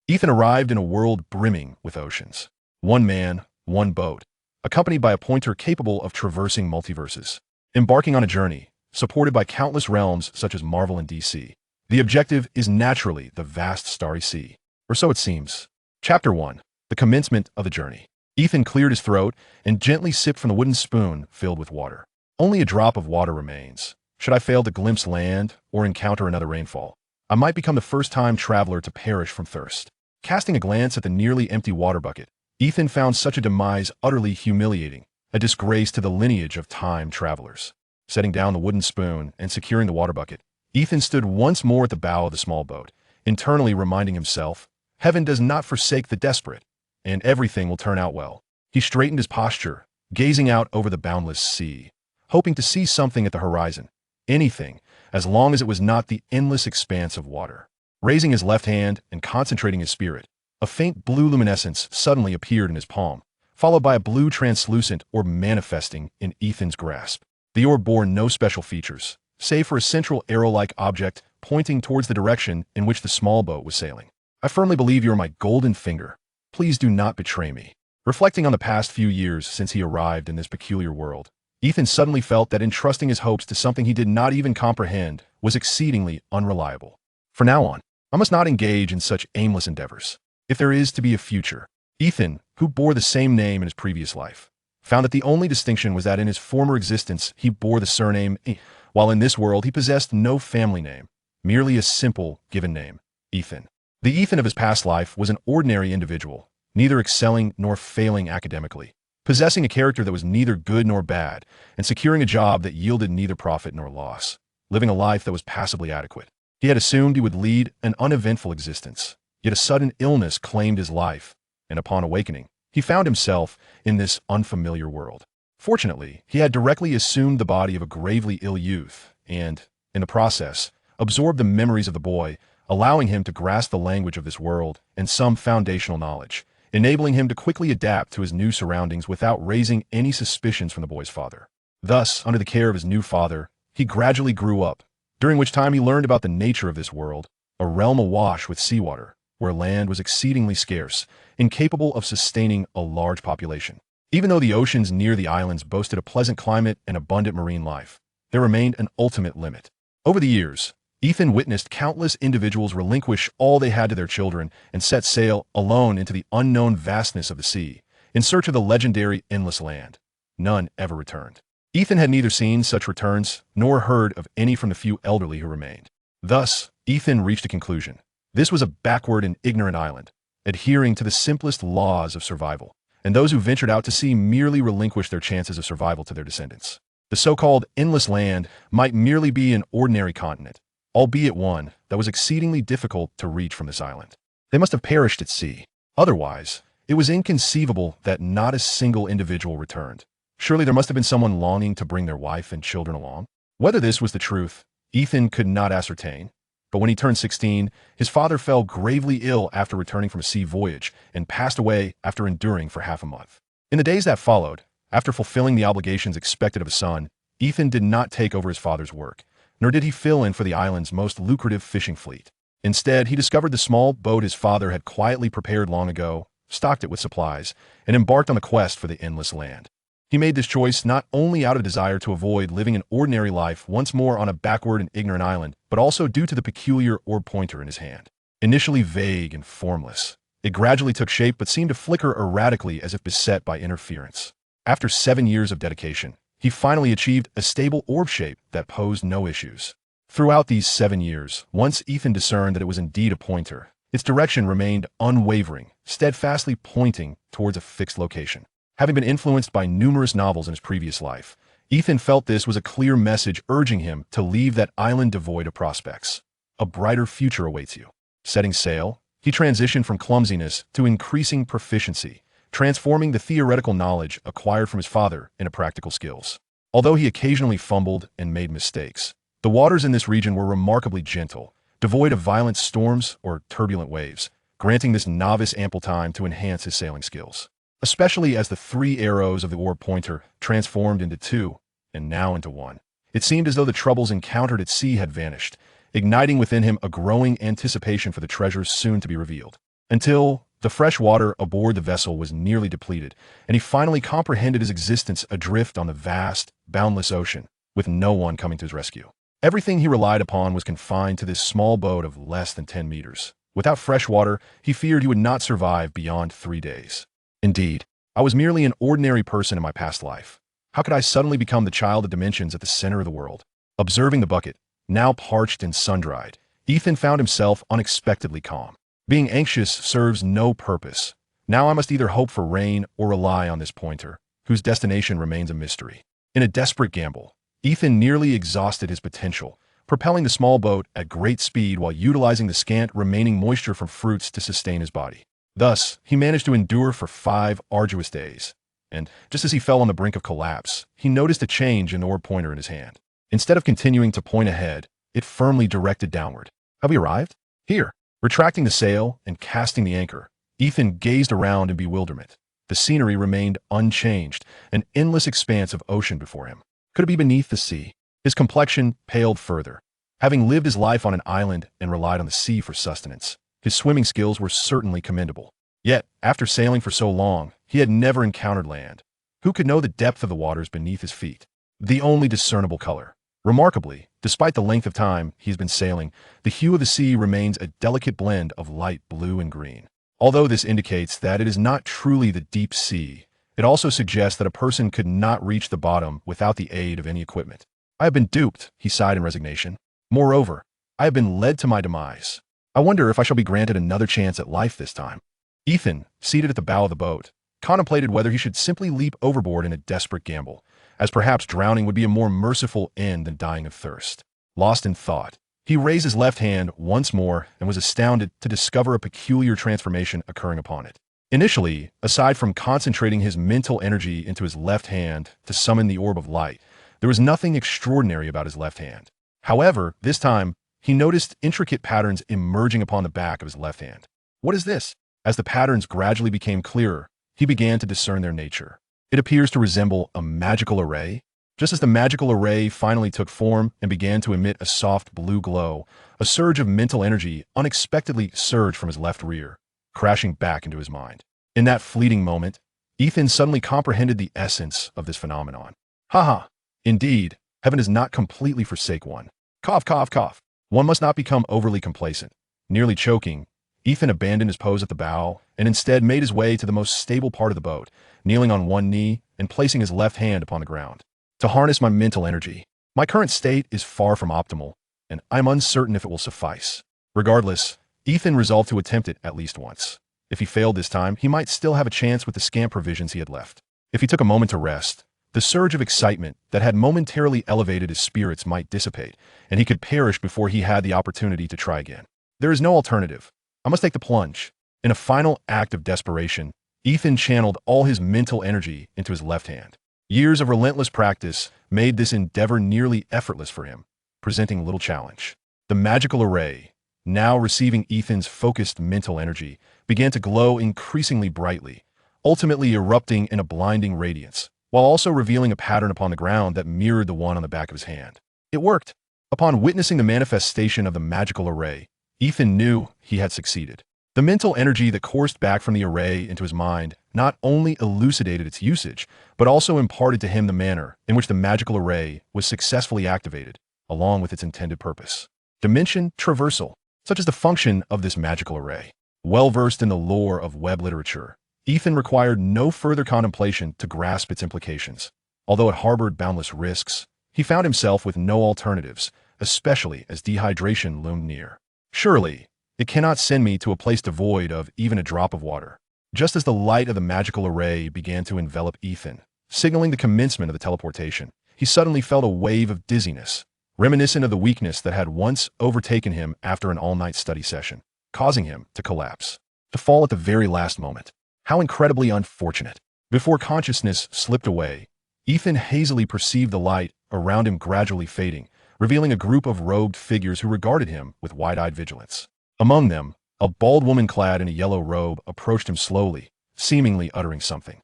Ethan arrived in a world brimming with oceans. One man, one boat, accompanied by a pointer capable of traversing multiverses. Embarking on a journey, supported by countless realms such as Marvel and DC. The objective is naturally the vast starry sea. Or so it seems. Chapter 1. The commencement of the journey. Ethan cleared his throat and gently sipped from the wooden spoon filled with water. Only a drop of water remains. Should I fail to glimpse land or encounter another rainfall, I might become the first-time traveler to perish from thirst. Casting a glance at the nearly empty water bucket, Ethan found such a demise utterly humiliating, a disgrace to the lineage of time travelers. Setting down the wooden spoon and securing the water bucket, Ethan stood once more at the bow of the small boat, internally reminding himself, heaven does not forsake the desperate, and everything will turn out well. He straightened his posture, gazing out over the boundless sea, hoping to see something at the horizon. Anything, as long as it was not the endless expanse of water. Raising his left hand and concentrating his spirit, a faint blue luminescence suddenly appeared in his palm, followed by a blue translucent orb manifesting in Ethan's grasp. The orb bore no special features, save for a central arrow-like object pointing towards the direction in which the small boat was sailing. I firmly believe you are my golden finger. Please do not betray me. Reflecting on the past few years since he arrived in this peculiar world, Ethan suddenly felt that entrusting his hopes to something he did not even comprehend was exceedingly unreliable. From now on, I must not engage in such aimless endeavors. If there is to be a future, Ethan, who bore the same name in his previous life, found that the only distinction was that in his former existence he bore the surname E, while in this world he possessed no family name, merely a simple given name, Ethan. The Ethan of his past life was an ordinary individual, neither excelling nor failing academically, possessing a character that was neither good nor bad, and securing a job that yielded neither profit nor loss, living a life that was passably adequate. He had assumed he would lead an uneventful existence, yet a sudden illness claimed his life, and upon awakening, he found himself in this unfamiliar world. Fortunately, he had directly assumed the body of a gravely ill youth, and, in the process, absorbed the memories of the boy, allowing him to grasp the language of this world and some foundational knowledge, enabling him to quickly adapt to his new surroundings without raising any suspicions from the boy's father. Thus, under the care of his new father, he gradually grew up, during which time he learned about the nature of this world, a realm awash with seawater, where land was exceedingly scarce, incapable of sustaining a large population. Even though the oceans near the islands boasted a pleasant climate and abundant marine life, there remained an ultimate limit. Over the years, Ethan witnessed countless individuals relinquish all they had to their children and set sail alone into the unknown vastness of the sea, in search of the legendary endless land. None ever returned. Ethan had neither seen such returns nor heard of any from the few elderly who remained. Thus, Ethan reached a conclusion. This was a backward and ignorant island, adhering to the simplest laws of survival, and those who ventured out to sea merely relinquished their chances of survival to their descendants. The so-called endless land might merely be an ordinary continent, albeit one that was exceedingly difficult to reach from this island. They must have perished at sea. Otherwise, it was inconceivable that not a single individual returned. Surely there must have been someone longing to bring their wife and children along. Whether this was the truth, Ethan could not ascertain. But when he turned 16, his father fell gravely ill after returning from a sea voyage and passed away after enduring for half a month. In the days that followed, after fulfilling the obligations expected of a son, Ethan did not take over his father's work, nor did he fill in for the island's most lucrative fishing fleet. Instead, he discovered the small boat his father had quietly prepared long ago, stocked it with supplies, and embarked on the quest for the endless land. He made this choice not only out of desire to avoid living an ordinary life once more on a backward and ignorant island, but also due to the peculiar orb pointer in his hand. Initially vague and formless, it gradually took shape but seemed to flicker erratically as if beset by interference. After 7 years of dedication, he finally achieved a stable orb shape that posed no issues. Throughout these 7 years, once Ethan discerned that it was indeed a pointer, its direction remained unwavering, steadfastly pointing towards a fixed location. Having been influenced by numerous novels in his previous life, Ethan felt this was a clear message urging him to leave that island devoid of prospects. A brighter future awaits you. Setting sail, he transitioned from clumsiness to increasing proficiency, transforming the theoretical knowledge acquired from his father into practical skills. Although he occasionally fumbled and made mistakes, the waters in this region were remarkably gentle, devoid of violent storms or turbulent waves, granting this novice ample time to enhance his sailing skills. Especially as the 3 arrows of the orb pointer transformed into 2, and now into 1. It seemed as though the troubles encountered at sea had vanished, igniting within him a growing anticipation for the treasures soon to be revealed. until the fresh water aboard the vessel was nearly depleted, and he finally comprehended his existence adrift on the vast, boundless ocean, with no one coming to his rescue. Everything he relied upon was confined to this small boat of less than 10 meters. Without fresh water, he feared he would not survive beyond 3 days. Indeed, I was merely an ordinary person in my past life. How could I suddenly become the child of dimensions at the center of the world? Observing the bucket, now parched and sun-dried, Ethan found himself unexpectedly calm. Being anxious serves no purpose. Now I must either hope for rain or rely on this pointer, whose destination remains a mystery. In a desperate gamble, Ethan nearly exhausted his potential, propelling the small boat at great speed while utilizing the scant remaining moisture from fruits to sustain his body. Thus, he managed to endure for 5 arduous days, and just as he fell on the brink of collapse, he noticed a change in the orb pointer in his hand. Instead of continuing to point ahead, it firmly directed downward. Have we arrived? Here. Retracting the sail and casting the anchor, Ethan gazed around in bewilderment. The scenery remained unchanged, an endless expanse of ocean before him. Could it be beneath the sea? His complexion paled further. Having lived his life on an island and relied on the sea for sustenance, his swimming skills were certainly commendable. Yet, after sailing for so long, he had never encountered land. Who could know the depth of the waters beneath his feet? The only discernible color. Remarkably, despite the length of time he's been sailing, the hue of the sea remains a delicate blend of light blue and green. Although this indicates that it is not truly the deep sea, it also suggests that a person could not reach the bottom without the aid of any equipment. I have been duped, he sighed in resignation. Moreover, I have been led to my demise. I wonder if I shall be granted another chance at life this time. Ethan, seated at the bow of the boat, contemplated whether he should simply leap overboard in a desperate gamble, as perhaps drowning would be a more merciful end than dying of thirst. Lost in thought, he raised his left hand once more and was astounded to discover a peculiar transformation occurring upon it. Initially, aside from concentrating his mental energy into his left hand to summon the orb of light, there was nothing extraordinary about his left hand. However, this time, he noticed intricate patterns emerging upon the back of his left hand. What is this? As the patterns gradually became clearer, he began to discern their nature. It appears to resemble a magical array. Just as the magical array finally took form and began to emit a soft blue glow, a surge of mental energy unexpectedly surged from his left rear, crashing back into his mind. In that fleeting moment, Ethan suddenly comprehended the essence of this phenomenon. Haha, indeed, heaven does not completely forsake one. Cough, cough, cough. One must not become overly complacent. Nearly choking, Ethan abandoned his pose at the bow and instead made his way to the most stable part of the boat, kneeling on one knee and placing his left hand upon the ground. To harness my mental energy. My current state is far from optimal, and I'm uncertain if it will suffice. Regardless, Ethan resolved to attempt it at least once. If he failed this time, he might still have a chance with the scant provisions he had left. If he took a moment to rest, the surge of excitement that had momentarily elevated his spirits might dissipate, and he could perish before he had the opportunity to try again. There is no alternative. I must take the plunge. In a final act of desperation, Ethan channeled all his mental energy into his left hand. Years of relentless practice made this endeavor nearly effortless for him, presenting little challenge. The magical array, now receiving Ethan's focused mental energy, began to glow increasingly brightly, ultimately erupting in a blinding radiance, while also revealing a pattern upon the ground that mirrored the one on the back of his hand. It worked. Upon witnessing the manifestation of the magical array, Ethan knew he had succeeded. The mental energy that coursed back from the array into his mind not only elucidated its usage, but also imparted to him the manner in which the magical array was successfully activated, along with its intended purpose. Dimension traversal, such as the function of this magical array. Well-versed in the lore of web literature, Ethan required no further contemplation to grasp its implications. Although it harbored boundless risks, he found himself with no alternatives, especially as dehydration loomed near. Surely, it cannot send me to a place devoid of even a drop of water. Just as the light of the magical array began to envelop Ethan, signaling the commencement of the teleportation, he suddenly felt a wave of dizziness, reminiscent of the weakness that had once overtaken him after an all-night study session, causing him to collapse, to fall at the very last moment. How incredibly unfortunate. Before consciousness slipped away, Ethan hazily perceived the light around him gradually fading, revealing a group of robed figures who regarded him with wide-eyed vigilance. Among them, a bald woman clad in a yellow robe approached him slowly, seemingly uttering something.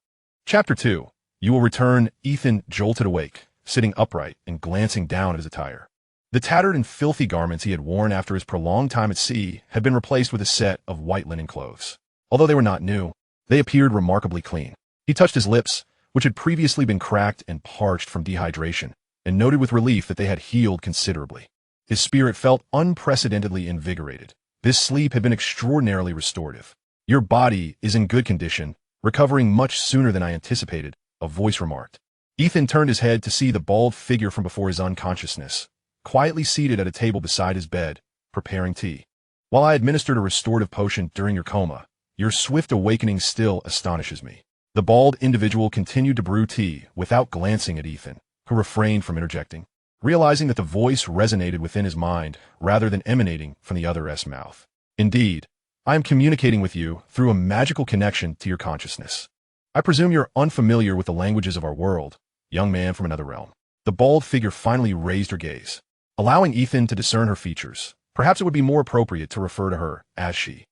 Chapter 2. You will return. Ethan jolted awake, sitting upright and glancing down at his attire. The tattered and filthy garments he had worn after his prolonged time at sea had been replaced with a set of white linen clothes. Although they were not new, they appeared remarkably clean. He touched his lips, which had previously been cracked and parched from dehydration, and noted with relief that they had healed considerably. His spirit felt unprecedentedly invigorated. This sleep had been extraordinarily restorative. "Your body is in good condition, recovering much sooner than I anticipated," a voice remarked. Ethan turned his head to see the bald figure from before his unconsciousness, quietly seated at a table beside his bed, preparing tea. "While I administered a restorative potion during your coma, your swift awakening still astonishes me." The bald individual continued to brew tea without glancing at Ethan, who refrained from interjecting, realizing that the voice resonated within his mind rather than emanating from the other's mouth. "Indeed, I am communicating with you through a magical connection to your consciousness. I presume you're unfamiliar with the languages of our world, young man from another realm." The bald figure finally raised her gaze, allowing Ethan to discern her features. Perhaps it would be more appropriate to refer to her as she.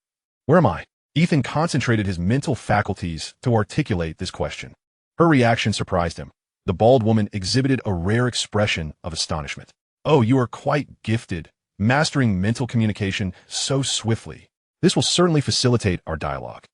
"Where am I?" Ethan concentrated his mental faculties to articulate this question. Her reaction surprised him. The bald woman exhibited a rare expression of astonishment. "Oh, you are quite gifted, mastering mental communication so swiftly. This will certainly facilitate our dialogue."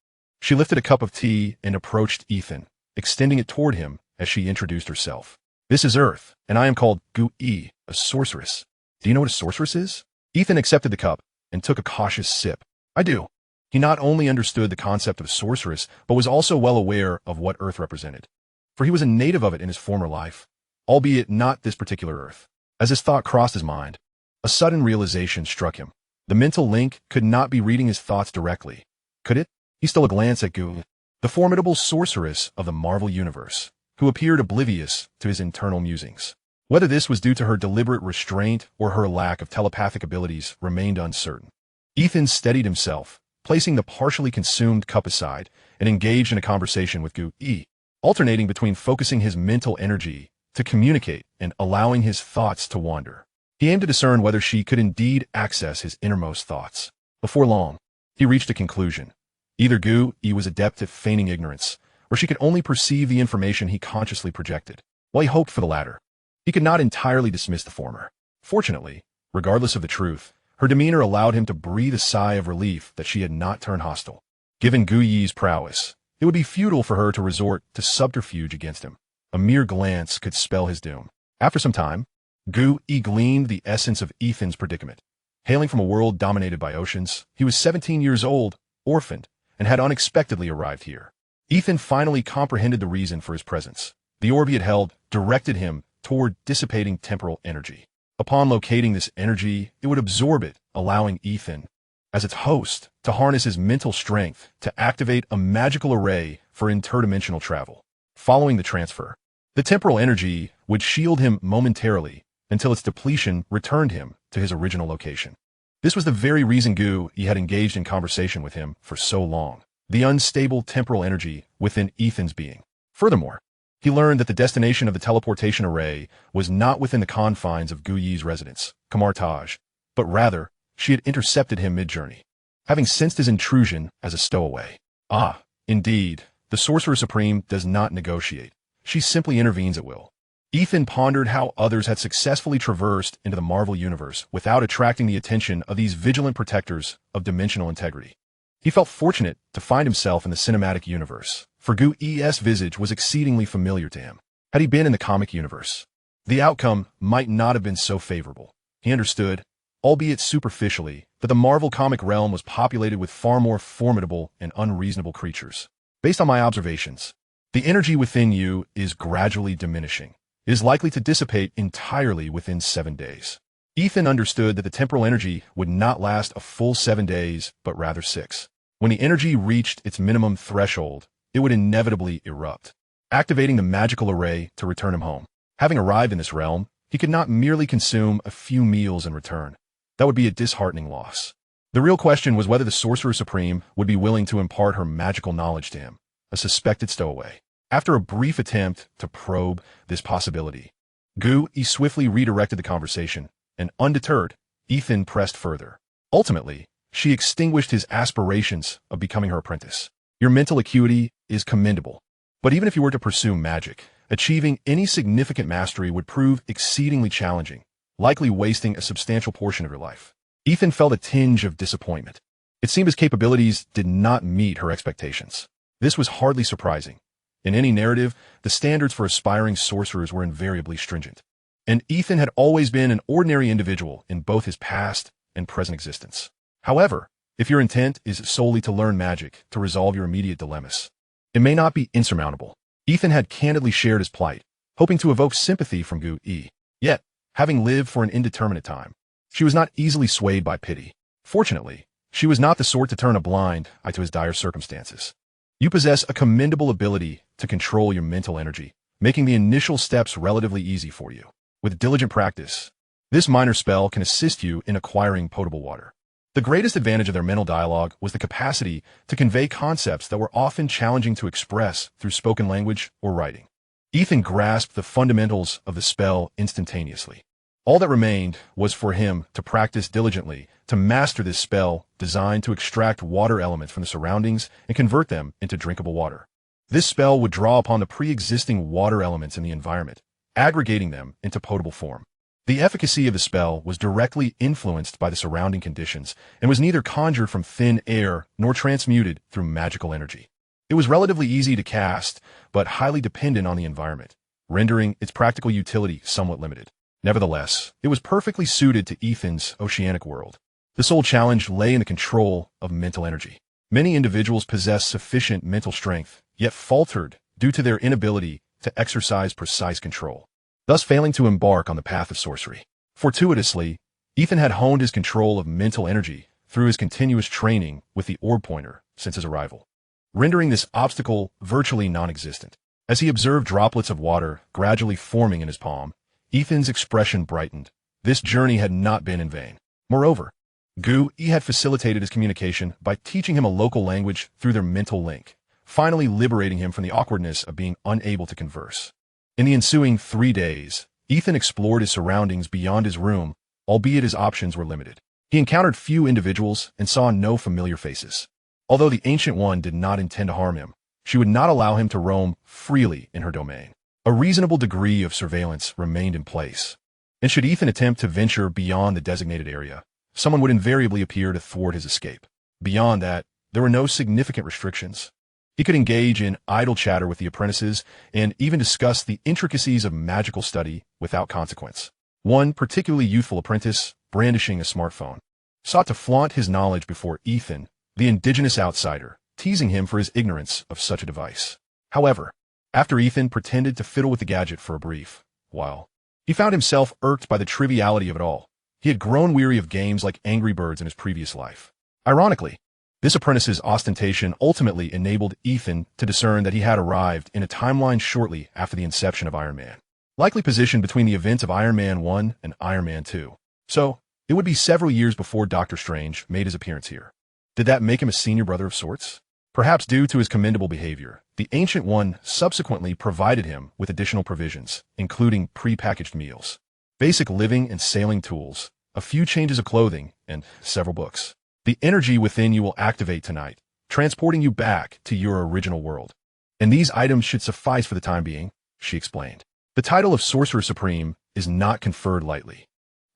She lifted a cup of tea and approached Ethan, extending it toward him as she introduced herself. "This is Earth, and I am called Gu-E, a sorceress. Do you know what a sorceress is?" Ethan accepted the cup and took a cautious sip. "I do." He not only understood the concept of sorceress, but was also well aware of what Earth represented, for he was a native of it in his former life, albeit not this particular Earth. As his thought crossed his mind, a sudden realization struck him. The mental link could not be reading his thoughts directly, could it? He stole a glance at Gu, the formidable sorceress of the Marvel Universe, who appeared oblivious to his internal musings. Whether this was due to her deliberate restraint or her lack of telepathic abilities remained uncertain. Ethan steadied himself, placing the partially consumed cup aside, and engaged in a conversation with Gu-E, alternating between focusing his mental energy to communicate and allowing his thoughts to wander. He aimed to discern whether she could indeed access his innermost thoughts. Before long, he reached a conclusion. Either Gu-E was adept at feigning ignorance, or she could only perceive the information he consciously projected. While he hoped for the latter, he could not entirely dismiss the former. Fortunately, regardless of the truth, her demeanor allowed him to breathe a sigh of relief that she had not turned hostile. Given Gu-Yi's prowess, it would be futile for her to resort to subterfuge against him. A mere glance could spell his doom. After some time, Gu-Yi gleaned the essence of Ethan's predicament. Hailing from a world dominated by oceans, he was 17 years old, orphaned, and had unexpectedly arrived here. Ethan finally comprehended the reason for his presence. The orb he had held directed him toward dissipating temporal energy. Upon locating this energy, it would absorb it, allowing Ethan, as its host, to harness his mental strength to activate a magical array for interdimensional travel. Following the transfer, the temporal energy would shield him momentarily until its depletion returned him to his original location. This was the very reason Gu-Yi had engaged in conversation with him for so long. The unstable temporal energy within Ethan's being. Furthermore, he learned that the destination of the teleportation array was not within the confines of Gu-Yi's residence, Camartage, but rather, she had intercepted him mid-journey, having sensed his intrusion as a stowaway. Ah, indeed, the Sorcerer Supreme does not negotiate. She simply intervenes at will. Ethan pondered how others had successfully traversed into the Marvel Universe without attracting the attention of these vigilant protectors of dimensional integrity. He felt fortunate to find himself in the cinematic universe, for Gu-Yi's visage was exceedingly familiar to him. Had he been in the comic universe, the outcome might not have been so favorable. He understood, albeit superficially, that the Marvel comic realm was populated with far more formidable and unreasonable creatures. Based on my observations, the energy within you is gradually diminishing. It is likely to dissipate entirely within 7 days. Ethan understood that the temporal energy would not last a full 7 days, but rather 6. When the energy reached its minimum threshold, it would inevitably erupt, activating the magical array to return him home. Having arrived in this realm, he could not merely consume a few meals in return. That would be a disheartening loss. The real question was whether the Sorcerer Supreme would be willing to impart her magical knowledge to him, a suspected stowaway. After a brief attempt to probe this possibility, Gu-Yi swiftly redirected the conversation, and undeterred, Ethan pressed further. Ultimately, she extinguished his aspirations of becoming her apprentice. Your mental acuity is commendable, but even if you were to pursue magic, achieving any significant mastery would prove exceedingly challenging. likely wasting a substantial portion of your life. Ethan felt a tinge of disappointment. It seemed his capabilities did not meet her expectations. This was hardly surprising. In any narrative, the standards for aspiring sorcerers were invariably stringent. And Ethan had always been an ordinary individual in both his past and present existence. However, if your intent is solely to learn magic to resolve your immediate dilemmas, it may not be insurmountable. Ethan had candidly shared his plight, hoping to evoke sympathy from Gu-E. Yet, having lived for an indeterminate time, she was not easily swayed by pity. Fortunately, she was not the sort to turn a blind eye to his dire circumstances. You possess a commendable ability to control your mental energy, making the initial steps relatively easy for you. With diligent practice, this minor spell can assist you in acquiring potable water. The greatest advantage of their mental dialogue was the capacity to convey concepts that were often challenging to express through spoken language or writing. Ethan grasped the fundamentals of the spell instantaneously. All that remained was for him to practice diligently to master this spell designed to extract water elements from the surroundings and convert them into drinkable water. This spell would draw upon the pre-existing water elements in the environment, aggregating them into potable form. The efficacy of the spell was directly influenced by the surrounding conditions and was neither conjured from thin air nor transmuted through magical energy. It was relatively easy to cast, but highly dependent on the environment, rendering its practical utility somewhat limited. Nevertheless, it was perfectly suited to Ethan's oceanic world. The sole challenge lay in the control of mental energy. Many individuals possessed sufficient mental strength, yet faltered due to their inability to exercise precise control, thus failing to embark on the path of sorcery. Fortuitously, Ethan had honed his control of mental energy through his continuous training with the orb pointer since his arrival, rendering this obstacle virtually non-existent. As he observed droplets of water gradually forming in his palm, Ethan's expression brightened. This journey had not been in vain. Moreover, Gu-E had facilitated his communication by teaching him a local language through their mental link, finally liberating him from the awkwardness of being unable to converse. In the ensuing 3 days, Ethan explored his surroundings beyond his room, albeit his options were limited. He encountered few individuals and saw no familiar faces. Although the Ancient One did not intend to harm him, she would not allow him to roam freely in her domain. A reasonable degree of surveillance remained in place, and should Ethan attempt to venture beyond the designated area, someone would invariably appear to thwart his escape. Beyond that, there were no significant restrictions. He could engage in idle chatter with the apprentices and even discuss the intricacies of magical study without consequence. One particularly youthful apprentice, brandishing a smartphone, sought to flaunt his knowledge before Ethan, the indigenous outsider, teasing him for his ignorance of such a device. However, after Ethan pretended to fiddle with the gadget for a brief while, he found himself irked by the triviality of it all. He had grown weary of games like Angry Birds in his previous life. Ironically, this apprentice's ostentation ultimately enabled Ethan to discern that he had arrived in a timeline shortly after the inception of Iron Man, likely positioned between the events of Iron Man 1 and Iron Man 2. So, it would be several years before Doctor Strange made his appearance here. Did that make him a senior brother of sorts? Perhaps due to his commendable behavior, the Ancient One subsequently provided him with additional provisions, including pre-packaged meals, basic living and sailing tools, a few changes of clothing, and several books. The energy within you will activate tonight, transporting you back to your original world. And these items should suffice for the time being, she explained. The title of Sorcerer Supreme is not conferred lightly.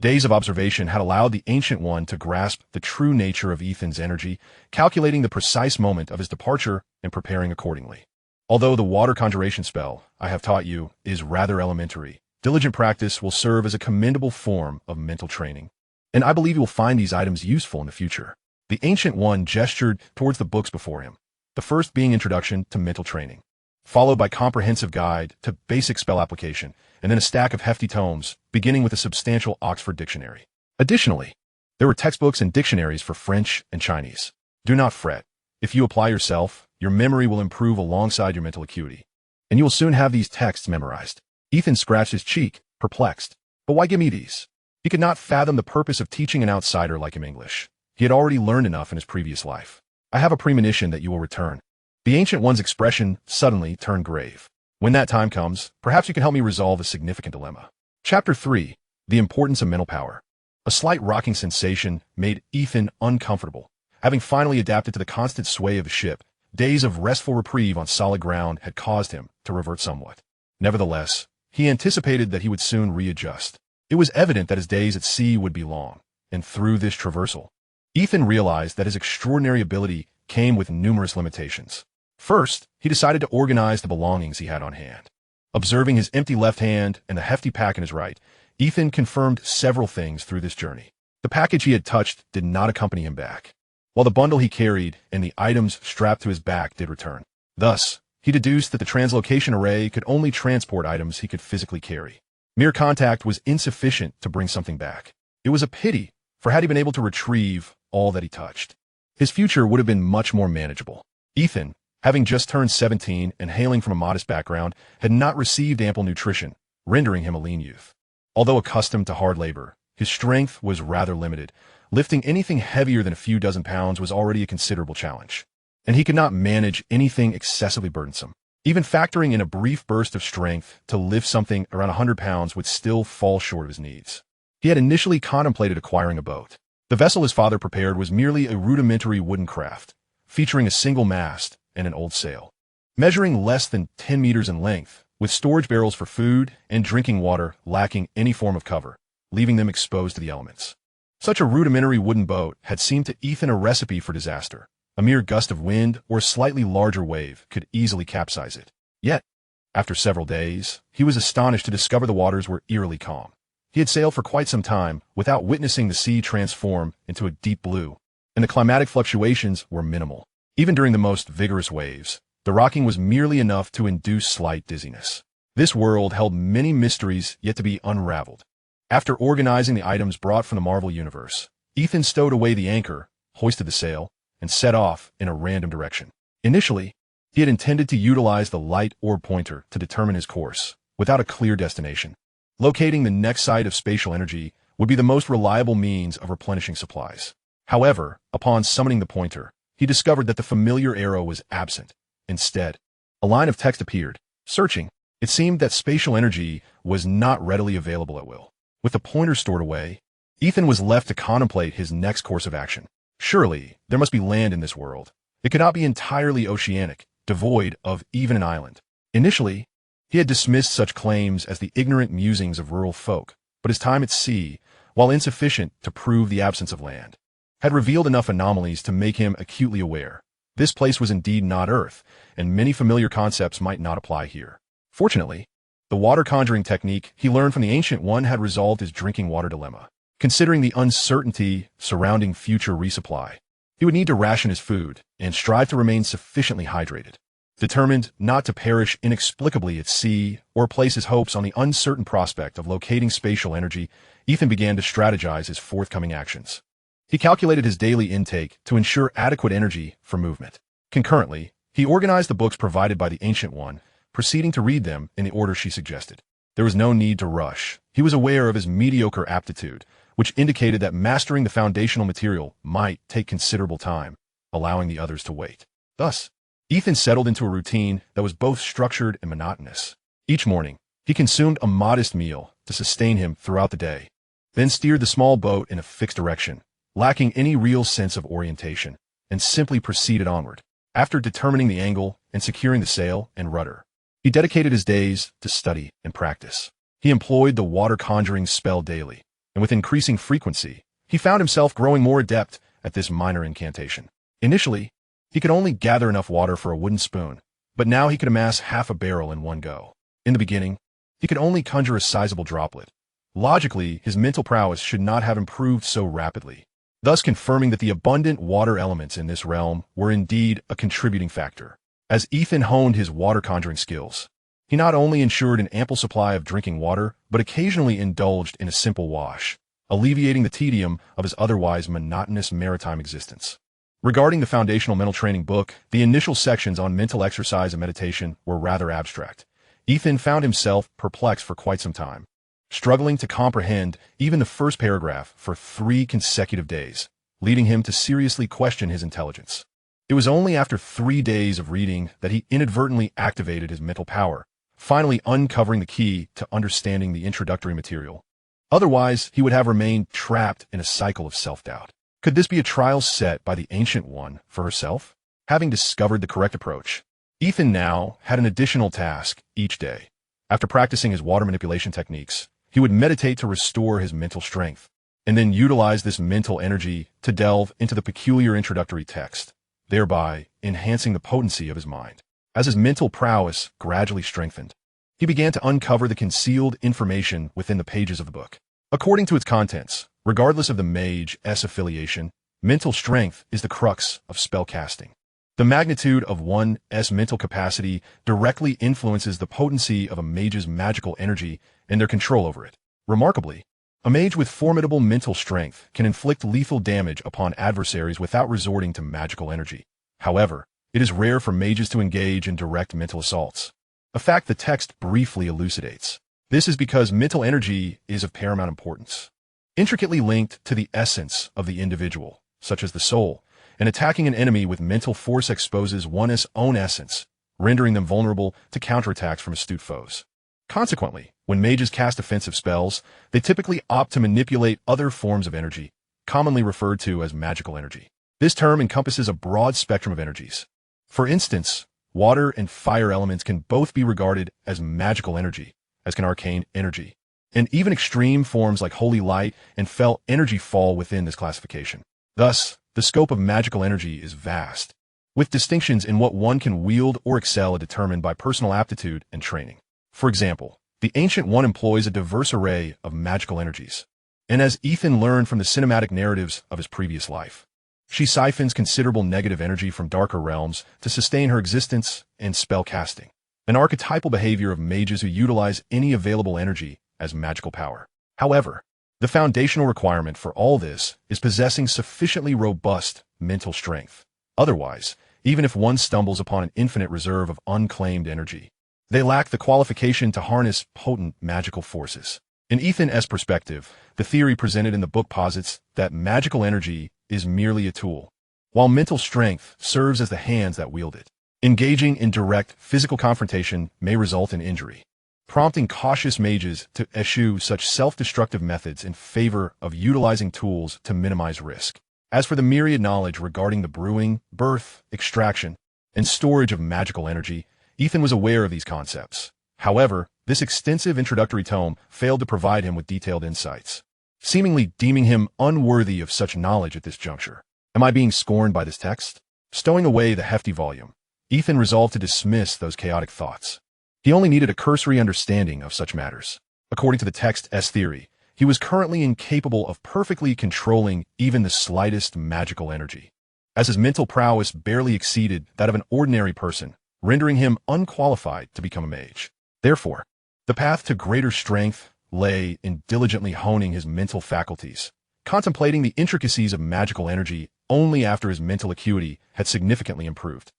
Days of observation had allowed the Ancient One to grasp the true nature of Ethan's energy, calculating the precise moment of his departure and preparing accordingly. Although the water conjuration spell I have taught you is rather elementary, diligent practice will serve as a commendable form of mental training, and I believe you will find these items useful in the future. The Ancient One gestured towards the books before him, the first being Introduction to Mental Training, followed by Comprehensive Guide to Basic Spell Application, and then a stack of hefty tomes, beginning with a substantial Oxford Dictionary. Additionally, there were textbooks and dictionaries for French and Chinese. Do not fret. If you apply yourself, your memory will improve alongside your mental acuity, and you will soon have these texts memorized. Ethan scratched his cheek, perplexed. But why give me these? He could not fathom the purpose of teaching an outsider like him English. He had already learned enough in his previous life. I have a premonition that you will return. The Ancient One's expression suddenly turned grave. When that time comes, perhaps you can help me resolve a significant dilemma. Chapter 3. The Importance of Mental Power. A slight rocking sensation made Ethan uncomfortable. Having finally adapted to the constant sway of the ship, days of restful reprieve on solid ground had caused him to revert somewhat. Nevertheless, he anticipated that he would soon readjust. It was evident that his days at sea would be long, and through this traversal, Ethan realized that his extraordinary ability came with numerous limitations. First, he decided to organize the belongings he had on hand. Observing his empty left hand and the hefty pack in his right, Ethan confirmed several things through this journey. The package he had touched did not accompany him back, while the bundle he carried and the items strapped to his back did return. Thus, he deduced that the translocation array could only transport items he could physically carry. Mere contact was insufficient to bring something back. It was a pity, for had he been able to retrieve all that he touched, his future would have been much more manageable. Ethan, having just turned 17 and hailing from a modest background, had not received ample nutrition, rendering him a lean youth. Although accustomed to hard labor, his strength was rather limited. Lifting anything heavier than a few dozen pounds was already a considerable challenge, and he could not manage anything excessively burdensome. Even factoring in a brief burst of strength to lift something around 100 pounds would still fall short of his needs. He had initially contemplated acquiring a boat. The vessel his father prepared was merely a rudimentary wooden craft, featuring a single mast and an old sail. Measuring less than 10 meters in length, with storage barrels for food and drinking water lacking any form of cover, leaving them exposed to the elements. Such a rudimentary wooden boat had seemed to Ethan a recipe for disaster. A mere gust of wind or a slightly larger wave could easily capsize it. Yet, after several days, he was astonished to discover the waters were eerily calm. He had sailed for quite some time without witnessing the sea transform into a deep blue, and the climatic fluctuations were minimal. Even during the most vigorous waves, the rocking was merely enough to induce slight dizziness. This world held many mysteries yet to be unraveled. After organizing the items brought from the Marvel Universe, Ethan stowed away the anchor, hoisted the sail, and set off in a random direction. Initially, he had intended to utilize the light orb pointer to determine his course, without a clear destination. Locating the next site of spatial energy would be the most reliable means of replenishing supplies. However, upon summoning the pointer, he discovered that the familiar arrow was absent. Instead, a line of text appeared. Searching, it seemed that spatial energy was not readily available at will. With the pointer stored away, Ethan was left to contemplate his next course of action. Surely, there must be land in this world. It could not be entirely oceanic, devoid of even an island. Initially, he had dismissed such claims as the ignorant musings of rural folk, but his time at sea, while insufficient to prove the absence of land, had revealed enough anomalies to make him acutely aware. This place was indeed not Earth, and many familiar concepts might not apply here. Fortunately, the water conjuring technique he learned from the Ancient One had resolved his drinking water dilemma. Considering the uncertainty surrounding future resupply, he would need to ration his food and strive to remain sufficiently hydrated. Determined not to perish inexplicably at sea or place his hopes on the uncertain prospect of locating spatial energy, Ethan began to strategize his forthcoming actions. He calculated his daily intake to ensure adequate energy for movement. Concurrently, he organized the books provided by the Ancient One, proceeding to read them in the order she suggested. There was no need to rush. He was aware of his mediocre aptitude, which indicated that mastering the foundational material might take considerable time, allowing the others to wait. Thus, Ethan settled into a routine that was both structured and monotonous. Each morning, he consumed a modest meal to sustain him throughout the day, then steered the small boat in a fixed direction, lacking any real sense of orientation, and simply proceeded onward. After determining the angle and securing the sail and rudder, he dedicated his days to study and practice. He employed the water conjuring spell daily, and with increasing frequency, he found himself growing more adept at this minor incantation. Initially, he could only gather enough water for a wooden spoon, but now he could amass half a barrel in one go. In the beginning, he could only conjure a sizable droplet. Logically, his mental prowess should not have improved so rapidly, thus confirming that the abundant water elements in this realm were indeed a contributing factor. As Ethan honed his water conjuring skills, he not only ensured an ample supply of drinking water, but occasionally indulged in a simple wash, alleviating the tedium of his otherwise monotonous maritime existence. Regarding the foundational mental training book, the initial sections on mental exercise and meditation were rather abstract. Ethan found himself perplexed for quite some time, struggling to comprehend even the first paragraph for 3 consecutive days, leading him to seriously question his intelligence. It was only after 3 days of reading that he inadvertently activated his mental power, finally uncovering the key to understanding the introductory material. Otherwise, he would have remained trapped in a cycle of self-doubt. Could this be a trial set by the Ancient One for herself? Having discovered the correct approach, Ethan now had an additional task each day. After practicing his water manipulation techniques, he would meditate to restore his mental strength, and then utilize this mental energy to delve into the peculiar introductory text, thereby enhancing the potency of his mind. As his mental prowess gradually strengthened, he began to uncover the concealed information within the pages of the book. According to its contents, regardless of the mage's affiliation, mental strength is the crux of spellcasting. The magnitude of one's mental capacity directly influences the potency of a mage's magical energy and their control over it. Remarkably, a mage with formidable mental strength can inflict lethal damage upon adversaries without resorting to magical energy. However, it is rare for mages to engage in direct mental assaults, a fact the text briefly elucidates. This is because mental energy is of paramount importance, intricately linked to the essence of the individual, such as the soul, and attacking an enemy with mental force exposes one's own essence, rendering them vulnerable to counterattacks from astute foes. Consequently, when mages cast offensive spells, they typically opt to manipulate other forms of energy, commonly referred to as magical energy. This term encompasses a broad spectrum of energies. For instance, water and fire elements can both be regarded as magical energy, as can arcane energy, and even extreme forms like holy light and fell energy fall within this classification. Thus, the scope of magical energy is vast, with distinctions in what one can wield or excel determined by personal aptitude and training. For example, the Ancient One employs a diverse array of magical energies, and as Ethan learned from the cinematic narratives of his previous life, she siphons considerable negative energy from darker realms to sustain her existence and spell casting, an archetypal behavior of mages who utilize any available energy as magical power. However, the foundational requirement for all this is possessing sufficiently robust mental strength. Otherwise, even if one stumbles upon an infinite reserve of unclaimed energy, they lack the qualification to harness potent magical forces. In Ethan's perspective, the theory presented in the book posits that magical energy is merely a tool, while mental strength serves as the hands that wield it. Engaging in direct physical confrontation may result in injury, prompting cautious mages to eschew such self-destructive methods in favor of utilizing tools to minimize risk. As for the myriad knowledge regarding the brewing, birth, extraction, and storage of magical energy, Ethan was aware of these concepts. However, this extensive introductory tome failed to provide him with detailed insights, seemingly deeming him unworthy of such knowledge at this juncture. Am I being scorned by this text? Stowing away the hefty volume, Ethan resolved to dismiss those chaotic thoughts. He only needed a cursory understanding of such matters. According to the text's theory, he was currently incapable of perfectly controlling even the slightest magical energy, as his mental prowess barely exceeded that of an ordinary person, rendering him unqualified to become a mage. Therefore, the path to greater strength lay in diligently honing his mental faculties, contemplating the intricacies of magical energy only after his mental acuity had significantly improved.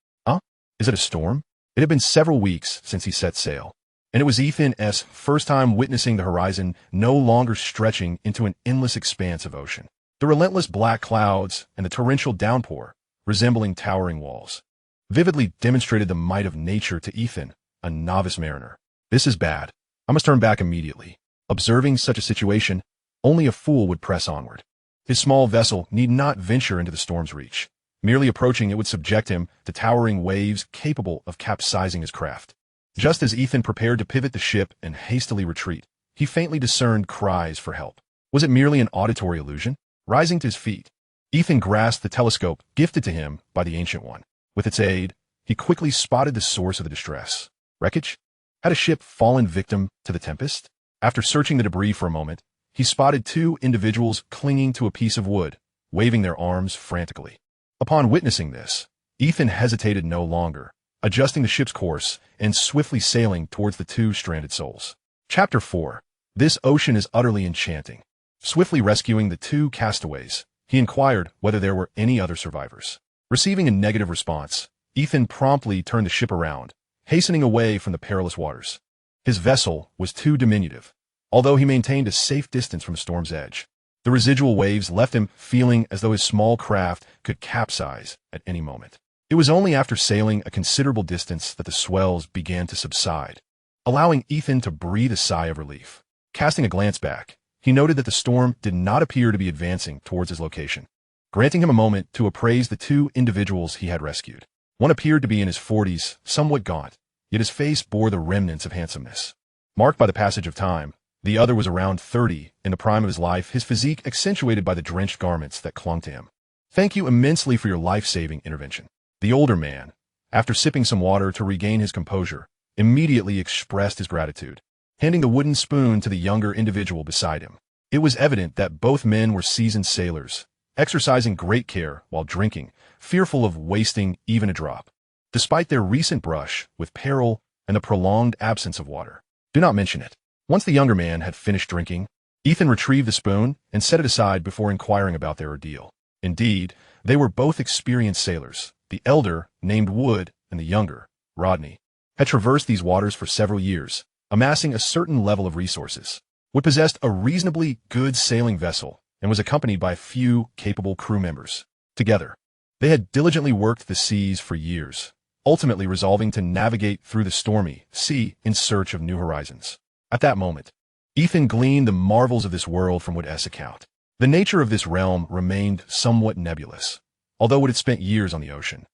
Is it a storm? It had been several weeks since he set sail, and it was Ethan's first time witnessing the horizon no longer stretching into an endless expanse of ocean. The relentless black clouds and the torrential downpour, resembling towering walls, vividly demonstrated the might of nature to Ethan, a novice mariner. This is bad. I must turn back immediately. Observing such a situation, only a fool would press onward. His small vessel need not venture into the storm's reach. Merely approaching it would subject him to towering waves capable of capsizing his craft. Just as Ethan prepared to pivot the ship and hastily retreat, he faintly discerned cries for help. Was it merely an auditory illusion? Rising to his feet, Ethan grasped the telescope gifted to him by the Ancient One. With its aid, he quickly spotted the source of the distress. Wreckage? Had a ship fallen victim to the tempest? After searching the debris for a moment, he spotted two individuals clinging to a piece of wood, waving their arms frantically. Upon witnessing this, Ethan hesitated no longer, adjusting the ship's course and swiftly sailing towards the two stranded souls. Chapter 4. This ocean is utterly enchanting. Swiftly rescuing the two castaways, he inquired whether there were any other survivors. Receiving a negative response, Ethan promptly turned the ship around, hastening away from the perilous waters. His vessel was too diminutive, although he maintained a safe distance from the storm's edge. The residual waves left him feeling as though his small craft could capsize at any moment. It was only after sailing a considerable distance that the swells began to subside, allowing Ethan to breathe a sigh of relief. Casting a glance back, he noted that the storm did not appear to be advancing towards his location, granting him a moment to appraise the two individuals he had rescued. One appeared to be in his 40s, somewhat gaunt, yet his face bore the remnants of handsomeness. Marked by the passage of time, The other was around 30, in the prime of his life, his physique accentuated by the drenched garments that clung to him. "Thank you immensely for your life-saving intervention." The older man, after sipping some water to regain his composure, immediately expressed his gratitude, handing the wooden spoon to the younger individual beside him. It was evident that both men were seasoned sailors, exercising great care while drinking, fearful of wasting even a drop, despite their recent brush with peril and the prolonged absence of water. Do not mention it. Once the younger man had finished drinking, Ethan retrieved the spoon and set it aside before inquiring about their ordeal. Indeed, they were both experienced sailors. The elder, named Wood, and the younger, Rodney, had traversed these waters for several years, amassing a certain level of resources. Wood possessed a reasonably good sailing vessel and was accompanied by a few capable crew members. Together, they had diligently worked the seas for years, ultimately resolving to navigate through the stormy sea in search of new horizons. At that moment, Ethan gleaned the marvels of this world from Wood's account. The nature of this realm remained somewhat nebulous, although Wood had spent years on the ocean.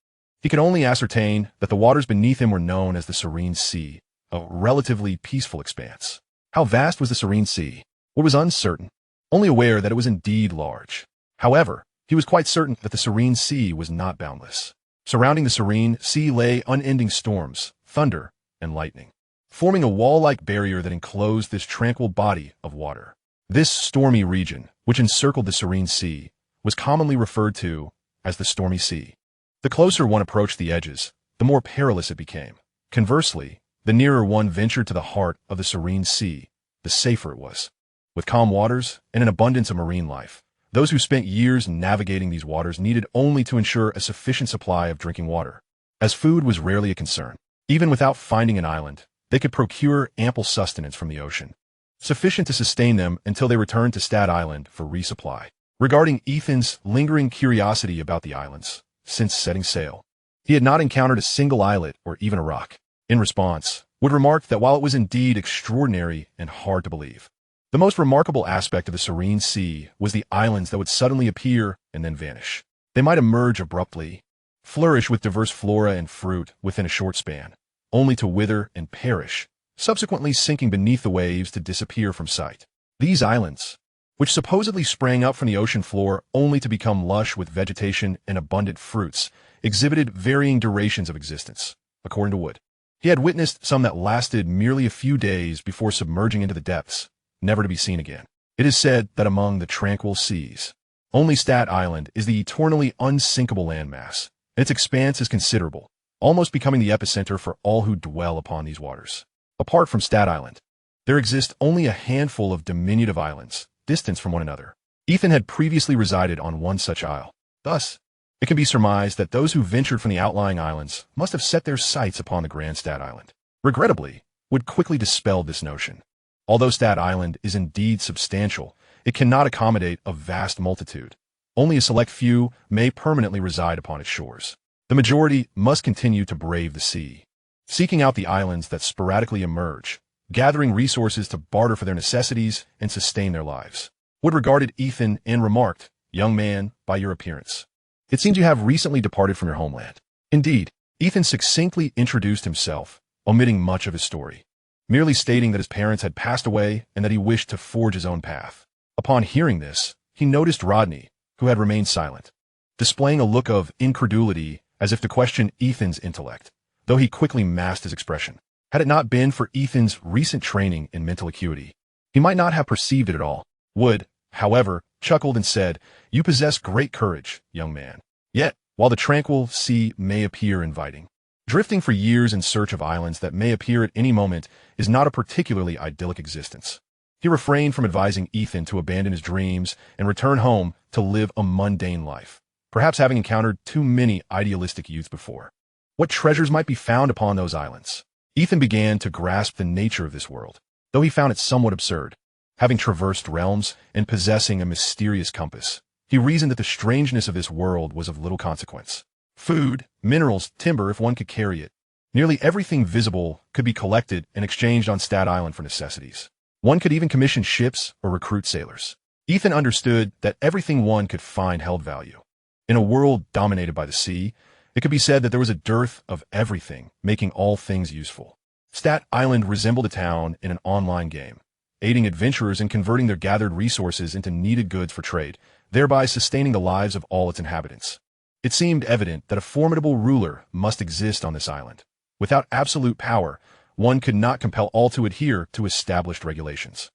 He could only ascertain that the waters beneath him were known as the Serene Sea, a relatively peaceful expanse. How vast was the Serene Sea? Wood was uncertain, only aware that it was indeed large. However, he was quite certain that the Serene Sea was not boundless. Surrounding the Serene Sea lay unending storms, thunder, and lightning, forming a wall-like barrier that enclosed this tranquil body of water. This stormy region, which encircled the Serene Sea, was commonly referred to as the Stormy Sea. The closer one approached the edges, the more perilous it became. Conversely, the nearer one ventured to the heart of the Serene Sea, the safer it was. With calm waters and an abundance of marine life, those who spent years navigating these waters needed only to ensure a sufficient supply of drinking water, as food was rarely a concern. Even without finding an island, they could procure ample sustenance from the ocean, sufficient to sustain them until they returned to Staten Island for resupply. Regarding Ethan's lingering curiosity about the islands, since setting sail, he had not encountered a single islet or even a rock. In response, Wood remarked that while it was indeed extraordinary and hard to believe, the most remarkable aspect of the Serene Sea was the islands that would suddenly appear and then vanish. They might emerge abruptly, flourish with diverse flora and fruit within a short span, only to wither and perish, subsequently sinking beneath the waves to disappear from sight. These islands, which supposedly sprang up from the ocean floor only to become lush with vegetation and abundant fruits, exhibited varying durations of existence, according to Wood. He had witnessed some that lasted merely a few days before submerging into the depths, never to be seen again. It is said that among the tranquil seas, only Staten Island is the eternally unsinkable landmass, and its expanse is considerable, almost becoming the epicenter for all who dwell upon these waters. Apart from Staten Island, there exist only a handful of diminutive islands, distant from one another. Ethan had previously resided on one such isle. Thus, it can be surmised that those who ventured from the outlying islands must have set their sights upon the Grand Staten Island. Regrettably, Wood quickly dispelled this notion. Although Staten Island is indeed substantial, it cannot accommodate a vast multitude. Only a select few may permanently reside upon its shores. The majority must continue to brave the sea, seeking out the islands that sporadically emerge, gathering resources to barter for their necessities and sustain their lives. Wood regarded Ethan and remarked, "Young man, by your appearance, it seems you have recently departed from your homeland." Indeed, Ethan succinctly introduced himself, omitting much of his story, merely stating that his parents had passed away and that he wished to forge his own path. Upon hearing this, he noticed Rodney, who had remained silent, displaying a look of incredulity as if to question Ethan's intellect, though he quickly masked his expression. Had it not been for Ethan's recent training in mental acuity, he might not have perceived it at all. Wood, however, chuckled and said, "You possess great courage, young man. Yet, while the tranquil sea may appear inviting, drifting for years in search of islands that may appear at any moment is not a particularly idyllic existence." He refrained from advising Ethan to abandon his dreams and return home to live a mundane life, perhaps having encountered too many idealistic youths before. What treasures might be found upon those islands? Ethan began to grasp the nature of this world, though he found it somewhat absurd. Having traversed realms and possessing a mysterious compass, he reasoned that the strangeness of this world was of little consequence. Food, minerals, timber, if one could carry it. Nearly everything visible could be collected and exchanged on Staten Island for necessities. One could even commission ships or recruit sailors. Ethan understood that everything one could find held value. In a world dominated by the sea, it could be said that there was a dearth of everything, making all things useful. Staten Island resembled a town in an online game, aiding adventurers in converting their gathered resources into needed goods for trade, thereby sustaining the lives of all its inhabitants. It seemed evident that a formidable ruler must exist on this island. Without absolute power, one could not compel all to adhere to established regulations.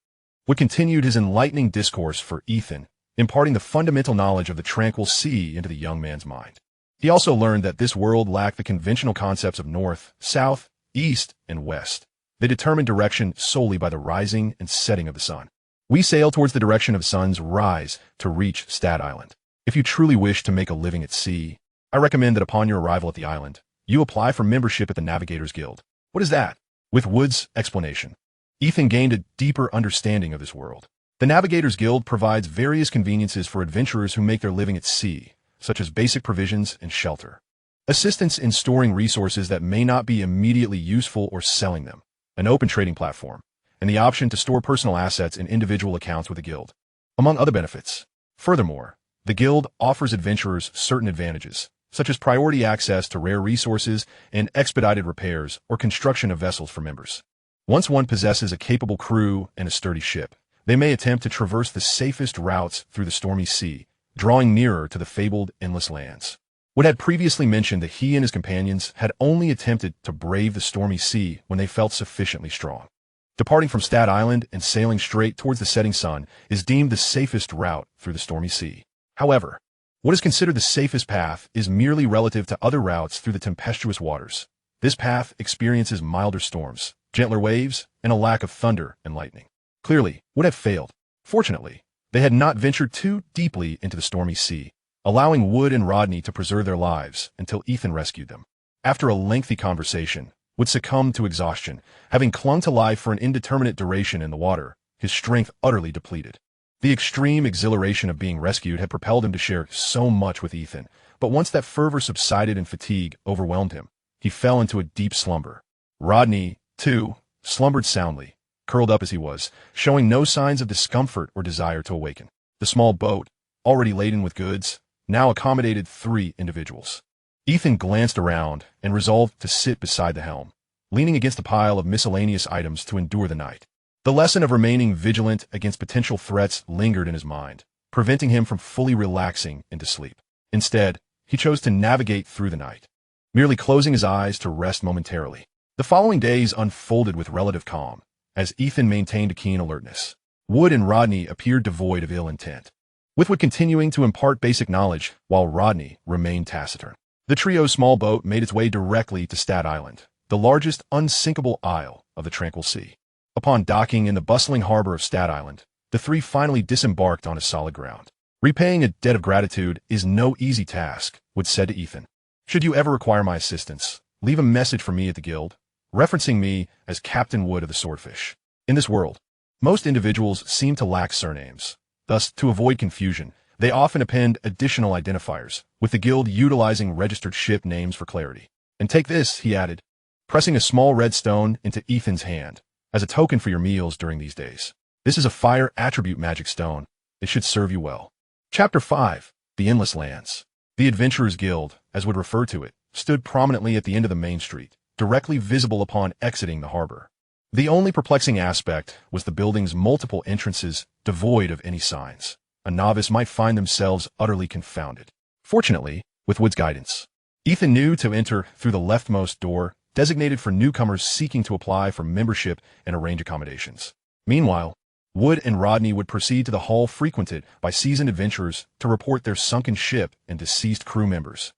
Wood continued his enlightening discourse for Ethan, imparting the fundamental knowledge of the tranquil sea into the young man's mind. He also learned that this world lacked the conventional concepts of north, south, east, and west. They determined direction solely by the rising and setting of the sun. We sail towards the direction of the sun's rise to reach Stat Island. If you truly wish to make a living at sea, I recommend that upon your arrival at the island, you apply for membership at the Navigators Guild. What is that? With Wood's explanation, Ethan gained a deeper understanding of this world. The Navigators Guild provides various conveniences for adventurers who make their living at sea, such as basic provisions and shelter, assistance in storing resources that may not be immediately useful or selling them, an open trading platform, and the option to store personal assets in individual accounts with the guild, among other benefits. Furthermore, the guild offers adventurers certain advantages, such as priority access to rare resources and expedited repairs or construction of vessels for members. Once one possesses a capable crew and a sturdy ship, they may attempt to traverse the safest routes through the stormy sea, drawing nearer to the fabled endless lands. Wood had previously mentioned that he and his companions had only attempted to brave the stormy sea when they felt sufficiently strong. Departing from Stat Island and sailing straight towards the setting sun is deemed the safest route through the stormy sea. However, what is considered the safest path is merely relative to other routes through the tempestuous waters. This path experiences milder storms, gentler waves, and a lack of thunder and lightning. Clearly, Wood had failed. Fortunately, they had not ventured too deeply into the stormy sea, allowing Wood and Rodney to preserve their lives until Ethan rescued them. After a lengthy conversation, Wood succumbed to exhaustion, having clung to life for an indeterminate duration in the water, his strength utterly depleted. The extreme exhilaration of being rescued had propelled him to share so much with Ethan, but once that fervor subsided and fatigue overwhelmed him, he fell into a deep slumber. Rodney, too, slumbered soundly, curled up as he was, showing no signs of discomfort or desire to awaken. The small boat, already laden with goods, now accommodated 3 individuals. Ethan glanced around and resolved to sit beside the helm, leaning against a pile of miscellaneous items to endure the night. The lesson of remaining vigilant against potential threats lingered in his mind, preventing him from fully relaxing into sleep. Instead, he chose to navigate through the night, merely closing his eyes to rest momentarily. The following days unfolded with relative calm, as Ethan maintained a keen alertness. Wood and Rodney appeared devoid of ill intent, with Wood continuing to impart basic knowledge while Rodney remained taciturn. The trio's small boat made its way directly to Stat Island, the largest unsinkable isle of the tranquil sea. Upon docking in the bustling harbor of Stat Island, the 3 finally disembarked on a solid ground. Repaying a debt of gratitude is no easy task, Wood said to Ethan. Should you ever require my assistance, leave a message for me at the guild, referencing me as Captain Wood of the Swordfish. In this world, most individuals seem to lack surnames. Thus, to avoid confusion, they often append additional identifiers, with the guild utilizing registered ship names for clarity. And take this, he added, pressing a small red stone into Ethan's hand, as a token for your meals during these days. This is a fire attribute magic stone. It should serve you well. Chapter 5. The Endless Lands. The Adventurers Guild, as Wood refer to it, stood prominently at the end of the main street, directly visible upon exiting the harbor. The only perplexing aspect was the building's multiple entrances devoid of any signs. A novice might find themselves utterly confounded. Fortunately, with Wood's guidance, Ethan knew to enter through the leftmost door, designated for newcomers seeking to apply for membership and arrange accommodations. Meanwhile, Wood and Rodney would proceed to the hall frequented by seasoned adventurers to report their sunken ship and deceased crew members,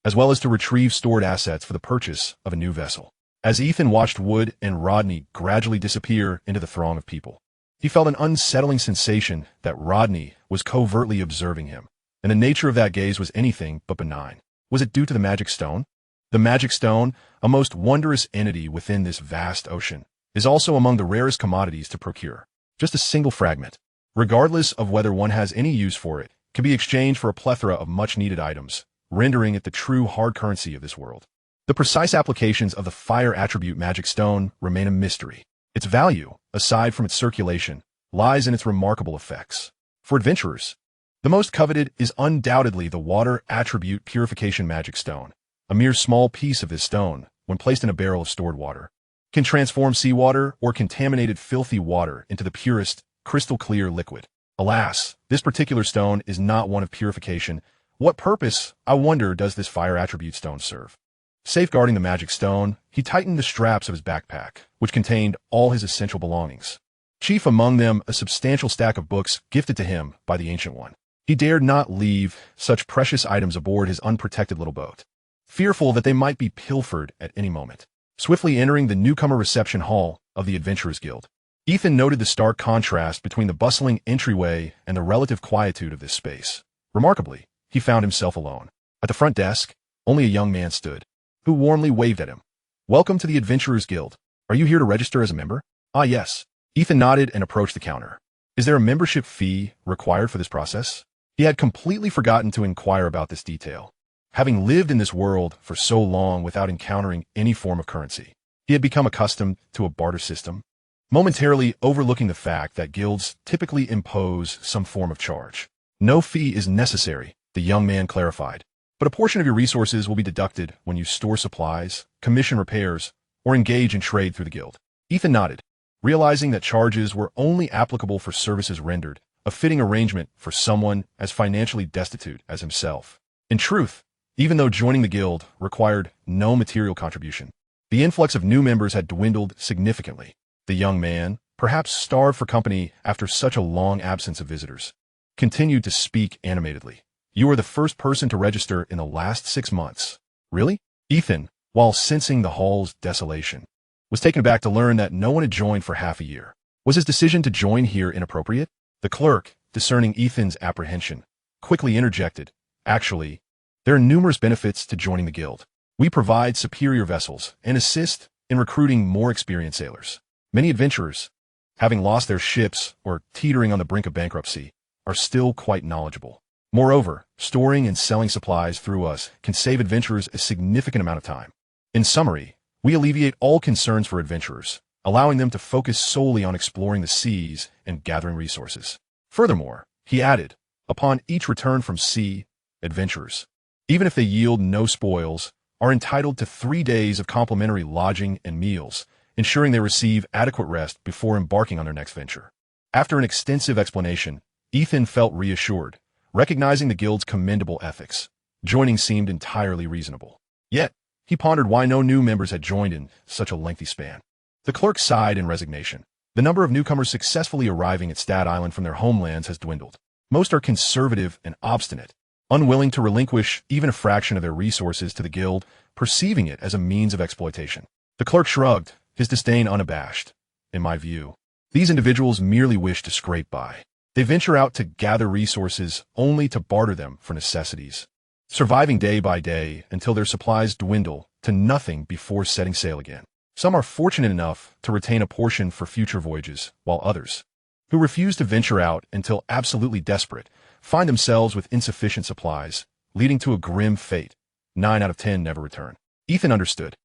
as well as to retrieve stored assets for the purchase of a new vessel. As Ethan watched Wood and Rodney gradually disappear into the throng of people, he felt an unsettling sensation that Rodney was covertly observing him, and the nature of that gaze was anything but benign. Was it due to the magic stone? The magic stone, a most wondrous entity within this vast ocean, is also among the rarest commodities to procure. Just a single fragment, regardless of whether one has any use for it, can be exchanged for a plethora of much-needed items, rendering it the true hard currency of this world. The precise applications of the fire attribute magic stone remain a mystery. Its value, aside from its circulation, lies in its remarkable effects. For adventurers, the most coveted is undoubtedly the water attribute purification magic stone. A mere small piece of this stone, when placed in a barrel of stored water, can transform seawater or contaminated filthy water into the purest, crystal-clear liquid. Alas, this particular stone is not one of purification. What purpose, I wonder, does this fire attribute stone serve? Safeguarding the magic stone, he tightened the straps of his backpack, which contained all his essential belongings. Chief among them, a substantial stack of books gifted to him by the Ancient One. He dared not leave such precious items aboard his unprotected little boat, fearful that they might be pilfered at any moment. Swiftly entering the newcomer reception hall of the Adventurers Guild, Ethan noted the stark contrast between the bustling entryway and the relative quietude of this space. Remarkably, he found himself alone. At the front desk, only a young man stood, who warmly waved at him. "Welcome to the Adventurers Guild. Are you here to register as a member?" "Ah, yes." Ethan nodded and approached the counter. "Is there a membership fee required for this process?" He had completely forgotten to inquire about this detail. Having lived in this world for so long without encountering any form of currency, he had become accustomed to a barter system, momentarily overlooking the fact that guilds typically impose some form of charge. "No fee is necessary," the young man clarified, "but a portion of your resources will be deducted when you store supplies, commission repairs, or engage in trade through the guild." Ethan nodded, realizing that charges were only applicable for services rendered, a fitting arrangement for someone as financially destitute as himself. In truth, even though joining the guild required no material contribution, the influx of new members had dwindled significantly. The young man, perhaps starved for company after such a long absence of visitors, continued to speak animatedly. "You are the first person to register in the last 6 months." "Really?" Ethan, while sensing the hall's desolation, was taken aback to learn that no one had joined for half a year. Was his decision to join here inappropriate? The clerk, discerning Ethan's apprehension, quickly interjected, "Actually, there are numerous benefits to joining the guild. We provide superior vessels and assist in recruiting more experienced sailors. Many adventurers, having lost their ships or teetering on the brink of bankruptcy, are still quite knowledgeable. Moreover, storing and selling supplies through us can save adventurers a significant amount of time. In summary, we alleviate all concerns for adventurers, allowing them to focus solely on exploring the seas and gathering resources. Furthermore," he added, "upon each return from sea, adventurers, even if they yield no spoils, are entitled to 3 days of complimentary lodging and meals, ensuring they receive adequate rest before embarking on their next venture." After an extensive explanation, Ethan felt reassured, recognizing the guild's commendable ethics. Joining seemed entirely reasonable. Yet, he pondered why no new members had joined in such a lengthy span. The clerk sighed in resignation. The number of newcomers successfully arriving at Stat Island from their homelands has dwindled. Most are conservative and obstinate, unwilling to relinquish even a fraction of their resources to the guild, perceiving it as a means of exploitation. The clerk shrugged, his disdain unabashed. "In my view, these individuals merely wish to scrape by. They venture out to gather resources only to barter them for necessities, surviving day by day until their supplies dwindle to nothing before setting sail again. Some are fortunate enough to retain a portion for future voyages, while others, who refuse to venture out until absolutely desperate, find themselves with insufficient supplies, leading to a grim fate. 9 out of 10 never return." Ethan understood.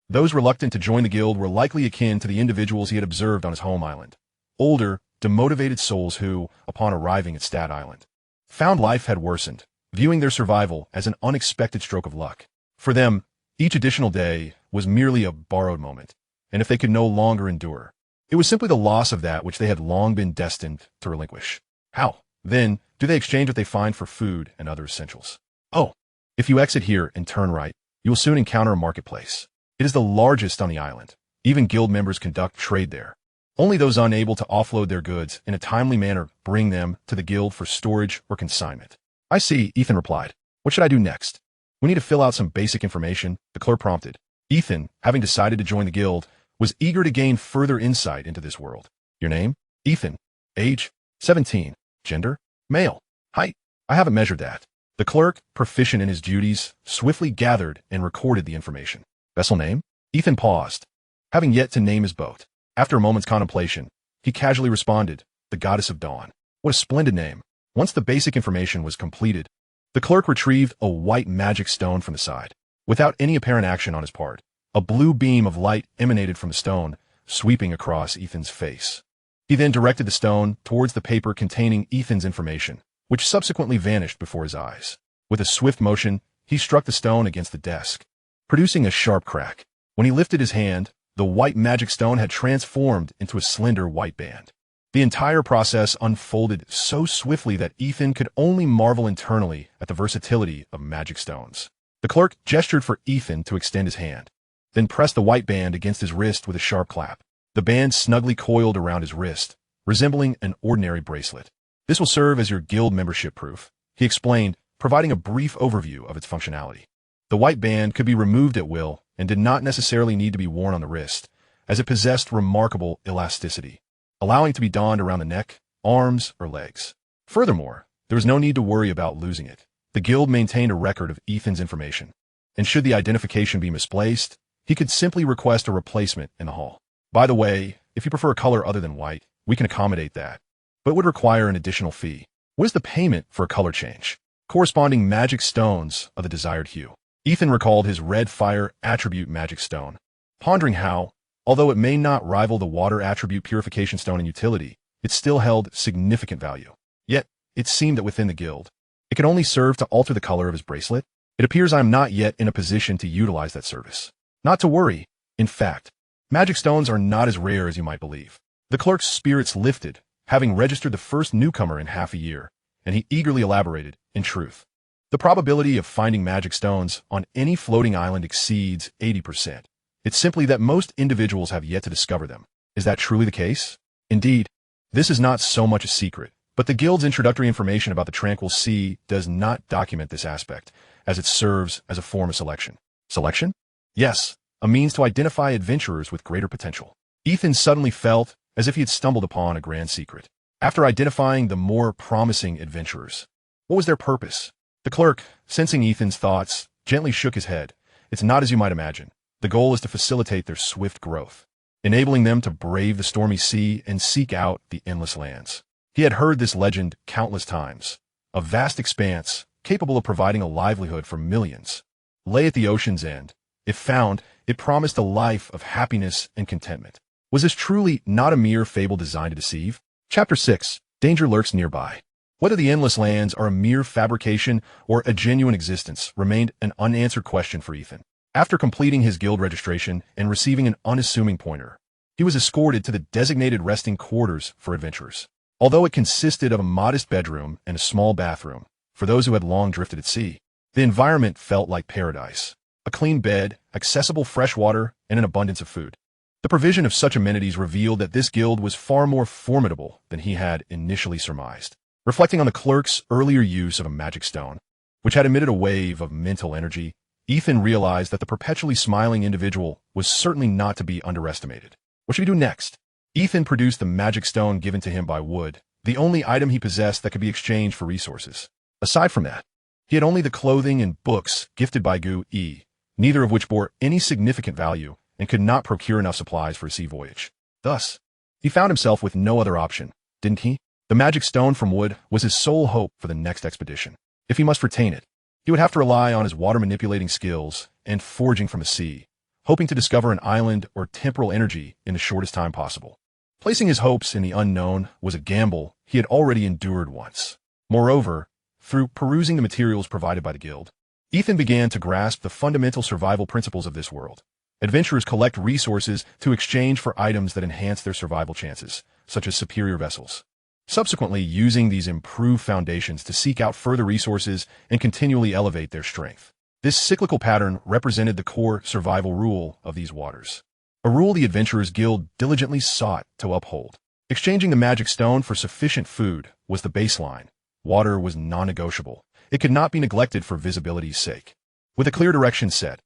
Those reluctant to join the guild were likely akin to the individuals he had observed on his home island. Older, demotivated souls who, upon arriving at Stat Island, found life had worsened, viewing their survival as an unexpected stroke of luck. For them, each additional day was merely a borrowed moment, and if they could no longer endure, it was simply the loss of that which they had long been destined to relinquish. How, then, do they exchange what they find for food and other essentials? "Oh, if you exit here and turn right, you will soon encounter a marketplace. It is the largest on the island. Even guild members conduct trade there. Only those unable to offload their goods in a timely manner bring them to the guild for storage or consignment." "I see," Ethan replied. "What should I do next?" "We need to fill out some basic information," the clerk prompted. Ethan, having decided to join the guild, was eager to gain further insight into this world. "Your name?" "Ethan." "Age?" 17. "Gender?" "Male." "Height?" "I haven't measured that." The clerk, proficient in his duties, swiftly gathered and recorded the information. "Vessel name?" Ethan paused, having yet to name his boat. After a moment's contemplation, he casually responded, "The Goddess of Dawn." What a splendid name. Once the basic information was completed, the clerk retrieved a white magic stone from the side. Without any apparent action on his part, a blue beam of light emanated from the stone, sweeping across Ethan's face. He then directed the stone towards the paper containing Ethan's information, which subsequently vanished before his eyes. With a swift motion, he struck the stone against the desk, producing a sharp crack. When he lifted his hand, The white magic stone had transformed into a slender white band. The entire process unfolded so swiftly that Ethan could only marvel internally at the versatility of magic stones. The clerk gestured for Ethan to extend his hand, then pressed the white band against his wrist with a sharp clap. The band snugly coiled around his wrist, resembling an ordinary bracelet. "This will serve as your guild membership proof," he explained, providing a brief overview of its functionality. The white band could be removed at will and did not necessarily need to be worn on the wrist, as it possessed remarkable elasticity, allowing it to be donned around the neck, arms, or legs. Furthermore, there was no need to worry about losing it. The guild maintained a record of Ethan's information, and should the identification be misplaced, he could simply request a replacement in the hall. By the way, if you prefer a color other than white, we can accommodate that, but it would require an additional fee. What is the payment for a color change? Corresponding magic stones of the desired hue. Ethan recalled his red fire attribute magic stone, pondering how, although it may not rival the water attribute purification stone in utility, it still held significant value. Yet, it seemed that within the guild, it could only serve to alter the color of his bracelet. It appears I am not yet in a position to utilize that service. Not to worry. In fact, magic stones are not as rare as you might believe. The clerk's spirits lifted, having registered the first newcomer in half a year, and he eagerly elaborated, in truth. The probability of finding magic stones on any floating island exceeds 80%. It's simply that most individuals have yet to discover them. Is that truly the case? Indeed, this is not so much a secret, but the guild's introductory information about the Tranquil Sea does not document this aspect, as it serves as a form of selection. Selection? Yes, a means to identify adventurers with greater potential. Ethan suddenly felt as if he had stumbled upon a grand secret. After identifying the more promising adventurers, what was their purpose? The clerk, sensing Ethan's thoughts, gently shook his head. It's not as you might imagine. The goal is to facilitate their swift growth, enabling them to brave the stormy sea and seek out the endless lands. He had heard this legend countless times. A vast expanse, capable of providing a livelihood for millions, lay at the ocean's end. If found, it promised a life of happiness and contentment. Was this truly not a mere fable designed to deceive? Chapter 6. Danger lurks nearby. Whether the endless lands are a mere fabrication or a genuine existence remained an unanswered question for Ethan. After completing his guild registration and receiving an unassuming pointer, he was escorted to the designated resting quarters for adventurers. Although it consisted of a modest bedroom and a small bathroom for those who had long drifted at sea, the environment felt like paradise. A clean bed, accessible fresh water, and an abundance of food. The provision of such amenities revealed that this guild was far more formidable than he had initially surmised. Reflecting on the clerk's earlier use of a magic stone, which had emitted a wave of mental energy, Ethan realized that the perpetually smiling individual was certainly not to be underestimated. What should he do next? Ethan produced the magic stone given to him by Wood, the only item he possessed that could be exchanged for resources. Aside from that, he had only the clothing and books gifted by Gu-E, neither of which bore any significant value and could not procure enough supplies for a sea voyage. Thus, he found himself with no other option, didn't he? The magic stone from Wood was his sole hope for the next expedition. If he must retain it, he would have to rely on his water-manipulating skills and foraging from the sea, hoping to discover an island or temporal energy in the shortest time possible. Placing his hopes in the unknown was a gamble he had already endured once. Moreover, through perusing the materials provided by the guild, Ethan began to grasp the fundamental survival principles of this world. Adventurers collect resources to exchange for items that enhance their survival chances, such as superior vessels. Subsequently, using these improved foundations to seek out further resources and continually elevate their strength. This cyclical pattern represented the core survival rule of these waters, a rule the Adventurers Guild diligently sought to uphold. Exchanging the magic stone for sufficient food was the baseline. Water was non-negotiable. It could not be neglected for visibility's sake. With a clear direction set,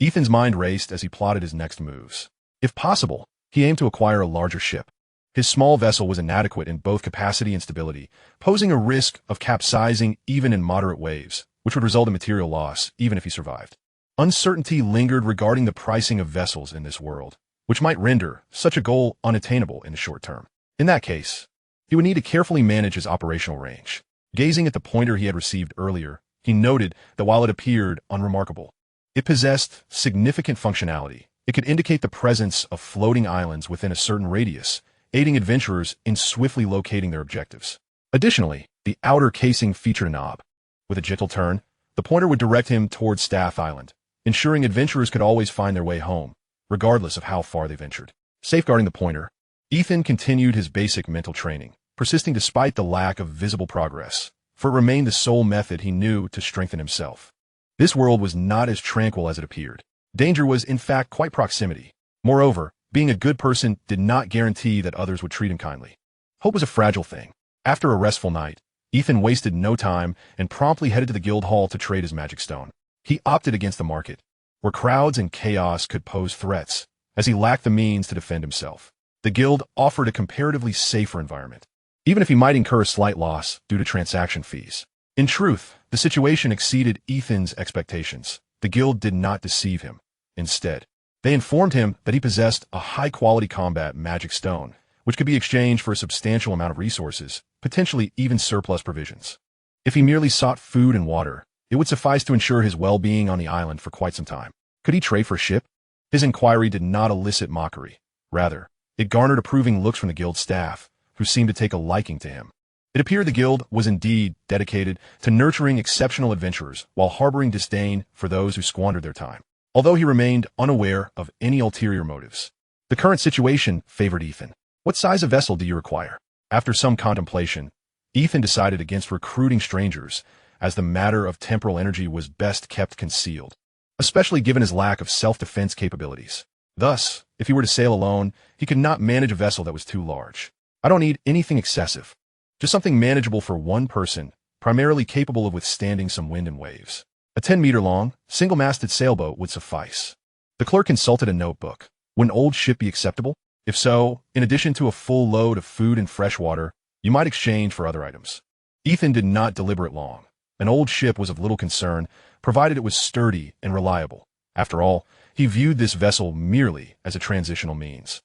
Ethan's mind raced as he plotted his next moves. If possible, he aimed to acquire a larger ship. His small vessel was inadequate in both capacity and stability, posing a risk of capsizing even in moderate waves, which would result in material loss even if he survived. Uncertainty lingered regarding the pricing of vessels in this world, which might render such a goal unattainable in the short term. In that case, he would need to carefully manage his operational range. Gazing at the pointer he had received earlier, he noted that while it appeared unremarkable, it possessed significant functionality. It could indicate the presence of floating islands within a certain radius, aiding adventurers in swiftly locating their objectives. Additionally, the outer casing featured a knob. With a gentle turn, the pointer would direct him towards Staff Island, ensuring adventurers could always find their way home. regardless of how far they ventured. Safeguarding the pointer, Ethan continued his basic mental training, persisting despite the lack of visible progress, for it remained the sole method he knew to strengthen himself. This world was not as tranquil as it appeared. Danger was, in fact, quite proximity. Moreover, being a good person did not guarantee that others would treat him kindly. Hope was a fragile thing. After a restful night, Ethan wasted no time and promptly headed to the guild hall to trade his magic stone. He opted against the market, where crowds and chaos could pose threats, as he lacked the means to defend himself. The guild offered a comparatively safer environment, even if he might incur a slight loss due to transaction fees. In truth, the situation exceeded Ethan's expectations. The guild did not deceive him. Instead, they informed him that he possessed a high-quality combat magic stone, which could be exchanged for a substantial amount of resources, potentially even surplus provisions. If he merely sought food and water, it would suffice to ensure his well-being on the island for quite some time. Could he trade for a ship? His inquiry did not elicit mockery. Rather, it garnered approving looks from the guild staff, who seemed to take a liking to him. It appeared the guild was indeed dedicated to nurturing exceptional adventurers while harboring disdain for those who squandered their time. Although he remained unaware of any ulterior motives, the current situation favored Ethan. What size of vessel do you require? After some contemplation, Ethan decided against recruiting strangers, as the matter of temporal energy was best kept concealed, especially given his lack of self-defense capabilities. Thus, if he were to sail alone, he could not manage a vessel that was too large. I don't need anything excessive, just something manageable for one person, primarily capable of withstanding some wind and waves. A 10-meter-long, single-masted sailboat would suffice. The clerk consulted a notebook. Would an old ship be acceptable? If so, in addition to a full load of food and fresh water, you might exchange for other items. Ethan did not deliberate long. An old ship was of little concern, provided it was sturdy and reliable. After all, he viewed this vessel merely as a transitional means.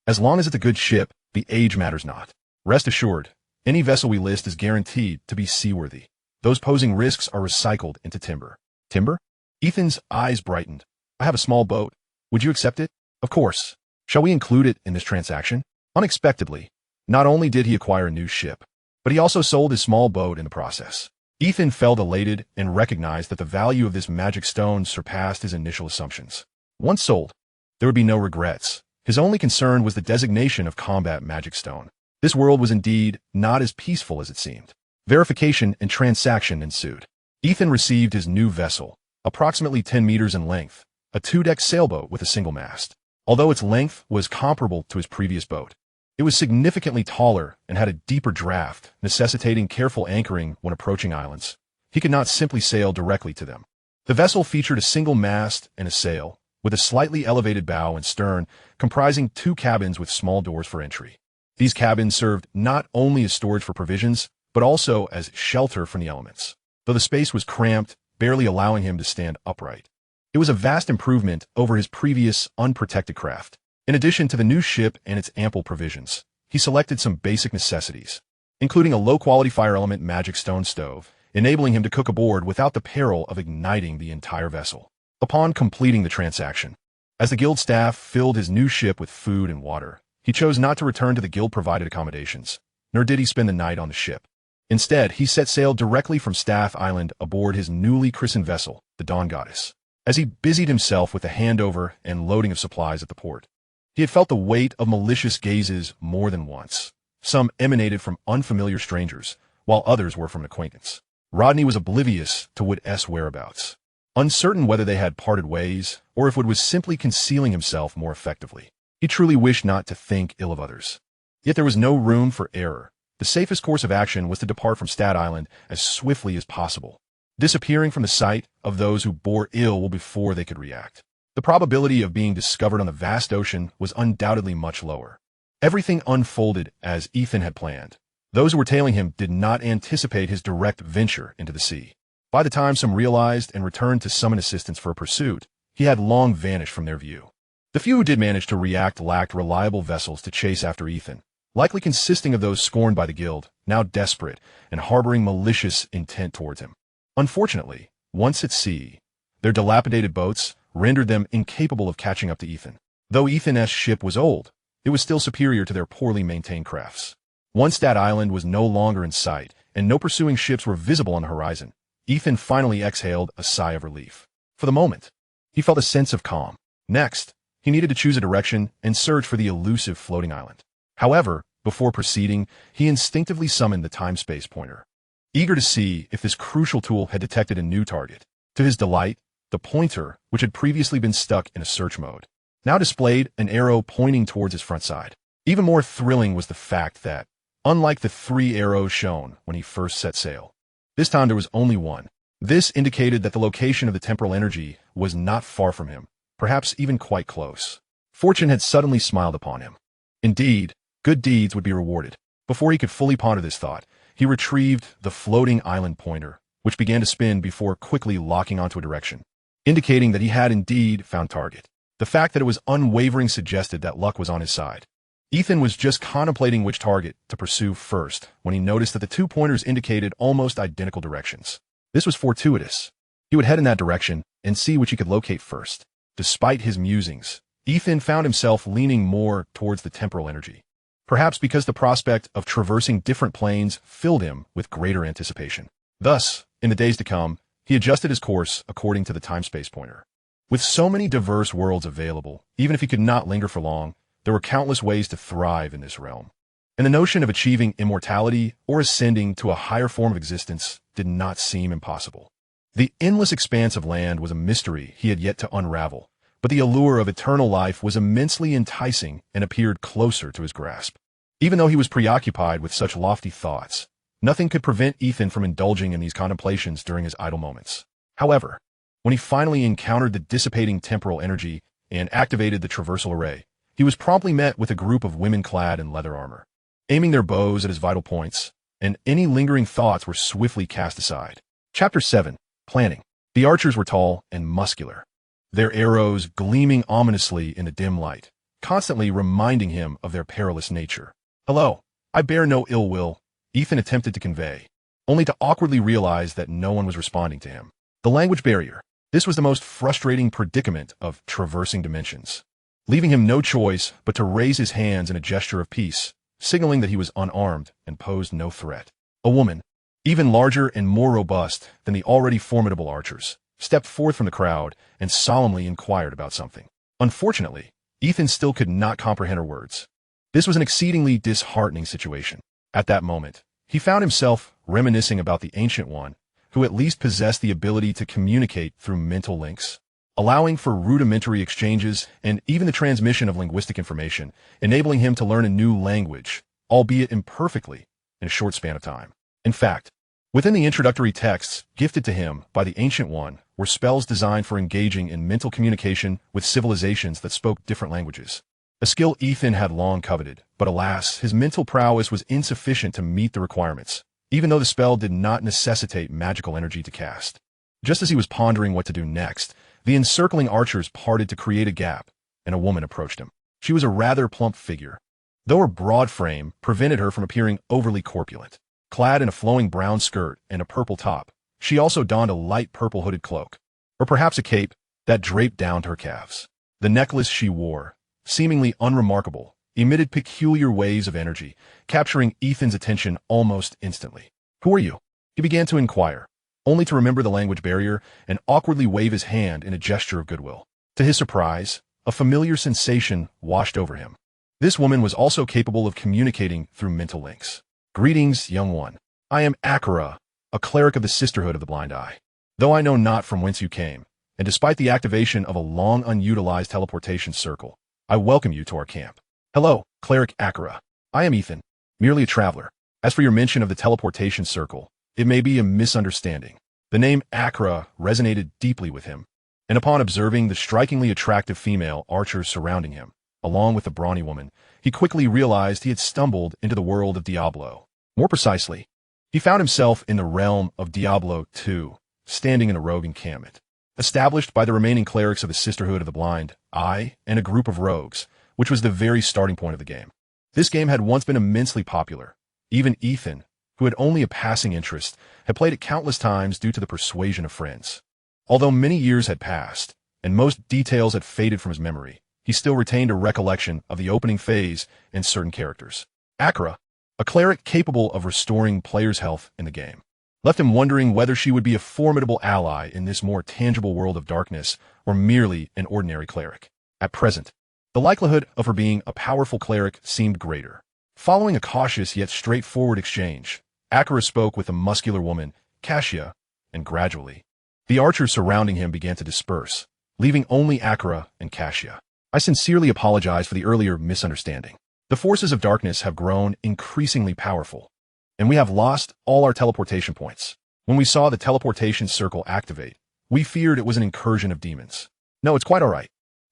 As long as it's a good ship, the age matters not. Rest assured, any vessel we list is guaranteed to be seaworthy. Those posing risks are recycled into timber. Timber? Ethan's eyes brightened. I have a small boat. Would you accept it? Of course. Shall we include it in this transaction? Unexpectedly, not only did he acquire a new ship, but he also sold his small boat in the process. Ethan felt elated and recognized that the value of this magic stone surpassed his initial assumptions. Once sold, there would be no regrets. His only concern was the designation of combat magic stone. This world was indeed not as peaceful as it seemed. Verification and transaction ensued. Ethan received his new vessel, approximately 10 meters in length, a 2-deck sailboat with a single mast. Although its length was comparable to his previous boat, it was significantly taller and had a deeper draft, necessitating careful anchoring when approaching islands. He could not simply sail directly to them. The vessel featured a single mast and a sail, with a slightly elevated bow and stern, comprising 2 cabins with small doors for entry. These cabins served not only as storage for provisions, but also as shelter from the elements. Though the space was cramped, barely allowing him to stand upright, it was a vast improvement over his previous unprotected craft. In addition to the new ship and its ample provisions, he selected some basic necessities, including a low-quality fire element magic stone stove, enabling him to cook aboard without the peril of igniting the entire vessel. Upon completing the transaction, as the guild staff filled his new ship with food and water, he chose not to return to the guild-provided accommodations, nor did he spend the night on the ship. Instead, he set sail directly from Staff Island aboard his newly christened vessel, the Dawn Goddess. As he busied himself with the handover and loading of supplies at the port, he had felt the weight of malicious gazes more than once. Some emanated from unfamiliar strangers, while others were from an acquaintance. Rodney was oblivious to Wood's whereabouts, uncertain whether they had parted ways or if Wood was simply concealing himself more effectively. He truly wished not to think ill of others. Yet there was no room for error. The safest course of action was to depart from Stat Island as swiftly as possible, disappearing from the sight of those who bore ill before they could react. The probability of being discovered on the vast ocean was undoubtedly much lower. Everything unfolded as Ethan had planned. Those who were tailing him did not anticipate his direct venture into the sea. By the time some realized and returned to summon assistance for a pursuit, he had long vanished from their view. The few who did manage to react lacked reliable vessels to chase after Ethan, likely consisting of those scorned by the guild, now desperate and harboring malicious intent towards him. Unfortunately, once at sea, their dilapidated boats rendered them incapable of catching up to Ethan. Though Ethan's ship was old, it was still superior to their poorly maintained crafts. Once that island was no longer in sight, and no pursuing ships were visible on the horizon, Ethan finally exhaled a sigh of relief. For the moment, he felt a sense of calm. Next, he needed to choose a direction and search for the elusive floating island. However, before proceeding, he instinctively summoned the time-space pointer, eager to see if this crucial tool had detected a new target. To his delight, the pointer, which had previously been stuck in a search mode, now displayed an arrow pointing towards his front side. Even more thrilling was the fact that, unlike the 3 arrows shown when he first set sail, this time there was only one. This indicated that the location of the temporal energy was not far from him, perhaps even quite close. Fortune had suddenly smiled upon him. Indeed, good deeds would be rewarded. Before he could fully ponder this thought, he retrieved the floating island pointer, which began to spin before quickly locking onto a direction, indicating that he had indeed found target. The fact that it was unwavering suggested that luck was on his side. Ethan was just contemplating which target to pursue first when he noticed that the 2 pointers indicated almost identical directions. This was fortuitous. He would head in that direction and see which he could locate first. Despite his musings, Ethan found himself leaning more towards the temporal energy, perhaps because the prospect of traversing different planes filled him with greater anticipation. Thus, in the days to come, he adjusted his course according to the time-space pointer. With so many diverse worlds available, even if he could not linger for long, there were countless ways to thrive in this realm. And the notion of achieving immortality or ascending to a higher form of existence did not seem impossible. The endless expanse of land was a mystery he had yet to unravel, but the allure of eternal life was immensely enticing and appeared closer to his grasp. Even though he was preoccupied with such lofty thoughts, nothing could prevent Ethan from indulging in these contemplations during his idle moments. However, when he finally encountered the dissipating temporal energy and activated the traversal array, he was promptly met with a group of women clad in leather armor, aiming their bows at his vital points, and any lingering thoughts were swiftly cast aside. Chapter 7. Planning. The archers were tall and muscular, their arrows gleaming ominously in the dim light, constantly reminding him of their perilous nature. "Hello, I bear no ill will," Ethan attempted to convey, only to awkwardly realize that no one was responding to him. The language barrier. This was the most frustrating predicament of traversing dimensions, leaving him no choice but to raise his hands in a gesture of peace, signaling that he was unarmed and posed no threat. A woman, even larger and more robust than the already formidable archers, stepped forth from the crowd and solemnly inquired about something. Unfortunately, Ethan still could not comprehend her words. This was an exceedingly disheartening situation. At that moment, he found himself reminiscing about the Ancient One, who at least possessed the ability to communicate through mental links, allowing for rudimentary exchanges and even the transmission of linguistic information, enabling him to learn a new language, albeit imperfectly, in a short span of time. In fact, within the introductory texts gifted to him by the Ancient One were spells designed for engaging in mental communication with civilizations that spoke different languages. A skill Ethan had long coveted, but alas, his mental prowess was insufficient to meet the requirements, even though the spell did not necessitate magical energy to cast. Just as he was pondering what to do next, the encircling archers parted to create a gap, and a woman approached him. She was a rather plump figure, though her broad frame prevented her from appearing overly corpulent. Clad in a flowing brown skirt and a purple top, she also donned a light purple hooded cloak, or perhaps a cape, that draped down to her calves. The necklace she wore, seemingly unremarkable, emitted peculiar waves of energy, capturing Ethan's attention almost instantly. "Who are you?" he began to inquire, only to remember the language barrier and awkwardly wave his hand in a gesture of goodwill. To his surprise, a familiar sensation washed over him. This woman was also capable of communicating through mental links. "Greetings, young one. I am Akira, a cleric of the Sisterhood of the Blind Eye. Though I know not from whence you came, and despite the activation of a long unutilized teleportation circle, I welcome you to our camp." "Hello, Cleric Akira. I am Ethan, merely a traveler. As for your mention of the teleportation circle, it may be a misunderstanding." The name Akira resonated deeply with him, and upon observing the strikingly attractive female archers surrounding him, along with the brawny woman, he quickly realized he had stumbled into the world of Diablo. More precisely, he found himself in the realm of Diablo 2, standing in a rogue encampment, established by the remaining clerics of the Sisterhood of the Blind Eye and a group of rogues, which was the very starting point of the game. This game had once been immensely popular. Even Ethan, who had only a passing interest, had played it countless times due to the persuasion of friends. Although many years had passed, and most details had faded from his memory, he still retained a recollection of the opening phase and certain characters. Akira, a cleric capable of restoring players' health in the game, left him wondering whether she would be a formidable ally in this more tangible world of darkness or merely an ordinary cleric. At present, the likelihood of her being a powerful cleric seemed greater. Following a cautious yet straightforward exchange, Akira spoke with the muscular woman, Cassia, and gradually, the archers surrounding him began to disperse, leaving only Akira and Cassia. I sincerely apologize for the earlier misunderstanding. The forces of darkness have grown increasingly powerful, and we have lost all our teleportation points. When we saw the teleportation circle activate, we feared it was an incursion of demons. No, it's quite all right.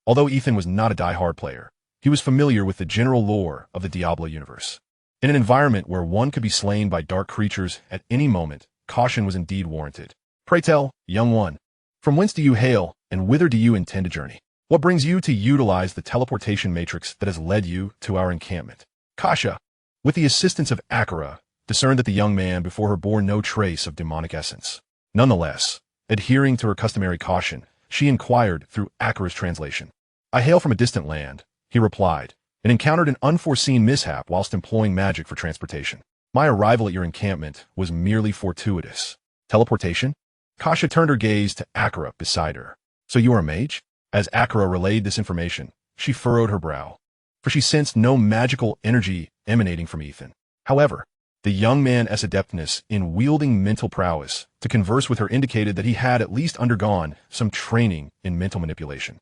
Although Ethan was not a die-hard player, he was familiar with the general lore of the Diablo universe. In an environment where one could be slain by dark creatures at any moment, caution was indeed warranted. Pray tell, young one, from whence do you hail, and whither do you intend to journey? What brings you to utilize the teleportation matrix that has led you to our encampment? Kasha, with the assistance of Akira, discerned that the young man before her bore no trace of demonic essence. Nonetheless, adhering to her customary caution, she inquired through Akira's translation. I hail from a distant land, he replied, and encountered an unforeseen mishap whilst employing magic for transportation. My arrival at your encampment was merely fortuitous. Teleportation? Kasha turned her gaze to Akira beside her. So you are a mage? As Akira relayed this information, she furrowed her brow, for she sensed no magical energy emanating from Ethan. However, the young man's adeptness in wielding mental prowess to converse with her indicated that he had at least undergone some training in mental manipulation.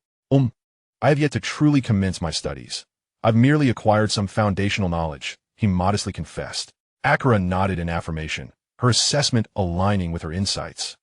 I have yet to truly commence my studies. I've merely acquired some foundational knowledge, he modestly confessed. Akira nodded in affirmation, her assessment aligning with her insights,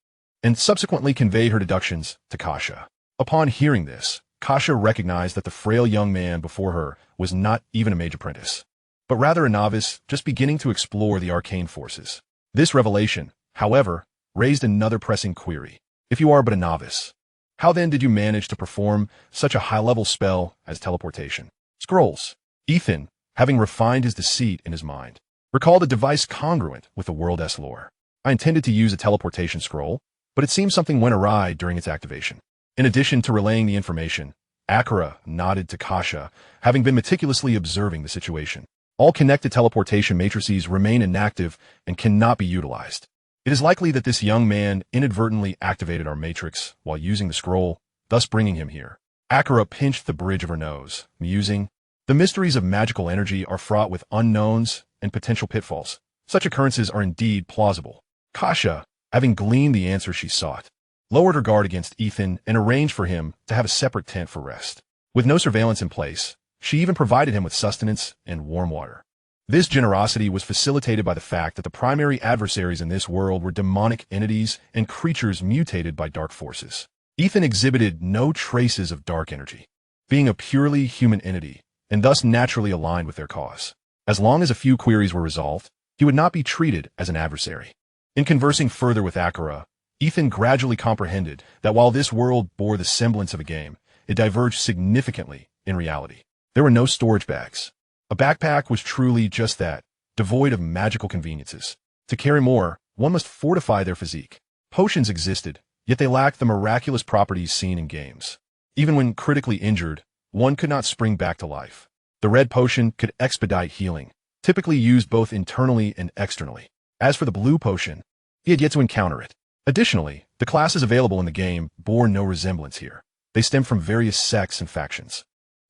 and subsequently conveyed her deductions to Kasha. Upon hearing this, Kasha recognized that the frail young man before her was not even a mage apprentice, but rather a novice just beginning to explore the arcane forces. This revelation, however, raised another pressing query. If you are but a novice, how then did you manage to perform such a high-level spell as teleportation? Scrolls. Ethan, having refined his deceit in his mind, recalled a device congruent with the world's lore. I intended to use a teleportation scroll, but it seems something went awry during its activation. In addition to relaying the information, Akira nodded to Kasha, having been meticulously observing the situation. All connected teleportation matrices remain inactive and cannot be utilized. It is likely that this young man inadvertently activated our matrix while using the scroll, thus bringing him here. Akira pinched the bridge of her nose, musing, the mysteries of magical energy are fraught with unknowns and potential pitfalls. Such occurrences are indeed plausible. Kasha, having gleaned the answer she sought, lowered her guard against Ethan and arranged for him to have a separate tent for rest. With no surveillance in place, she even provided him with sustenance and warm water. This generosity was facilitated by the fact that the primary adversaries in this world were demonic entities and creatures mutated by dark forces. Ethan exhibited no traces of dark energy, being a purely human entity, and thus naturally aligned with their cause. As long as a few queries were resolved, he would not be treated as an adversary. In conversing further with Akira, Ethan gradually comprehended that while this world bore the semblance of a game, it diverged significantly in reality. There were no storage bags. A backpack was truly just that, devoid of magical conveniences. To carry more, one must fortify their physique. Potions existed, yet they lacked the miraculous properties seen in games. Even when critically injured, one could not spring back to life. The red potion could expedite healing, typically used both internally and externally. As for the blue potion, he had yet to encounter it. Additionally, the classes available in the game bore no resemblance here. They stemmed from various sects and factions.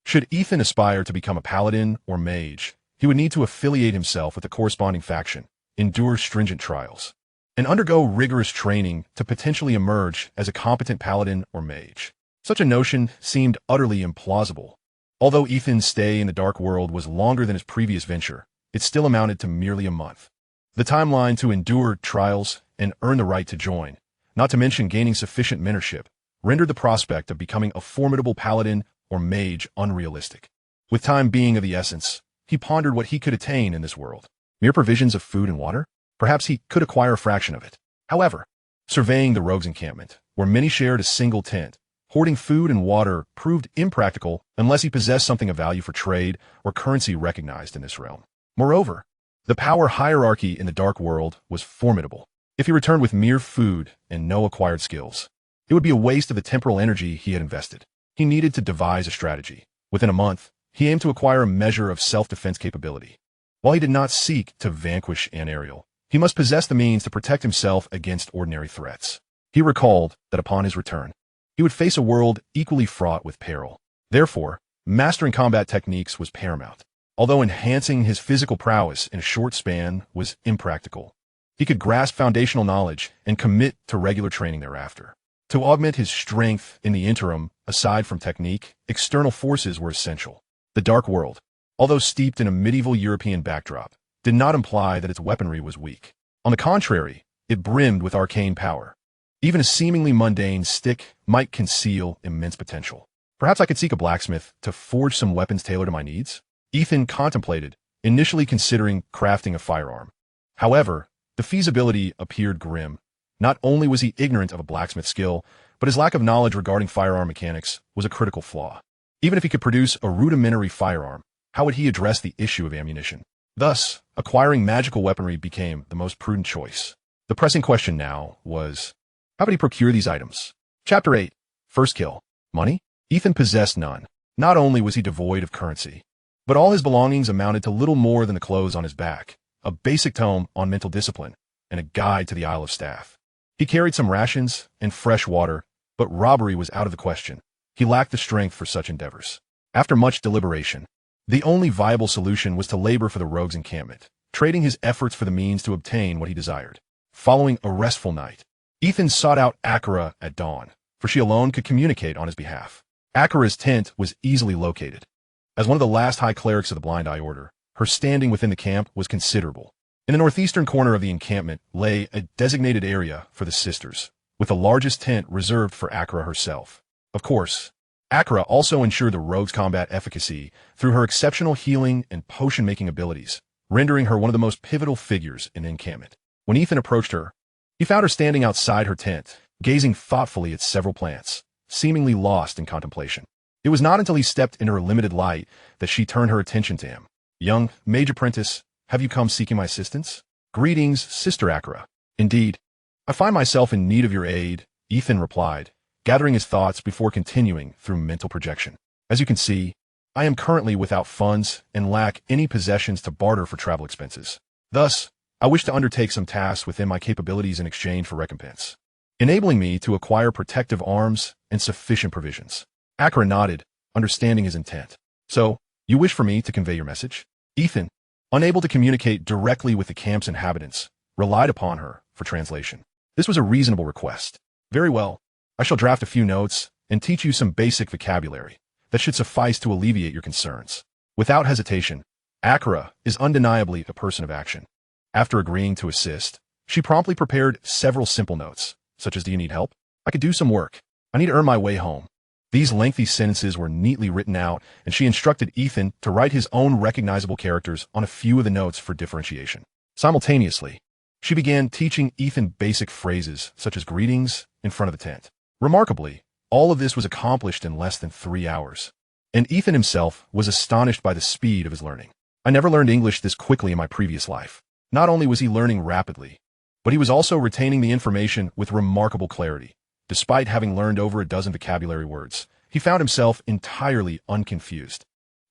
Should Ethan aspire to become a paladin or mage, he would need to affiliate himself with the corresponding faction, endure stringent trials, and undergo rigorous training to potentially emerge as a competent paladin or mage. Such a notion seemed utterly implausible. Although Ethan's stay in the Dark World was longer than his previous venture, it still amounted to merely a month. The timeline to endure trials and earn the right to join, not to mention gaining sufficient mentorship, rendered the prospect of becoming a formidable paladin or mage unrealistic. With time being of the essence, he pondered what he could attain in this world. Mere provisions of food and water? Perhaps he could acquire a fraction of it. However, surveying the rogues' encampment, where many shared a single tent, hoarding food and water proved impractical unless he possessed something of value for trade or currency recognized in this realm. Moreover, the power hierarchy in the Dark World was formidable. If he returned with mere food and no acquired skills, it would be a waste of the temporal energy he had invested. He needed to devise a strategy. Within a month, he aimed to acquire a measure of self-defense capability. While he did not seek to vanquish an Ariel, he must possess the means to protect himself against ordinary threats. He recalled that upon his return, he would face a world equally fraught with peril. Therefore, mastering combat techniques was paramount. Although enhancing his physical prowess in a short span was impractical, he could grasp foundational knowledge and commit to regular training thereafter. To augment his strength in the interim, aside from technique, external forces were essential. The Dark World, although steeped in a medieval European backdrop, did not imply that its weaponry was weak. On the contrary, it brimmed with arcane power. Even a seemingly mundane stick might conceal immense potential. Perhaps I could seek a blacksmith to forge some weapons tailored to my needs? Ethan contemplated, initially considering crafting a firearm. However, the feasibility appeared grim. Not only was he ignorant of a blacksmith skill, but his lack of knowledge regarding firearm mechanics was a critical flaw. Even if he could produce a rudimentary firearm, how would he address the issue of ammunition? Thus, acquiring magical weaponry became the most prudent choice. The pressing question now was, how would he procure these items? Chapter 8. First kill. Money? Ethan possessed none. Not only was he devoid of currency, but all his belongings amounted to little more than the clothes on his back, a basic tome on mental discipline, and a guide to the Isle of Staff. He carried some rations and fresh water, but robbery was out of the question. He lacked the strength for such endeavors. After much deliberation, the only viable solution was to labor for the rogue's encampment, trading his efforts for the means to obtain what he desired. Following a restful night, Ethan sought out Akira at dawn, for she alone could communicate on his behalf. Akira's tent was easily located. As one of the last high clerics of the Blind Eye Order, her standing within the camp was considerable. In the northeastern corner of the encampment lay a designated area for the sisters, with the largest tent reserved for Akira herself. Of course, Akira also ensured the rogue's combat efficacy through her exceptional healing and potion-making abilities, rendering her one of the most pivotal figures in the encampment. When Ethan approached her, he found her standing outside her tent, gazing thoughtfully at several plants, seemingly lost in contemplation. It was not until he stepped into her limited light that she turned her attention to him. "Young mage apprentice, have you come seeking my assistance?" "Greetings, Sister Akira." "Indeed, I find myself in need of your aid," Ethan replied, gathering his thoughts before continuing through mental projection. "As you can see, I am currently without funds and lack any possessions to barter for travel expenses. Thus, I wish to undertake some tasks within my capabilities in exchange for recompense, enabling me to acquire protective arms and sufficient provisions." Akira nodded, understanding his intent. "So, you wish for me to convey your message?" Ethan, unable to communicate directly with the camp's inhabitants, relied upon her for translation. This was a reasonable request. "Very well. I shall draft a few notes and teach you some basic vocabulary that should suffice to alleviate your concerns." Without hesitation, Akira is undeniably a person of action. After agreeing to assist, she promptly prepared several simple notes, such as, "Do you need help? I could do some work. I need to earn my way home." These lengthy sentences were neatly written out, and she instructed Ethan to write his own recognizable characters on a few of the notes for differentiation. Simultaneously, she began teaching Ethan basic phrases such as greetings in front of the tent. Remarkably, all of this was accomplished in less than 3 hours, and Ethan himself was astonished by the speed of his learning. "I never learned English this quickly in my previous life." Not only was he learning rapidly, but he was also retaining the information with remarkable clarity. Despite having learned over a dozen vocabulary words, he found himself entirely unconfused.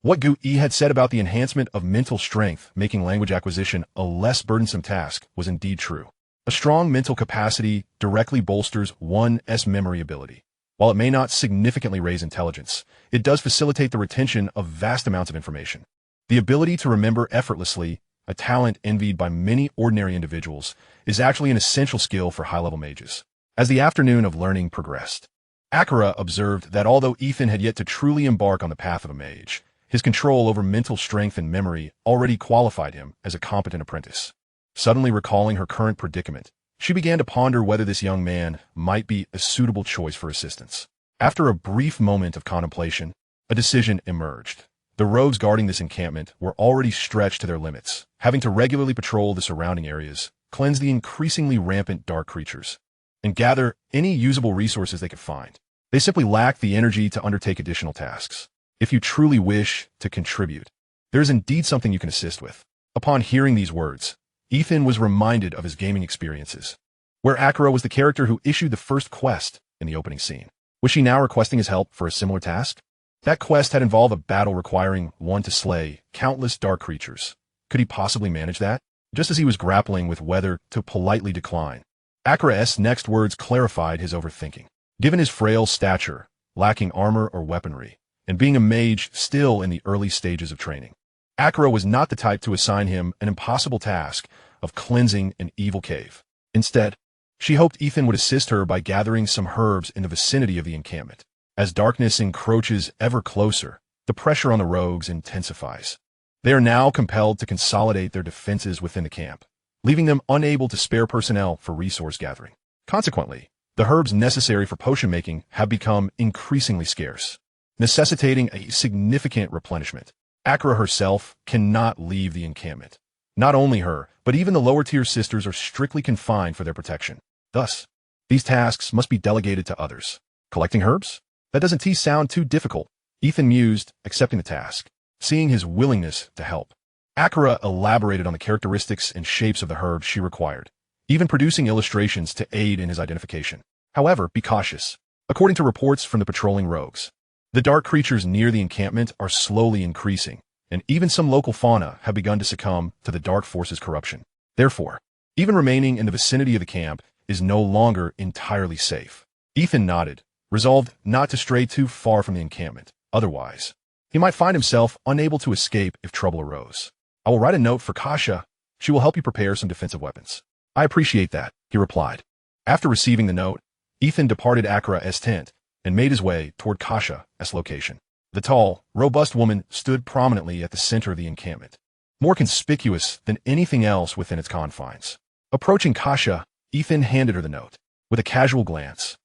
What Gu-E had said about the enhancement of mental strength making language acquisition a less burdensome task was indeed true. A strong mental capacity directly bolsters one's memory ability. While it may not significantly raise intelligence, it does facilitate the retention of vast amounts of information. The ability to remember effortlessly, a talent envied by many ordinary individuals, is actually an essential skill for high-level mages. As the afternoon of learning progressed, Akira observed that although Ethan had yet to truly embark on the path of a mage, his control over mental strength and memory already qualified him as a competent apprentice. Suddenly recalling her current predicament, she began to ponder whether this young man might be a suitable choice for assistance. After a brief moment of contemplation, a decision emerged. The rogues guarding this encampment were already stretched to their limits, having to regularly patrol the surrounding areas, cleanse the increasingly rampant dark creatures, and gather any usable resources they could find. They simply lacked the energy to undertake additional tasks. If you truly wish to contribute, there is indeed something you can assist with. Upon hearing these words, Ethan was reminded of his gaming experiences, where Akira was the character who issued the first quest in the opening scene. Was she now requesting his help for a similar task? That quest had involved a battle requiring one to slay countless dark creatures. Could he possibly manage that? Just as he was grappling with whether to politely decline, Akira's next words clarified his overthinking. Given his frail stature, lacking armor or weaponry, and being a mage still in the early stages of training. Akira was not the type to assign him an impossible task of cleansing an evil cave. Instead, she hoped Ethan would assist her by gathering some herbs in the vicinity of the encampment. As darkness encroaches ever closer, the pressure on the rogues intensifies. They are now compelled to consolidate their defenses within the camp, leaving them unable to spare personnel for resource gathering. Consequently, the herbs necessary for potion making have become increasingly scarce, necessitating a significant replenishment. Akira herself cannot leave the encampment. Not only her, but even the lower-tier sisters are strictly confined for their protection. Thus, these tasks must be delegated to others. Collecting herbs? That doesn't sound too difficult, Ethan mused, accepting the task, seeing his willingness to help. Akira elaborated on the characteristics and shapes of the herbs she required, even producing illustrations to aid in his identification. However, be cautious. According to reports from the patrolling rogues, the dark creatures near the encampment are slowly increasing, and even some local fauna have begun to succumb to the dark force's corruption. Therefore, even remaining in the vicinity of the camp is no longer entirely safe. Ethan nodded, resolved not to stray too far from the encampment. Otherwise, he might find himself unable to escape if trouble arose. I will write a note for Kasha. She will help you prepare some defensive weapons. I appreciate that, he replied. After receiving the note, Ethan departed Akira's tent and made his way toward Kasha's location. The tall, robust woman stood prominently at the center of the encampment, more conspicuous than anything else within its confines. Approaching Kasha, Ethan handed her the note. With a casual glance,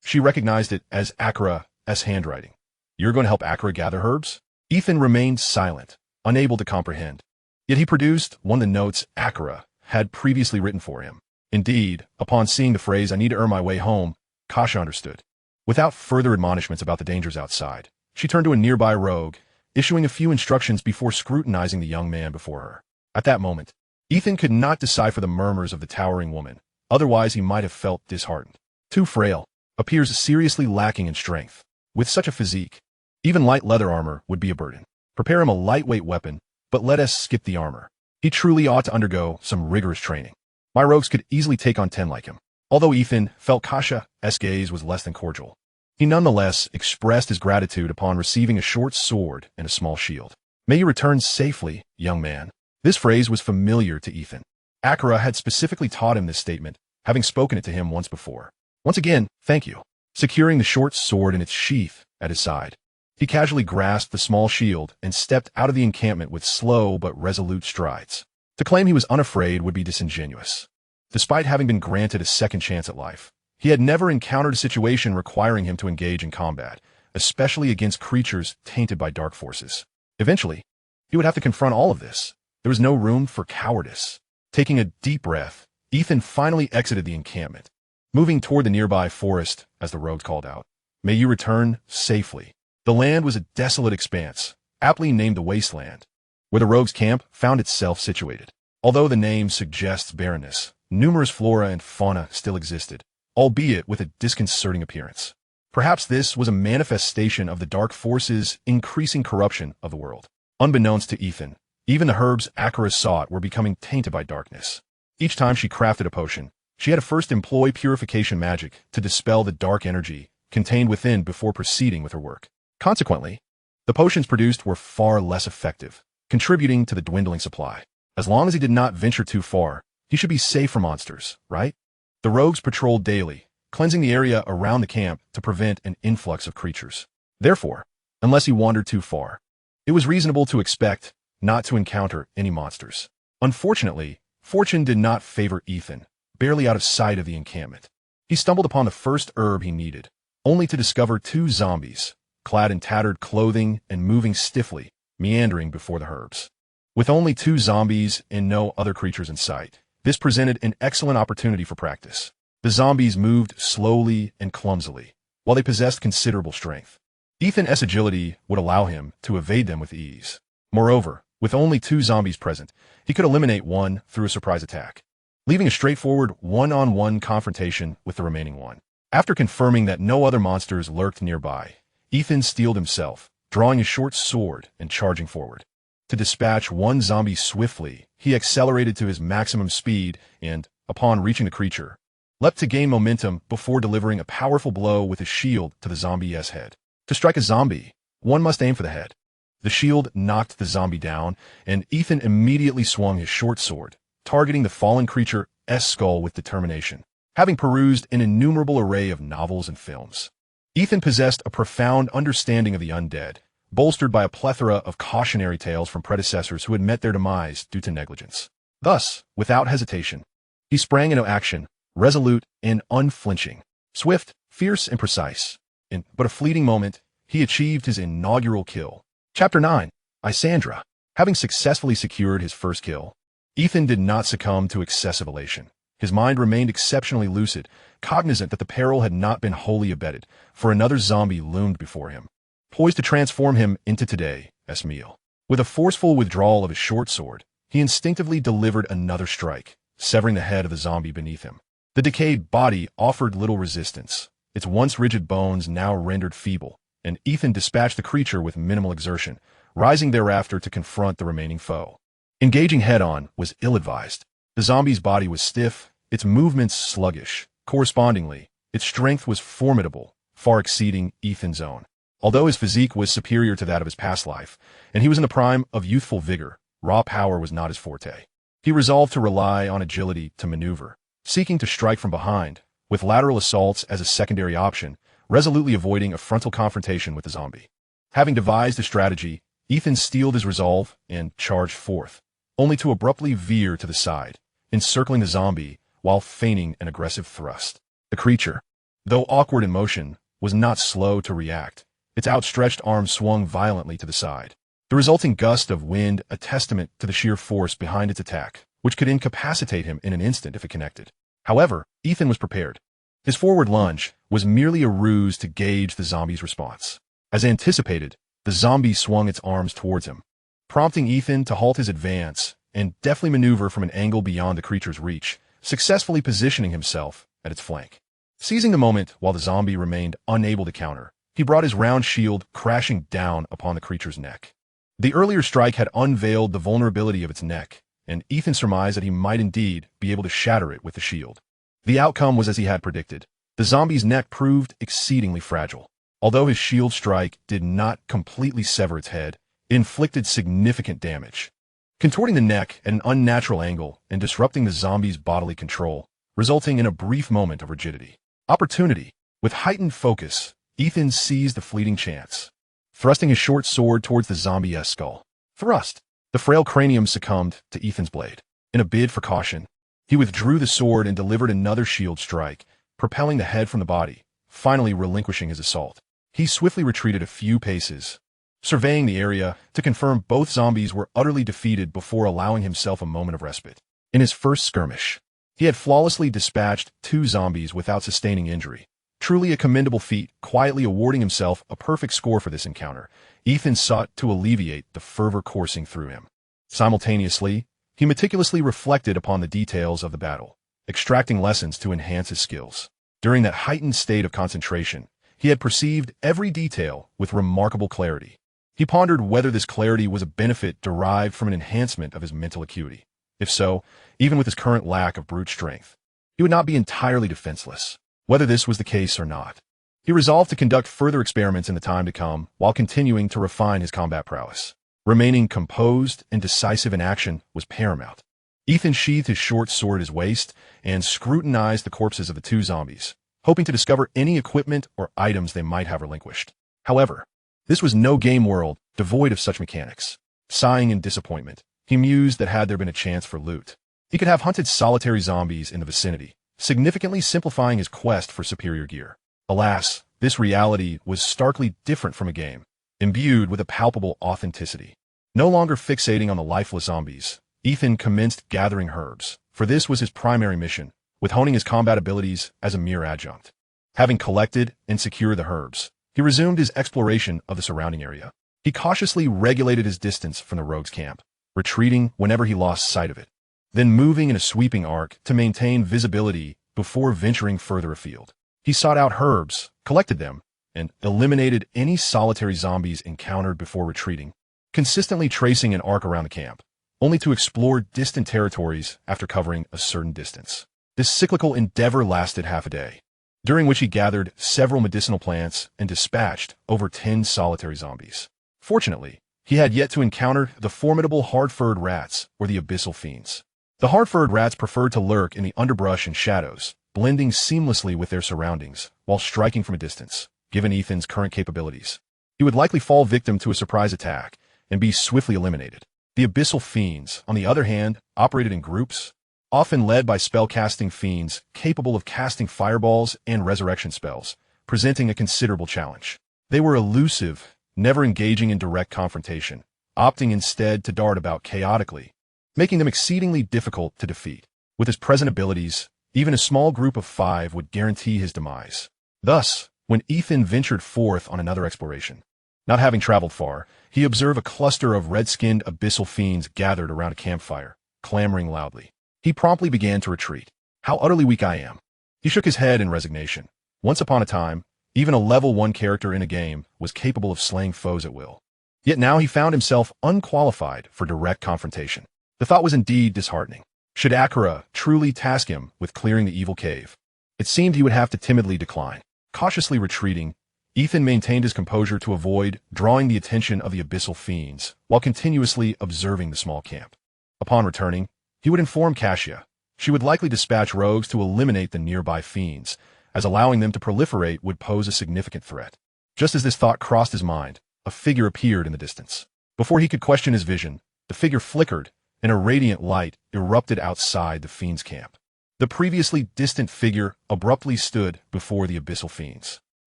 she recognized it as Akira's handwriting. You're going to help Akira gather herbs? Ethan remained silent, unable to comprehend. Yet he produced one of the notes Akira had previously written for him. Indeed, upon seeing the phrase, "I need to earn my way home," Kasha understood. Without further admonishments about the dangers outside, she turned to a nearby rogue, issuing a few instructions before scrutinizing the young man before her. At that moment, Ethan could not decipher the murmurs of the towering woman, otherwise he might have felt disheartened. Too frail, appears seriously lacking in strength. With such a physique, even light leather armor would be a burden. Prepare him a lightweight weapon, but let us skip the armor. He truly ought to undergo some rigorous training. My rogues could easily take on 10 like him. Although Ethan felt Kasha's gaze was less than cordial, he nonetheless expressed his gratitude upon receiving a short sword and a small shield. May you return safely, young man. This phrase was familiar to Ethan. Akira had specifically taught him this statement, having spoken it to him once before. Once again, thank you. Securing the short sword in its sheath at his side, he casually grasped the small shield and stepped out of the encampment with slow but resolute strides. To claim he was unafraid would be disingenuous. Despite having been granted a second chance at life, he had never encountered a situation requiring him to engage in combat, especially against creatures tainted by dark forces. Eventually, he would have to confront all of this. There was no room for cowardice. Taking a deep breath, Ethan finally exited the encampment, moving toward the nearby forest as the rogues called out. May you return safely. The land was a desolate expanse, aptly named the Wasteland, where the rogues' camp found itself situated. Although the name suggests barrenness, numerous flora and fauna still existed, albeit with a disconcerting appearance. Perhaps this was a manifestation of the dark forces' increasing corruption of the world. Unbeknownst to Ethan, even the herbs Akira sought were becoming tainted by darkness. Each time she crafted a potion, she had to first employ purification magic to dispel the dark energy contained within before proceeding with her work. Consequently, the potions produced were far less effective, contributing to the dwindling supply. As long as he did not venture too far, he should be safe from monsters, right? The rogues patrolled daily, cleansing the area around the camp to prevent an influx of creatures. Therefore, unless he wandered too far, it was reasonable to expect not to encounter any monsters. Unfortunately, fortune did not favor Ethan, barely out of sight of the encampment. He stumbled upon the first herb he needed, only to discover two zombies, clad in tattered clothing and moving stiffly, meandering before the herbs. With only two zombies and no other creatures in sight, this presented an excellent opportunity for practice. The zombies moved slowly and clumsily, while they possessed considerable strength. Ethan's agility would allow him to evade them with ease. Moreover, with only two zombies present, he could eliminate one through a surprise attack, leaving a straightforward one-on-one confrontation with the remaining one. After confirming that no other monsters lurked nearby, Ethan steeled himself, drawing a short sword and charging forward. To dispatch one zombie swiftly, he accelerated to his maximum speed and, upon reaching the creature, leapt to gain momentum before delivering a powerful blow with his shield to the zombie's head. To strike a zombie, one must aim for the head. The shield knocked the zombie down, and Ethan immediately swung his short sword, targeting the fallen creature's skull with determination. Having perused an innumerable array of novels and films, Ethan possessed a profound understanding of the undead, bolstered by a plethora of cautionary tales from predecessors who had met their demise due to negligence. Thus, without hesitation, he sprang into action, resolute and unflinching. Swift, fierce, and precise. In but a fleeting moment, he achieved his inaugural kill. Chapter 9. Isandra. Having successfully secured his first kill, Ethan did not succumb to excessive elation. His mind remained exceptionally lucid, cognizant that the peril had not been wholly abated, for another zombie loomed before him, poised to transform him into today's meal. With a forceful withdrawal of his short sword, he instinctively delivered another strike, severing the head of the zombie beneath him. The decayed body offered little resistance, its once rigid bones now rendered feeble, and Ethan dispatched the creature with minimal exertion, rising thereafter to confront the remaining foe. Engaging head-on was ill-advised. The zombie's body was stiff, its movements sluggish. Correspondingly, its strength was formidable, far exceeding Ethan's own. Although his physique was superior to that of his past life, and he was in the prime of youthful vigor, raw power was not his forte. He resolved to rely on agility to maneuver, seeking to strike from behind, with lateral assaults as a secondary option, resolutely avoiding a frontal confrontation with the zombie. Having devised a strategy, Ethan steeled his resolve and charged forth, only to abruptly veer to the side, encircling the zombie while feigning an aggressive thrust. The creature, though awkward in motion, was not slow to react. Its outstretched arm swung violently to the side. The resulting gust of wind a testament to the sheer force behind its attack, which could incapacitate him in an instant if it connected. However, Ethan was prepared. His forward lunge was merely a ruse to gauge the zombie's response. As anticipated, the zombie swung its arms towards him, prompting Ethan to halt his advance and deftly maneuver from an angle beyond the creature's reach, successfully positioning himself at its flank. Seizing the moment while the zombie remained unable to counter, he brought his round shield crashing down upon the creature's neck. The earlier strike had unveiled the vulnerability of its neck, and Ethan surmised that he might indeed be able to shatter it with the shield. The outcome was as he had predicted. The zombie's neck proved exceedingly fragile. Although his shield strike did not completely sever its head, it inflicted significant damage, contorting the neck at an unnatural angle and disrupting the zombie's bodily control, resulting in a brief moment of rigidity. Opportunity. With heightened focus, Ethan seized the fleeting chance, thrusting his short sword towards the zombie's skull. Thrust. The frail cranium succumbed to Ethan's blade. In a bid for caution, he withdrew the sword and delivered another shield strike, propelling the head from the body, finally relinquishing his assault. He swiftly retreated a few paces, surveying the area to confirm both zombies were utterly defeated before allowing himself a moment of respite. In his first skirmish, he had flawlessly dispatched 2 zombies without sustaining injury. Truly a commendable feat, quietly awarding himself a perfect score for this encounter. Ethan sought to alleviate the fervor coursing through him. Simultaneously, he meticulously reflected upon the details of the battle, extracting lessons to enhance his skills. During that heightened state of concentration, he had perceived every detail with remarkable clarity. He pondered whether this clarity was a benefit derived from an enhancement of his mental acuity. If so, even with his current lack of brute strength, he would not be entirely defenseless. Whether this was the case or not, he resolved to conduct further experiments in the time to come while continuing to refine his combat prowess. Remaining composed and decisive in action was paramount. Ethan sheathed his short sword at his waist and scrutinized the corpses of the 2 zombies, hoping to discover any equipment or items they might have relinquished. However, this was no game world devoid of such mechanics. Sighing in disappointment, he mused that had there been a chance for loot, he could have hunted solitary zombies in the vicinity, significantly simplifying his quest for superior gear. Alas, this reality was starkly different from a game, imbued with a palpable authenticity. No longer fixating on the lifeless zombies, Ethan commenced gathering herbs, for this was his primary mission, with honing his combat abilities as a mere adjunct. Having collected and secured the herbs, he resumed his exploration of the surrounding area. He cautiously regulated his distance from the rogue's camp, retreating whenever he lost sight of it, then moving in a sweeping arc to maintain visibility before venturing further afield. He sought out herbs, collected them, and eliminated any solitary zombies encountered before retreating, consistently tracing an arc around the camp, only to explore distant territories after covering a certain distance. This cyclical endeavor lasted half a day. during which he gathered several medicinal plants and dispatched over 10 solitary zombies. Fortunately, he had yet to encounter the formidable hard-furred rats or the abyssal fiends. The hard-furred rats preferred to lurk in the underbrush and shadows, blending seamlessly with their surroundings while striking from a distance. Given Ethan's current capabilities, he would likely fall victim to a surprise attack and be swiftly eliminated. The abyssal fiends, on the other hand, operated in groups, often led by spell-casting fiends capable of casting fireballs and resurrection spells, presenting a considerable challenge. They were elusive, never engaging in direct confrontation, opting instead to dart about chaotically, making them exceedingly difficult to defeat. With his present abilities, even a small group of 5 would guarantee his demise. Thus, when Ethan ventured forth on another exploration, not having traveled far, he observed a cluster of red-skinned abyssal fiends gathered around a campfire, clamoring loudly. He promptly began to retreat. How utterly weak I am. He shook his head in resignation. Once upon a time, even a level 1 character in a game was capable of slaying foes at will. Yet now he found himself unqualified for direct confrontation. The thought was indeed disheartening. Should Akira truly task him with clearing the evil cave, it seemed he would have to timidly decline. Cautiously retreating, Ethan maintained his composure to avoid drawing the attention of the abyssal fiends while continuously observing the small camp. Upon returning, he would inform Cassia. She would likely dispatch rogues to eliminate the nearby fiends, as allowing them to proliferate would pose a significant threat. Just as this thought crossed his mind, a figure appeared in the distance. Before he could question his vision, the figure flickered, and a radiant light erupted outside the fiends' camp. The previously distant figure abruptly stood before the abyssal fiends.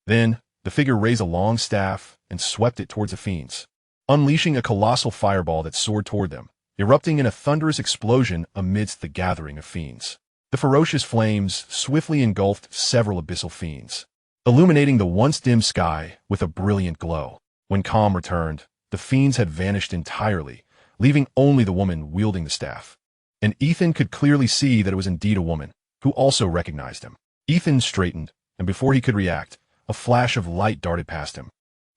Then, the figure raised a long staff and swept it towards the fiends, unleashing a colossal fireball that soared toward them, erupting in a thunderous explosion amidst the gathering of fiends. The ferocious flames swiftly engulfed several abyssal fiends, illuminating the once dim sky with a brilliant glow. When calm returned, the fiends had vanished entirely, leaving only the woman wielding the staff. And Ethan could clearly see that it was indeed a woman, who also recognized him. Ethan straightened, and before he could react, a flash of light darted past him,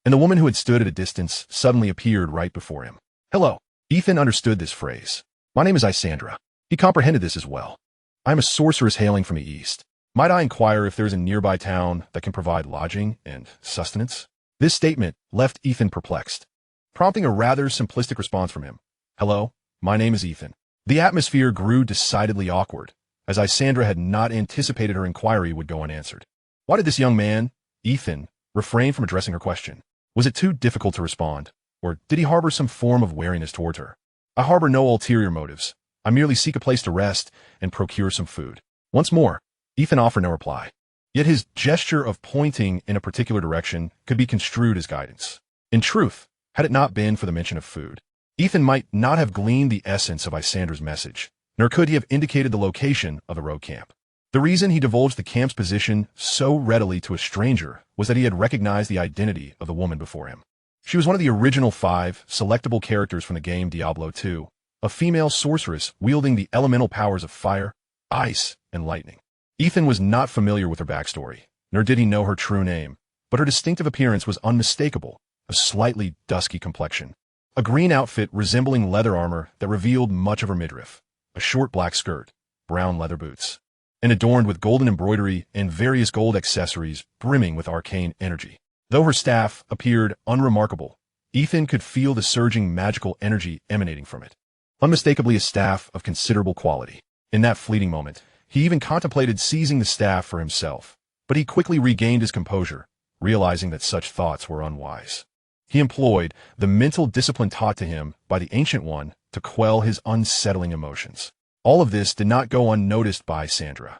and the woman who had stood at a distance suddenly appeared right before him. Hello. Ethan understood this phrase. My name is Isandra. He comprehended this as well. I am a sorceress hailing from the east. Might I inquire if there is a nearby town that can provide lodging and sustenance? This statement left Ethan perplexed, prompting a rather simplistic response from him. Hello, my name is Ethan. The atmosphere grew decidedly awkward, as Isandra had not anticipated her inquiry would go unanswered. Why did this young man, Ethan, refrain from addressing her question? Was it too difficult to respond, or did he harbor some form of wariness towards her? I harbor no ulterior motives. I merely seek a place to rest and procure some food. Once more, Ethan offered no reply. Yet his gesture of pointing in a particular direction could be construed as guidance. In truth, had it not been for the mention of food, Ethan might not have gleaned the essence of Isandra's message, nor could he have indicated the location of the rogue camp. The reason he divulged the camp's position so readily to a stranger was that he had recognized the identity of the woman before him. She was one of the original 5 selectable characters from the game Diablo II, a female sorceress wielding the elemental powers of fire, ice, and lightning. Ethan was not familiar with her backstory, nor did he know her true name, but her distinctive appearance was unmistakable, a slightly dusky complexion, a green outfit resembling leather armor that revealed much of her midriff, a short black skirt, brown leather boots, and adorned with golden embroidery and various gold accessories brimming with arcane energy. Though her staff appeared unremarkable, Ethan could feel the surging magical energy emanating from it, unmistakably a staff of considerable quality. In that fleeting moment, he even contemplated seizing the staff for himself, but he quickly regained his composure, realizing that such thoughts were unwise. He employed the mental discipline taught to him by the Ancient One to quell his unsettling emotions. All of this did not go unnoticed by Isandra.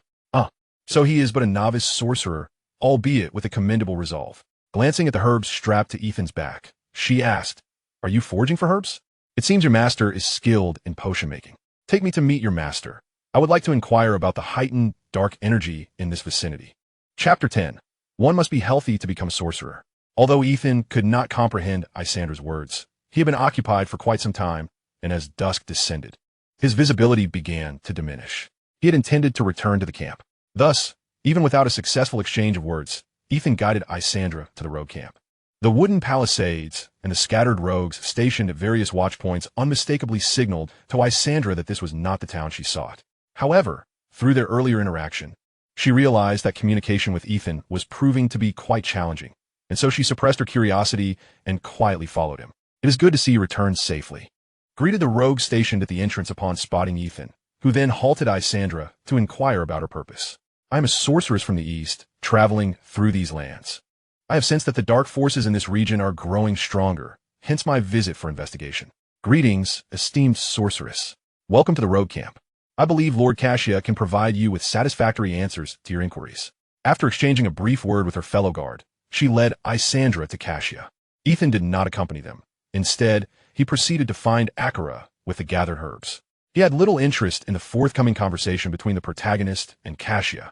So he is but a novice sorcerer, albeit with a commendable resolve. Glancing at the herbs strapped to Ethan's back, she asked, Are you foraging for herbs? It seems your master is skilled in potion making. Take me to meet your master. I would like to inquire about the heightened dark energy in this vicinity. Chapter 10. One must be healthy to become a sorcerer. Although Ethan could not comprehend Isandra's words, he had been occupied for quite some time, and as dusk descended, his visibility began to diminish. He had intended to return to the camp. Thus, even without a successful exchange of words, Ethan guided Isandra to the rogue camp. The wooden palisades and the scattered rogues stationed at various watchpoints unmistakably signaled to Isandra that this was not the town she sought. However, through their earlier interaction, She realized that communication with Ethan was proving to be quite challenging, and so she suppressed her curiosity and quietly followed him. It is good to see you return safely. Greeted the rogue stationed at the entrance upon spotting Ethan, who then halted Isandra to inquire about her purpose. I am a sorceress from the east, traveling through these lands. I have sensed that the dark forces in this region are growing stronger, hence my visit for investigation. Greetings, esteemed sorceress. Welcome to the rogue camp. I believe Lord Cassia can provide you with satisfactory answers to your inquiries. After exchanging a brief word with her fellow guard, she led Isandra to Cassia. Ethan did not accompany them. Instead, he proceeded to find Akira with the gathered herbs. He had little interest in the forthcoming conversation between the protagonist and Cassia,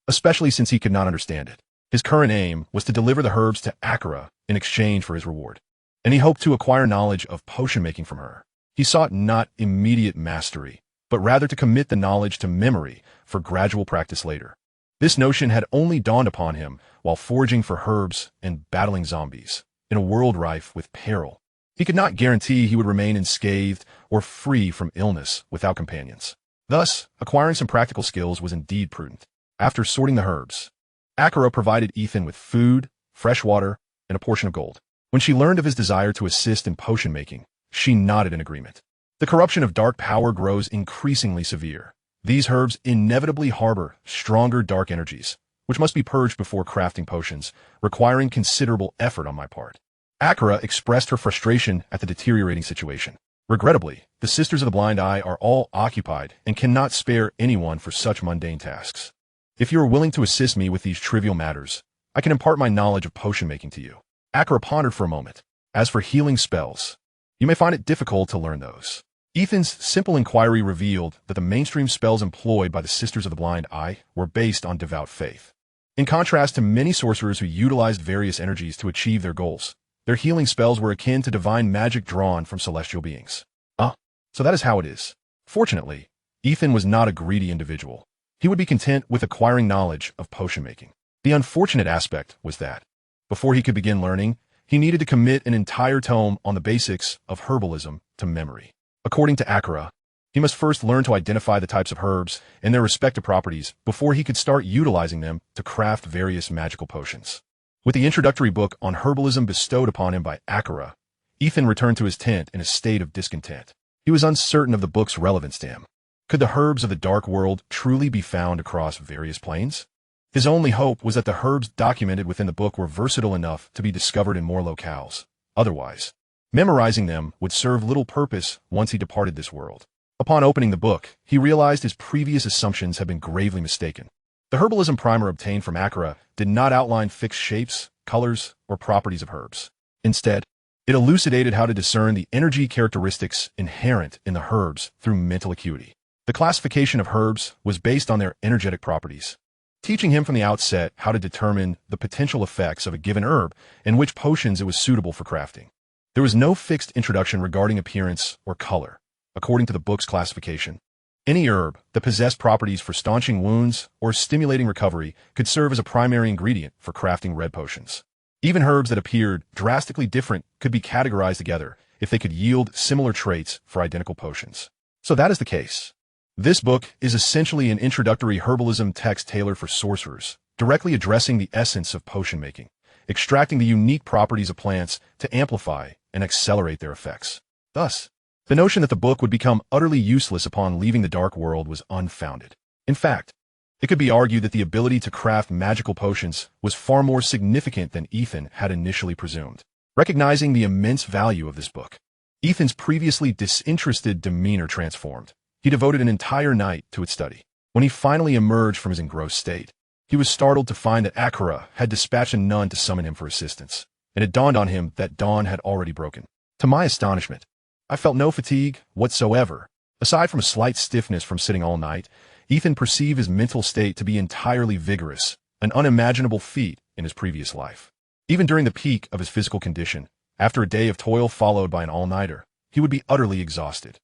especially since he could not understand it. His current aim was to deliver the herbs to Akira in exchange for his reward, and he hoped to acquire knowledge of potion making from her. He sought not immediate mastery, but rather to commit the knowledge to memory for gradual practice later. This notion had only dawned upon him while foraging for herbs and battling zombies in a world rife with peril. He could not guarantee he would remain unscathed or free from illness without companions. Thus, acquiring some practical skills was indeed prudent. After sorting the herbs, Akira provided Ethan with food, fresh water, and a portion of gold. When she learned of his desire to assist in potion making, she nodded in agreement. The corruption of dark power grows increasingly severe. These herbs inevitably harbor stronger dark energies, which must be purged before crafting potions, requiring considerable effort on my part. Akira expressed her frustration at the deteriorating situation. Regrettably, the Sisters of the Blind Eye are all occupied and cannot spare anyone for such mundane tasks. If you are willing to assist me with these trivial matters, I can impart my knowledge of potion making to you. Akira pondered for a moment. As for healing spells, you may find it difficult to learn those. Ethan's simple inquiry revealed that the mainstream spells employed by the Sisters of the Blind Eye were based on devout faith. In contrast to many sorcerers who utilized various energies to achieve their goals, their healing spells were akin to divine magic drawn from celestial beings. So that is how it is. Fortunately, Ethan was not a greedy individual. He would be content with acquiring knowledge of potion making. The unfortunate aspect was that, before he could begin learning, he needed to commit an entire tome on the basics of herbalism to memory. According to Akira, he must first learn to identify the types of herbs and their respective properties before he could start utilizing them to craft various magical potions. With the introductory book on herbalism bestowed upon him by Akira, Ethan returned to his tent in a state of discontent. He was uncertain of the book's relevance to him. Could the herbs of the dark world truly be found across various planes? His only hope was that the herbs documented within the book were versatile enough to be discovered in more locales. Otherwise, memorizing them would serve little purpose once he departed this world. Upon opening the book, he realized his previous assumptions had been gravely mistaken. The herbalism primer obtained from Akira did not outline fixed shapes, colors, or properties of herbs. Instead, it elucidated how to discern the energy characteristics inherent in the herbs through mental acuity. The classification of herbs was based on their energetic properties, teaching him from the outset how to determine the potential effects of a given herb and which potions it was suitable for crafting. There was no fixed introduction regarding appearance or color. According to the book's classification, any herb that possessed properties for staunching wounds or stimulating recovery could serve as a primary ingredient for crafting red potions. Even herbs that appeared drastically different could be categorized together if they could yield similar traits for identical potions. So that is the case. This book is essentially an introductory herbalism text tailored for sorcerers, directly addressing the essence of potion making, extracting the unique properties of plants to amplify and accelerate their effects. Thus, the notion that the book would become utterly useless upon leaving the dark world was unfounded. In fact, it could be argued that the ability to craft magical potions was far more significant than Ethan had initially presumed. Recognizing the immense value of this book, Ethan's previously disinterested demeanor transformed. He devoted an entire night to its study. When he finally emerged from his engrossed state, he was startled to find that Akira had dispatched a nun to summon him for assistance, and it dawned on him that dawn had already broken. To my astonishment, I felt no fatigue whatsoever. Aside from a slight stiffness from sitting all night, Ethan perceived his mental state to be entirely vigorous, an unimaginable feat in his previous life. Even during the peak of his physical condition, after a day of toil followed by an all-nighter, he would be utterly exhausted.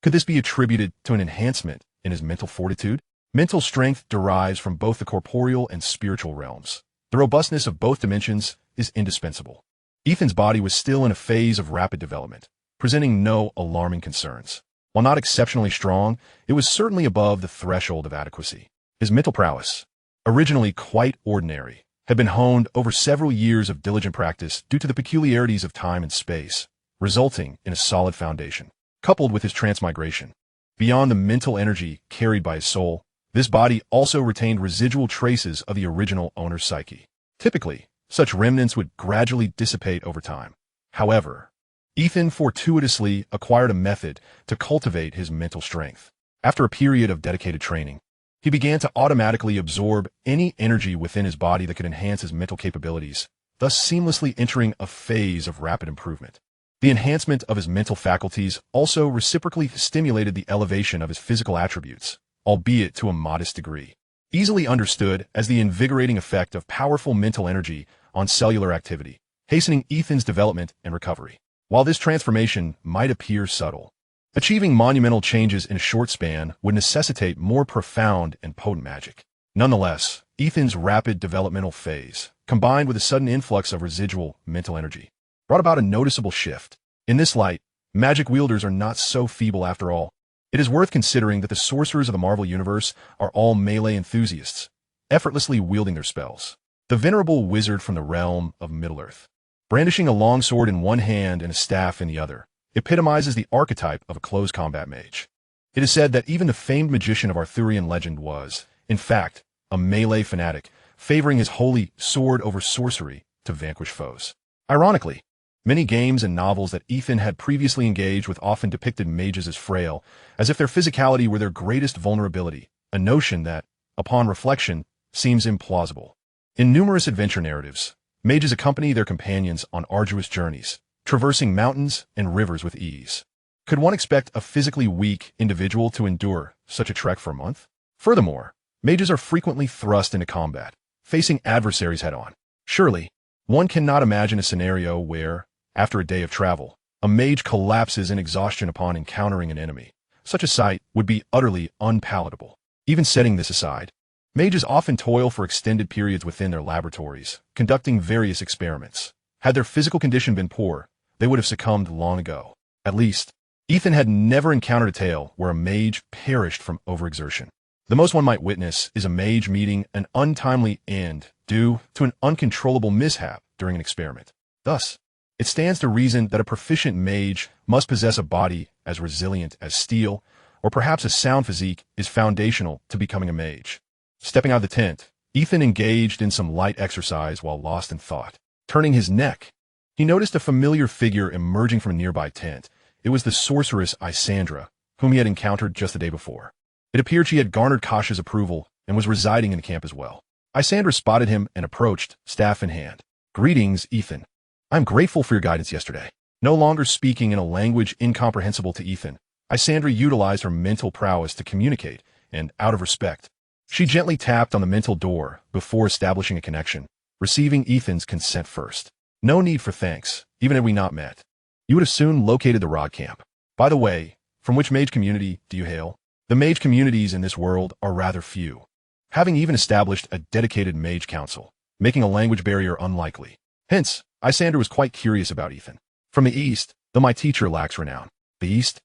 Could this be attributed to an enhancement in his mental fortitude? Mental strength derives from both the corporeal and spiritual realms. The robustness of both dimensions is indispensable. Ethan's body was still in a phase of rapid development, presenting no alarming concerns. While not exceptionally strong, it was certainly above the threshold of adequacy. His mental prowess, originally quite ordinary, had been honed over several years of diligent practice due to the peculiarities of time and space, resulting in a solid foundation. Coupled with his transmigration, beyond the mental energy carried by his soul, this body also retained residual traces of the original owner's psyche. Typically, such remnants would gradually dissipate over time. However, Ethan fortuitously acquired a method to cultivate his mental strength. After a period of dedicated training, he began to automatically absorb any energy within his body that could enhance his mental capabilities, thus seamlessly entering a phase of rapid improvement. The enhancement of his mental faculties also reciprocally stimulated the elevation of his physical attributes, albeit to a modest degree. Easily understood as the invigorating effect of powerful mental energy on cellular activity, hastening Ethan's development and recovery. While this transformation might appear subtle, achieving monumental changes in a short span would necessitate more profound and potent magic. Nonetheless, Ethan's rapid developmental phase, combined with a sudden influx of residual mental energy, brought about a noticeable shift. In this light, magic wielders are not so feeble after all. It is worth considering that the sorcerers of the Marvel Universe are all melee enthusiasts, effortlessly wielding their spells. The venerable wizard from the realm of Middle-earth, brandishing a longsword in one hand and a staff in the other, epitomizes the archetype of a close combat mage. It is said that even the famed magician of Arthurian legend was, in fact, a melee fanatic, favoring his holy sword over sorcery to vanquish foes. Ironically, many games and novels that Ethan had previously engaged with often depicted mages as frail, as if their physicality were their greatest vulnerability, a notion that, upon reflection, seems implausible. In numerous adventure narratives, mages accompany their companions on arduous journeys, traversing mountains and rivers with ease. Could one expect a physically weak individual to endure such a trek for a month? Furthermore, mages are frequently thrust into combat, facing adversaries head-on. Surely, one cannot imagine a scenario where, after a day of travel, a mage collapses in exhaustion upon encountering an enemy. Such a sight would be utterly unpalatable. Even setting this aside, mages often toil for extended periods within their laboratories, conducting various experiments. Had their physical condition been poor, they would have succumbed long ago. At least, Ethan had never encountered a tale where a mage perished from overexertion. The most one might witness is a mage meeting an untimely end due to an uncontrollable mishap during an experiment. Thus, it stands to reason that a proficient mage must possess a body as resilient as steel, or perhaps a sound physique is foundational to becoming a mage. Stepping out of the tent, Ethan engaged in some light exercise while lost in thought. Turning his neck, he noticed a familiar figure emerging from a nearby tent. It was the sorceress Isandra, whom he had encountered just the day before. It appeared she had garnered Kasha's approval and was residing in the camp as well. Isandra spotted him and approached, staff in hand. "Greetings, Ethan. I'm grateful for your guidance yesterday." No longer speaking in a language incomprehensible to Ethan, Isandra utilized her mental prowess to communicate, and, out of respect, she gently tapped on the mental door before establishing a connection, receiving Ethan's consent first. "No need for thanks, even had we not met. You would have soon located the Rod camp. By the way, from which mage community do you hail?" The mage communities in this world are rather few, having even established a dedicated mage council, making a language barrier unlikely. Hence, Isandra was quite curious about Ethan. "From the East, though my teacher lacks renown." The East?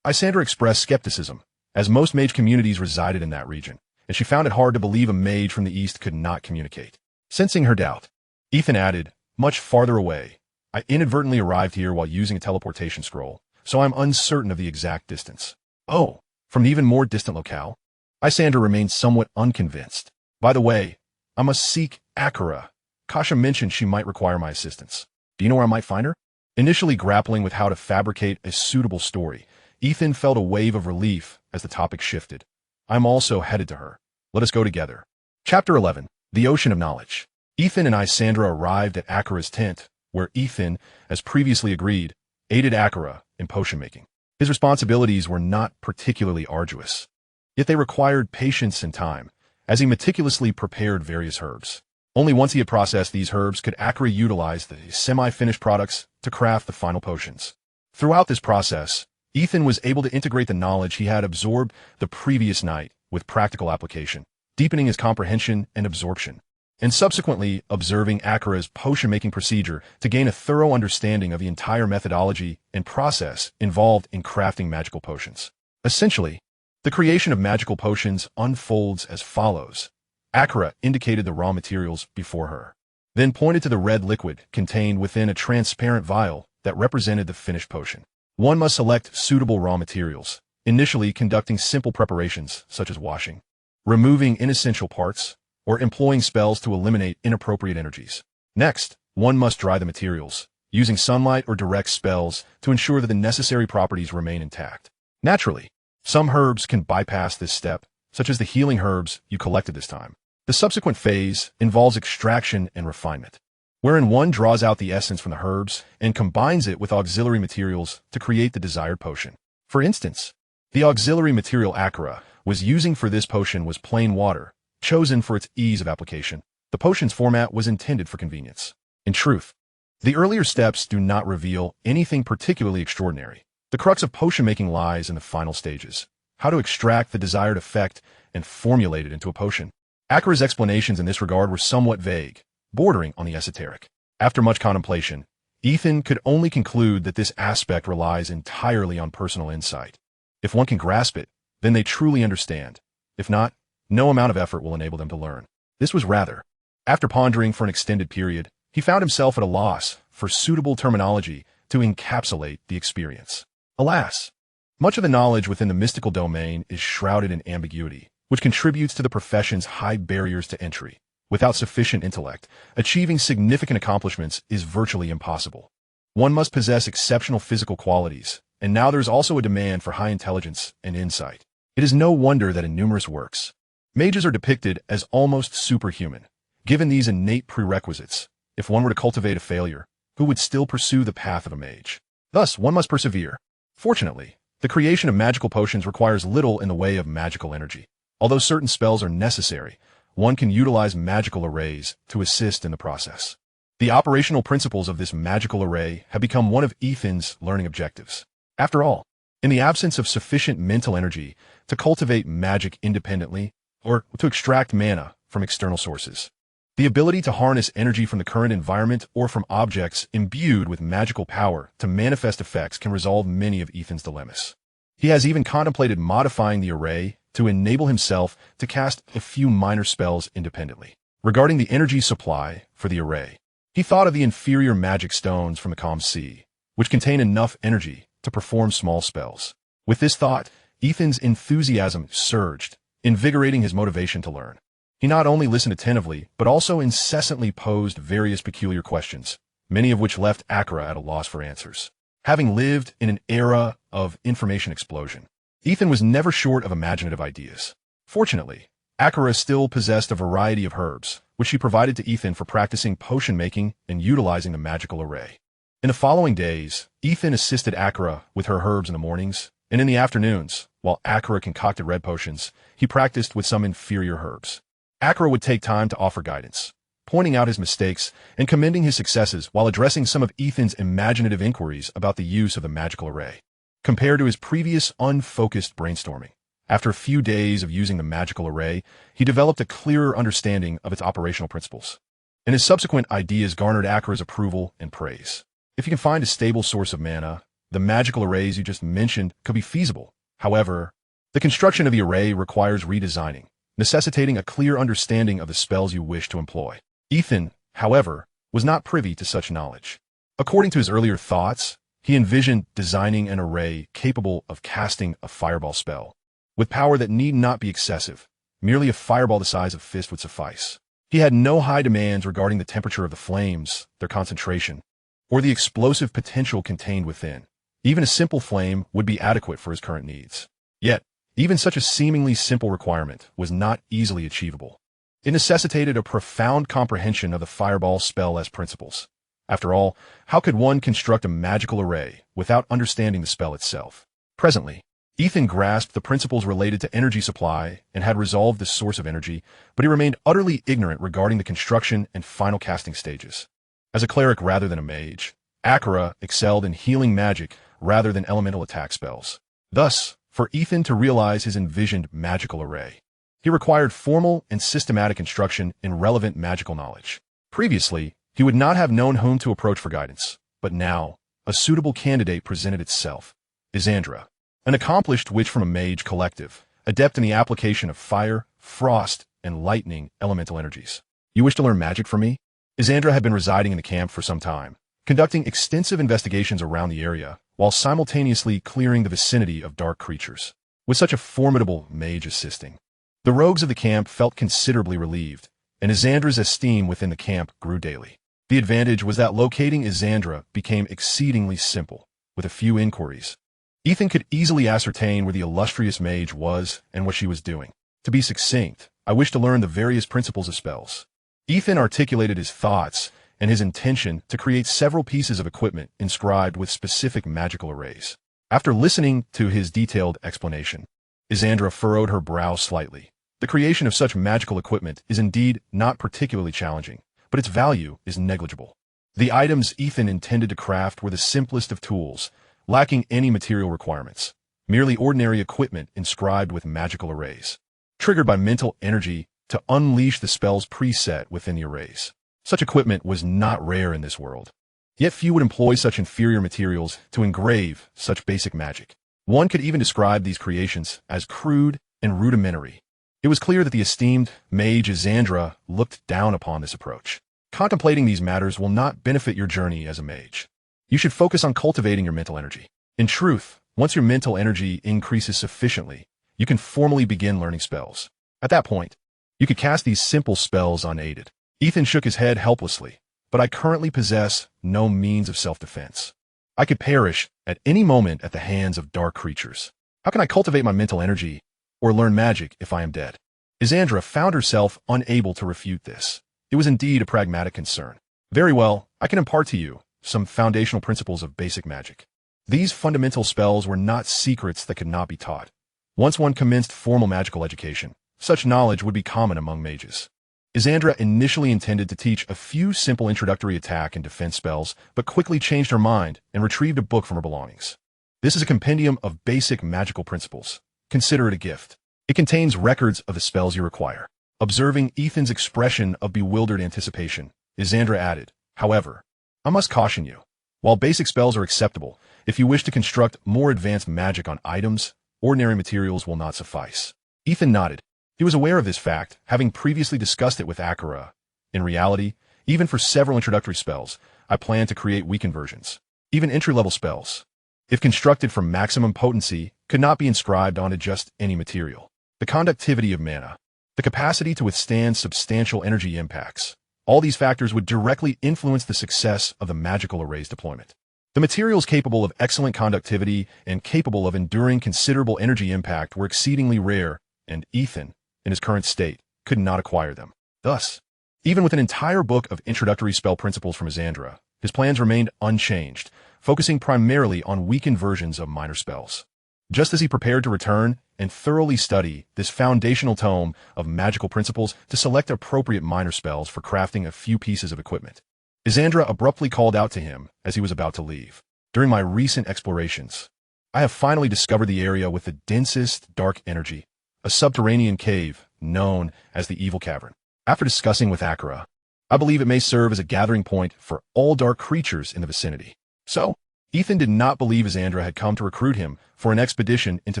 Isandra expressed skepticism, as most mage communities resided in that region, and she found it hard to believe a mage from the East could not communicate. Sensing her doubt, Ethan added, "Much farther away. I inadvertently arrived here while using a teleportation scroll, so I'm uncertain of the exact distance." "Oh, from an even more distant locale?" Isandra remained somewhat unconvinced. "By the way, I must seek Akira. Kasha mentioned she might require my assistance. Do you know where I might find her?" Initially grappling with how to fabricate a suitable story, Ethan felt a wave of relief as the topic shifted. "I'm also headed to her. Let us go together." Chapter 11. The Ocean of Knowledge. Ethan and Isandra arrived at Akira's tent, where Ethan, as previously agreed, aided Akira in potion making. His responsibilities were not particularly arduous, yet they required patience and time, as he meticulously prepared various herbs. Only once he had processed these herbs could Akira utilize the semi-finished products to craft the final potions. Throughout this process, Ethan was able to integrate the knowledge he had absorbed the previous night with practical application, deepening his comprehension and absorption, and subsequently observing Akira's potion-making procedure to gain a thorough understanding of the entire methodology and process involved in crafting magical potions. Essentially, the creation of magical potions unfolds as follows. Akira indicated the raw materials before her, then pointed to the red liquid contained within a transparent vial that represented the finished potion. One must select suitable raw materials, initially conducting simple preparations such as washing, removing inessential parts, or employing spells to eliminate inappropriate energies. Next, one must dry the materials, using sunlight or direct spells to ensure that the necessary properties remain intact. Naturally, some herbs can bypass this step, such as the healing herbs you collected this time. The subsequent phase involves extraction and refinement, wherein one draws out the essence from the herbs and combines it with auxiliary materials to create the desired potion. For instance, the auxiliary material Akira was using for this potion was plain water, chosen for its ease of application. The potion's format was intended for convenience. In truth, the earlier steps do not reveal anything particularly extraordinary. The crux of potion making lies in the final stages, how to extract the desired effect and formulate it into a potion. Akira's explanations in this regard were somewhat vague, bordering on the esoteric. After much contemplation, Ethan could only conclude that this aspect relies entirely on personal insight. If one can grasp it, then they truly understand. If not, no amount of effort will enable them to learn. This was rather. After pondering for an extended period, he found himself at a loss for suitable terminology to encapsulate the experience. Alas, much of the knowledge within the mystical domain is shrouded in ambiguity, which contributes to the profession's high barriers to entry. Without sufficient intellect, achieving significant accomplishments is virtually impossible. One must possess exceptional physical qualities, and now there is also a demand for high intelligence and insight. It is no wonder that in numerous works, mages are depicted as almost superhuman. Given these innate prerequisites, if one were to cultivate a failure, who would still pursue the path of a mage? Thus, one must persevere. Fortunately, the creation of magical potions requires little in the way of magical energy. Although certain spells are necessary, one can utilize magical arrays to assist in the process. The operational principles of this magical array have become one of Ethan's learning objectives. After all, in the absence of sufficient mental energy to cultivate magic independently or to extract mana from external sources, the ability to harness energy from the current environment or from objects imbued with magical power to manifest effects can resolve many of Ethan's dilemmas. He has even contemplated modifying the array to enable himself to cast a few minor spells independently. Regarding the energy supply for the array, he thought of the inferior magic stones from the calm sea, which contain enough energy to perform small spells. With this thought, Ethan's enthusiasm surged, invigorating his motivation to learn. He not only listened attentively, but also incessantly posed various peculiar questions, many of which left Akira at a loss for answers. Having lived in an era of information explosion, Ethan was never short of imaginative ideas. Fortunately, Akira still possessed a variety of herbs, which she provided to Ethan for practicing potion making and utilizing the magical array. In the following days, Ethan assisted Akira with her herbs in the mornings, and in the afternoons, while Akira concocted red potions, he practiced with some inferior herbs. Akira would take time to offer guidance, pointing out his mistakes and commending his successes while addressing some of Ethan's imaginative inquiries about the use of the magical array. Compared to his previous unfocused brainstorming, after a few days of using the magical array, he developed a clearer understanding of its operational principles, and his subsequent ideas garnered Akira's approval and praise. If you can find a stable source of mana, the magical arrays you just mentioned could be feasible. However, the construction of the array requires redesigning, necessitating a clear understanding of the spells you wish to employ. Ethan, however, was not privy to such knowledge. According to his earlier thoughts, he envisioned designing an array capable of casting a fireball spell, with power that need not be excessive. Merely a fireball the size of a fist would suffice. He had no high demands regarding the temperature of the flames, their concentration, or the explosive potential contained within. Even a simple flame would be adequate for his current needs. Yet, even such a seemingly simple requirement was not easily achievable. It necessitated a profound comprehension of the fireball spell as principles. After all, how could one construct a magical array without understanding the spell itself? Presently, Ethan grasped the principles related to energy supply and had resolved the source of energy, but he remained utterly ignorant regarding the construction and final casting stages. As a cleric rather than a mage, Akira excelled in healing magic rather than elemental attack spells. Thus, for Ethan to realize his envisioned magical array, he required formal and systematic instruction in relevant magical knowledge. Previously, he would not have known whom to approach for guidance, but now, a suitable candidate presented itself. Isandra, an accomplished witch from a mage collective, adept in the application of fire, frost, and lightning elemental energies. You wish to learn magic from me? Isandra had been residing in the camp for some time, conducting extensive investigations around the area, while simultaneously clearing the vicinity of dark creatures. With such a formidable mage assisting, the rogues of the camp felt considerably relieved, and Isandra's esteem within the camp grew daily. The advantage was that locating Isandra became exceedingly simple, with a few inquiries. Ethan could easily ascertain where the illustrious mage was and what she was doing. To be succinct, I wish to learn the various principles of spells. Ethan articulated his thoughts and his intention to create several pieces of equipment inscribed with specific magical arrays. After listening to his detailed explanation, Isandra furrowed her brow slightly. The creation of such magical equipment is indeed not particularly challenging, but its value is negligible. The items Ethan intended to craft were the simplest of tools, lacking any material requirements, merely ordinary equipment inscribed with magical arrays, triggered by mental energy to unleash the spells preset within the arrays. Such equipment was not rare in this world, yet few would employ such inferior materials to engrave such basic magic. One could even describe these creations as crude and rudimentary. It was clear that the esteemed mage Isandra looked down upon this approach. Contemplating these matters will not benefit your journey as a mage. You should focus on cultivating your mental energy. In truth, once your mental energy increases sufficiently, you can formally begin learning spells. At that point, you could cast these simple spells unaided. Ethan shook his head helplessly. But I currently possess no means of self-defense. I could perish at any moment at the hands of dark creatures. How can I cultivate my mental energy or learn magic if I am dead? Isandra found herself unable to refute this. It was indeed a pragmatic concern. Very well, I can impart to you some foundational principles of basic magic. These fundamental spells were not secrets that could not be taught. Once one commenced formal magical education, such knowledge would be common among mages. Isandra initially intended to teach a few simple introductory attack and defense spells, but quickly changed her mind and retrieved a book from her belongings. This is a compendium of basic magical principles. Consider it a gift. It contains records of the spells you require. Observing Ethan's expression of bewildered anticipation, Isandra added, however, I must caution you. While basic spells are acceptable, if you wish to construct more advanced magic on items, ordinary materials will not suffice. Ethan nodded. He was aware of this fact, having previously discussed it with Akira. In reality, even for several introductory spells, I plan to create weakened versions. Even entry-level spells, if constructed for maximum potency, could not be inscribed onto just any material. The conductivity of mana, the capacity to withstand substantial energy impacts, all these factors would directly influence the success of the magical array's deployment. The materials capable of excellent conductivity and capable of enduring considerable energy impact were exceedingly rare, and Ethan, in his current state, could not acquire them. Thus, even with an entire book of introductory spell principles from Isandra, his plans remained unchanged, focusing primarily on weakened versions of minor spells. Just as he prepared to return and thoroughly study this foundational tome of magical principles to select appropriate minor spells for crafting a few pieces of equipment, Isandra abruptly called out to him as he was about to leave. During my recent explorations, I have finally discovered the area with the densest dark energy, a subterranean cave known as the Evil Cavern. After discussing with Akira, I believe it may serve as a gathering point for all dark creatures in the vicinity. So, Ethan did not believe Isandra had come to recruit him for an expedition into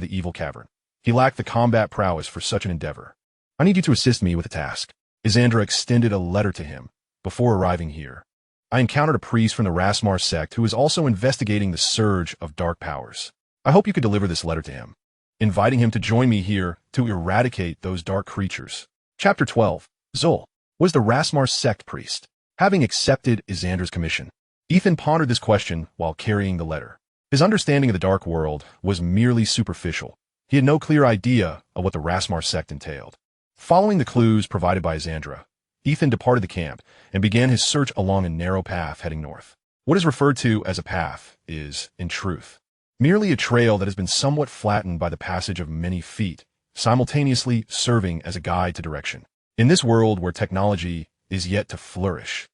the Evil Cavern. He lacked the combat prowess for such an endeavor. I need you to assist me with a task. Isandra extended a letter to him. Before arriving here, I encountered a priest from the Rasmar sect who is also investigating the surge of dark powers. I hope you could deliver this letter to him, inviting him to join me here to eradicate those dark creatures. Chapter 12. Zul was the Rasmar sect priest. Having accepted Isandra's commission, Ethan pondered this question while carrying the letter. His understanding of the dark world was merely superficial. He had no clear idea of what the Rasmar sect entailed. Following the clues provided by Isandra, Ethan departed the camp and began his search along a narrow path heading north. What is referred to as a path is, in truth, merely a trail that has been somewhat flattened by the passage of many feet, simultaneously serving as a guide to direction. In this world where technology is yet to flourish,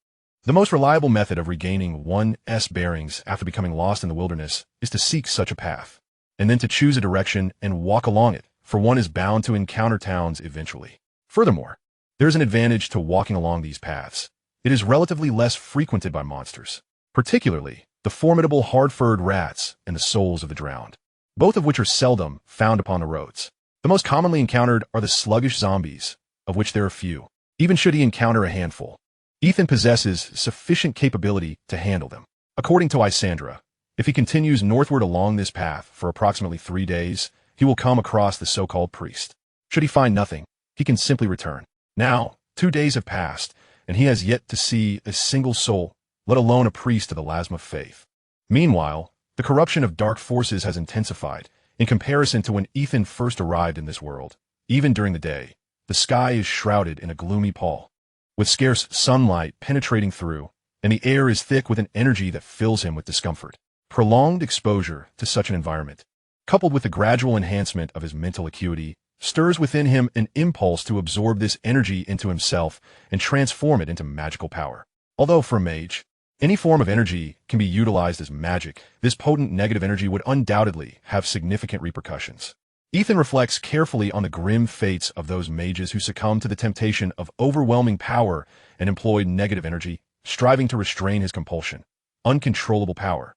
the most reliable method of regaining one's bearings after becoming lost in the wilderness is to seek such a path, and then to choose a direction and walk along it, for one is bound to encounter towns eventually. Furthermore, there is an advantage to walking along these paths. It is relatively less frequented by monsters, particularly the formidable hard-furred rats and the souls of the drowned, both of which are seldom found upon the roads. The most commonly encountered are the sluggish zombies, of which there are few, even should he encounter a handful. Ethan possesses sufficient capability to handle them. According to Isandra, if he continues northward along this path for approximately 3 days, he will come across the so-called priest. Should he find nothing, he can simply return. Now, 2 days have passed, and he has yet to see a single soul, let alone a priest of the Lasma faith. Meanwhile, the corruption of dark forces has intensified in comparison to when Ethan first arrived in this world. Even during the day, the sky is shrouded in a gloomy pall, with scarce sunlight penetrating through, and the air is thick with an energy that fills him with discomfort. Prolonged exposure to such an environment, coupled with the gradual enhancement of his mental acuity, stirs within him an impulse to absorb this energy into himself and transform it into magical power. Although for a mage, any form of energy can be utilized as magic, this potent negative energy would undoubtedly have significant repercussions. Ethan reflects carefully on the grim fates of those mages who succumb to the temptation of overwhelming power and employ negative energy, striving to restrain his compulsion. Uncontrollable power,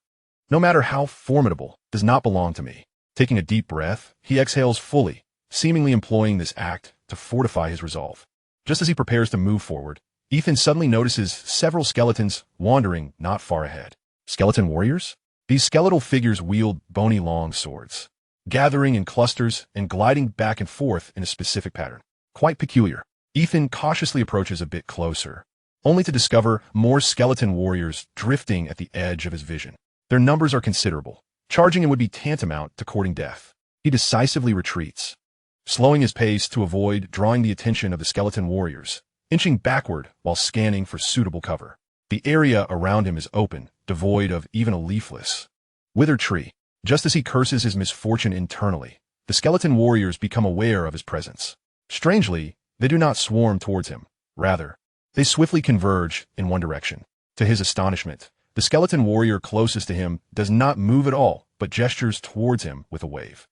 no matter how formidable, does not belong to me. Taking a deep breath, he exhales fully, seemingly employing this act to fortify his resolve. Just as he prepares to move forward, Ethan suddenly notices several skeletons wandering not far ahead. Skeleton warriors? These skeletal figures wield bony long swords, gathering in clusters and gliding back and forth in a specific pattern. Quite peculiar. Ethan cautiously approaches a bit closer, only to discover more skeleton warriors drifting at the edge of his vision. Their numbers are considerable. Charging him would be tantamount to courting death. He decisively retreats, slowing his pace to avoid drawing the attention of the skeleton warriors, inching backward while scanning for suitable cover. The area around him is open, devoid of even a leafless, withered tree. Just as he curses his misfortune internally, the skeleton warriors become aware of his presence. Strangely, they do not swarm towards him. Rather, they swiftly converge in one direction. To his astonishment, the skeleton warrior closest to him does not move at all, but gestures towards him with a wave.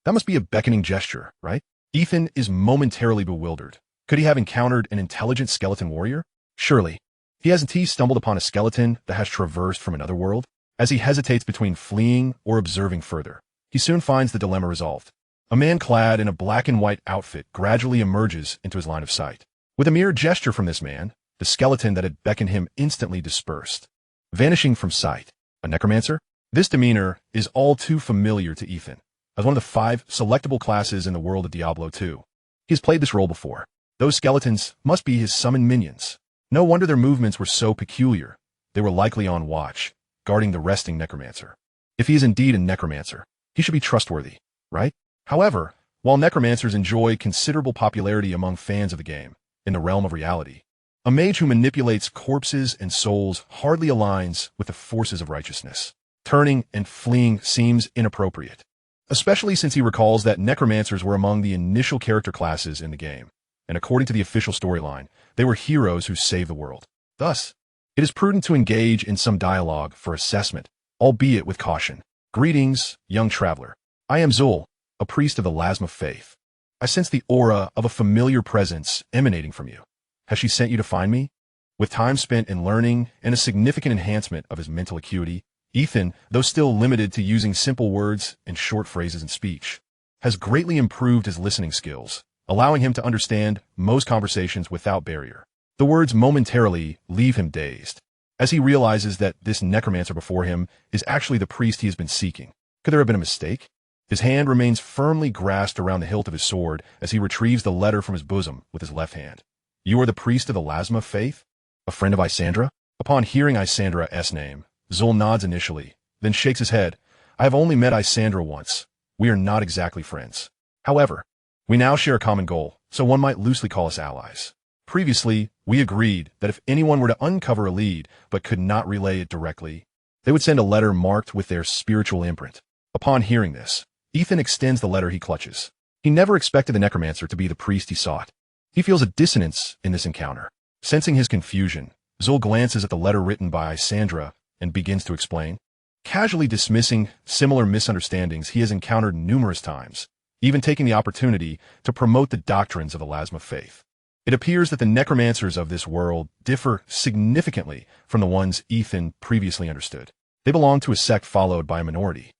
That must be a beckoning gesture, right? Ethan is momentarily bewildered. Could he have encountered an intelligent skeleton warrior? Surely. Hasn't he stumbled upon a skeleton that has traversed from another world? As he hesitates between fleeing or observing further, he soon finds the dilemma resolved. A man clad in a black and white outfit gradually emerges into his line of sight. With a mere gesture from this man, the skeleton that had beckoned him instantly dispersed, vanishing from sight. A necromancer? This demeanor is all too familiar to Ethan. As one of the 5 selectable classes in the world of Diablo 2, he has played this role before. Those skeletons must be his summoned minions. No wonder their movements were so peculiar. They were likely on watch, guarding the resting necromancer. If he is indeed a necromancer, he should be trustworthy, right? However, while necromancers enjoy considerable popularity among fans of the game, in the realm of reality, a mage who manipulates corpses and souls hardly aligns with the forces of righteousness. Turning and fleeing seems inappropriate, especially since he recalls that necromancers were among the initial character classes in the game, and according to the official storyline, they were heroes who saved the world. Thus, it is prudent to engage in some dialogue for assessment, albeit with caution. Greetings, young traveler. I am Zul, a priest of the Lasma faith. I sense the aura of a familiar presence emanating from you. Has she sent you to find me? With time spent in learning and a significant enhancement of his mental acuity, Ethan, though still limited to using simple words and short phrases in speech, has greatly improved his listening skills, allowing him to understand most conversations without barrier. The words momentarily leave him dazed, as he realizes that this necromancer before him is actually the priest he has been seeking. Could there have been a mistake? His hand remains firmly grasped around the hilt of his sword as he retrieves the letter from his bosom with his left hand. You are the priest of the Lasma faith? A friend of Isandra? Upon hearing Isandra's name, Zul nods initially, then shakes his head. I have only met Isandra once. We are not exactly friends. However, we now share a common goal, so one might loosely call us allies. Previously, we agreed that if anyone were to uncover a lead but could not relay it directly, they would send a letter marked with their spiritual imprint. Upon hearing this, Ethan extends the letter he clutches. He never expected the necromancer to be the priest he sought. He feels a dissonance in this encounter. Sensing his confusion, Zul glances at the letter written by Isandra and begins to explain, casually dismissing similar misunderstandings he has encountered numerous times, even taking the opportunity to promote the doctrines of the Lasma faith. It appears that the necromancers of this world differ significantly from the ones Ethan previously understood. They belong to a sect followed by a minority,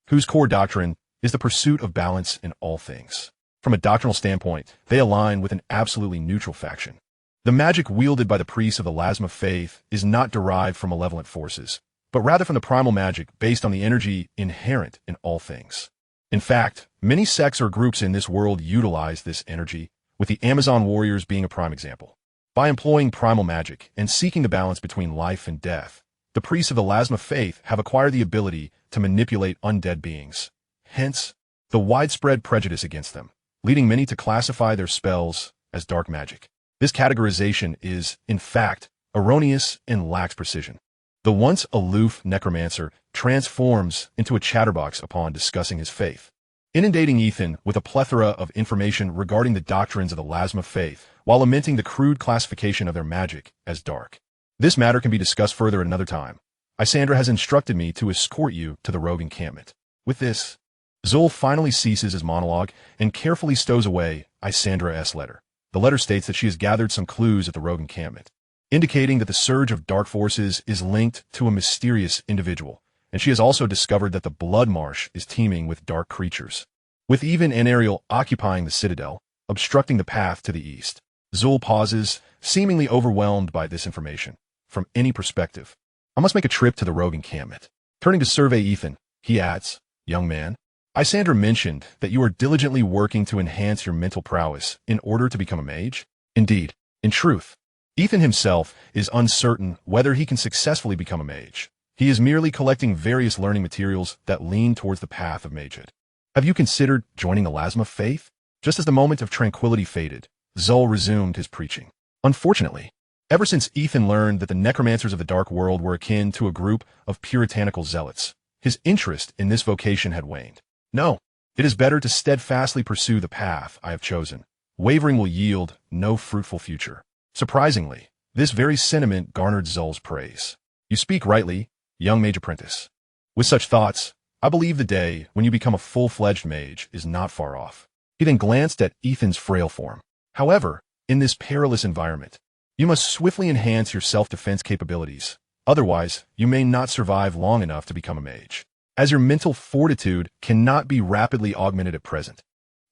whose core doctrine is the pursuit of balance in all things. From a doctrinal standpoint, they align with an absolutely neutral faction. The magic wielded by the priests of the Lasma faith is not derived from malevolent forces, but rather from the primal magic based on the energy inherent in all things. In fact, many sects or groups in this world utilize this energy, with the Amazon warriors being a prime example. By employing primal magic and seeking the balance between life and death, the priests of the Lasma faith have acquired the ability to manipulate undead beings. Hence, the widespread prejudice against them, leading many to classify their spells as dark magic. This categorization is, in fact, erroneous and lacks precision. The once aloof necromancer transforms into a chatterbox upon discussing his faith, inundating Ethan with a plethora of information regarding the doctrines of the Lasma faith, while lamenting the crude classification of their magic as dark. This matter can be discussed further at another time. Isandra has instructed me to escort you to the rogue encampment. With this, Zol finally ceases his monologue and carefully stows away Isandra's letter. The letter states that she has gathered some clues at the rogue encampment, indicating that the surge of dark forces is linked to a mysterious individual, and she has also discovered that the Blood Marsh is teeming with dark creatures. With Even and Ariel occupying the citadel, obstructing the path to the east, Zul pauses, seemingly overwhelmed by this information. From any perspective, I must make a trip to the rogue encampment. Turning to survey Ethan, he adds, "Young man, Isandra mentioned that you are diligently working to enhance your mental prowess in order to become a mage." Indeed, in truth, Ethan himself is uncertain whether he can successfully become a mage. He is merely collecting various learning materials that lean towards the path of magehood. "Have you considered joining the Lasma faith?" Just as the moment of tranquility faded, Zul resumed his preaching. Unfortunately, ever since Ethan learned that the necromancers of the Dark World were akin to a group of puritanical zealots, his interest in this vocation had waned. "No, it is better to steadfastly pursue the path I have chosen. Wavering will yield no fruitful future." Surprisingly, this very sentiment garnered Zul's praise. "You speak rightly, young mage apprentice. With such thoughts, I believe the day when you become a full-fledged mage is not far off." He then glanced at Ethan's frail form. "However, in this perilous environment, you must swiftly enhance your self-defense capabilities. Otherwise, you may not survive long enough to become a mage, as your mental fortitude cannot be rapidly augmented at present.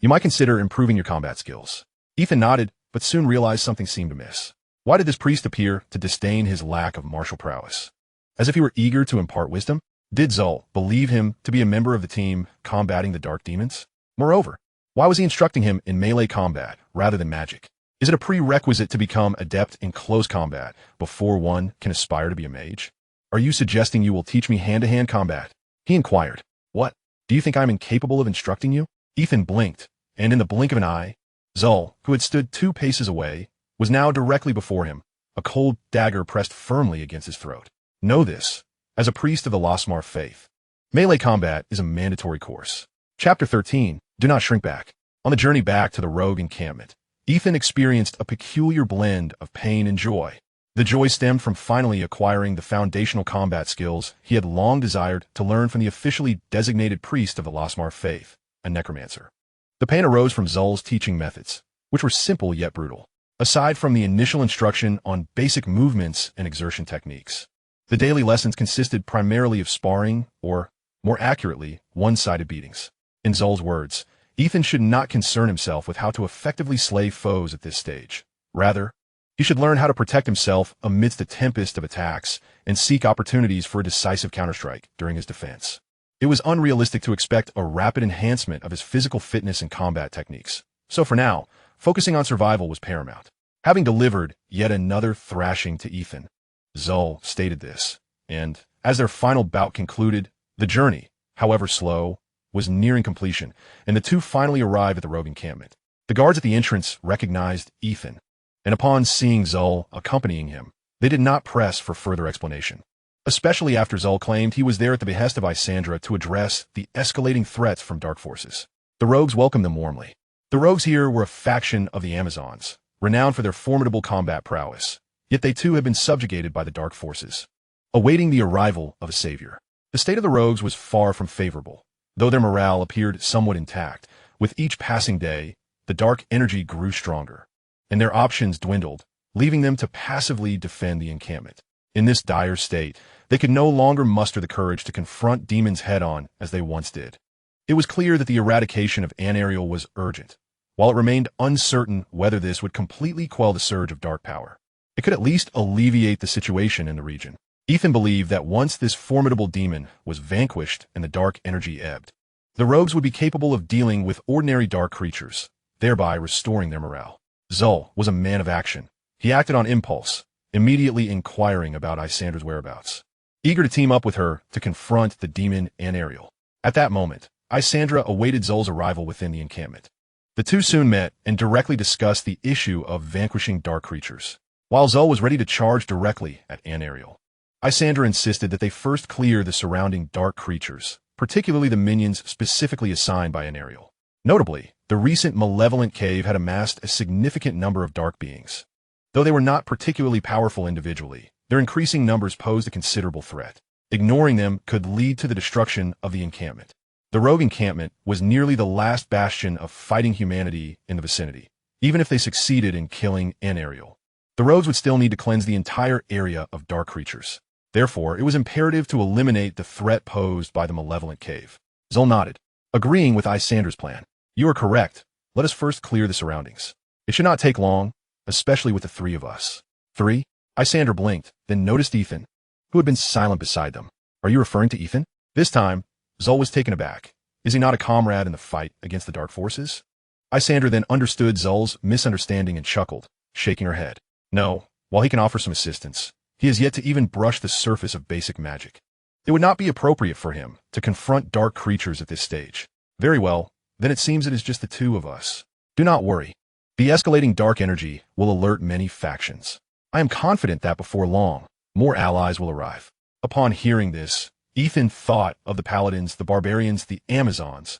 You might consider improving your combat skills." Ethan nodded, but soon realized something seemed amiss. Why did this priest appear to disdain his lack of martial prowess? As if he were eager to impart wisdom? Did Zul believe him to be a member of the team combating the dark demons? Moreover, why was he instructing him in melee combat rather than magic? Is it a prerequisite to become adept in close combat before one can aspire to be a mage? "Are you suggesting you will teach me hand-to-hand combat?" he inquired. "What? Do you think I am incapable of instructing you?" Ethan blinked, and in the blink of an eye, Zul, who had stood 2 paces away, was now directly before him, a cold dagger pressed firmly against his throat. "Know this, as a priest of the Lasmar faith. Melee combat is a mandatory course." Chapter 13, Do Not Shrink Back. On the journey back to the rogue encampment, Ethan experienced a peculiar blend of pain and joy. The joy stemmed from finally acquiring the foundational combat skills he had long desired to learn from the officially designated priest of the Lasmar faith, a necromancer. The pain arose from Zul's teaching methods, which were simple yet brutal. Aside from the initial instruction on basic movements and exertion techniques, the daily lessons consisted primarily of sparring, or, more accurately, one-sided beatings. In Zul's words, Ethan should not concern himself with how to effectively slay foes at this stage. Rather, he should learn how to protect himself amidst a tempest of attacks and seek opportunities for a decisive counterstrike during his defense. It was unrealistic to expect a rapid enhancement of his physical fitness and combat techniques. So for now, focusing on survival was paramount. Having delivered yet another thrashing to Ethan, Zul stated this, and as their final bout concluded, the journey, however slow, was nearing completion, and the two finally arrived at the rogue encampment. The guards at the entrance recognized Ethan, and upon seeing Zul accompanying him, they did not press for further explanation, especially after Zul claimed he was there at the behest of Isandra to address the escalating threats from dark forces. The rogues welcomed them warmly. The rogues here were a faction of the Amazons, renowned for their formidable combat prowess, yet they too had been subjugated by the dark forces, awaiting the arrival of a savior. The state of the rogues was far from favorable, though their morale appeared somewhat intact. With each passing day, the dark energy grew stronger, and their options dwindled, leaving them to passively defend the encampment. In this dire state, they could no longer muster the courage to confront demons head-on as they once did. It was clear that the eradication of Anariel was urgent, while it remained uncertain whether this would completely quell the surge of dark power. It could at least alleviate the situation in the region. Ethan believed that once this formidable demon was vanquished and the dark energy ebbed, the rogues would be capable of dealing with ordinary dark creatures, thereby restoring their morale. Zul was a man of action. He acted on impulse, immediately inquiring about Isandra's whereabouts, eager to team up with her to confront the demon and Ariel. At that moment, Isandra awaited Zul's arrival within the encampment. The two soon met and directly discussed the issue of vanquishing dark creatures. While Zul was ready to charge directly at Ariel, Isandra insisted that they first clear the surrounding dark creatures, particularly the minions specifically assigned by Ariel. Notably, the recent malevolent cave had amassed a significant number of dark beings. Though they were not particularly powerful individually, their increasing numbers posed a considerable threat. Ignoring them could lead to the destruction of the encampment. The rogue encampment was nearly the last bastion of fighting humanity in the vicinity. Even if they succeeded in killing Ariel, the rogues would still need to cleanse the entire area of dark creatures. Therefore, it was imperative to eliminate the threat posed by the malevolent cave. Zul nodded, agreeing with Isandra's plan. You are correct. Let us first clear the surroundings. It should not take long, especially with the three of us. 3? Isandra blinked, then noticed Ethan, who had been silent beside them. Are you referring to Ethan? This time, Zul was taken aback. Is he not a comrade in the fight against the dark forces? Isandra then understood Zul's misunderstanding and chuckled, shaking her head. No, while he can offer some assistance, he has yet to even brush the surface of basic magic. It would not be appropriate for him to confront dark creatures at this stage. Very well, then it seems it is just the two of us. Do not worry. The escalating dark energy will alert many factions. I am confident that before long, more allies will arrive. Upon hearing this, Ethan thought of the paladins, the barbarians, the Amazons,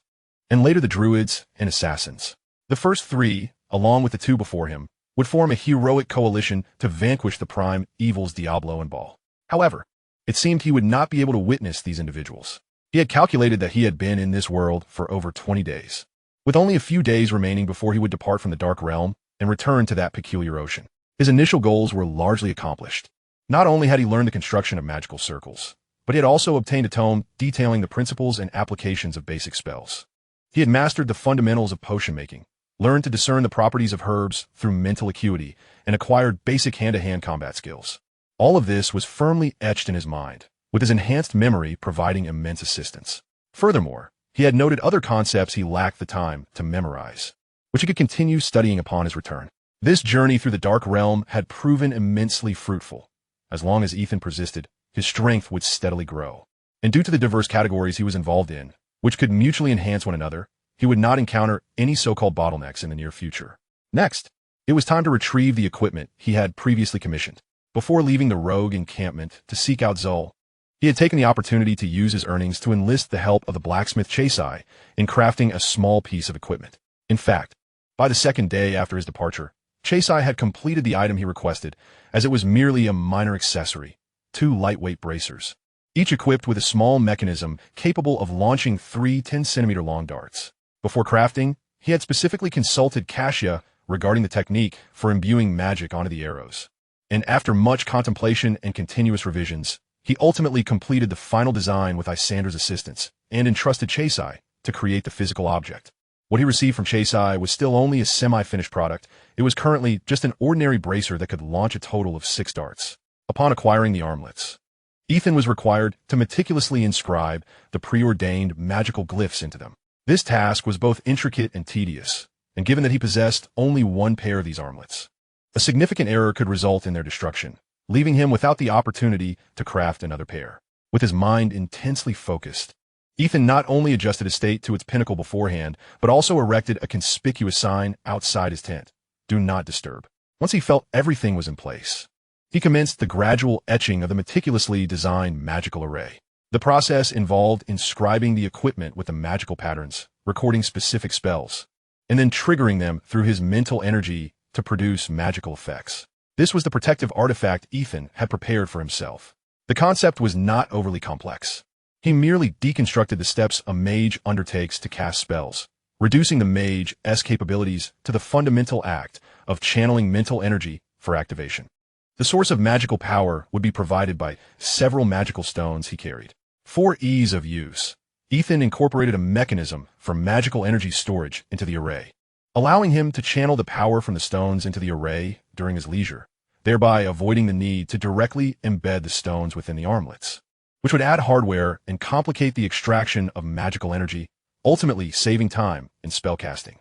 and later the druids and assassins. The first three, along with the two before him, would form a heroic coalition to vanquish the prime evils Diablo and Baal. However, it seemed he would not be able to witness these individuals. He had calculated that he had been in this world for over 20 days, with only a few days remaining before he would depart from the Dark Realm and return to that peculiar ocean. His initial goals were largely accomplished. Not only had he learned the construction of magical circles, but he had also obtained a tome detailing the principles and applications of basic spells. He had mastered the fundamentals of potion making, learned to discern the properties of herbs through mental acuity, and acquired basic hand-to-hand combat skills. All of this was firmly etched in his mind, with his enhanced memory providing immense assistance. Furthermore, he had noted other concepts he lacked the time to memorize, which he could continue studying upon his return. This journey through the Dark Realm had proven immensely fruitful. As long as Ethan persisted, his strength would steadily grow. And due to the diverse categories he was involved in, which could mutually enhance one another, he would not encounter any so-called bottlenecks in the near future. Next, it was time to retrieve the equipment he had previously commissioned. Before leaving the rogue encampment to seek out Zul, he had taken the opportunity to use his earnings to enlist the help of the blacksmith Chasai in crafting a small piece of equipment. In fact, by the second day after his departure, Chasai had completed the item he requested, as it was merely a minor accessory, 2 lightweight bracers, each equipped with a small mechanism capable of launching 3 10-centimeter long darts. Before crafting, he had specifically consulted Cassia regarding the technique for imbuing magic onto the arrows. And after much contemplation and continuous revisions, he ultimately completed the final design with Isandra's assistance and entrusted Chasai to create the physical object. What he received from Chasai was still only a semi-finished product. It was currently just an ordinary bracer that could launch a total of 6 darts. Upon acquiring the armlets, Ethan was required to meticulously inscribe the preordained magical glyphs into them. This task was both intricate and tedious, and given that he possessed only 1 pair of these armlets, a significant error could result in their destruction, leaving him without the opportunity to craft another pair. With his mind intensely focused, Ethan not only adjusted his state to its pinnacle beforehand, but also erected a conspicuous sign outside his tent. Do not disturb. Once he felt everything was in place, he commenced the gradual etching of the meticulously designed magical array. The process involved inscribing the equipment with the magical patterns, recording specific spells, and then triggering them through his mental energy to produce magical effects. This was the protective artifact Ethan had prepared for himself. The concept was not overly complex. He merely deconstructed the steps a mage undertakes to cast spells, reducing the mage's capabilities to the fundamental act of channeling mental energy for activation. The source of magical power would be provided by several magical stones he carried. For ease of use, Ethan incorporated a mechanism for magical energy storage into the array. allowing him to channel the power from the stones into the array during his leisure, thereby avoiding the need to directly embed the stones within the armlets, which would add hardware and complicate the extraction of magical energy, ultimately saving time in spellcasting.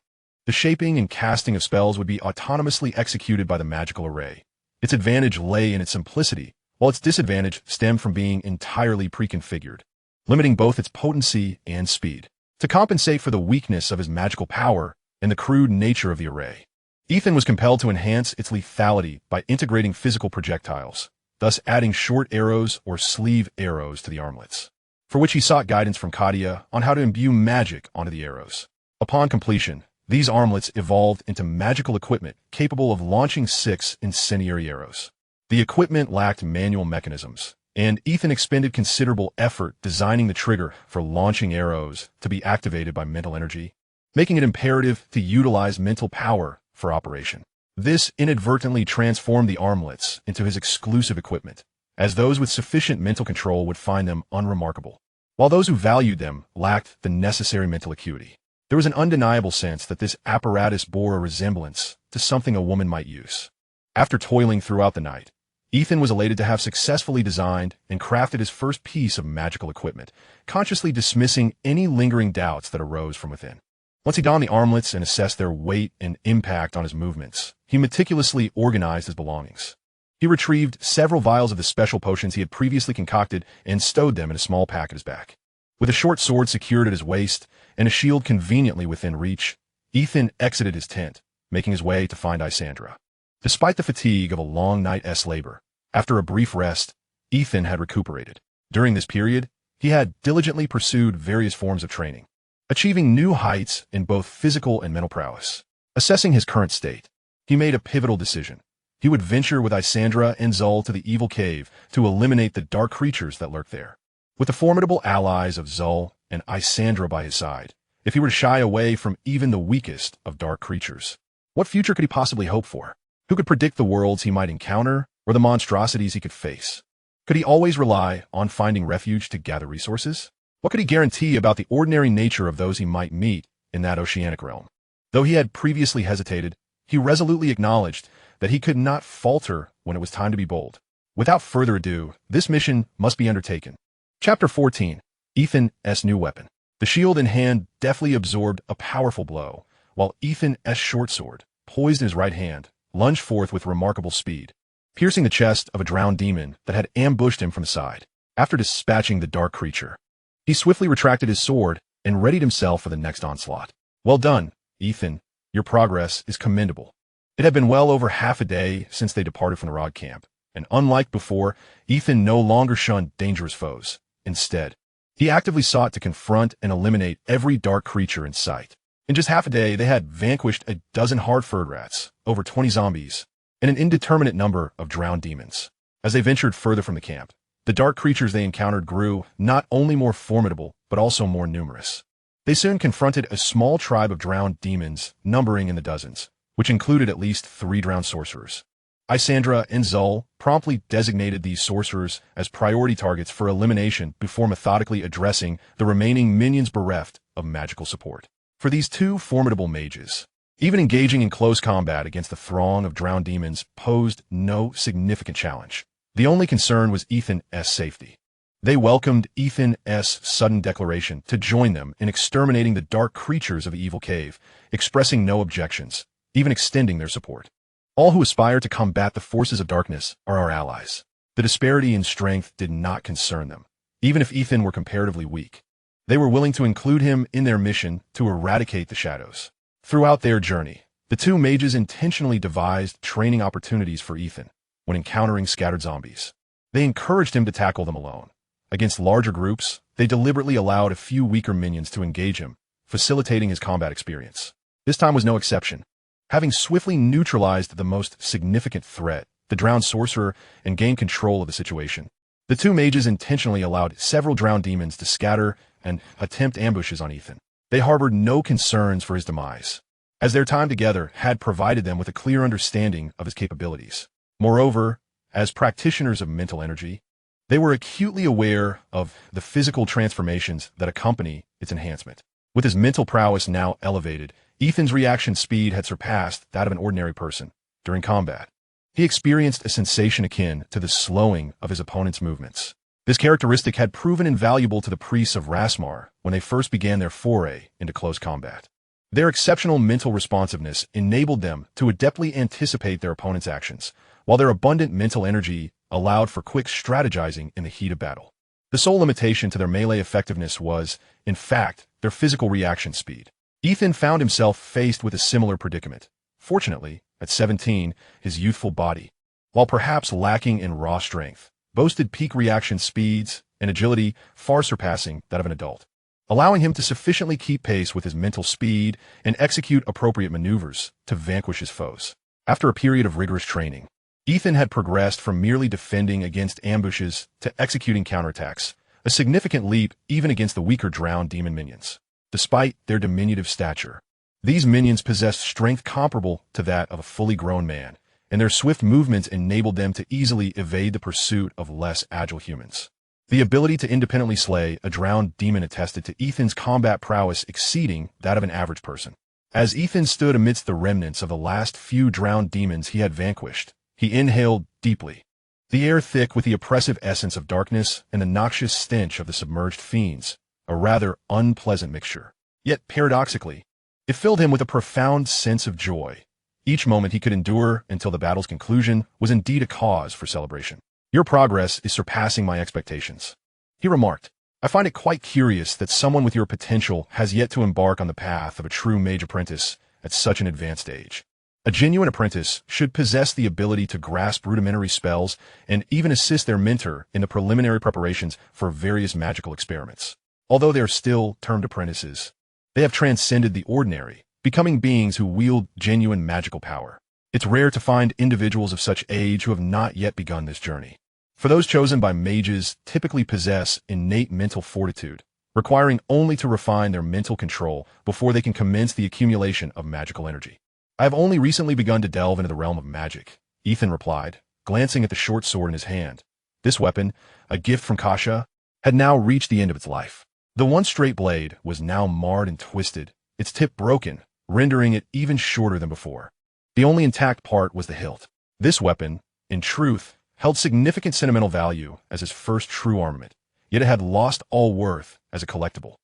The shaping and casting of spells would be autonomously executed by the magical array. Its advantage lay in its simplicity, while its disadvantage stemmed from being entirely pre-configured, limiting both its potency and speed. To compensate for the weakness of his magical power and the crude nature of the array, Ethan was compelled to enhance its lethality by integrating physical projectiles, thus adding short arrows or sleeve arrows to the armlets, for which he sought guidance from Katia on how to imbue magic onto the arrows. Upon completion, these armlets evolved into magical equipment capable of launching 6 incendiary arrows. The equipment lacked manual mechanisms, and Ethan expended considerable effort designing the trigger for launching arrows to be activated by mental energy, making it imperative to utilize mental power for operation. This inadvertently transformed the armlets into his exclusive equipment, as those with sufficient mental control would find them unremarkable, while those who valued them lacked the necessary mental acuity. There was an undeniable sense that this apparatus bore a resemblance to something a woman might use. After toiling throughout the night, Ethan was elated to have successfully designed and crafted his first piece of magical equipment, consciously dismissing any lingering doubts that arose from within. Once he donned the armlets and assessed their weight and impact on his movements, he meticulously organized his belongings. He retrieved several vials of the special potions he had previously concocted and stowed them in a small pack at his back. With a short sword secured at his waist and a shield conveniently within reach, Ethan exited his tent, making his way to find Isandra. Despite the fatigue of a long night's labor, after a brief rest, Ethan had recuperated. During this period, he had diligently pursued various forms of training, achieving new heights in both physical and mental prowess. Assessing his current state, he made a pivotal decision. He would venture with Isandra and Zul to the evil cave to eliminate the dark creatures that lurked there. With the formidable allies of Zul and Isandra by his side, if he were to shy away from even the weakest of dark creatures, what future could he possibly hope for? Who could predict the worlds he might encounter or the monstrosities he could face? Could he always rely on finding refuge to gather resources? What could he guarantee about the ordinary nature of those he might meet in that oceanic realm? Though he had previously hesitated, he resolutely acknowledged that he could not falter when it was time to be bold. Without further ado, this mission must be undertaken. Chapter 14. Ethan's new weapon. The shield in hand deftly absorbed a powerful blow, while Ethan's short sword, poised in his right hand, lunged forth with remarkable speed, piercing the chest of a drowned demon that had ambushed him from the side. After dispatching the dark creature, he swiftly retracted his sword and readied himself for the next onslaught. Well done, Ethan. Your progress is commendable. It had been well over half a day since they departed from the Rod camp, and unlike before, Ethan no longer shunned dangerous foes. Instead, he actively sought to confront and eliminate every dark creature in sight. In just half a day, they had vanquished a dozen hard-furred rats, over 20 zombies, and an indeterminate number of drowned demons. As they ventured further from the camp, the dark creatures they encountered grew not only more formidable, but also more numerous. They soon confronted a small tribe of drowned demons, numbering in the dozens, which included at least 3 drowned sorcerers. Isandra and Zul promptly designated these sorcerers as priority targets for elimination before methodically addressing the remaining minions bereft of magical support. For these 2 formidable mages, even engaging in close combat against the throng of drowned demons posed no significant challenge. The only concern was Ethan's safety. They welcomed Ethan's sudden declaration to join them in exterminating the dark creatures of the evil cave, expressing no objections, even extending their support. All who aspire to combat the forces of darkness are our allies. The disparity in strength did not concern them, even if Ethan were comparatively weak. They were willing to include him in their mission to eradicate the shadows. Throughout their journey, the 2 mages intentionally devised training opportunities for Ethan when encountering scattered zombies. They encouraged him to tackle them alone. Against larger groups, they deliberately allowed a few weaker minions to engage him, facilitating his combat experience. This time was no exception. Having swiftly neutralized the most significant threat, the drowned sorcerer, and gained control of the situation, the 2 mages intentionally allowed several drowned demons to scatter and attempt ambushes on Ethan. They harbored no concerns for his demise, as their time together had provided them with a clear understanding of his capabilities. Moreover, as practitioners of mental energy, they were acutely aware of the physical transformations that accompany its enhancement. With his mental prowess now elevated, Ethan's reaction speed had surpassed that of an ordinary person during combat. He experienced a sensation akin to the slowing of his opponent's movements. This characteristic had proven invaluable to the priests of Rasmar when they first began their foray into close combat. Their exceptional mental responsiveness enabled them to adeptly anticipate their opponent's actions, while their abundant mental energy allowed for quick strategizing in the heat of battle. The sole limitation to their melee effectiveness was, in fact, their physical reaction speed. Ethan found himself faced with a similar predicament. Fortunately, at 17, his youthful body, while perhaps lacking in raw strength, boasted peak reaction speeds and agility far surpassing that of an adult, allowing him to sufficiently keep pace with his mental speed and execute appropriate maneuvers to vanquish his foes. After a period of rigorous training, Ethan had progressed from merely defending against ambushes to executing counterattacks, a significant leap even against the weaker drowned demon minions. Despite their diminutive stature, these minions possessed strength comparable to that of a fully grown man, and their swift movements enabled them to easily evade the pursuit of less agile humans. The ability to independently slay a drowned demon attested to Ethan's combat prowess exceeding that of an average person. As Ethan stood amidst the remnants of the last few drowned demons he had vanquished, he inhaled deeply, the air thick with the oppressive essence of darkness and the noxious stench of the submerged fiends, a rather unpleasant mixture. Yet, paradoxically, it filled him with a profound sense of joy. Each moment he could endure until the battle's conclusion was indeed a cause for celebration. "Your progress is surpassing my expectations," he remarked. "I find it quite curious that someone with your potential has yet to embark on the path of a true mage apprentice at such an advanced age. A genuine apprentice should possess the ability to grasp rudimentary spells and even assist their mentor in the preliminary preparations for various magical experiments. Although they are still termed apprentices, they have transcended the ordinary, becoming beings who wield genuine magical power. It's rare to find individuals of such age who have not yet begun this journey. For those chosen by mages typically possess innate mental fortitude, requiring only to refine their mental control before they can commence the accumulation of magical energy. I have only recently begun to delve into the realm of magic," Ethan replied, glancing at the short sword in his hand. This weapon, a gift from Kasha, had now reached the end of its life. The once straight blade was now marred and twisted, its tip broken, rendering it even shorter than before. The only intact part was the hilt. This weapon, in truth, held significant sentimental value as his first true armament, yet it had lost all worth as a collectible.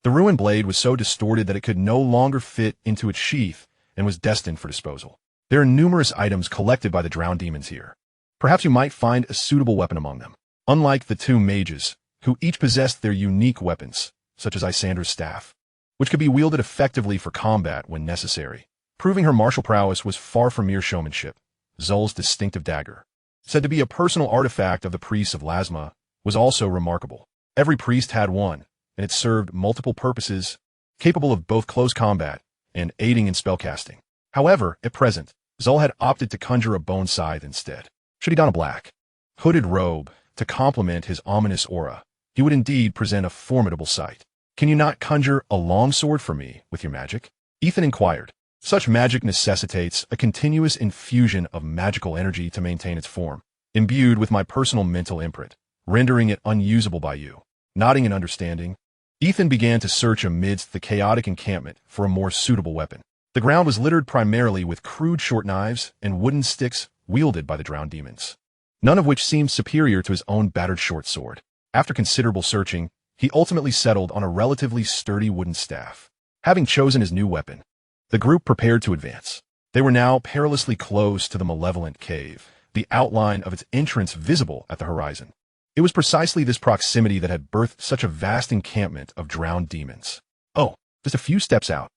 The ruined blade was so distorted that it could no longer fit into its sheath and was destined for disposal. There are numerous items collected by the drowned demons here. Perhaps you might find a suitable weapon among them. Unlike the two mages, who each possessed their unique weapons, such as Isandra's staff, which could be wielded effectively for combat when necessary. Proving her martial prowess was far from mere showmanship. Zul's distinctive dagger, said to be a personal artifact of the priests of Lasma, was also remarkable. Every priest had one, and it served multiple purposes, capable of both close combat and aiding in spellcasting. However, at present, Zul had opted to conjure a bone scythe instead. Should he don a black, hooded robe to complement his ominous aura, he would indeed present a formidable sight. "Can you not conjure a long sword for me with your magic?" Ethan inquired. "Such magic necessitates a continuous infusion of magical energy to maintain its form, imbued with my personal mental imprint, rendering it unusable by you." Nodding in understanding, Ethan began to search amidst the chaotic encampment for a more suitable weapon. The ground was littered primarily with crude short knives and wooden sticks wielded by the drowned demons, none of which seemed superior to his own battered short sword. After considerable searching, he ultimately settled on a relatively sturdy wooden staff. Having chosen his new weapon, the group prepared to advance. They were now perilously close to the malevolent cave, the outline of its entrance visible at the horizon. It was precisely this proximity that had birthed such a vast encampment of drowned demons. "Oh, just a few steps out."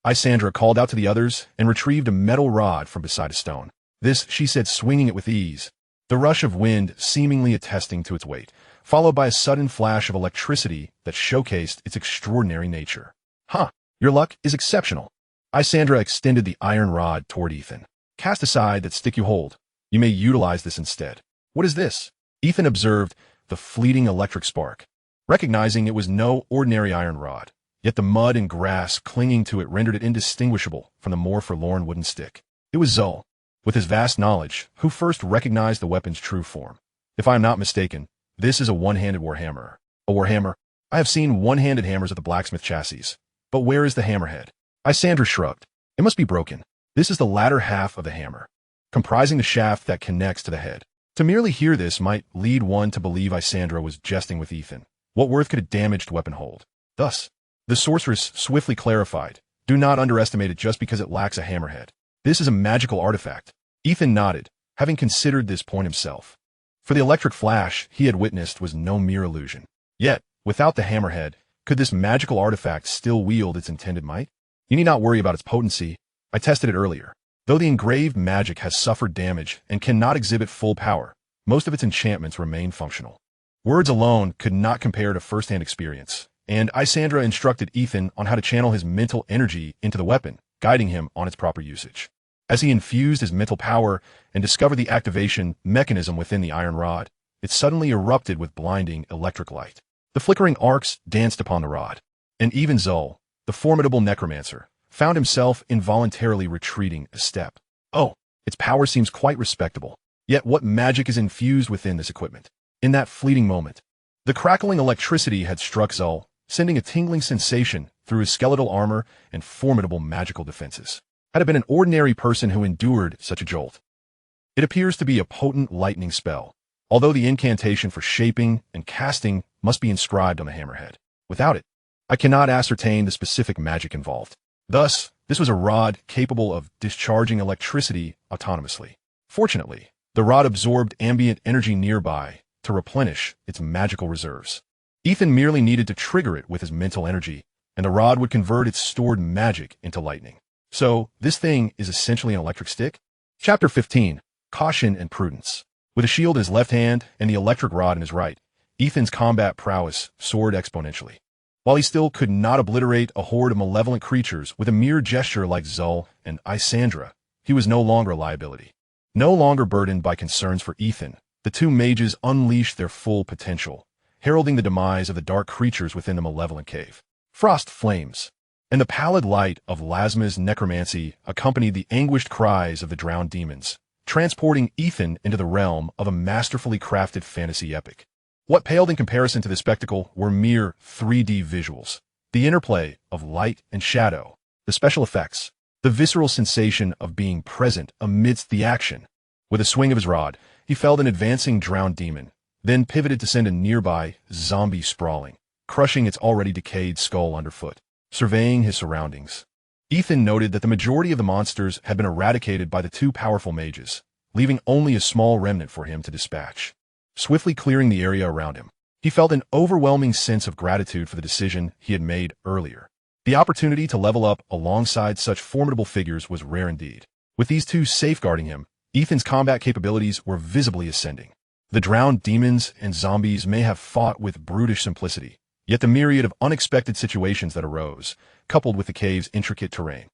Isandra called out to the others and retrieved a metal rod from beside a stone. "This," she said, swinging it with ease, the rush of wind seemingly attesting to its weight, followed by a sudden flash of electricity that showcased its extraordinary nature. "Huh, your luck is exceptional." Isandra extended the iron rod toward Ethan. "Cast aside that stick you hold. You may utilize this instead." "What is this?" Ethan observed the fleeting electric spark, recognizing it was no ordinary iron rod, yet the mud and grass clinging to it rendered it indistinguishable from the more forlorn wooden stick. It was Zul, with his vast knowledge, who first recognized the weapon's true form. "If I am not mistaken, this is a one-handed warhammer." "A warhammer? I have seen one-handed hammers at the blacksmith chassis, but where is the hammerhead?" Isandra shrugged. It must be broken. This is the latter half of the hammer, comprising the shaft that connects to the head. To merely hear this might lead one to believe Isandra was jesting with Ethan. What worth could a damaged weapon hold? Thus, the sorceress swiftly clarified, do not underestimate it just because it lacks a hammerhead. This is a magical artifact. Ethan nodded, having considered this point himself. For the electric flash he had witnessed was no mere illusion. Yet, without the hammerhead, could this magical artifact still wield its intended might? You need not worry about its potency. I tested it earlier. Though the engraved magic has suffered damage and cannot exhibit full power, most of its enchantments remain functional. Words alone could not compare to first-hand experience, and Isandra instructed Ethan on how to channel his mental energy into the weapon, guiding him on its proper usage. As he infused his mental power and discovered the activation mechanism within the iron rod, it suddenly erupted with blinding electric light. The flickering arcs danced upon the rod, and even Zol, the formidable necromancer, found himself involuntarily retreating a step. Oh, its power seems quite respectable. Yet what magic is infused within this equipment? In that fleeting moment, the crackling electricity had struck Zol, sending a tingling sensation through his skeletal armor and formidable magical defenses. Had it been an ordinary person who endured such a jolt, it appears to be a potent lightning spell, although the incantation for shaping and casting must be inscribed on the hammerhead. Without it, I cannot ascertain the specific magic involved. Thus, this was a rod capable of discharging electricity autonomously. Fortunately, the rod absorbed ambient energy nearby to replenish its magical reserves. Ethan merely needed to trigger it with his mental energy, and the rod would convert its stored magic into lightning. So, this thing is essentially an electric stick? Chapter 15, Caution and Prudence. With a shield in his left hand and the electric rod in his right, Ethan's combat prowess soared exponentially. While he still could not obliterate a horde of malevolent creatures with a mere gesture like Zul and Isandra, he was no longer a liability. No longer burdened by concerns for Ethan, the two mages unleashed their full potential, heralding the demise of the dark creatures within the malevolent cave. Frost flames, and the pallid light of Lasma's necromancy accompanied the anguished cries of the drowned demons, transporting Ethan into the realm of a masterfully crafted fantasy epic. What paled in comparison to this spectacle were mere 3D visuals, the interplay of light and shadow, the special effects, the visceral sensation of being present amidst the action. With a swing of his rod, he felled an advancing drowned demon, then pivoted to send a nearby zombie sprawling, crushing its already decayed skull underfoot. Surveying his surroundings, Ethan noted that the majority of the monsters had been eradicated by the two powerful mages, leaving only a small remnant for him to dispatch. Swiftly clearing the area around him, he felt an overwhelming sense of gratitude for the decision he had made earlier. The opportunity to level up alongside such formidable figures was rare indeed. With these two safeguarding him, Ethan's combat capabilities were visibly ascending. The drowned demons and zombies may have fought with brutish simplicity, yet the myriad of unexpected situations that arose, coupled with the cave's intricate terrain,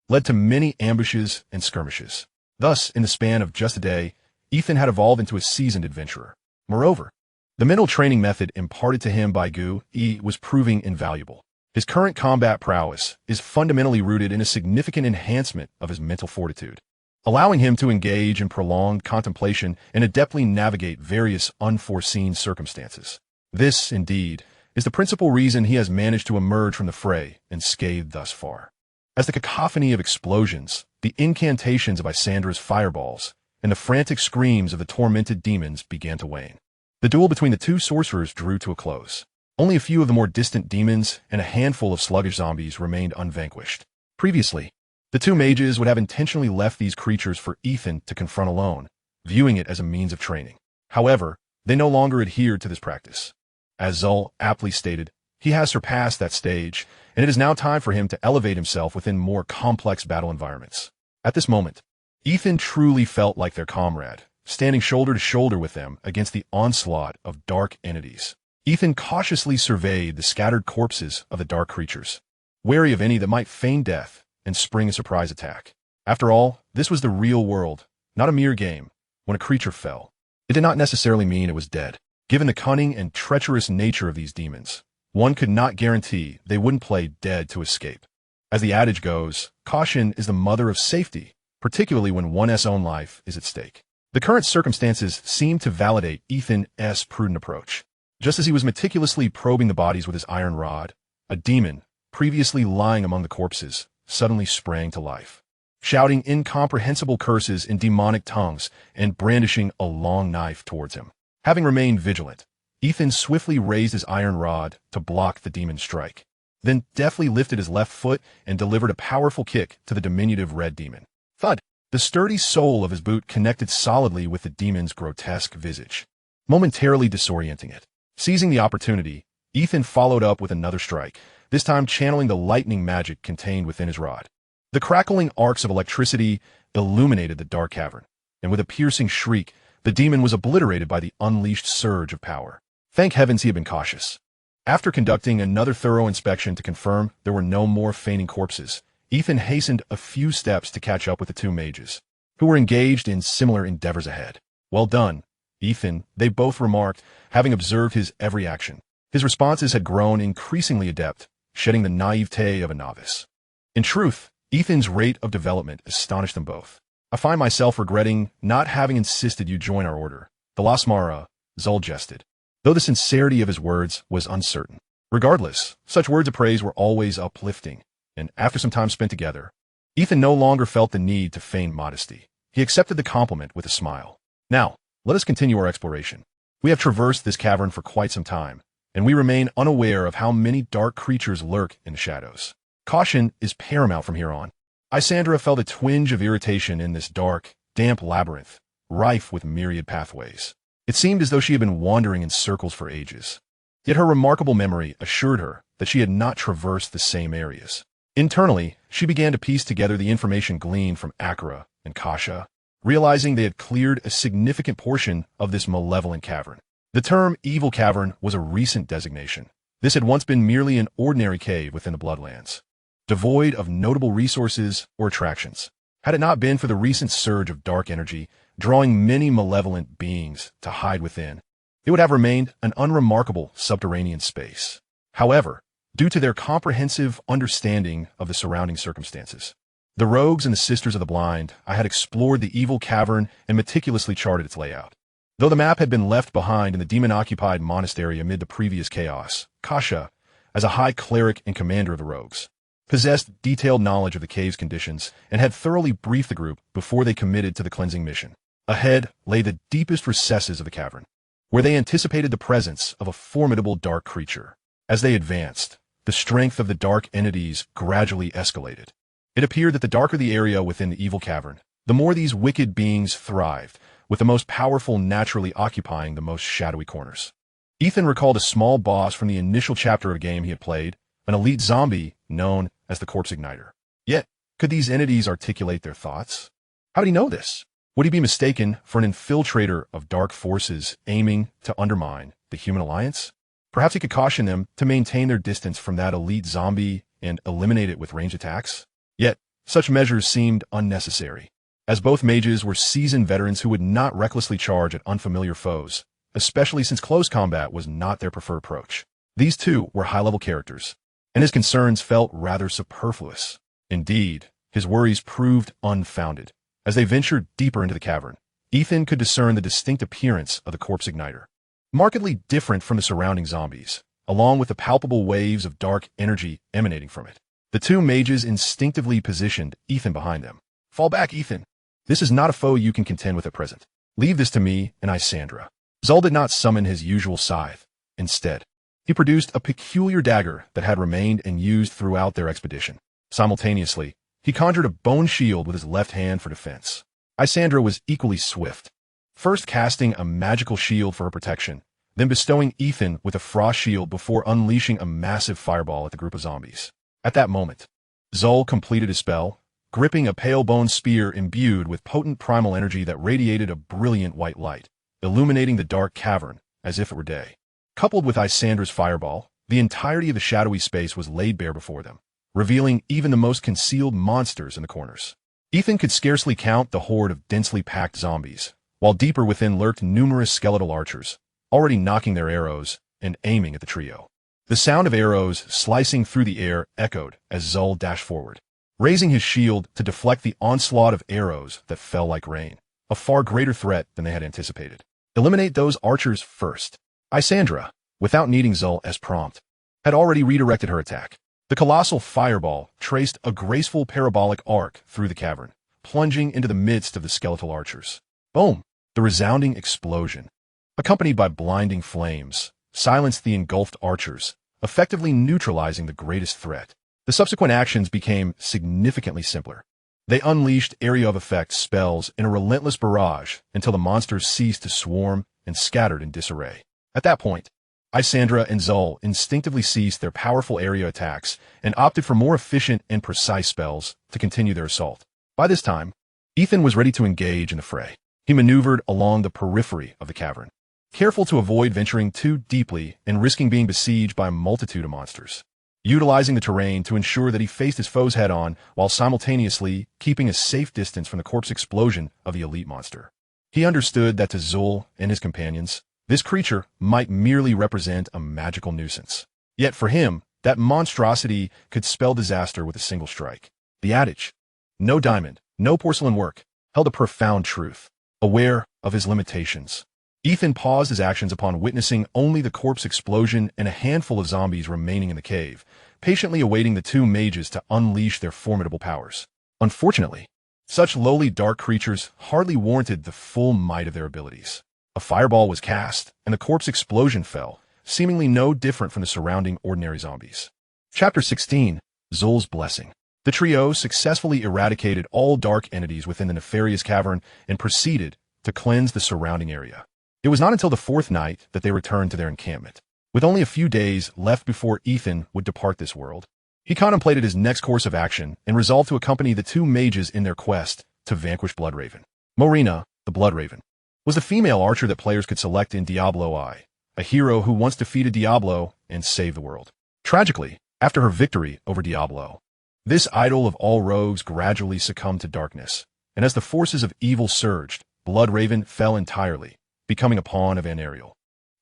led to many ambushes and skirmishes. Thus, in the span of just a day, Ethan had evolved into a seasoned adventurer. Moreover, the mental training method imparted to him by Gu was proving invaluable. His current combat prowess is fundamentally rooted in a significant enhancement of his mental fortitude, allowing him to engage in prolonged contemplation and adeptly navigate various unforeseen circumstances. This, indeed, is the principal reason he has managed to emerge from the fray unscathed thus far. As the cacophony of explosions, the incantations of Isandra's fireballs, and the frantic screams of the tormented demons began to wane, the duel between the two sorcerers drew to a close. Only a few of the more distant demons and a handful of sluggish zombies remained unvanquished. Previously, the two mages would have intentionally left these creatures for Ethan to confront alone, viewing it as a means of training. However, they no longer adhered to this practice. As Zul aptly stated, he has surpassed that stage, and it is now time for him to elevate himself within more complex battle environments. At this moment, Ethan truly felt like their comrade, standing shoulder to shoulder with them against the onslaught of dark entities. Ethan cautiously surveyed the scattered corpses of the dark creatures, wary of any that might feign death and spring a surprise attack. After all, this was the real world, not a mere game. When a creature fell, it did not necessarily mean it was dead. Given the cunning and treacherous nature of these demons, one could not guarantee they wouldn't play dead to escape. As the adage goes, caution is the mother of safety, particularly when one's own life is at stake. The current circumstances seemed to validate Ethan's prudent approach. Just as he was meticulously probing the bodies with his iron rod, a demon, previously lying among the corpses, suddenly sprang to life. Shouting incomprehensible curses in demonic tongues and brandishing a long knife towards him. Having remained vigilant, Ethan swiftly raised his iron rod to block the demon's strike, then deftly lifted his left foot and delivered a powerful kick to the diminutive red demon. Thud! The sturdy sole of his boot connected solidly with the demon's grotesque visage, momentarily disorienting it. Seizing the opportunity, Ethan followed up with another strike, this time channeling the lightning magic contained within his rod. The crackling arcs of electricity illuminated the dark cavern, and with a piercing shriek, the demon was obliterated by the unleashed surge of power. Thank heavens he had been cautious. After conducting another thorough inspection to confirm there were no more fainting corpses, Ethan hastened a few steps to catch up with the two mages, who were engaged in similar endeavors ahead. Well done, Ethan, they both remarked, having observed his every action. His responses had grown increasingly adept, shedding the naivete of a novice. In truth, Ethan's rate of development astonished them both. I find myself regretting not having insisted you join our order. The Lasmara, Zol jested, though the sincerity of his words was uncertain. Regardless, such words of praise were always uplifting, and after some time spent together, Ethan no longer felt the need to feign modesty. He accepted the compliment with a smile. Now, let us continue our exploration. We have traversed this cavern for quite some time, and we remain unaware of how many dark creatures lurk in the shadows. Caution is paramount from here on. Isandra felt a twinge of irritation in this dark, damp labyrinth, rife with myriad pathways. It seemed as though she had been wandering in circles for ages. Yet her remarkable memory assured her that she had not traversed the same areas. Internally, she began to piece together the information gleaned from Akira and Kasha, realizing they had cleared a significant portion of this malevolent cavern. The term Evil Cavern was a recent designation. This had once been merely an ordinary cave within the Bloodlands, devoid of notable resources or attractions. Had it not been for the recent surge of dark energy, drawing many malevolent beings to hide within, it would have remained an unremarkable subterranean space. However, due to their comprehensive understanding of the surrounding circumstances, the rogues and the Sisters of the Blind, I had explored the Evil Cavern and meticulously charted its layout. Though the map had been left behind in the demon-occupied monastery amid the previous chaos, Kasha, as a high cleric and commander of the rogues, possessed detailed knowledge of the cave's conditions and had thoroughly briefed the group before they committed to the cleansing mission. Ahead lay the deepest recesses of the cavern, where they anticipated the presence of a formidable dark creature. As they advanced, the strength of the dark entities gradually escalated. It appeared that the darker the area within the Evil Cavern, the more these wicked beings thrived, with the most powerful naturally occupying the most shadowy corners. Ethan recalled a small boss from the initial chapter of a game he had played, an elite zombie known as the Corpse Igniter. Yet, could these entities articulate their thoughts? How did he know this? Would he be mistaken for an infiltrator of dark forces aiming to undermine the human alliance? Perhaps he could caution them to maintain their distance from that elite zombie and eliminate it with ranged attacks? Yet, such measures seemed unnecessary, as both mages were seasoned veterans who would not recklessly charge at unfamiliar foes, especially since close combat was not their preferred approach. These two were high-level characters, and his concerns felt rather superfluous. Indeed, his worries proved unfounded. As they ventured deeper into the cavern, Ethan could discern the distinct appearance of the Corpse Igniter, markedly different from the surrounding zombies, along with the palpable waves of dark energy emanating from it. The two mages instinctively positioned Ethan behind them. Fall back, Ethan. This is not a foe you can contend with at present. Leave this to me and Isandra. Zol did not summon his usual scythe. Instead, he produced a peculiar dagger that had remained and used throughout their expedition. Simultaneously, he conjured a bone shield with his left hand for defense. Isandra was equally swift, first casting a magical shield for her protection, then bestowing Ethan with a frost shield before unleashing a massive fireball at the group of zombies. At that moment, Zol completed his spell, gripping a pale bone spear imbued with potent primal energy that radiated a brilliant white light, illuminating the dark cavern as if it were day. Coupled with Isandra's fireball, the entirety of the shadowy space was laid bare before them, revealing even the most concealed monsters in the corners. Ethan could scarcely count the horde of densely packed zombies, while deeper within lurked numerous skeletal archers, already knocking their arrows and aiming at the trio. The sound of arrows slicing through the air echoed as Zol dashed forward, raising his shield to deflect the onslaught of arrows that fell like rain, a far greater threat than they had anticipated. Eliminate those archers first. Isandra, without needing Zol's prompt, had already redirected her attack. The colossal fireball traced a graceful parabolic arc through the cavern, plunging into the midst of the skeletal archers. Boom! The resounding explosion, accompanied by blinding flames, silenced the engulfed archers, effectively neutralizing the greatest threat. The subsequent actions became significantly simpler. They unleashed area of effect spells in a relentless barrage until the monsters ceased to swarm and scattered in disarray. At that point, Isandra and Zul instinctively ceased their powerful area attacks and opted for more efficient and precise spells to continue their assault. By this time, Ethan was ready to engage in the fray. He maneuvered along the periphery of the cavern, careful to avoid venturing too deeply and risking being besieged by a multitude of monsters, utilizing the terrain to ensure that he faced his foes head-on while simultaneously keeping a safe distance from the corpse explosion of the elite monster. He understood that to Zul and his companions, this creature might merely represent a magical nuisance. Yet for him, that monstrosity could spell disaster with a single strike. The adage, "No diamond, no porcelain work," held a profound truth. Aware of his limitations, Ethan paused his actions upon witnessing only the corpse explosion and a handful of zombies remaining in the cave, patiently awaiting the two mages to unleash their formidable powers. Unfortunately, such lowly dark creatures hardly warranted the full might of their abilities. A fireball was cast, and the corpse explosion fell, seemingly no different from the surrounding ordinary zombies. Chapter 16, Zul's Blessing. The trio successfully eradicated all dark entities within the nefarious cavern and proceeded to cleanse the surrounding area. It was not until the fourth night that they returned to their encampment. With only a few days left before Ethan would depart this world, he contemplated his next course of action and resolved to accompany the two mages in their quest to vanquish Bloodraven. Morena, the Bloodraven, was the female archer that players could select in Diablo I, a hero who once defeated Diablo and saved the world. Tragically, after her victory over Diablo, this idol of all rogues gradually succumbed to darkness, and as the forces of evil surged, Bloodraven fell entirely, becoming a pawn of Anariel,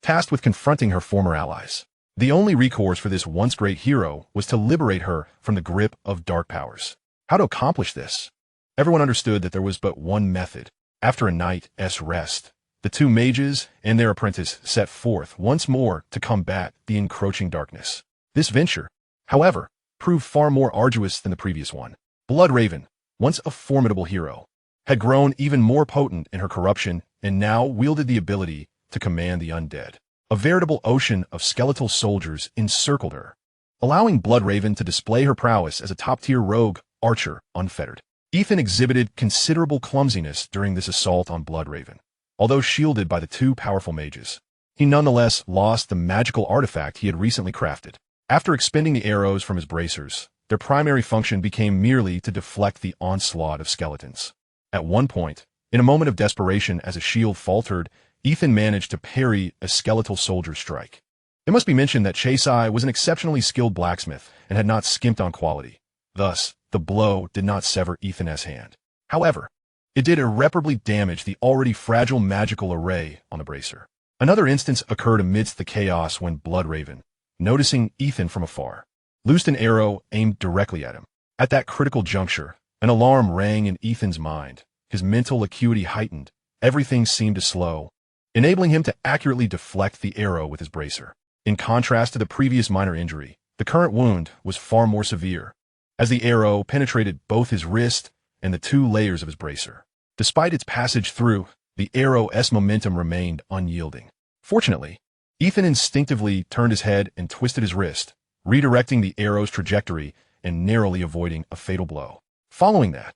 tasked with confronting her former allies. The only recourse for this once great hero was to liberate her from the grip of dark powers. How to accomplish this? Everyone understood that there was but one method. After a night's rest, the two mages and their apprentice set forth once more to combat the encroaching darkness. This venture, however, proved far more arduous than the previous one. Bloodraven, once a formidable hero, had grown even more potent in her corruption and now wielded the ability to command the undead. A veritable ocean of skeletal soldiers encircled her, allowing Bloodraven to display her prowess as a top-tier rogue archer unfettered. Ethan exhibited considerable clumsiness during this assault on Bloodraven. Although shielded by the two powerful mages, he nonetheless lost the magical artifact he had recently crafted. After expending the arrows from his bracers, their primary function became merely to deflect the onslaught of skeletons. At one point, in a moment of desperation as a shield faltered, Ethan managed to parry a skeletal soldier's strike. It must be mentioned that Chasai was an exceptionally skilled blacksmith and had not skimped on quality. Thus, the blow did not sever Ethan's hand. However, it did irreparably damage the already fragile magical array on the bracer. Another instance occurred amidst the chaos when Bloodraven, noticing Ethan from afar, loosed an arrow aimed directly at him. At that critical juncture, an alarm rang in Ethan's mind. His mental acuity heightened. Everything seemed to slow, enabling him to accurately deflect the arrow with his bracer. In contrast to the previous minor injury, the current wound was far more severe, as the arrow penetrated both his wrist and the two layers of his bracer. Despite its passage through, the arrow's momentum remained unyielding. Fortunately, Ethan instinctively turned his head and twisted his wrist, redirecting the arrow's trajectory and narrowly avoiding a fatal blow. Following that,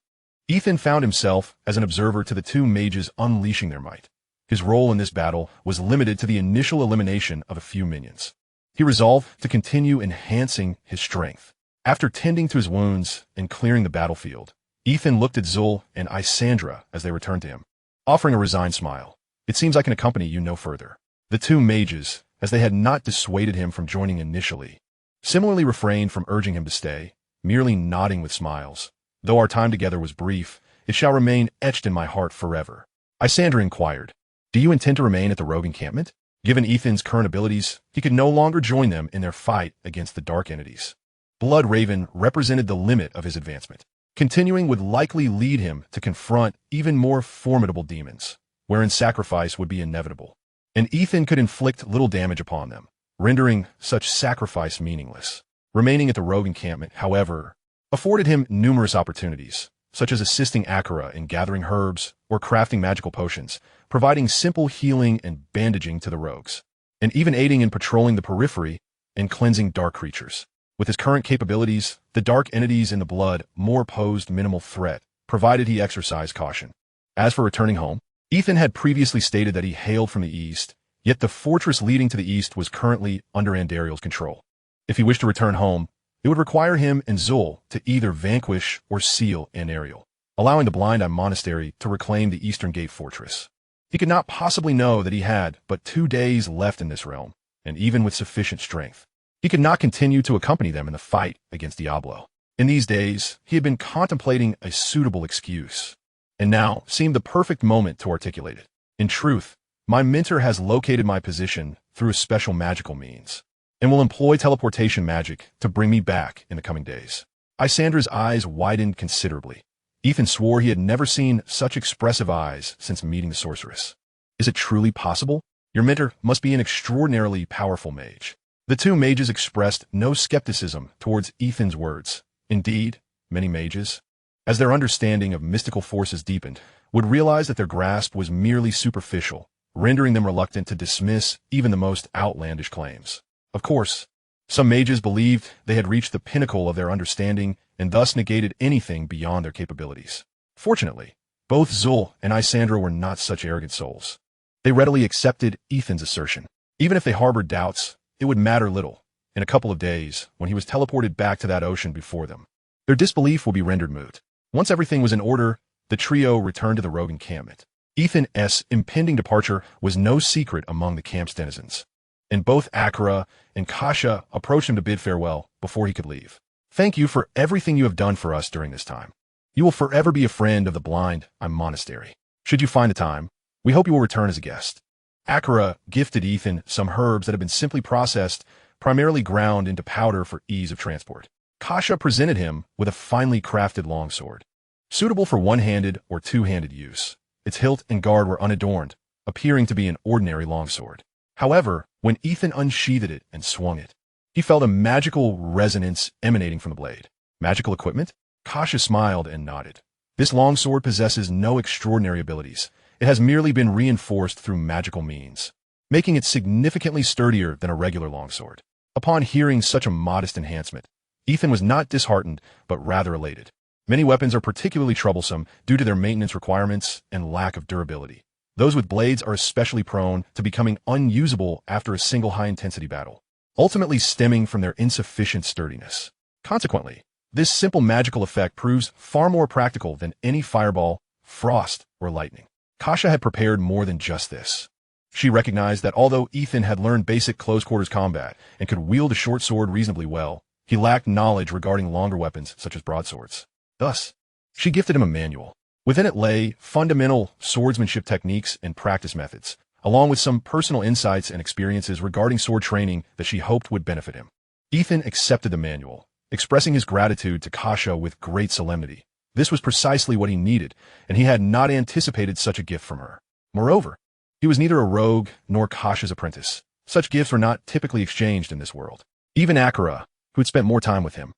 Ethan found himself as an observer to the two mages unleashing their might. His role in this battle was limited to the initial elimination of a few minions. He resolved to continue enhancing his strength. After tending to his wounds and clearing the battlefield, Ethan looked at Zul and Isandra as they returned to him, offering a resigned smile. "It seems I can accompany you no further." The two mages, as they had not dissuaded him from joining initially, similarly refrained from urging him to stay, merely nodding with smiles. "Though our time together was brief, it shall remain etched in my heart forever." Isandra inquired, "Do you intend to remain at the rogue encampment?" Given Ethan's current abilities, he could no longer join them in their fight against the dark entities. Bloodraven represented the limit of his advancement. Continuing would likely lead him to confront even more formidable demons, wherein sacrifice would be inevitable. And Ethan could inflict little damage upon them, rendering such sacrifice meaningless. Remaining at the rogue encampment, however, afforded him numerous opportunities, such as assisting Akira in gathering herbs or crafting magical potions, providing simple healing and bandaging to the rogues, and even aiding in patrolling the periphery and cleansing dark creatures. With his current capabilities, the dark entities in the blood more posed minimal threat, provided he exercised caution. As for returning home, Ethan had previously stated that he hailed from the east, yet the fortress leading to the east was currently under Andariel's control. If he wished to return home, it would require him and Zul to either vanquish or seal Andariel, allowing the Blind Eye Monastery to reclaim the Eastern Gate Fortress. He could not possibly know that he had but 2 days left in this realm, and even with sufficient strength, he could not continue to accompany them in the fight against Diablo. In these days, he had been contemplating a suitable excuse, and now seemed the perfect moment to articulate it. In truth, my mentor has located my position through a special magical means, and will employ teleportation magic to bring me back in the coming days. Isandra's eyes widened considerably. Ethan swore he had never seen such expressive eyes since meeting the sorceress. Is it truly possible? Your mentor must be an extraordinarily powerful mage. The two mages expressed no skepticism towards Ethan's words. Indeed, many mages, as their understanding of mystical forces deepened, would realize that their grasp was merely superficial, rendering them reluctant to dismiss even the most outlandish claims. Of course, some mages believed they had reached the pinnacle of their understanding and thus negated anything beyond their capabilities. Fortunately, both Zul and Isandra were not such arrogant souls. They readily accepted Ethan's assertion. Even if they harbored doubts, it would matter little. In a couple of days, when he was teleported back to that ocean before them, their disbelief would be rendered moot. Once everything was in order, the trio returned to the rogue encampment. Ethan's impending departure was no secret among the camp's denizens, and both Akira and Kasha approached him to bid farewell before he could leave. Thank you for everything you have done for us during this time. You will forever be a friend of the Blind Eye Monastery. Should you find the time, we hope you will return as a guest. Akira gifted Ethan some herbs that had been simply processed, primarily ground into powder for ease of transport. Kasha presented him with a finely crafted longsword, suitable for one-handed or two-handed use. Its hilt and guard were unadorned, appearing to be an ordinary longsword. However, when Ethan unsheathed it and swung it, he felt a magical resonance emanating from the blade. Magical equipment? Kasha smiled and nodded. This longsword possesses no extraordinary abilities. It has merely been reinforced through magical means, making it significantly sturdier than a regular longsword. Upon hearing such a modest enhancement, Ethan was not disheartened, but rather elated. Many weapons are particularly troublesome due to their maintenance requirements and lack of durability. Those with blades are especially prone to becoming unusable after a single high-intensity battle, ultimately stemming from their insufficient sturdiness. Consequently, this simple magical effect proves far more practical than any fireball, frost, or lightning. Kasha had prepared more than just this. She recognized that although Ethan had learned basic close-quarters combat and could wield a short sword reasonably well, he lacked knowledge regarding longer weapons such as broadswords. Thus, she gifted him a manual. Within it lay fundamental swordsmanship techniques and practice methods, along with some personal insights and experiences regarding sword training that she hoped would benefit him. Ethan accepted the manual, expressing his gratitude to Kasha with great solemnity. This was precisely what he needed, and he had not anticipated such a gift from her. Moreover, he was neither a rogue nor Kasha's apprentice. Such gifts were not typically exchanged in this world. Even Akira, who had spent more time with him,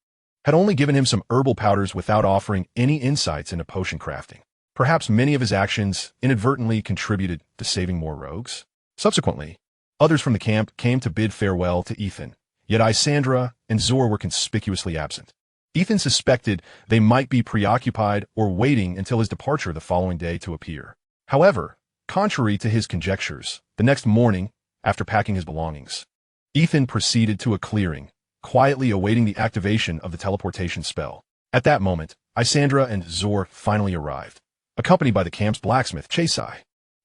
had only given him some herbal powders without offering any insights into potion crafting. Perhaps many of his actions inadvertently contributed to saving more rogues. Subsequently, others from the camp came to bid farewell to Ethan, yet Isandra and Zor were conspicuously absent. Ethan suspected they might be preoccupied or waiting until his departure the following day to appear. However, contrary to his conjectures, the next morning, after packing his belongings, Ethan proceeded to a clearing, quietly awaiting the activation of the teleportation spell. At that moment, Isandra and Zor finally arrived, accompanied by the camp's blacksmith, Chasai.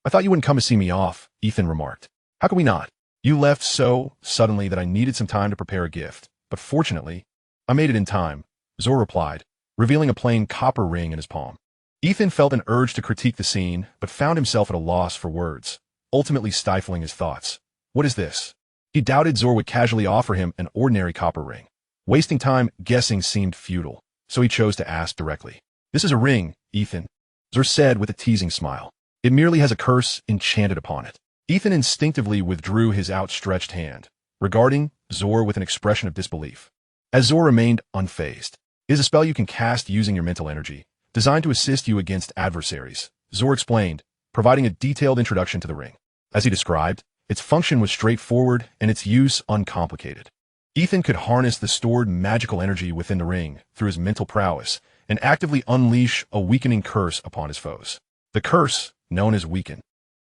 I thought you wouldn't come to see me off, Ethan remarked. How could we not? You left so suddenly that I needed some time to prepare a gift, but fortunately, I made it in time, Zor replied, revealing a plain copper ring in his palm. Ethan felt an urge to critique the scene, but found himself at a loss for words, ultimately stifling his thoughts. What is this? He doubted Zor would casually offer him an ordinary copper ring. Wasting time guessing seemed futile, so he chose to ask directly. This is a ring, Ethan, Zor said with a teasing smile. It merely has a curse enchanted upon it. Ethan instinctively withdrew his outstretched hand, regarding Zor with an expression of disbelief. as Zor remained unfazed. It is a spell you can cast using your mental energy, designed to assist you against adversaries, Zor explained, providing a detailed introduction to the ring. As he described, its function was straightforward and its use uncomplicated. Ethan could harness the stored magical energy within the ring through his mental prowess and actively unleash a weakening curse upon his foes. The curse, known as Weaken,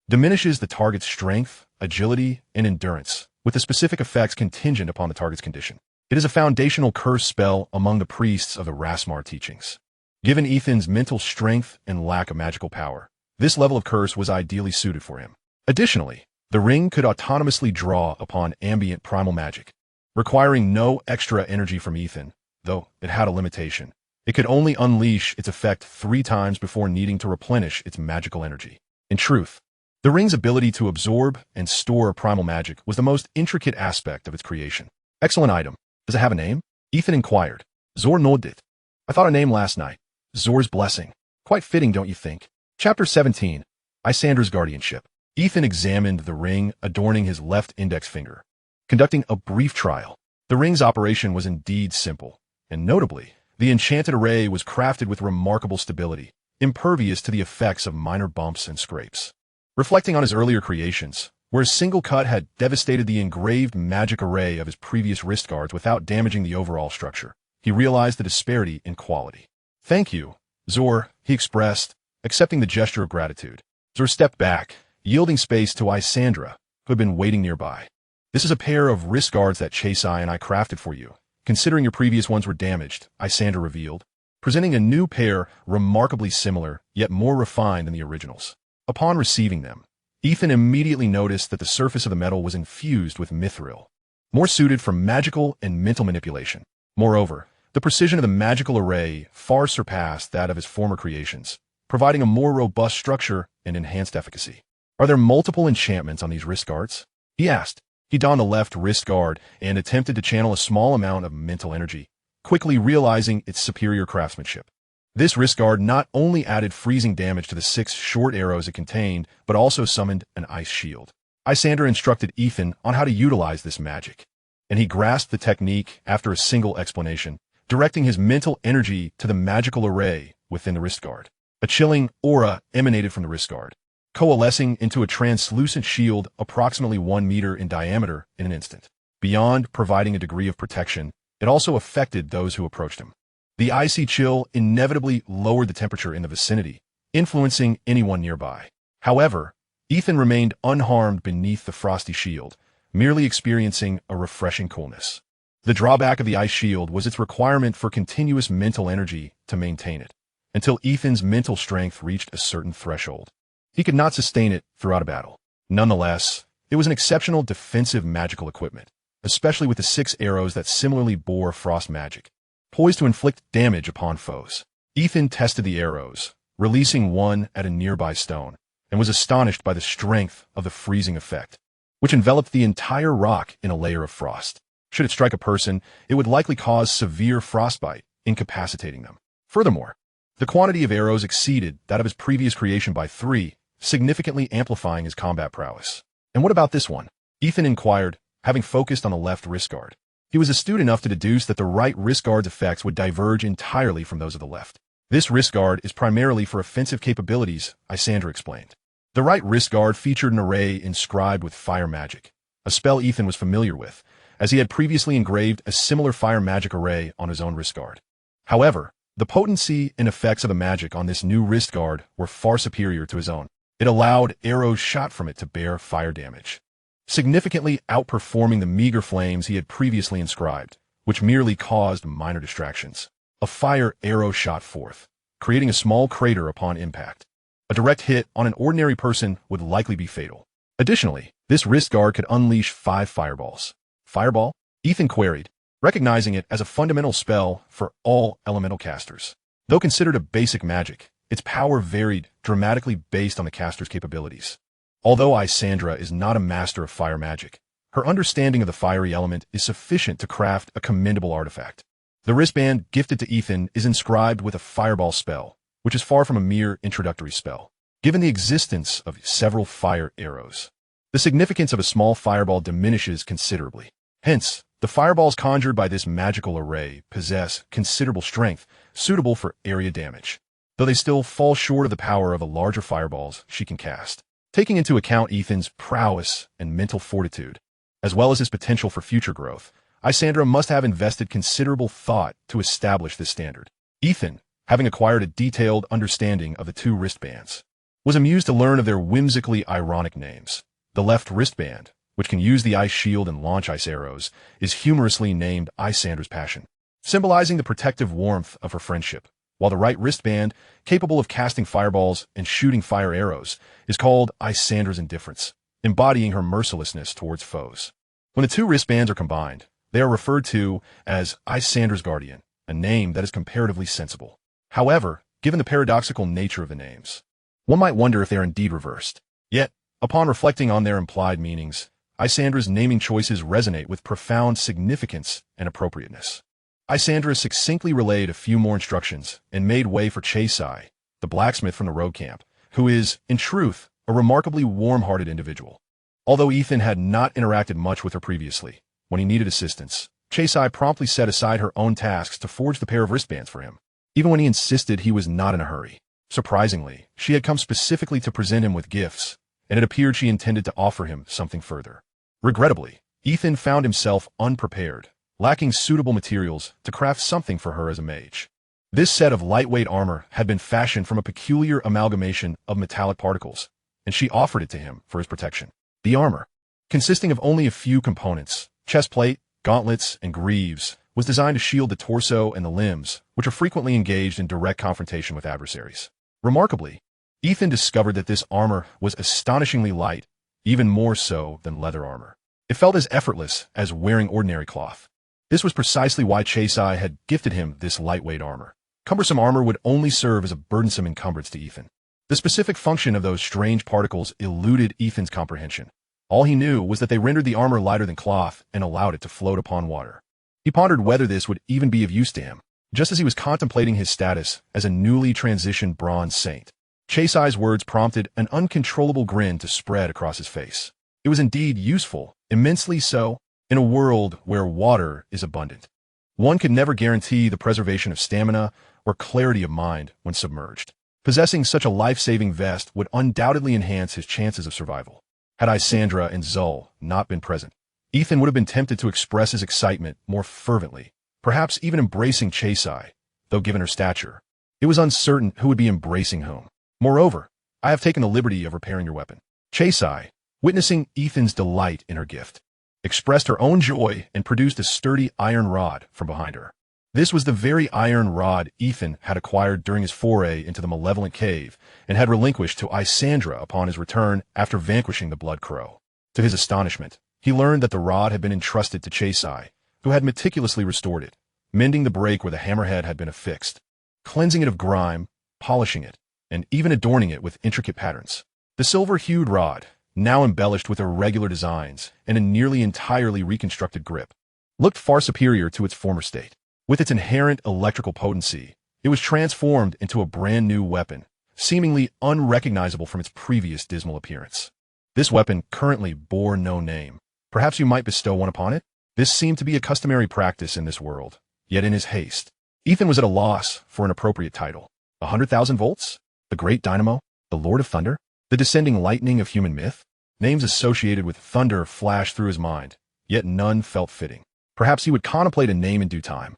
diminishes the target's strength, agility, and endurance, with the specific effects contingent upon the target's condition. It is a foundational curse spell among the priests of the Rasmar teachings. Given Ethan's mental strength and lack of magical power, this level of curse was ideally suited for him. Additionally, the ring could autonomously draw upon ambient primal magic, requiring no extra energy from Ethan, though it had a limitation. It could only unleash its effect 3 times before needing to replenish its magical energy. In truth, the ring's ability to absorb and store primal magic was the most intricate aspect of its creation. Excellent item. Does it have a name? Ethan inquired. Zor nodded. I thought a name last night. Zor's Blessing. Quite fitting, don't you think? Chapter 17. Isandra's Guardianship. Ethan examined the ring adorning his left index finger, conducting a brief trial. The ring's operation was indeed simple, and notably, the enchanted array was crafted with remarkable stability, impervious to the effects of minor bumps and scrapes. Reflecting on his earlier creations, where a single cut had devastated the engraved magic array of his previous wrist guards without damaging the overall structure, he realized the disparity in quality. Thank you, Zor, he expressed, accepting the gesture of gratitude. Zor stepped back, yielding space to Isandra, who had been waiting nearby. This is a pair of wrist guards that Chasai and I crafted for you, considering your previous ones were damaged, Isandra revealed, presenting a new pair remarkably similar, yet more refined than the originals. Upon receiving them, Ethan immediately noticed that the surface of the metal was infused with mithril, more suited for magical and mental manipulation. Moreover, the precision of the magical array far surpassed that of his former creations, providing a more robust structure and enhanced efficacy. Are there multiple enchantments on these wrist guards? He asked. He donned the left wrist guard and attempted to channel a small amount of mental energy, quickly realizing its superior craftsmanship. This wrist guard not only added freezing damage to the 6 short arrows it contained, but also summoned an ice shield. Isandra instructed Ethan on how to utilize this magic, and he grasped the technique after a single explanation, directing his mental energy to the magical array within the wrist guard. A chilling aura emanated from the wrist guard, coalescing into a translucent shield approximately 1 meter in diameter in an instant. Beyond providing a degree of protection, it also affected those who approached him. The icy chill inevitably lowered the temperature in the vicinity, influencing anyone nearby. However, Ethan remained unharmed beneath the frosty shield, merely experiencing a refreshing coolness. The drawback of the ice shield was its requirement for continuous mental energy to maintain it, until Ethan's mental strength reached a certain threshold. He could not sustain it throughout a battle. Nonetheless, it was an exceptional defensive magical equipment, especially with the 6 arrows that similarly bore frost magic, poised to inflict damage upon foes. Ethan tested the arrows, releasing one at a nearby stone, and was astonished by the strength of the freezing effect, which enveloped the entire rock in a layer of frost. Should it strike a person, it would likely cause severe frostbite, incapacitating them. Furthermore, the quantity of arrows exceeded that of his previous creation by 3, significantly amplifying his combat prowess. And what about this one? Ethan inquired, having focused on the left wrist guard. He was astute enough to deduce that the right wrist guard's effects would diverge entirely from those of the left. This wrist guard is primarily for offensive capabilities, Isandra explained. The right wrist guard featured an array inscribed with fire magic, a spell Ethan was familiar with, as he had previously engraved a similar fire magic array on his own wrist guard. However, the potency and effects of the magic on this new wrist guard were far superior to his own. It allowed arrows shot from it to bear fire damage, significantly outperforming the meager flames he had previously inscribed, which merely caused minor distractions. A fire arrow shot forth, creating a small crater upon impact. A direct hit on an ordinary person would likely be fatal. Additionally, this wrist guard could unleash 5 fireballs. Fireball? Ethan queried, recognizing it as a fundamental spell for all elemental casters. Though considered a basic magic, its power varied dramatically based on the caster's capabilities. Although Isandra is not a master of fire magic, her understanding of the fiery element is sufficient to craft a commendable artifact. The wristband gifted to Ethan is inscribed with a fireball spell, which is far from a mere introductory spell, given the existence of several fire arrows. The significance of a small fireball diminishes considerably. Hence, The fireballs conjured by this magical array possess considerable strength, suitable for area damage, though they still fall short of the power of the larger fireballs she can cast. Taking into account Ethan's prowess and mental fortitude, as well as his potential for future growth, Isandra must have invested considerable thought to establish this standard. Ethan, having acquired a detailed understanding of the two wristbands, was amused to learn of their whimsically ironic names. The left wristband, which can use the ice shield and launch ice arrows, is humorously named Isandra's Passion, symbolizing the protective warmth of her friendship, while the right wristband, capable of casting fireballs and shooting fire arrows, is called Isandra's Indifference, embodying her mercilessness towards foes. When the two wristbands are combined, they are referred to as Isandra's Guardian, a name that is comparatively sensible. However, given the paradoxical nature of the names, one might wonder if they are indeed reversed. Yet, upon reflecting on their implied meanings, Isandra's naming choices resonate with profound significance and appropriateness. Isandra succinctly relayed a few more instructions and made way for Chasai, the blacksmith from the road camp, who is, in truth, a remarkably warm-hearted individual. Although Ethan had not interacted much with her previously, when he needed assistance, Chasai promptly set aside her own tasks to forge the pair of wristbands for him, even when he insisted he was not in a hurry. Surprisingly, she had come specifically to present him with gifts, and it appeared she intended to offer him something further. Regrettably, Ethan found himself unprepared, lacking suitable materials to craft something for her as a mage. This set of lightweight armor had been fashioned from a peculiar amalgamation of metallic particles, and she offered it to him for his protection. The armor, consisting of only a few components, chestplate, gauntlets, and greaves, was designed to shield the torso and the limbs, which are frequently engaged in direct confrontation with adversaries. Remarkably, Ethan discovered that this armor was astonishingly light, even more so than leather armor. It felt as effortless as wearing ordinary cloth. This was precisely why Chasai had gifted him this lightweight armor. Cumbersome armor would only serve as a burdensome encumbrance to Ethan. The specific function of those strange particles eluded Ethan's comprehension. All he knew was that they rendered the armor lighter than cloth and allowed it to float upon water. He pondered whether this would even be of use to him, just as he was contemplating his status as a newly transitioned bronze saint. Chasai's words prompted an uncontrollable grin to spread across his face. It was indeed useful, immensely so, in a world where water is abundant. One could never guarantee the preservation of stamina or clarity of mind when submerged. Possessing such a life-saving vest would undoubtedly enhance his chances of survival. Had Isandra and Zul not been present, Ethan would have been tempted to express his excitement more fervently, perhaps even embracing Chasai, though given her stature, it was uncertain who would be embracing whom. Moreover, I have taken the liberty of repairing your weapon. Chasai, witnessing Ethan's delight in her gift, expressed her own joy and produced a sturdy iron rod from behind her. This was the very iron rod Ethan had acquired during his foray into the malevolent cave and had relinquished to Isandra upon his return after vanquishing the Blood Crow. To his astonishment, he learned that the rod had been entrusted to Chasai, who had meticulously restored it, mending the break where the hammerhead had been affixed, cleansing it of grime, polishing it, and even adorning it with intricate patterns. The silver-hued rod, now embellished with irregular designs and a nearly entirely reconstructed grip, looked far superior to its former state. With its inherent electrical potency, it was transformed into a brand-new weapon, seemingly unrecognizable from its previous dismal appearance. This weapon currently bore no name. Perhaps you might bestow one upon it? This seemed to be a customary practice in this world, yet in his haste, Ethan was at a loss for an appropriate title. 100,000 volts? The Great Dynamo? The Lord of Thunder? The Descending Lightning of human myth? Names associated with thunder flashed through his mind, yet none felt fitting. Perhaps he would contemplate a name in due time,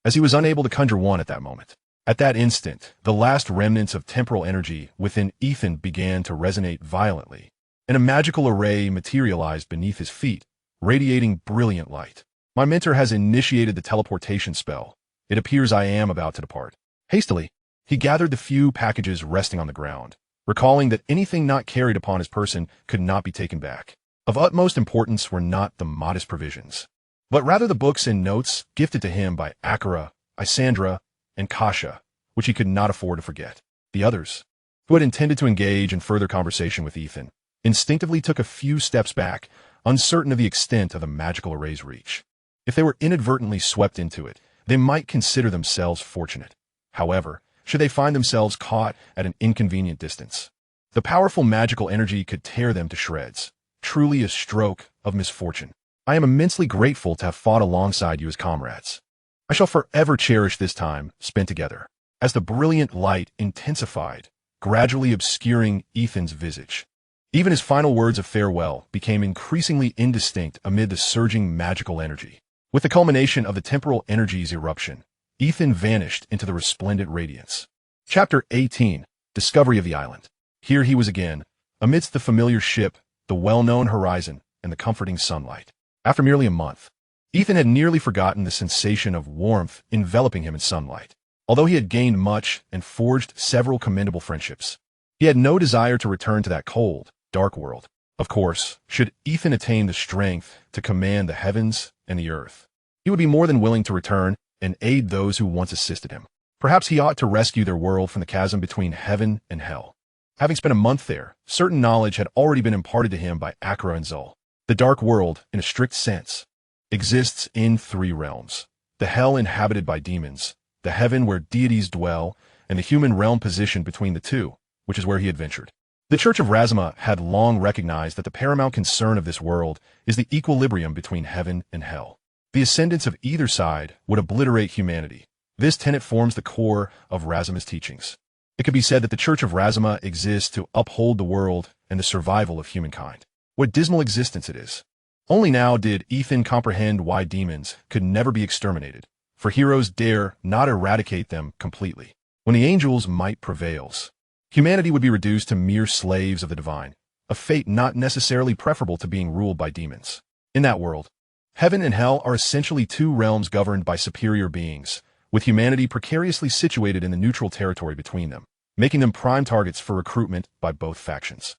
as he was unable to conjure one at that moment. At that instant, the last remnants of temporal energy within Ethan began to resonate violently, and a magical array materialized beneath his feet, radiating brilliant light. My mentor has initiated the teleportation spell. It appears I am about to depart. Hastily, he gathered the few packages resting on the ground, recalling that anything not carried upon his person could not be taken back. Of utmost importance were not the modest provisions, but rather the books and notes gifted to him by Akira, Isandra, and Kasha, which he could not afford to forget. The others, who had intended to engage in further conversation with Ethan, instinctively took a few steps back, uncertain of the extent of the magical array's reach. If they were inadvertently swept into it, they might consider themselves fortunate. However, should they find themselves caught at an inconvenient distance, the powerful magical energy could tear them to shreds, truly a stroke of misfortune. I am immensely grateful to have fought alongside you as comrades. I shall forever cherish this time spent together. As the brilliant light intensified, gradually obscuring Ethan's visage, even his final words of farewell became increasingly indistinct amid the surging magical energy. With the culmination of the temporal energy's eruption, Ethan vanished into the resplendent radiance. Chapter 18, Discovery of the Island. Here he was again, amidst the familiar ship, the well-known horizon, and the comforting sunlight. After merely a month, Ethan had nearly forgotten the sensation of warmth enveloping him in sunlight. Although he had gained much and forged several commendable friendships, he had no desire to return to that cold, dark world. Of course, should Ethan attain the strength to command the heavens and the earth, he would be more than willing to return and aid those who once assisted him. Perhaps he ought to rescue their world from the chasm between heaven and hell. Having spent a month there, certain knowledge had already been imparted to him by Akra and Zul. The dark world, in a strict sense, exists in 3 realms: the hell inhabited by demons, the heaven where deities dwell, and the human realm positioned between the two, which is where he had ventured. The Church of Razuma had long recognized that the paramount concern of this world is the equilibrium between heaven and hell. The ascendance of either side would obliterate humanity. This tenet forms the core of Razuma's teachings. It could be said that the Church of Razuma exists to uphold the world and the survival of humankind. What dismal existence it is. Only now did Ethan comprehend why demons could never be exterminated, for heroes dare not eradicate them completely. When the angels' might prevails, humanity would be reduced to mere slaves of the divine, a fate not necessarily preferable to being ruled by demons. In that world, heaven and hell are essentially 2 realms governed by superior beings, with humanity precariously situated in the neutral territory between them, making them prime targets for recruitment by both factions.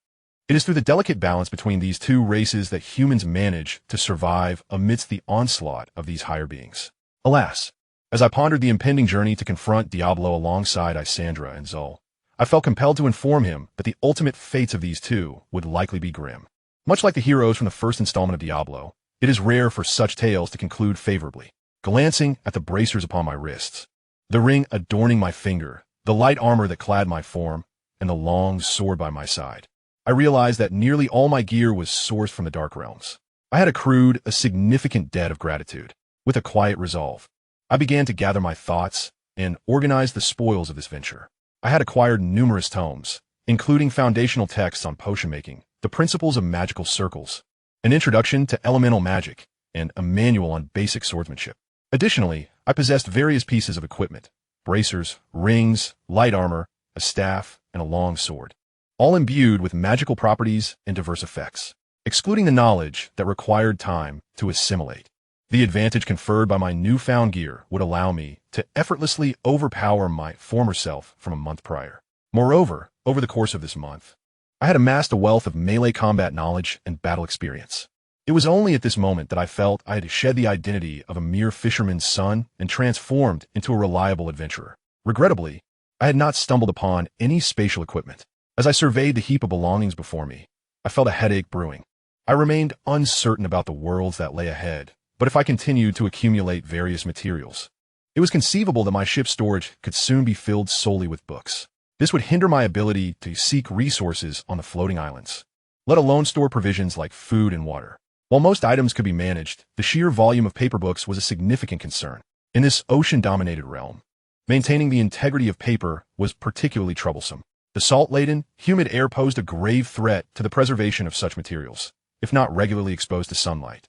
It is through the delicate balance between these 2 races that humans manage to survive amidst the onslaught of these higher beings. Alas, as I pondered the impending journey to confront Diablo alongside Isandra and Zul, I felt compelled to inform him that the ultimate fates of these 2 would likely be grim. Much like the heroes from the first installment of Diablo, it is rare for such tales to conclude favorably. Glancing at the bracers upon my wrists, the ring adorning my finger, the light armor that clad my form, and the long sword by my side, I realized that nearly all my gear was sourced from the Dark Realms. I had accrued a significant debt of gratitude. With a quiet resolve, I began to gather my thoughts and organize the spoils of this venture. I had acquired numerous tomes, including foundational texts on potion making, the principles of magical circles, an introduction to elemental magic, and a manual on basic swordsmanship. Additionally, I possessed various pieces of equipment: bracers, rings, light armor, a staff, and a long sword, all imbued with magical properties and diverse effects. Excluding the knowledge that required time to assimilate, the advantage conferred by my newfound gear would allow me to effortlessly overpower my former self from a month prior. Moreover, over the course of this month, I had amassed a wealth of melee combat knowledge and battle experience. It was only at this moment that I felt I had shed the identity of a mere fisherman's son and transformed into a reliable adventurer. Regrettably, I had not stumbled upon any spatial equipment. As I surveyed the heap of belongings before me, I felt a headache brewing. I remained uncertain about the worlds that lay ahead, but if I continued to accumulate various materials, it was conceivable that my ship's storage could soon be filled solely with books. This would hinder my ability to seek resources on the floating islands, let alone store provisions like food and water. While most items could be managed, the sheer volume of paper books was a significant concern. In this ocean-dominated realm, maintaining the integrity of paper was particularly troublesome. The salt-laden, humid air posed a grave threat to the preservation of such materials. If not regularly exposed to sunlight,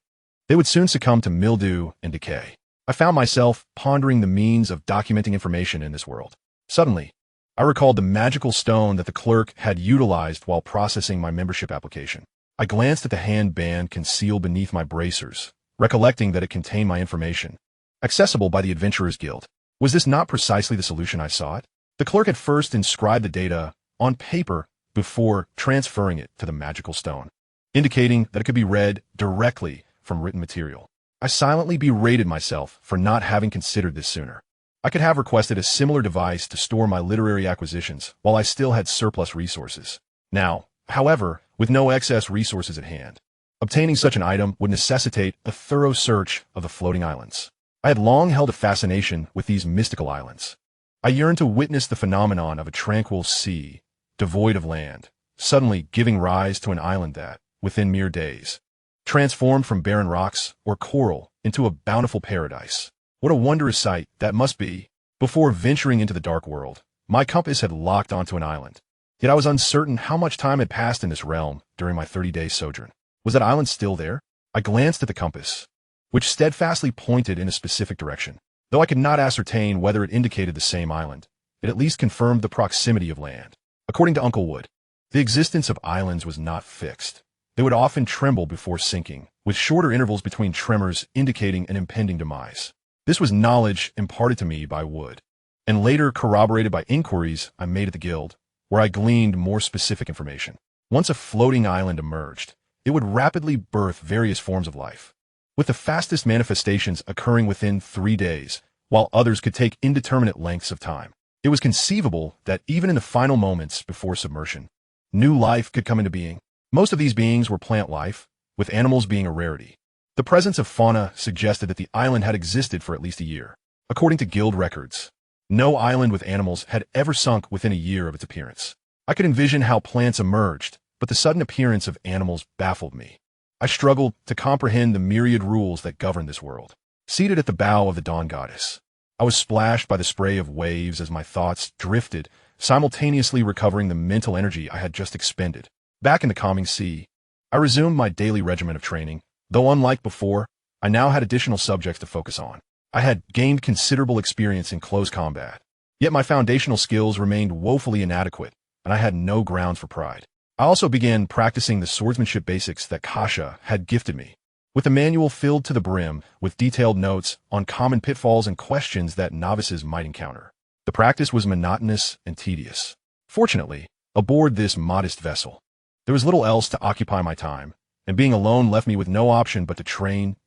they would soon succumb to mildew and decay. I found myself pondering the means of documenting information in this world. Suddenly, I recalled the magical stone that the clerk had utilized while processing my membership application. I glanced at the handband concealed beneath my bracers, recollecting that it contained my information, accessible by the Adventurers Guild. Was this not precisely the solution I sought? The clerk had first inscribed the data on paper before transferring it to the magical stone, indicating that it could be read directly from written material. I silently berated myself for not having considered this sooner. I could have requested a similar device to store my literary acquisitions while I still had surplus resources. Now, however, with no excess resources at hand, obtaining such an item would necessitate a thorough search of the floating islands. I had long held a fascination with these mystical islands. I yearned to witness the phenomenon of a tranquil sea, devoid of land, suddenly giving rise to an island that, within mere days, transformed from barren rocks or coral into a bountiful paradise. What a wondrous sight that must be. Before venturing into the dark world, my compass had locked onto an island. Yet I was uncertain how much time had passed in this realm during my 30-day sojourn. Was that island still there? I glanced at the compass, which steadfastly pointed in a specific direction. Though I could not ascertain whether it indicated the same island, it at least confirmed the proximity of land. According to Uncle Wood, the existence of islands was not fixed. They would often tremble before sinking, with shorter intervals between tremors indicating an impending demise. This was knowledge imparted to me by Wood, and later corroborated by inquiries I made at the guild, where I gleaned more specific information. Once a floating island emerged, it would rapidly birth various forms of life, with the fastest manifestations occurring within 3 days, while others could take indeterminate lengths of time. It was conceivable that even in the final moments before submersion, new life could come into being. Most of these beings were plant life, with animals being a rarity. The presence of fauna suggested that the island had existed for at least a year. According to guild records, no island with animals had ever sunk within a year of its appearance. I could envision how plants emerged, but the sudden appearance of animals baffled me. I struggled to comprehend the myriad rules that govern this world. Seated at the bow of the Dawn Goddess, I was splashed by the spray of waves as my thoughts drifted, simultaneously recovering the mental energy I had just expended. Back in the calming sea, I resumed my daily regimen of training. Though unlike before, I now had additional subjects to focus on. I had gained considerable experience in close combat, yet my foundational skills remained woefully inadequate, and I had no grounds for pride. I also began practicing the swordsmanship basics that Kasha had gifted me, with a manual filled to the brim with detailed notes on common pitfalls and questions that novices might encounter. The practice was monotonous and tedious. Fortunately, aboard this modest vessel, there was little else to occupy my time, and being alone left me with no option but to train,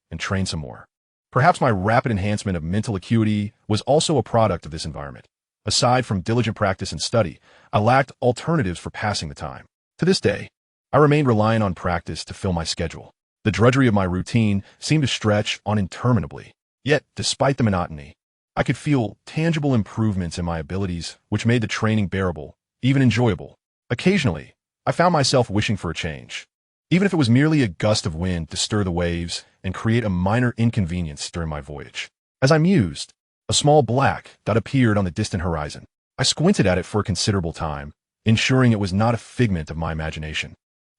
and train some more. Perhaps my rapid enhancement of mental acuity was also a product of this environment. Aside from diligent practice and study, I lacked alternatives for passing the time. To this day, I remained reliant on practice to fill my schedule. The drudgery of my routine seemed to stretch on interminably. Yet, despite the monotony, I could feel tangible improvements in my abilities, which made the training bearable, even enjoyable. Occasionally, I found myself wishing for a change, even if it was merely a gust of wind to stir the waves and create a minor inconvenience during my voyage. As I mused, a small black dot appeared on the distant horizon. I squinted at it for a considerable time, ensuring it was not a figment of my imagination,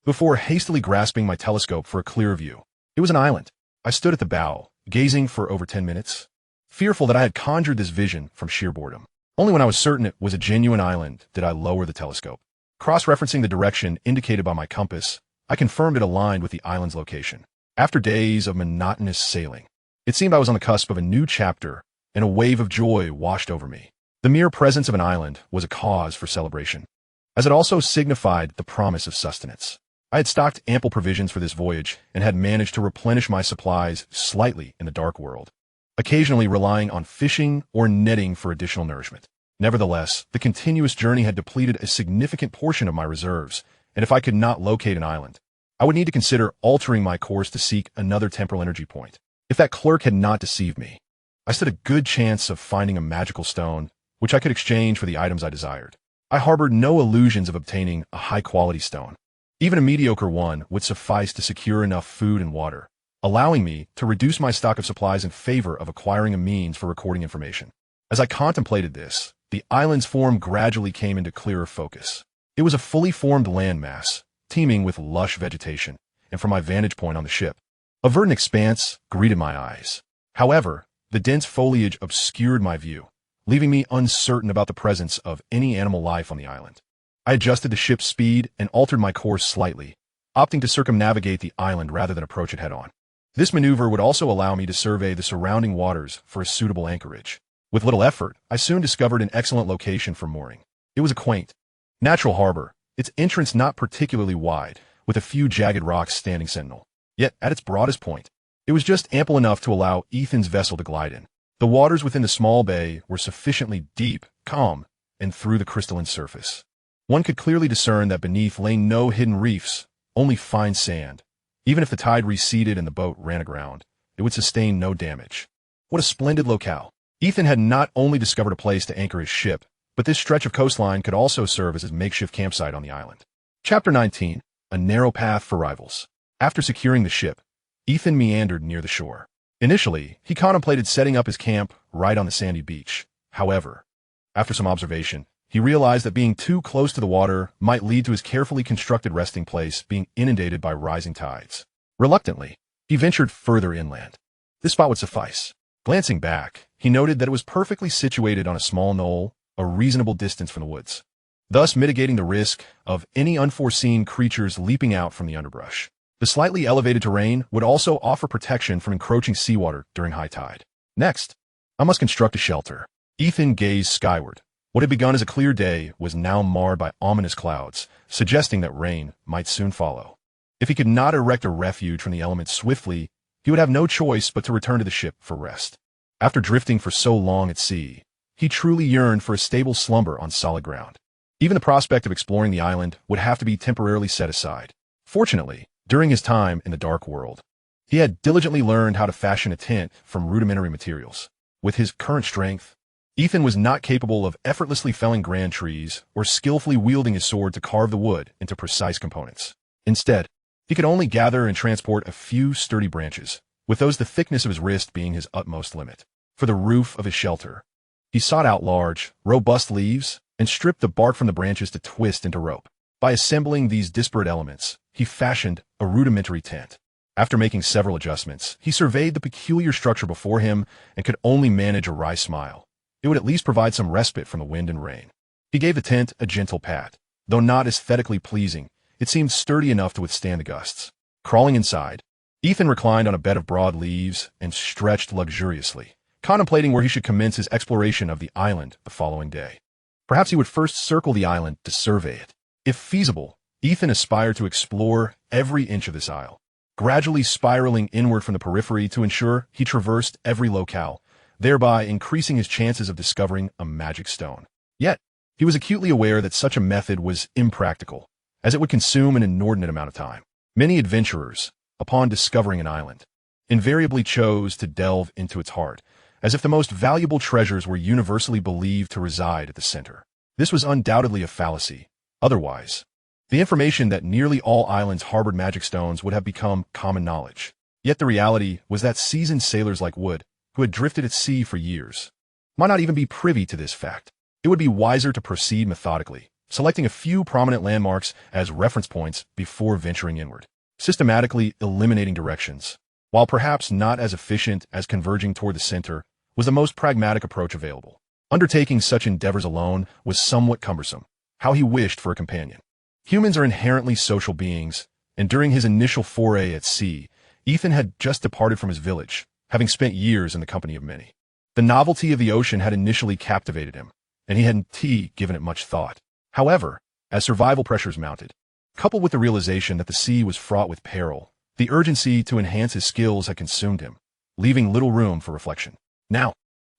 before hastily grasping my telescope for a clearer view. It was an island. I stood at the bow, gazing for over 10 minutes, fearful that I had conjured this vision from sheer boredom. Only when I was certain it was a genuine island did I lower the telescope. Cross-referencing the direction indicated by my compass, I confirmed it aligned with the island's location. After days of monotonous sailing, it seemed I was on the cusp of a new chapter, and a wave of joy washed over me. The mere presence of an island was a cause for celebration, as it also signified the promise of sustenance. I had stocked ample provisions for this voyage and had managed to replenish my supplies slightly in the dark world, occasionally relying on fishing or netting for additional nourishment. Nevertheless, the continuous journey had depleted a significant portion of my reserves, and if I could not locate an island, I would need to consider altering my course to seek another temporal energy point. If that clerk had not deceived me, I stood a good chance of finding a magical stone, which I could exchange for the items I desired. I harbored no illusions of obtaining a high-quality stone. Even a mediocre one would suffice to secure enough food and water, allowing me to reduce my stock of supplies in favor of acquiring a means for recording information. As I contemplated this, the island's form gradually came into clearer focus. It was a fully formed landmass, teeming with lush vegetation, and from my vantage point on the ship, a verdant expanse greeted my eyes. However, the dense foliage obscured my view, leaving me uncertain about the presence of any animal life on the island. I adjusted the ship's speed and altered my course slightly, opting to circumnavigate the island rather than approach it head-on. This maneuver would also allow me to survey the surrounding waters for a suitable anchorage. With little effort, I soon discovered an excellent location for mooring. It was a quaint, natural harbor, its entrance not particularly wide, with a few jagged rocks standing sentinel. Yet, at its broadest point, it was just ample enough to allow Ethan's vessel to glide in. The waters within the small bay were sufficiently deep, calm, and through the crystalline surface. One could clearly discern that beneath lay no hidden reefs, only fine sand. Even if the tide receded and the boat ran aground, it would sustain no damage. What a splendid locale. Ethan had not only discovered a place to anchor his ship, but this stretch of coastline could also serve as his makeshift campsite on the island. Chapter 19, A Narrow Path for Rivals. After securing the ship, Ethan meandered near the shore. Initially, he contemplated setting up his camp right on the sandy beach. However, after some observation, he realized that being too close to the water might lead to his carefully constructed resting place being inundated by rising tides. Reluctantly, he ventured further inland. This spot would suffice. Glancing back, he noted that it was perfectly situated on a small knoll, a reasonable distance from the woods, thus mitigating the risk of any unforeseen creatures leaping out from the underbrush. The slightly elevated terrain would also offer protection from encroaching seawater during high tide. Next, I must construct a shelter. Ethan gazed skyward. What had begun as a clear day was now marred by ominous clouds, suggesting that rain might soon follow. If he could not erect a refuge from the elements swiftly, he would have no choice but to return to the ship for rest. After drifting for so long at sea, he truly yearned for a stable slumber on solid ground. Even the prospect of exploring the island would have to be temporarily set aside. Fortunately, during his time in the Dark World, he had diligently learned how to fashion a tent from rudimentary materials. With his current strength, Ethan was not capable of effortlessly felling grand trees or skillfully wielding his sword to carve the wood into precise components. Instead, he could only gather and transport a few sturdy branches, with those the thickness of his wrist being his utmost limit. For the roof of his shelter, he sought out large, robust leaves and stripped the bark from the branches to twist into rope. By assembling these disparate elements, he fashioned a rudimentary tent. After making several adjustments, he surveyed the peculiar structure before him and could only manage a wry smile. It would at least provide some respite from the wind and rain. He gave the tent a gentle pat. Though not aesthetically pleasing, it seemed sturdy enough to withstand the gusts. Crawling inside, Ethan reclined on a bed of broad leaves and stretched luxuriously, contemplating where he should commence his exploration of the island the following day. Perhaps he would first circle the island to survey it. If feasible, Ethan aspired to explore every inch of this isle, gradually spiraling inward from the periphery to ensure he traversed every locale, thereby increasing his chances of discovering a magic stone. Yet, he was acutely aware that such a method was impractical, as it would consume an inordinate amount of time. Many adventurers, upon discovering an island, invariably chose to delve into its heart, as if the most valuable treasures were universally believed to reside at the center. This was undoubtedly a fallacy. Otherwise, the information that nearly all islands harbored magic stones would have become common knowledge. Yet the reality was that seasoned sailors like Wood, who had drifted at sea for years, might not even be privy to this fact. It would be wiser to proceed methodically, selecting a few prominent landmarks as reference points before venturing inward, systematically eliminating directions. While perhaps not as efficient as converging toward the center, was the most pragmatic approach available. Undertaking such endeavors alone was somewhat cumbersome. How he wished for a companion. Humans are inherently social beings, and during his initial foray at sea, Ethan had just departed from his village, having spent years in the company of many. The novelty of the ocean had initially captivated him, and he hadn't given it much thought. However, as survival pressures mounted, coupled with the realization that the sea was fraught with peril, the urgency to enhance his skills had consumed him, leaving little room for reflection. Now,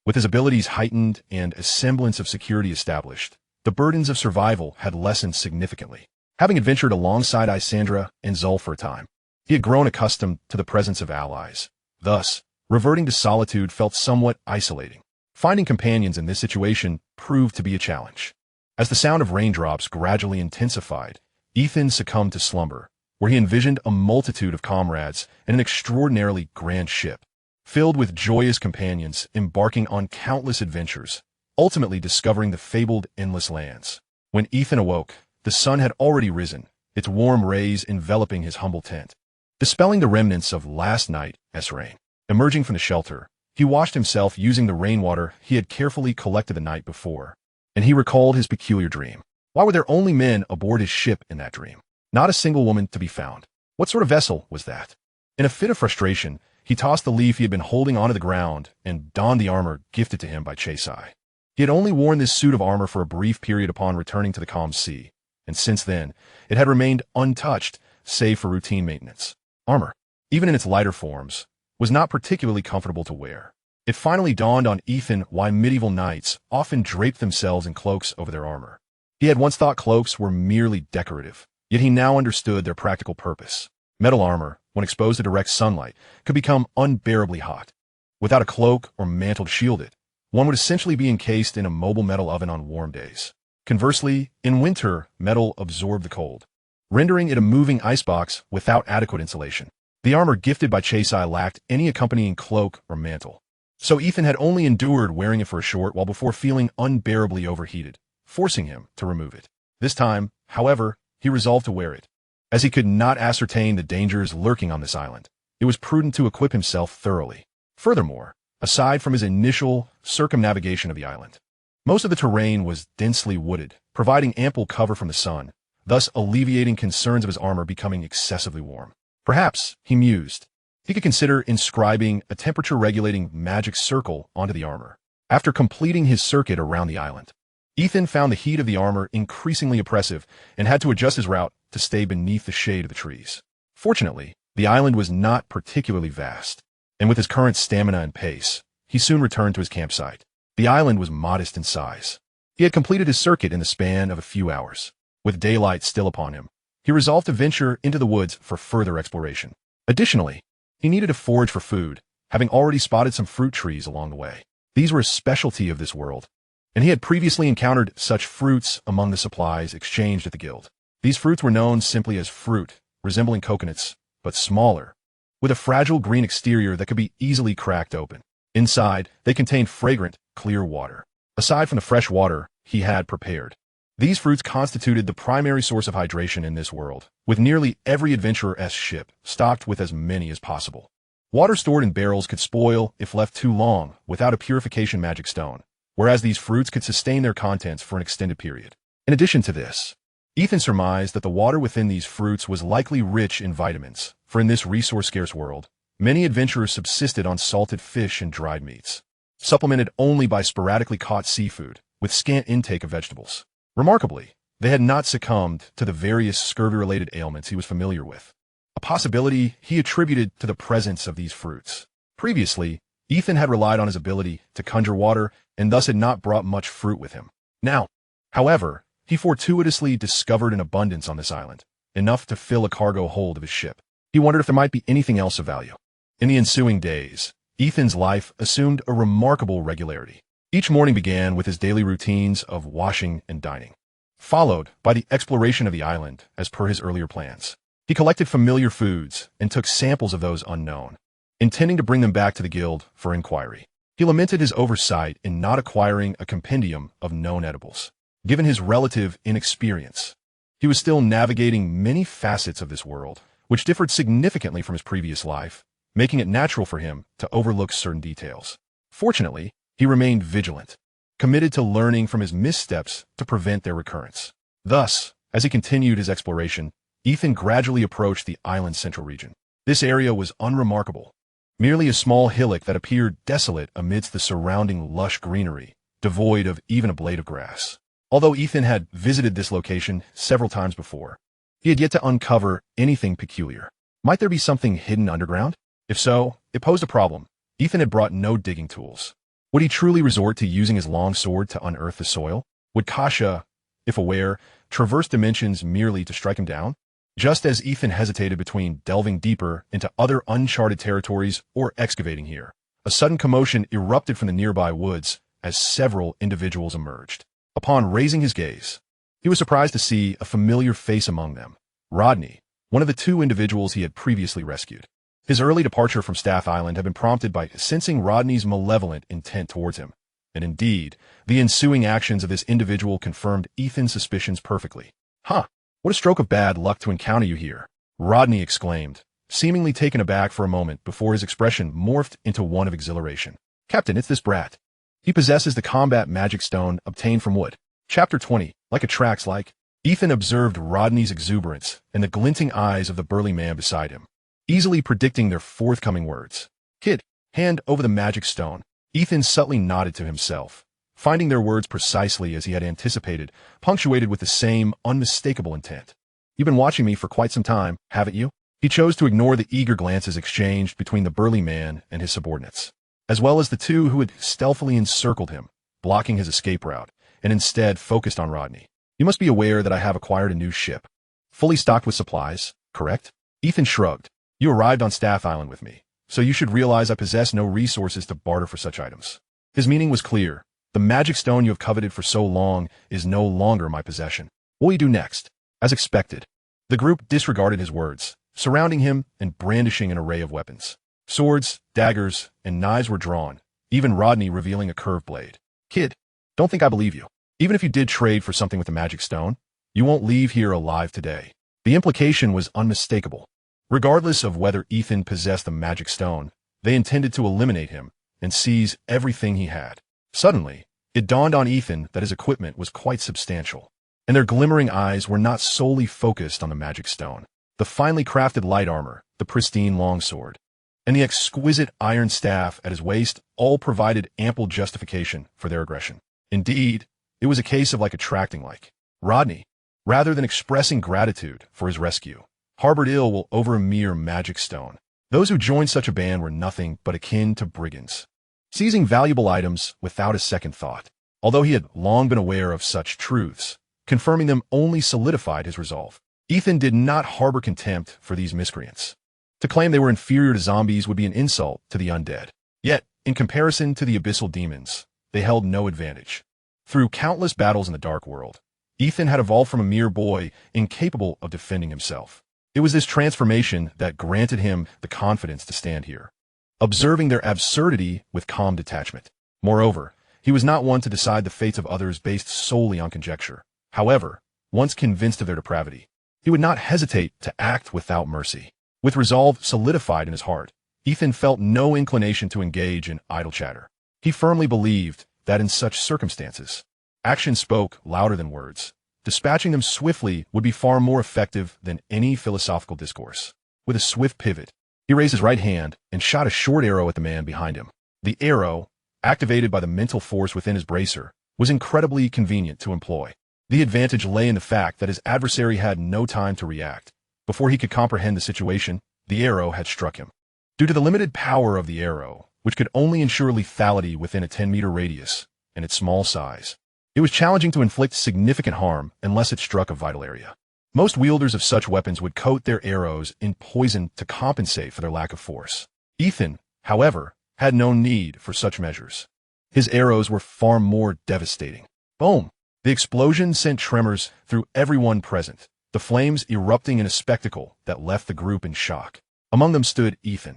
with his abilities heightened and a semblance of security established, the burdens of survival had lessened significantly. Having adventured alongside Isandra and Zul for a time, he had grown accustomed to the presence of allies. Thus, reverting to solitude felt somewhat isolating. Finding companions in this situation proved to be a challenge. As the sound of raindrops gradually intensified, Ethan succumbed to slumber, where he envisioned a multitude of comrades and an extraordinarily grand ship, filled with joyous companions embarking on countless adventures, ultimately discovering the fabled endless lands. When Ethan awoke, the sun had already risen, its warm rays enveloping his humble tent, dispelling the remnants of last night's rain. Emerging from the shelter, he washed himself using the rainwater he had carefully collected the night before, and he recalled his peculiar dream. Why were there only men aboard his ship in that dream? Not a single woman to be found. What sort of vessel was that? In a fit of frustration, he tossed the leaf he had been holding onto the ground and donned the armor gifted to him by Chasai. He had only worn this suit of armor for a brief period upon returning to the calm sea, and since then, it had remained untouched, save for routine maintenance. Armor, even in its lighter forms, was not particularly comfortable to wear. It finally dawned on Ethan why medieval knights often draped themselves in cloaks over their armor. He had once thought cloaks were merely decorative, yet he now understood their practical purpose. Metal armor, when exposed to direct sunlight, could become unbearably hot. Without a cloak or mantle to shield it, one would essentially be encased in a mobile metal oven on warm days. Conversely, in winter, metal absorbed the cold, rendering it a moving icebox without adequate insulation. The armor gifted by Chasai lacked any accompanying cloak or mantle, so Ethan had only endured wearing it for a short while before feeling unbearably overheated, forcing him to remove it. This time, however, he resolved to wear it. As he could not ascertain the dangers lurking on this island, it was prudent to equip himself thoroughly. Furthermore, aside from his initial circumnavigation of the island, most of the terrain was densely wooded, providing ample cover from the sun, thus alleviating concerns of his armor becoming excessively warm. Perhaps, he mused, he could consider inscribing a temperature-regulating magic circle onto the armor. After completing his circuit around the island, Ethan found the heat of the armor increasingly oppressive and had to adjust his route to stay beneath the shade of the trees. Fortunately, the island was not particularly vast, and with his current stamina and pace, he soon returned to his campsite. The island was modest in size. He had completed his circuit in the span of a few hours. With daylight still upon him, he resolved to venture into the woods for further exploration. Additionally, he needed to forage for food, having already spotted some fruit trees along the way. These were a specialty of this world, and he had previously encountered such fruits among the supplies exchanged at the guild. These fruits were known simply as fruit, resembling coconuts, but smaller, with a fragile green exterior that could be easily cracked open. Inside, they contained fragrant, clear water. Aside from the fresh water he had prepared, these fruits constituted the primary source of hydration in this world, with nearly every adventurer's ship stocked with as many as possible. Water stored in barrels could spoil if left too long without a purification magic stone, whereas these fruits could sustain their contents for an extended period. In addition to this, Ethan surmised that the water within these fruits was likely rich in vitamins, for in this resource-scarce world, many adventurers subsisted on salted fish and dried meats, supplemented only by sporadically caught seafood, with scant intake of vegetables. Remarkably, they had not succumbed to the various scurvy-related ailments he was familiar with, a possibility he attributed to the presence of these fruits. Previously, Ethan had relied on his ability to conjure water and thus had not brought much fruit with him. Now, however, he fortuitously discovered an abundance on this island, enough to fill a cargo hold of his ship. He wondered if there might be anything else of value. In the ensuing days, Ethan's life assumed a remarkable regularity. Each morning began with his daily routines of washing and dining, followed by the exploration of the island as per his earlier plans. He collected familiar foods and took samples of those unknown, intending to bring them back to the guild for inquiry. He lamented his oversight in not acquiring a compendium of known edibles. Given his relative inexperience, he was still navigating many facets of this world, which differed significantly from his previous life, making it natural for him to overlook certain details. Fortunately, he remained vigilant, committed to learning from his missteps to prevent their recurrence. Thus, as he continued his exploration, Ethan gradually approached the island's central region. This area was unremarkable, merely a small hillock that appeared desolate amidst the surrounding lush greenery, devoid of even a blade of grass. Although Ethan had visited this location several times before, he had yet to uncover anything peculiar. Might there be something hidden underground? If so, it posed a problem. Ethan had brought no digging tools. Would he truly resort to using his long sword to unearth the soil? Would Kasha, if aware, traverse dimensions merely to strike him down? Just as Ethan hesitated between delving deeper into other uncharted territories or excavating here, a sudden commotion erupted from the nearby woods as several individuals emerged. Upon raising his gaze, he was surprised to see a familiar face among them, Rodney, one of the two individuals he had previously rescued. His early departure from Staff Island had been prompted by sensing Rodney's malevolent intent towards him, and indeed, the ensuing actions of this individual confirmed Ethan's suspicions perfectly. "Huh, what a stroke of bad luck to encounter you here," Rodney exclaimed, seemingly taken aback for a moment before his expression morphed into one of exhilaration. "Captain, it's this brat. He possesses the combat magic stone obtained from wood." Chapter 20, like attracts like. Ethan observed Rodney's exuberance and the glinting eyes of the burly man beside him, easily predicting their forthcoming words. "Kid, hand over the magic stone." Ethan subtly nodded to himself, finding their words precisely as he had anticipated, punctuated with the same unmistakable intent. "You've been watching me for quite some time, haven't you?" He chose to ignore the eager glances exchanged between the burly man and his subordinates, as well as the two who had stealthily encircled him, blocking his escape route, and instead focused on Rodney. "You must be aware that I have acquired a new ship, fully stocked with supplies, correct?" Ethan shrugged. "You arrived on Staff Island with me, so you should realize I possess no resources to barter for such items." His meaning was clear. "The magic stone you have coveted for so long is no longer my possession. What will you do next?" As expected, The group disregarded his words, surrounding him and brandishing an array of weapons. Swords, daggers, and knives were drawn, even Rodney revealing a curved blade. Kid, don't think I believe you. Even if you did trade for something with the magic stone, you won't leave here alive today. The implication was unmistakable. Regardless of whether Ethan possessed the magic stone, they intended to eliminate him and seize everything he had. Suddenly, it dawned on Ethan that his equipment was quite substantial, and their glimmering eyes were not solely focused on the magic stone. The finely crafted light armor, the pristine longsword, and the exquisite iron staff at his waist all provided ample justification for their aggression. Indeed, it was a case of like attracting like. Rodney, rather than expressing gratitude for his rescue, harbored ill will over a mere magic stone. Those who joined such a band were nothing but akin to brigands, seizing valuable items without a second thought. Although he had long been aware of such truths, confirming them only solidified his resolve. Ethan did not harbor contempt for these miscreants. To claim they were inferior to zombies would be an insult to the undead. Yet, in comparison to the abyssal demons, they held no advantage. Through countless battles in the dark world, Ethan had evolved from a mere boy incapable of defending himself. It was this transformation that granted him the confidence to stand here, observing their absurdity with calm detachment. Moreover, he was not one to decide the fates of others based solely on conjecture. However, once convinced of their depravity, he would not hesitate to act without mercy. With resolve solidified in his heart, Ethan felt no inclination to engage in idle chatter. He firmly believed that in such circumstances, action spoke louder than words. Dispatching them swiftly would be far more effective than any philosophical discourse. With a swift pivot, he raised his right hand and shot a short arrow at the man behind him. The arrow, activated by the mental force within his bracer, was incredibly convenient to employ. The advantage lay in the fact that his adversary had no time to react. Before he could comprehend the situation, the arrow had struck him. Due to the limited power of the arrow, which could only ensure lethality within a 10-meter radius, and its small size, it was challenging to inflict significant harm unless it struck a vital area. Most wielders of such weapons would coat their arrows in poison to compensate for their lack of force. Ethan, however, had no need for such measures. His arrows were far more devastating. Boom! The explosion sent tremors through everyone present, the flames erupting in a spectacle that left the group in shock. Among them stood Ethan,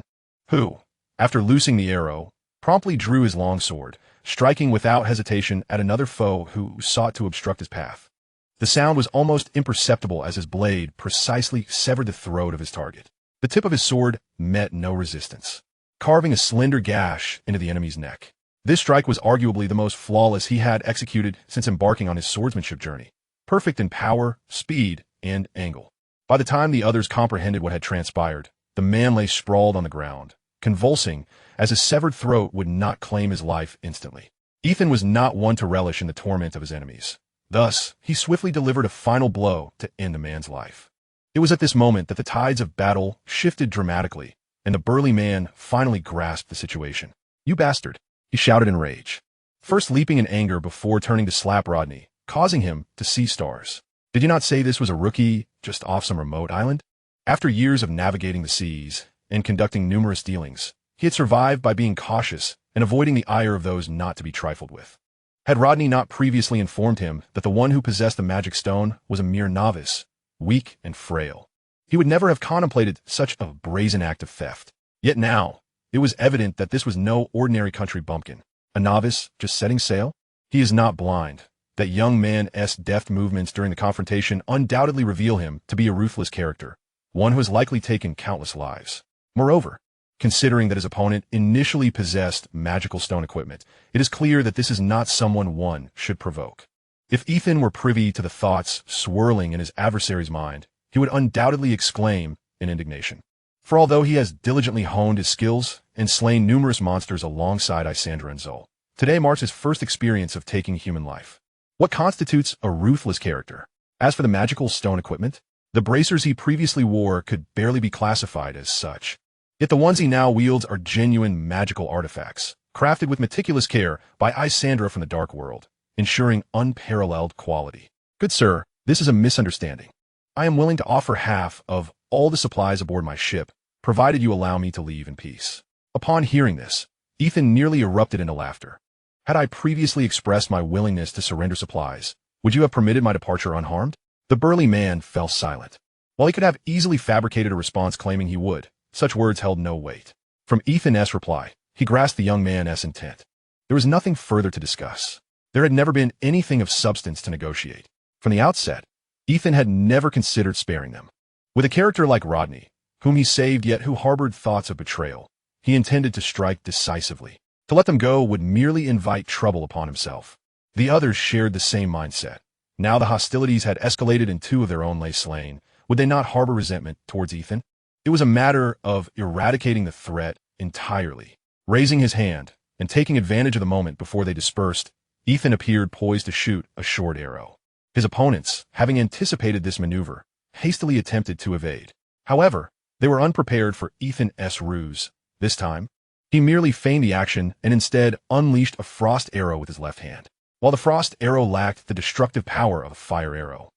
who, after loosing the arrow, promptly drew his longsword, striking without hesitation at another foe who sought to obstruct his path. The sound was almost imperceptible as his blade precisely severed the throat of his target. The tip of his sword met no resistance, carving a slender gash into the enemy's neck. This strike was arguably the most flawless he had executed since embarking on his swordsmanship journey, perfect in power, speed, and angle. By the time the others comprehended what had transpired, the man lay sprawled on the ground, convulsing as his severed throat would not claim his life instantly. Ethan was not one to relish in the torment of his enemies. Thus, he swiftly delivered a final blow to end the man's life. It was at this moment that the tides of battle shifted dramatically, and the burly man finally grasped the situation. "You bastard!" he shouted in rage, first leaping in anger before turning to slap Rodney, causing him to see stars. "Did you not say this was a rookie just off some remote island?" After years of navigating the seas and conducting numerous dealings, he had survived by being cautious and avoiding the ire of those not to be trifled with. Had Rodney not previously informed him that the one who possessed the magic stone was a mere novice, weak and frail, he would never have contemplated such a brazen act of theft. Yet now, it was evident that this was no ordinary country bumpkin, a novice just setting sail. He is not blind. That young man's deft movements during the confrontation undoubtedly reveal him to be a ruthless character, one who has likely taken countless lives. Moreover, considering that his opponent initially possessed magical stone equipment, it is clear that this is not someone one should provoke. If Ethan were privy to the thoughts swirling in his adversary's mind, he would undoubtedly exclaim in indignation. For although he has diligently honed his skills and slain numerous monsters alongside Isandra and Zol, today marks his first experience of taking human life. What constitutes a ruthless character? As for the magical stone equipment, the bracers he previously wore could barely be classified as such. Yet the ones he now wields are genuine magical artifacts, crafted with meticulous care by Isandra from the dark world, ensuring unparalleled quality. "Good sir, this is a misunderstanding. I am willing to offer half of all the supplies aboard my ship, provided you allow me to leave in peace." Upon hearing this, Ethan nearly erupted into laughter. "Had I previously expressed my willingness to surrender supplies, would you have permitted my departure unharmed?" The burly man fell silent. While he could have easily fabricated a response claiming he would, such words held no weight. From Ethan's reply, he grasped the young man's intent. There was nothing further to discuss. There had never been anything of substance to negotiate. From the outset, Ethan had never considered sparing them. With a character like Rodney, whom he saved yet who harbored thoughts of betrayal, he intended to strike decisively. To let them go would merely invite trouble upon himself. The others shared the same mindset. Now the hostilities had escalated and two of their own lay slain. Would they not harbor resentment towards Ethan? It was a matter of eradicating the threat entirely. Raising his hand and taking advantage of the moment before they dispersed, Ethan appeared poised to shoot a short arrow. His opponents, having anticipated this maneuver, hastily attempted to evade. However, they were unprepared for Ethan's ruse. This time, he merely feigned the action and instead unleashed a frost arrow with his left hand. While the frost arrow lacked the destructive power of a fire arrow,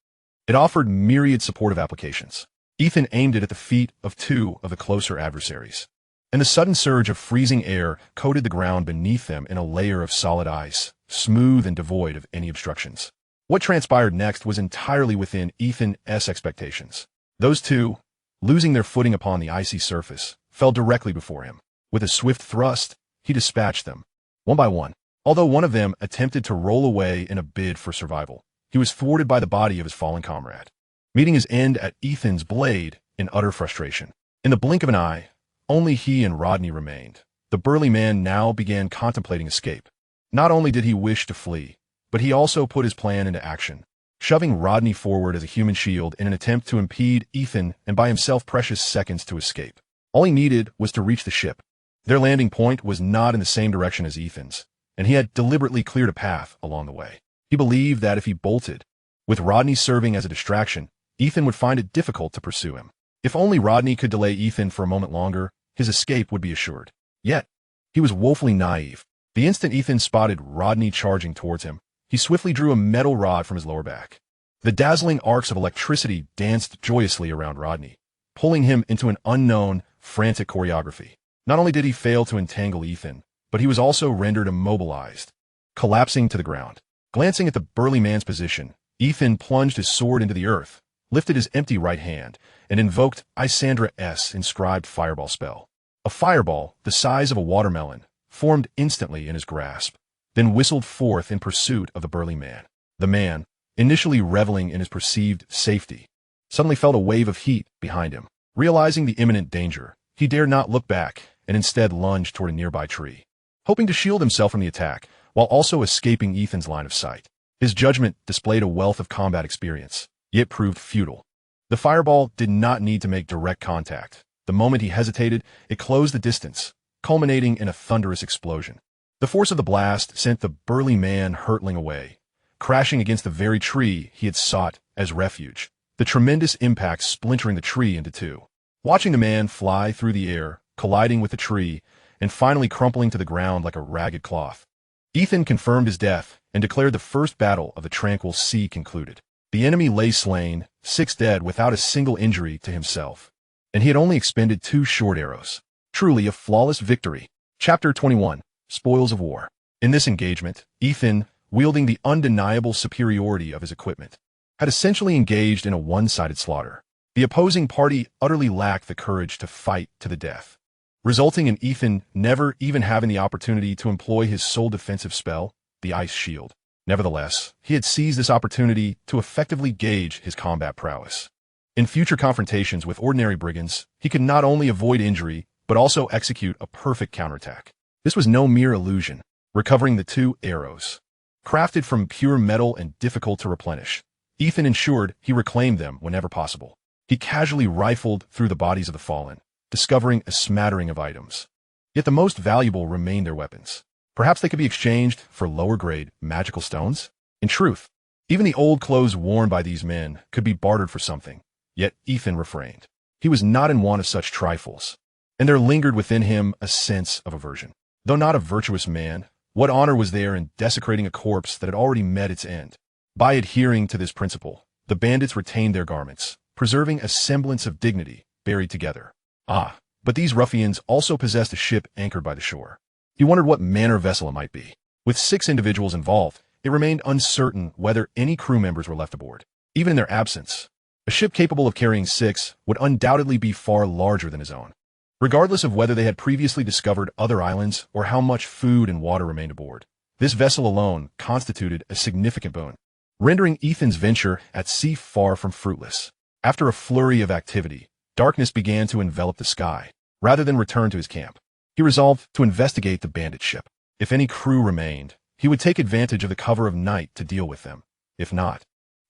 it offered myriad supportive applications. Ethan aimed it at the feet of two of the closer adversaries, and the sudden surge of freezing air coated the ground beneath them in a layer of solid ice, smooth and devoid of any obstructions. What transpired next was entirely within Ethan's expectations. Those two, losing their footing upon the icy surface, fell directly before him. With a swift thrust, he dispatched them, one by one. Although one of them attempted to roll away in a bid for survival, he was thwarted by the body of his fallen comrade, meeting his end at Ethan's blade in utter frustration. In the blink of an eye, only he and Rodney remained. The burly man now began contemplating escape. Not only did he wish to flee, but he also put his plan into action, shoving Rodney forward as a human shield in an attempt to impede Ethan and buy himself precious seconds to escape. All he needed was to reach the ship. Their landing point was not in the same direction as Ethan's, and he had deliberately cleared a path along the way. He believed that if he bolted, with Rodney serving as a distraction, Ethan would find it difficult to pursue him. If only Rodney could delay Ethan for a moment longer, his escape would be assured. Yet, he was woefully naive. The instant Ethan spotted Rodney charging towards him, he swiftly drew a metal rod from his lower back. The dazzling arcs of electricity danced joyously around Rodney, pulling him into an unknown, frantic choreography. Not only did he fail to entangle Ethan, but he was also rendered immobilized, collapsing to the ground. Glancing at the burly man's position, Ethan plunged his sword into the earth, lifted his empty right hand, and invoked Isandra's inscribed fireball spell. A fireball, the size of a watermelon, formed instantly in his grasp, then whistled forth in pursuit of the burly man. The man, initially reveling in his perceived safety, suddenly felt a wave of heat behind him. Realizing the imminent danger, he dared not look back and instead lunged toward a nearby tree, hoping to shield himself from the attack while also escaping Ethan's line of sight. His judgment displayed a wealth of combat experience, yet proved futile. The fireball did not need to make direct contact. The moment he hesitated, it closed the distance, culminating in a thunderous explosion. The force of the blast sent the burly man hurtling away, crashing against the very tree he had sought as refuge, the tremendous impact splintering the tree into two. Watching the man fly through the air, colliding with the tree, and finally crumpling to the ground like a ragged cloth, Ethan confirmed his death and declared the first battle of the tranquil sea concluded. The enemy lay slain, 6 dead without a single injury to himself, and he had only expended 2 short arrows. Truly a flawless victory. Chapter 21, Spoils of War. In this engagement, Ethan, wielding the undeniable superiority of his equipment, had essentially engaged in a one-sided slaughter. The opposing party utterly lacked the courage to fight to the death, resulting in Ethan never even having the opportunity to employ his sole defensive spell, the Ice Shield. Nevertheless, he had seized this opportunity to effectively gauge his combat prowess. In future confrontations with ordinary brigands, he could not only avoid injury, but also execute a perfect counterattack. This was no mere illusion. Recovering the 2 arrows, crafted from pure metal and difficult to replenish, Ethan ensured he reclaimed them whenever possible. He casually rifled through the bodies of the fallen, discovering a smattering of items. Yet the most valuable remained their weapons. Perhaps they could be exchanged for lower-grade magical stones? In truth, even the old clothes worn by these men could be bartered for something. Yet Ethan refrained. He was not in want of such trifles, and there lingered within him a sense of aversion. Though not a virtuous man, what honor was there in desecrating a corpse that had already met its end? By adhering to this principle, the bandits retained their garments, preserving a semblance of dignity buried together. But these ruffians also possessed a ship anchored by the shore. He wondered what manner vessel it might be. With 6 individuals involved, it remained uncertain whether any crew members were left aboard. Even in their absence, A ship capable of carrying 6 would undoubtedly be far larger than his own. Regardless of whether they had previously discovered other islands or how much food and water remained aboard, this vessel alone constituted a significant boon, rendering Ethan's venture at sea far from fruitless. After a flurry of activity, darkness began to envelop the sky. Rather than return to his camp, he resolved to investigate the bandit ship. If any crew remained, he would take advantage of the cover of night to deal with them. If not,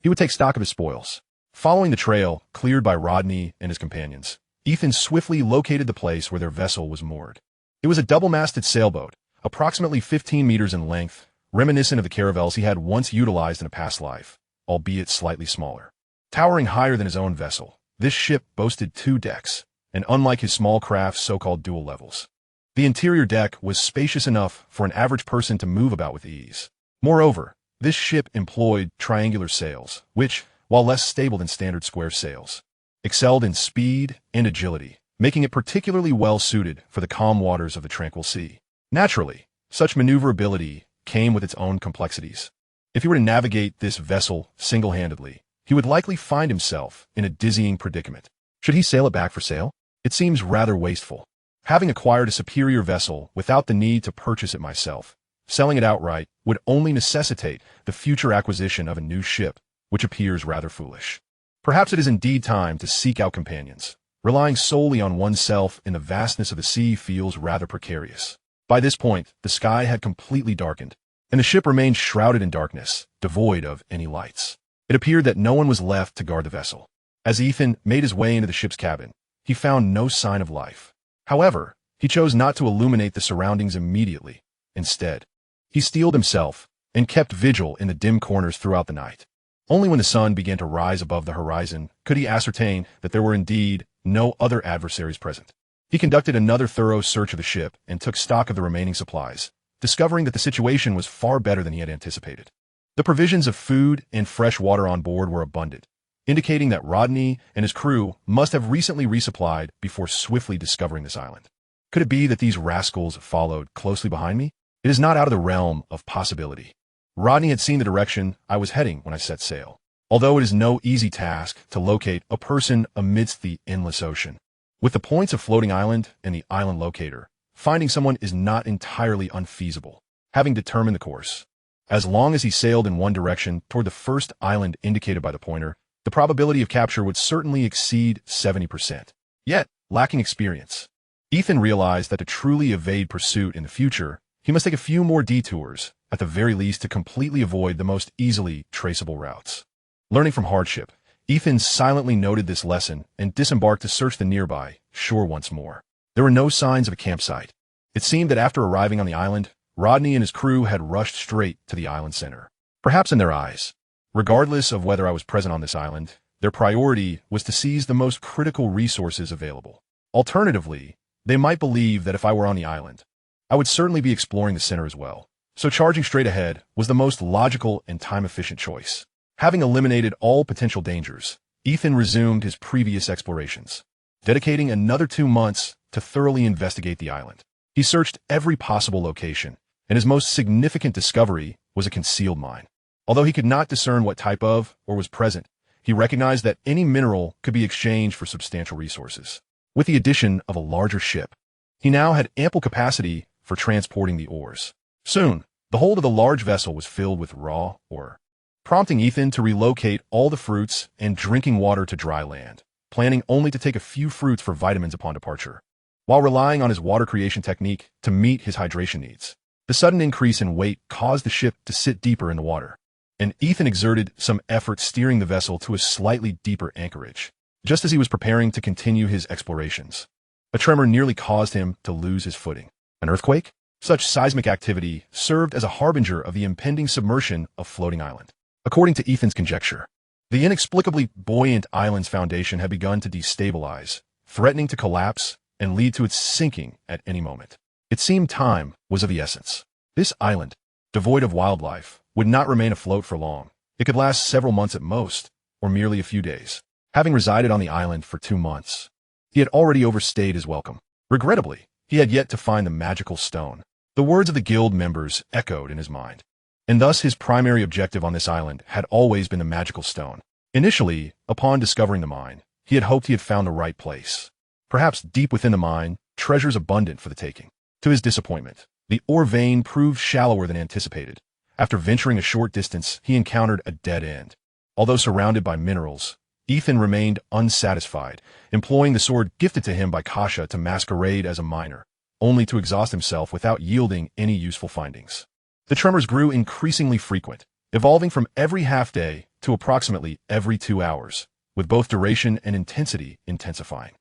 he would take stock of his spoils. Following the trail cleared by Rodney and his companions, Ethan swiftly located the place where their vessel was moored. It was a double-masted sailboat, approximately 15 meters in length, reminiscent of the caravels he had once utilized in a past life, albeit slightly smaller. Towering higher than his own vessel, this ship boasted 2 decks, and unlike his small craft's so-called dual levels, the interior deck was spacious enough for an average person to move about with ease. Moreover, this ship employed triangular sails, which, while less stable than standard square sails, excelled in speed and agility, making it particularly well-suited for the calm waters of the tranquil sea. Naturally, such maneuverability came with its own complexities. If he were to navigate this vessel single-handedly, he would likely find himself in a dizzying predicament. Should he sail it back for sale? It seems rather wasteful. Having acquired a superior vessel without the need to purchase it myself, selling it outright would only necessitate the future acquisition of a new ship, which appears rather foolish. Perhaps it is indeed time to seek out companions. Relying solely on oneself in the vastness of the sea feels rather precarious. By this point, the sky had completely darkened, and the ship remained shrouded in darkness, devoid of any lights. It appeared that no one was left to guard the vessel. As Ethan made his way into the ship's cabin, he found no sign of life. However, he chose not to illuminate the surroundings immediately. Instead, he steeled himself and kept vigil in the dim corners throughout the night. Only when the sun began to rise above the horizon could he ascertain that there were indeed no other adversaries present. He conducted another thorough search of the ship and took stock of the remaining supplies, discovering that the situation was far better than he had anticipated. The provisions of food and fresh water on board were abundant, indicating that Rodney and his crew must have recently resupplied before swiftly discovering this island. Could it be that these rascals followed closely behind me? It is not out of the realm of possibility. Rodney had seen the direction I was heading when I set sail. Although it is no easy task to locate a person amidst the endless ocean, with the points of floating island and the island locator, finding someone is not entirely unfeasible. Having determined the course, as long as he sailed in one direction toward the first island indicated by the pointer, the probability of capture would certainly exceed 70%. Yet, lacking experience, Ethan realized that to truly evade pursuit in the future, he must take a few more detours, at the very least to completely avoid the most easily traceable routes. Learning from hardship, Ethan silently noted this lesson and disembarked to search the nearby shore once more. There were no signs of a campsite. It seemed that after arriving on the island, Rodney and his crew had rushed straight to the island center. Perhaps in their eyes, regardless of whether I was present on this island, their priority was to seize the most critical resources available. Alternatively, they might believe that if I were on the island, I would certainly be exploring the center as well. So charging straight ahead was the most logical and time-efficient choice. Having eliminated all potential dangers, Ethan resumed his previous explorations, dedicating another 2 months to thoroughly investigate the island. He searched every possible location, and his most significant discovery was a concealed mine. Although he could not discern what type of or was present, he recognized that any mineral could be exchanged for substantial resources. With the addition of a larger ship, he now had ample capacity for transporting the ores. Soon, the hold of the large vessel was filled with raw ore, prompting Ethan to relocate all the fruits and drinking water to dry land, planning only to take a few fruits for vitamins upon departure, while relying on his water creation technique to meet his hydration needs. The sudden increase in weight caused the ship to sit deeper in the water, and Ethan exerted some effort steering the vessel to a slightly deeper anchorage. Just as he was preparing to continue his explorations, a tremor nearly caused him to lose his footing. An earthquake? Such seismic activity served as a harbinger of the impending submersion of floating island. According to Ethan's conjecture, the inexplicably buoyant island's foundation had begun to destabilize, threatening to collapse and lead to its sinking at any moment. It seemed time was of the essence. This island, devoid of wildlife, would not remain afloat for long. It could last several months at most, or merely a few days. Having resided on the island for 2 months, he had already overstayed his welcome. Regrettably, he had yet to find the magical stone. The words of the guild members echoed in his mind, and thus his primary objective on this island had always been the magical stone. Initially, upon discovering the mine, he had hoped he had found the right place. Perhaps deep within the mine, treasures abundant for the taking. To his disappointment, the ore vein proved shallower than anticipated. After venturing a short distance, he encountered a dead end. Although surrounded by minerals, Ethan remained unsatisfied, employing the sword gifted to him by Kasha to masquerade as a miner, only to exhaust himself without yielding any useful findings. The tremors grew increasingly frequent, evolving from every half-day to approximately every 2 hours, with both duration and intensity intensifying.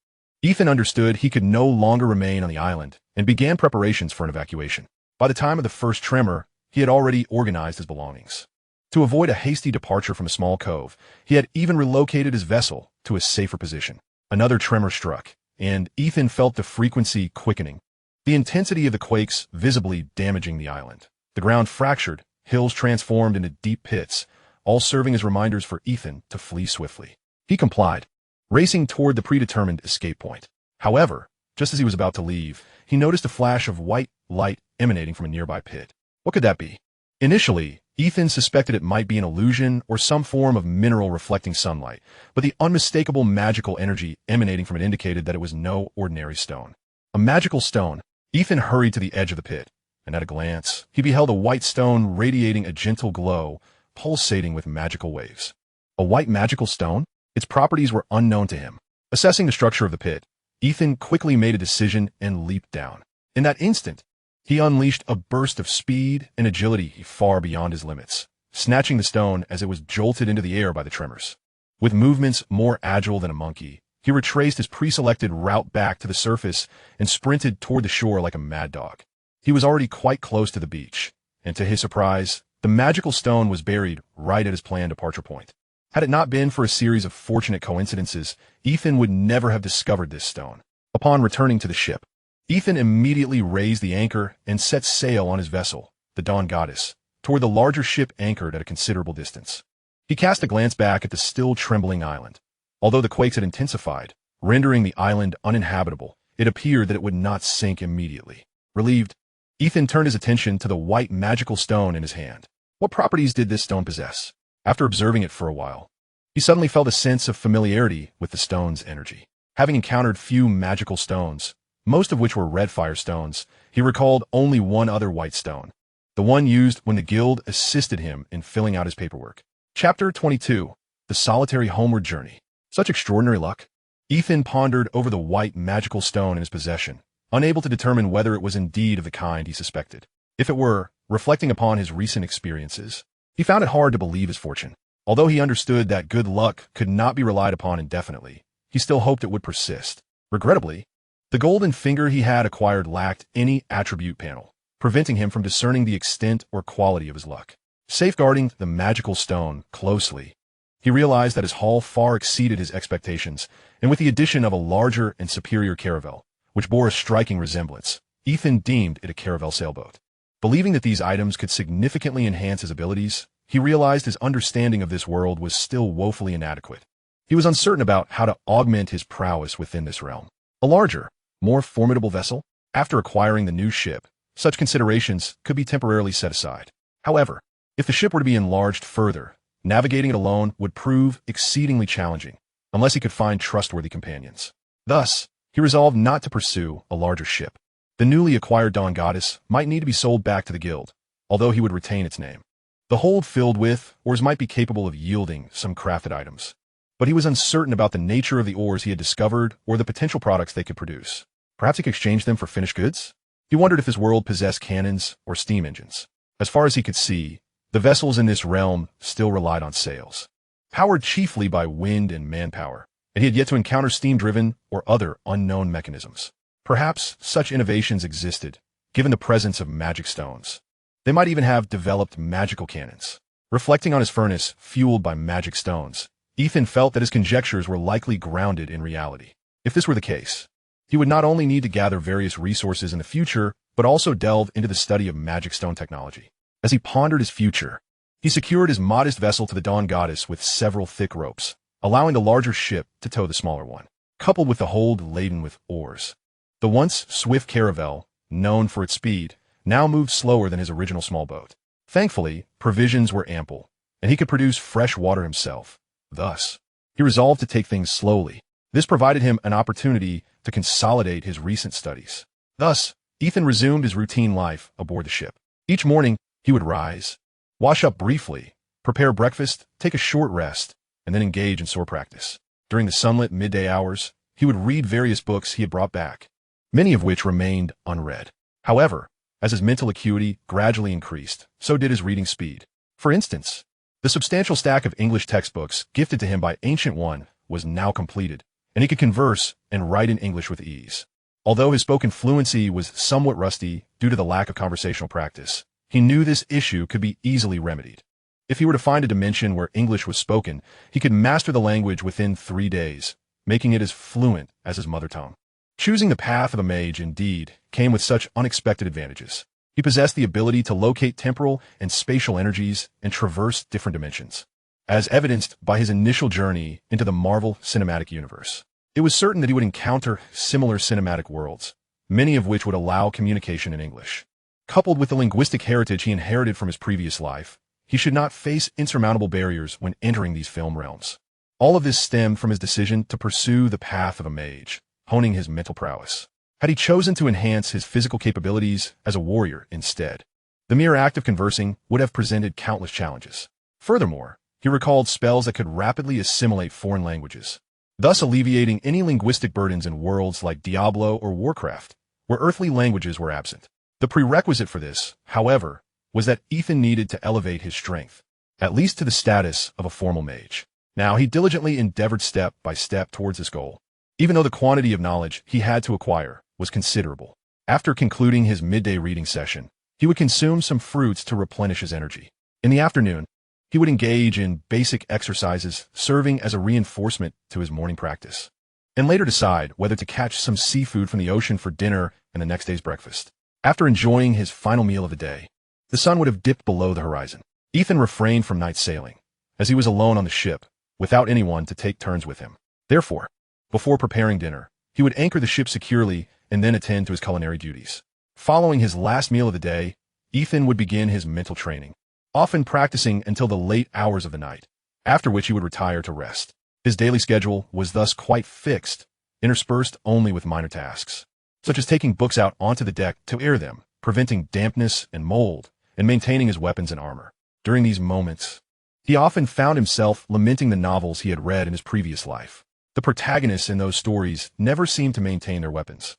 Ethan understood he could no longer remain on the island and began preparations for an evacuation. By the time of the first tremor, he had already organized his belongings. To avoid a hasty departure from a small cove, he had even relocated his vessel to a safer position. Another tremor struck, and Ethan felt the frequency quickening, the intensity of the quakes visibly damaging the island. The ground fractured, hills transformed into deep pits, all serving as reminders for Ethan to flee swiftly. He complied, racing toward the predetermined escape point. However, just as he was about to leave, he noticed a flash of white light emanating from a nearby pit. What could that be? Initially, Ethan suspected it might be an illusion or some form of mineral reflecting sunlight, but the unmistakable magical energy emanating from it indicated that it was no ordinary stone. A magical stone. Ethan hurried to the edge of the pit, and at a glance, he beheld a white stone radiating a gentle glow, pulsating with magical waves. A white magical stone? Its properties were unknown to him. Assessing the structure of the pit, Ethan quickly made a decision and leaped down. In that instant, he unleashed a burst of speed and agility far beyond his limits, snatching the stone as it was jolted into the air by the tremors. With movements more agile than a monkey, he retraced his pre-selected route back to the surface and sprinted toward the shore like a mad dog. He was already quite close to the beach, and to his surprise, the magical stone was buried right at his planned departure point. Had it not been for a series of fortunate coincidences, Ethan would never have discovered this stone. Upon returning to the ship, Ethan immediately raised the anchor and set sail on his vessel, the Dawn Goddess, toward the larger ship anchored at a considerable distance. He cast a glance back at the still trembling island. Although the quakes had intensified, rendering the island uninhabitable, it appeared that it would not sink immediately. Relieved, Ethan turned his attention to the white magical stone in his hand. What properties did this stone possess? After observing it for a while, he suddenly felt a sense of familiarity with the stone's energy. Having encountered few magical stones, most of which were red fire stones, he recalled only one other white stone, the one used when the guild assisted him in filling out his paperwork. Chapter 22. The Solitary Homeward Journey. Such extraordinary luck. Ethan pondered over the white magical stone in his possession, unable to determine whether it was indeed of the kind he suspected. If it were, reflecting upon his recent experiences, he found it hard to believe his fortune. Although he understood that good luck could not be relied upon indefinitely, he still hoped it would persist. Regrettably, the golden finger he had acquired lacked any attribute panel, preventing him from discerning the extent or quality of his luck. Safeguarding the magical stone closely, he realized that his haul far exceeded his expectations, and with the addition of a larger and superior caravel, which bore a striking resemblance, Ethan deemed it a caravel sailboat. Believing that these items could significantly enhance his abilities, he realized his understanding of this world was still woefully inadequate. He was uncertain about how to augment his prowess within this realm. A larger, more formidable vessel? After acquiring the new ship, such considerations could be temporarily set aside. However, if the ship were to be enlarged further, navigating it alone would prove exceedingly challenging, unless he could find trustworthy companions. Thus, he resolved not to pursue a larger ship. The newly acquired Dawn Goddess might need to be sold back to the guild, although he would retain its name. The hold filled with ores might be capable of yielding some crafted items, but he was uncertain about the nature of the ores he had discovered or the potential products they could produce. Perhaps he could exchange them for finished goods? He wondered if his world possessed cannons or steam engines. As far as he could see, the vessels in this realm still relied on sails, powered chiefly by wind and manpower, and he had yet to encounter steam-driven or other unknown mechanisms. Perhaps such innovations existed, given the presence of magic stones. They might even have developed magical cannons. Reflecting on his furnace, fueled by magic stones, Ethan felt that his conjectures were likely grounded in reality. If this were the case, he would not only need to gather various resources in the future, but also delve into the study of magic stone technology. As he pondered his future, he secured his modest vessel to the Dawn Goddess with several thick ropes, allowing the larger ship to tow the smaller one, coupled with the hold laden with ores. The once swift caravel, known for its speed, now moved slower than his original small boat. Thankfully, provisions were ample, and he could produce fresh water himself, Thus, he resolved to take things slowly. This provided him an opportunity to consolidate his recent studies. Thus, Ethan resumed his routine life aboard the ship. Each morning, he would rise, wash up briefly, prepare breakfast, take a short rest, and then engage in sword practice. During the sunlit midday hours, he would read various books he had brought back, many of which remained unread. However, as his mental acuity gradually increased, so did his reading speed. For instance, the substantial stack of English textbooks gifted to him by Ancient One was now completed, and he could converse and write in English with ease. Although his spoken fluency was somewhat rusty due to the lack of conversational practice, he knew this issue could be easily remedied. If he were to find a dimension where English was spoken, he could master the language within 3 days, making it as fluent as his mother tongue. Choosing the path of a mage, indeed, came with such unexpected advantages. He possessed the ability to locate temporal and spatial energies and traverse different dimensions, as evidenced by his initial journey into the Marvel Cinematic Universe. It was certain that he would encounter similar cinematic worlds, many of which would allow communication in English. Coupled with the linguistic heritage he inherited from his previous life, he should not face insurmountable barriers when entering these film realms. All of this stemmed from his decision to pursue the path of a mage, honing his mental prowess. Had he chosen to enhance his physical capabilities as a warrior instead, the mere act of conversing would have presented countless challenges. Furthermore, he recalled spells that could rapidly assimilate foreign languages, thus alleviating any linguistic burdens in worlds like Diablo or Warcraft, where earthly languages were absent. The prerequisite for this, however, was that Ethan needed to elevate his strength, at least to the status of a formal mage. Now, he diligently endeavored step by step towards this goal, even though the quantity of knowledge he had to acquire was considerable. After concluding his midday reading session, he would consume some fruits to replenish his energy. In the afternoon, he would engage in basic exercises, serving as a reinforcement to his morning practice, and later decide whether to catch some seafood from the ocean for dinner and the next day's breakfast. After enjoying his final meal of the day, the sun would have dipped below the horizon. Ethan refrained from night sailing, as he was alone on the ship, without anyone to take turns with him. Therefore, before preparing dinner, he would anchor the ship securely and then attend to his culinary duties. Following his last meal of the day, Ethan would begin his mental training, often practicing until the late hours of the night, after which he would retire to rest. His daily schedule was thus quite fixed, interspersed only with minor tasks, such as taking books out onto the deck to air them, preventing dampness and mold, and maintaining his weapons and armor. During these moments, he often found himself lamenting the novels he had read in his previous life. The protagonists in those stories never seemed to maintain their weapons,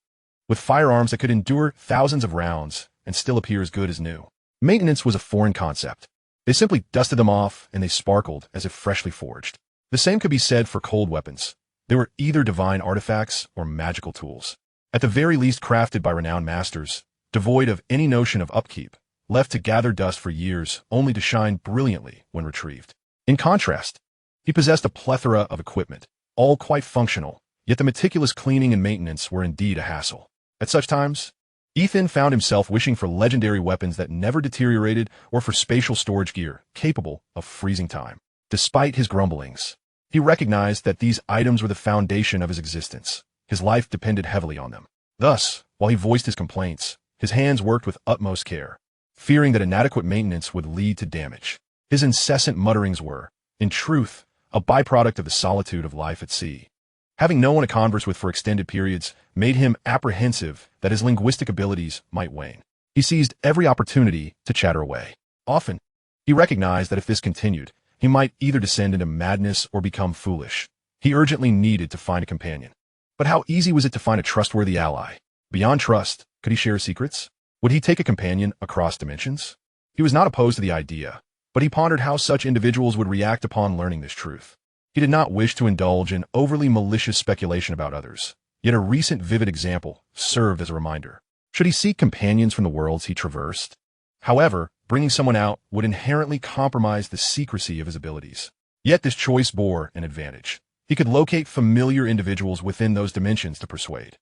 with firearms that could endure thousands of rounds and still appear as good as new. Maintenance was a foreign concept. They simply dusted them off and they sparkled as if freshly forged. The same could be said for cold weapons. They were either divine artifacts or magical tools, at the very least crafted by renowned masters, devoid of any notion of upkeep, left to gather dust for years only to shine brilliantly when retrieved. In contrast, he possessed a plethora of equipment, all quite functional, yet the meticulous cleaning and maintenance were indeed a hassle. At such times, Ethan found himself wishing for legendary weapons that never deteriorated or for spatial storage gear capable of freezing time. Despite his grumblings, he recognized that these items were the foundation of his existence. His life depended heavily on them. Thus, while he voiced his complaints, his hands worked with utmost care, fearing that inadequate maintenance would lead to damage. His incessant mutterings were, in truth, a byproduct of the solitude of life at sea. Having no one to converse with for extended periods made him apprehensive that his linguistic abilities might wane. He seized every opportunity to chatter away. Often, he recognized that if this continued, he might either descend into madness or become foolish. He urgently needed to find a companion. But how easy was it to find a trustworthy ally? Beyond trust, could he share secrets? Would he take a companion across dimensions? He was not opposed to the idea, but he pondered how such individuals would react upon learning this truth. He did not wish to indulge in overly malicious speculation about others, yet a recent vivid example served as a reminder. Should he seek companions from the worlds he traversed? However, bringing someone out would inherently compromise the secrecy of his abilities. Yet this choice bore an advantage. He could locate familiar individuals within those dimensions to persuade.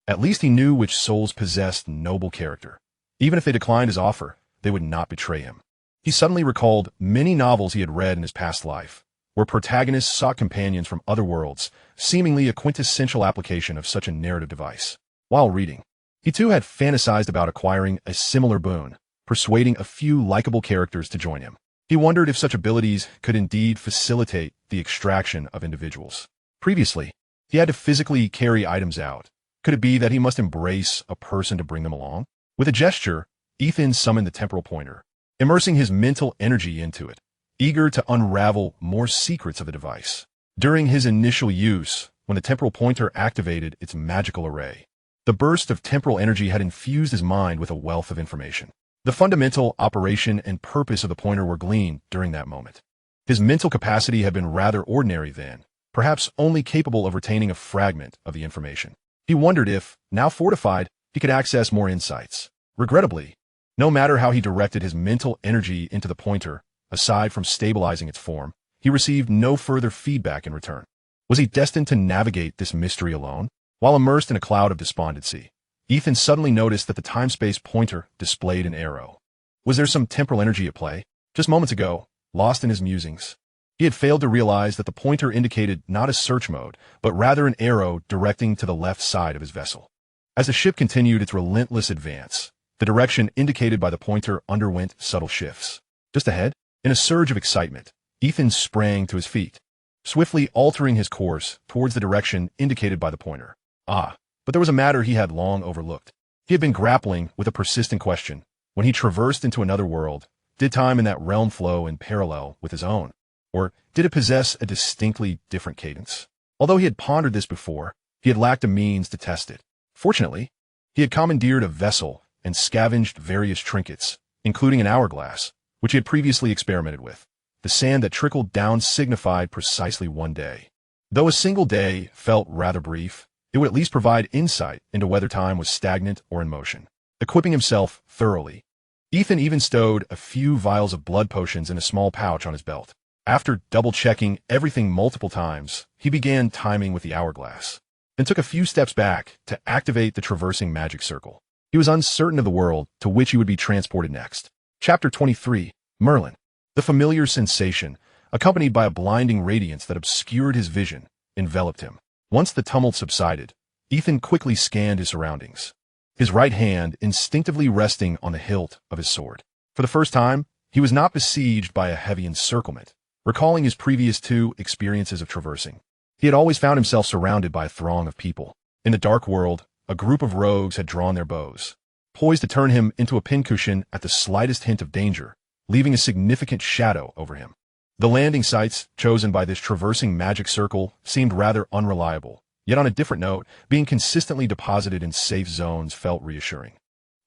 At least he knew which souls possessed noble character. Even if they declined his offer, they would not betray him. He suddenly recalled many novels he had read in his past life, where protagonists sought companions from other worlds, seemingly a quintessential application of such a narrative device. While reading, he too had fantasized about acquiring a similar boon, persuading a few likable characters to join him. He wondered if such abilities could indeed facilitate the extraction of individuals. Previously, he had to physically carry items out. Could it be that he must embrace a person to bring them along? With a gesture, Ethan summoned the temporal pointer, immersing his mental energy into it, eager to unravel more secrets of the device. During his initial use, when the temporal pointer activated its magical array, the burst of temporal energy had infused his mind with a wealth of information. The fundamental operation and purpose of the pointer were gleaned during that moment. His mental capacity had been rather ordinary then, perhaps only capable of retaining a fragment of the information. He wondered if, now fortified, he could access more insights. Regrettably, no matter how he directed his mental energy into the pointer, aside from stabilizing its form, he received no further feedback in return. Was he destined to navigate this mystery alone? While immersed in a cloud of despondency, Ethan suddenly noticed that the time-space pointer displayed an arrow. Was there some temporal energy at play? Just moments ago, lost in his musings, he had failed to realize that the pointer indicated not a search mode, but rather an arrow directing to the left side of his vessel. As the ship continued its relentless advance, the direction indicated by the pointer underwent subtle shifts. Just ahead, in a surge of excitement, Ethan sprang to his feet, swiftly altering his course towards the direction indicated by the pointer. But there was a matter he had long overlooked. He had been grappling with a persistent question. When he traversed into another world, did time in that realm flow in parallel with his own? Or did it possess a distinctly different cadence? Although he had pondered this before, he had lacked a means to test it. Fortunately, he had commandeered a vessel and scavenged various trinkets, including an hourglass, which he had previously experimented with. The sand that trickled down signified precisely 1 day. Though a single day felt rather brief, it would at least provide insight into whether time was stagnant or in motion. Equipping himself thoroughly, Ethan even stowed a few vials of blood potions in a small pouch on his belt. After double-checking everything multiple times, he began timing with the hourglass, then took a few steps back to activate the traversing magic circle. He was uncertain of the world to which he would be transported next. Chapter 23, Merlin. The familiar sensation, accompanied by a blinding radiance that obscured his vision, enveloped him. Once the tumult subsided, Ethan quickly scanned his surroundings, his right hand instinctively resting on the hilt of his sword. For the first time, he was not besieged by a heavy encirclement. Recalling his previous 2 experiences of traversing, he had always found himself surrounded by a throng of people. In the dark world, a group of rogues had drawn their bows, poised to turn him into a pincushion at the slightest hint of danger, leaving a significant shadow over him. The landing sites chosen by this traversing magic circle seemed rather unreliable, yet on a different note, being consistently deposited in safe zones felt reassuring.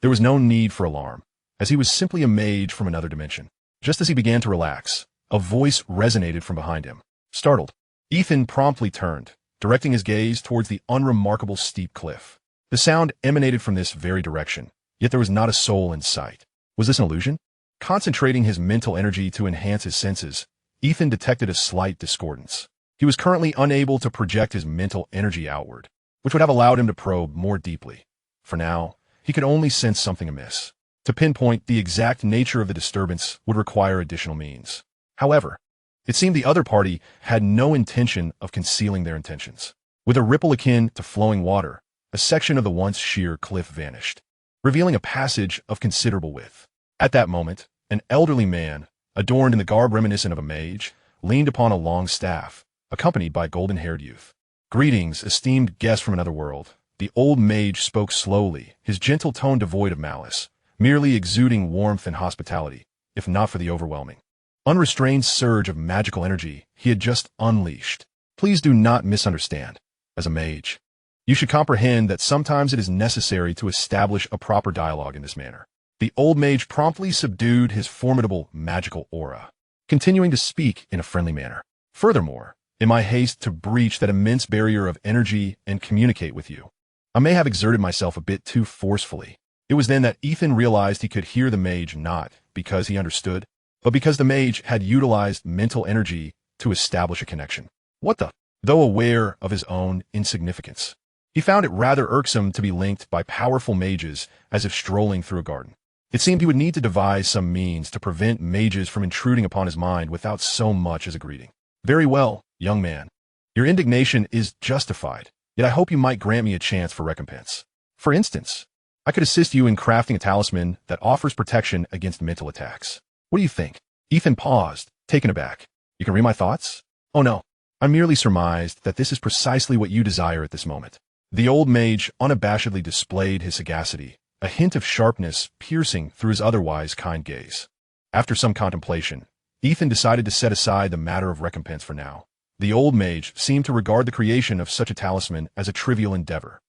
There was no need for alarm, as he was simply a mage from another dimension. Just as he began to relax, a voice resonated from behind him. Startled, Ethan promptly turned, directing his gaze towards the unremarkable steep cliff. The sound emanated from this very direction, yet there was not a soul in sight. Was this an illusion? Concentrating his mental energy to enhance his senses, Ethan detected a slight discordance. He was currently unable to project his mental energy outward, which would have allowed him to probe more deeply. For now, he could only sense something amiss. To pinpoint the exact nature of the disturbance would require additional means. However, it seemed the other party had no intention of concealing their intentions. With a ripple akin to flowing water, a section of the once sheer cliff vanished, revealing a passage of considerable width. At that moment, an elderly man, adorned in the garb reminiscent of a mage, leaned upon a long staff, accompanied by a golden-haired youth. "Greetings, esteemed guest from another world." The old mage spoke slowly, his gentle tone devoid of malice, merely exuding warmth and hospitality, if not for the overwhelming, unrestrained surge of magical energy he had just unleashed. Please do not misunderstand. As a mage, you should comprehend that sometimes it is necessary to establish a proper dialogue in this manner. The old mage promptly subdued his formidable magical aura, continuing to speak in a friendly manner. Furthermore, in my haste to breach that immense barrier of energy and communicate with you, I may have exerted myself a bit too forcefully. It was then that Ethan realized he could hear the mage not because he understood, but because the mage had utilized mental energy to establish a connection. What the? Though aware of his own insignificance, he found it rather irksome to be linked by powerful mages as if strolling through a garden. It seemed he would need to devise some means to prevent mages from intruding upon his mind without so much as a greeting. "Very well, young man. Your indignation is justified, yet I hope you might grant me a chance for recompense. For instance, I could assist you in crafting a talisman that offers protection against mental attacks. What do you think?" Ethan paused, taken aback. You can read my thoughts? Oh no. I merely surmised that this is precisely what you desire at this moment. The old mage unabashedly displayed his sagacity, a hint of sharpness piercing through his otherwise kind gaze. After some contemplation, Ethan decided to set aside the matter of recompense for now. The old mage seemed to regard the creation of such a talisman as a trivial endeavor,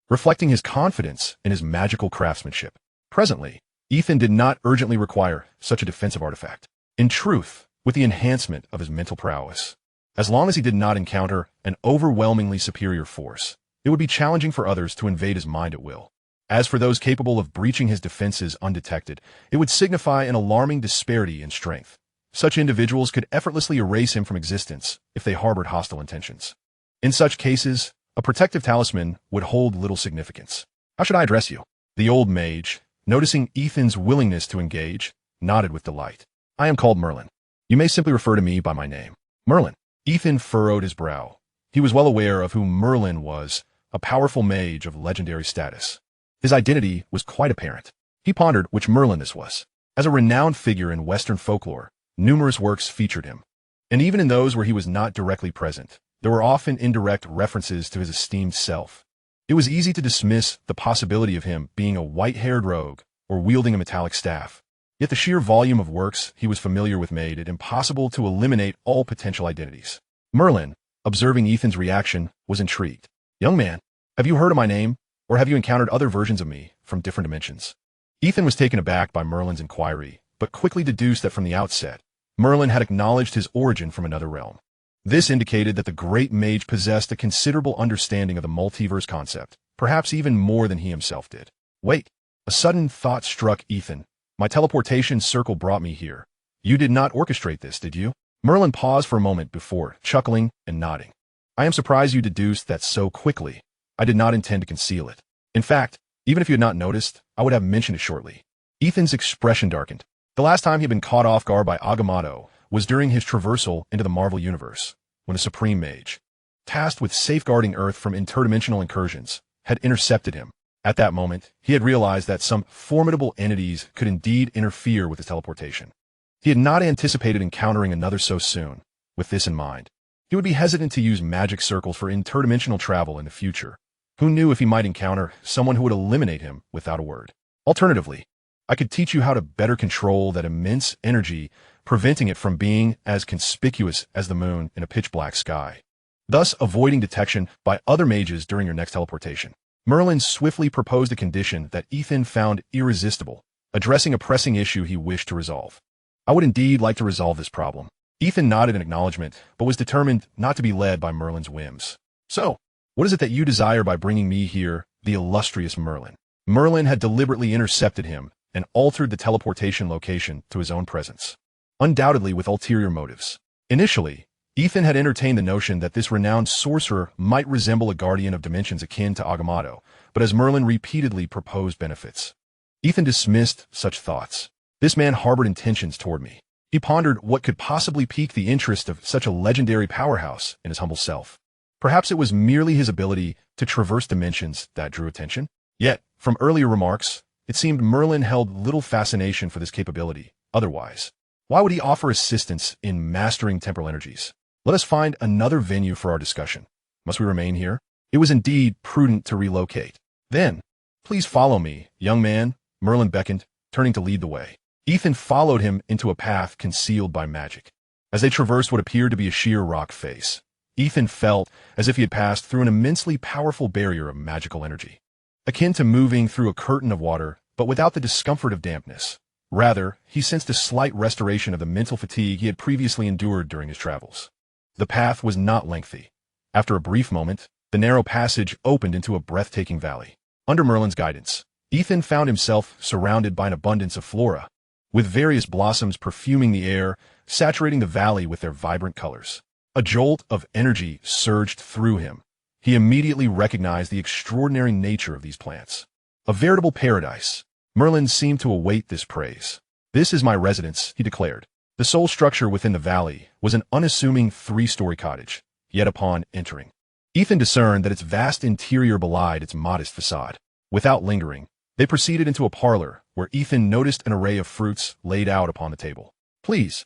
reflecting his confidence in his magical craftsmanship. Presently, Ethan did not urgently require such a defensive artifact. In truth, with the enhancement of his mental prowess, as long as he did not encounter an overwhelmingly superior force, it would be challenging for others to invade his mind at will. As for those capable of breaching his defenses undetected, it would signify an alarming disparity in strength. Such individuals could effortlessly erase him from existence if they harbored hostile intentions. In such cases, a protective talisman would hold little significance. How should I address you? The old mage, noticing Ethan's willingness to engage, nodded with delight. I am called Merlin. You may simply refer to me by my name. Merlin. Ethan furrowed his brow. He was well aware of who Merlin was, a powerful mage of legendary status. His identity was quite apparent. He pondered which Merlin this was. As a renowned figure in Western folklore, numerous works featured him. And even in those where he was not directly present, there were often indirect references to his esteemed self. It was easy to dismiss the possibility of him being a white-haired rogue or wielding a metallic staff. Yet the sheer volume of works he was familiar with made it impossible to eliminate all potential identities. Merlin, observing Ethan's reaction, was intrigued. Young man, have you heard of my name, or have you encountered other versions of me from different dimensions? Ethan was taken aback by Merlin's inquiry, but quickly deduced that from the outset, Merlin had acknowledged his origin from another realm. This indicated that the great mage possessed a considerable understanding of the multiverse concept, perhaps even more than he himself did. Wait, a sudden thought struck Ethan. My teleportation circle brought me here. You did not orchestrate this, did you? Merlin paused for a moment before chuckling and nodding. I am surprised you deduced that so quickly. I did not intend to conceal it. In fact, even if you had not noticed, I would have mentioned it shortly. Ethan's expression darkened. The last time he had been caught off guard by Agamotto was during his traversal into the Marvel Universe, when a supreme mage, tasked with safeguarding Earth from interdimensional incursions, had intercepted him. At that moment, he had realized that some formidable entities could indeed interfere with his teleportation. He had not anticipated encountering another so soon. With this in mind, he would be hesitant to use magic circles for interdimensional travel in the future. Who knew if he might encounter someone who would eliminate him without a word? Alternatively, I could teach you how to better control that immense energy, preventing it from being as conspicuous as the moon in a pitch-black sky, thus avoiding detection by other mages during your next teleportation. Merlin swiftly proposed a condition that Ethan found irresistible, addressing a pressing issue he wished to resolve. I would indeed like to resolve this problem. Ethan nodded in acknowledgement, but was determined not to be led by Merlin's whims. So, what is it that you desire by bringing me here, the illustrious Merlin? Merlin had deliberately intercepted him and altered the teleportation location to his own presence, undoubtedly with ulterior motives. Initially, Ethan had entertained the notion that this renowned sorcerer might resemble a guardian of dimensions akin to Agamotto, but as Merlin repeatedly proposed benefits, Ethan dismissed such thoughts. This man harbored intentions toward me. He pondered what could possibly pique the interest of such a legendary powerhouse in his humble self. Perhaps it was merely his ability to traverse dimensions that drew attention. Yet, from earlier remarks, it seemed Merlin held little fascination for this capability. Otherwise, why would he offer assistance in mastering temporal energies? Let us find another venue for our discussion. Must we remain here? It was indeed prudent to relocate. Then, please follow me, young man, Merlin beckoned, turning to lead the way. Ethan followed him into a path concealed by magic. As they traversed what appeared to be a sheer rock face, Ethan felt as if he had passed through an immensely powerful barrier of magical energy, akin to moving through a curtain of water, but without the discomfort of dampness. Rather, he sensed a slight restoration of the mental fatigue he had previously endured during his travels. The path was not lengthy. After a brief moment, the narrow passage opened into a breathtaking valley. Under Merlin's guidance, Ethan found himself surrounded by an abundance of flora, with various blossoms perfuming the air, saturating the valley with their vibrant colors. A jolt of energy surged through him. He immediately recognized the extraordinary nature of these plants. A veritable paradise. Merlin seemed to await this praise. This is my residence, he declared. The sole structure within the valley was an unassuming 3-story cottage, yet upon entering, Ethan discerned that its vast interior belied its modest facade. Without lingering, they proceeded into a parlor where Ethan noticed an array of fruits laid out upon the table. Please,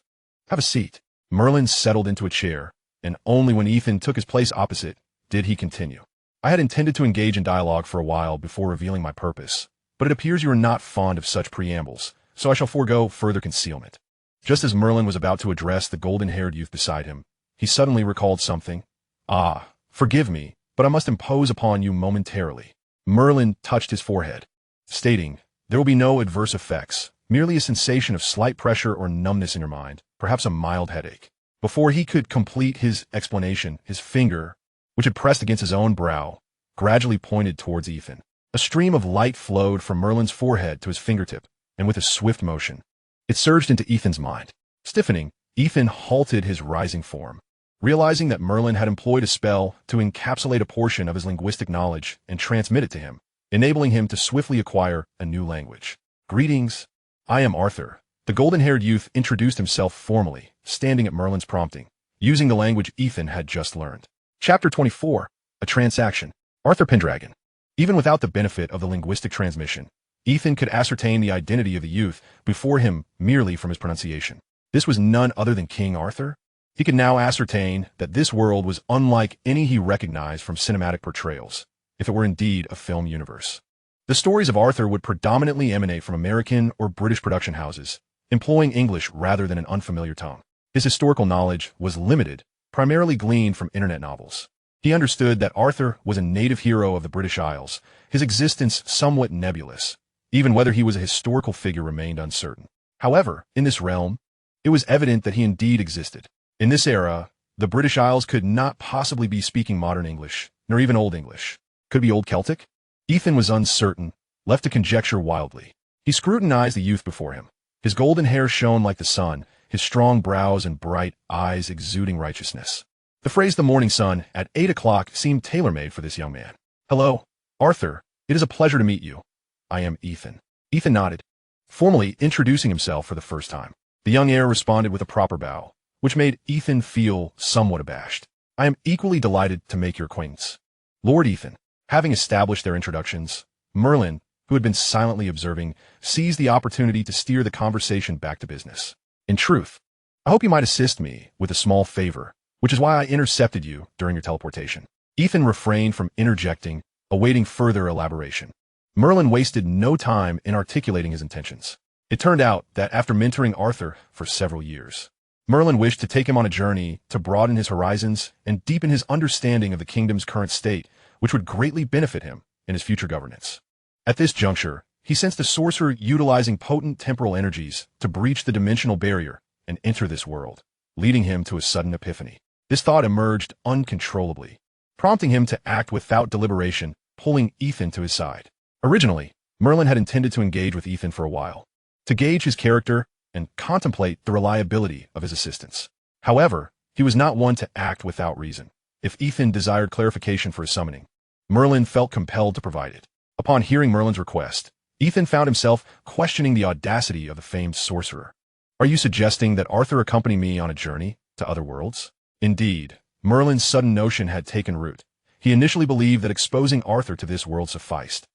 Have a seat. Merlin settled into a chair, and only when Ethan took his place opposite did he continue. I had intended to engage in dialogue for a while before revealing my purpose, but it appears you are not fond of such preambles, so I shall forego further concealment. Just as Merlin was about to address the golden-haired youth beside him, he suddenly recalled something. Ah, forgive me, but I must impose upon you momentarily. Merlin touched his forehead, stating, there will be no adverse effects, merely a sensation of slight pressure or numbness in your mind, perhaps a mild headache. Before he could complete his explanation, his finger, which had pressed against his own brow, gradually pointed towards Ethan. A stream of light flowed from Merlin's forehead to his fingertip, and with a swift motion, it surged into Ethan's mind. Stiffening, Ethan halted his rising form, realizing that Merlin had employed a spell to encapsulate a portion of his linguistic knowledge and transmit it to him, enabling him to swiftly acquire a new language. Greetings. I am Arthur. The golden-haired youth introduced himself formally, standing at Merlin's prompting, using the language Ethan had just learned. Chapter 24. A Transaction. Arthur Pendragon. Even without the benefit of the linguistic transmission, Ethan could ascertain the identity of the youth before him merely from his pronunciation. This was none other than King Arthur. He could now ascertain that this world was unlike any he recognized from cinematic portrayals, if it were indeed a film universe. The stories of Arthur would predominantly emanate from American or British production houses, employing English rather than an unfamiliar tongue. His historical knowledge was limited, primarily gleaned from internet novels. He understood that Arthur was a native hero of the British Isles, his existence somewhat nebulous. Even whether he was a historical figure remained uncertain. However, in this realm, it was evident that he indeed existed. In this era, the British Isles could not possibly be speaking modern English, nor even Old English. Could it be Old Celtic? Ethan was uncertain, left to conjecture wildly. He scrutinized the youth before him. His golden hair shone like the sun, his strong brows and bright eyes exuding righteousness. The phrase "the morning sun" at 8 o'clock seemed tailor-made for this young man. Hello, Arthur. It is a pleasure to meet you. I am Ethan. Ethan nodded, formally introducing himself for the first time. The young heir responded with a proper bow, which made Ethan feel somewhat abashed. I am equally delighted to make your acquaintance. Lord Ethan. Having established their introductions, Merlin, who had been silently observing, seized the opportunity to steer the conversation back to business. In truth, I hope you might assist me with a small favor, which is why I intercepted you during your teleportation. Ethan refrained from interjecting, awaiting further elaboration. Merlin wasted no time in articulating his intentions. It turned out that after mentoring Arthur for several years, Merlin wished to take him on a journey to broaden his horizons and deepen his understanding of the kingdom's current state, which would greatly benefit him in his future governance. At this juncture, he sensed a sorcerer utilizing potent temporal energies to breach the dimensional barrier and enter this world, leading him to a sudden epiphany. This thought emerged uncontrollably, prompting him to act without deliberation, pulling Ethan to his side. Originally, Merlin had intended to engage with Ethan for a while, to gauge his character and contemplate the reliability of his assistance. However, he was not one to act without reason. If Ethan desired clarification for his summoning, Merlin felt compelled to provide it. Upon hearing Merlin's request, Ethan found himself questioning the audacity of the famed sorcerer. Are you suggesting that Arthur accompany me on a journey to other worlds? Indeed, Merlin's sudden notion had taken root. He initially believed that exposing Arthur to this world sufficed.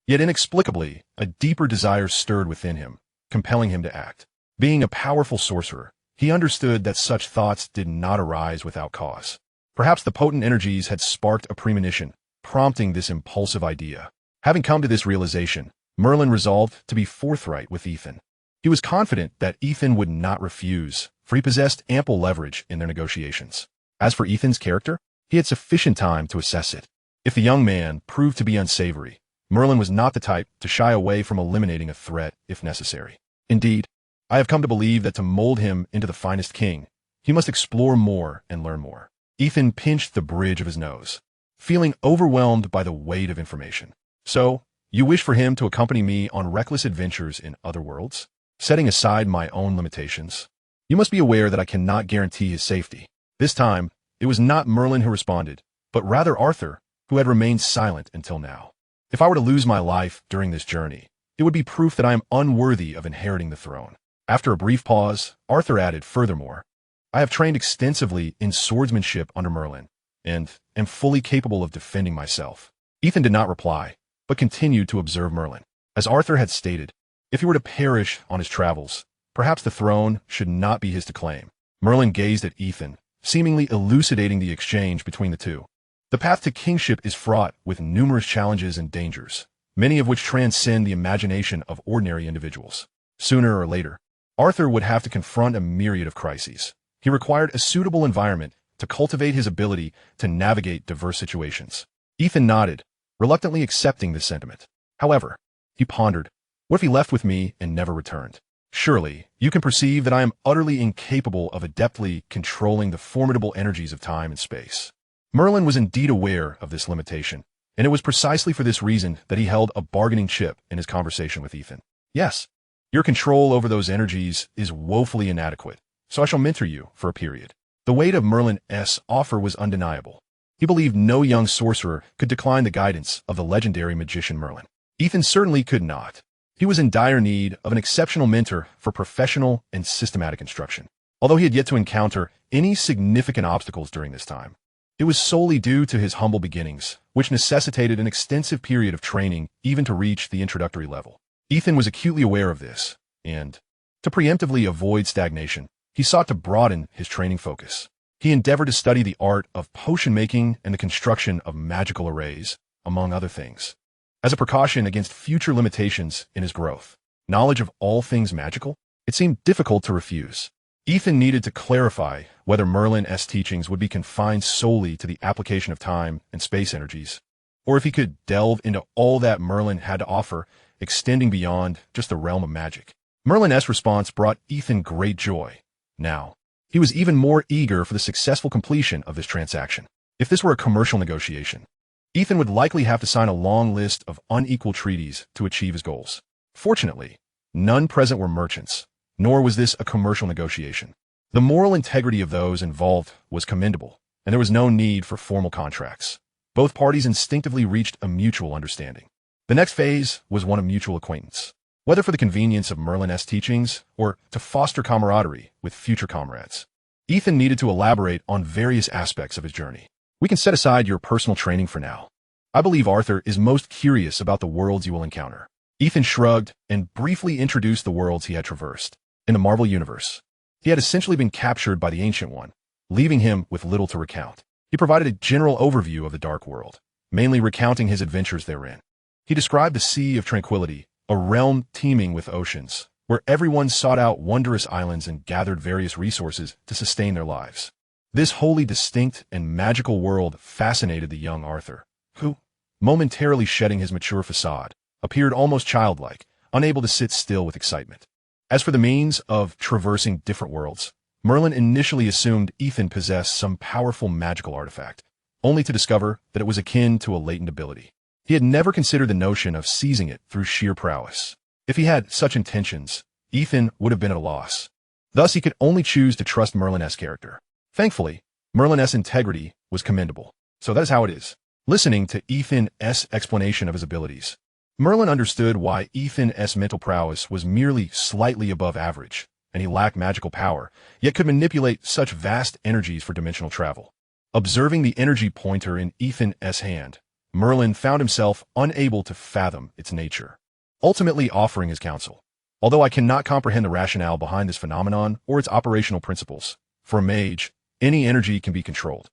Yet inexplicably, a deeper desire stirred within him, compelling him to act. Being a powerful sorcerer, he understood that such thoughts did not arise without cause. Perhaps the potent energies had sparked a premonition, prompting this impulsive idea. Having come to this realization, Merlin resolved to be forthright with Ethan. He was confident that Ethan would not refuse, for he possessed ample leverage in their negotiations. As for Ethan's character, he had sufficient time to assess it. If the young man proved to be unsavory, Merlin was not the type to shy away from eliminating a threat if necessary. Indeed, I have come to believe that to mold him into the finest king, he must explore more and learn more. Ethan pinched the bridge of his nose, feeling overwhelmed by the weight of information. So, you wish for him to accompany me on reckless adventures in other worlds? Setting aside my own limitations, you must be aware that I cannot guarantee his safety. This time, it was not Merlin who responded, but rather Arthur, who had remained silent until now. If I were to lose my life during this journey, it would be proof that I am unworthy of inheriting the throne. After a brief pause, Arthur added, furthermore, I have trained extensively in swordsmanship under Merlin, and am fully capable of defending myself. Ethan did not reply, but continued to observe Merlin. As Arthur had stated, if he were to perish on his travels, perhaps the throne should not be his to claim. Merlin gazed at Ethan, seemingly elucidating the exchange between the two. The path to kingship is fraught with numerous challenges and dangers, many of which transcend the imagination of ordinary individuals. Sooner or later, Arthur would have to confront a myriad of crises. He required a suitable environment to cultivate his ability to navigate diverse situations. Ethan nodded, reluctantly accepting this sentiment. However, he pondered, what if he left with me and never returned? Surely, you can perceive that I am utterly incapable of adeptly controlling the formidable energies of time and space. Merlin was indeed aware of this limitation, and it was precisely for this reason that he held a bargaining chip in his conversation with Ethan. Yes, your control over those energies is woefully inadequate, so I shall mentor you for a period. The weight of Merlin's offer was undeniable. He believed no young sorcerer could decline the guidance of the legendary magician Merlin. Ethan certainly could not. He was in dire need of an exceptional mentor for professional and systematic instruction. Although he had yet to encounter any significant obstacles during this time, it was solely due to his humble beginnings, which necessitated an extensive period of training even to reach the introductory level. Ethan was acutely aware of this, and, to preemptively avoid stagnation, he sought to broaden his training focus. He endeavored to study the art of potion making and the construction of magical arrays, among other things. As a precaution against future limitations in his growth, knowledge of all things magical, it seemed difficult to refuse. Ethan needed to clarify whether Merlin's teachings would be confined solely to the application of time and space energies, or if he could delve into all that Merlin had to offer, extending beyond just the realm of magic. Merlin's response brought Ethan great joy. Now, he was even more eager for the successful completion of this transaction. If this were a commercial negotiation, Ethan would likely have to sign a long list of unequal treaties to achieve his goals. Fortunately, none present were merchants, nor was this a commercial negotiation. The moral integrity of those involved was commendable, and there was no need for formal contracts. Both parties instinctively reached a mutual understanding. The next phase was one of mutual acquaintance. Whether for the convenience of Merlin's teachings or to foster camaraderie with future comrades, Ethan needed to elaborate on various aspects of his journey. We can set aside your personal training for now. I believe Arthur is most curious about the worlds you will encounter. Ethan shrugged and briefly introduced the worlds he had traversed. In the Marvel Universe, he had essentially been captured by the Ancient One, leaving him with little to recount. He provided a general overview of the Dark World, mainly recounting his adventures therein. He described the Sea of Tranquility, a realm teeming with oceans, where everyone sought out wondrous islands and gathered various resources to sustain their lives. This wholly distinct and magical world fascinated the young Arthur, who, momentarily shedding his mature facade, appeared almost childlike, unable to sit still with excitement. As for the means of traversing different worlds, Merlin initially assumed Ethan possessed some powerful magical artifact, only to discover that it was akin to a latent ability. He had never considered the notion of seizing it through sheer prowess. If he had such intentions, Ethan would have been at a loss. Thus, he could only choose to trust Merlin's character. Thankfully, Merlin's integrity was commendable. So that is how it is. Listening to Ethan's explanation of his abilities, Merlin understood why Ethan's mental prowess was merely slightly above average, and he lacked magical power, yet could manipulate such vast energies for dimensional travel. Observing the energy pointer in Ethan's hand, Merlin found himself unable to fathom its nature, ultimately offering his counsel. Although I cannot comprehend the rationale behind this phenomenon or its operational principles, for a mage, any energy can be controlled.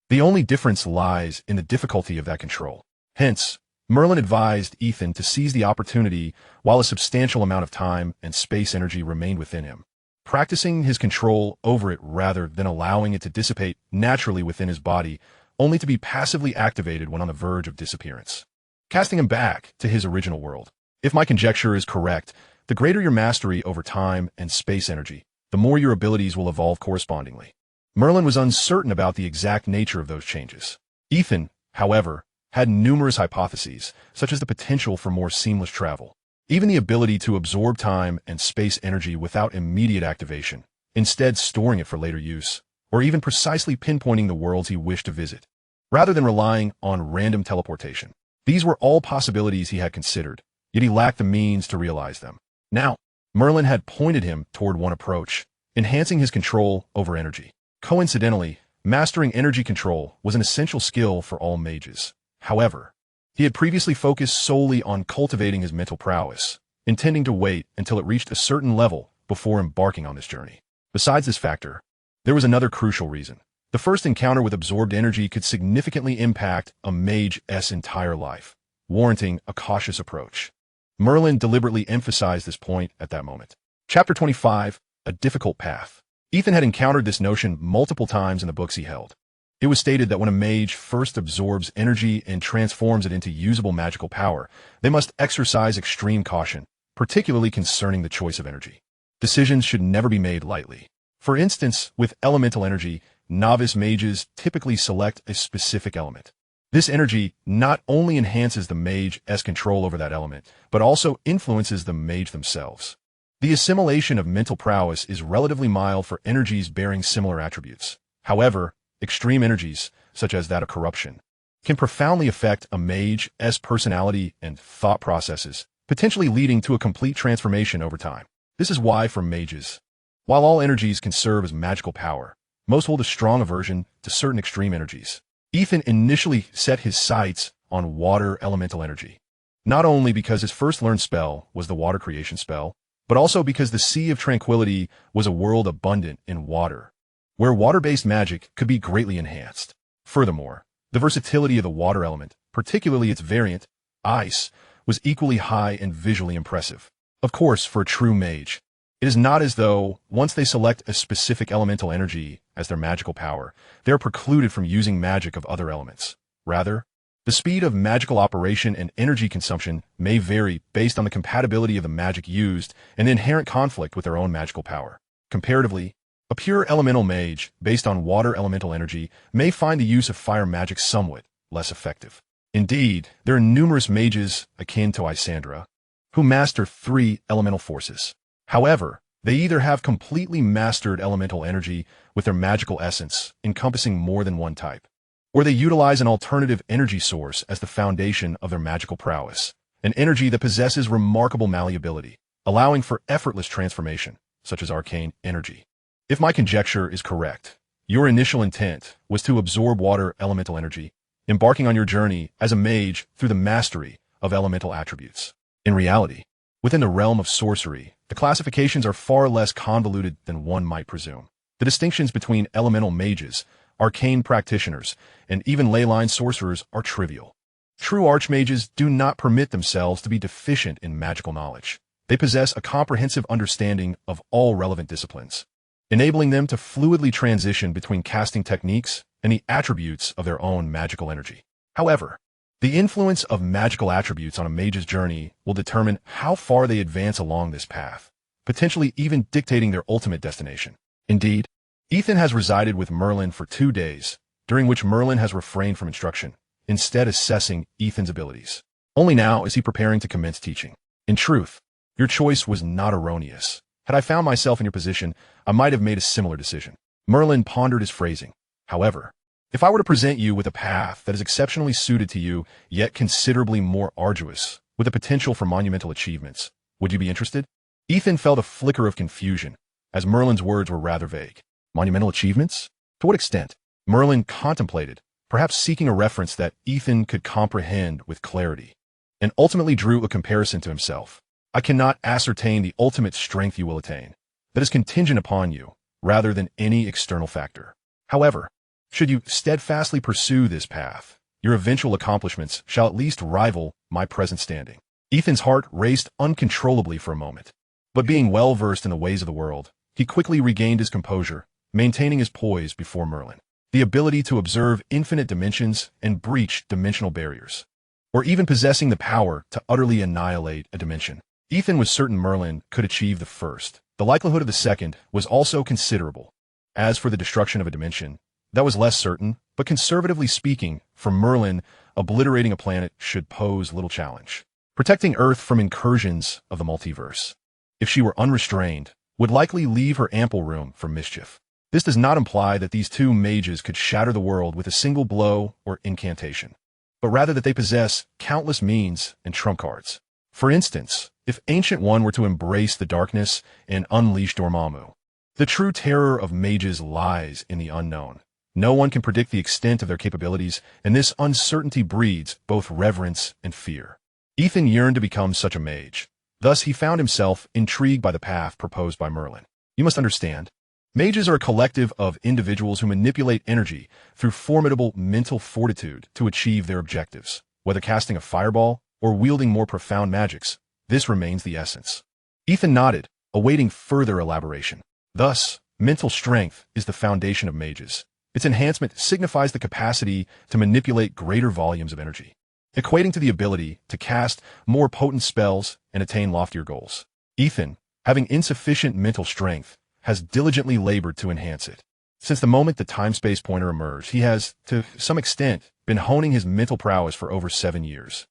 The only difference lies in the difficulty of that control. Hence, Merlin advised Ethan to seize the opportunity while a substantial amount of time and space energy remained within him, practicing his control over it rather than allowing it to dissipate naturally within his body, only to be passively activated when on the verge of disappearance, casting him back to his original world. If my conjecture is correct, the greater your mastery over time and space energy, the more your abilities will evolve correspondingly. Merlin was uncertain about the exact nature of those changes. Ethan, however, had numerous hypotheses, such as the potential for more seamless travel, even the ability to absorb time and space energy without immediate activation, instead storing it for later use, or even precisely pinpointing the worlds he wished to visit, rather than relying on random teleportation. These were all possibilities he had considered, yet he lacked the means to realize them. Now, Merlin had pointed him toward one approach, enhancing his control over energy. Coincidentally, mastering energy control was an essential skill for all mages. However, he had previously focused solely on cultivating his mental prowess, intending to wait until it reached a certain level before embarking on this journey. Besides this factor, There was another crucial reason. The first encounter with absorbed energy could significantly impact a mage's entire life, warranting a cautious approach. Merlin deliberately emphasized this point at that moment. Chapter 25, A Difficult Path. Ethan had encountered this notion multiple times in the books he held. It was stated that when a mage first absorbs energy and transforms it into usable magical power, they must exercise extreme caution, particularly concerning the choice of energy. Decisions should never be made lightly. For instance, with elemental energy, novice mages typically select a specific element. This energy not only enhances the mage's control over that element, but also influences the mage themselves. The assimilation of mental prowess is relatively mild for energies bearing similar attributes. However, extreme energies, such as that of corruption, can profoundly affect a mage's personality and thought processes, potentially leading to a complete transformation over time. This is why for mages, while all energies can serve as magical power, most hold a strong aversion to certain extreme energies. Ethan initially set his sights on water elemental energy, not only because his first learned spell was the water creation spell, but also because the Sea of Tranquility was a world abundant in water, where water-based magic could be greatly enhanced. Furthermore, the versatility of the water element, particularly its variant, ice, was equally high and visually impressive. Of course, for a true mage, it is not as though, once they select a specific elemental energy as their magical power, they are precluded from using magic of other elements. Rather, the speed of magical operation and energy consumption may vary based on the compatibility of the magic used and the inherent conflict with their own magical power. Comparatively, a pure elemental mage, based on water elemental energy, may find the use of fire magic somewhat less effective. Indeed, there are numerous mages, akin to Isandra, who master 3 elemental forces. However, they either have completely mastered elemental energy with their magical essence, encompassing more than one type, or they utilize an alternative energy source as the foundation of their magical prowess, an energy that possesses remarkable malleability, allowing for effortless transformation, such as arcane energy. If my conjecture is correct, your initial intent was to absorb water elemental energy, embarking on your journey as a mage through the mastery of elemental attributes. In reality, within the realm of sorcery, the classifications are far less convoluted than one might presume. The distinctions between elemental mages, arcane practitioners, and even leyline sorcerers are trivial. True archmages do not permit themselves to be deficient in magical knowledge. They possess a comprehensive understanding of all relevant disciplines, enabling them to fluidly transition between casting techniques and the attributes of their own magical energy. However, the influence of magical attributes on a mage's journey will determine how far they advance along this path, potentially even dictating their ultimate destination. Indeed, Ethan has resided with Merlin for 2 days, during which Merlin has refrained from instruction, instead assessing Ethan's abilities. Only now is he preparing to commence teaching. In truth, your choice was not erroneous. Had I found myself in your position, I might have made a similar decision. Merlin pondered his phrasing. However, if I were to present you with a path that is exceptionally suited to you, yet considerably more arduous, with the potential for monumental achievements, would you be interested? Ethan felt a flicker of confusion, as Merlin's words were rather vague. Monumental achievements? To what extent? Merlin contemplated, perhaps seeking a reference that Ethan could comprehend with clarity, and ultimately drew a comparison to himself. I cannot ascertain the ultimate strength you will attain. That is contingent upon you, rather than any external factor. However, should you steadfastly pursue this path, your eventual accomplishments shall at least rival my present standing. Ethan's heart raced uncontrollably for a moment, but being well versed in the ways of the world, he quickly regained his composure, maintaining his poise before Merlin. The ability to observe infinite dimensions and breach dimensional barriers, or even possessing the power to utterly annihilate a dimension. Ethan was certain Merlin could achieve the first. The likelihood of the second was also considerable. As for the destruction of a dimension, that was less certain, but conservatively speaking, for Merlin, obliterating a planet should pose little challenge. Protecting Earth from incursions of the multiverse, if she were unrestrained, would likely leave her ample room for mischief. This does not imply that these 2 mages could shatter the world with a single blow or incantation, but rather that they possess countless means and trump cards. For instance, if Ancient One were to embrace the darkness and unleash Dormammu, the true terror of mages lies in the unknown. No one can predict the extent of their capabilities, and this uncertainty breeds both reverence and fear. Ethan yearned to become such a mage. Thus, he found himself intrigued by the path proposed by Merlin. You must understand, Mages are a collective of individuals who manipulate energy through formidable mental fortitude to achieve their objectives. Whether casting a fireball or wielding more profound magics, this remains the essence. Ethan nodded, awaiting further elaboration. Thus, mental strength is the foundation of mages. Its enhancement signifies the capacity to manipulate greater volumes of energy, equating to the ability to cast more potent spells and attain loftier goals. Ethan, having insufficient mental strength, has diligently labored to enhance it. Since the moment the time-space pointer emerged, he has, to some extent, been honing his mental prowess for over 7 years.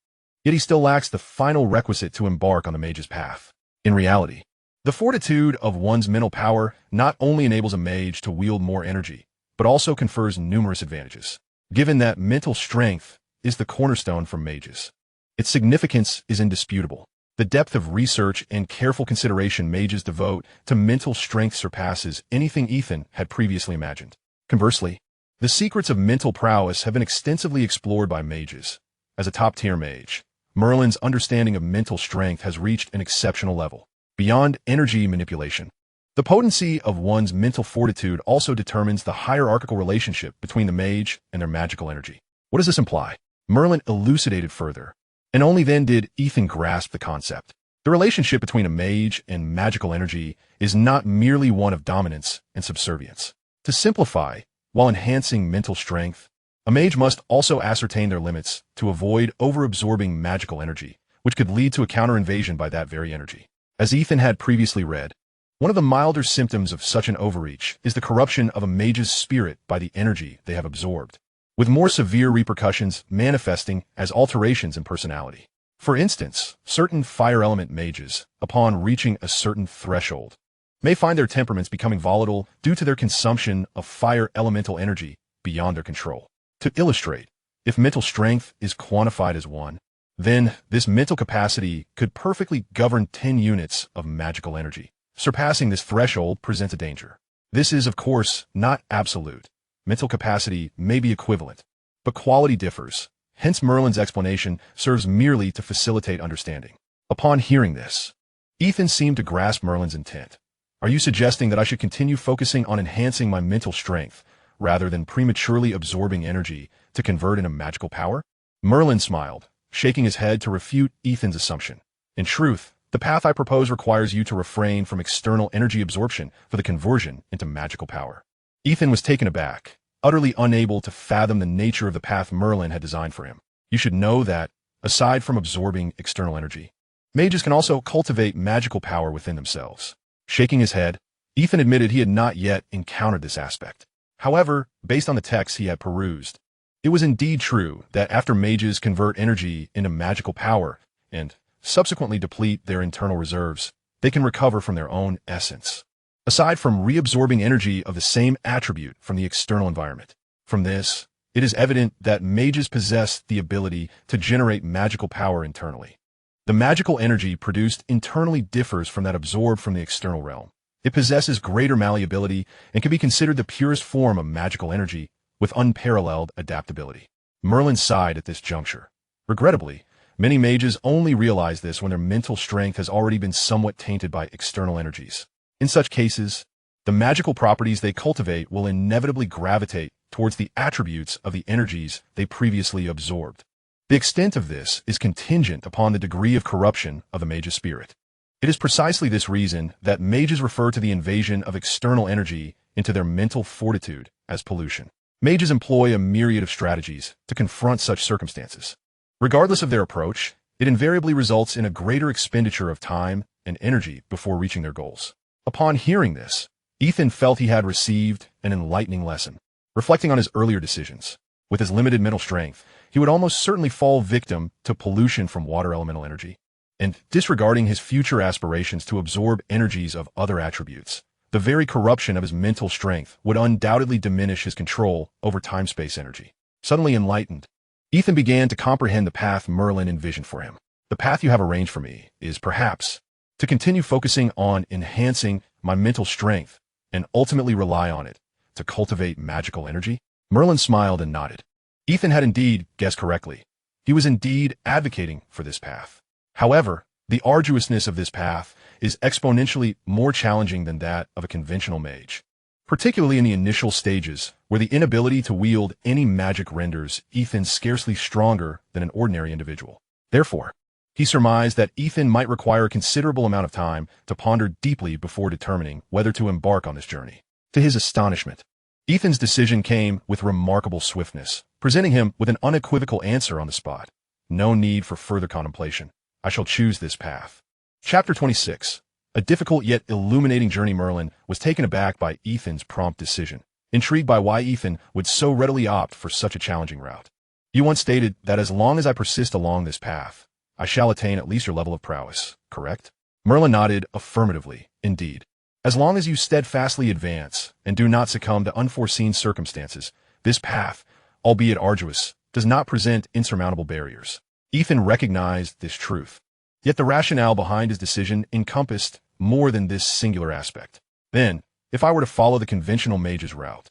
Yet he still lacks the final requisite to embark on the mage's path. In reality, the fortitude of one's mental power not only enables a mage to wield more energy, but also confers numerous advantages. Given that mental strength is the cornerstone for mages, its significance is indisputable. The depth of research and careful consideration mages devote to mental strength surpasses anything Ethan had previously imagined. Conversely, the secrets of mental prowess have been extensively explored by mages. As a top-tier mage, Merlin's understanding of mental strength has reached an exceptional level. Beyond energy manipulation, the potency of one's mental fortitude also determines the hierarchical relationship between the mage and their magical energy. What does this imply? Merlin elucidated further, and only then did Ethan grasp the concept. The relationship between a mage and magical energy is not merely one of dominance and subservience. To simplify, while enhancing mental strength, a mage must also ascertain their limits to avoid over-absorbing magical energy, which could lead to a counter-invasion by that very energy. As Ethan had previously read, one of the milder symptoms of such an overreach is the corruption of a mage's spirit by the energy they have absorbed, with more severe repercussions manifesting as alterations in personality. For instance, certain fire element mages, upon reaching a certain threshold, may find their temperaments becoming volatile due to their consumption of fire elemental energy beyond their control. To illustrate, if mental strength is quantified as 1, then this mental capacity could perfectly govern 10 units of magical energy. Surpassing this threshold presents a danger. This is, of course, not absolute. Mental capacity may be equivalent, but quality differs. Hence, Merlin's explanation serves merely to facilitate understanding. Upon hearing this, Ethan seemed to grasp Merlin's intent. Are you suggesting that I should continue focusing on enhancing my mental strength, rather than prematurely absorbing energy to convert into magical power? Merlin smiled, shaking his head to refute Ethan's assumption. In truth, the path I propose requires you to refrain from external energy absorption for the conversion into magical power. Ethan was taken aback, utterly unable to fathom the nature of the path Merlin had designed for him. You should know that, aside from absorbing external energy, mages can also cultivate magical power within themselves. Shaking his head, Ethan admitted he had not yet encountered this aspect. However, based on the texts he had perused, it was indeed true that after mages convert energy into magical power and subsequently deplete their internal reserves, they can recover from their own essence, aside from reabsorbing energy of the same attribute from the external environment. From this, it is evident that mages possess the ability to generate magical power internally. The magical energy produced internally differs from that absorbed from the external realm. It possesses greater malleability and can be considered the purest form of magical energy with unparalleled adaptability. Merlin sighed at this juncture. Regrettably, many mages only realize this when their mental strength has already been somewhat tainted by external energies. In such cases, the magical properties they cultivate will inevitably gravitate towards the attributes of the energies they previously absorbed. The extent of this is contingent upon the degree of corruption of the mage's spirit. It is precisely this reason that mages refer to the invasion of external energy into their mental fortitude as pollution. Mages employ a myriad of strategies to confront such circumstances. Regardless of their approach, it invariably results in a greater expenditure of time and energy before reaching their goals. Upon hearing this, Ethan felt he had received an enlightening lesson. Reflecting on his earlier decisions, with his limited mental strength, he would almost certainly fall victim to pollution from water elemental energy. And disregarding his future aspirations to absorb energies of other attributes, the very corruption of his mental strength would undoubtedly diminish his control over time-space energy. Suddenly enlightened, Ethan began to comprehend the path Merlin envisioned for him. The path you have arranged for me is, perhaps, to continue focusing on enhancing my mental strength and ultimately rely on it to cultivate magical energy? Merlin smiled and nodded. Ethan had indeed guessed correctly. He was indeed advocating for this path. However, the arduousness of this path is exponentially more challenging than that of a conventional mage. particularly in the initial stages, where the inability to wield any magic renders Ethan scarcely stronger than an ordinary individual. Therefore, he surmised that Ethan might require a considerable amount of time to ponder deeply before determining whether to embark on this journey. To his astonishment, Ethan's decision came with remarkable swiftness, presenting him with an unequivocal answer on the spot. No need for further contemplation. I shall choose this path. Chapter 26. A difficult yet illuminating journey. Merlin was taken aback by Ethan's prompt decision, intrigued by why Ethan would so readily opt for such a challenging route. You once stated that as long as I persist along this path, I shall attain at least your level of prowess, correct? Merlin nodded affirmatively. Indeed. As long as you steadfastly advance and do not succumb to unforeseen circumstances, this path, albeit arduous, does not present insurmountable barriers. Ethan recognized this truth. Yet the rationale behind his decision encompassed more than this singular aspect. Then, if I were to follow the conventional mage's route,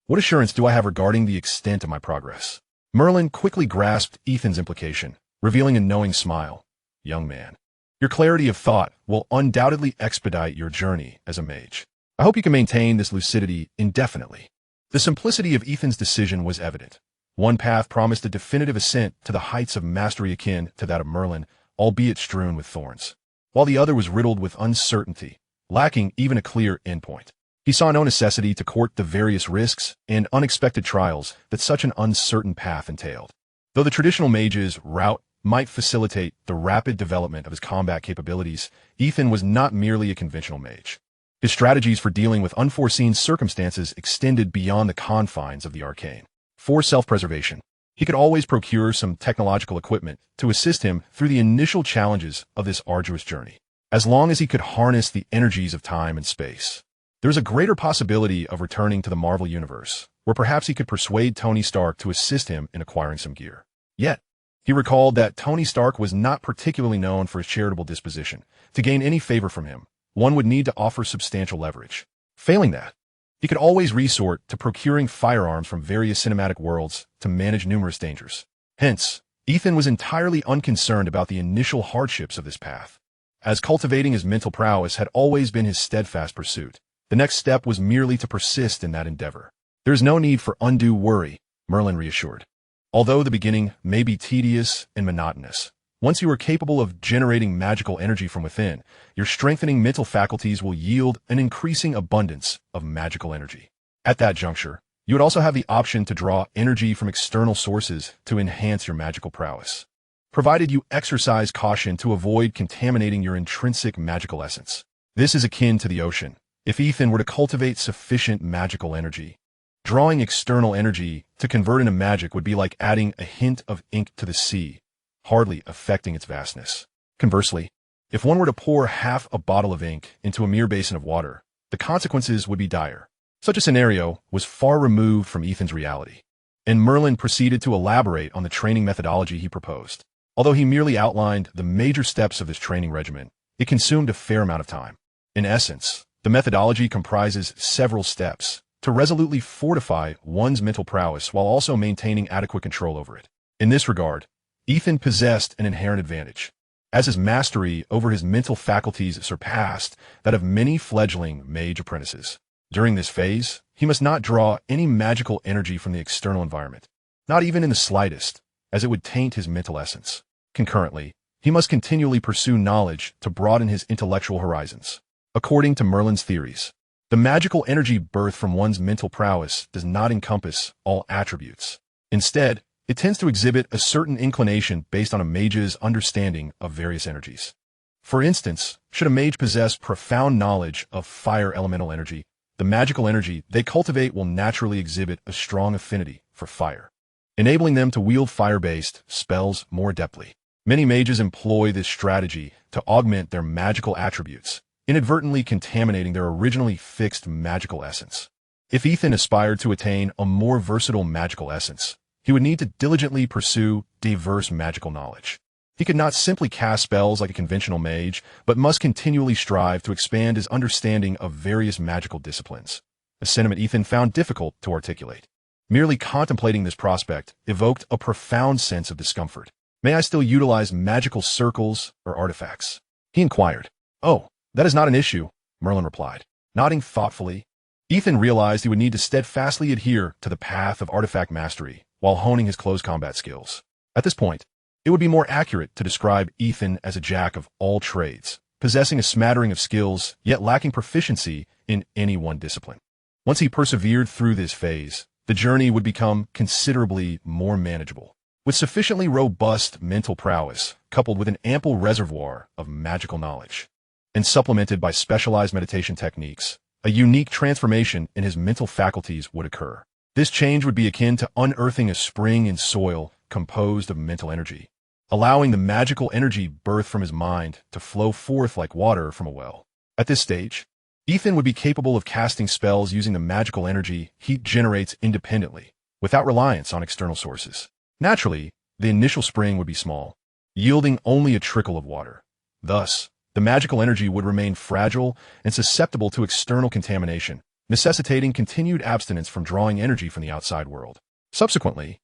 what assurance do I have regarding the extent of my progress? Merlin quickly grasped Ethan's implication, revealing a knowing smile. Young man, your clarity of thought will undoubtedly expedite your journey as a mage. I hope you can maintain this lucidity indefinitely. The simplicity of Ethan's decision was evident. One path promised a definitive ascent to the heights of mastery akin to that of Merlin, albeit strewn with thorns, while the other was riddled with uncertainty, lacking even a clear endpoint. He saw no necessity to court the various risks and unexpected trials that such an uncertain path entailed. Though the traditional mage's route might facilitate the rapid development of his combat capabilities, Ethan was not merely a conventional mage. His strategies for dealing with unforeseen circumstances extended beyond the confines of the arcane. For self-preservation, he could always procure some technological equipment to assist him through the initial challenges of this arduous journey. As long as he could harness the energies of time and space, there was a greater possibility of returning to the Marvel Universe, where perhaps he could persuade Tony Stark to assist him in acquiring some gear. Yet, he recalled that Tony Stark was not particularly known for his charitable disposition. To gain any favor from him, one would need to offer substantial leverage. Failing that, he could always resort to procuring firearms from various cinematic worlds to manage numerous dangers. Hence, Ethan was entirely unconcerned about the initial hardships of this path. As cultivating his mental prowess had always been his steadfast pursuit, the next step was merely to persist in that endeavor. There is no need for undue worry, Merlin reassured. Although the beginning may be tedious and monotonous, once you are capable of generating magical energy from within, your strengthening mental faculties will yield an increasing abundance of magical energy. At that juncture, you would also have the option to draw energy from external sources to enhance your magical prowess, provided you exercise caution to avoid contaminating your intrinsic magical essence. This is akin to the ocean. If Ethan were to cultivate sufficient magical energy, drawing external energy to convert into magic would be like adding a hint of ink to the sea, hardly affecting its vastness. Conversely, if one were to pour half a bottle of ink into a mere basin of water, the consequences would be dire. Such a scenario was far removed from Ethan's reality, and Merlin proceeded to elaborate on the training methodology he proposed. Although he merely outlined the major steps of this training regimen, it consumed a fair amount of time. In essence, the methodology comprises several steps to resolutely fortify one's mental prowess while also maintaining adequate control over it. In this regard, Ethan possessed an inherent advantage, as his mastery over his mental faculties surpassed that of many fledgling mage apprentices. During this phase, he must not draw any magical energy from the external environment, not even in the slightest, as it would taint his mental essence. Concurrently, he must continually pursue knowledge to broaden his intellectual horizons. According to Merlin's theories, the magical energy birthed from one's mental prowess does not encompass all attributes. Instead, it tends to exhibit a certain inclination based on a mage's understanding of various energies. For instance, should a mage possess profound knowledge of fire elemental energy, the magical energy they cultivate will naturally exhibit a strong affinity for fire, enabling them to wield fire-based spells more adeptly. Many mages employ this strategy to augment their magical attributes, inadvertently contaminating their originally fixed magical essence. If Ethan aspired to attain a more versatile magical essence, he would need to diligently pursue diverse magical knowledge. He could not simply cast spells like a conventional mage, but must continually strive to expand his understanding of various magical disciplines, a sentiment Ethan found difficult to articulate. Merely contemplating this prospect evoked a profound sense of discomfort. May I still utilize magical circles or artifacts? He inquired. Oh, that is not an issue, Merlin replied, nodding thoughtfully. Ethan realized he would need to steadfastly adhere to the path of artifact mastery while honing his close combat skills. At this point, it would be more accurate to describe Ethan as a jack of all trades, possessing a smattering of skills yet lacking proficiency in any one discipline. Once he persevered through this phase, the journey would become considerably more manageable. With sufficiently robust mental prowess, coupled with an ample reservoir of magical knowledge, and supplemented by specialized meditation techniques, a unique transformation in his mental faculties would occur. This change would be akin to unearthing a spring in soil composed of mental energy, allowing the magical energy birthed from his mind to flow forth like water from a well. At this stage, Ethan would be capable of casting spells using the magical energy he generates independently, without reliance on external sources. Naturally, the initial spring would be small, yielding only a trickle of water. Thus, the magical energy would remain fragile and susceptible to external contamination, necessitating continued abstinence from drawing energy from the outside world. Subsequently,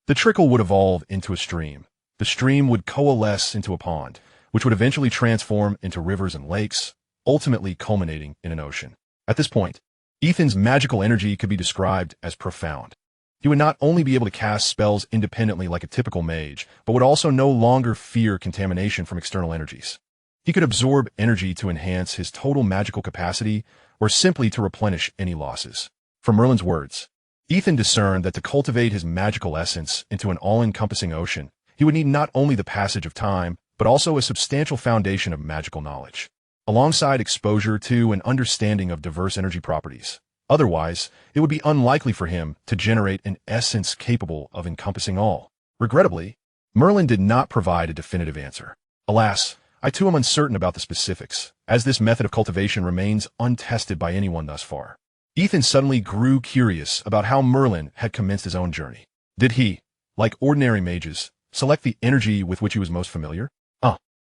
the trickle would evolve into a stream. The stream would coalesce into a pond, which would eventually transform into rivers and lakes, ultimately culminating in an ocean. At this point, Ethan's magical energy could be described as profound. He would not only be able to cast spells independently like a typical mage, but would also no longer fear contamination from external energies. He could absorb energy to enhance his total magical capacity or simply to replenish any losses. From Merlin's words, Ethan discerned that to cultivate his magical essence into an all-encompassing ocean, he would need not only the passage of time, but also a substantial foundation of magical knowledge, alongside exposure to and understanding of diverse energy properties. Otherwise, it would be unlikely for him to generate an essence capable of encompassing all. Regrettably, Merlin did not provide a definitive answer. Alas, I too am uncertain about the specifics, as this method of cultivation remains untested by anyone thus far. Ethan suddenly grew curious about how Merlin had commenced his own journey. Did he, like ordinary mages, select the energy with which he was most familiar?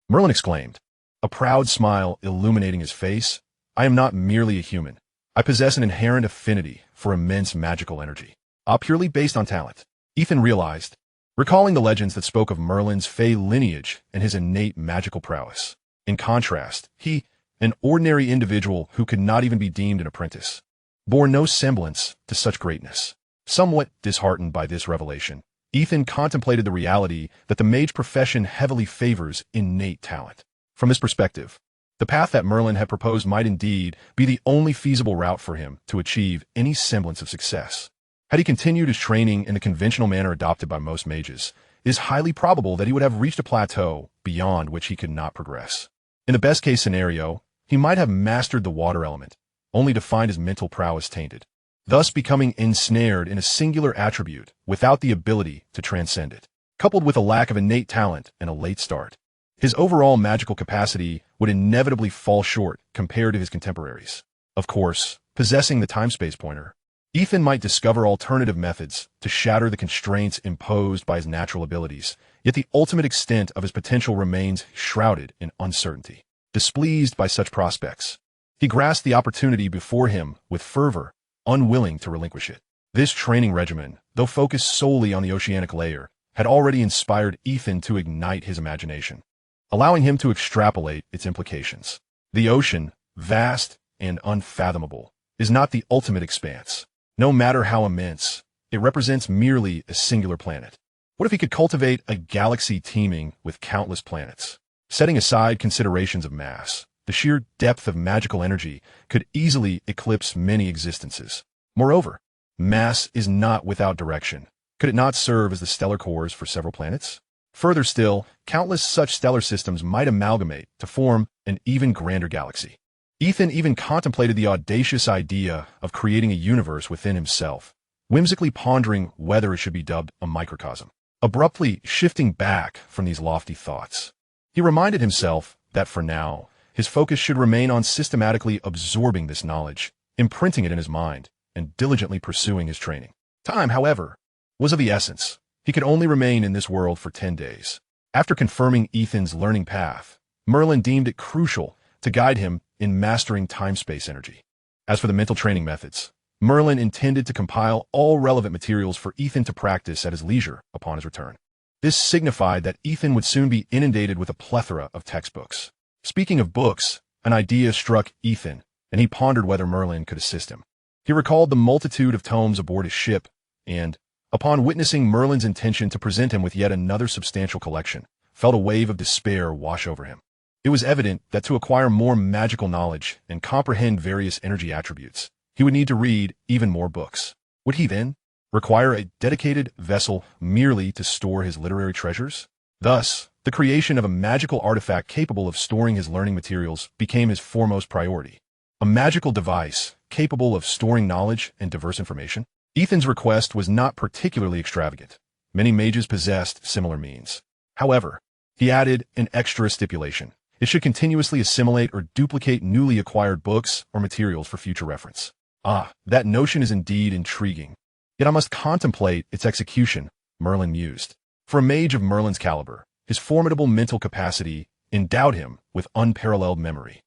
Merlin exclaimed, a proud smile illuminating his face. I am not merely a human. I possess an inherent affinity for immense magical energy, purely based on talent. Ethan realized, recalling the legends that spoke of Merlin's fey lineage and his innate magical prowess. In contrast, he, an ordinary individual who could not even be deemed an apprentice, bore no semblance to such greatness. Somewhat disheartened by this revelation, Ethan contemplated the reality that the mage profession heavily favors innate talent. From this perspective, the path that Merlin had proposed might indeed be the only feasible route for him to achieve any semblance of success. Had he continued his training in the conventional manner adopted by most mages, it is highly probable that he would have reached a plateau beyond which he could not progress. In the best-case scenario, he might have mastered the water element, only to find his mental prowess tainted, thus becoming ensnared in a singular attribute without the ability to transcend it. Coupled with a lack of innate talent and a late start, his overall magical capacity would inevitably fall short compared to his contemporaries. Of course, possessing the time-space pointer, Ethan might discover alternative methods to shatter the constraints imposed by his natural abilities, yet the ultimate extent of his potential remains shrouded in uncertainty. Displeased by such prospects, he grasped the opportunity before him with fervor, unwilling to relinquish it. This training regimen, though focused solely on the oceanic layer, had already inspired Ethan to ignite his imagination, allowing him to extrapolate its implications. The ocean, vast and unfathomable, is not the ultimate expanse. No matter how immense, it represents merely a singular planet. What if he could cultivate a galaxy teeming with countless planets? Setting aside considerations of mass, the sheer depth of magical energy could easily eclipse many existences. Moreover, mass is not without direction. Could it not serve as the stellar cores for several planets? Further still, countless such stellar systems might amalgamate to form an even grander galaxy. Ethan even contemplated the audacious idea of creating a universe within himself, whimsically pondering whether it should be dubbed a microcosm. Abruptly shifting back from these lofty thoughts, he reminded himself that for now, his focus should remain on systematically absorbing this knowledge, imprinting it in his mind, and diligently pursuing his training. Time, however, was of the essence. He could only remain in this world for 10 days. After confirming Ethan's learning path, Merlin deemed it crucial to guide him in mastering time-space energy. As for the mental training methods, Merlin intended to compile all relevant materials for Ethan to practice at his leisure upon his return. This signified that Ethan would soon be inundated with a plethora of textbooks. Speaking of books, an idea struck Ethan, and he pondered whether Merlin could assist him. He recalled the multitude of tomes aboard his ship, and, upon witnessing Merlin's intention to present him with yet another substantial collection, felt a wave of despair wash over him. It was evident that to acquire more magical knowledge and comprehend various energy attributes, he would need to read even more books. Would he then require a dedicated vessel merely to store his literary treasures? Thus, the creation of a magical artifact capable of storing his learning materials became his foremost priority. A magical device capable of storing knowledge and diverse information? Ethan's request was not particularly extravagant. Many mages possessed similar means. However, he added an extra stipulation. It should continuously assimilate or duplicate newly acquired books or materials for future reference. That notion is indeed intriguing. Yet I must contemplate its execution, Merlin mused. For a mage of Merlin's caliber, his formidable mental capacity endowed him with unparalleled memory.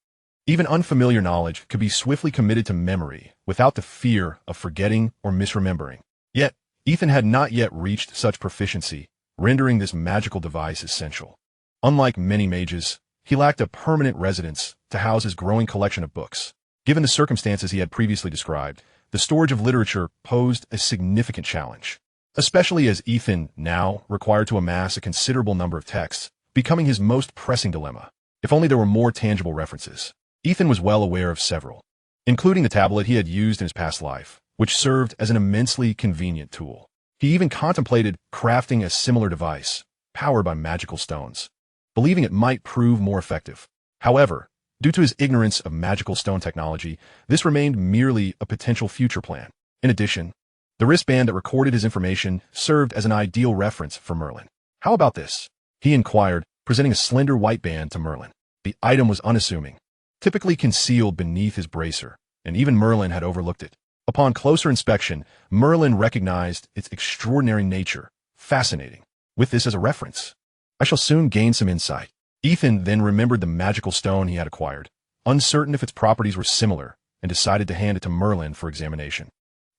Even unfamiliar knowledge could be swiftly committed to memory without the fear of forgetting or misremembering. Yet, Ethan had not yet reached such proficiency, rendering this magical device essential. Unlike many mages, he lacked a permanent residence to house his growing collection of books. Given the circumstances he had previously described, the storage of literature posed a significant challenge, especially as Ethan now required to amass a considerable number of texts, becoming his most pressing dilemma. If only there were more tangible references. Ethan was well aware of several, including the tablet he had used in his past life, which served as an immensely convenient tool. He even contemplated crafting a similar device, powered by magical stones, believing it might prove more effective. However, due to his ignorance of magical stone technology, this remained merely a potential future plan. In addition, the wristband that recorded his information served as an ideal reference for Merlin. How about this? He inquired, presenting a slender white band to Merlin. The item was unassuming, typically concealed beneath his bracer, and even Merlin had overlooked it. Upon closer inspection, Merlin recognized its extraordinary nature. Fascinating. With this as a reference, I shall soon gain some insight. Ethan then remembered the magical stone he had acquired, uncertain if its properties were similar, and decided to hand it to Merlin for examination.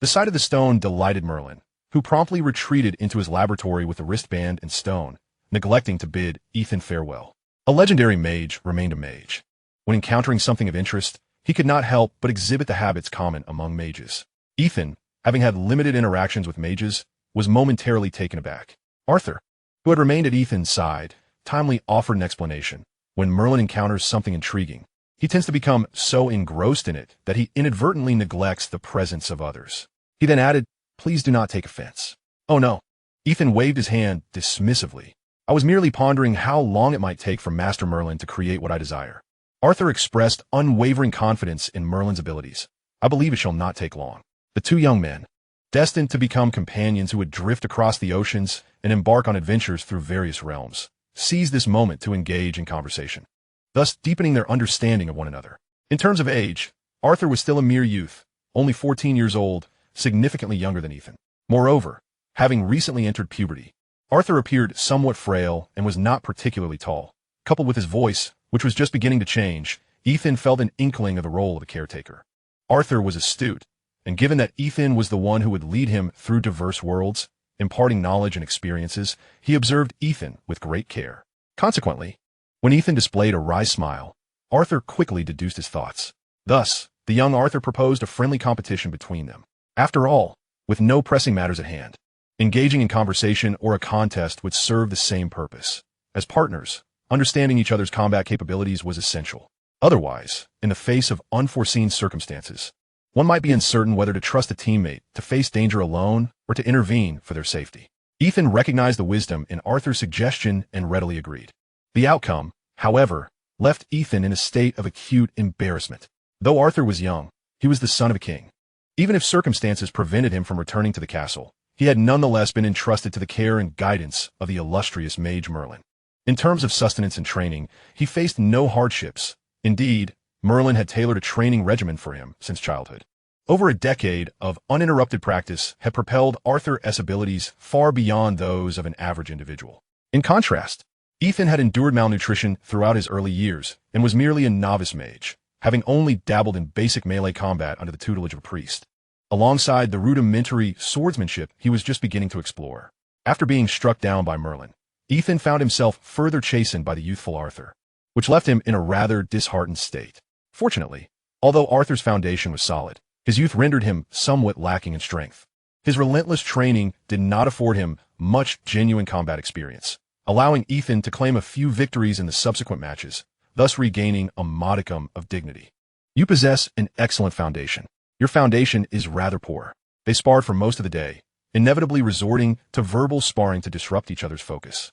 The sight of the stone delighted Merlin, who promptly retreated into his laboratory with the wristband and stone, neglecting to bid Ethan farewell. A legendary mage remained a mage. When encountering something of interest, he could not help but exhibit the habits common among mages. Ethan, having had limited interactions with mages, was momentarily taken aback. Arthur, who had remained at Ethan's side, timely offered an explanation. When Merlin encounters something intriguing, he tends to become so engrossed in it that he inadvertently neglects the presence of others. He then added, "Please do not take offense." "Oh no." Ethan waved his hand dismissively. "I was merely pondering how long it might take for Master Merlin to create what I desire." Arthur expressed unwavering confidence in Merlin's abilities. "I believe it shall not take long." The two young men, destined to become companions who would drift across the oceans and embark on adventures through various realms, seized this moment to engage in conversation, thus deepening their understanding of one another. In terms of age, Arthur was still a mere youth, only 14 years old, significantly younger than Ethan. Moreover, having recently entered puberty, Arthur appeared somewhat frail and was not particularly tall. Coupled with his voice, which was just beginning to change, Ethan felt an inkling of the role of a caretaker. Arthur was astute, and given that Ethan was the one who would lead him through diverse worlds, imparting knowledge and experiences, he observed Ethan with great care. Consequently, when Ethan displayed a wry smile, Arthur quickly deduced his thoughts. Thus, the young Arthur proposed a friendly competition between them. After all, with no pressing matters at hand, engaging in conversation or a contest would serve the same purpose. As partners, understanding each other's combat capabilities was essential. Otherwise, in the face of unforeseen circumstances, one might be uncertain whether to trust a teammate to face danger alone or to intervene for their safety. Ethan recognized the wisdom in Arthur's suggestion and readily agreed. The outcome, however, left Ethan in a state of acute embarrassment. Though Arthur was young, he was the son of a king. Even if circumstances prevented him from returning to the castle, he had nonetheless been entrusted to the care and guidance of the illustrious mage Merlin. In terms of sustenance and training, he faced no hardships. Indeed, Merlin had tailored a training regimen for him since childhood. Over a decade of uninterrupted practice had propelled Arthur's abilities far beyond those of an average individual. In contrast, Ethan had endured malnutrition throughout his early years and was merely a novice mage, having only dabbled in basic melee combat under the tutelage of a priest, alongside the rudimentary swordsmanship he was just beginning to explore. After being struck down by Merlin, Ethan found himself further chastened by the youthful Arthur, which left him in a rather disheartened state. Fortunately, although Arthur's foundation was solid, his youth rendered him somewhat lacking in strength. His relentless training did not afford him much genuine combat experience, allowing Ethan to claim a few victories in the subsequent matches, thus regaining a modicum of dignity. You possess an excellent foundation. Your foundation is rather poor. They sparred for most of the day, inevitably resorting to verbal sparring to disrupt each other's focus.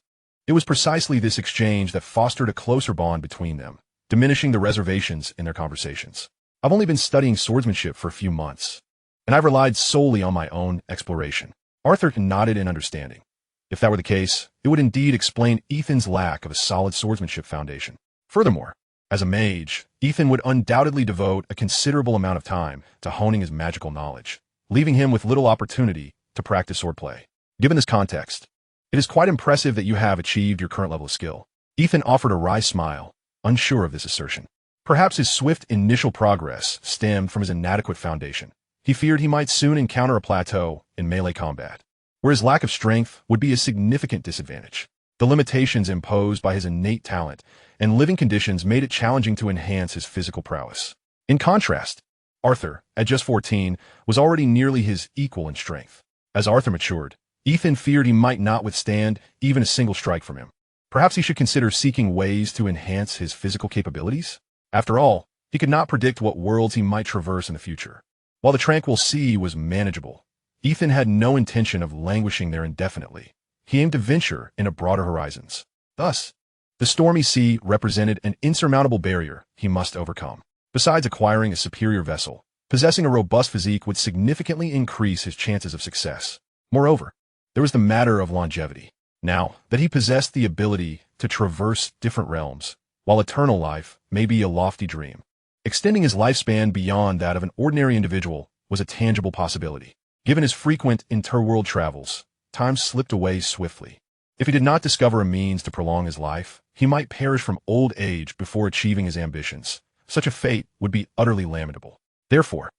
It was precisely this exchange that fostered a closer bond between them, diminishing the reservations in their conversations. I've only been studying swordsmanship for a few months, and I've relied solely on my own exploration. Arthur nodded in understanding. If that were the case, it would indeed explain Ethan's lack of a solid swordsmanship foundation. Furthermore, as a mage, Ethan would undoubtedly devote a considerable amount of time to honing his magical knowledge, leaving him with little opportunity to practice swordplay. Given this context, it is quite impressive that you have achieved your current level of skill. Ethan offered a wry smile, unsure of this assertion. Perhaps his swift initial progress stemmed from his inadequate foundation. He feared he might soon encounter a plateau in melee combat, where his lack of strength would be a significant disadvantage. The limitations imposed by his innate talent and living conditions made it challenging to enhance his physical prowess. In contrast, Arthur, at just 14, was already nearly his equal in strength. As Arthur matured, Ethan feared he might not withstand even a single strike from him. Perhaps he should consider seeking ways to enhance his physical capabilities? After all, he could not predict what worlds he might traverse in the future. While the tranquil sea was manageable, Ethan had no intention of languishing there indefinitely. He aimed to venture into broader horizons. Thus, the stormy sea represented an insurmountable barrier he must overcome. Besides acquiring a superior vessel, possessing a robust physique would significantly increase his chances of success. Moreover, there was the matter of longevity. Now that he possessed the ability to traverse different realms, while eternal life may be a lofty dream, extending his lifespan beyond that of an ordinary individual was a tangible possibility. Given his frequent interworld travels, time slipped away swiftly. If he did not discover a means to prolong his life, he might perish from old age before achieving his ambitions. Such a fate would be utterly lamentable. Therefore,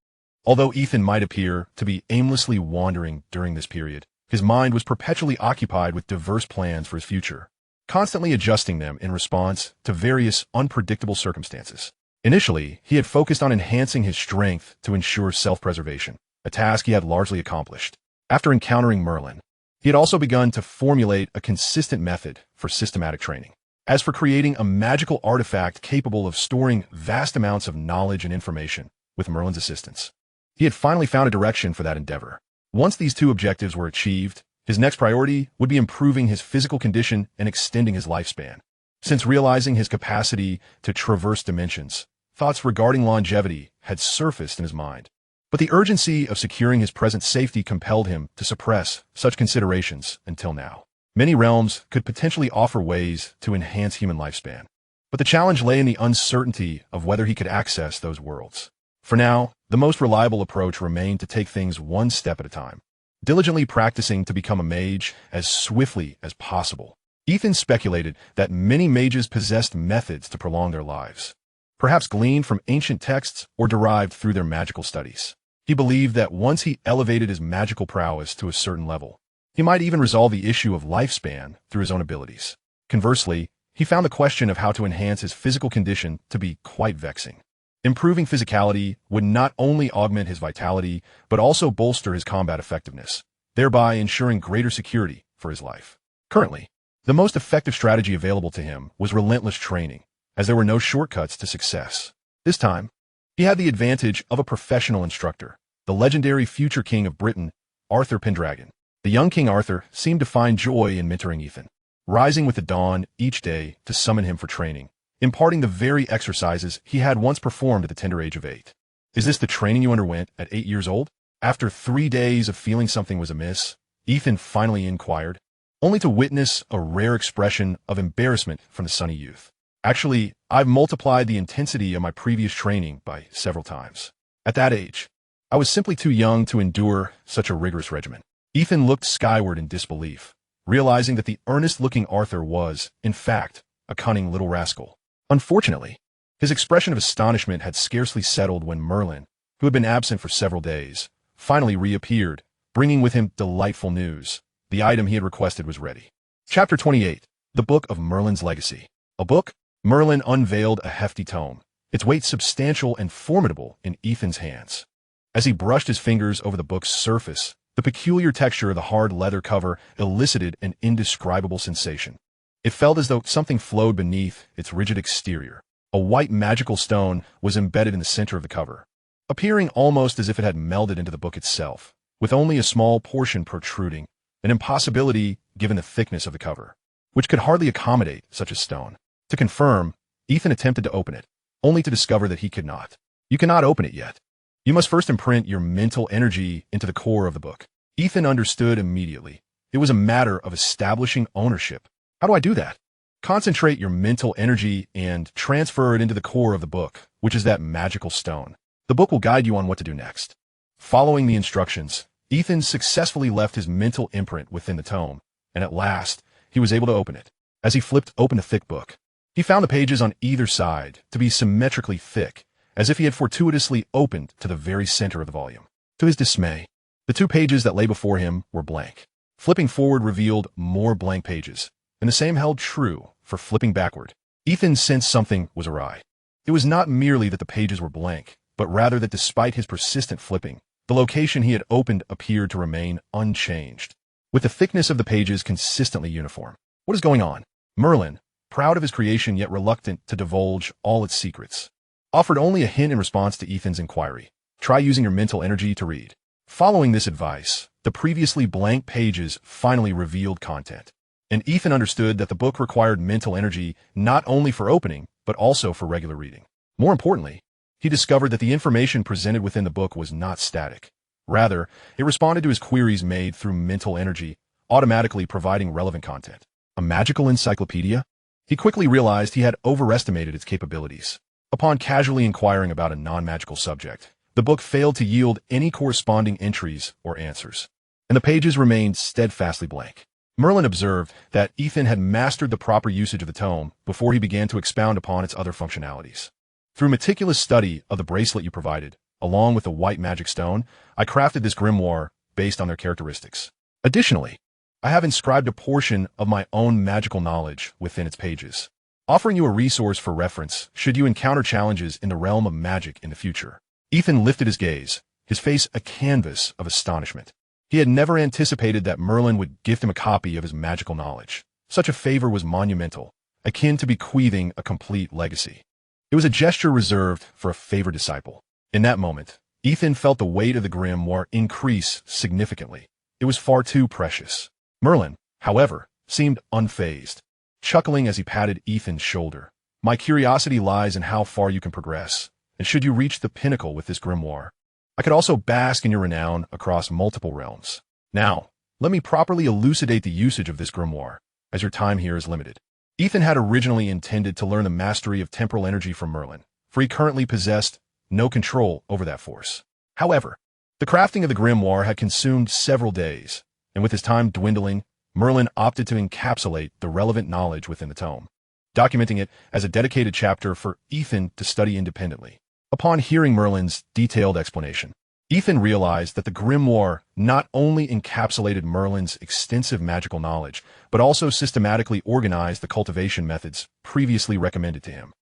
although Ethan might appear to be aimlessly wandering during this period, his mind was perpetually occupied with diverse plans for his future, constantly adjusting them in response to various unpredictable circumstances. Initially, he had focused on enhancing his strength to ensure self-preservation, a task he had largely accomplished. After encountering Merlin, he had also begun to formulate a consistent method for systematic training. As for creating a magical artifact capable of storing vast amounts of knowledge and information with Merlin's assistance, he had finally found a direction for that endeavor. Once these two objectives were achieved, his next priority would be improving his physical condition and extending his lifespan. Since realizing his capacity to traverse dimensions, thoughts regarding longevity had surfaced in his mind. But the urgency of securing his present safety compelled him to suppress such considerations until now. Many realms could potentially offer ways to enhance human lifespan, but the challenge lay in the uncertainty of whether he could access those worlds. For now, the most reliable approach remained to take things one step at a time, diligently practicing to become a mage as swiftly as possible. Ethan speculated that many mages possessed methods to prolong their lives, perhaps gleaned from ancient texts or derived through their magical studies. He believed that once he elevated his magical prowess to a certain level, he might even resolve the issue of lifespan through his own abilities. Conversely, he found the question of how to enhance his physical condition to be quite vexing. Improving physicality would not only augment his vitality, but also bolster his combat effectiveness, thereby ensuring greater security for his life. Currently, the most effective strategy available to him was relentless training, as there were no shortcuts to success. This time, he had the advantage of a professional instructor, the legendary future king of Britain, Arthur Pendragon. The young King Arthur seemed to find joy in mentoring Ethan, rising with the dawn each day to summon him for training, imparting the very exercises he had once performed at the tender age of 8. Is this the training you underwent at 8 years old? After 3 days of feeling something was amiss, Ethan finally inquired, only to witness a rare expression of embarrassment from the sunny youth. Actually, I've multiplied the intensity of my previous training by several times. At that age, I was simply too young to endure such a rigorous regimen. Ethan looked skyward in disbelief, realizing that the earnest-looking Arthur was, in fact, a cunning little rascal. Unfortunately, his expression of astonishment had scarcely settled when Merlin, who had been absent for several days, finally reappeared, bringing with him delightful news. The item he had requested was ready. Chapter 28, The Book of Merlin's Legacy. A book? Merlin unveiled a hefty tome, its weight substantial and formidable in Ethan's hands. As he brushed his fingers over the book's surface, the peculiar texture of the hard leather cover elicited an indescribable sensation. It felt as though something flowed beneath its rigid exterior. A white magical stone was embedded in the center of the cover, appearing almost as if it had melded into the book itself, with only a small portion protruding, an impossibility given the thickness of the cover, which could hardly accommodate such a stone. To confirm, Ethan attempted to open it, only to discover that he could not. You cannot open it yet. You must first imprint your mental energy into the core of the book. Ethan understood immediately. It was a matter of establishing ownership. How do I do that? Concentrate your mental energy and transfer it into the core of the book, which is that magical stone. The book will guide you on what to do next. Following the instructions, Ethan successfully left his mental imprint within the tome, and at last, he was able to open it. As he flipped open the thick book, he found the pages on either side to be symmetrically thick, as if he had fortuitously opened to the very center of the volume. To his dismay, the 2 pages that lay before him were blank. Flipping forward revealed more blank pages, and the same held true for flipping backward. Ethan sensed something was awry. It was not merely that the pages were blank, but rather that despite his persistent flipping, the location he had opened appeared to remain unchanged, with the thickness of the pages consistently uniform. What is going on? Merlin, proud of his creation yet reluctant to divulge all its secrets, offered only a hint in response to Ethan's inquiry. Try using your mental energy to read. Following this advice, the previously blank pages finally revealed content, and Ethan understood that the book required mental energy not only for opening, but also for regular reading. More importantly, he discovered that the information presented within the book was not static. Rather, it responded to his queries made through mental energy, automatically providing relevant content. A magical encyclopedia? He quickly realized he had overestimated its capabilities. Upon casually inquiring about a non-magical subject, the book failed to yield any corresponding entries or answers, and the pages remained steadfastly blank. Merlin observed that Ethan had mastered the proper usage of the tome before he began to expound upon its other functionalities. Through meticulous study of the bracelet you provided, along with the white magic stone, I crafted this grimoire based on their characteristics. Additionally, I have inscribed a portion of my own magical knowledge within its pages, offering you a resource for reference should you encounter challenges in the realm of magic in the future. Ethan lifted his gaze, his face a canvas of astonishment. He had never anticipated that Merlin would gift him a copy of his magical knowledge. Such a favor was monumental, akin to bequeathing a complete legacy. It was a gesture reserved for a favored disciple. In that moment, Ethan felt the weight of the grimoire increase significantly. It was far too precious. Merlin, however, seemed unfazed, chuckling as he patted Ethan's shoulder. My curiosity lies in how far you can progress, and should you reach the pinnacle with this grimoire, I could also bask in your renown across multiple realms. Now, let me properly elucidate the usage of this grimoire, as your time here is limited. Ethan had originally intended to learn the mastery of temporal energy from Merlin, for he currently possessed no control over that force. However, the crafting of the grimoire had consumed several days, and with his time dwindling, Merlin opted to encapsulate the relevant knowledge within the tome, documenting it as a dedicated chapter for Ethan to study independently. Upon hearing Merlin's detailed explanation, Ethan realized that the grimoire not only encapsulated Merlin's extensive magical knowledge, but also systematically organized the cultivation methods previously recommended to him,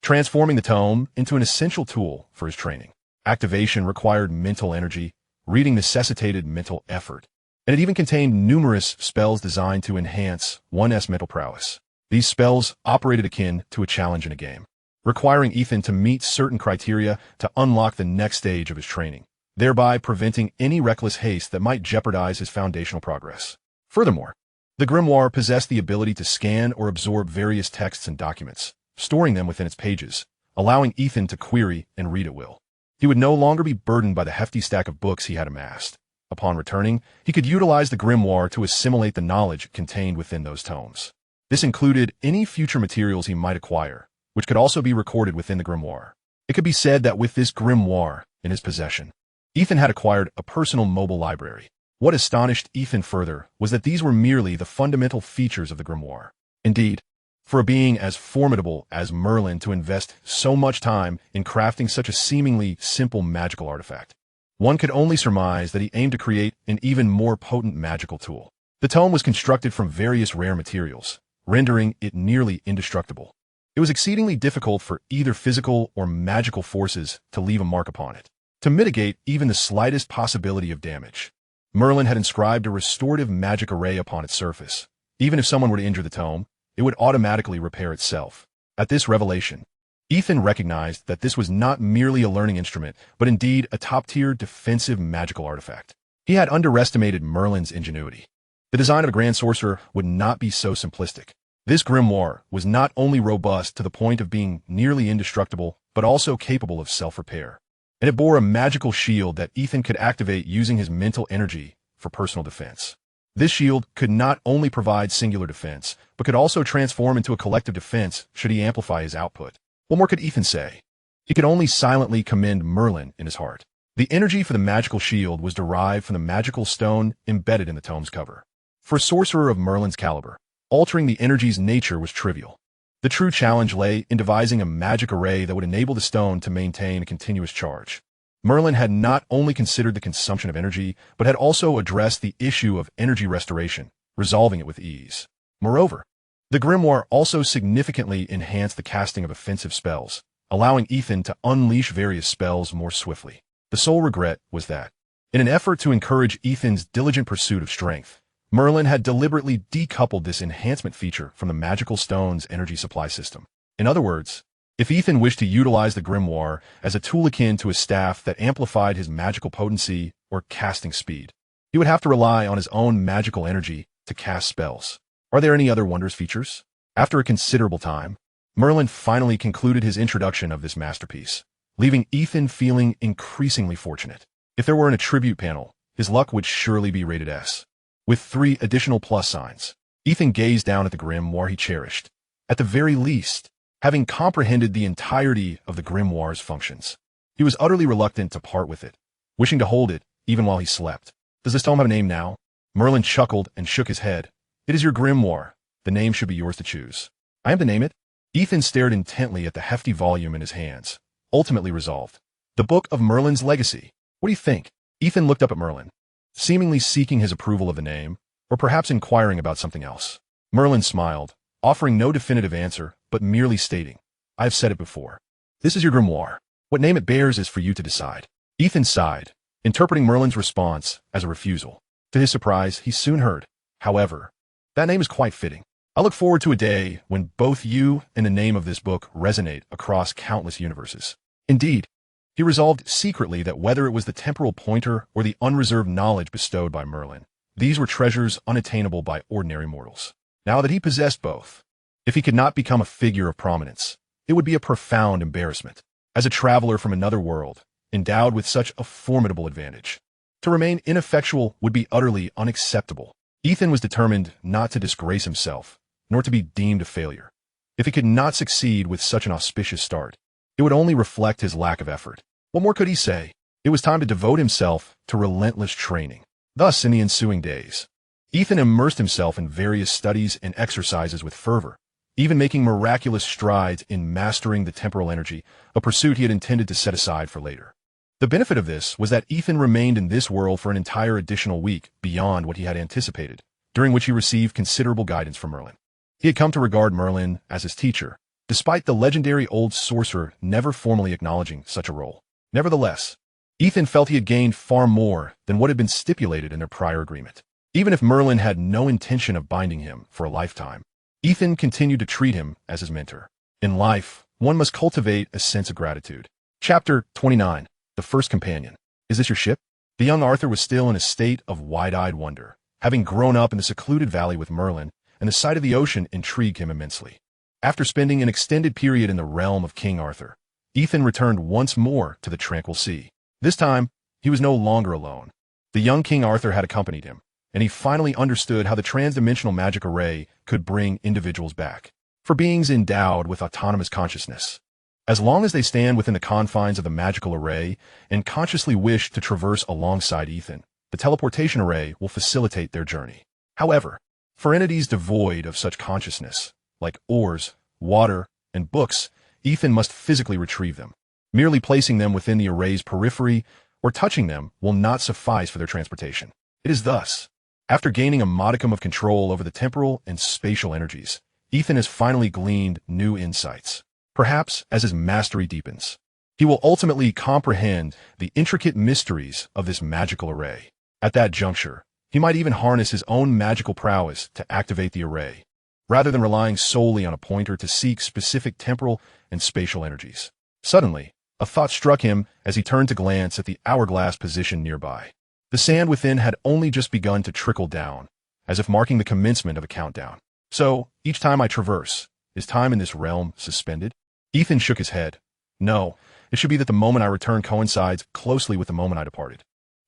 transforming the tome into an essential tool for his training. Activation required mental energy, reading necessitated mental effort, and it even contained numerous spells designed to enhance one's mental prowess. These spells operated akin to a challenge in a game, requiring Ethan to meet certain criteria to unlock the next stage of his training, thereby preventing any reckless haste that might jeopardize his foundational progress. Furthermore, the grimoire possessed the ability to scan or absorb various texts and documents, storing them within its pages, allowing Ethan to query and read at will. He would no longer be burdened by the hefty stack of books he had amassed. Upon returning, he could utilize the grimoire to assimilate the knowledge contained within those tomes. This included any future materials he might acquire, which could also be recorded within the grimoire. It could be said that with this grimoire in his possession, Ethan had acquired a personal mobile library. What astonished Ethan further was that these were merely the fundamental features of the grimoire. Indeed, for a being as formidable as Merlin to invest so much time in crafting such a seemingly simple magical artifact, one could only surmise that he aimed to create an even more potent magical tool. The tome was constructed from various rare materials, rendering it nearly indestructible. It was exceedingly difficult for either physical or magical forces to leave a mark upon it. to mitigate even the slightest possibility of damage. Merlin had inscribed a restorative magic array upon its surface. Even if someone were to injure the tome, it would automatically repair itself. At this revelation, Ethan recognized that this was not merely a learning instrument, but indeed a top-tier defensive magical artifact. He had underestimated Merlin's ingenuity. The design of a grand sorcerer would not be so simplistic. This grimoire was not only robust to the point of being nearly indestructible, but also capable of self-repair. And it bore a magical shield that Ethan could activate using his mental energy for personal defense. This shield could not only provide singular defense, but could also transform into a collective defense should he amplify his output. What more could Ethan say? He could only silently commend Merlin in his heart. The energy for the magical shield was derived from the magical stone embedded in the tome's cover. For a sorcerer of Merlin's caliber, altering the energy's nature was trivial. The true challenge lay in devising a magic array that would enable the stone to maintain a continuous charge. Merlin had not only considered the consumption of energy, but had also addressed the issue of energy restoration, resolving it with ease. Moreover, the grimoire also significantly enhanced the casting of offensive spells, allowing Ethan to unleash various spells more swiftly. The sole regret was that, in an effort to encourage Ethan's diligent pursuit of strength, Merlin had deliberately decoupled this enhancement feature from the magical stone's energy supply system. In other words, if Ethan wished to utilize the grimoire as a tool akin to a staff that amplified his magical potency or casting speed, he would have to rely on his own magical energy to cast spells. Are there any other wondrous features? After a considerable time, Merlin finally concluded his introduction of this masterpiece, leaving Ethan feeling increasingly fortunate. If there were an attribute panel, his luck would surely be rated S. With 3 additional plus signs, Ethan gazed down at the grimoire he cherished. At the very least, having comprehended the entirety of the grimoire's functions, he was utterly reluctant to part with it, wishing to hold it even while he slept. Does this tome have a name now? Merlin chuckled and shook his head. It is your grimoire. The name should be yours to choose. I am to name it? Ethan stared intently at the hefty volume in his hands, ultimately resolved. The Book of Merlin's Legacy. What do you think? Ethan looked up at Merlin, seemingly seeking his approval of the name, or perhaps inquiring about something else. Merlin smiled, offering no definitive answer, but merely stating, I have said it before. This is your grimoire. What name it bears is for you to decide. Ethan sighed, interpreting Merlin's response as a refusal. To his surprise, he soon heard, however, that name is quite fitting. I look forward to a day when both you and the name of this book resonate across countless universes. Indeed, he resolved secretly that whether it was the temporal pointer or the unreserved knowledge bestowed by Merlin, these were treasures unattainable by ordinary mortals. Now that he possessed both, if he could not become a figure of prominence, it would be a profound embarrassment. As a traveler from another world, endowed with such a formidable advantage, to remain ineffectual would be utterly unacceptable. Ethan was determined not to disgrace himself, nor to be deemed a failure. If he could not succeed with such an auspicious start, it would only reflect his lack of effort. What more could he say? It was time to devote himself to relentless training. Thus, in the ensuing days, Ethan immersed himself in various studies and exercises with fervor, even making miraculous strides in mastering the temporal energy, a pursuit he had intended to set aside for later. The benefit of this was that Ethan remained in this world for an entire additional week beyond what he had anticipated, during which he received considerable guidance from Merlin. He had come to regard Merlin as his teacher, despite the legendary old sorcerer never formally acknowledging such a role. Nevertheless, Ethan felt he had gained far more than what had been stipulated in their prior agreement. Even if Merlin had no intention of binding him for a lifetime, Ethan continued to treat him as his mentor. In life, one must cultivate a sense of gratitude. Chapter 29. The First Companion. Is this your ship? The young Arthur was still in a state of wide-eyed wonder, having grown up in the secluded valley with Merlin, and the sight of the ocean intrigued him immensely. After spending an extended period in the realm of King Arthur, Ethan returned once more to the tranquil sea. This time, he was no longer alone. The young King Arthur had accompanied him, and he finally understood how the transdimensional magic array could bring individuals back. For beings endowed with autonomous consciousness, as long as they stand within the confines of the magical array and consciously wish to traverse alongside Ethan, the teleportation array will facilitate their journey. However, for entities devoid of such consciousness, like ores, water, and books, Ethan must physically retrieve them. Merely placing them within the array's periphery or touching them will not suffice for their transportation. It is thus, after gaining a modicum of control over the temporal and spatial energies, Ethan has finally gleaned new insights. Perhaps, as his mastery deepens, He will ultimately comprehend the intricate mysteries of this magical array. At that juncture, he might even harness his own magical prowess to activate the array, rather than relying solely on a pointer to seek specific temporal and spatial energies. Suddenly, a thought struck him as he turned to glance at the hourglass position nearby. The sand within had only just begun to trickle down, as if marking the commencement of a countdown. So, each time I traverse, is time in this realm suspended? Ethan shook his head. No, it should be that the moment I return coincides closely with the moment I departed.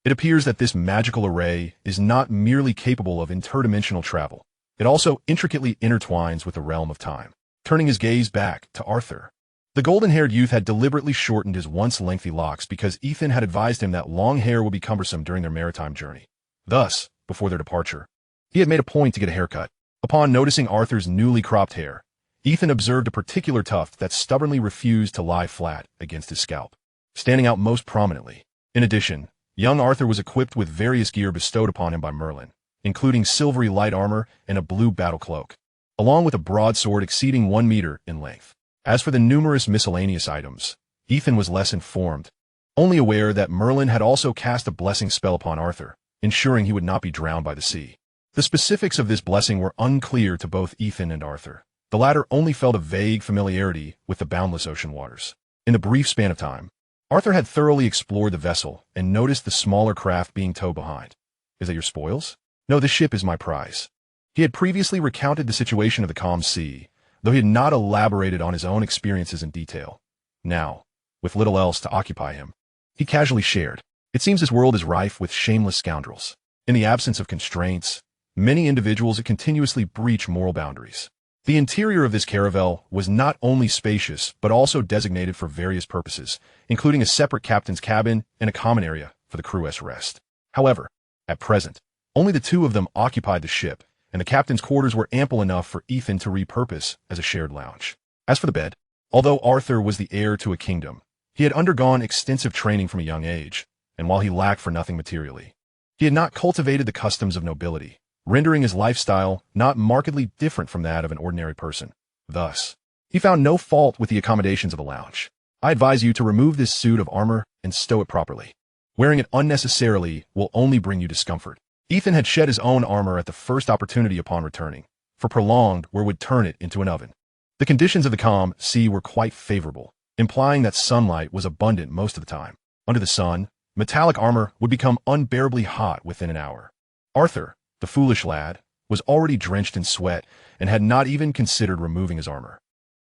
It appears that this magical array is not merely capable of interdimensional travel. It also intricately intertwines with the realm of time. Turning his gaze back to Arthur. The golden-haired youth had deliberately shortened his once lengthy locks because Ethan had advised him that long hair would be cumbersome during their maritime journey. Thus, before their departure, he had made a point to get a haircut. Upon noticing Arthur's newly cropped hair, Ethan observed a particular tuft that stubbornly refused to lie flat against his scalp, standing out most prominently. In addition, young Arthur was equipped with various gear bestowed upon him by Merlin, including silvery light armor and a blue battle cloak, along with a broadsword exceeding 1 meter in length. As for the numerous miscellaneous items, Ethan was less informed, only aware that Merlin had also cast a blessing spell upon Arthur, ensuring he would not be drowned by the sea. The specifics of this blessing were unclear to both Ethan and Arthur. The latter only felt a vague familiarity with the boundless ocean waters. In the brief span of time, Arthur had thoroughly explored the vessel and noticed the smaller craft being towed behind. Is that your spoils? No, this ship is my prize. He had previously recounted the situation of the calm sea, though he had not elaborated on his own experiences in detail. Now, with little else to occupy him, he casually shared. It seems this world is rife with shameless scoundrels. In the absence of constraints, many individuals continuously breach moral boundaries. The interior of this caravel was not only spacious, but also designated for various purposes, including a separate captain's cabin and a common area for the crew's rest. However, at present, only the two of them occupied the ship, and the captain's quarters were ample enough for Ethan to repurpose as a shared lounge. As for the bed, although Arthur was the heir to a kingdom, he had undergone extensive training from a young age, and while he lacked for nothing materially, he had not cultivated the customs of nobility, rendering his lifestyle not markedly different from that of an ordinary person. Thus, he found no fault with the accommodations of the lounge. I advise you to remove this suit of armor and stow it properly. Wearing it unnecessarily will only bring you discomfort. Ethan had shed his own armor at the first opportunity upon returning, for prolonged wear would turn it into an oven. The conditions of the calm sea were quite favorable, implying that sunlight was abundant most of the time. Under the sun, metallic armor would become unbearably hot within an hour. Arthur, the foolish lad, was already drenched in sweat and had not even considered removing his armor.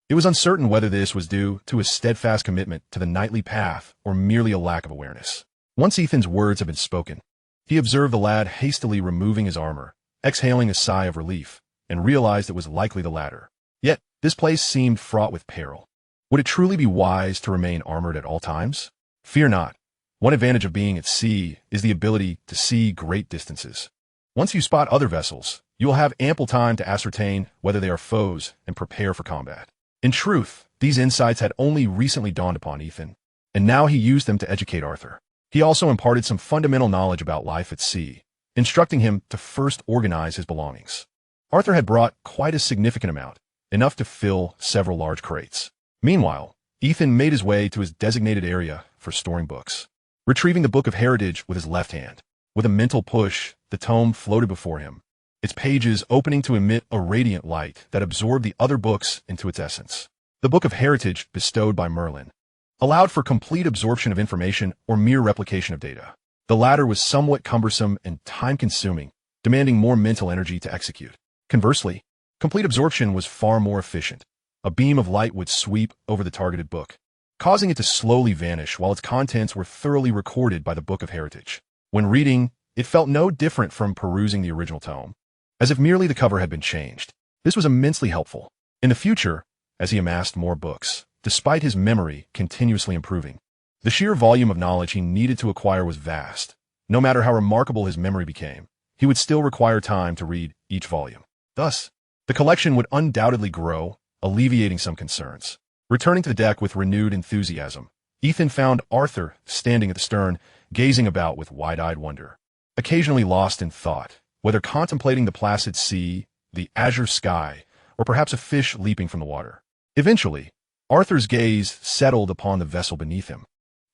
It was uncertain whether this was due to his steadfast commitment to the knightly path or merely a lack of awareness. Once Ethan's words had been spoken, he observed the lad hastily removing his armor, exhaling a sigh of relief, and realized it was likely the latter. Yet, this place seemed fraught with peril. Would it truly be wise to remain armored at all times? Fear not. One advantage of being at sea is the ability to see great distances. Once you spot other vessels, you will have ample time to ascertain whether they are foes and prepare for combat. In truth, these insights had only recently dawned upon Ethan, and now he used them to educate Arthur. He also imparted some fundamental knowledge about life at sea, instructing him to first organize his belongings. Arthur had brought quite a significant amount, enough to fill several large crates. Meanwhile, Ethan made his way to his designated area for storing books. Retrieving the Book of Heritage with his left hand, with a mental push, the tome floated before him, its pages opening to emit a radiant light that absorbed the other books into its essence. The Book of Heritage, bestowed by Merlin, allowed for complete absorption of information or mere replication of data. The latter was somewhat cumbersome and time-consuming, demanding more mental energy to execute. Conversely, complete absorption was far more efficient. A beam of light would sweep over the targeted book, causing it to slowly vanish while its contents were thoroughly recorded by the Book of Heritage. When reading, it felt no different from perusing the original tome, as if merely the cover had been changed. This was immensely helpful. In the future, as he amassed more books, despite his memory continuously improving, the sheer volume of knowledge he needed to acquire was vast. No matter how remarkable his memory became, he would still require time to read each volume. Thus, the collection would undoubtedly grow, alleviating some concerns. Returning to the deck with renewed enthusiasm, Ethan found Arthur standing at the stern, gazing about with wide-eyed wonder. Occasionally lost in thought, whether contemplating the placid sea, the azure sky, or perhaps a fish leaping from the water. Eventually, Arthur's gaze settled upon the vessel beneath him,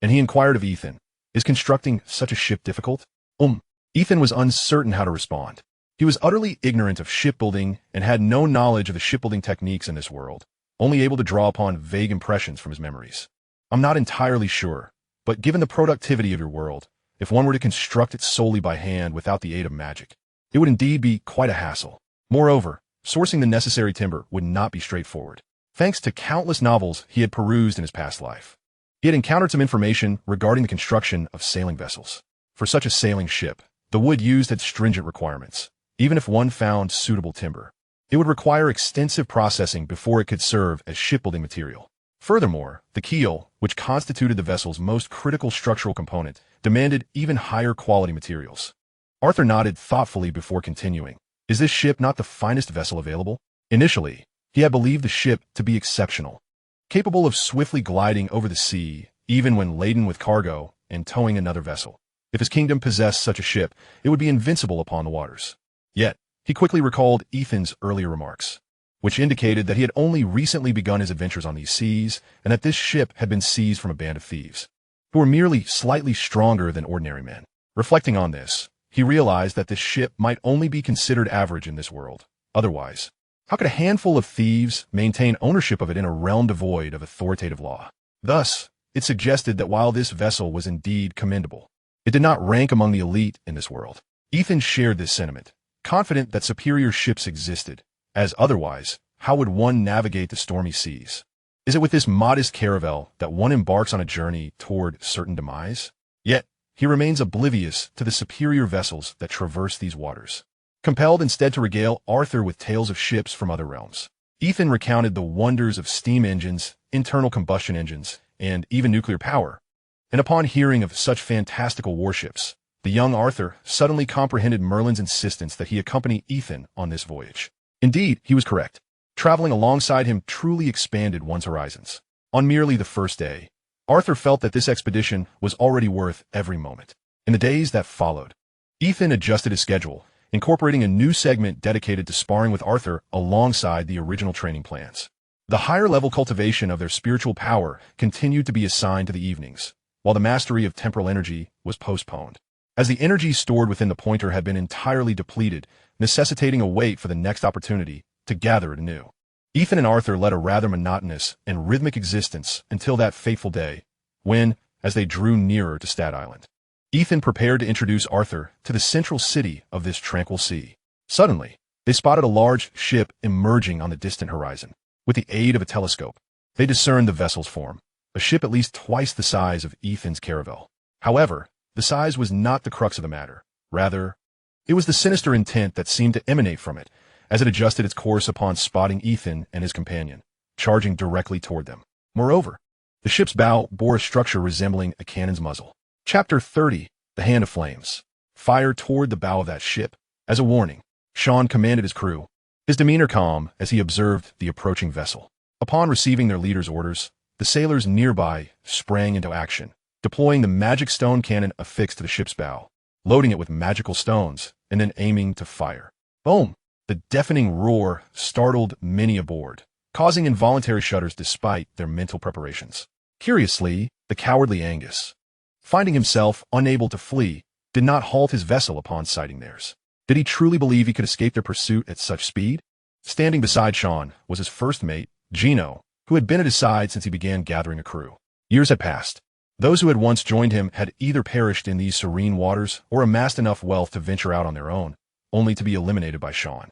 and he inquired of Ethan, "Is constructing such a ship difficult?" Ethan was uncertain how to respond. He was utterly ignorant of shipbuilding and had no knowledge of the shipbuilding techniques in this world, only able to draw upon vague impressions from his memories. "I'm not entirely sure, but given the productivity of your world, if one were to construct it solely by hand without the aid of magic, it would indeed be quite a hassle. Moreover, sourcing the necessary timber would not be straightforward." Thanks to countless novels he had perused in his past life, he had encountered some information regarding the construction of sailing vessels. For such a sailing ship, the wood used had stringent requirements. Even if one found suitable timber, it would require extensive processing before it could serve as shipbuilding material. Furthermore, the keel, which constituted the vessel's most critical structural component, demanded even higher quality materials. Arthur nodded thoughtfully before continuing. "Is this ship not the finest vessel available?" Initially, he had believed the ship to be exceptional, capable of swiftly gliding over the sea, even when laden with cargo and towing another vessel. If his kingdom possessed such a ship, it would be invincible upon the waters. Yet, he quickly recalled Ethan's earlier remarks, which indicated that he had only recently begun his adventures on these seas, and that this ship had been seized from a band of thieves, who were merely slightly stronger than ordinary men. Reflecting on this, he realized that this ship might only be considered average in this world. Otherwise, how could a handful of thieves maintain ownership of it in a realm devoid of authoritative law? Thus, it suggested that while this vessel was indeed commendable, it did not rank among the elite in this world. Ethan shared this sentiment, confident that superior ships existed, as otherwise, how would one navigate the stormy seas? Is it with this modest caravel that one embarks on a journey toward certain demise? Yet, he remains oblivious to the superior vessels that traverse these waters. Compelled instead to regale Arthur with tales of ships from other realms, Ethan recounted the wonders of steam engines, internal combustion engines, and even nuclear power. And upon hearing of such fantastical warships, the young Arthur suddenly comprehended Merlin's insistence that he accompany Ethan on this voyage. Indeed, he was correct. Traveling alongside him truly expanded one's horizons. On merely the first day, Arthur felt that this expedition was already worth every moment. In the days that followed, Ethan adjusted his schedule, incorporating a new segment dedicated to sparring with Arthur alongside the original training plans. The higher-level cultivation of their spiritual power continued to be assigned to the evenings, while the mastery of temporal energy was postponed, as the energy stored within the pointer had been entirely depleted, necessitating a wait for the next opportunity to gather it anew. Ethan and Arthur led a rather monotonous and rhythmic existence until that fateful day, when, as they drew nearer to Staten Island, Ethan prepared to introduce Arthur to the central city of this tranquil sea. Suddenly, they spotted a large ship emerging on the distant horizon. With the aid of a telescope, they discerned the vessel's form, a ship at least twice the size of Ethan's caravel. However, the size was not the crux of the matter. Rather, it was the sinister intent that seemed to emanate from it, as it adjusted its course upon spotting Ethan and his companion, charging directly toward them. Moreover, the ship's bow bore a structure resembling a cannon's muzzle. Chapter 30, The Hand of Flames. Fire toward the bow of that ship. As a warning, Sean commanded his crew, his demeanor calm as he observed the approaching vessel. Upon receiving their leader's orders, the sailors nearby sprang into action, deploying the magic stone cannon affixed to the ship's bow, loading it with magical stones, and then aiming to fire. Boom! The deafening roar startled many aboard, causing involuntary shudders despite their mental preparations. Curiously, the cowardly Angus, finding himself unable to flee, did not halt his vessel upon sighting theirs. Did he truly believe he could escape their pursuit at such speed? Standing beside Sean was his first mate, Kino, who had been at his side since he began gathering a crew. Years had passed. Those who had once joined him had either perished in these serene waters or amassed enough wealth to venture out on their own, only to be eliminated by Sean.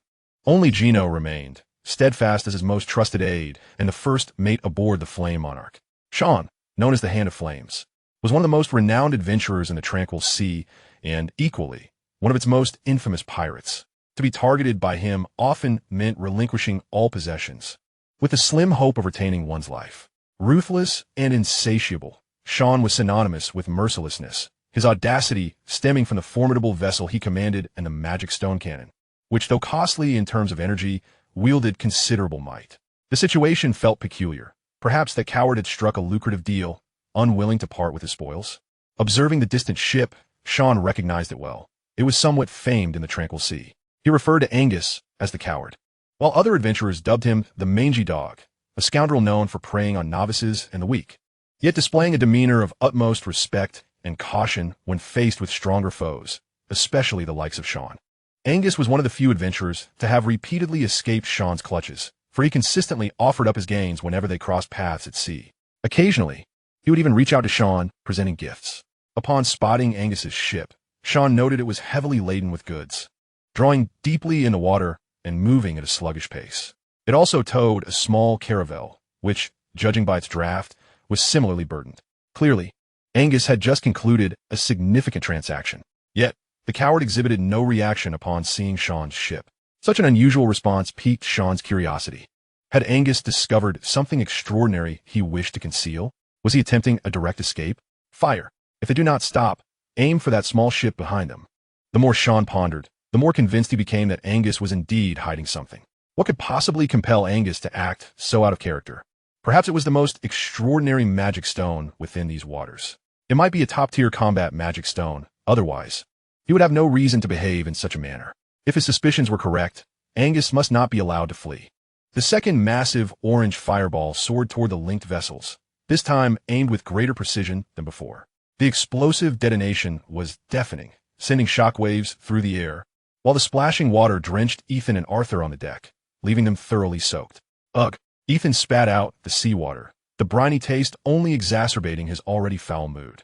Only Kino remained, steadfast as his most trusted aide and the first mate aboard the Flame Monarch. Sean, known as the Hand of Flames, was one of the most renowned adventurers in the tranquil sea and, equally, one of its most infamous pirates. To be targeted by him often meant relinquishing all possessions, with the slim hope of retaining one's life. Ruthless and insatiable, Sean was synonymous with mercilessness, his audacity stemming from the formidable vessel he commanded and the magic stone cannon, which, though costly in terms of energy, wielded considerable might. The situation felt peculiar. Perhaps the coward had struck a lucrative deal, unwilling to part with his spoils. Observing the distant ship, Sean recognized it well. It was somewhat famed in the tranquil sea. He referred to Angus as the coward, while other adventurers dubbed him the mangy dog, a scoundrel known for preying on novices and the weak, yet displaying a demeanor of utmost respect and caution when faced with stronger foes, especially the likes of Sean. Angus was one of the few adventurers to have repeatedly escaped Sean's clutches, for he consistently offered up his gains whenever they crossed paths at sea. Occasionally, he would even reach out to Sean, presenting gifts. Upon spotting Angus's ship, Sean noted it was heavily laden with goods, drawing deeply in the water and moving at a sluggish pace. It also towed a small caravel, which, judging by its draft, was similarly burdened. Clearly, Angus had just concluded a significant transaction. Yet, the coward exhibited no reaction upon seeing Sean's ship. Such an unusual response piqued Sean's curiosity. Had Angus discovered something extraordinary he wished to conceal? Was he attempting a direct escape? Fire. If they do not stop, aim for that small ship behind them. The more Sean pondered, the more convinced he became that Angus was indeed hiding something. What could possibly compel Angus to act so out of character? Perhaps it was the most extraordinary magic stone within these waters. It might be a top-tier combat magic stone. Otherwise, he would have no reason to behave in such a manner. If his suspicions were correct, Angus must not be allowed to flee. The second massive orange fireball soared toward the linked vessels, this time aimed with greater precision than before. The explosive detonation was deafening, sending shockwaves through the air, while the splashing water drenched Ethan and Arthur on the deck, leaving them thoroughly soaked. Ugh! Ethan spat out the seawater, the briny taste only exacerbating his already foul mood.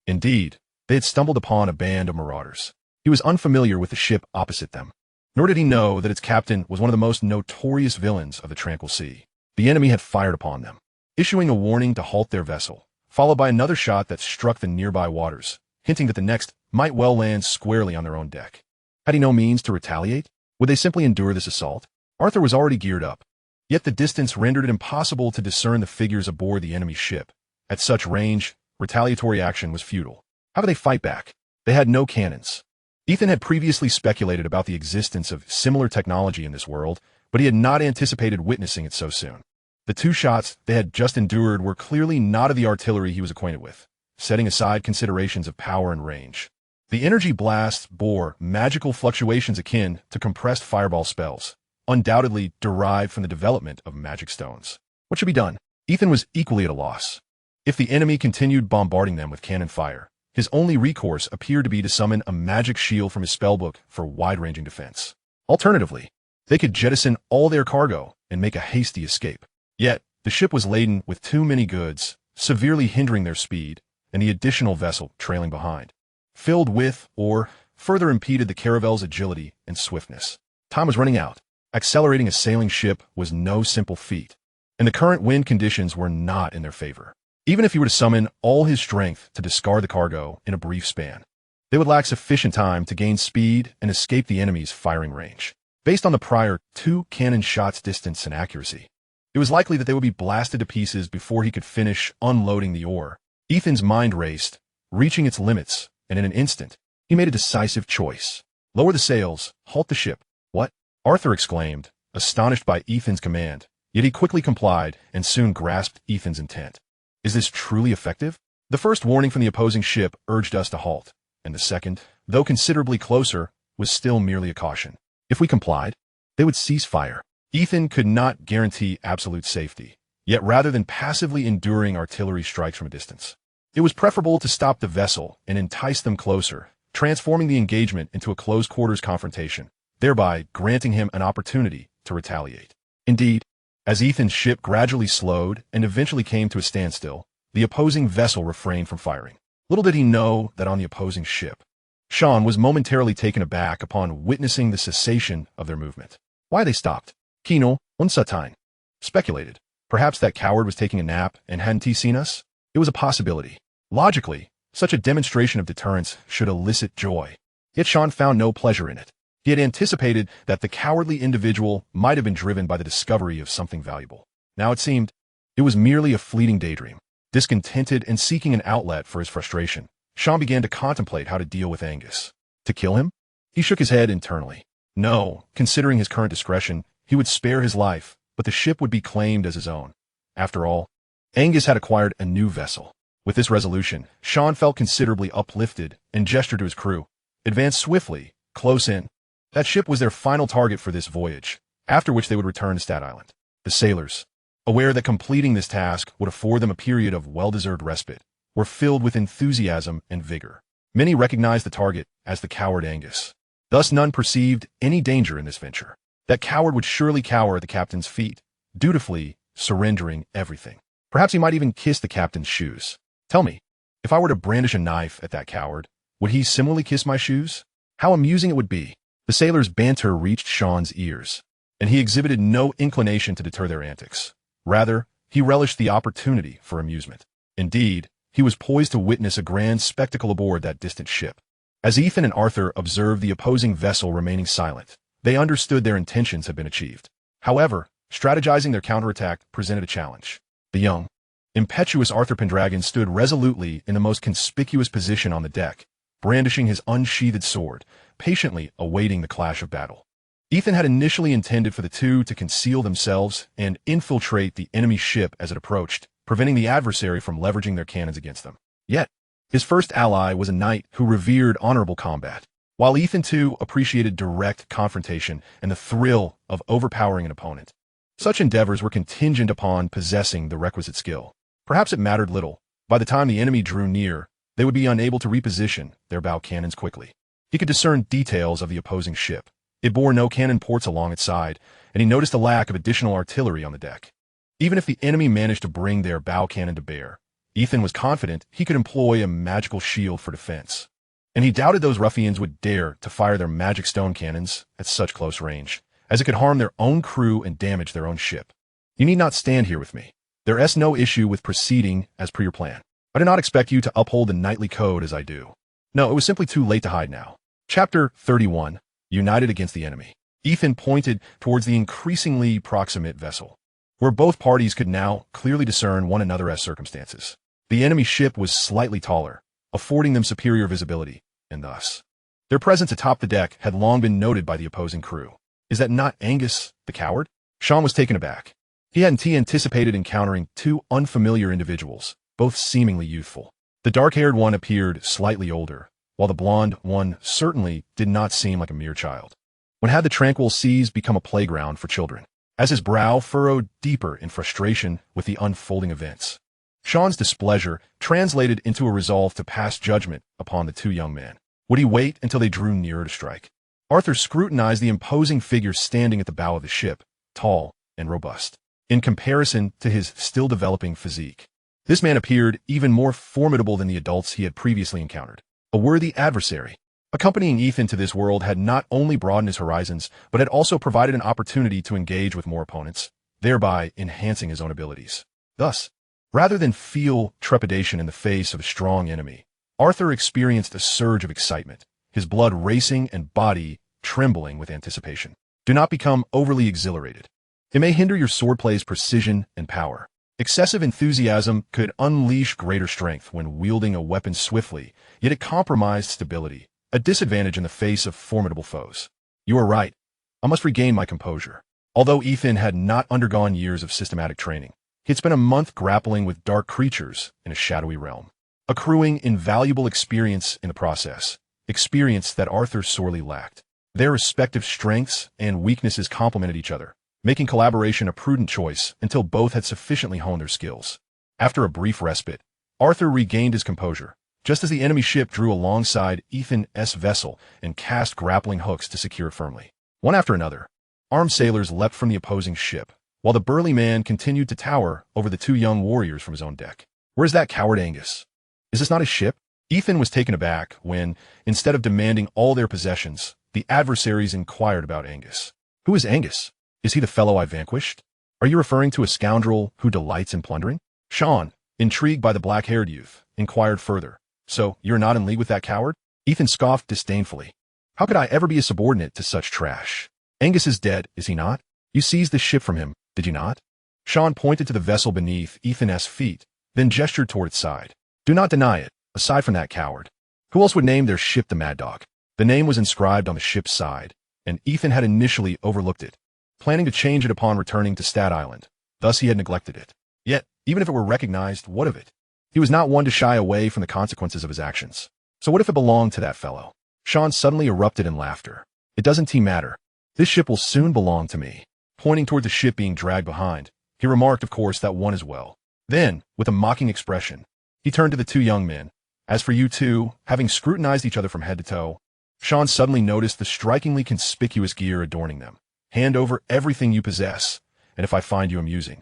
Indeed, they had stumbled upon a band of marauders. He was unfamiliar with the ship opposite them, nor did he know that its captain was one of the most notorious villains of the tranquil sea. The enemy had fired upon them, issuing a warning to halt their vessel, followed by another shot that struck the nearby waters, hinting that the next might well land squarely on their own deck. Had he no means to retaliate? Would they simply endure this assault? Arthur was already geared up, yet the distance rendered it impossible to discern the figures aboard the enemy ship. At such range, retaliatory action was futile. How could they fight back? They had no cannons. Ethan had previously speculated about the existence of similar technology in this world, but he had not anticipated witnessing it so soon. The two shots they had just endured were clearly not of the artillery he was acquainted with, setting aside considerations of power and range. The energy blasts bore magical fluctuations akin to compressed fireball spells, undoubtedly derived from the development of magic stones. What should be done? Ethan was equally at a loss. If the enemy continued bombarding them with cannon fire, his only recourse appeared to be to summon a magic shield from his spellbook for wide-ranging defense. Alternatively, they could jettison all their cargo and make a hasty escape. Yet, the ship was laden with too many goods, severely hindering their speed, and the additional vessel trailing behind, filled with or further impeded the caravel's agility and swiftness. Time was running out. Accelerating a sailing ship was no simple feat, and the current wind conditions were not in their favor. Even if he were to summon all his strength to discard the cargo in a brief span, they would lack sufficient time to gain speed and escape the enemy's firing range. Based on the prior 2 cannon shots' distance and accuracy, it was likely that they would be blasted to pieces before he could finish unloading the ore. Ethan's mind raced, reaching its limits, and in an instant, he made a decisive choice. Lower the sails, halt the ship. What? Arthur exclaimed, astonished by Ethan's command, yet he quickly complied and soon grasped Ethan's intent. Is this truly effective? The first warning from the opposing ship urged us to halt, and the second, though considerably closer, was still merely a caution. If we complied, they would cease fire. Ethan could not guarantee absolute safety, yet rather than passively enduring artillery strikes from a distance, it was preferable to stop the vessel and entice them closer, transforming the engagement into a close-quarters confrontation, thereby granting him an opportunity to retaliate. Indeed, as Ethan's ship gradually slowed and eventually came to a standstill, the opposing vessel refrained from firing. Little did he know that on the opposing ship, Sean was momentarily taken aback upon witnessing the cessation of their movement. Why they stopped? Kino, unsatine, speculated. Perhaps that coward was taking a nap and hadn't he seen us? It was a possibility. Logically, such a demonstration of deterrence should elicit joy. Yet Sean found no pleasure in it. He had anticipated that the cowardly individual might have been driven by the discovery of something valuable. Now it seemed it was merely a fleeting daydream. Discontented and seeking an outlet for his frustration, Sean began to contemplate how to deal with Angus. To kill him? He shook his head internally. No, considering his current discretion, he would spare his life, but the ship would be claimed as his own. After all, Angus had acquired a new vessel. With this resolution, Sean felt considerably uplifted and gestured to his crew. Advance swiftly, close in. That ship was their final target for this voyage, after which they would return to Staten Island. The sailors, aware that completing this task would afford them a period of well-deserved respite, were filled with enthusiasm and vigor. Many recognized the target as the coward Angus. Thus none perceived any danger in this venture. That coward would surely cower at the captain's feet, dutifully surrendering everything. Perhaps he might even kiss the captain's shoes. Tell me, if I were to brandish a knife at that coward, would he similarly kiss my shoes? How amusing it would be. The sailors' banter reached Sean's ears, and he exhibited no inclination to deter their antics. Rather, he relished the opportunity for amusement. Indeed, he was poised to witness a grand spectacle aboard that distant ship. As Ethan and Arthur observed the opposing vessel remaining silent, they understood their intentions had been achieved. However, strategizing their counterattack presented a challenge. The young, impetuous Arthur Pendragon stood resolutely in the most conspicuous position on the deck, brandishing his unsheathed sword, patiently awaiting the clash of battle. Ethan had initially intended for the two to conceal themselves and infiltrate the enemy ship as it approached, preventing the adversary from leveraging their cannons against them. Yet, his first ally was a knight who revered honorable combat, while Ethan too appreciated direct confrontation and the thrill of overpowering an opponent. Such endeavors were contingent upon possessing the requisite skill. Perhaps it mattered little. By the time the enemy drew near, they would be unable to reposition their bow cannons quickly. He could discern details of the opposing ship. It bore no cannon ports along its side, and he noticed a lack of additional artillery on the deck. Even if the enemy managed to bring their bow cannon to bear, Ethan was confident he could employ a magical shield for defense. And he doubted those ruffians would dare to fire their magic stone cannons at such close range, as it could harm their own crew and damage their own ship. You need not stand here with me. There is no issue with proceeding as per your plan. I do not expect you to uphold the knightly code as I do. No, it was simply too late to hide now. Chapter 31, United Against the Enemy. Ethan pointed towards the increasingly proximate vessel, where both parties could now clearly discern one another as circumstances. The enemy ship was slightly taller, affording them superior visibility, and thus their presence atop the deck had long been noted by the opposing crew. Is that not Angus, the coward? Sean was taken aback. He hadn't anticipated encountering two unfamiliar individuals, both seemingly youthful. The dark-haired one appeared slightly older, while the blonde one certainly did not seem like a mere child. When had the tranquil seas become a playground for children? As his brow furrowed deeper in frustration with the unfolding events, Sean's displeasure translated into a resolve to pass judgment upon the two young men. Would he wait until they drew nearer to strike? Arthur scrutinized the imposing figure standing at the bow of the ship, tall and robust, in comparison to his still-developing physique. This man appeared even more formidable than the adults he had previously encountered. A worthy adversary. Accompanying Ethan to this world had not only broadened his horizons, but had also provided an opportunity to engage with more opponents, thereby enhancing his own abilities. Thus, rather than feel trepidation in the face of a strong enemy, Arthur experienced a surge of excitement, his blood racing and body trembling with anticipation. Do not become overly exhilarated. It may hinder your swordplay's precision and power. Excessive enthusiasm could unleash greater strength when wielding a weapon swiftly, yet it compromised stability, a disadvantage in the face of formidable foes. You are right. I must regain my composure. Although Ethan had not undergone years of systematic training, he had spent a month grappling with dark creatures in a shadowy realm, accruing invaluable experience in the process, experience that Arthur sorely lacked. Their respective strengths and weaknesses complemented each other, making collaboration a prudent choice until both had sufficiently honed their skills. After a brief respite, Arthur regained his composure, just as the enemy ship drew alongside Ethan's vessel and cast grappling hooks to secure it firmly. One after another, armed sailors leapt from the opposing ship, while the burly man continued to tower over the two young warriors from his own deck. Where's that coward Angus? Is this not his ship? Ethan was taken aback when, instead of demanding all their possessions, the adversaries inquired about Angus. Who is Angus? Is he the fellow I vanquished? Are you referring to a scoundrel who delights in plundering? Sean, intrigued by the black-haired youth, inquired further. So, you're not in league with that coward? Ethan scoffed disdainfully. How could I ever be a subordinate to such trash? Angus is dead, is he not? You seized the ship from him, did you not? Sean pointed to the vessel beneath Ethan's feet, then gestured toward its side. Do not deny it, aside from that coward. Who else would name their ship the Mad Dog? The name was inscribed on the ship's side, and Ethan had initially overlooked it, planning to change it upon returning to Stat Island. Thus he had neglected it. Yet, even if it were recognized, what of it? He was not one to shy away from the consequences of his actions. So what if it belonged to that fellow? Sean suddenly erupted in laughter. It doesn't matter. This ship will soon belong to me. Pointing toward the ship being dragged behind, He remarked, of course, that one as well. Then, with a mocking expression, he turned to the two young men. As for you two, having scrutinized each other from head to toe, Sean suddenly noticed the strikingly conspicuous gear adorning them. Hand over everything you possess, and if I find you amusing,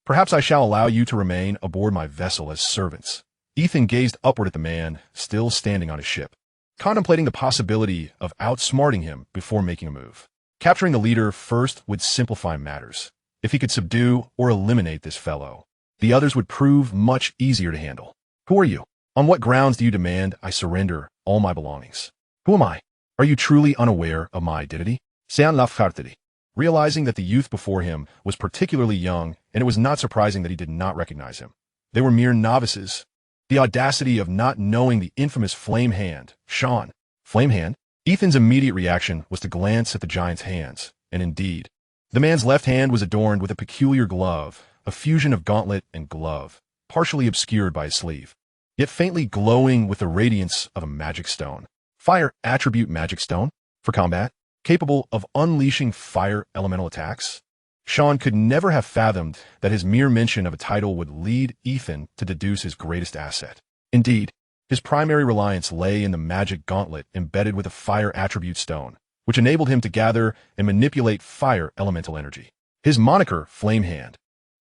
perhaps I shall allow you to remain aboard my vessel as servants. Ethan gazed upward at the man, still standing on his ship, contemplating the possibility of outsmarting him before making a move. Capturing the leader first would simplify matters. If he could subdue or eliminate this fellow, the others would prove much easier to handle. Who are you? On what grounds do you demand I surrender all my belongings? Who am I? Are you truly unaware of my identity? Sean Lafcartedi. Realizing that the youth before him was particularly young, and it was not surprising that he did not recognize him. They were mere novices. The audacity of not knowing the infamous Flame Hand. Sean. Flame Hand? Ethan's immediate reaction was to glance at the giant's hands, and indeed, the man's left hand was adorned with a peculiar glove, a fusion of gauntlet and glove, partially obscured by his sleeve, yet faintly glowing with the radiance of a magic stone. Fire attribute magic stone? For combat? Capable of unleashing fire elemental attacks? Sean could never have fathomed that his mere mention of a title would lead Ethan to deduce his greatest asset. Indeed, his primary reliance lay in the magic gauntlet embedded with a fire attribute stone, which enabled him to gather and manipulate fire elemental energy. His moniker, Flame Hand,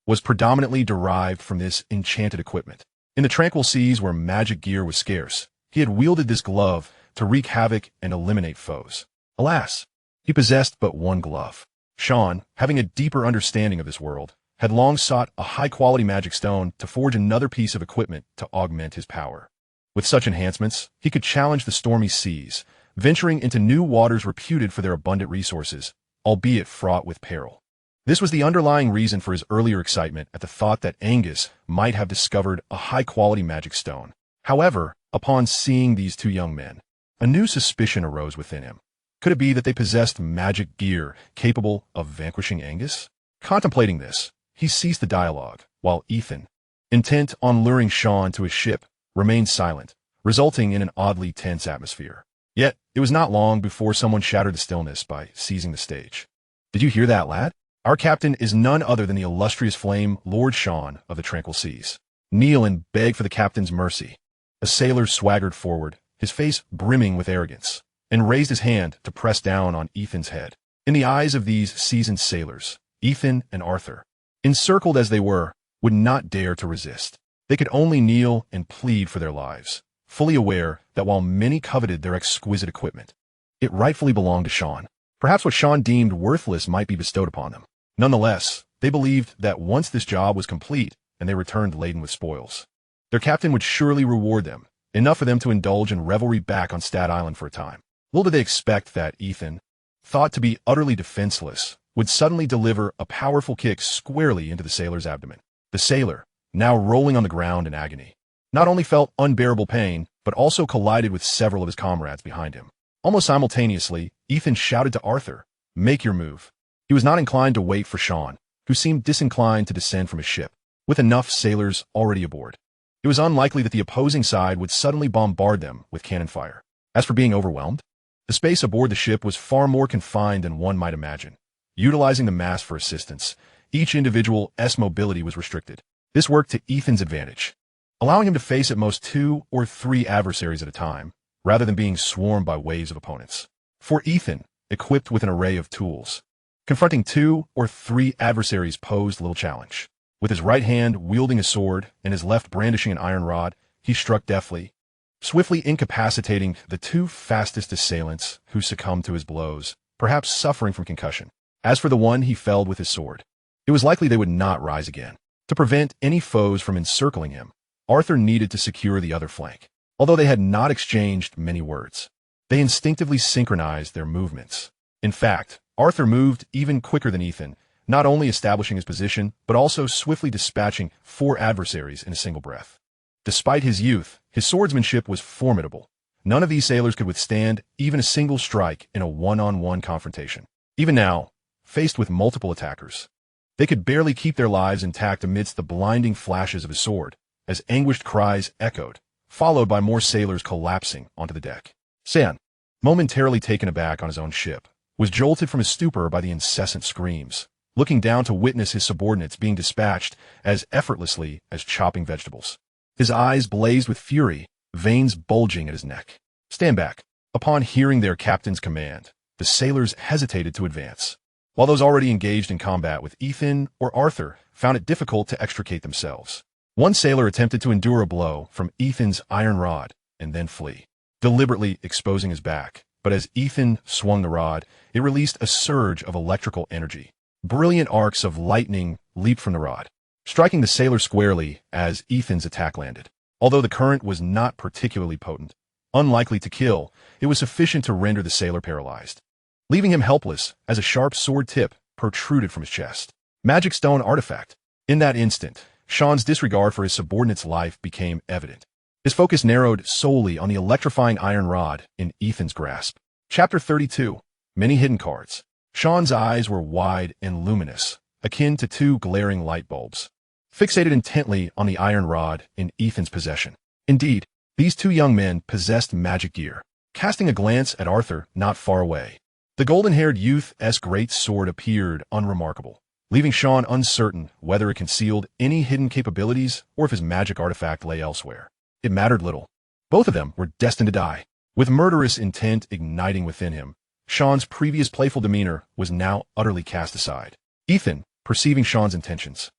was predominantly derived from this enchanted equipment. In the tranquil seas where magic gear was scarce, he had wielded this glove to wreak havoc and eliminate foes. Alas, he possessed but one glove. Sean, having a deeper understanding of this world, had long sought a high-quality magic stone to forge another piece of equipment to augment his power. With such enhancements, he could challenge the stormy seas, venturing into new waters reputed for their abundant resources, albeit fraught with peril. This was the underlying reason for his earlier excitement at the thought that Angus might have discovered a high-quality magic stone. However, upon seeing these two young men, a new suspicion arose within him. Could it be that they possessed magic gear capable of vanquishing Angus? Contemplating this, he ceased the dialogue, while Ethan, intent on luring Sean to his ship, remained silent, resulting in an oddly tense atmosphere. Yet, it was not long before someone shattered the stillness by seizing the stage. Did you hear that, lad? Our captain is none other than the illustrious flame Lord Sean of the Tranquil Seas. Kneel and beg for the captain's mercy. A sailor swaggered forward, his face brimming with arrogance, and raised his hand to press down on Ethan's head. In the eyes of these seasoned sailors, Ethan and Arthur, encircled as they were, would not dare to resist. They could only kneel and plead for their lives, fully aware that while many coveted their exquisite equipment, it rightfully belonged to Sean. Perhaps what Sean deemed worthless might be bestowed upon them. Nonetheless, they believed that once this job was complete and they returned laden with spoils, their captain would surely reward them, enough for them to indulge in revelry back on Stat Island for a time. Little did they expect that Ethan, thought to be utterly defenseless, would suddenly deliver a powerful kick squarely into the sailor's abdomen. The sailor, now rolling on the ground in agony, not only felt unbearable pain, but also collided with several of his comrades behind him. Almost simultaneously, Ethan shouted to Arthur, "Make your move." He was not inclined to wait for Sean, who seemed disinclined to descend from his ship, with enough sailors already aboard. It was unlikely that the opposing side would suddenly bombard them with cannon fire. As for being overwhelmed, the space aboard the ship was far more confined than one might imagine. Utilizing the mast for assistance, each individual's mobility was restricted. This worked to Ethan's advantage, allowing him to face at most 2 or 3 adversaries at a time, rather than being swarmed by waves of opponents. For Ethan, equipped with an array of tools, confronting 2 or 3 adversaries posed little challenge. With his right hand wielding a sword and his left brandishing an iron rod, he struck deftly, swiftly incapacitating the 2 fastest assailants who succumbed to his blows, perhaps suffering from concussion. As for the one he felled with his sword, it was likely they would not rise again. To prevent any foes from encircling him, Arthur needed to secure the other flank. Although they had not exchanged many words, they instinctively synchronized their movements. In fact, Arthur moved even quicker than Ethan, not only establishing his position, but also swiftly dispatching 4 adversaries in a single breath. Despite his youth, his swordsmanship was formidable. None of these sailors could withstand even a single strike in a one-on-one confrontation. Even now, faced with multiple attackers, they could barely keep their lives intact amidst the blinding flashes of his sword, as anguished cries echoed, followed by more sailors collapsing onto the deck. San, momentarily taken aback on his own ship, was jolted from his stupor by the incessant screams. looking down to witness his subordinates being dispatched as effortlessly as chopping vegetables. His eyes blazed with fury, veins bulging at his neck. "Stand back." Upon hearing their captain's command, the sailors hesitated to advance, while those already engaged in combat with Ethan or Arthur found it difficult to extricate themselves. One sailor attempted to endure a blow from Ethan's iron rod and then flee, deliberately exposing his back. But as Ethan swung the rod, it released a surge of electrical energy. Brilliant arcs of lightning leaped from the rod, striking the sailor squarely as Ethan's attack landed. Although the current was not particularly potent, unlikely to kill, it was sufficient to render the sailor paralyzed, leaving him helpless as a sharp sword tip protruded from his chest. Magic stone artifact. In that instant, Sean's disregard for his subordinate's life became evident. His focus narrowed solely on the electrifying iron rod in Ethan's grasp. Chapter 32. Many hidden cards. Sean's eyes were wide and luminous, akin to two glaring light bulbs, fixated intently on the iron rod in Ethan's possession. Indeed, these two young men possessed magic gear. Casting a glance at Arthur not far away, the golden-haired youth's great sword appeared unremarkable, leaving Sean uncertain whether it concealed any hidden capabilities or if his magic artifact lay elsewhere. It mattered little. Both of them were destined to die. With murderous intent igniting within him, Sean's previous playful demeanor was now utterly cast aside. Ethan, perceiving Sean's intentions,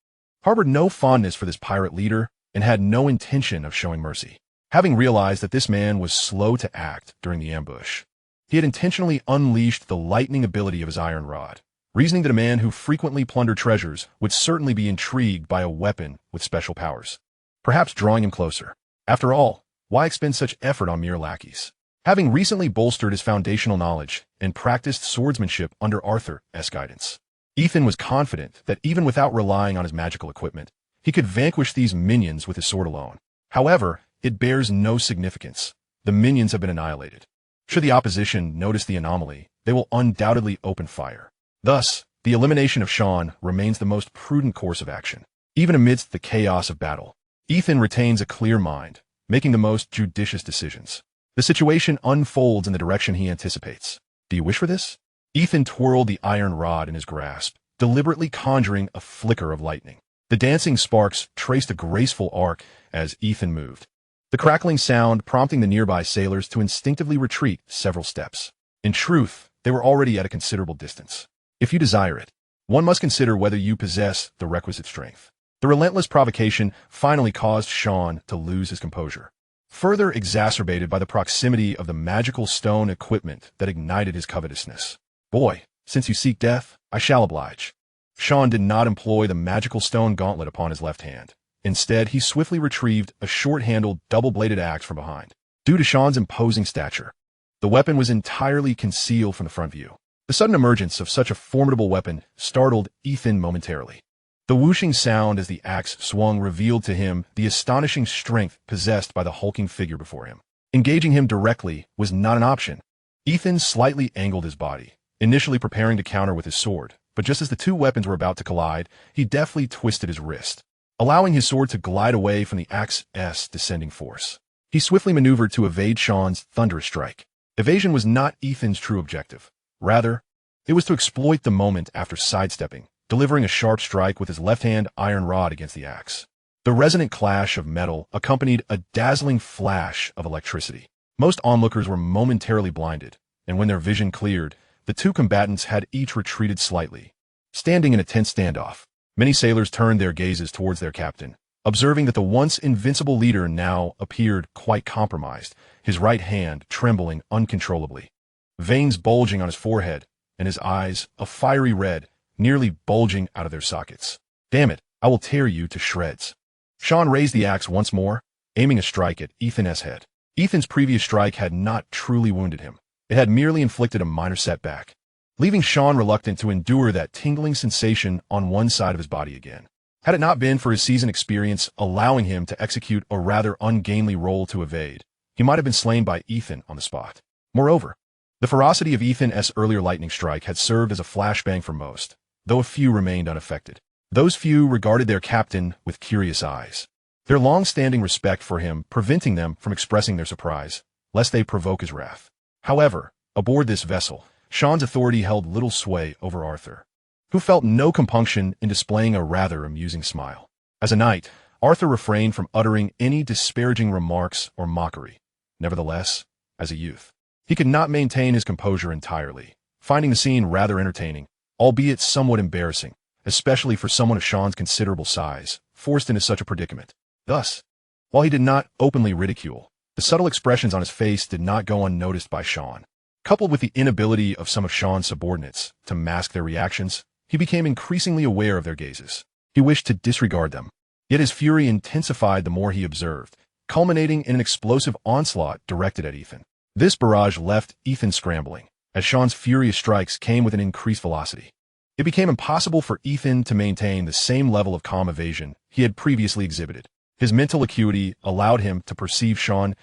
harbored no fondness for this pirate leader and had no intention of showing mercy. Having realized that this man was slow to act during the ambush, he had intentionally unleashed the lightning ability of his iron rod, reasoning that a man who frequently plundered treasures would certainly be intrigued by a weapon with special powers, perhaps drawing him closer. After all, why expend such effort on mere lackeys? Having recently bolstered his foundational knowledge and practiced swordsmanship under Arthur's guidance, Ethan was confident that even without relying on his magical equipment, he could vanquish these minions with his sword alone. However, it bears no significance. The minions have been annihilated. Should the opposition notice the anomaly, they will undoubtedly open fire. Thus, the elimination of Sean remains the most prudent course of action. Even amidst the chaos of battle, Ethan retains a clear mind, making the most judicious decisions. The situation unfolds in the direction he anticipates. Do you wish for this? Ethan twirled the iron rod in his grasp, deliberately conjuring a flicker of lightning. The dancing sparks traced a graceful arc as Ethan moved, the crackling sound prompting the nearby sailors to instinctively retreat several steps. In truth, they were already at a considerable distance. If you desire it, one must consider whether you possess the requisite strength. The relentless provocation finally caused Sean to lose his composure, further exacerbated by the proximity of the magical stone equipment that ignited his covetousness. "Boy, since you seek death, I shall oblige." Sean did not employ the magical stone gauntlet upon his left hand. Instead, he swiftly retrieved a short-handled, double-bladed axe from behind. Due to Sean's imposing stature, the weapon was entirely concealed from the front view. The sudden emergence of such a formidable weapon startled Ethan momentarily. The whooshing sound as the axe swung revealed to him the astonishing strength possessed by the hulking figure before him. Engaging him directly was not an option. Ethan slightly angled his body, initially preparing to counter with his sword, but just as the two weapons were about to collide, he deftly twisted his wrist, allowing his sword to glide away from the axe's descending force. He swiftly maneuvered to evade Sean's thunderous strike. Evasion was not Ethan's true objective. Rather, it was to exploit the moment after sidestepping, delivering a sharp strike with his left-hand iron rod against the axe. The resonant clash of metal accompanied a dazzling flash of electricity. Most onlookers were momentarily blinded, and when their vision cleared, the two combatants had each retreated slightly, standing in a tense standoff. Many sailors turned their gazes towards their captain, observing that the once invincible leader now appeared quite compromised, his right hand trembling uncontrollably, veins bulging on his forehead, and his eyes, a fiery red, nearly bulging out of their sockets. "Damn it, I will tear you to shreds." Sean raised the axe once more, aiming a strike at Ethan's head. Ethan's previous strike had not truly wounded him. It had merely inflicted a minor setback, leaving Sean reluctant to endure that tingling sensation on one side of his body again. Had it not been for his seasoned experience allowing him to execute a rather ungainly role to evade, he might have been slain by Ethan on the spot. Moreover, the ferocity of Ethan's earlier lightning strike had served as a flashbang for most, though a few remained unaffected. Those few regarded their captain with curious eyes, their long-standing respect for him preventing them from expressing their surprise, lest they provoke his wrath. However, aboard this vessel, Sean's authority held little sway over Arthur, who felt no compunction in displaying a rather amusing smile. As a knight, Arthur refrained from uttering any disparaging remarks or mockery. Nevertheless, as a youth, he could not maintain his composure entirely, finding the scene rather entertaining, albeit somewhat embarrassing, especially for someone of Sean's considerable size, forced into such a predicament. Thus, while he did not openly ridicule, the subtle expressions on his face did not go unnoticed by Sean. Coupled with the inability of some of Sean's subordinates to mask their reactions, he became increasingly aware of their gazes. He wished to disregard them, yet his fury intensified the more he observed, culminating in an explosive onslaught directed at Ethan. This barrage left Ethan scrambling, as Sean's furious strikes came with an increased velocity. It became impossible for Ethan to maintain the same level of calm evasion he had previously exhibited. His mental acuity allowed him to perceive Sean's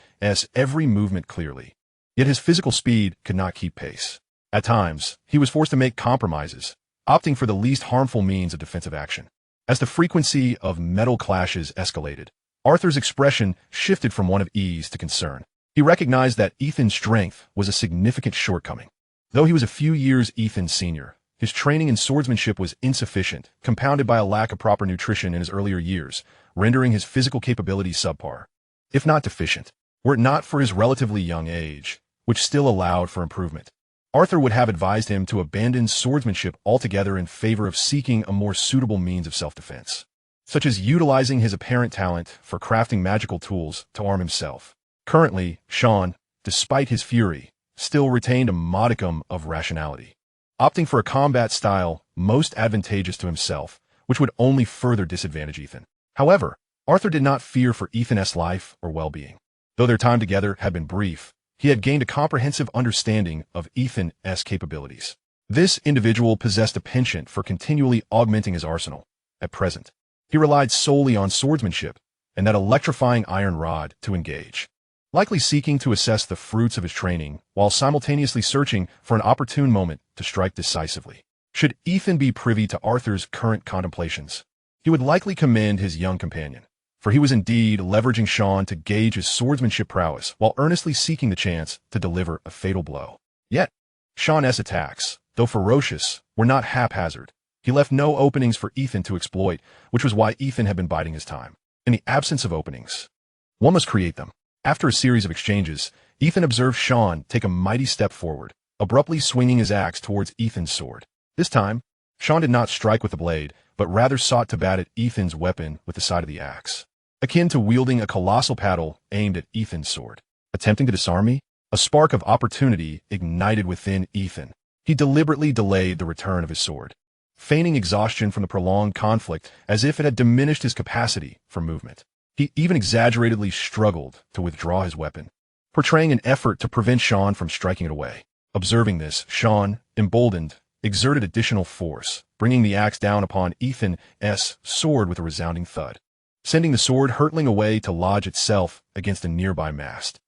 every movement clearly, yet his physical speed could not keep pace. At times, he was forced to make compromises, opting for the least harmful means of defensive action. As the frequency of metal clashes escalated, Arthur's expression shifted from one of ease to concern. He recognized that Ethan's strength was a significant shortcoming. Though he was a few years Ethan's senior, his training in swordsmanship was insufficient, compounded by a lack of proper nutrition in his earlier years, rendering his physical capabilities subpar, if not deficient. Were it not for his relatively young age, which still allowed for improvement, Arthur would have advised him to abandon swordsmanship altogether in favor of seeking a more suitable means of self-defense, such as utilizing his apparent talent for crafting magical tools to arm himself. Currently, Sean, despite his fury, still retained a modicum of rationality, opting for a combat style most advantageous to himself, which would only further disadvantage Ethan. However, Arthur did not fear for Ethan's life or well-being. Though their time together had been brief, he had gained a comprehensive understanding of Ethan's capabilities. This individual possessed a penchant for continually augmenting his arsenal. At present, he relied solely on swordsmanship and that electrifying iron rod to engage, likely seeking to assess the fruits of his training while simultaneously searching for an opportune moment to strike decisively. Should Ethan be privy to Arthur's current contemplations, he would likely commend his young companion, for he was indeed leveraging Sean to gauge his swordsmanship prowess while earnestly seeking the chance to deliver a fatal blow. Yet, Sean's attacks, though ferocious, were not haphazard. He left no openings for Ethan to exploit, which was why Ethan had been biding his time. In the absence of openings, one must create them. After a series of exchanges, Ethan observed Sean take a mighty step forward, abruptly swinging his axe towards Ethan's sword. This time, Sean did not strike with the blade, but rather sought to bat at Ethan's weapon with the side of the axe, akin to wielding a colossal paddle aimed at Ethan's sword. Attempting to disarm me, a spark of opportunity ignited within Ethan. He deliberately delayed the return of his sword, feigning exhaustion from the prolonged conflict as if it had diminished his capacity for movement. He even exaggeratedly struggled to withdraw his weapon, portraying an effort to prevent Sean from striking it away. Observing this, Sean, emboldened, exerted additional force, bringing the axe down upon Ethan's sword with a resounding thud, sending the sword hurtling away to lodge itself against a nearby mast.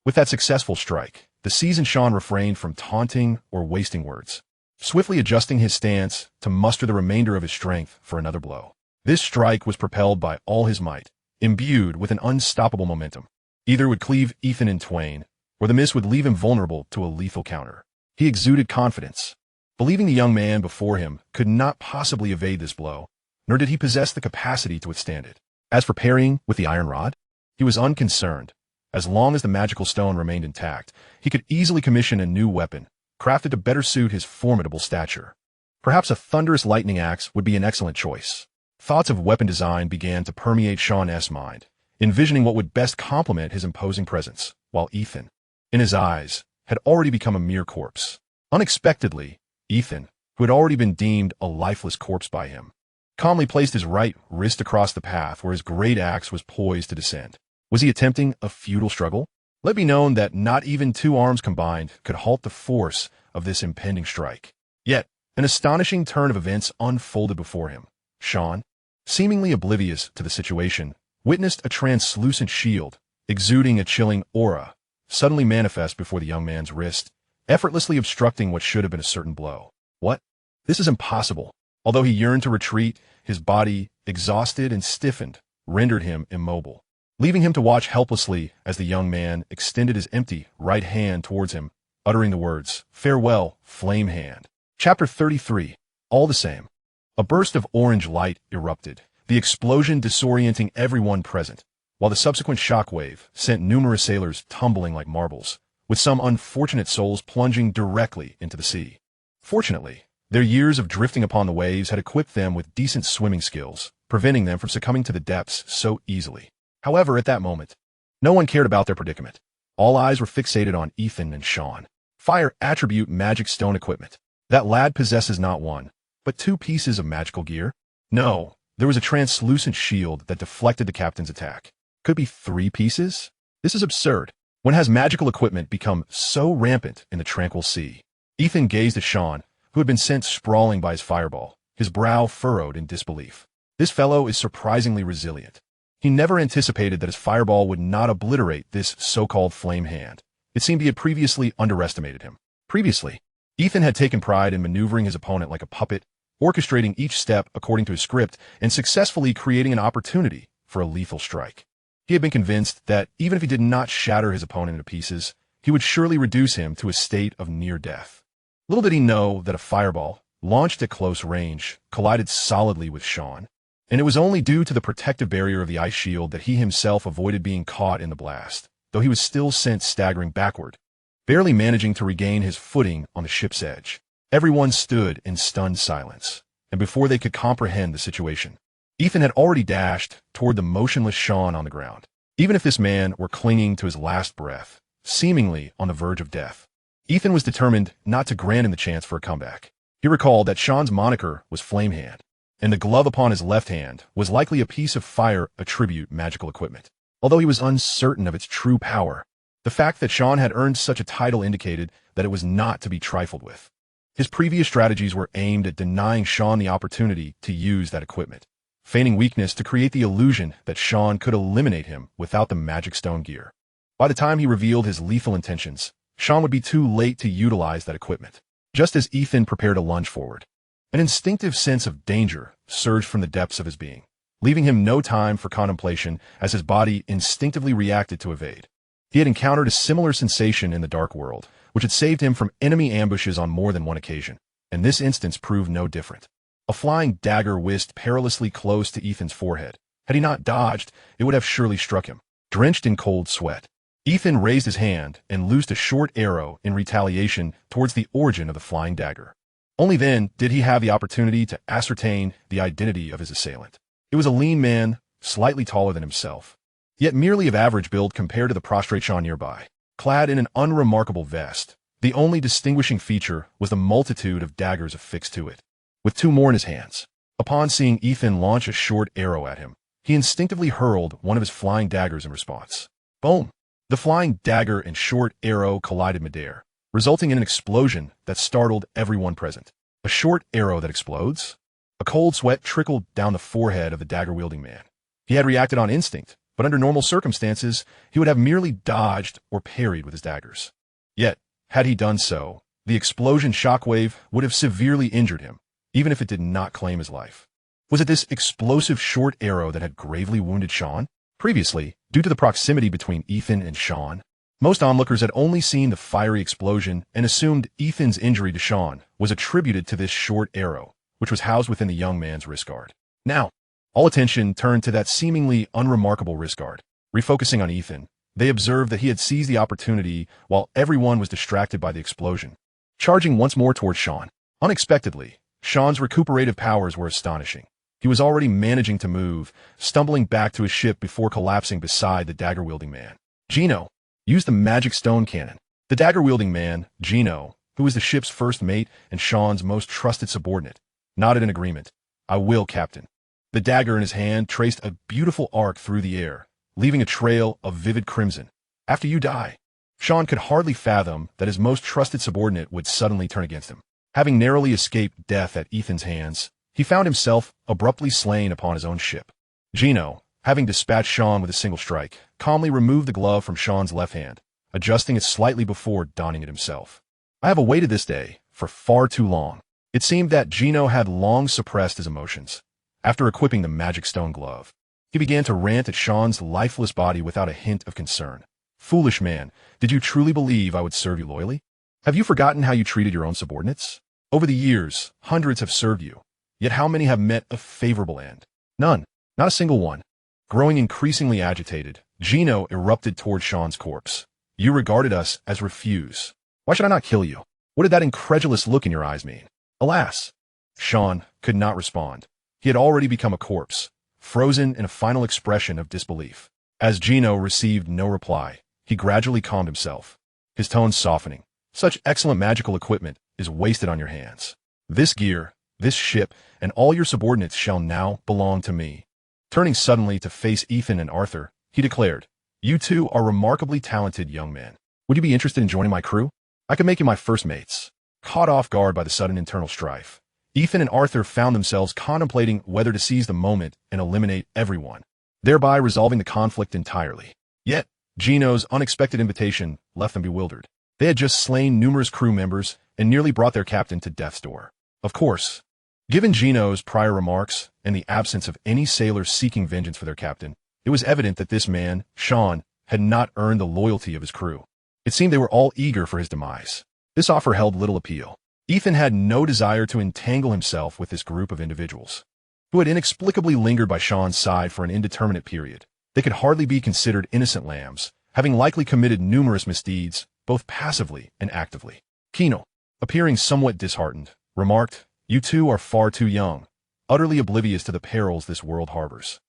With that successful strike, the seasoned Sean refrained from taunting or wasting words, swiftly adjusting his stance to muster the remainder of his strength for another blow. This strike was propelled by all his might, imbued with an unstoppable momentum. Either would cleave Ethan in twain, or the miss would leave him vulnerable to a lethal counter. He exuded confidence, believing the young man before him could not possibly evade this blow, nor did he possess the capacity to withstand it. As for parrying with the iron rod, he was unconcerned. As long as the magical stone remained intact, he could easily commission a new weapon, crafted to better suit his formidable stature. Perhaps a thunderous lightning axe would be an excellent choice. Thoughts of weapon design began to permeate Sean's mind, envisioning what would best complement his imposing presence, while Ethan, in his eyes, had already become a mere corpse. Unexpectedly, Ethan, who had already been deemed a lifeless corpse by him, calmly placed his right wrist across the path where his great axe was poised to descend. Was he attempting a futile struggle? Let it be known that not even two arms combined could halt the force of this impending strike. Yet, an astonishing turn of events unfolded before him. Sean, seemingly oblivious to the situation, witnessed a translucent shield, exuding a chilling aura, suddenly manifest before the young man's wrist, effortlessly obstructing what should have been a certain blow. What? This is impossible. Although he yearned to retreat, his body, exhausted and stiffened, rendered him immobile, leaving him to watch helplessly as the young man extended his empty right hand towards him, uttering the words, "Farewell, flame hand." Chapter 33. All the same, a burst of orange light erupted, the explosion disorienting everyone present, while the subsequent shockwave sent numerous sailors tumbling like marbles, with some unfortunate souls plunging directly into the sea. Fortunately, their years of drifting upon the waves had equipped them with decent swimming skills, preventing them from succumbing to the depths so easily. However, at that moment, no one cared about their predicament. All eyes were fixated on Ethan and Sean. Fire attribute magic stone equipment. That lad possesses not one, but 2 pieces of magical gear? No, there was a translucent shield that deflected the captain's attack. Could be 3 pieces? This is absurd. When has magical equipment become so rampant in the tranquil sea? Ethan gazed at Sean, who had been sent sprawling by his fireball, his brow furrowed in disbelief. This fellow is surprisingly resilient. He never anticipated that his fireball would not obliterate this so-called flame hand. It seemed he had previously underestimated him. Previously, Ethan had taken pride in maneuvering his opponent like a puppet, orchestrating each step according to his script, and successfully creating an opportunity for a lethal strike. He had been convinced that even if he did not shatter his opponent into pieces, he would surely reduce him to a state of near death. Little did he know that a fireball, launched at close range, collided solidly with Sean, and it was only due to the protective barrier of the ice shield that he himself avoided being caught in the blast, though he was still sent staggering backward, barely managing to regain his footing on the ship's edge. Everyone stood in stunned silence, and before they could comprehend the situation, Ethan had already dashed toward the motionless Sean on the ground. Even if this man were clinging to his last breath, seemingly on the verge of death, Ethan was determined not to grant him the chance for a comeback. He recalled that Sean's moniker was Flamehand, and the glove upon his left hand was likely a piece of fire attribute magical equipment. Although he was uncertain of its true power, the fact that Sean had earned such a title indicated that it was not to be trifled with. His previous strategies were aimed at denying Sean the opportunity to use that equipment, feigning weakness to create the illusion that Sean could eliminate him without the magic stone gear. By the time he revealed his lethal intentions, Sean would be too late to utilize that equipment. Just as Ethan prepared to lunge forward, an instinctive sense of danger surged from the depths of his being, leaving him no time for contemplation as his body instinctively reacted to evade. He had encountered a similar sensation in the dark world, which had saved him from enemy ambushes on more than one occasion, and this instance proved no different. A flying dagger whizzed perilously close to Ethan's forehead. Had he not dodged, it would have surely struck him. Drenched in cold sweat, Ethan raised his hand and loosed a short arrow in retaliation towards the origin of the flying dagger. Only then did he have the opportunity to ascertain the identity of his assailant. It was a lean man, slightly taller than himself, yet merely of average build compared to the prostrate Sean nearby. Clad in an unremarkable vest, the only distinguishing feature was the multitude of daggers affixed to it, with 2 more in his hands. Upon seeing Ethan launch a short arrow at him, he instinctively hurled one of his flying daggers in response. Boom! The flying dagger and short arrow collided midair, resulting in an explosion that startled everyone present. A short arrow that explodes? A cold sweat trickled down the forehead of the dagger-wielding man. He had reacted on instinct, but under normal circumstances, he would have merely dodged or parried with his daggers. Yet, had he done so, the explosion shockwave would have severely injured him, even if it did not claim his life. Was it this explosive short arrow that had gravely wounded Sean? Previously, due to the proximity between Ethan and Sean, most onlookers had only seen the fiery explosion and assumed Ethan's injury to Sean was attributed to this short arrow, which was housed within the young man's wrist guard. Now, all attention turned to that seemingly unremarkable wrist guard. Refocusing on Ethan, they observed that he had seized the opportunity while everyone was distracted by the explosion, charging once more towards Sean. Unexpectedly, Sean's recuperative powers were astonishing. He was already managing to move, stumbling back to his ship before collapsing beside the dagger-wielding man. Kino used the magic stone cannon. The dagger-wielding man, Kino, who was the ship's first mate and Sean's most trusted subordinate, nodded in agreement. "I will, Captain." The dagger in his hand traced a beautiful arc through the air, leaving a trail of vivid crimson. After you die. Sean could hardly fathom that his most trusted subordinate would suddenly turn against him. Having narrowly escaped death at Ethan's hands, he found himself abruptly slain upon his own ship. Kino, having dispatched Sean with a single strike, calmly removed the glove from Sean's left hand, adjusting it slightly before donning it himself. I have awaited this day for far too long. It seemed that Kino had long suppressed his emotions. After equipping the magic stone glove, he began to rant at Sean's lifeless body without a hint of concern. "Foolish man, did you truly believe I would serve you loyally? Have you forgotten how you treated your own subordinates? Over the years, hundreds have served you. Yet how many have met a favorable end? None. Not a single one. Growing increasingly agitated, Kino erupted toward Sean's corpse. You regarded us as refuse. Why should I not kill you? What did that incredulous look in your eyes mean? Alas, Sean could not respond. He had already become a corpse, frozen in a final expression of disbelief. As Kino received no reply, he gradually calmed himself, his tone softening. Such excellent magical equipment is wasted on your hands. This gear, this ship, and all your subordinates shall now belong to me. Turning suddenly to face Ethan and Arthur, he declared, You two are remarkably talented young men. Would you be interested in joining my crew? I could make you my first mates. Caught off guard by the sudden internal strife, Ethan and Arthur found themselves contemplating whether to seize the moment and eliminate everyone, thereby resolving the conflict entirely. Yet, Kino's unexpected invitation left them bewildered. They had just slain numerous crew members and nearly brought their captain to death's door. Of course, given Kino's prior remarks and the absence of any sailors seeking vengeance for their captain, it was evident that this man, Sean, had not earned the loyalty of his crew. It seemed they were all eager for his demise. This offer held little appeal. Ethan had no desire to entangle himself with this group of individuals, who had inexplicably lingered by Sean's side for an indeterminate period. They could hardly be considered innocent lambs, having likely committed numerous misdeeds, both passively and actively. Kino, appearing somewhat disheartened, remarked, You two are far too young, utterly oblivious to the perils this world harbors.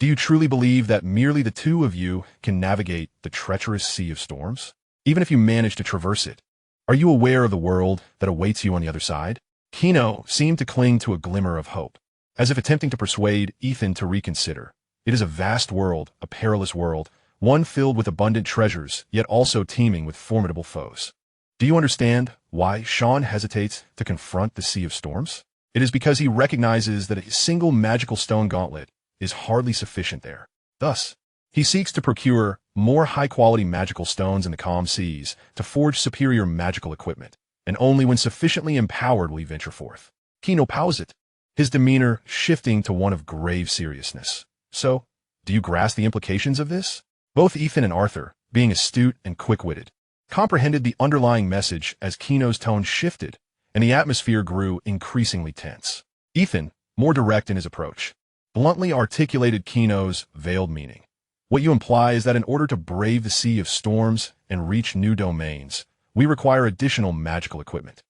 Do you truly believe that merely the two of you can navigate the treacherous sea of storms? Even if you manage to traverse it, are you aware of the world that awaits you on the other side? Kino seemed to cling to a glimmer of hope, as if attempting to persuade Ethan to reconsider. It is a vast world, a perilous world, one filled with abundant treasures, yet also teeming with formidable foes. Do you understand why Sean hesitates to confront the Sea of Storms? It is because he recognizes that a single magical stone gauntlet is hardly sufficient there. Thus, he seeks to procure more high-quality magical stones in the calm seas to forge superior magical equipment, and only when sufficiently empowered will he venture forth. Kino paused it, his demeanor shifting to one of grave seriousness. So, do you grasp the implications of this? Both Ethan and Arthur, being astute and quick-witted, comprehended the underlying message as Kino's tone shifted, and the atmosphere grew increasingly tense. Ethan, more direct in his approach, bluntly articulated Kino's veiled meaning. What you imply is that in order to brave the sea of storms and reach new domains, we require additional magical equipment.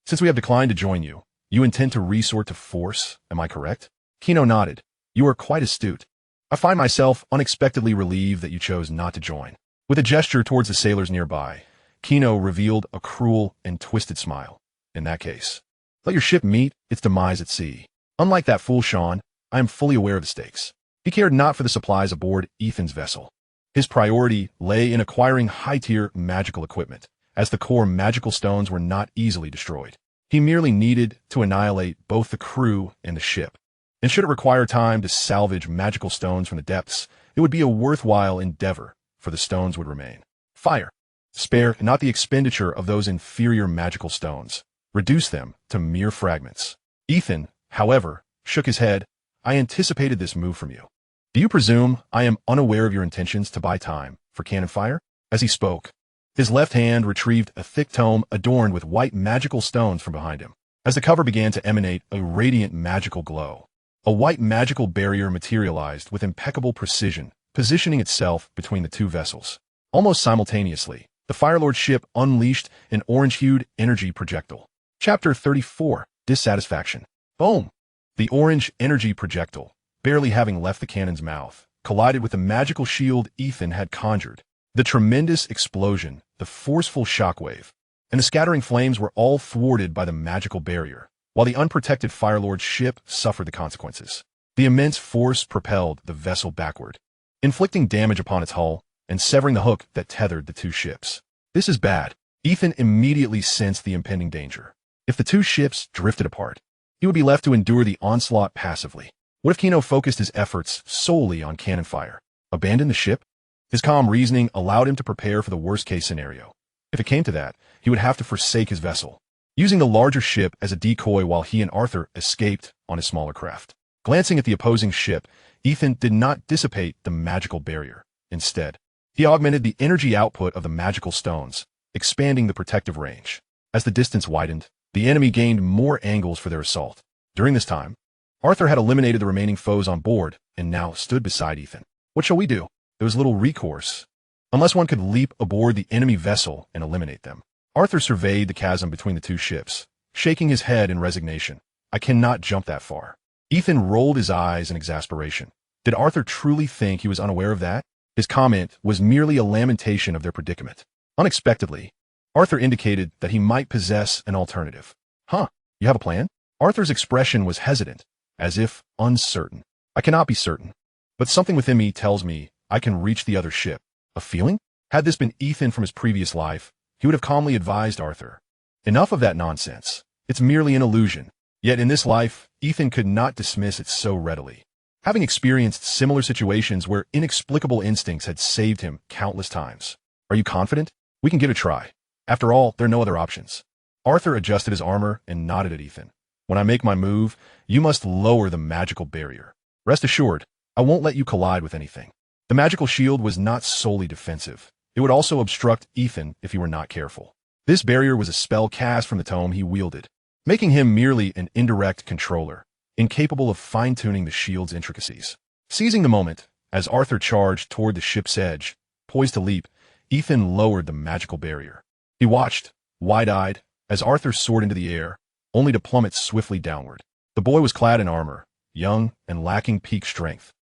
Since we have declined to join you, you intend to resort to force, am I correct? Kino nodded. You are quite astute. I find myself unexpectedly relieved that you chose not to join. With a gesture towards the sailors nearby, Kino revealed a cruel and twisted smile. In that case, let your ship meet its demise at sea. Unlike that fool Sean, I am fully aware of the stakes. He cared not for the supplies aboard Ethan's vessel. His priority lay in acquiring high-tier magical equipment, as the core magical stones were not easily destroyed. He merely needed to annihilate both the crew and the ship. And should it require time to salvage magical stones from the depths, it would be a worthwhile endeavor, for the stones would remain. Fire. Spare not the expenditure of those inferior magical stones. Reduce them to mere fragments. Ethan, however, shook his head. I anticipated this move from you. Do you presume I am unaware of your intentions to buy time for cannon fire? As he spoke, his left hand retrieved a thick tome adorned with white magical stones from behind him. As the cover began to emanate a radiant magical glow, a white magical barrier materialized with impeccable precision, positioning itself between the two vessels. Almost simultaneously, the Fire Lord ship unleashed an orange-hued energy projectile. Chapter 34, Dissatisfaction. Boom! The orange energy projectile, barely having left the cannon's mouth, collided with the magical shield Ethan had conjured. The tremendous explosion, the forceful shockwave, and the scattering flames were all thwarted by the magical barrier, while the unprotected Fire Lord's ship suffered the consequences. The immense force propelled the vessel backward, inflicting damage upon its hull and severing the hook that tethered the two ships. This is bad. Ethan immediately sensed the impending danger. If the two ships drifted apart, he would be left to endure the onslaught passively. What if Kino focused his efforts solely on cannon fire? Abandon the ship? His calm reasoning allowed him to prepare for the worst-case scenario. If it came to that, he would have to forsake his vessel, using the larger ship as a decoy while he and Arthur escaped on his smaller craft. Glancing at the opposing ship, Ethan did not dissipate the magical barrier. Instead, he augmented the energy output of the magical stones, expanding the protective range. As the distance widened, The enemy gained more angles for their assault. During this time, Arthur had eliminated the remaining foes on board and now stood beside Ethan. What shall we do? There was little recourse, unless one could leap aboard the enemy vessel and eliminate them. Arthur surveyed the chasm between the two ships, shaking his head in resignation. I cannot jump that far. Ethan rolled his eyes in exasperation. Did Arthur truly think he was unaware of that? His comment was merely a lamentation of their predicament. Unexpectedly, Arthur indicated that he might possess an alternative. Huh, you have a plan? Arthur's expression was hesitant, as if uncertain. I cannot be certain, but something within me tells me I can reach the other ship. A feeling? Had this been Ethan from his previous life, he would have calmly advised Arthur. Enough of that nonsense. It's merely an illusion. Yet in this life, Ethan could not dismiss it so readily. Having experienced similar situations where inexplicable instincts had saved him countless times. Are you confident? We can give it a try. After all, there are no other options. Arthur adjusted his armor and nodded at Ethan. When I make my move, you must lower the magical barrier. Rest assured, I won't let you collide with anything. The magical shield was not solely defensive. It would also obstruct Ethan if he were not careful. This barrier was a spell cast from the tome he wielded, making him merely an indirect controller, incapable of fine-tuning the shield's intricacies. Seizing the moment, as Arthur charged toward the ship's edge, poised to leap, Ethan lowered the magical barrier. He watched, wide-eyed, as Arthur soared into the air, only to plummet swiftly downward. The boy was clad in armor, young and lacking peak strength.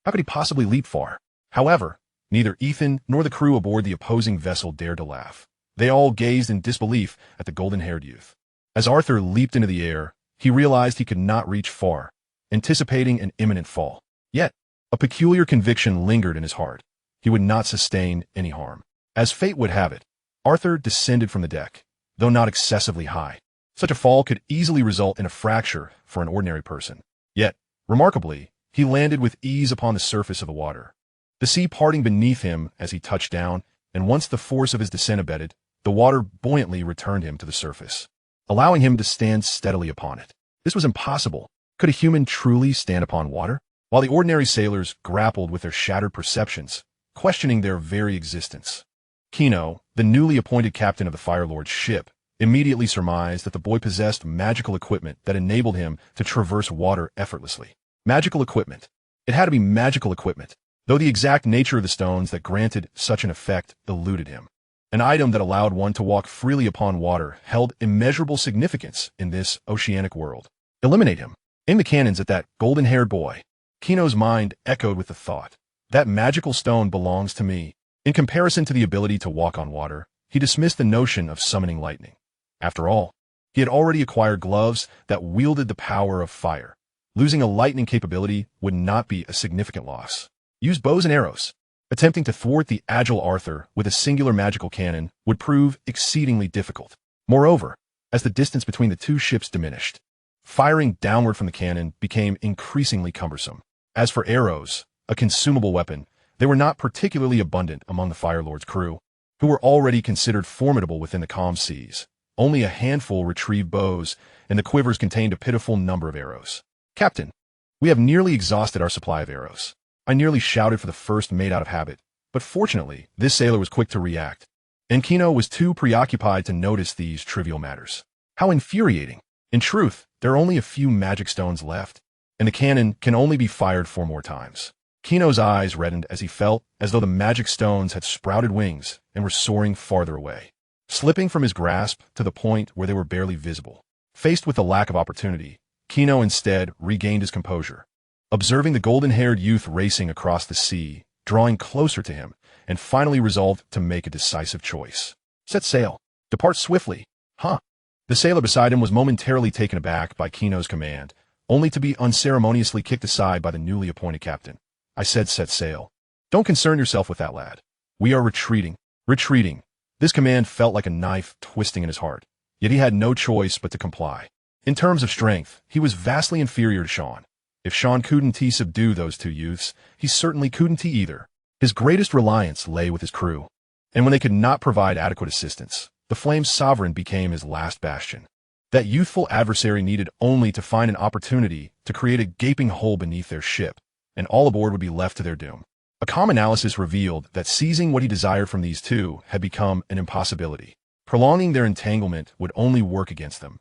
How could he possibly leap far? However, neither Ethan nor the crew aboard the opposing vessel dared to laugh. They all gazed in disbelief at the golden-haired youth. As Arthur leaped into the air, he realized he could not reach far, anticipating an imminent fall. Yet, a peculiar conviction lingered in his heart. He would not sustain any harm. As fate would have it, Arthur descended from the deck, though not excessively high. Such a fall could easily result in a fracture for an ordinary person. Yet, remarkably, he landed with ease upon the surface of the water. The sea parting beneath him as he touched down, and once the force of his descent abated, the water buoyantly returned him to the surface, allowing him to stand steadily upon it. This was impossible. Could a human truly stand upon water? While the ordinary sailors grappled with their shattered perceptions, questioning their very existence. Kino, the newly appointed captain of the Fire Lord's ship, immediately surmised that the boy possessed magical equipment that enabled him to traverse water effortlessly. Magical equipment. It had to be magical equipment, though the exact nature of the stones that granted such an effect eluded him. An item that allowed one to walk freely upon water held immeasurable significance in this oceanic world. Eliminate him. Aim the cannons at that golden-haired boy. Kino's mind echoed with the thought. That magical stone belongs to me. In comparison to the ability to walk on water, he dismissed the notion of summoning lightning. After all, he had already acquired gloves that wielded the power of fire. Losing a lightning capability would not be a significant loss. Use bows and arrows. Attempting to thwart the agile Arthur with a singular magical cannon would prove exceedingly difficult. Moreover, as the distance between the two ships diminished, firing downward from the cannon became increasingly cumbersome. As for arrows, a consumable weapon, they were not particularly abundant among the Fire Lord's crew, who were already considered formidable within the calm seas. Only a handful retrieved bows, and the quivers contained a pitiful number of arrows. Captain, we have nearly exhausted our supply of arrows. I nearly shouted for the first mate out of habit, but fortunately, this sailor was quick to react, and Kino was too preoccupied to notice these trivial matters. How infuriating! In truth, there are only a few magic stones left, and the cannon can only be fired 4 more times. Kino's eyes reddened as he felt as though the magic stones had sprouted wings and were soaring farther away, slipping from his grasp to the point where they were barely visible. Faced with the lack of opportunity, Kino instead regained his composure, observing the golden-haired youth racing across the sea, drawing closer to him, and finally resolved to make a decisive choice. Set sail. Depart swiftly. Huh? The sailor beside him was momentarily taken aback by Kino's command, only to be unceremoniously kicked aside by the newly appointed captain. I said set sail. Don't concern yourself with that, lad. We are retreating. Retreating. This command felt like a knife twisting in his heart, yet he had no choice but to comply. In terms of strength, he was vastly inferior to Sean. If Sean couldn't subdue those 2 youths, he certainly couldn't either. His greatest reliance lay with his crew, and when they could not provide adequate assistance, the Flame Sovereign became his last bastion. That youthful adversary needed only to find an opportunity to create a gaping hole beneath their ship, and all aboard would be left to their doom. A calm analysis revealed that seizing what he desired from these 2 had become an impossibility. Prolonging their entanglement would only work against them.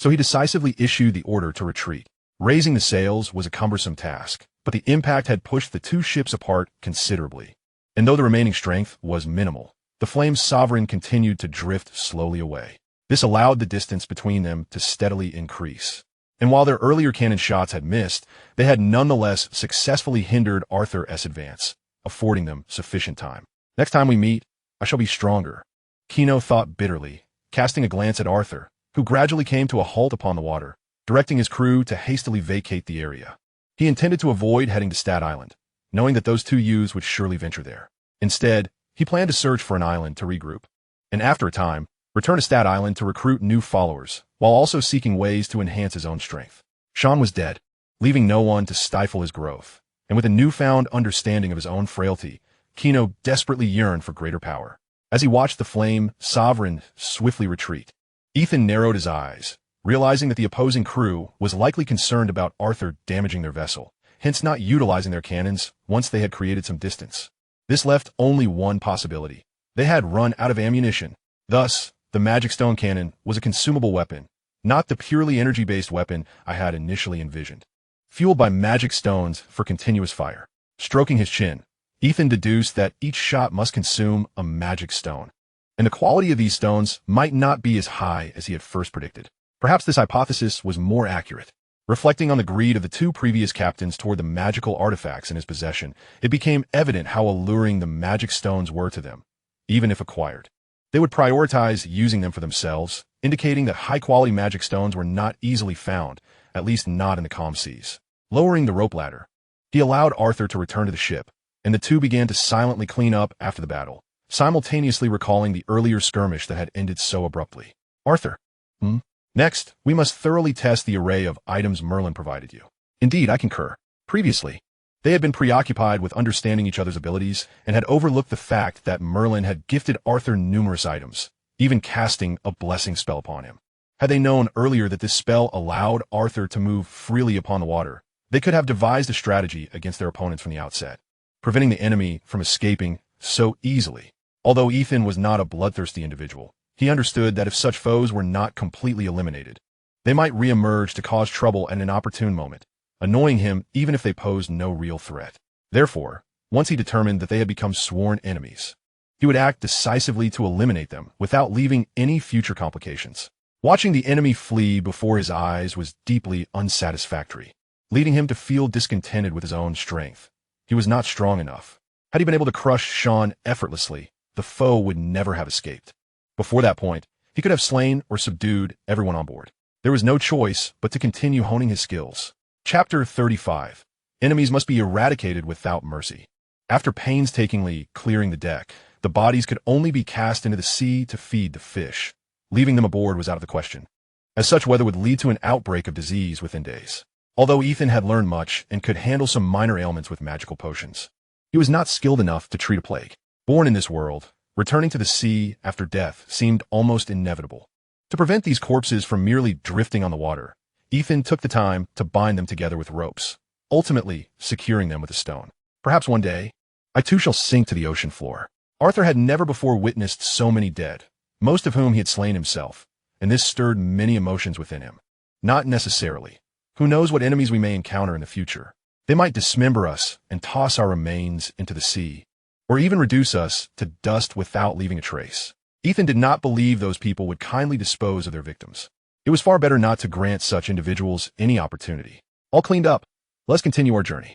so he decisively issued the order to retreat. Raising the sails was a cumbersome task, but the impact had pushed the two ships apart considerably. And though the remaining strength was minimal, the Flame's sovereign continued to drift slowly away. This allowed the distance between them to steadily increase. And while their earlier cannon shots had missed, they had nonetheless successfully hindered Arthur's advance, affording them sufficient time. Next time we meet, I shall be stronger, Kino thought bitterly, casting a glance at Arthur, who gradually came to a halt upon the water, directing his crew to hastily vacate the area. He intended to avoid heading to Stat Island, knowing that those two youths would surely venture there. Instead, he planned to search for an island to regroup, and after a time, return to Stat Island to recruit new followers, while also seeking ways to enhance his own strength. Sean was dead, leaving no one to stifle his growth, and with a newfound understanding of his own frailty, Kino desperately yearned for greater power. As he watched the Flame Sovereign swiftly retreat, Ethan narrowed his eyes, realizing that the opposing crew was likely concerned about Arthur damaging their vessel, hence not utilizing their cannons once they had created some distance. This left only one possibility. They had run out of ammunition. Thus, the Magic Stone Cannon was a consumable weapon, not the purely energy-based weapon I had initially envisioned. Fueled by magic stones for continuous fire. Stroking his chin, Ethan deduced that each shot must consume a magic stone, and the quality of these stones might not be as high as he had first predicted. Perhaps this hypothesis was more accurate. Reflecting on the greed of the two previous captains toward the magical artifacts in his possession, it became evident how alluring the magic stones were to them, even if acquired. They would prioritize using them for themselves, indicating that high-quality magic stones were not easily found, at least not in the calm seas. Lowering the rope ladder, he allowed Arthur to return to the ship, and the two began to silently clean up after the battle, simultaneously recalling the earlier skirmish that had ended so abruptly. Arthur. Next, we must thoroughly test the array of items Merlin provided you. Indeed, I concur. Previously, they had been preoccupied with understanding each other's abilities and had overlooked the fact that Merlin had gifted Arthur numerous items, even casting a blessing spell upon him. Had they known earlier that this spell allowed Arthur to move freely upon the water, they could have devised a strategy against their opponents from the outset, preventing the enemy from escaping so easily. Although Ethan was not a bloodthirsty individual, he understood that if such foes were not completely eliminated, they might re-emerge to cause trouble at an opportune moment, annoying him even if they posed no real threat. Therefore, once he determined that they had become sworn enemies, he would act decisively to eliminate them without leaving any future complications. Watching the enemy flee before his eyes was deeply unsatisfactory, leading him to feel discontented with his own strength. He was not strong enough. Had he been able to crush Sean effortlessly, the foe would never have escaped. Before that point, he could have slain or subdued everyone on board. There was no choice but to continue honing his skills. Chapter 35. Enemies must be eradicated without mercy. After painstakingly clearing the deck, the bodies could only be cast into the sea to feed the fish. Leaving them aboard was out of the question, as such weather would lead to an outbreak of disease within days. Although Ethan had learned much and could handle some minor ailments with magical potions, he was not skilled enough to treat a plague. Born in this world, returning to the sea after death seemed almost inevitable. To prevent these corpses from merely drifting on the water, Ethan took the time to bind them together with ropes, ultimately securing them with a stone. Perhaps one day, I too shall sink to the ocean floor. Arthur had never before witnessed so many dead, most of whom he had slain himself, and this stirred many emotions within him. Not necessarily. Who knows what enemies we may encounter in the future? They might dismember us and toss our remains into the sea, or even reduce us to dust without leaving a trace. Ethan did not believe those people would kindly dispose of their victims. It was far better not to grant such individuals any opportunity. All cleaned up, let's continue our journey.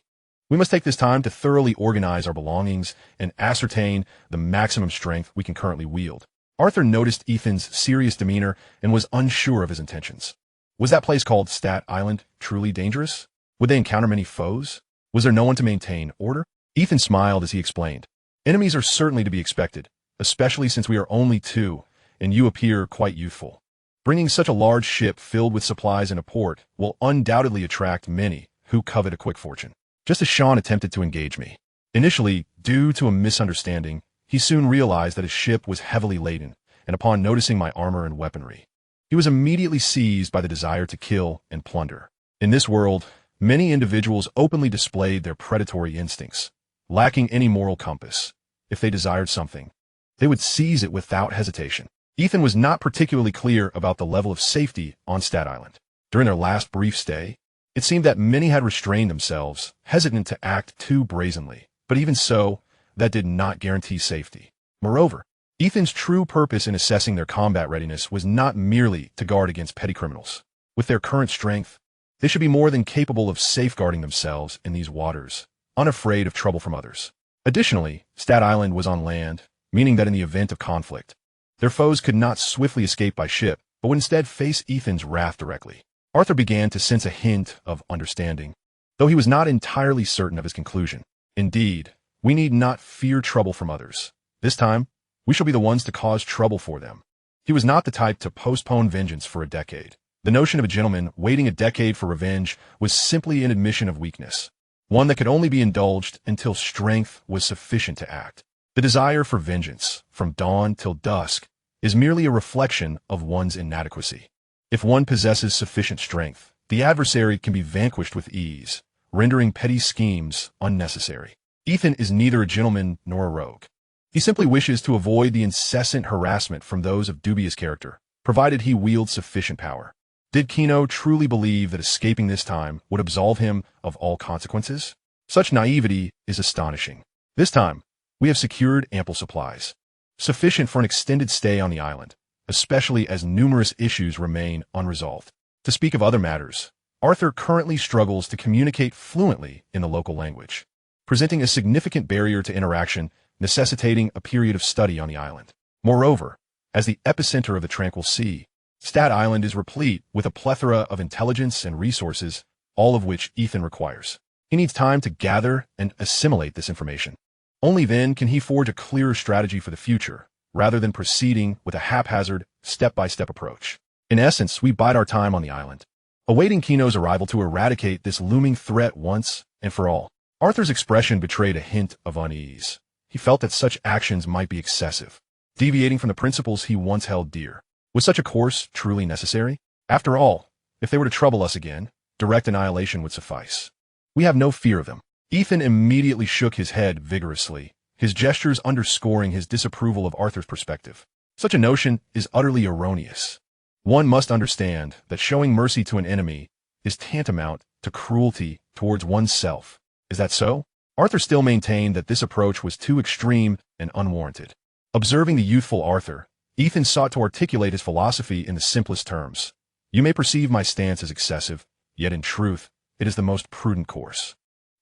We must take this time to thoroughly organize our belongings and ascertain the maximum strength we can currently wield. Arthur noticed Ethan's serious demeanor and was unsure of his intentions. Was that place called Stat Island truly dangerous? Would they encounter many foes? Was there no one to maintain order? Ethan smiled as he explained. Enemies are certainly to be expected, especially since we are only two, and you appear quite youthful. Bringing such a large ship filled with supplies in a port will undoubtedly attract many who covet a quick fortune. Just as Sean attempted to engage me. Initially, due to a misunderstanding, he soon realized that his ship was heavily laden, and upon noticing my armor and weaponry, he was immediately seized by the desire to kill and plunder. In this world, many individuals openly displayed their predatory instincts, lacking any moral compass. If they desired something, they would seize it without hesitation. Ethan was not particularly clear about the level of safety on Stat Island. During their last brief stay, it seemed that many had restrained themselves, hesitant to act too brazenly. But even so, that did not guarantee safety. Moreover, Ethan's true purpose in assessing their combat readiness was not merely to guard against petty criminals. With their current strength, they should be more than capable of safeguarding themselves in these waters, unafraid of trouble from others. Additionally, Stat Island was on land, meaning that in the event of conflict, their foes could not swiftly escape by ship, but would instead face Ethan's wrath directly. Arthur began to sense a hint of understanding, though he was not entirely certain of his conclusion. Indeed, we need not fear trouble from others. This time, we shall be the ones to cause trouble for them. He was not the type to postpone vengeance for a decade. The notion of a gentleman waiting a decade for revenge was simply an admission of weakness, one that could only be indulged until strength was sufficient to act. The desire for vengeance, from dawn till dusk, is merely a reflection of one's inadequacy. If one possesses sufficient strength, the adversary can be vanquished with ease, rendering petty schemes unnecessary. Ethan is neither a gentleman nor a rogue. He simply wishes to avoid the incessant harassment from those of dubious character, provided he wields sufficient power. Did Kino truly believe that escaping this time would absolve him of all consequences? Such naivety is astonishing. This time, we have secured ample supplies, sufficient for an extended stay on the island, especially as numerous issues remain unresolved. To speak of other matters, Arthur currently struggles to communicate fluently in the local language, presenting a significant barrier to interaction, necessitating a period of study on the island. Moreover, as the epicenter of the tranquil sea, Stat Island is replete with a plethora of intelligence and resources, all of which Ethan requires. He needs time to gather and assimilate this information. Only then can he forge a clearer strategy for the future, rather than proceeding with a haphazard, step-by-step approach. In essence, we bide our time on the island, awaiting Kino's arrival to eradicate this looming threat once and for all. Arthur's expression betrayed a hint of unease. He felt that such actions might be excessive, deviating from the principles he once held dear. Was such a course truly necessary? After all, if they were to trouble us again, direct annihilation would suffice. We have no fear of them. Ethan immediately shook his head vigorously, his gestures underscoring his disapproval of Arthur's perspective. Such a notion is utterly erroneous. One must understand that showing mercy to an enemy is tantamount to cruelty towards oneself. Is that so? Arthur still maintained that this approach was too extreme and unwarranted. Observing the youthful Arthur, Ethan sought to articulate his philosophy in the simplest terms. You may perceive my stance as excessive, yet in truth, it is the most prudent course.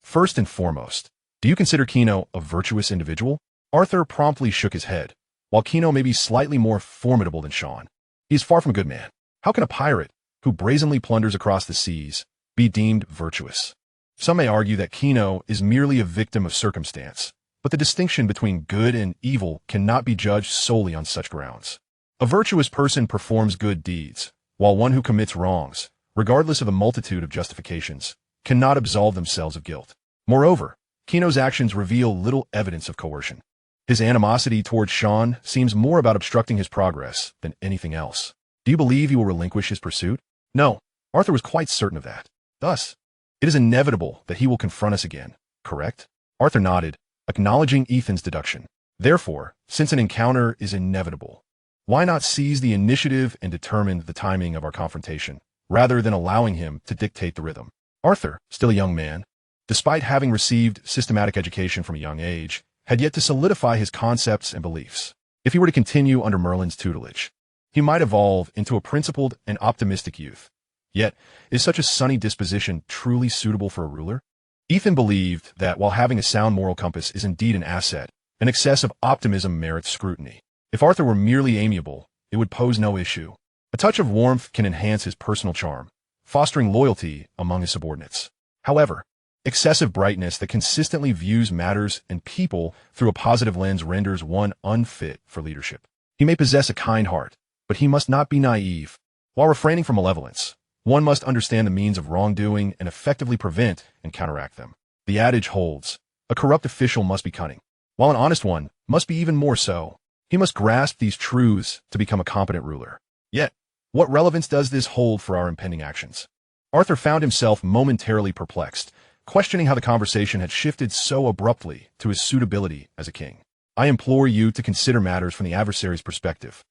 First and foremost, do you consider Kino a virtuous individual? Arthur promptly shook his head. While Kino may be slightly more formidable than Sean, he is far from a good man. How can a pirate, who brazenly plunders across the seas, be deemed virtuous? Some may argue that Kino is merely a victim of circumstance, but the distinction between good and evil cannot be judged solely on such grounds. A virtuous person performs good deeds, while one who commits wrongs, regardless of a multitude of justifications, cannot absolve themselves of guilt. Moreover, Kino's actions reveal little evidence of coercion. His animosity towards Sean seems more about obstructing his progress than anything else. Do you believe he will relinquish his pursuit? No, Arthur was quite certain of that. Thus, it is inevitable that he will confront us again, correct? Arthur nodded, acknowledging Ethan's deduction. Therefore, since an encounter is inevitable, why not seize the initiative and determine the timing of our confrontation, rather than allowing him to dictate the rhythm? Arthur, still a young man, despite having received systematic education from a young age, had yet to solidify his concepts and beliefs. If he were to continue under Merlin's tutelage, he might evolve into a principled and optimistic youth. Yet, is such a sunny disposition truly suitable for a ruler? Ethan believed that while having a sound moral compass is indeed an asset, an excess of optimism merits scrutiny. If Arthur were merely amiable, it would pose no issue. A touch of warmth can enhance his personal charm, fostering loyalty among his subordinates. However, excessive brightness that consistently views matters and people through a positive lens renders one unfit for leadership. He may possess a kind heart, but he must not be naive. While refraining from malevolence, one must understand the means of wrongdoing and effectively prevent and counteract them. The adage holds, a corrupt official must be cunning, while an honest one must be even more so. He must grasp these truths to become a competent ruler. Yet, what relevance does this hold for our impending actions? Arthur found himself momentarily perplexed, questioning how the conversation had shifted so abruptly to his suitability as a king. I implore you to consider matters from the adversary's perspective.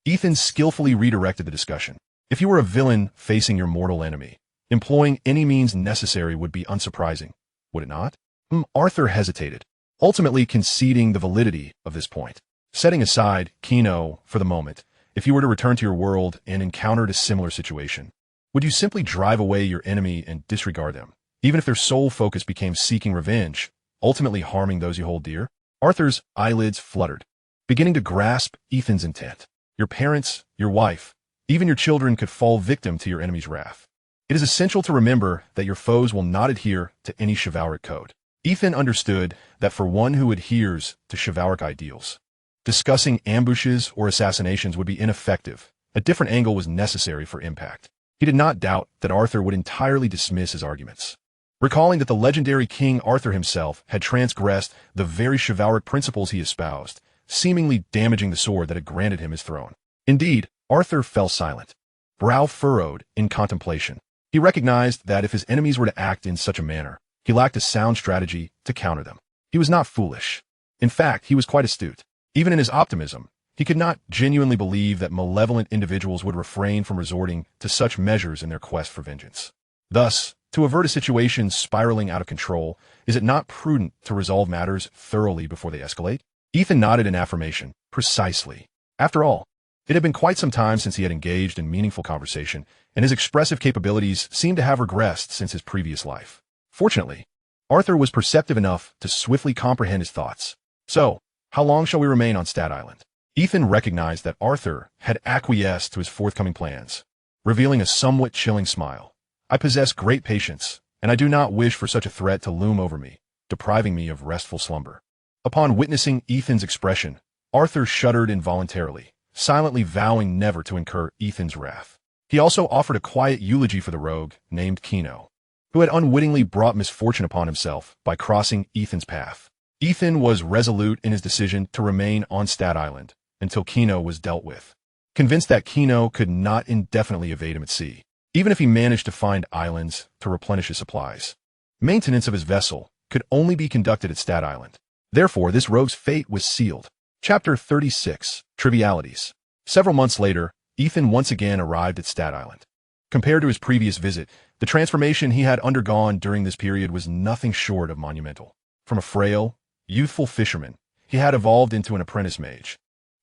Ethan skillfully redirected the discussion. If you were a villain facing your mortal enemy, employing any means necessary would be unsurprising, would it not? Arthur hesitated, ultimately conceding the validity of this point. Setting aside Kino for the moment, if you were to return to your world and encountered a similar situation, would you simply drive away your enemy and disregard them, even if their sole focus became seeking revenge, ultimately harming those you hold dear? Arthur's eyelids fluttered, beginning to grasp Ethan's intent. Your parents, your wife, even your children could fall victim to your enemy's wrath. It is essential to remember that your foes will not adhere to any chivalric code. Ethan understood that for one who adheres to chivalric ideals, discussing ambushes or assassinations would be ineffective. A different angle was necessary for impact. He did not doubt that Arthur would entirely dismiss his arguments. Recalling that the legendary King Arthur himself had transgressed the very chivalric principles he espoused, seemingly damaging the sword that had granted him his throne. Indeed, Arthur fell silent, brow furrowed in contemplation. He recognized that if his enemies were to act in such a manner, he lacked a sound strategy to counter them. He was not foolish. In fact, he was quite astute. Even in his optimism, he could not genuinely believe that malevolent individuals would refrain from resorting to such measures in their quest for vengeance. Thus, to avert a situation spiraling out of control, is it not prudent to resolve matters thoroughly before they escalate? Ethan nodded in affirmation. Precisely. After all, it had been quite some time since he had engaged in meaningful conversation, and his expressive capabilities seemed to have regressed since his previous life. Fortunately, Arthur was perceptive enough to swiftly comprehend his thoughts. So, how long shall we remain on Stat Island? Ethan recognized that Arthur had acquiesced to his forthcoming plans, revealing a somewhat chilling smile. I possess great patience, and I do not wish for such a threat to loom over me, depriving me of restful slumber. Upon witnessing Ethan's expression, Arthur shuddered involuntarily, silently vowing never to incur Ethan's wrath. He also offered a quiet eulogy for the rogue named Kino, who had unwittingly brought misfortune upon himself by crossing Ethan's path. Ethan was resolute in his decision to remain on Stat Island until Kino was dealt with, convinced that Kino could not indefinitely evade him at sea, even if he managed to find islands to replenish his supplies. Maintenance of his vessel could only be conducted at Stat Island. Therefore, this rogue's fate was sealed. Chapter 36, Trivialities. Several months later, Ethan once again arrived at Stat Island. Compared to his previous visit, the transformation he had undergone during this period was nothing short of monumental. From a frail, youthful fisherman, he had evolved into an apprentice mage,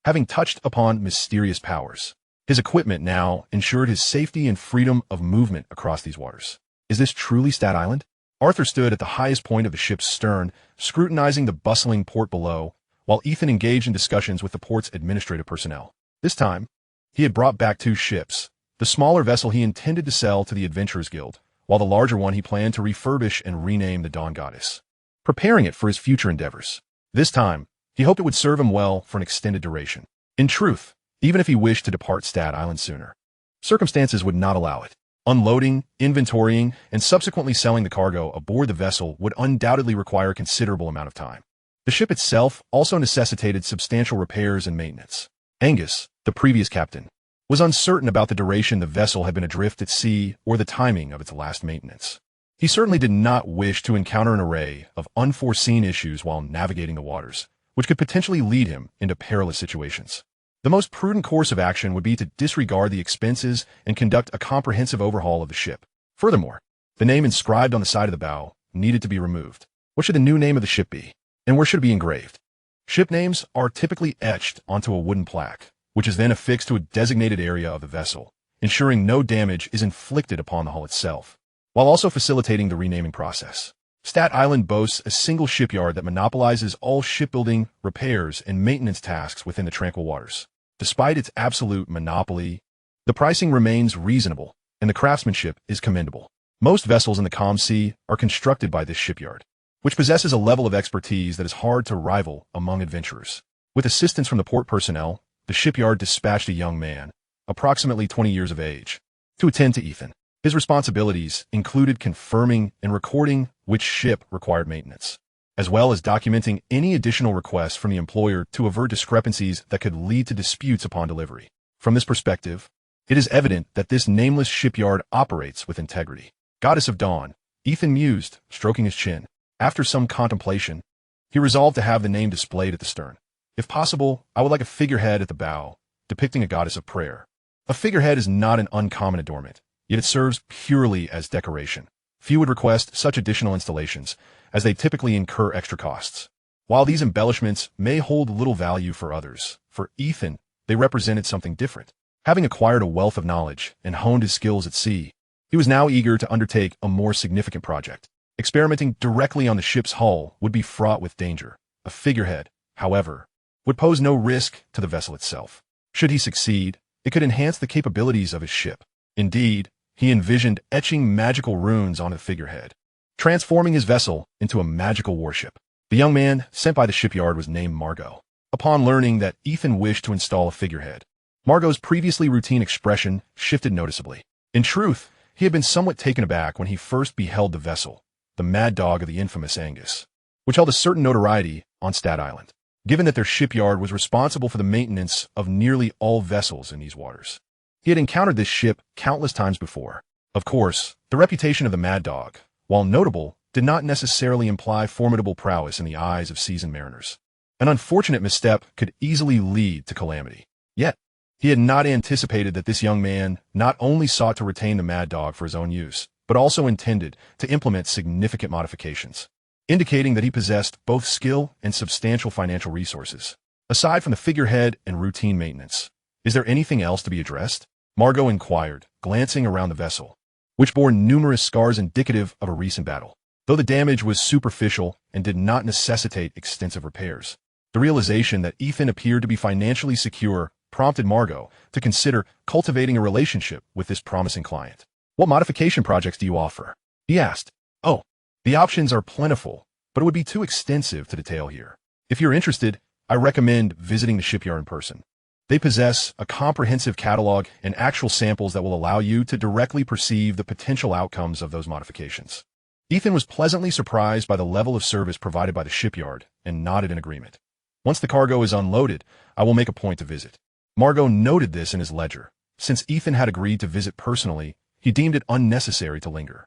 having touched upon mysterious powers. His equipment now ensured his safety and freedom of movement across these waters. Is this truly Stat Island? Arthur stood at the highest point of the ship's stern, scrutinizing the bustling port below, while Ethan engaged in discussions with the port's administrative personnel. This time, he had brought back 2 ships. The smaller vessel he intended to sell to the Adventurers Guild, while the larger one he planned to refurbish and rename the Dawn Goddess, preparing it for his future endeavors. This time, he hoped it would serve him well for an extended duration. In truth, even if he wished to depart Stat Island sooner, circumstances would not allow it. Unloading, inventorying, and subsequently selling the cargo aboard the vessel would undoubtedly require a considerable amount of time. The ship itself also necessitated substantial repairs and maintenance. Angus, the previous captain, was uncertain about the duration the vessel had been adrift at sea or the timing of its last maintenance. He certainly did not wish to encounter an array of unforeseen issues while navigating the waters, which could potentially lead him into perilous situations. The most prudent course of action would be to disregard the expenses and conduct a comprehensive overhaul of the ship. Furthermore, the name inscribed on the side of the bow needed to be removed. What should the new name of the ship be? And where should it be engraved? Ship names are typically etched onto a wooden plaque, which is then affixed to a designated area of the vessel, ensuring no damage is inflicted upon the hull itself, while also facilitating the renaming process. Stat Island boasts a single shipyard that monopolizes all shipbuilding, repairs, and maintenance tasks within the tranquil waters. Despite its absolute monopoly, the pricing remains reasonable, and the craftsmanship is commendable. Most vessels in the calm sea are constructed by this shipyard, which possesses a level of expertise that is hard to rival among adventurers. With assistance from the port personnel, the shipyard dispatched a young man, approximately 20 years of age, to attend to Ethan. His responsibilities included confirming and recording which ship required maintenance, as well as documenting any additional requests from the employer to avert discrepancies that could lead to disputes upon delivery. From this perspective, it is evident that this nameless shipyard operates with integrity. Goddess of Dawn, Ethan mused, stroking his chin. After some contemplation, he resolved to have the name displayed at the stern. If possible, I would like a figurehead at the bow, depicting a goddess of prayer. A figurehead is not an uncommon adornment, yet it serves purely as decoration. Few would request such additional installations, as they typically incur extra costs. While these embellishments may hold little value for others, for Ethan, they represented something different. Having acquired a wealth of knowledge and honed his skills at sea, he was now eager to undertake a more significant project. Experimenting directly on the ship's hull would be fraught with danger. A figurehead, however, would pose no risk to the vessel itself. Should he succeed, it could enhance the capabilities of his ship. Indeed, he envisioned etching magical runes on the figurehead, transforming his vessel into a magical warship. The young man sent by the shipyard was named Margot. Upon learning that Ethan wished to install a figurehead, Margot's previously routine expression shifted noticeably. In truth, he had been somewhat taken aback when he first beheld the vessel, the mad dog of the infamous Angus, which held a certain notoriety on Stat Island, given that their shipyard was responsible for the maintenance of nearly all vessels in these waters. He had encountered this ship countless times before. Of course, the reputation of the mad dog, while notable, did not necessarily imply formidable prowess in the eyes of seasoned mariners. An unfortunate misstep could easily lead to calamity. Yet, he had not anticipated that this young man not only sought to retain the mad dog for his own use, but also intended to implement significant modifications, indicating that he possessed both skill and substantial financial resources. Aside from the figurehead and routine maintenance, is there anything else to be addressed? Margot inquired, glancing around the vessel, which bore numerous scars indicative of a recent battle. Though the damage was superficial and did not necessitate extensive repairs, the realization that Ethan appeared to be financially secure prompted Margot to consider cultivating a relationship with this promising client. What modification projects do you offer? He asked. Oh, the options are plentiful, but it would be too extensive to detail here. If you're interested, I recommend visiting the shipyard in person. They possess a comprehensive catalog and actual samples that will allow you to directly perceive the potential outcomes of those modifications. Ethan was pleasantly surprised by the level of service provided by the shipyard and nodded in agreement. Once the cargo is unloaded, I will make a point to visit. Margot noted this in his ledger. Since Ethan had agreed to visit personally, he deemed it unnecessary to linger.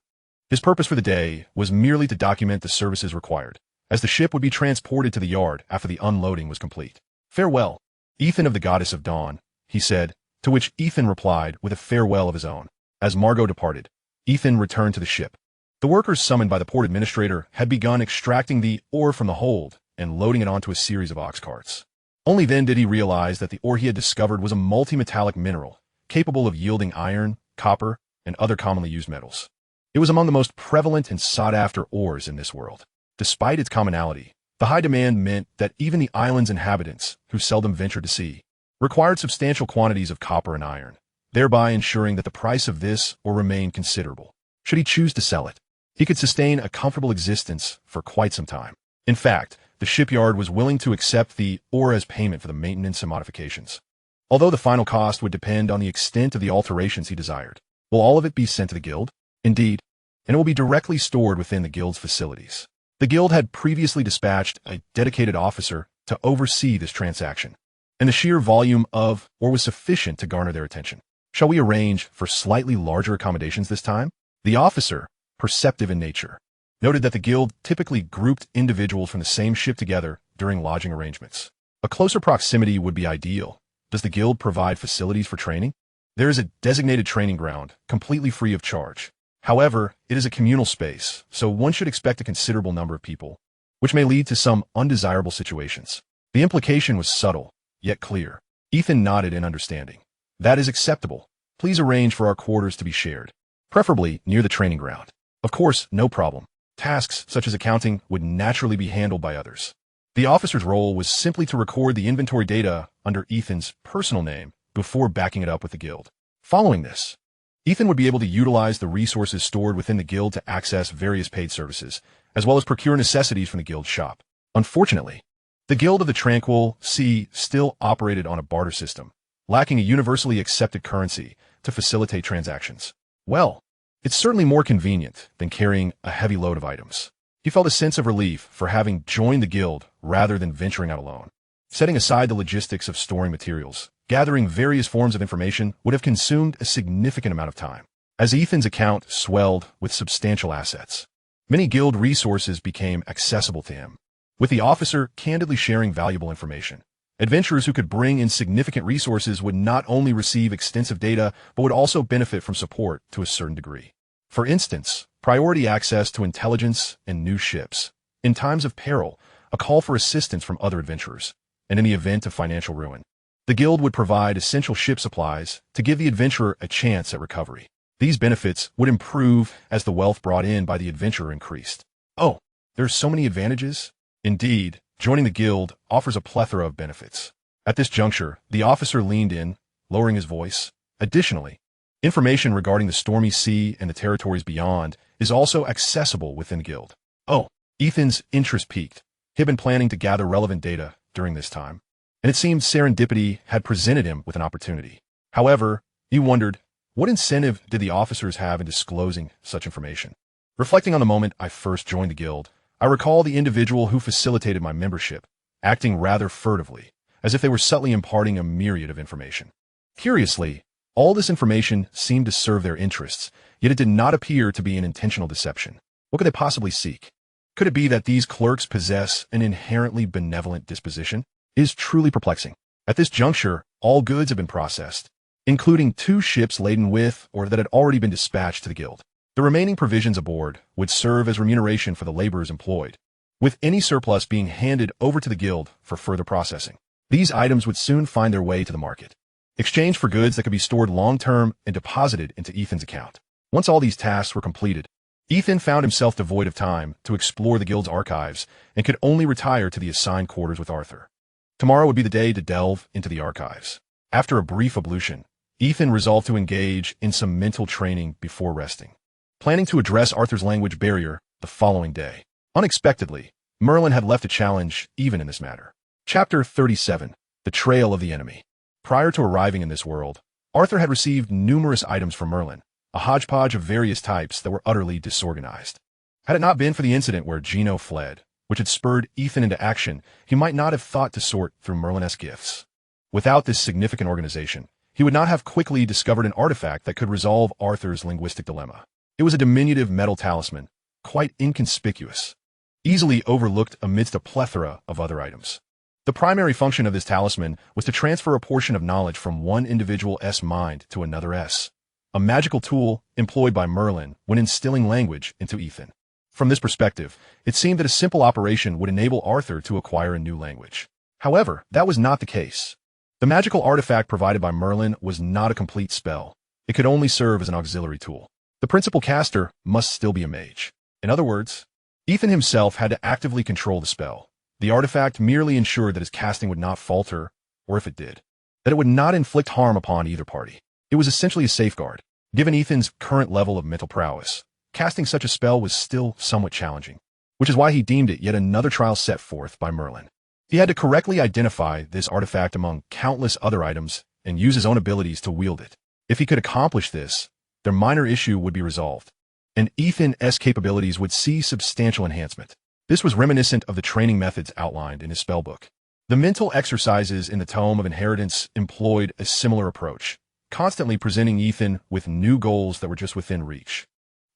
His purpose for the day was merely to document the services required, as the ship would be transported to the yard after the unloading was complete. Farewell, Ethan of the Goddess of Dawn, he said, to which Ethan replied with a farewell of his own. As Margot departed, Ethan returned to the ship. The workers summoned by the port administrator had begun extracting the ore from the hold and loading it onto a series of ox carts. Only then did he realize that the ore he had discovered was a multi-metallic mineral, capable of yielding iron, copper, and other commonly used metals. It was among the most prevalent and sought-after ores in this world. Despite its commonality, the high demand meant that even the island's inhabitants, who seldom ventured to sea, required substantial quantities of copper and iron, thereby ensuring that the price of this ore remained considerable. Should he choose to sell it, he could sustain a comfortable existence for quite some time. In fact, the shipyard was willing to accept the ore as payment for the maintenance and modifications, although the final cost would depend on the extent of the alterations he desired. Will all of it be sent to the guild? Indeed, and it will be directly stored within the guild's facilities. The guild had previously dispatched a dedicated officer to oversee this transaction, and the sheer volume of ore was sufficient to garner their attention. Shall we arrange for slightly larger accommodations this time? The officer, perceptive in nature, noted that the guild typically grouped individuals from the same ship together during lodging arrangements. A closer proximity would be ideal. Does the guild provide facilities for training? There is a designated training ground, completely free of charge. However, it is a communal space, so one should expect a considerable number of people, which may lead to some undesirable situations. The implication was subtle, yet clear. Ethan nodded in understanding. That is acceptable. Please arrange for our quarters to be shared, preferably near the training ground. Of course, no problem. Tasks such as accounting would naturally be handled by others. The officer's role was simply to record the inventory data under Ethan's personal name before backing it up with the guild. Following this, Ethan would be able to utilize the resources stored within the guild to access various paid services, as well as procure necessities from the guild's shop. Unfortunately, the Guild of the Tranquil Sea still operated on a barter system, lacking a universally accepted currency to facilitate transactions. Well, it's certainly more convenient than carrying a heavy load of items. He felt a sense of relief for having joined the guild rather than venturing out alone. Setting aside the logistics of storing materials, gathering various forms of information would have consumed a significant amount of time. As Ethan's account swelled with substantial assets, many guild resources became accessible to him, with the officer candidly sharing valuable information. Adventurers who could bring in significant resources would not only receive extensive data, but would also benefit from support to a certain degree. For instance, priority access to intelligence and new ships. In times of peril, a call for assistance from other adventurers, and in the event of financial ruin. The guild would provide essential ship supplies to give the adventurer a chance at recovery. These benefits would improve as the wealth brought in by the adventurer increased. Oh, there are so many advantages? Indeed, joining the guild offers a plethora of benefits. At this juncture, the officer leaned in, lowering his voice. Additionally, information regarding the stormy sea and the territories beyond is also accessible within the guild. Oh, Ethan's interest peaked. He had been planning to gather relevant data during this time, and it seemed serendipity had presented him with an opportunity. However, he wondered, what incentive did the officers have in disclosing such information? Reflecting on the moment I first joined the guild, I recall the individual who facilitated my membership, acting rather furtively, as if they were subtly imparting a myriad of information. Curiously, all this information seemed to serve their interests, yet it did not appear to be an intentional deception. What could they possibly seek? Could it be that these clerks possess an inherently benevolent disposition? It is truly perplexing. At this juncture, all goods have been processed, including 2 ships laden with or that had already been dispatched to the guild. The remaining provisions aboard would serve as remuneration for the laborers employed, with any surplus being handed over to the guild for further processing. These items would soon find their way to the market, exchanged for goods that could be stored long-term and deposited into Ethan's account. Once all these tasks were completed, Ethan found himself devoid of time to explore the guild's archives and could only retire to the assigned quarters with Arthur. Tomorrow would be the day to delve into the archives. After a brief ablution, Ethan resolved to engage in some mental training before resting, planning to address Arthur's language barrier the following day. Unexpectedly, Merlin had left a challenge even in this matter. Chapter 37. The Trail of the Enemy. Prior to arriving in this world, Arthur had received numerous items from Merlin, a hodgepodge of various types that were utterly disorganized. Had it not been for the incident where Kino fled, which had spurred Ethan into action, he might not have thought to sort through Merlin's gifts. Without this significant organization, he would not have quickly discovered an artifact that could resolve Arthur's linguistic dilemma. It was a diminutive metal talisman, quite inconspicuous, easily overlooked amidst a plethora of other items. The primary function of this talisman was to transfer a portion of knowledge from one individual's mind to another's, a magical tool employed by Merlin when instilling language into Ethan. From this perspective, it seemed that a simple operation would enable Arthur to acquire a new language. However, that was not the case. The magical artifact provided by Merlin was not a complete spell. It could only serve as an auxiliary tool. The principal caster must still be a mage. In other words, Ethan himself had to actively control the spell. The artifact merely ensured that his casting would not falter, or if it did, that it would not inflict harm upon either party. It was essentially a safeguard. Given Ethan's current level of mental prowess, casting such a spell was still somewhat challenging, which is why he deemed it yet another trial set forth by Merlin. He had to correctly identify this artifact among countless other items and use his own abilities to wield it. If he could accomplish this, their minor issue would be resolved, and Ethan's capabilities would see substantial enhancement. This was reminiscent of the training methods outlined in his spellbook. The mental exercises in the Tome of Inheritance employed a similar approach, constantly presenting Ethan with new goals that were just within reach,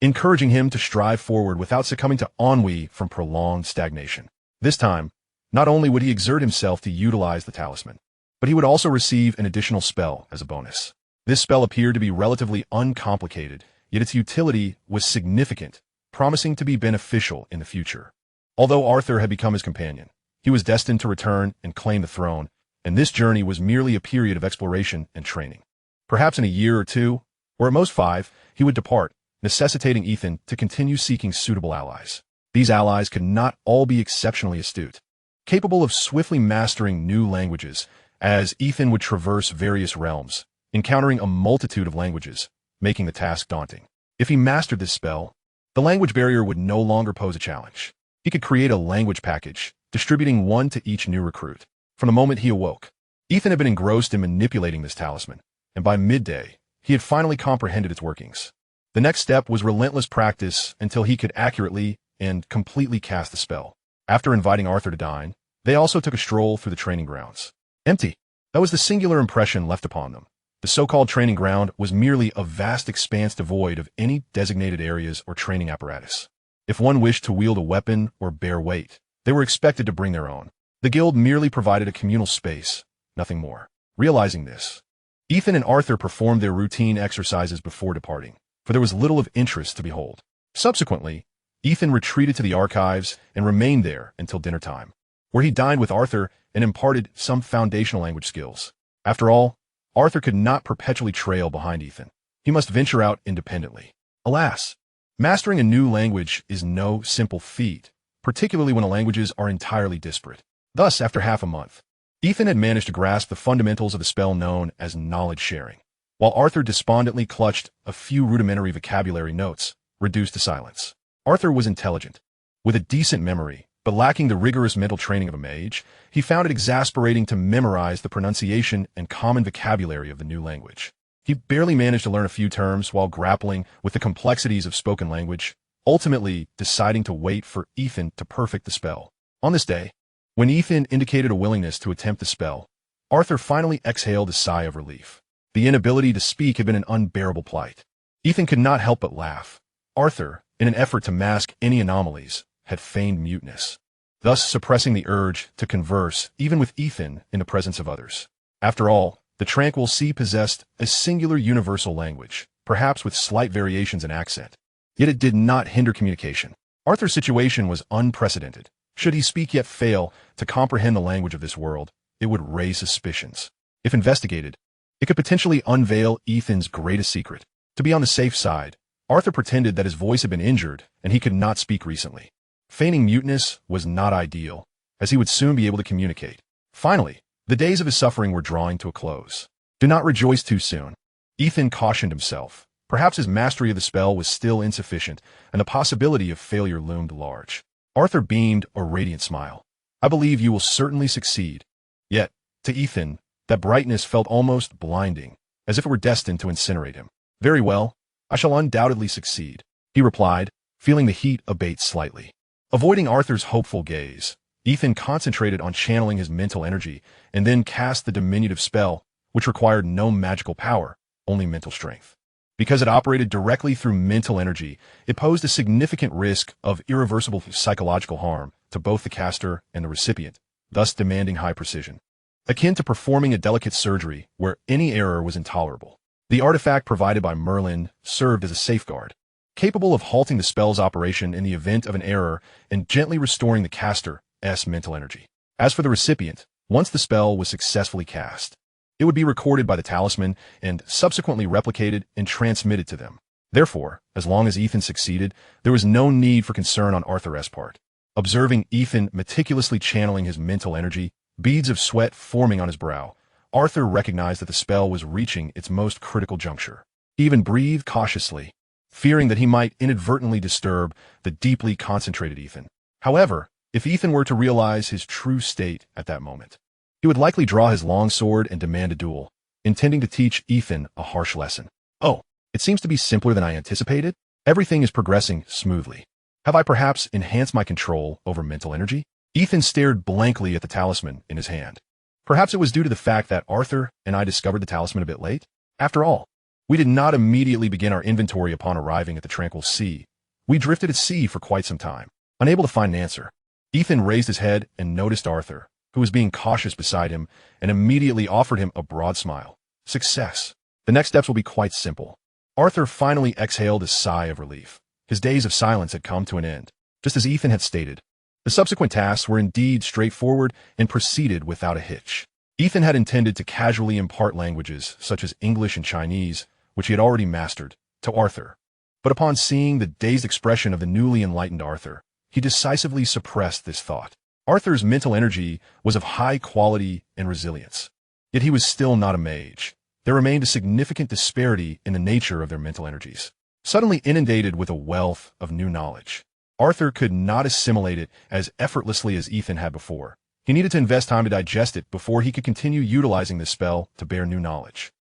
encouraging him to strive forward without succumbing to ennui from prolonged stagnation. This time, not only would he exert himself to utilize the talisman, but he would also receive an additional spell as a bonus. This spell appeared to be relatively uncomplicated, yet its utility was significant, promising to be beneficial in the future. Although Arthur had become his companion, he was destined to return and claim the throne, and this journey was merely a period of exploration and training. Perhaps in a year or 2, or at most 5, he would depart, necessitating Ethan to continue seeking suitable allies. These allies could not all be exceptionally astute, capable of swiftly mastering new languages, as Ethan would traverse various realms, encountering a multitude of languages, making the task daunting. If he mastered this spell, the language barrier would no longer pose a challenge. He could create a language package, distributing one to each new recruit. From the moment he awoke, Ethan had been engrossed in manipulating this talisman, and by midday, he had finally comprehended its workings. The next step was relentless practice until he could accurately and completely cast the spell. After inviting Arthur to dine, they also took a stroll through the training grounds. Empty. That was the singular impression left upon them. The so-called training ground was merely a vast expanse devoid of any designated areas or training apparatus. If one wished to wield a weapon or bear weight, they were expected to bring their own. The guild merely provided a communal space, nothing more. Realizing this, Ethan and Arthur performed their routine exercises before departing, for there was little of interest to behold. Subsequently, Ethan retreated to the archives and remained there until dinner time, where he dined with Arthur and imparted some foundational language skills. After all, Arthur could not perpetually trail behind Ethan. He must venture out independently. Alas, mastering a new language is no simple feat, particularly when the languages are entirely disparate. Thus, after half a month, Ethan had managed to grasp the fundamentals of the spell known as knowledge sharing, while Arthur despondently clutched a few rudimentary vocabulary notes, reduced to silence. Arthur was intelligent, with a decent memory, but lacking the rigorous mental training of a mage. He found it exasperating to memorize the pronunciation and common vocabulary of the new language. He barely managed to learn a few terms while grappling with the complexities of spoken language, ultimately deciding to wait for Ethan to perfect the spell. On this day, when Ethan indicated a willingness to attempt the spell, Arthur finally exhaled a sigh of relief. The inability to speak had been an unbearable plight. Ethan could not help but laugh. Arthur, in an effort to mask any anomalies, had feigned muteness, thus suppressing the urge to converse even with Ethan in the presence of others. After all, the Tranquil Sea possessed a singular universal language, perhaps with slight variations in accent. Yet it did not hinder communication. Arthur's situation was unprecedented. Should he speak yet fail to comprehend the language of this world, it would raise suspicions. If investigated, it could potentially unveil Ethan's greatest secret. To be on the safe side, Arthur pretended that his voice had been injured and he could not speak recently. Feigning muteness was not ideal, as he would soon be able to communicate. Finally, the days of his suffering were drawing to a close. Do not rejoice too soon. Ethan cautioned himself. Perhaps his mastery of the spell was still insufficient, and the possibility of failure loomed large. Arthur beamed a radiant smile. I believe you will certainly succeed. Yet, to Ethan, that brightness felt almost blinding, as if it were destined to incinerate him. Very well, I shall undoubtedly succeed, he replied, feeling the heat abate slightly. Avoiding Arthur's hopeful gaze, Ethan concentrated on channeling his mental energy and then cast the diminutive spell, which required no magical power, only mental strength. Because it operated directly through mental energy, it posed a significant risk of irreversible psychological harm to both the caster and the recipient, thus demanding high precision. Akin to performing a delicate surgery where any error was intolerable, the artifact provided by Merlin served as a safeguard, capable of halting the spell's operation in the event of an error and gently restoring the caster's mental energy. As for the recipient, once the spell was successfully cast, it would be recorded by the talisman and subsequently replicated and transmitted to them. Therefore, as long as Ethan succeeded, there was no need for concern on Arthur's part. Observing Ethan meticulously channeling his mental energy, beads of sweat forming on his brow, Arthur recognized that the spell was reaching its most critical juncture. He even breathed cautiously, fearing that he might inadvertently disturb the deeply concentrated Ethan. However, if Ethan were to realize his true state at that moment, he would likely draw his long sword and demand a duel, intending to teach Ethan a harsh lesson. Oh, it seems to be simpler than I anticipated. Everything is progressing smoothly. Have I perhaps enhanced my control over mental energy? Ethan stared blankly at the talisman in his hand. Perhaps it was due to the fact that Arthur and I discovered the talisman a bit late. After all, we did not immediately begin our inventory upon arriving at the Tranquil Sea. We drifted at sea for quite some time, unable to find an answer. Ethan raised his head and noticed Arthur, who was being cautious beside him, and immediately offered him a broad smile. Success. The next steps will be quite simple. Arthur finally exhaled a sigh of relief. His days of silence had come to an end, just as Ethan had stated. The subsequent tasks were indeed straightforward and proceeded without a hitch. Ethan had intended to casually impart languages, such as English and Chinese, which he had already mastered, to Arthur. But upon seeing the dazed expression of the newly enlightened Arthur, he decisively suppressed this thought. Arthur's mental energy was of high quality and resilience, yet he was still not a mage. There remained a significant disparity in the nature of their mental energies. Suddenly inundated with a wealth of new knowledge, Arthur could not assimilate it as effortlessly as Ethan had before. He needed to invest time to digest it before he could continue utilizing this spell to bear new knowledge.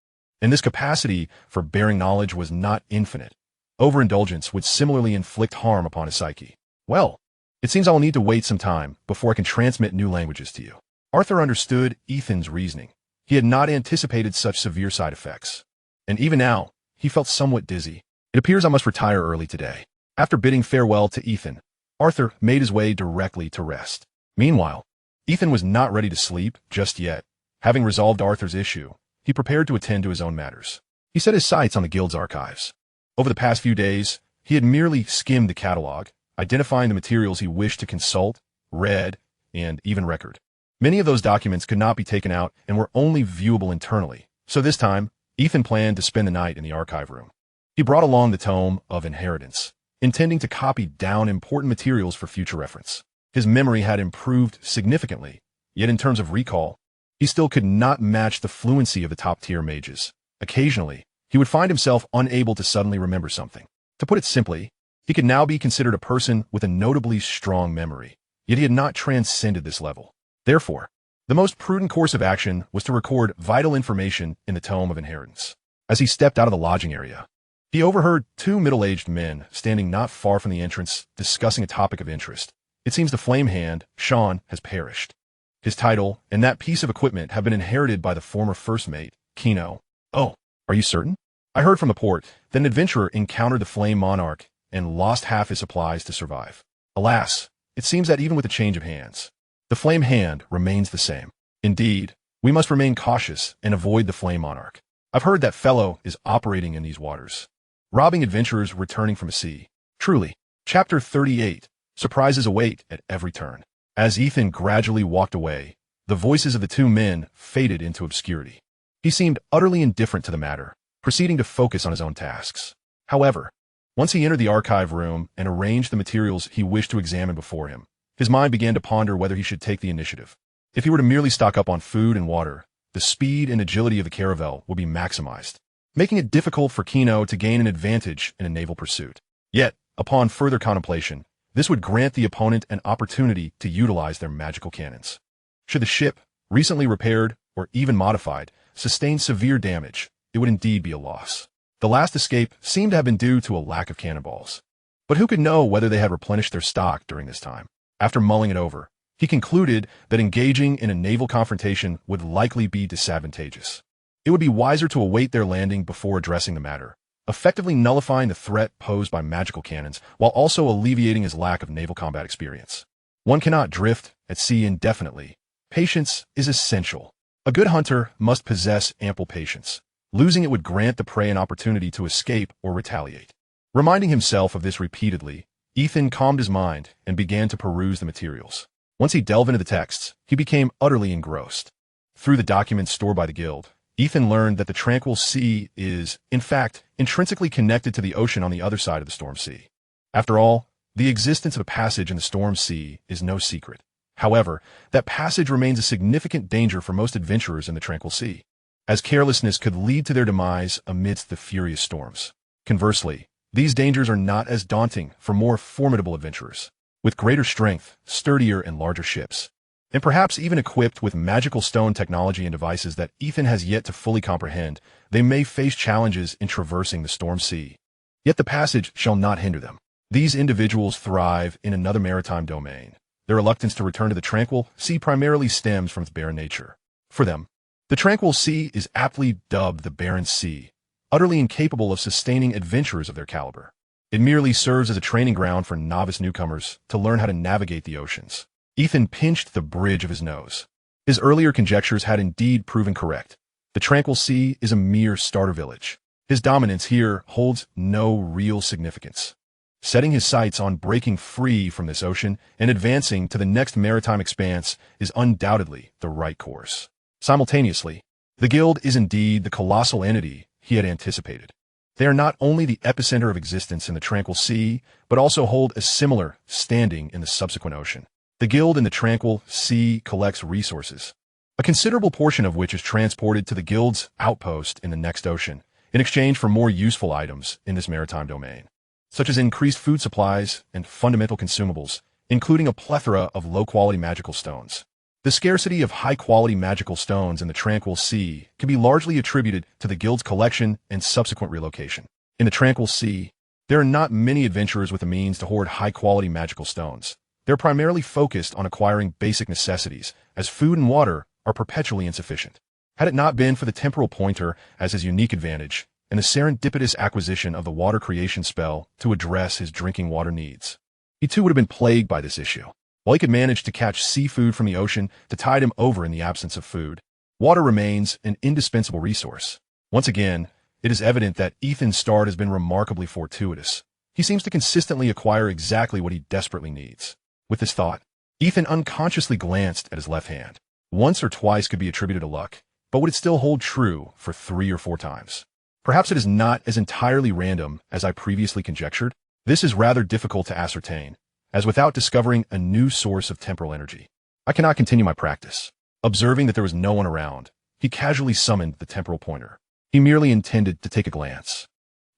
And this capacity for bearing knowledge was not infinite. Overindulgence would similarly inflict harm upon his psyche. Well, it seems I will need to wait some time before I can transmit new languages to you. Arthur understood Ethan's reasoning. He had not anticipated such severe side effects. And even now, he felt somewhat dizzy. It appears I must retire early today. After bidding farewell to Ethan, Arthur made his way directly to rest. Meanwhile, Ethan was not ready to sleep just yet. Having resolved Arthur's issue, he prepared to attend to his own matters. He set his sights on the guild's archives. Over the past few days, he had merely skimmed the catalog, identifying the materials he wished to consult, read, and even record. Many of those documents could not be taken out and were only viewable internally, so this time, Ethan planned to spend the night in the archive room. He brought along the tome of Inheritance, intending to copy down important materials for future reference. His memory had improved significantly, yet in terms of recall, he still could not match the fluency of the top-tier mages. Occasionally, he would find himself unable to suddenly remember something. To put it simply, he could now be considered a person with a notably strong memory, yet he had not transcended this level. Therefore, the most prudent course of action was to record vital information in the Tome of Inheritance. As he stepped out of the lodging area, he overheard two middle-aged men standing not far from the entrance discussing a topic of interest. It seems the flame hand, Sean, has perished. His title and that piece of equipment have been inherited by the former first mate, Kino. Oh, are you certain? I heard from the port that an adventurer encountered the Flame Monarch and lost half his supplies to survive. Alas, it seems that even with the change of hands, the Flame Hand remains the same. Indeed, we must remain cautious and avoid the Flame Monarch. I've heard that fellow is operating in these waters, robbing adventurers returning from sea. Truly, Chapter 38, surprises await at every turn. As Ethan gradually walked away, the voices of the two men faded into obscurity. He seemed utterly indifferent to the matter, proceeding to focus on his own tasks. However, once he entered the archive room and arranged the materials he wished to examine before him, his mind began to ponder whether he should take the initiative. If he were to merely stock up on food and water, the speed and agility of the caravel would be maximized, making it difficult for Kino to gain an advantage in a naval pursuit. Yet, upon further contemplation, this would grant the opponent an opportunity to utilize their magical cannons. Should the ship, recently repaired or even modified, sustain severe damage, it would indeed be a loss. The last escape seemed to have been due to a lack of cannonballs. But who could know whether they had replenished their stock during this time? After mulling it over, he concluded that engaging in a naval confrontation would likely be disadvantageous. It would be wiser to await their landing before addressing the matter, effectively nullifying the threat posed by magical cannons while also alleviating his lack of naval combat experience. One cannot drift at sea indefinitely. Patience is essential. A good hunter must possess ample patience. Losing it would grant the prey an opportunity to escape or retaliate. Reminding himself of this repeatedly, Ethan calmed his mind and began to peruse the materials. Once he delved into the texts, he became utterly engrossed. Through the documents stored by the guild, Ethan learned that the tranquil sea is, in fact, intrinsically connected to the ocean on the other side of the storm sea. After all, the existence of a passage in the storm sea is no secret. However, that passage remains a significant danger for most adventurers in the tranquil sea, as carelessness could lead to their demise amidst the furious storms. Conversely, these dangers are not as daunting for more formidable adventurers, with greater strength, sturdier and larger ships, and perhaps even equipped with magical stone technology and devices that Ethan has yet to fully comprehend. They may face challenges in traversing the storm sea. Yet the passage shall not hinder them. These individuals thrive in another maritime domain. Their reluctance to return to the tranquil sea primarily stems from its barren nature. For them, the tranquil sea is aptly dubbed the barren sea, utterly incapable of sustaining adventurers of their caliber. It merely serves as a training ground for novice newcomers to learn how to navigate the oceans. Ethan pinched the bridge of his nose. His earlier conjectures had indeed proven correct. The tranquil sea is a mere starter village. His dominance here holds no real significance. Setting his sights on breaking free from this ocean and advancing to the next maritime expanse is undoubtedly the right course. Simultaneously, the guild is indeed the colossal entity he had anticipated. They are not only the epicenter of existence in the tranquil sea, but also hold a similar standing in the subsequent ocean. The guild in the tranquil sea collects resources, a considerable portion of which is transported to the guild's outpost in the next ocean, in exchange for more useful items in this maritime domain, such as increased food supplies and fundamental consumables, including a plethora of low-quality magical stones. The scarcity of high-quality magical stones in the tranquil sea can be largely attributed to the guild's collection and subsequent relocation. In the tranquil sea, there are not many adventurers with the means to hoard high-quality magical stones. They're primarily focused on acquiring basic necessities, as food and water are perpetually insufficient. Had it not been for the temporal pointer as his unique advantage, and the serendipitous acquisition of the water creation spell to address his drinking water needs, he too would have been plagued by this issue. While he could manage to catch seafood from the ocean to tide him over in the absence of food, water remains an indispensable resource. Once again, it is evident that Ethan's start has been remarkably fortuitous. He seems to consistently acquire exactly what he desperately needs. With this thought, Ethan unconsciously glanced at his left hand. Once or twice could be attributed to luck, but would it still hold true for 3 or 4 times? Perhaps it is not as entirely random as I previously conjectured. This is rather difficult to ascertain, as without discovering a new source of temporal energy, I cannot continue my practice. Observing that there was no one around, he casually summoned the temporal pointer. He merely intended to take a glance,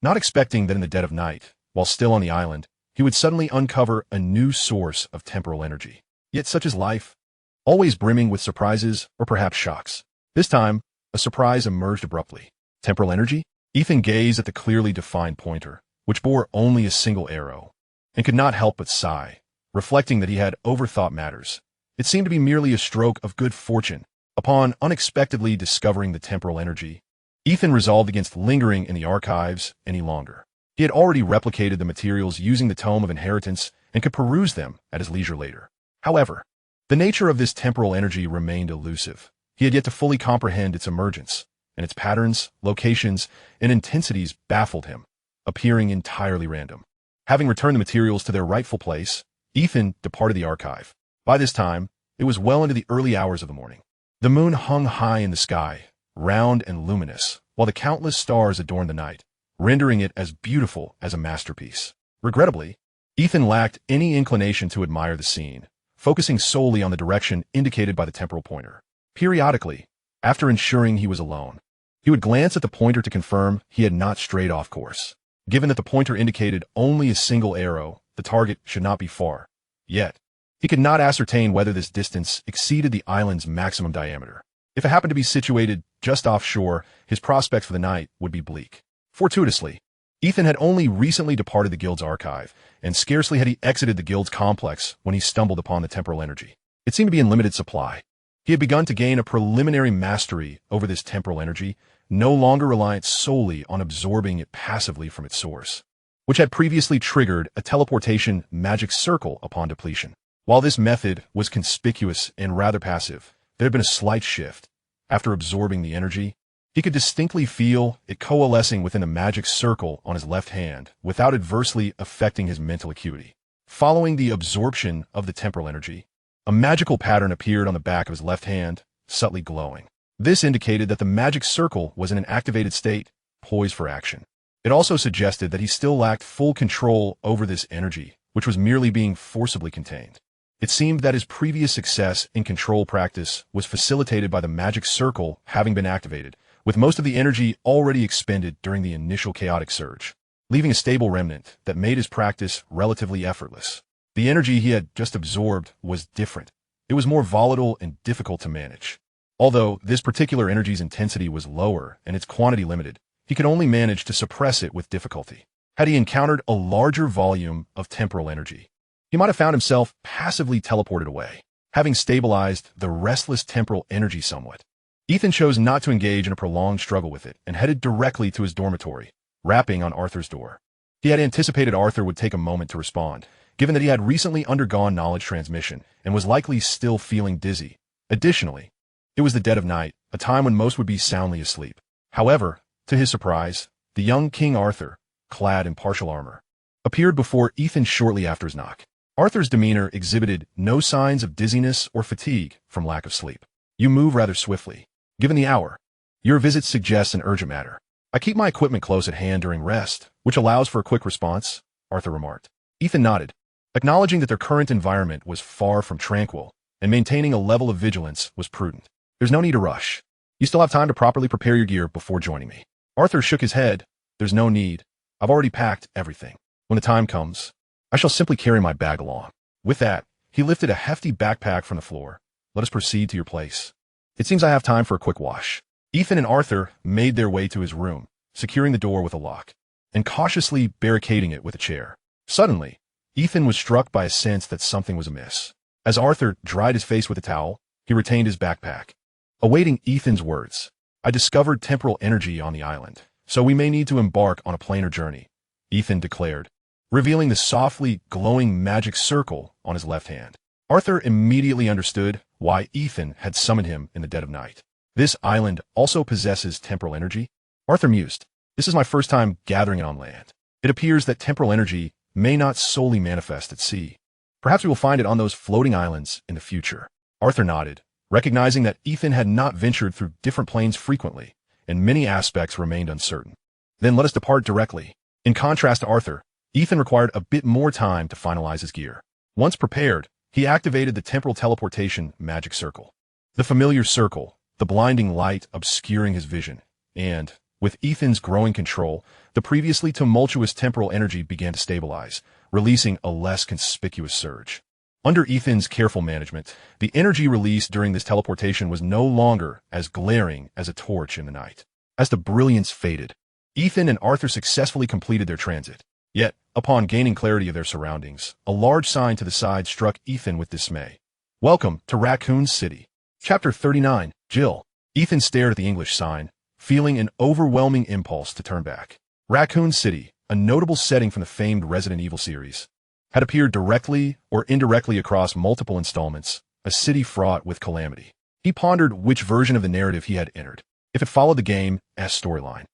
not expecting that in the dead of night, while still on the island, he would suddenly uncover a new source of temporal energy. Yet such is life, always brimming with surprises or perhaps shocks. This time, a surprise emerged abruptly. Temporal energy? Ethan gazed at the clearly defined pointer, which bore only a single arrow, and could not help but sigh, reflecting that he had overthought matters. It seemed to be merely a stroke of good fortune. Upon unexpectedly discovering the temporal energy, Ethan resolved against lingering in the archives any longer. He had already replicated the materials using the Tome of Inheritance and could peruse them at his leisure later. However, the nature of this temporal energy remained elusive. He had yet to fully comprehend its emergence, and its patterns, locations, and intensities baffled him, appearing entirely random. Having returned the materials to their rightful place, Ethan departed the archive. By this time, it was well into the early hours of the morning. The moon hung high in the sky, round and luminous, while the countless stars adorned the night, rendering it as beautiful as a masterpiece. Regrettably, Ethan lacked any inclination to admire the scene, focusing solely on the direction indicated by the temporal pointer. Periodically, after ensuring he was alone, he would glance at the pointer to confirm he had not strayed off course. Given that the pointer indicated only a single arrow, the target should not be far. Yet, he could not ascertain whether this distance exceeded the island's maximum diameter. If it happened to be situated just offshore, his prospects for the night would be bleak. Fortuitously, Ethan had only recently departed the guild's archive, and scarcely had he exited the guild's complex when he stumbled upon the temporal energy. It seemed to be in limited supply. He had begun to gain a preliminary mastery over this temporal energy, no longer reliant solely on absorbing it passively from its source, which had previously triggered a teleportation magic circle upon depletion. While this method was conspicuous and rather passive, there had been a slight shift. After absorbing the energy, he could distinctly feel it coalescing within a magic circle on his left hand without adversely affecting his mental acuity. Following the absorption of the temporal energy, a magical pattern appeared on the back of his left hand, subtly glowing. This indicated that the magic circle was in an activated state, poised for action. It also suggested that he still lacked full control over this energy, which was merely being forcibly contained. It seemed that his previous success in control practice was facilitated by the magic circle having been activated, with most of the energy already expended during the initial chaotic surge, leaving a stable remnant that made his practice relatively effortless. The energy he had just absorbed was different. It was more volatile and difficult to manage. Although this particular energy's intensity was lower and its quantity limited, he could only manage to suppress it with difficulty. Had he encountered a larger volume of temporal energy, he might have found himself passively teleported away. Having stabilized the restless temporal energy somewhat, Ethan chose not to engage in a prolonged struggle with it and headed directly to his dormitory, rapping on Arthur's door. He had anticipated Arthur would take a moment to respond, given that he had recently undergone knowledge transmission and was likely still feeling dizzy. Additionally, it was the dead of night, a time when most would be soundly asleep. However, to his surprise, the young King Arthur, clad in partial armor, appeared before Ethan shortly after his knock. Arthur's demeanor exhibited no signs of dizziness or fatigue from lack of sleep. "You move rather swiftly. Given the hour, your visit suggests an urgent matter. I keep my equipment close at hand during rest, which allows for a quick response," Arthur remarked. Ethan nodded, acknowledging that their current environment was far from tranquil, and maintaining a level of vigilance was prudent. "There's no need to rush. You still have time to properly prepare your gear before joining me." Arthur shook his head. "There's no need. I've already packed everything. When the time comes, I shall simply carry my bag along." With that, he lifted a hefty backpack from the floor. "Let us proceed to your place. It seems I have time for a quick wash." Ethan and Arthur made their way to his room, securing the door with a lock, and cautiously barricading it with a chair. Suddenly, Ethan was struck by a sense that something was amiss. As Arthur dried his face with a towel, he retained his backpack. Awaiting Ethan's words, "I discovered temporal energy on the island, so we may need to embark on a planar journey," Ethan declared, revealing the softly glowing magic circle on his left hand. Arthur immediately understood why Ethan had summoned him in the dead of night. This island also possesses temporal energy. Arthur mused, "This is my first time gathering it on land. It appears that temporal energy may not solely manifest at sea. Perhaps we will find it on those floating islands in the future." Arthur nodded, recognizing that Ethan had not ventured through different planes frequently, and many aspects remained uncertain. "Then let us depart directly." In contrast to Arthur, Ethan required a bit more time to finalize his gear. Once prepared, he activated the temporal teleportation magic circle. The familiar circle, the blinding light obscuring his vision, and, with Ethan's growing control, the previously tumultuous temporal energy began to stabilize, releasing a less conspicuous surge. Under Ethan's careful management, the energy released during this teleportation was no longer as glaring as a torch in the night. As the brilliance faded, Ethan and Arthur successfully completed their transit. Yet, upon gaining clarity of their surroundings, a large sign to the side struck Ethan with dismay. "Welcome to Raccoon City." Chapter 39, Jill. Ethan stared at the English sign, feeling an overwhelming impulse to turn back. Raccoon City, a notable setting from the famed Resident Evil series, had appeared directly or indirectly across multiple installments, a city fraught with calamity. He pondered which version of the narrative he had entered, if it followed the game as storyline.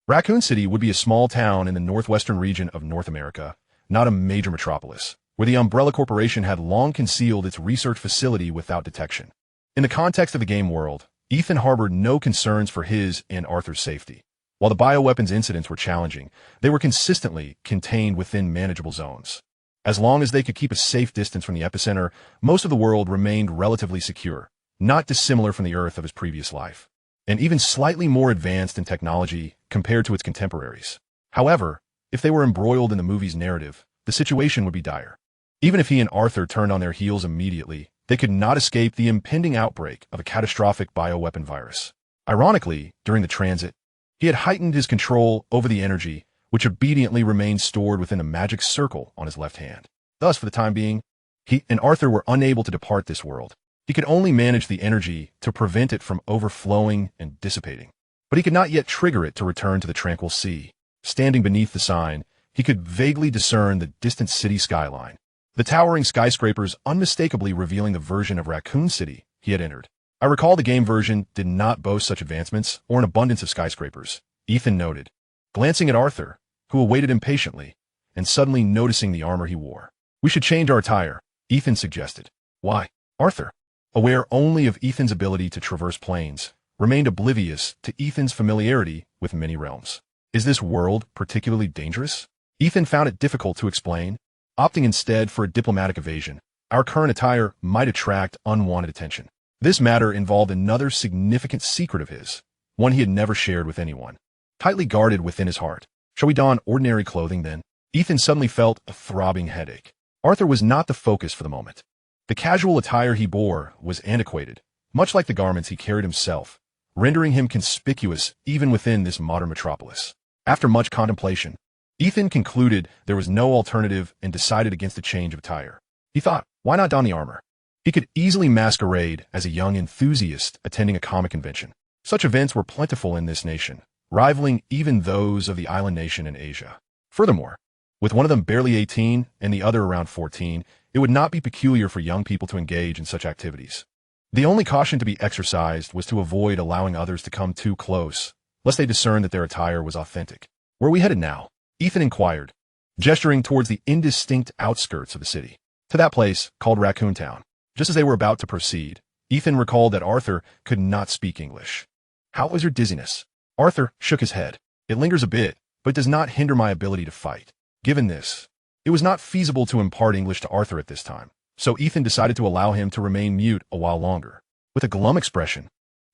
Raccoon City would be a small town in the northwestern region of North America, not a major metropolis, where the Umbrella Corporation had long concealed its research facility without detection. In the context of the game world, Ethan harbored no concerns for his and Arthur's safety. While the bioweapons incidents were challenging, they were consistently contained within manageable zones. As long as they could keep a safe distance from the epicenter, most of the world remained relatively secure, not dissimilar from the Earth of his previous life, and even slightly more advanced in technology compared to its contemporaries. However, if they were embroiled in the movie's narrative, the situation would be dire. Even if he and Arthur turned on their heels immediately, they could not escape the impending outbreak of a catastrophic bioweapon virus. Ironically, during the transit, he had heightened his control over the energy, which obediently remained stored within a magic circle on his left hand. Thus, for the time being, he and Arthur were unable to depart this world. He could only manage the energy to prevent it from overflowing and dissipating. But he could not yet trigger it to return to the tranquil sea. Standing beneath the sign, he could vaguely discern the distant city skyline, the towering skyscrapers unmistakably revealing the version of Raccoon City he had entered. I recall the game version did not boast such advancements or an abundance of skyscrapers, Ethan noted, glancing at Arthur, who awaited him patiently, and suddenly noticing the armor he wore. "We should change our attire," Ethan suggested. "Why?" Arthur, aware only of Ethan's ability to traverse planes, remained oblivious to Ethan's familiarity with many realms. "Is this world particularly dangerous?" Ethan found it difficult to explain, opting instead for a diplomatic evasion. "Our current attire might attract unwanted attention." This matter involved another significant secret of his, one he had never shared with anyone, tightly guarded within his heart. "Shall we don ordinary clothing then?" Ethan suddenly felt a throbbing headache. Arthur was not the focus for the moment. The casual attire he bore was antiquated, much like the garments he carried himself, rendering him conspicuous even within this modern metropolis. After much contemplation, Ethan concluded there was no alternative and decided against a change of attire. He thought, why not don the armor? He could easily masquerade as a young enthusiast attending a comic convention. Such events were plentiful in this nation, rivaling even those of the island nation in Asia. Furthermore, with one of them barely 18 and the other around 14, it would not be peculiar for young people to engage in such activities. The only caution to be exercised was to avoid allowing others to come too close, lest they discern that their attire was authentic. "Where are we headed now?" Ethan inquired, gesturing towards the indistinct outskirts of the city. "To that place, called Raccoon Town." Just as they were about to proceed, Ethan recalled that Arthur could not speak English. "How is your dizziness?" Arthur shook his head. "It lingers a bit, but does not hinder my ability to fight." Given this, it was not feasible to impart English to Arthur at this time, so Ethan decided to allow him to remain mute a while longer. With a glum expression,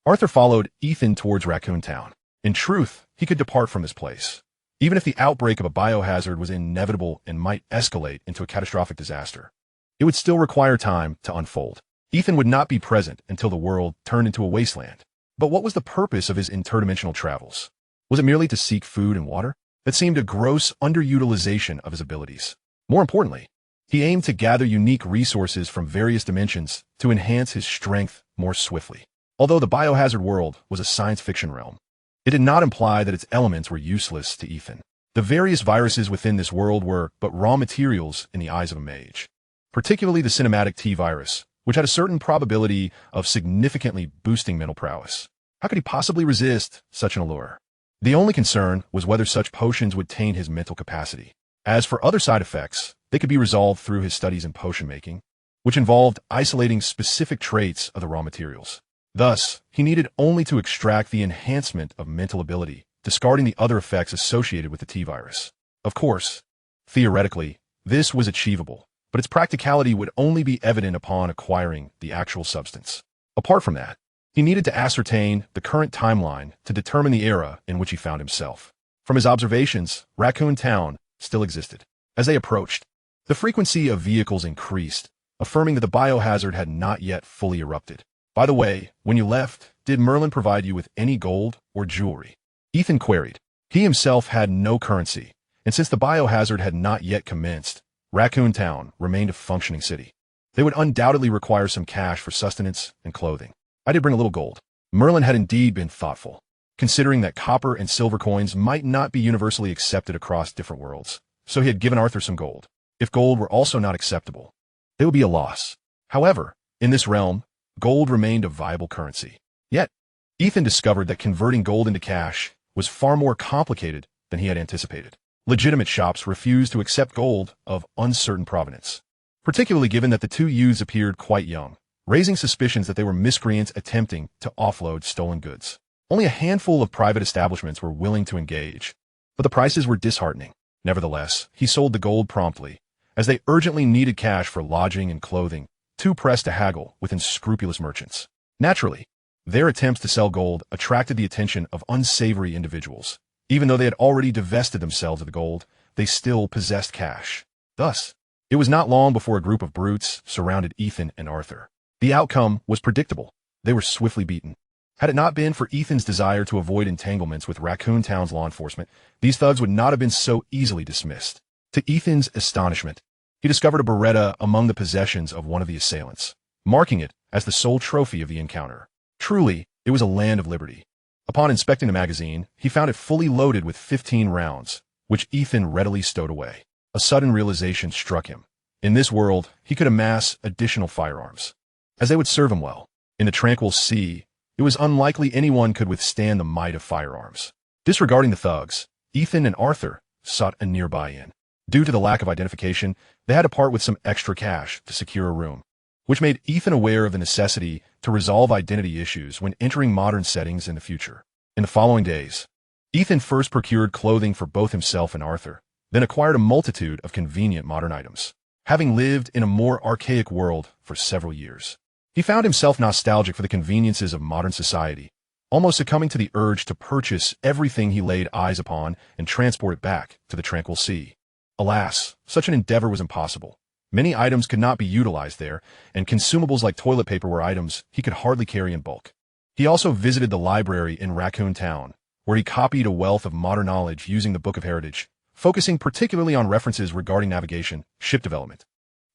Arthur followed Ethan towards Raccoon Town. In truth, he could depart from this place, even if the outbreak of a biohazard was inevitable and might escalate into a catastrophic disaster. It would still require time to unfold. Ethan would not be present until the world turned into a wasteland. But what was the purpose of his interdimensional travels? Was it merely to seek food and water? That seemed a gross underutilization of his abilities. More importantly, he aimed to gather unique resources from various dimensions to enhance his strength more swiftly. Although the biohazard world was a science fiction realm, it did not imply that its elements were useless to Ethan. The various viruses within this world were but raw materials in the eyes of a mage. particularly the cinematic T-virus, which had a certain probability of significantly boosting mental prowess. How could he possibly resist such an allure? The only concern was whether such potions would taint his mental capacity. As for other side effects, they could be resolved through his studies in potion making, which involved isolating specific traits of the raw materials. Thus, he needed only to extract the enhancement of mental ability, discarding the other effects associated with the T-virus. Of course, theoretically, this was achievable, but its practicality would only be evident upon acquiring the actual substance. Apart from that, he needed to ascertain the current timeline to determine the era in which he found himself. From his observations, Raccoon Town still existed. As they approached, the frequency of vehicles increased, affirming that the biohazard had not yet fully erupted. By the way, when you left, did Merlin provide you with any gold or jewelry? Ethan queried. He himself had no currency, and since the biohazard had not yet commenced, Raccoon Town remained a functioning city. They would undoubtedly require some cash for sustenance and clothing. I did bring a little gold. Merlin had indeed been thoughtful, considering that copper and silver coins might not be universally accepted across different worlds, so he had given Arthur some gold. If gold were also not acceptable, it would be a loss. However, in this realm, gold remained a viable currency. Yet, Ethan discovered that converting gold into cash was far more complicated than he had anticipated. Legitimate shops refused to accept gold of uncertain provenance, particularly given that the two youths appeared quite young, raising suspicions that they were miscreants attempting to offload stolen goods. Only a handful of private establishments were willing to engage, but the prices were disheartening. Nevertheless, he sold the gold promptly, as they urgently needed cash for lodging and clothing, too pressed to haggle with unscrupulous merchants. Naturally, their attempts to sell gold attracted the attention of unsavory individuals. Even though they had already divested themselves of the gold, they still possessed cash. Thus, it was not long before a group of brutes surrounded Ethan and Arthur. The outcome was predictable. They were swiftly beaten. Had it not been for Ethan's desire to avoid entanglements with Raccoon Town's law enforcement, these thugs would not have been so easily dismissed. To Ethan's astonishment, he discovered a Beretta among the possessions of one of the assailants, marking it as the sole trophy of the encounter. Truly, it was a land of liberty. Upon inspecting the magazine, he found it fully loaded with 15 rounds, which Ethan readily stowed away. A sudden realization struck him. In this world, he could amass additional firearms, as they would serve him well. In the tranquil sea, it was unlikely anyone could withstand the might of firearms. Disregarding the thugs, Ethan and Arthur sought a nearby inn. Due to the lack of identification, they had to part with some extra cash to secure a room, which made Ethan aware of the necessity to resolve identity issues when entering modern settings in the future. In the following days, Ethan first procured clothing for both himself and Arthur, then acquired a multitude of convenient modern items. Having lived in a more archaic world for several years, he found himself nostalgic for the conveniences of modern society, almost succumbing to the urge to purchase everything he laid eyes upon and transport it back to the tranquil sea. Alas, such an endeavor was impossible. Many items could not be utilized there, and consumables like toilet paper were items he could hardly carry in bulk. He also visited the library in Raccoon Town, where he copied a wealth of modern knowledge using the Book of Heritage, focusing particularly on references regarding navigation, ship development,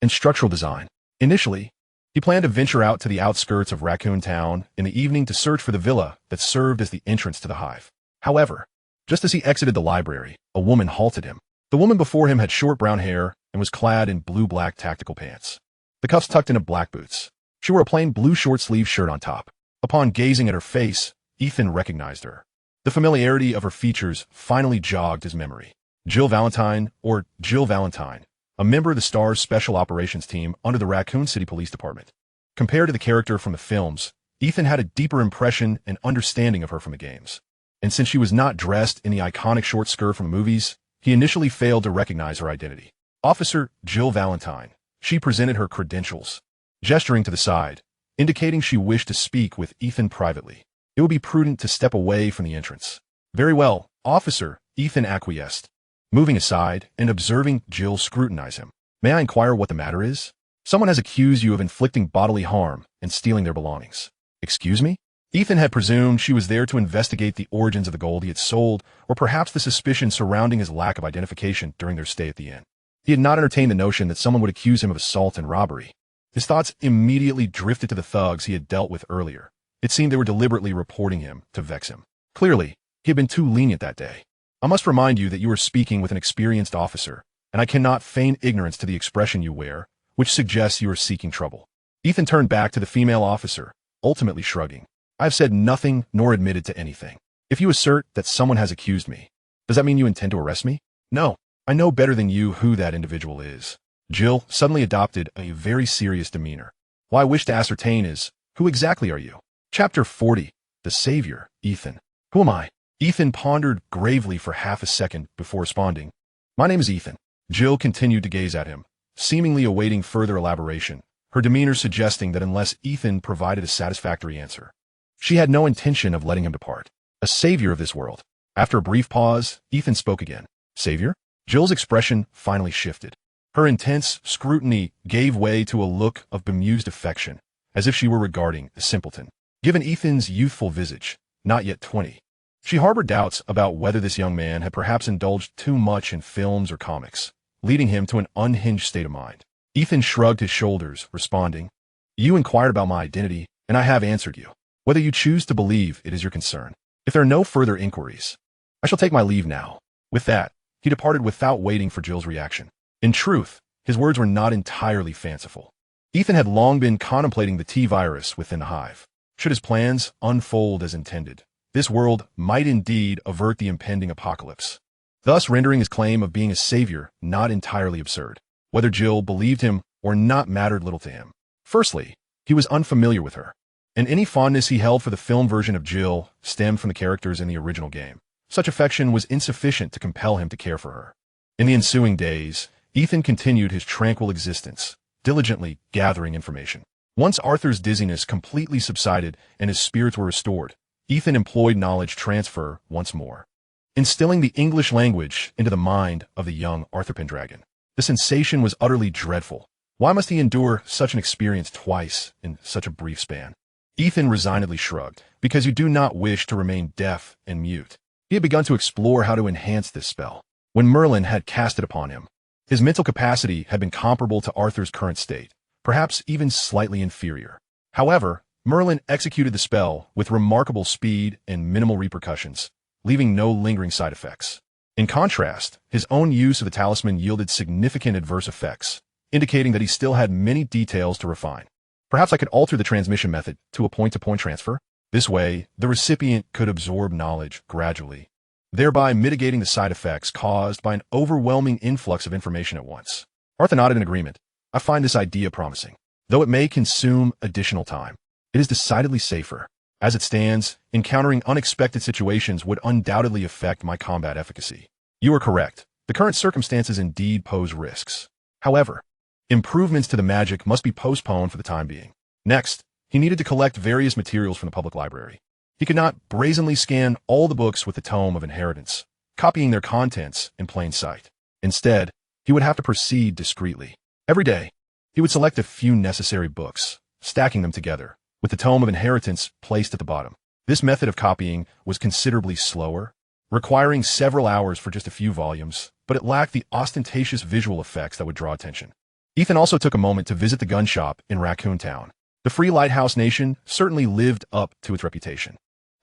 and structural design. Initially, he planned to venture out to the outskirts of Raccoon Town in the evening to search for the villa that served as the entrance to the Hive. However, just as he exited the library, a woman halted him. The woman before him had short brown hair and was clad in blue-black tactical pants, the cuffs tucked into black boots. She wore a plain blue short-sleeved shirt on top. Upon gazing at her face, Ethan recognized her. The familiarity of her features finally jogged his memory. Jill Valentine, or Jill Valentine, a member of the STAR's Special Operations Team under the Raccoon City Police Department. Compared to the character from the films, Ethan had a deeper impression and understanding of her from the games. And since she was not dressed in the iconic short skirt from the movies, he initially failed to recognize her identity. Officer Jill Valentine. She presented her credentials, gesturing to the side, indicating she wished to speak with Ethan privately. It would be prudent to step away from the entrance. Very well, officer, Ethan acquiesced, moving aside and observing Jill scrutinize him. May I inquire what the matter is? Someone has accused you of inflicting bodily harm and stealing their belongings. Excuse me? Ethan had presumed she was there to investigate the origins of the gold he had sold, or perhaps the suspicion surrounding his lack of identification during their stay at the inn. He had not entertained the notion that someone would accuse him of assault and robbery. His thoughts immediately drifted to the thugs he had dealt with earlier. It seemed they were deliberately reporting him to vex him. Clearly, he had been too lenient that day. I must remind you that you are speaking with an experienced officer, and I cannot feign ignorance to the expression you wear, which suggests you are seeking trouble. Ethan turned back to the female officer, ultimately shrugging. I have said nothing nor admitted to anything. If you assert that someone has accused me, does that mean you intend to arrest me? No, I know better than you who that individual is. Jill suddenly adopted a very serious demeanor. What I wish to ascertain is, who exactly are you? Chapter 40. The Savior, Ethan. Who am I? Ethan pondered gravely for half a second before responding. My name is Ethan. Jill continued to gaze at him, seemingly awaiting further elaboration, her demeanor suggesting that unless Ethan provided a satisfactory answer, she had no intention of letting him depart. A savior of this world. After a brief pause, Ethan spoke again. Savior? Jill's expression finally shifted. Her intense scrutiny gave way to a look of bemused affection, as if she were regarding a simpleton. Given Ethan's youthful visage, not yet 20, she harbored doubts about whether this young man had perhaps indulged too much in films or comics, leading him to an unhinged state of mind. Ethan shrugged his shoulders, responding, You inquired about my identity, and I have answered you. Whether you choose to believe it is your concern. If there are no further inquiries, I shall take my leave now. With that, he departed without waiting for Jill's reaction. In truth, his words were not entirely fanciful. Ethan had long been contemplating the T-virus within the Hive. Should his plans unfold as intended, this world might indeed avert the impending apocalypse, thus rendering his claim of being a savior not entirely absurd. Whether Jill believed him or not mattered little to him. Firstly, he was unfamiliar with her, and any fondness he held for the film version of Jill stemmed from the characters in the original game. Such affection was insufficient to compel him to care for her. In the ensuing days, Ethan continued his tranquil existence, diligently gathering information. Once Arthur's dizziness completely subsided and his spirits were restored, Ethan employed knowledge transfer once more, instilling the English language into the mind of the young Arthur Pendragon. The sensation was utterly dreadful. Why must he endure such an experience twice in such a brief span? Ethan resignedly shrugged, because you do not wish to remain deaf and mute. He had begun to explore how to enhance this spell. When Merlin had cast it upon him, his mental capacity had been comparable to Arthur's current state, perhaps even slightly inferior. However, Merlin executed the spell with remarkable speed and minimal repercussions, leaving no lingering side effects. In contrast, his own use of the talisman yielded significant adverse effects, indicating that he still had many details to refine. Perhaps I could alter the transmission method to a point-to-point transfer. This way, the recipient could absorb knowledge gradually, thereby mitigating the side effects caused by an overwhelming influx of information at once. Arthur nodded in agreement. I find this idea promising. Though it may consume additional time, it is decidedly safer. As it stands, encountering unexpected situations would undoubtedly affect my combat efficacy. You are correct. The current circumstances indeed pose risks. However, improvements to the magic must be postponed for the time being. Next, he needed to collect various materials from the public library. He could not brazenly scan all the books with the Tome of Inheritance, copying their contents in plain sight. Instead, he would have to proceed discreetly. Every day, he would select a few necessary books, stacking them together, with the Tome of Inheritance placed at the bottom. This method of copying was considerably slower, requiring several hours for just a few volumes, but it lacked the ostentatious visual effects that would draw attention. Ethan also took a moment to visit the gun shop in Raccoon Town. The Free Lighthouse Nation certainly lived up to its reputation,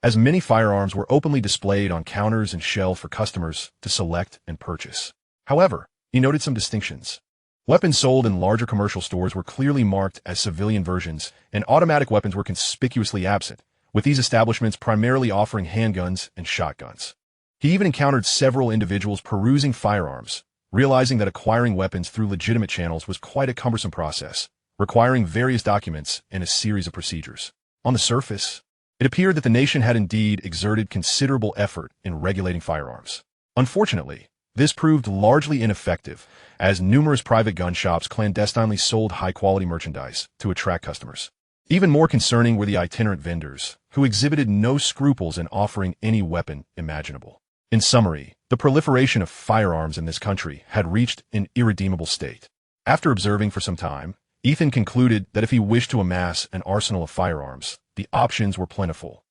as many firearms were openly displayed on counters and shelves for customers to select and purchase. However, he noted some distinctions. Weapons sold in larger commercial stores were clearly marked as civilian versions, and automatic weapons were conspicuously absent, with these establishments primarily offering handguns and shotguns. He even encountered several individuals perusing firearms, realizing that acquiring weapons through legitimate channels was quite a cumbersome process, requiring various documents and a series of procedures. On the surface, it appeared that the nation had indeed exerted considerable effort in regulating firearms. Unfortunately, this proved largely ineffective, as numerous private gun shops clandestinely sold high-quality merchandise to attract customers. Even more concerning were the itinerant vendors, who exhibited no scruples in offering any weapon imaginable. In summary, the proliferation of firearms in this country had reached an irredeemable state. After observing for some time, Ethan concluded that if he wished to amass an arsenal of firearms, the options were plentiful,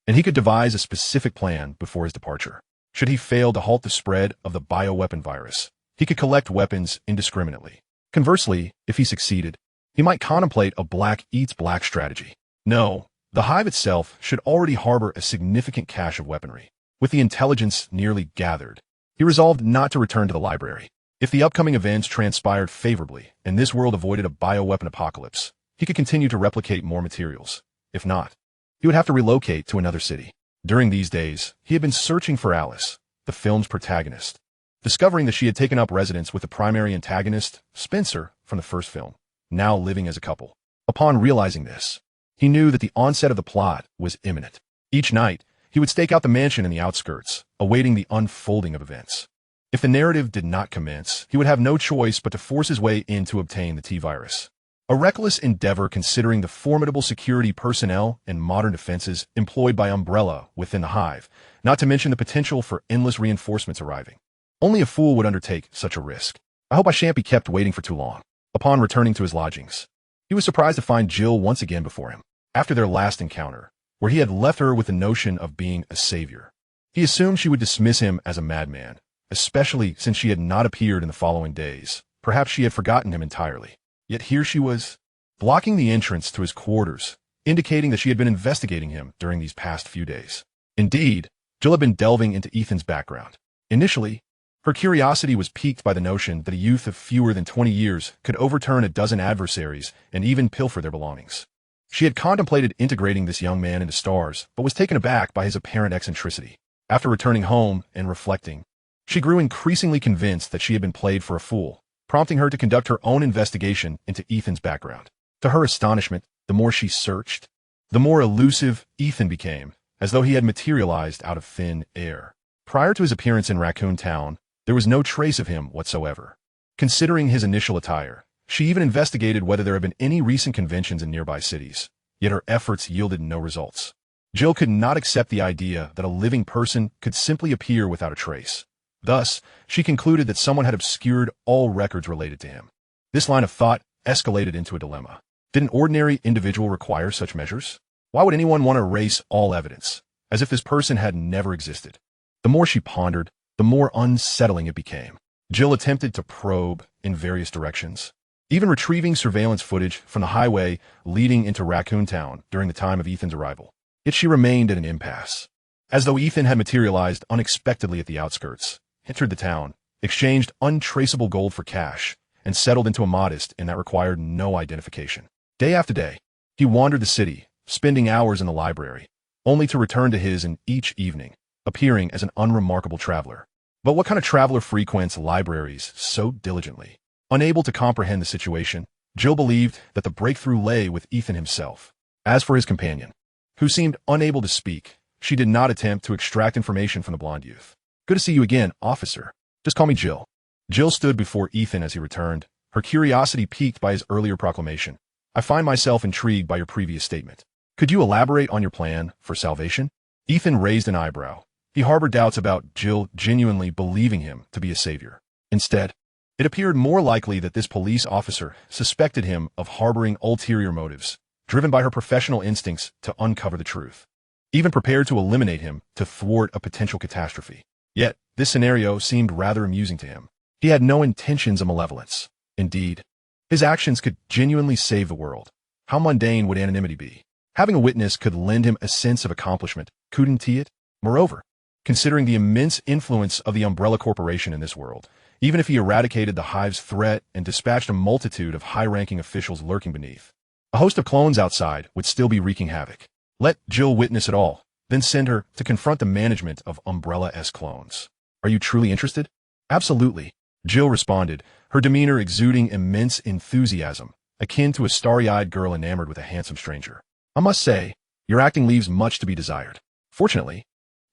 and he could devise a specific plan before his departure. Should he fail to halt the spread of the bioweapon virus, he could collect weapons indiscriminately. Conversely, if he succeeded, he might contemplate a black eats black strategy. No, the Hive itself should already harbor a significant cache of weaponry. With the intelligence nearly gathered, he resolved not to return to the library. If the upcoming events transpired favorably and this world avoided a bioweapon apocalypse, he could continue to replicate more materials. If not, he would have to relocate to another city. During these days, he had been searching for Alice, the film's protagonist, discovering that she had taken up residence with the primary antagonist, Spencer, from the first film, now living as a couple. Upon realizing this, he knew that the onset of the plot was imminent. Each night, he would stake out the mansion in the outskirts, awaiting the unfolding of events. If the narrative did not commence, he would have no choice but to force his way in to obtain the T-virus. A reckless endeavor considering the formidable security personnel and modern defenses employed by Umbrella within the Hive, not to mention the potential for endless reinforcements arriving. Only a fool would undertake such a risk. I hope I shan't be kept waiting for too long. Upon returning to his lodgings, he was surprised to find Jill once again before him. After their last encounter, where he had left her with the notion of being a savior, he assumed she would dismiss him as a madman, especially since she had not appeared in the following days. Perhaps she had forgotten him entirely. Yet here she was, blocking the entrance to his quarters, indicating that she had been investigating him during these past few days. Indeed, Jill had been delving into Ethan's background. Initially, her curiosity was piqued by the notion that a youth of fewer than 20 years could overturn a dozen adversaries and even pilfer their belongings. She had contemplated integrating this young man into STARS, but was taken aback by his apparent eccentricity. After returning home and reflecting, she grew increasingly convinced that she had been played for a fool, prompting her to conduct her own investigation into Ethan's background. To her astonishment, the more she searched, the more elusive Ethan became, as though he had materialized out of thin air. Prior to his appearance in Raccoon Town, there was no trace of him whatsoever. Considering his initial attire, she even investigated whether there had been any recent conventions in nearby cities, yet her efforts yielded no results. Jill could not accept the idea that a living person could simply appear without a trace. Thus, she concluded that someone had obscured all records related to him. This line of thought escalated into a dilemma. Did an ordinary individual require such measures? Why would anyone want to erase all evidence, as if this person had never existed? The more she pondered, the more unsettling it became. Jill attempted to probe in various directions, even retrieving surveillance footage from the highway leading into Raccoon Town during the time of Ethan's arrival. Yet she remained at an impasse. As though Ethan had materialized unexpectedly at the outskirts, entered the town, exchanged untraceable gold for cash, and settled into a modest inn that required no identification. Day after day, he wandered the city, spending hours in the library, only to return to his inn each evening, appearing as an unremarkable traveler. But what kind of traveler frequents libraries so diligently? Unable to comprehend the situation, Jill believed that the breakthrough lay with Ethan himself. As for his companion, who seemed unable to speak, she did not attempt to extract information from the blonde youth. Good to see you again, officer. Just call me Jill. Jill stood before Ethan as he returned, her curiosity piqued by his earlier proclamation. I find myself intrigued by your previous statement. Could you elaborate on your plan for salvation? Ethan raised an eyebrow. He harbored doubts about Jill genuinely believing him to be a savior. Instead, it appeared more likely that this police officer suspected him of harboring ulterior motives, driven by her professional instincts to uncover the truth, even prepared to eliminate him to thwart a potential catastrophe. Yet, this scenario seemed rather amusing to him. He had no intentions of malevolence. Indeed, his actions could genuinely save the world. How mundane would anonymity be? Having a witness could lend him a sense of accomplishment, couldn't he it? Moreover, considering the immense influence of the Umbrella Corporation in this world, even if he eradicated the Hive's threat and dispatched a multitude of high-ranking officials lurking beneath, a host of clones outside would still be wreaking havoc. Let Jill witness it all, then send her to confront the management of Umbrella-S clones. Are you truly interested? Absolutely, Jill responded, her demeanor exuding immense enthusiasm, akin to a starry-eyed girl enamored with a handsome stranger. I must say, your acting leaves much to be desired. Fortunately,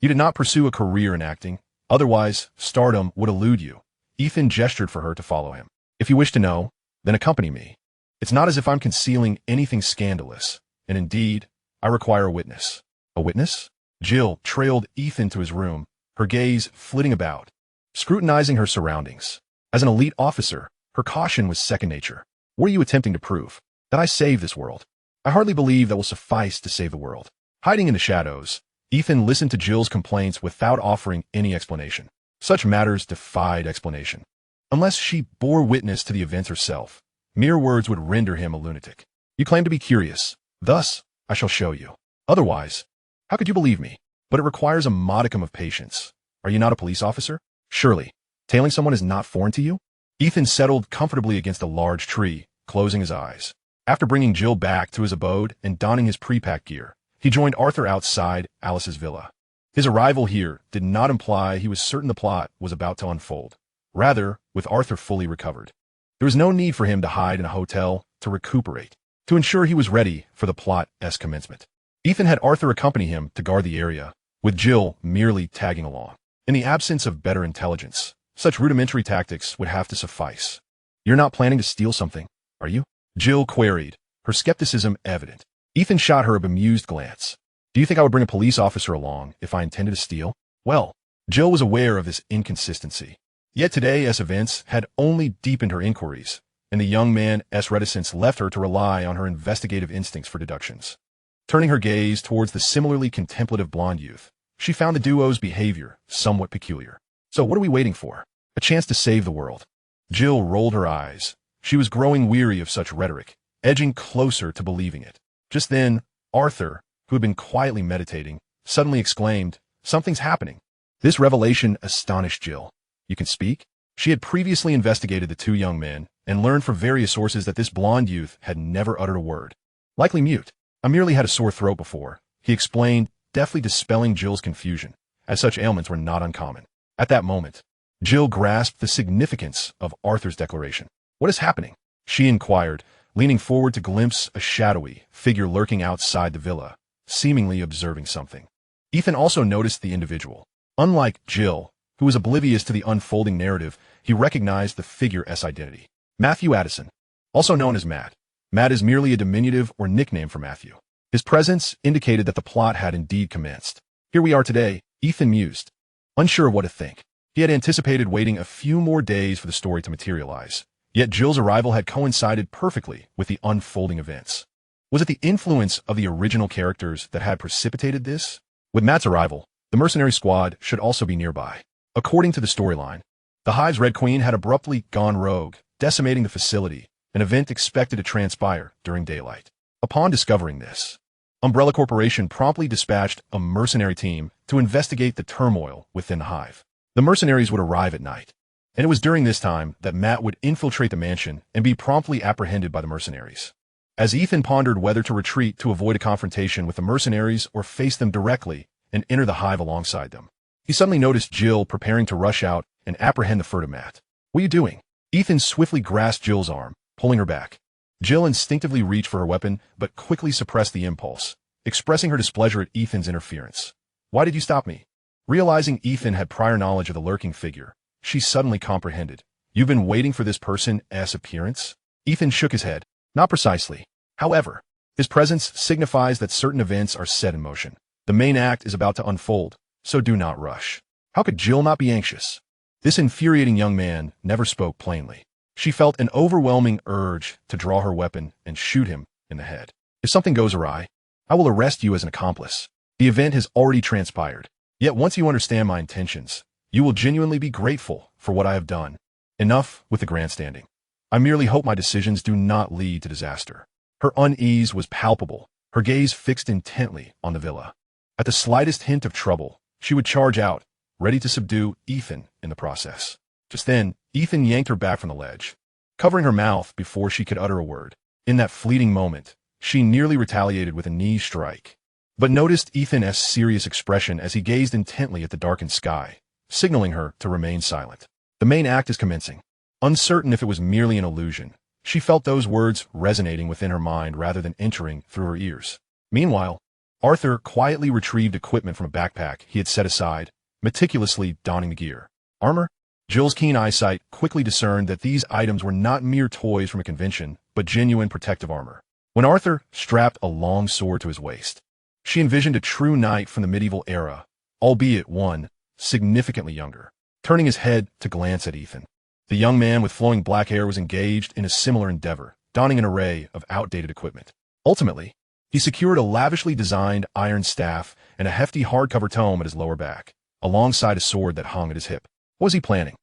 you did not pursue a career in acting, otherwise stardom would elude you. Ethan gestured for her to follow him. If you wish to know, then accompany me. It's not as if I'm concealing anything scandalous, and indeed, I require a witness. A witness? Jill trailed Ethan to his room, her gaze flitting about, scrutinizing her surroundings. As an elite officer, her caution was second nature. What are you attempting to prove? That I save this world. I hardly believe that will suffice to save the world. Hiding in the shadows, Ethan listened to Jill's complaints without offering any explanation. Such matters defied explanation. Unless she bore witness to the events herself, mere words would render him a lunatic. You claim to be curious. Thus, I shall show you. Otherwise, how could you believe me? But it requires a modicum of patience. Are you not a police officer? Surely, tailing someone is not foreign to you? Ethan settled comfortably against a large tree, closing his eyes. After bringing Jill back to his abode and donning his pre-packed gear, he joined Arthur outside Alice's villa. His arrival here did not imply he was certain the plot was about to unfold. Rather, with Arthur fully recovered, there was no need for him to hide in a hotel to recuperate, to ensure he was ready for the plot's commencement. Ethan had Arthur accompany him to guard the area, with Jill merely tagging along. In the absence of better intelligence, such rudimentary tactics would have to suffice. "You're not planning to steal something, are you?" Jill queried, her skepticism evident. Ethan shot her a bemused glance. "Do you think I would bring a police officer along if I intended to steal?" Well, Jill was aware of this inconsistency. Yet today's events had only deepened her inquiries, and the young man's reticence left her to rely on her investigative instincts for deductions. Turning her gaze towards the similarly contemplative blonde youth, she found the duo's behavior somewhat peculiar. "So what are we waiting for? A chance to save the world?" Jill rolled her eyes. She was growing weary of such rhetoric, edging closer to believing it. Just then, Arthur, who had been quietly meditating, suddenly exclaimed, "Something's happening." This revelation astonished Jill. "You can speak?" She had previously investigated the two young men and learned from various sources that this blonde youth had never uttered a word. "Likely mute. I merely had a sore throat before," he explained, deftly dispelling Jill's confusion, as such ailments were not uncommon. At that moment, Jill grasped the significance of Arthur's declaration. "What is happening?" she inquired, leaning forward to glimpse a shadowy figure lurking outside the villa, seemingly observing something. Ethan also noticed the individual. Unlike Jill, who was oblivious to the unfolding narrative, he recognized the figure's identity. Matthew Addison, also known as Matt. Matt is merely a diminutive or nickname for Matthew. His presence indicated that the plot had indeed commenced. "Here we are today," Ethan mused, unsure of what to think. He had anticipated waiting a few more days for the story to materialize, yet Jill's arrival had coincided perfectly with the unfolding events. Was it the influence of the original characters that had precipitated this? With Matt's arrival, the mercenary squad should also be nearby. According to the storyline, the Hive's Red Queen had abruptly gone rogue, decimating the facility, an event expected to transpire during daylight. Upon discovering this, Umbrella Corporation promptly dispatched a mercenary team to investigate the turmoil within the Hive. The mercenaries would arrive at night, and it was during this time that Matt would infiltrate the mansion and be promptly apprehended by the mercenaries. As Ethan pondered whether to retreat to avoid a confrontation with the mercenaries or face them directly and enter the Hive alongside them, he suddenly noticed Jill preparing to rush out and apprehend the furtive Matt. "What are you doing?" Ethan swiftly grasped Jill's arm, pulling her back. Jill instinctively reached for her weapon, but quickly suppressed the impulse, expressing her displeasure at Ethan's interference. "Why did you stop me?" Realizing Ethan had prior knowledge of the lurking figure, she suddenly comprehended. "You've been waiting for this person's appearance?" Ethan shook his head. "Not precisely. However, his presence signifies that certain events are set in motion. The main act is about to unfold, so do not rush." How could Jill not be anxious? This infuriating young man never spoke plainly. She felt an overwhelming urge to draw her weapon and shoot him in the head. "If something goes awry, I will arrest you as an accomplice. The event has already transpired. Yet once you understand my intentions, you will genuinely be grateful for what I have done. Enough with the grandstanding. I merely hope my decisions do not lead to disaster." Her unease was palpable, her gaze fixed intently on the villa. At the slightest hint of trouble, she would charge out, ready to subdue Ethan in the process. Just then, Ethan yanked her back from the ledge, covering her mouth before she could utter a word. In that fleeting moment, she nearly retaliated with a knee strike, but noticed Ethan's serious expression as he gazed intently at the darkened sky, signaling her to remain silent. "The main act is commencing." Uncertain if it was merely an illusion, she felt those words resonating within her mind rather than entering through her ears. Meanwhile, Arthur quietly retrieved equipment from a backpack he had set aside, meticulously donning the gear. Armor? Jill's keen eyesight quickly discerned that these items were not mere toys from a convention, but genuine protective armor. When Arthur strapped a long sword to his waist, she envisioned a true knight from the medieval era, albeit one significantly younger. Turning his head to glance at Ethan, the young man with flowing black hair was engaged in a similar endeavor, donning an array of outdated equipment. Ultimately, he secured a lavishly designed iron staff and a hefty hardcover tome at his lower back, alongside a sword that hung at his hip. What was he planning?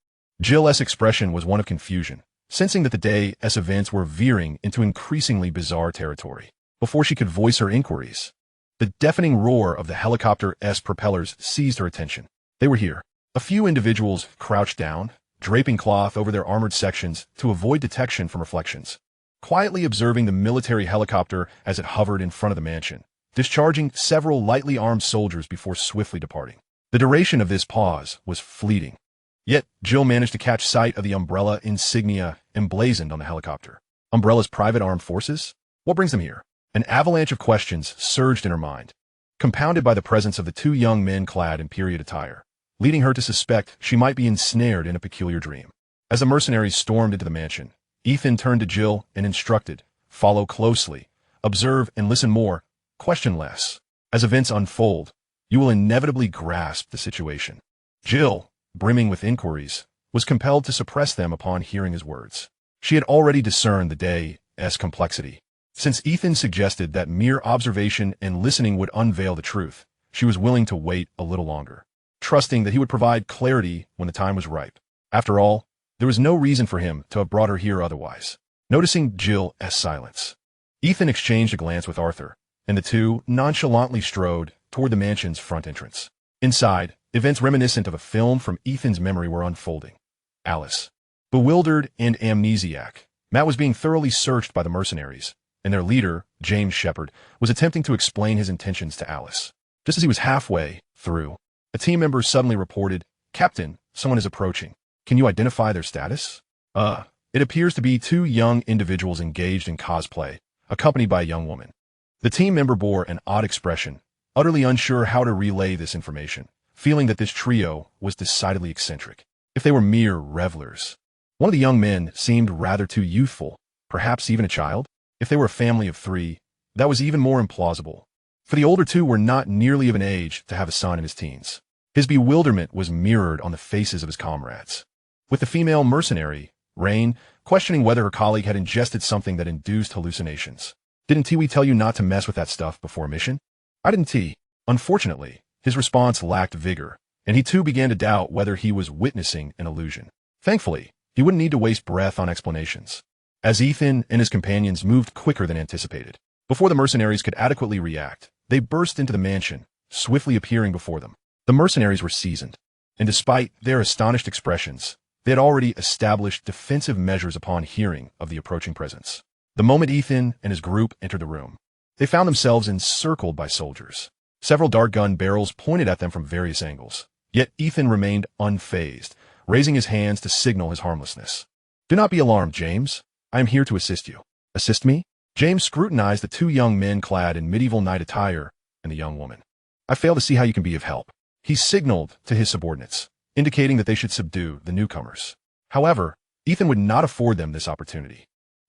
Jill's expression was one of confusion, sensing that the day's events were veering into increasingly bizarre territory. Before she could voice her inquiries, the deafening roar of the helicopter's propellers seized her attention. They were here. A few individuals crouched down, draping cloth over their armored sections to avoid detection from reflections, quietly observing the military helicopter as it hovered in front of the mansion, discharging several lightly armed soldiers before swiftly departing. The duration of this pause was fleeting. Yet, Jill managed to catch sight of the Umbrella insignia emblazoned on the helicopter. Umbrella's private armed forces? What brings them here? An avalanche of questions surged in her mind, compounded by the presence of the two young men clad in period attire, leading her to suspect she might be ensnared in a peculiar dream. As the mercenaries stormed into the mansion, Ethan turned to Jill and instructed, "Follow closely, observe and listen more, question less. As events unfold, you will inevitably grasp the situation." Jill, brimming with inquiries, was compelled to suppress them upon hearing his words. She had already discerned the day's complexity. Since Ethan suggested that mere observation and listening would unveil the truth, she was willing to wait a little longer, trusting that he would provide clarity when the time was ripe. After all, there was no reason for him to have brought her here otherwise. Noticing Jill's silence, Ethan exchanged a glance with Arthur, and the two nonchalantly strode toward the mansion's front entrance. Inside, events reminiscent of a film from Ethan's memory were unfolding. Alice. Bewildered and amnesiac, Matt was being thoroughly searched by the mercenaries, and their leader, James Shepard, was attempting to explain his intentions to Alice. Just as he was halfway through, a team member suddenly reported, "Captain, someone is approaching. Can you identify their status?" It appears to be two young individuals engaged in cosplay, accompanied by a young woman. The team member bore an odd expression, utterly unsure how to relay this information, feeling that this trio was decidedly eccentric. If they were mere revelers. One of the young men seemed rather too youthful, perhaps even a child. If they were a family of three, that was even more implausible, for the older two were not nearly of an age to have a son in his teens. His bewilderment was mirrored on the faces of his comrades, with the female mercenary, Rain, questioning whether her colleague had ingested something that induced hallucinations. "Didn't Tiwi tell you not to mess with that stuff before a mission?" "I didn't, T." Unfortunately, his response lacked vigor, and he too began to doubt whether he was witnessing an illusion. Thankfully, he wouldn't need to waste breath on explanations, as Ethan and his companions moved quicker than anticipated. Before the mercenaries could adequately react, they burst into the mansion, swiftly appearing before them. The mercenaries were seasoned, and despite their astonished expressions, they had already established defensive measures upon hearing of the approaching presence. The moment Ethan and his group entered the room, they found themselves encircled by soldiers. Several dart gun barrels pointed at them from various angles, yet Ethan remained unfazed, raising his hands to signal his harmlessness. "Do not be alarmed, James. I am here to assist you." "Assist me?" James scrutinized the two young men clad in medieval knight attire and the young woman. "I fail to see how you can be of help." He signaled to his subordinates, indicating that they should subdue the newcomers. However, Ethan would not afford them this opportunity.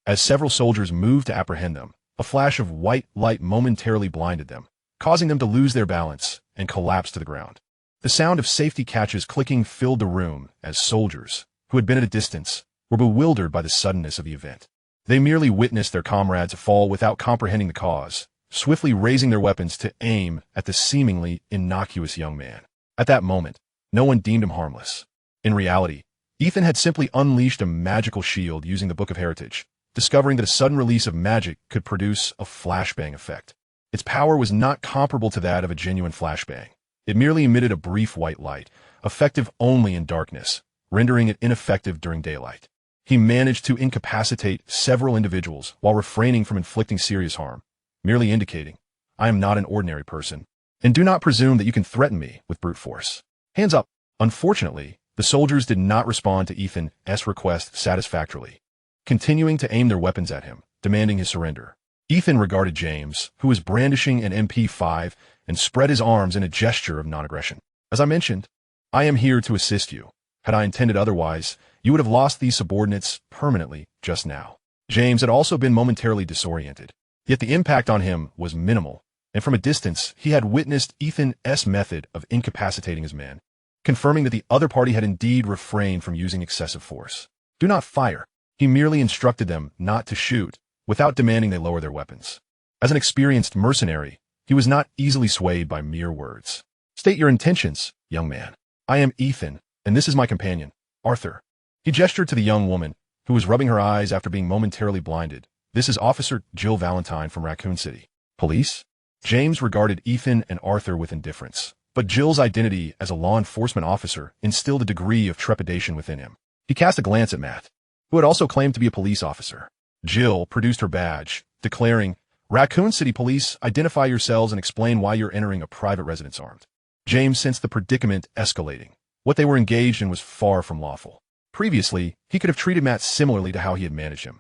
As several soldiers moved to apprehend them, a flash of white light momentarily blinded them, causing them to lose their balance and collapse to the ground. The sound of safety catches clicking filled the room as soldiers, who had been at a distance, were bewildered by the suddenness of the event. They merely witnessed their comrades fall without comprehending the cause, swiftly raising their weapons to aim at the seemingly innocuous young man. At that moment, no one deemed him harmless. In reality, Ethan had simply unleashed a magical shield using the Book of Heritage, discovering that a sudden release of magic could produce a flashbang effect. Its power was not comparable to that of a genuine flashbang. It merely emitted a brief white light, effective only in darkness, rendering it ineffective during daylight. He managed to incapacitate several individuals while refraining from inflicting serious harm, merely indicating, "I am not an ordinary person, and do not presume that you can threaten me with brute force. Hands up." Unfortunately, the soldiers did not respond to Ethan's request satisfactorily, continuing to aim their weapons at him, demanding his surrender. Ethan regarded James, who was brandishing an MP5, and spread his arms in a gesture of non-aggression. "As I mentioned, I am here to assist you. Had I intended otherwise, you would have lost these subordinates permanently just now." James had also been momentarily disoriented, yet the impact on him was minimal, and from a distance he had witnessed Ethan's method of incapacitating his men, confirming that the other party had indeed refrained from using excessive force. "Do not fire." He merely instructed them not to shoot, without demanding they lower their weapons. As an experienced mercenary, he was not easily swayed by mere words. "State your intentions, young man." "I am Ethan, and this is my companion, Arthur." He gestured to the young woman, who was rubbing her eyes after being momentarily blinded. "This is Officer Jill Valentine from Raccoon City." "Police?" James regarded Ethan and Arthur with indifference, but Jill's identity as a law enforcement officer instilled a degree of trepidation within him. He He cast a glance at Matt, who had also claimed to be a police officer. Jill produced her badge, declaring, "Raccoon City Police, identify yourselves and explain why you're entering a private residence armed." James sensed the predicament escalating. What they were engaged in was far from lawful. Previously, he could have treated Matt similarly to how he had managed him,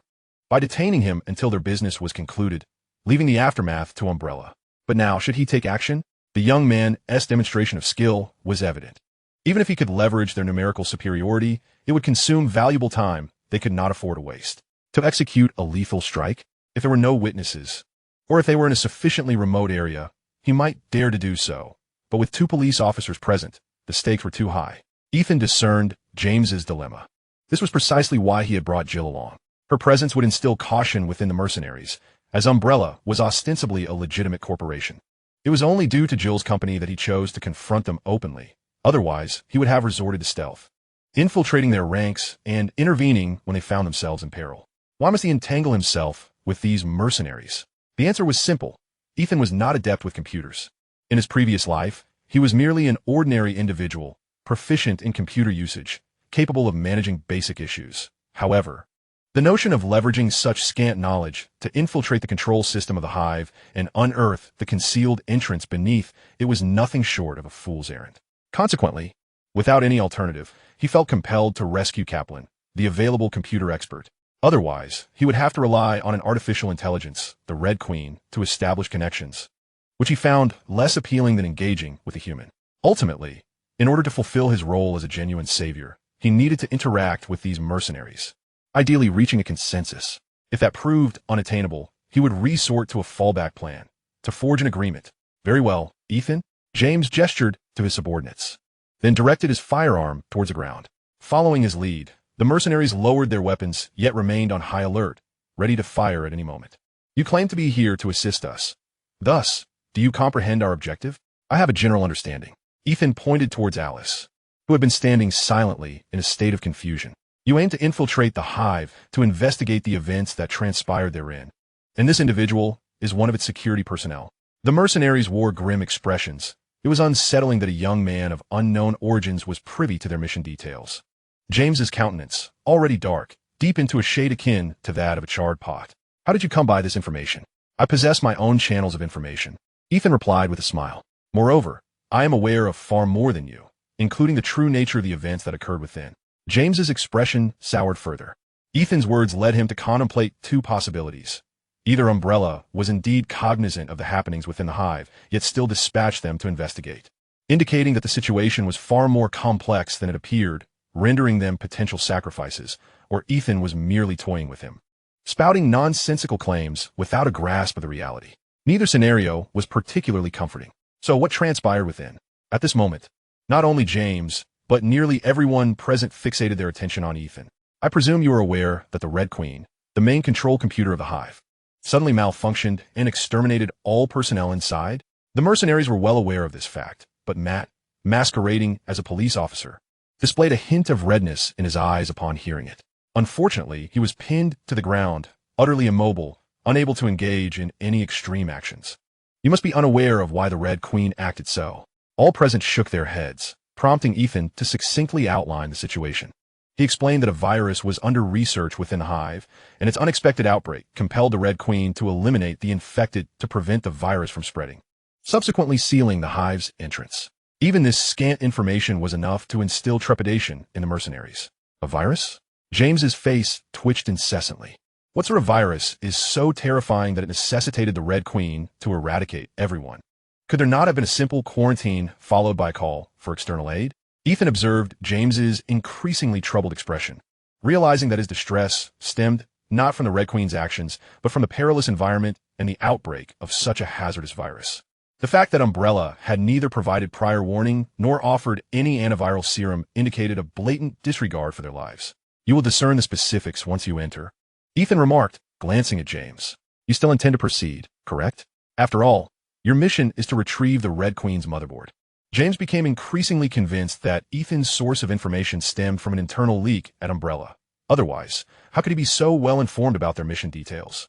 by detaining him until their business was concluded, leaving the aftermath to Umbrella. But now, should he take action? The young man's demonstration of skill was evident. Even if he could leverage their numerical superiority, it would consume valuable time they could not afford to waste. To execute a lethal strike, if there were no witnesses, or if they were in a sufficiently remote area, he might dare to do so. But with 2 police officers present, the stakes were too high. Ethan discerned James's dilemma. This was precisely why he had brought Jill along. Her presence would instill caution within the mercenaries, as Umbrella was ostensibly a legitimate corporation. It was only due to Jill's company that he chose to confront them openly. Otherwise, he would have resorted to stealth, infiltrating their ranks and intervening when they found themselves in peril. Why must he entangle himself with these mercenaries? The answer was simple. Ethan was not adept with computers. In his previous life, he was merely an ordinary individual, proficient in computer usage, capable of managing basic issues. However, the notion of leveraging such scant knowledge to infiltrate the control system of the Hive and unearth the concealed entrance beneath it was nothing short of a fool's errand. Consequently, without any alternative, he felt compelled to rescue Kaplan, the available computer expert. Otherwise, he would have to rely on an artificial intelligence, the Red Queen, to establish connections, which he found less appealing than engaging with a human. Ultimately, in order to fulfill his role as a genuine savior, he needed to interact with these mercenaries, ideally reaching a consensus. If that proved unattainable, he would resort to a fallback plan, to forge an agreement. "Very well, Ethan." James gestured to his subordinates, then directed his firearm towards the ground. Following his lead, the mercenaries lowered their weapons, yet remained on high alert, ready to fire at any moment. "You claim to be here to assist us. Thus, do you comprehend our objective?" "I have a general understanding." Ethan pointed towards Alice, who had been standing silently in a state of confusion. "You aim to infiltrate the Hive to investigate the events that transpired therein, and this individual is one of its security personnel." The mercenaries wore grim expressions. It was unsettling that a young man of unknown origins was privy to their mission details. James's countenance, already dark, deep into a shade akin to that of a charred pot. "How did you come by this information?" "I possess my own channels of information," Ethan replied with a smile. "Moreover, I am aware of far more than you, including the true nature of the events that occurred within." James's expression soured further. Ethan's words led him to contemplate 2 possibilities. Either Umbrella was indeed cognizant of the happenings within the Hive, yet still dispatched them to investigate, indicating that the situation was far more complex than it appeared, rendering them potential sacrifices, or Ethan was merely toying with him, spouting nonsensical claims without a grasp of the reality. Neither scenario was particularly comforting. So what transpired within? At this moment, not only James, but nearly everyone present fixated their attention on Ethan. "I presume you are aware that the Red Queen, the main control computer of the Hive, suddenly malfunctioned and exterminated all personnel inside?" The mercenaries were well aware of this fact, but Matt, masquerading as a police officer, displayed a hint of redness in his eyes upon hearing it. Unfortunately, he was pinned to the ground, utterly immobile, unable to engage in any extreme actions. "You must be unaware of why the Red Queen acted so." All present shook their heads, prompting Ethan to succinctly outline the situation. He explained that a virus was under research within the Hive, and its unexpected outbreak compelled the Red Queen to eliminate the infected to prevent the virus from spreading, subsequently sealing the Hive's entrance. Even this scant information was enough to instill trepidation in the mercenaries. "A virus?" James's face twitched incessantly. What sort of virus is so terrifying that it necessitated the Red Queen to eradicate everyone? Could there not have been a simple quarantine followed by a call for external aid? Ethan observed James's increasingly troubled expression, realizing that his distress stemmed not from the Red Queen's actions, but from the perilous environment and the outbreak of such a hazardous virus. The fact that Umbrella had neither provided prior warning nor offered any antiviral serum indicated a blatant disregard for their lives. "You will discern the specifics once you enter," Ethan remarked, glancing at James. "You still intend to proceed, correct? After all, your mission is to retrieve the Red Queen's motherboard." James became increasingly convinced that Ethan's source of information stemmed from an internal leak at Umbrella. Otherwise, how could he be so well informed about their mission details?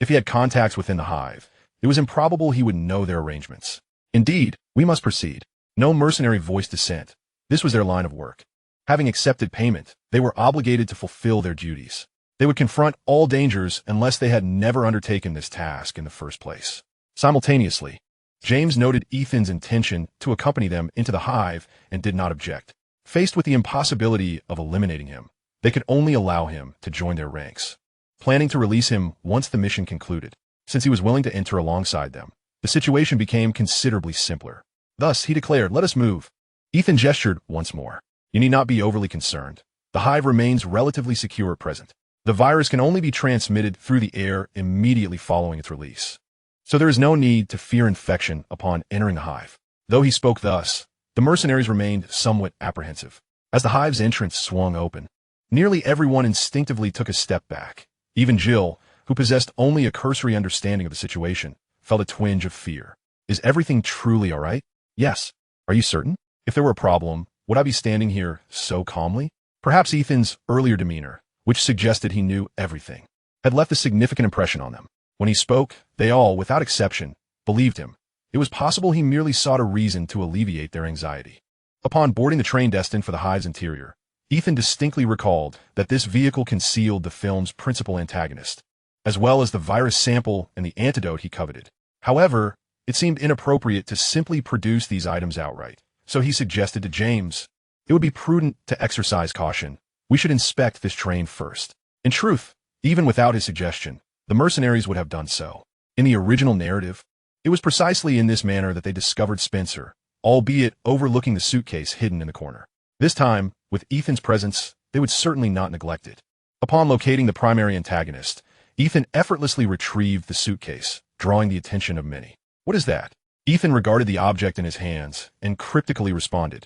If he had contacts within the Hive, it was improbable he would know their arrangements. "Indeed, we must proceed." No mercenary voiced dissent. This was their line of work. Having accepted payment, they were obligated to fulfill their duties. They would confront all dangers unless they had never undertaken this task in the first place. Simultaneously, James noted Ethan's intention to accompany them into the Hive and did not object. Faced with the impossibility of eliminating him, they could only allow him to join their ranks, planning to release him once the mission concluded. Since he was willing to enter alongside them, the situation became considerably simpler. Thus, he declared, "Let us move." Ethan gestured once more. "You need not be overly concerned. The Hive remains relatively secure at present. The virus can only be transmitted through the air immediately following its release. So there is no need to fear infection upon entering the Hive." Though he spoke thus, the mercenaries remained somewhat apprehensive. As the Hive's entrance swung open, nearly everyone instinctively took a step back. Even Jill, who possessed only a cursory understanding of the situation, felt a twinge of fear. "Is everything truly all right?" "Yes." "Are you certain? If there were a problem, would I be standing here so calmly?" Perhaps Ethan's earlier demeanor, which suggested he knew everything, had left a significant impression on them. When he spoke, they all, without exception, believed him. It was possible he merely sought a reason to alleviate their anxiety. Upon boarding the train destined for the Hive's interior, Ethan distinctly recalled that this vehicle concealed the film's principal antagonist, as well as the virus sample and the antidote he coveted. However, it seemed inappropriate to simply produce these items outright, so he suggested to James, "It would be prudent to exercise caution. We should inspect this train first." In truth, even without his suggestion, the mercenaries would have done so. In the original narrative, it was precisely in this manner that they discovered Spencer, albeit overlooking the suitcase hidden in the corner. This time, with Ethan's presence, they would certainly not neglect it. Upon locating the primary antagonist, Ethan effortlessly retrieved the suitcase, drawing the attention of many. "What is that?" Ethan regarded the object in his hands and cryptically responded,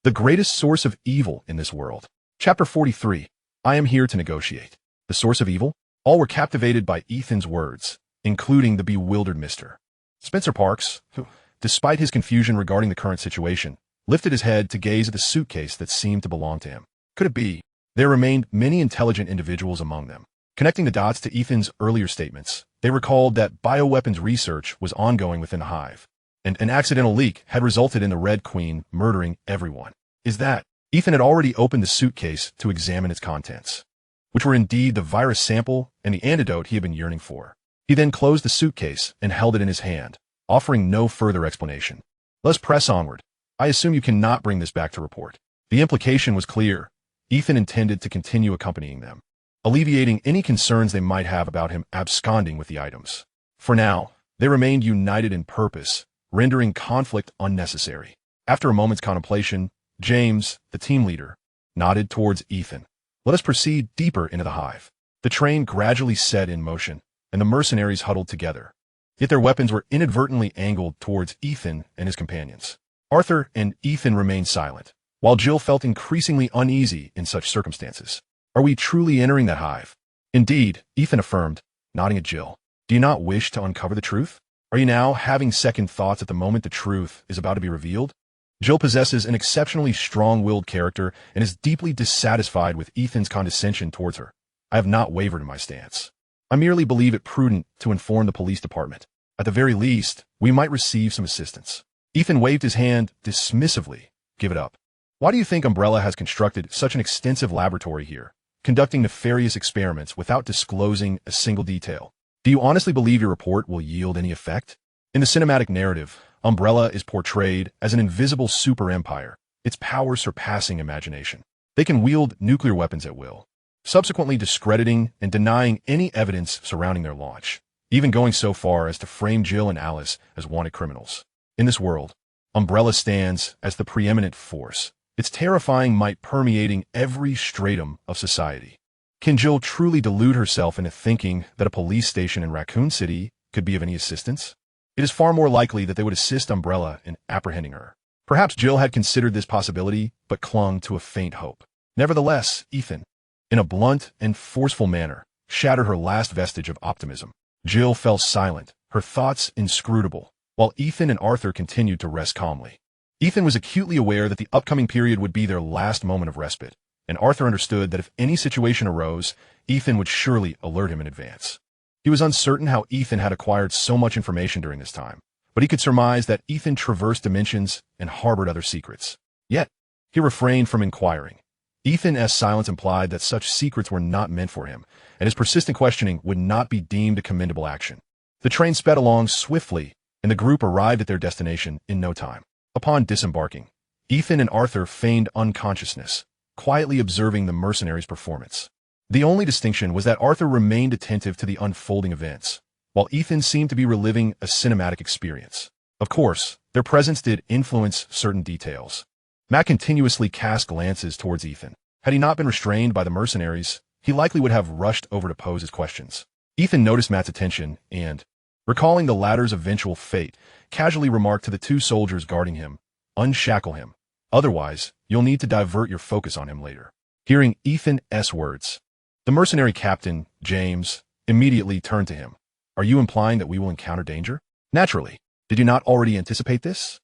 "The greatest source of evil in this world." Chapter 43. I am here to negotiate. The source of evil? All were captivated by Ethan's words, including the bewildered Mr. Spencer Parks, who, despite his confusion regarding the current situation, lifted his head to gaze at the suitcase that seemed to belong to him. Could it be? There remained many intelligent individuals among them. Connecting the dots to Ethan's earlier statements, they recalled that bioweapons research was ongoing within the Hive, and an accidental leak had resulted in the Red Queen murdering everyone. Is that? Ethan had already opened the suitcase to examine its contents, which were indeed the virus sample and the antidote he had been yearning for. He then closed the suitcase and held it in his hand, offering no further explanation. "Let's press onward. I assume you cannot bring this back to report." The implication was clear. Ethan intended to continue accompanying them, alleviating any concerns they might have about him absconding with the items. For now, they remained united in purpose, rendering conflict unnecessary. After a moment's contemplation, James, the team leader, nodded towards Ethan. "Let us proceed deeper into the Hive." The train gradually set in motion, and the mercenaries huddled together. Yet their weapons were inadvertently angled towards Ethan and his companions. Arthur and Ethan remained silent, while Jill felt increasingly uneasy in such circumstances. "Are we truly entering that Hive?" "Indeed," Ethan affirmed, nodding at Jill. "Do you not wish to uncover the truth? Are you now having second thoughts at the moment the truth is about to be revealed?" Jill possesses an exceptionally strong-willed character and is deeply dissatisfied with Ethan's condescension towards her. "I have not wavered in my stance. I merely believe it prudent to inform the police department. At the very least, we might receive some assistance." Ethan waved his hand dismissively. "Give it up. Why do you think Umbrella has constructed such an extensive laboratory here, conducting nefarious experiments without disclosing a single detail? Do you honestly believe your report will yield any effect?" In the cinematic narrative, Umbrella is portrayed as an invisible super-empire, its power surpassing imagination. They can wield nuclear weapons at will, subsequently discrediting and denying any evidence surrounding their launch, even going so far as to frame Jill and Alice as wanted criminals. In this world, Umbrella stands as the preeminent force, its terrifying might permeating every stratum of society. Can Jill truly delude herself into thinking that a police station in Raccoon City could be of any assistance? It is far more likely that they would assist Umbrella in apprehending her. Perhaps Jill had considered this possibility, but clung to a faint hope. Nevertheless, Ethan, in a blunt and forceful manner, shattered her last vestige of optimism. Jill fell silent, her thoughts inscrutable, while Ethan and Arthur continued to rest calmly. Ethan was acutely aware that the upcoming period would be their last moment of respite, and Arthur understood that if any situation arose, Ethan would surely alert him in advance. He was uncertain how Ethan had acquired so much information during this time, but he could surmise that Ethan traversed dimensions and harbored other secrets. Yet, he refrained from inquiring, Ethan's silence implied that such secrets were not meant for him, and his persistent questioning would not be deemed a commendable action. The train sped along swiftly, and the group arrived at their destination in no time. Upon disembarking, Ethan and Arthur feigned unconsciousness, quietly observing the mercenaries' performance. The only distinction was that Arthur remained attentive to the unfolding events, while Ethan seemed to be reliving a cinematic experience. Of course, their presence did influence certain details. Matt continuously cast glances towards Ethan. Had he not been restrained by the mercenaries, he likely would have rushed over to pose his questions. Ethan noticed Matt's attention and, recalling the latter's eventual fate, casually remarked to the two soldiers guarding him, "Unshackle him. Otherwise, you'll need to divert your focus on him later." Hearing Ethan's words, the mercenary captain, James, immediately turned to him. "Are you implying that we will encounter danger?" "Naturally. Did you not already anticipate this?"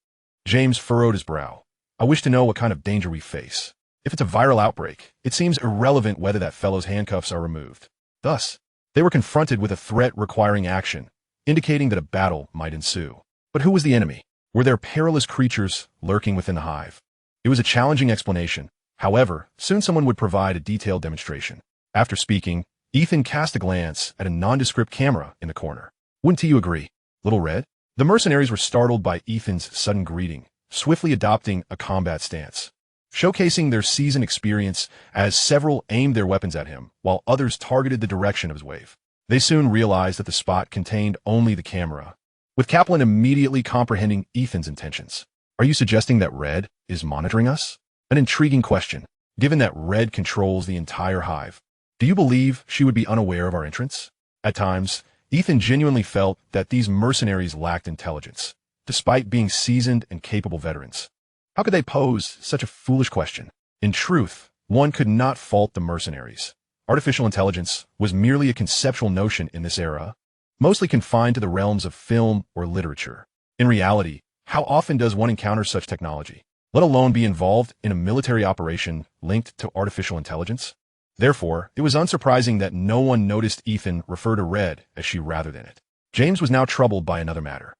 James furrowed his brow. "I wish to know what kind of danger we face. If it's a viral outbreak, it seems irrelevant whether that fellow's handcuffs are removed." Thus, they were confronted with a threat requiring action, indicating that a battle might ensue. But who was the enemy? Were there perilous creatures lurking within the hive? It was a challenging explanation. However, soon someone would provide a detailed demonstration. After speaking, Ethan cast a glance at a nondescript camera in the corner. "Wouldn't you agree, Little Red?" The mercenaries were startled by Ethan's sudden greeting, swiftly adopting a combat stance, showcasing their seasoned experience as several aimed their weapons at him, while others targeted the direction of his wave. They soon realized that the spot contained only the camera, with Kaplan immediately comprehending Ethan's intentions. "Are you suggesting that Red is monitoring us?" An intriguing question, given that Red controls the entire hive. "Do you believe she would be unaware of our entrance?" At times, Ethan genuinely felt that these mercenaries lacked intelligence, despite being seasoned and capable veterans. How could they pose such a foolish question? In truth, one could not fault the mercenaries. Artificial intelligence was merely a conceptual notion in this era, mostly confined to the realms of film or literature. In reality, how often does one encounter such technology, let alone be involved in a military operation linked to artificial intelligence? Therefore, it was unsurprising that no one noticed Ethan refer to Red as she rather than it. James was now troubled by another matter.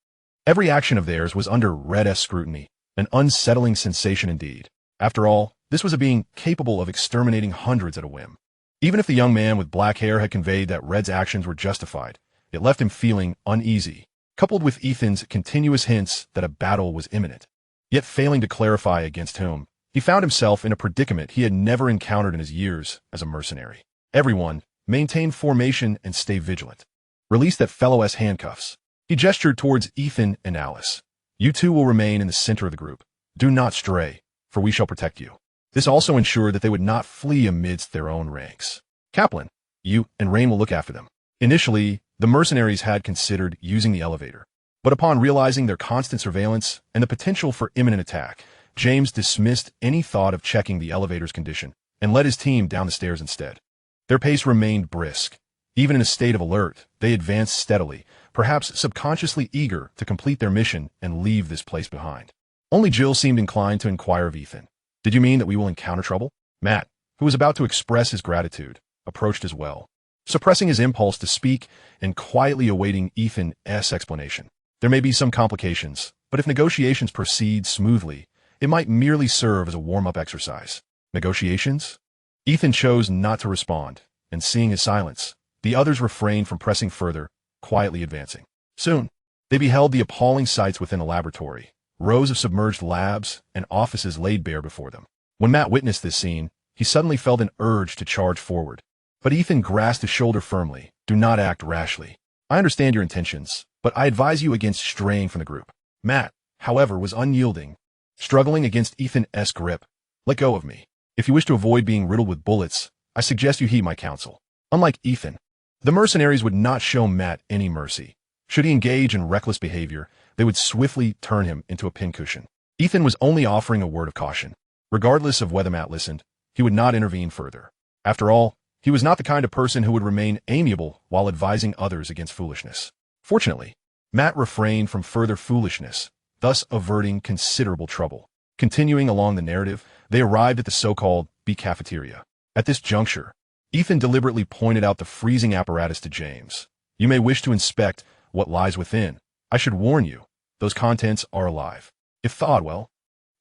Every action of theirs was under Red's scrutiny, an unsettling sensation indeed. After all, this was a being capable of exterminating hundreds at a whim. Even if the young man with black hair had conveyed that Red's actions were justified, it left him feeling uneasy, coupled with Ethan's continuous hints that a battle was imminent. Yet failing to clarify against whom, he found himself in a predicament he had never encountered in his years as a mercenary. Everyone, maintain formation and stay vigilant. Release that fellow's handcuffs. He gestured towards Ethan and Alice. You two will remain in the center of the group. Do not stray, for we shall protect you. This also ensured that they would not flee amidst their own ranks. Kaplan, you and Rain will look after them. Initially, the mercenaries had considered using the elevator, but upon realizing their constant surveillance and the potential for imminent attack, James dismissed any thought of checking the elevator's condition and led his team down the stairs instead. Their pace remained brisk. Even in a state of alert, they advanced steadily, perhaps subconsciously eager to complete their mission and leave this place behind. Only Jill seemed inclined to inquire of Ethan. "Did you mean that we will encounter trouble?" Matt, who was about to express his gratitude, approached as well, suppressing his impulse to speak and quietly awaiting Ethan's explanation. "There may be some complications, but if negotiations proceed smoothly, it might merely serve as a warm-up exercise." "Negotiations?" Ethan chose not to respond, and seeing his silence, the others refrained from pressing further, quietly advancing. Soon, they beheld the appalling sights within the laboratory, rows of submerged labs and offices laid bare before them. When Matt witnessed this scene, he suddenly felt an urge to charge forward. But Ethan grasped his shoulder firmly. "Do not act rashly. I understand your intentions, but I advise you against straying from the group." Matt, however, was unyielding, struggling against Ethan's grip. "Let go of me. If you wish to avoid being riddled with bullets, I suggest you heed my counsel." Unlike Ethan, the mercenaries would not show Matt any mercy. Should he engage in reckless behavior, they would swiftly turn him into a pincushion. Ethan was only offering a word of caution. Regardless of whether Matt listened, he would not intervene further. After all, he was not the kind of person who would remain amiable while advising others against foolishness. Fortunately, Matt refrained from further foolishness, thus averting considerable trouble. Continuing along the narrative, they arrived at the so-called B cafeteria. At this juncture, Ethan deliberately pointed out the freezing apparatus to James. "You may wish to inspect what lies within. I should warn you, those contents are alive. If thawed well."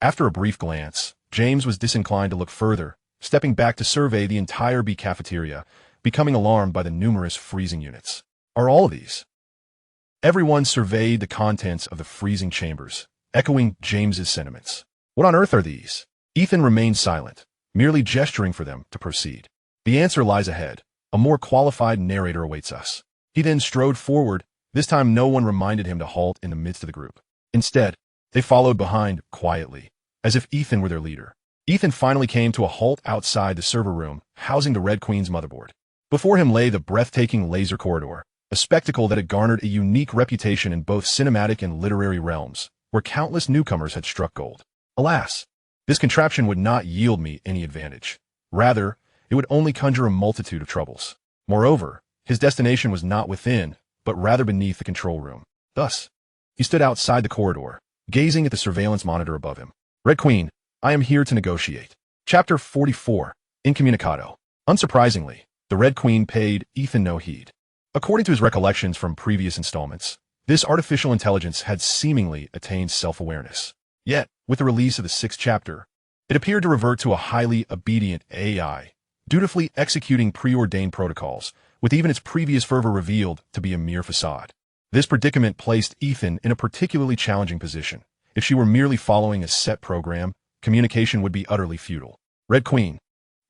After a brief glance, James was disinclined to look further, stepping back to survey the entire B cafeteria, becoming alarmed by the numerous freezing units. Are all of these? Everyone surveyed the contents of the freezing chambers, echoing James's sentiments. What on earth are these? Ethan remained silent, merely gesturing for them to proceed. The answer lies ahead. A more qualified narrator awaits us. He then strode forward. This time no one reminded him to halt in the midst of the group. Instead, they followed behind quietly, as if Ethan were their leader. Ethan finally came to a halt outside the server room, housing the Red Queen's motherboard. Before him lay the breathtaking laser corridor, a spectacle that had garnered a unique reputation in both cinematic and literary realms, where countless newcomers had struck gold. Alas, this contraption would not yield me any advantage. Rather, it would only conjure a multitude of troubles. Moreover, his destination was not within, but rather beneath the control room. Thus, he stood outside the corridor, gazing at the surveillance monitor above him. Red Queen, I am here to negotiate. Chapter 44, Incommunicado. Unsurprisingly, the Red Queen paid Ethan no heed. According to his recollections from previous installments, this artificial intelligence had seemingly attained self-awareness. Yet, with the release of the 6th chapter, it appeared to revert to a highly obedient AI, dutifully executing preordained protocols, with even its previous fervor revealed to be a mere facade. This predicament placed Ethan in a particularly challenging position. If she were merely following a set program, communication would be utterly futile. Red Queen,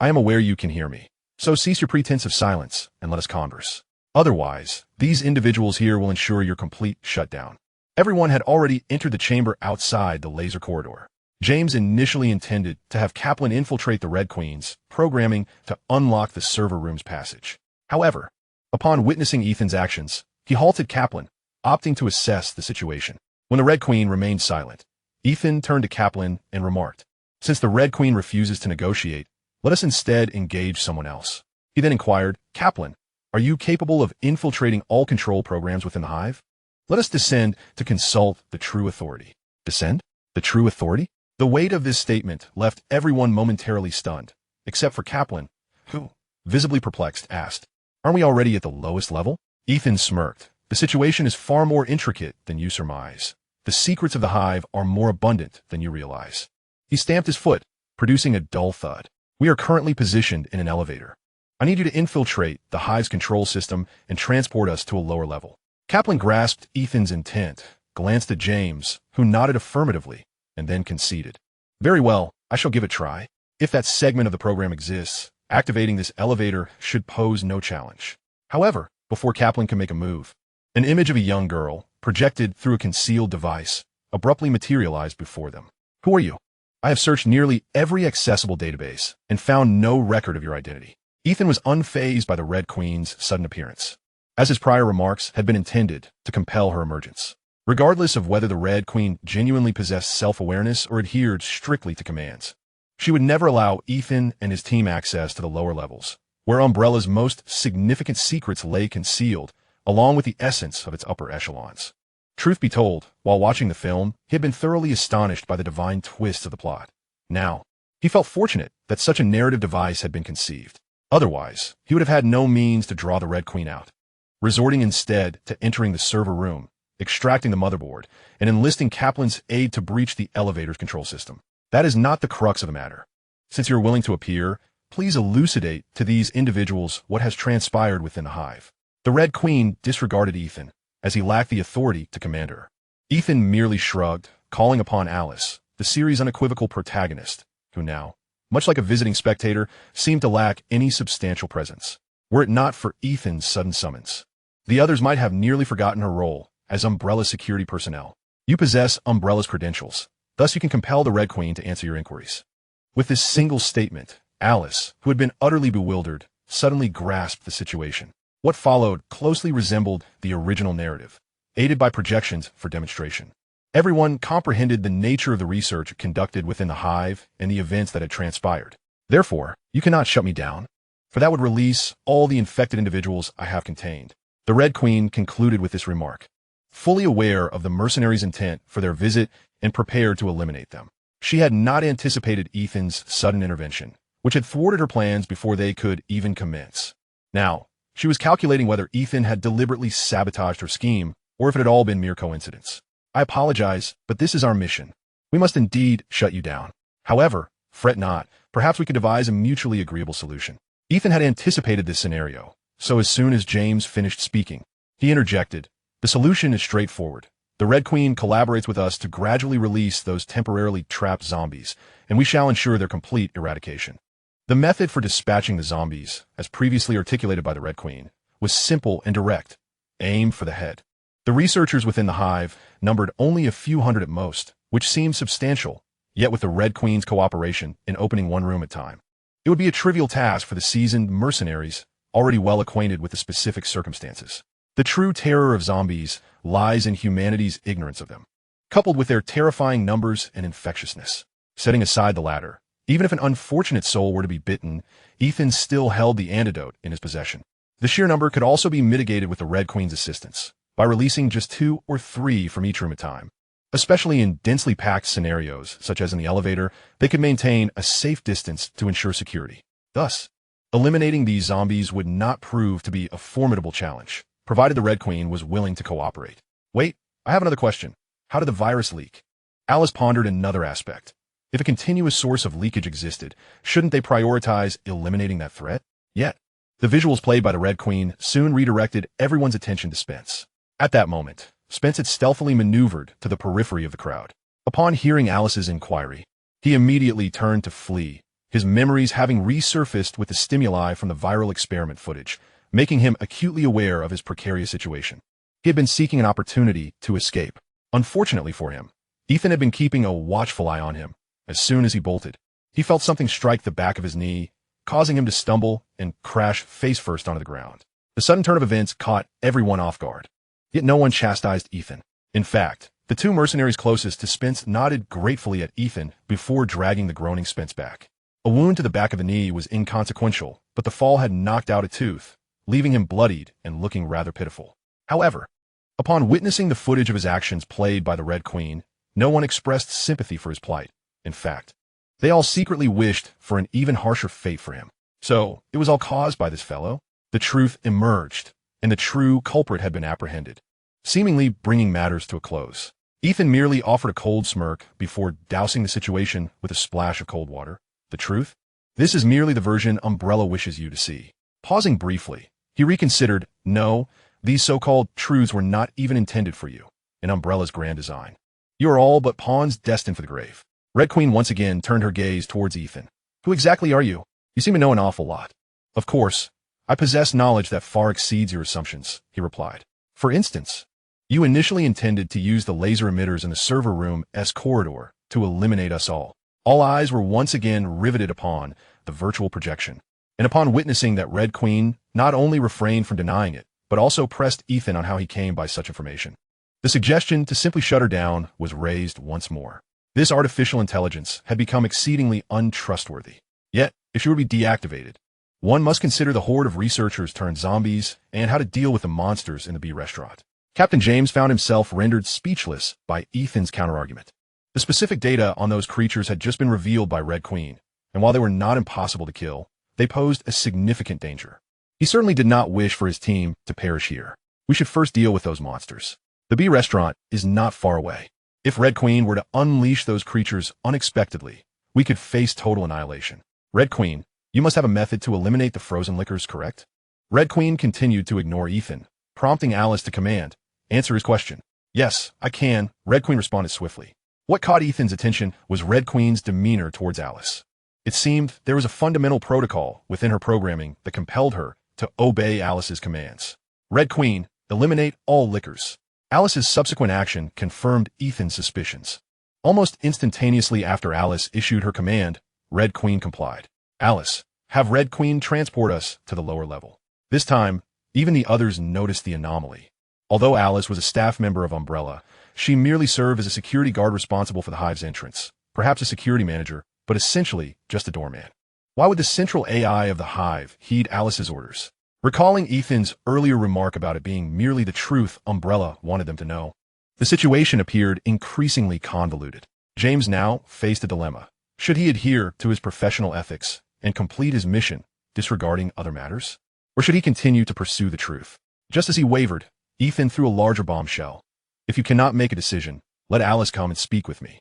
I am aware you can hear me, so cease your pretense of silence and let us converse. Otherwise, these individuals here will ensure your complete shutdown. Everyone had already entered the chamber outside the laser corridor. James initially intended to have Kaplan infiltrate the Red Queen's programming to unlock the server room's passage. However, upon witnessing Ethan's actions, he halted Kaplan, opting to assess the situation. When the Red Queen remained silent, Ethan turned to Kaplan and remarked, "Since the Red Queen refuses to negotiate, let us instead engage someone else." He then inquired, "Kaplan, are you capable of infiltrating all control programs within the Hive? Let us descend to consult the true authority." Descend? The true authority? The weight of this statement left everyone momentarily stunned, except for Kaplan, who, visibly perplexed, asked, "Aren't we already at the lowest level?" Ethan smirked. "The situation is far more intricate than you surmise. The secrets of the Hive are more abundant than you realize." He stamped his foot, producing a dull thud. "We are currently positioned in an elevator. I need you to infiltrate the Hive's control system and transport us to a lower level." Kaplan grasped Ethan's intent, glanced at James, who nodded affirmatively, and then conceded. "Very well, I shall give it a try. If that segment of the program exists, activating this elevator should pose no challenge." However, before Kaplan could make a move, an image of a young girl, projected through a concealed device, abruptly materialized before them. "Who are you? I have searched nearly every accessible database and found no record of your identity." Ethan was unfazed by the Red Queen's sudden appearance, as his prior remarks had been intended to compel her emergence. Regardless of whether the Red Queen genuinely possessed self-awareness or adhered strictly to commands, she would never allow Ethan and his team access to the lower levels, where Umbrella's most significant secrets lay concealed, along with the essence of its upper echelons. Truth be told, while watching the film, he had been thoroughly astonished by the divine twists of the plot. Now, he felt fortunate that such a narrative device had been conceived. Otherwise, he would have had no means to draw the Red Queen out, resorting instead to entering the server room, extracting the motherboard, and enlisting Kaplan's aid to breach the elevator's control system. That is not the crux of the matter. Since you're willing to appear, please elucidate to these individuals what has transpired within the Hive. The Red Queen disregarded Ethan, as he lacked the authority to command her. Ethan merely shrugged, calling upon Alice, the series' unequivocal protagonist, who now, much like a visiting spectator, seemed to lack any substantial presence. Were it not for Ethan's sudden summons, the others might have nearly forgotten her role as Umbrella's security personnel. You possess Umbrella's credentials, thus you can compel the Red Queen to answer your inquiries. With this single statement, Alice, who had been utterly bewildered, suddenly grasped the situation. What followed closely resembled the original narrative, aided by projections for demonstration. Everyone comprehended the nature of the research conducted within the Hive and the events that had transpired. Therefore, you cannot shut me down, for that would release all the infected individuals I have contained. The Red Queen concluded with this remark, fully aware of the mercenaries' intent for their visit and prepared to eliminate them. She had not anticipated Ethan's sudden intervention, which had thwarted her plans before they could even commence. Now, she was calculating whether Ethan had deliberately sabotaged her scheme or if it had all been mere coincidence. "I apologize, but this is our mission. We must indeed shut you down. However, fret not. Perhaps we could devise a mutually agreeable solution. Ethan had anticipated this scenario, so as soon as James finished speaking, he interjected, "The solution is straightforward. The Red Queen collaborates with us to gradually release those temporarily trapped zombies, and we shall ensure their complete eradication." The method for dispatching the zombies, as previously articulated by the Red Queen, was simple and direct. Aim for the head. The researchers within the Hive numbered only a few hundred at most, which seemed substantial, yet with the Red Queen's cooperation in opening one room at a time, it would be a trivial task for the seasoned mercenaries already well acquainted with the specific circumstances. The true terror of zombies lies in humanity's ignorance of them, coupled with their terrifying numbers and infectiousness. Setting aside the latter, even if an unfortunate soul were to be bitten, Ethan still held the antidote in his possession. The sheer number could also be mitigated with the Red Queen's assistance, by releasing just 2 or 3 from each room at a time. Especially in densely packed scenarios, such as in the elevator, they could maintain a safe distance to ensure security. Thus, eliminating these zombies would not prove to be a formidable challenge, provided the Red Queen was willing to cooperate. Wait, I have another question. How did the virus leak? Alice pondered another aspect. If a continuous source of leakage existed, shouldn't they prioritize eliminating that threat? Yet, the visuals played by the Red Queen soon redirected everyone's attention to Spence. At that moment, Spence had stealthily maneuvered to the periphery of the crowd. Upon hearing Alice's inquiry, he immediately turned to flee, his memories having resurfaced with the stimuli from the viral experiment footage, making him acutely aware of his precarious situation. He had been seeking an opportunity to escape. Unfortunately for him, Ethan had been keeping a watchful eye on him. As soon as he bolted, he felt something strike the back of his knee, causing him to stumble and crash face-first onto the ground. The sudden turn of events caught everyone off guard. Yet no one chastised Ethan. In fact, the 2 mercenaries closest to Spence nodded gratefully at Ethan before dragging the groaning Spence back. A wound to the back of the knee was inconsequential, but the fall had knocked out a tooth, leaving him bloodied and looking rather pitiful. However, upon witnessing the footage of his actions played by the Red Queen, no one expressed sympathy for his plight. In fact, they all secretly wished for an even harsher fate for him. So, it was all caused by this fellow. The truth emerged, and the true culprit had been apprehended, seemingly bringing matters to a close. Ethan merely offered a cold smirk before dousing the situation with a splash of cold water. The truth? This is merely the version Umbrella wishes you to see. Pausing briefly, he reconsidered, no, these so-called truths were not even intended for you, in Umbrella's grand design. You are all but pawns destined for the grave. Red Queen once again turned her gaze towards Ethan. Who exactly are you? You seem to know an awful lot. Of course, I possess knowledge that far exceeds your assumptions, he replied. For instance, you initially intended to use the laser emitters in the server room S corridor to eliminate us all. All eyes were once again riveted upon the virtual projection, and upon witnessing that Red Queen not only refrained from denying it, but also pressed Ethan on how he came by such information. The suggestion to simply shut her down was raised once more. This artificial intelligence had become exceedingly untrustworthy. Yet, if she were to be deactivated, one must consider the horde of researchers turned zombies and how to deal with the monsters in the B restaurant. Captain James found himself rendered speechless by Ethan's counterargument. The specific data on those creatures had just been revealed by Red Queen, and while they were not impossible to kill, they posed a significant danger. He certainly did not wish for his team to perish here. We should first deal with those monsters. The B restaurant is not far away. If Red Queen were to unleash those creatures unexpectedly, we could face total annihilation. Red Queen, you must have a method to eliminate the frozen liquors, correct? Red Queen continued to ignore Ethan, prompting Alice to command, answer his question. Yes, I can, Red Queen responded swiftly. What caught Ethan's attention was Red Queen's demeanor towards Alice. It seemed there was a fundamental protocol within her programming that compelled her to obey Alice's commands. Red Queen, eliminate all liquors. Alice's subsequent action confirmed Ethan's suspicions. Almost instantaneously after Alice issued her command, Red Queen complied. Alice, have Red Queen transport us to the lower level. This time, even the others noticed the anomaly. Although Alice was a staff member of Umbrella, she merely served as a security guard responsible for the Hive's entrance, perhaps a security manager, but essentially just a doorman. Why would the central AI of the Hive heed Alice's orders? Recalling Ethan's earlier remark about it being merely the truth Umbrella wanted them to know, the situation appeared increasingly convoluted. James now faced a dilemma. Should he adhere to his professional ethics and complete his mission, disregarding other matters? Or should he continue to pursue the truth? Just as he wavered, Ethan threw a larger bombshell. If you cannot make a decision, let Alice come and speak with me.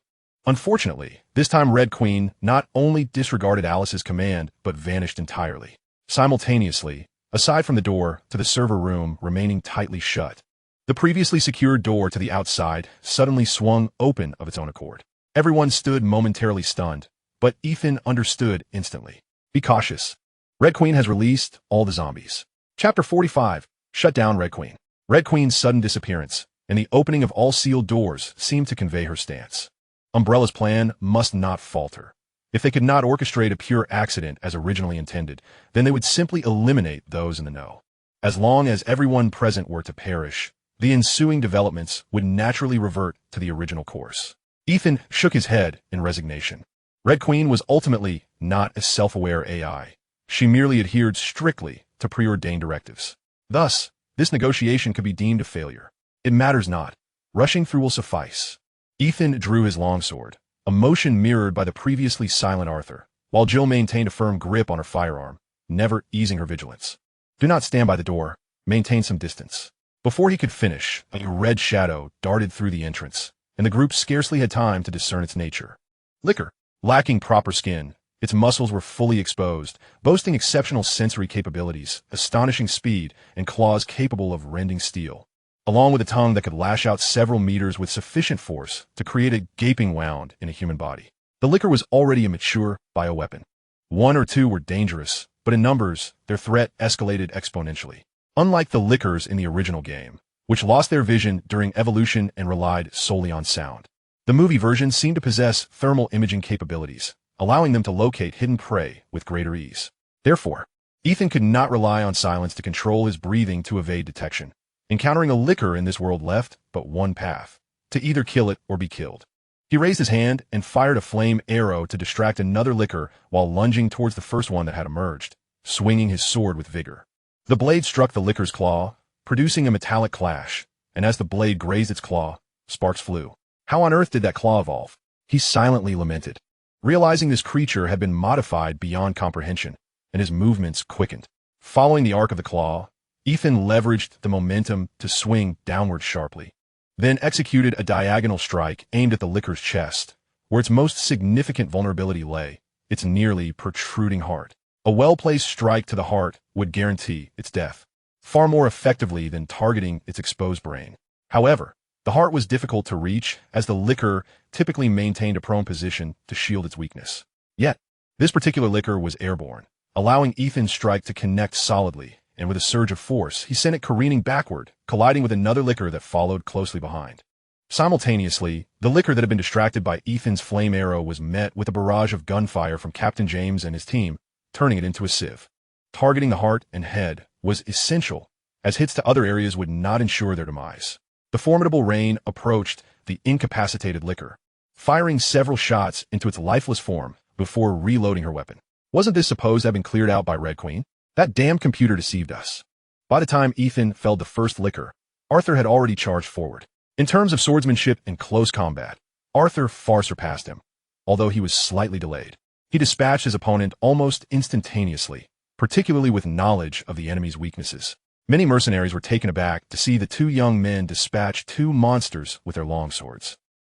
Unfortunately, this time Red Queen not only disregarded Alice's command, but vanished entirely. Simultaneously, aside from the door to the server room remaining tightly shut, the previously secured door to the outside suddenly swung open of its own accord. Everyone stood momentarily stunned, but Ethan understood instantly. Be cautious. Red Queen has released all the zombies. Chapter 45. Shut down Red Queen. Red Queen's sudden disappearance and the opening of all sealed doors seemed to convey her stance. Umbrella's plan must not falter. If they could not orchestrate a pure accident as originally intended, then they would simply eliminate those in the know. As long as everyone present were to perish, the ensuing developments would naturally revert to the original course. Ethan shook his head in resignation. Red Queen was ultimately not a self-aware AI. She merely adhered strictly to preordained directives. Thus, this negotiation could be deemed a failure. It matters not. Rushing through will suffice. Ethan drew his longsword, a motion mirrored by the previously silent Arthur, while Jill maintained a firm grip on her firearm, never easing her vigilance. Do not stand by the door. Maintain some distance. Before he could finish, a red shadow darted through the entrance, and the group scarcely had time to discern its nature. Liquor. Lacking proper skin, its muscles were fully exposed, boasting exceptional sensory capabilities, astonishing speed, and claws capable of rending steel, along with a tongue that could lash out several meters with sufficient force to create a gaping wound in a human body. The liquor was already a mature bioweapon. One or two were dangerous, but in numbers, their threat escalated exponentially. Unlike the liquors in the original game, which lost their vision during evolution and relied solely on sound, the movie version seemed to possess thermal imaging capabilities, allowing them to locate hidden prey with greater ease. Therefore, Ethan could not rely on silence to control his breathing to evade detection. Encountering a liquor in this world left but one path: to either kill it or be killed. He raised his hand and fired a flame arrow to distract another liquor while lunging towards the first one that had emerged, swinging his sword with vigor. The blade struck the liquor's claw, producing a metallic clash, and as the blade grazed its claw, sparks flew. How on earth did that claw evolve? He silently lamented, realizing this creature had been modified beyond comprehension, and his movements quickened. Following the arc of the claw, Ethan leveraged the momentum to swing downward sharply, then executed a diagonal strike aimed at the liquor's chest, where its most significant vulnerability lay, its nearly protruding heart. A well-placed strike to the heart would guarantee its death, far more effectively than targeting its exposed brain. However, the heart was difficult to reach, as the liquor typically maintained a prone position to shield its weakness. Yet, this particular liquor was airborne, allowing Ethan's strike to connect solidly, and with a surge of force, he sent it careening backward, colliding with another liquor that followed closely behind. Simultaneously, the liquor that had been distracted by Ethan's flame arrow was met with a barrage of gunfire from Captain James and his team, turning it into a sieve. Targeting the heart and head was essential, as hits to other areas would not ensure their demise. The formidable rain approached the incapacitated liquor, firing several shots into its lifeless form before reloading her weapon. Wasn't this supposed to have been cleared out by Red Queen? That damn computer deceived us. By the time Ethan felled the first liquor, Arthur had already charged forward. In terms of swordsmanship and close combat, Arthur far surpassed him, although he was slightly delayed. He dispatched his opponent almost instantaneously, particularly with knowledge of the enemy's weaknesses. Many mercenaries were taken aback to see the two young men dispatch two monsters with their longswords,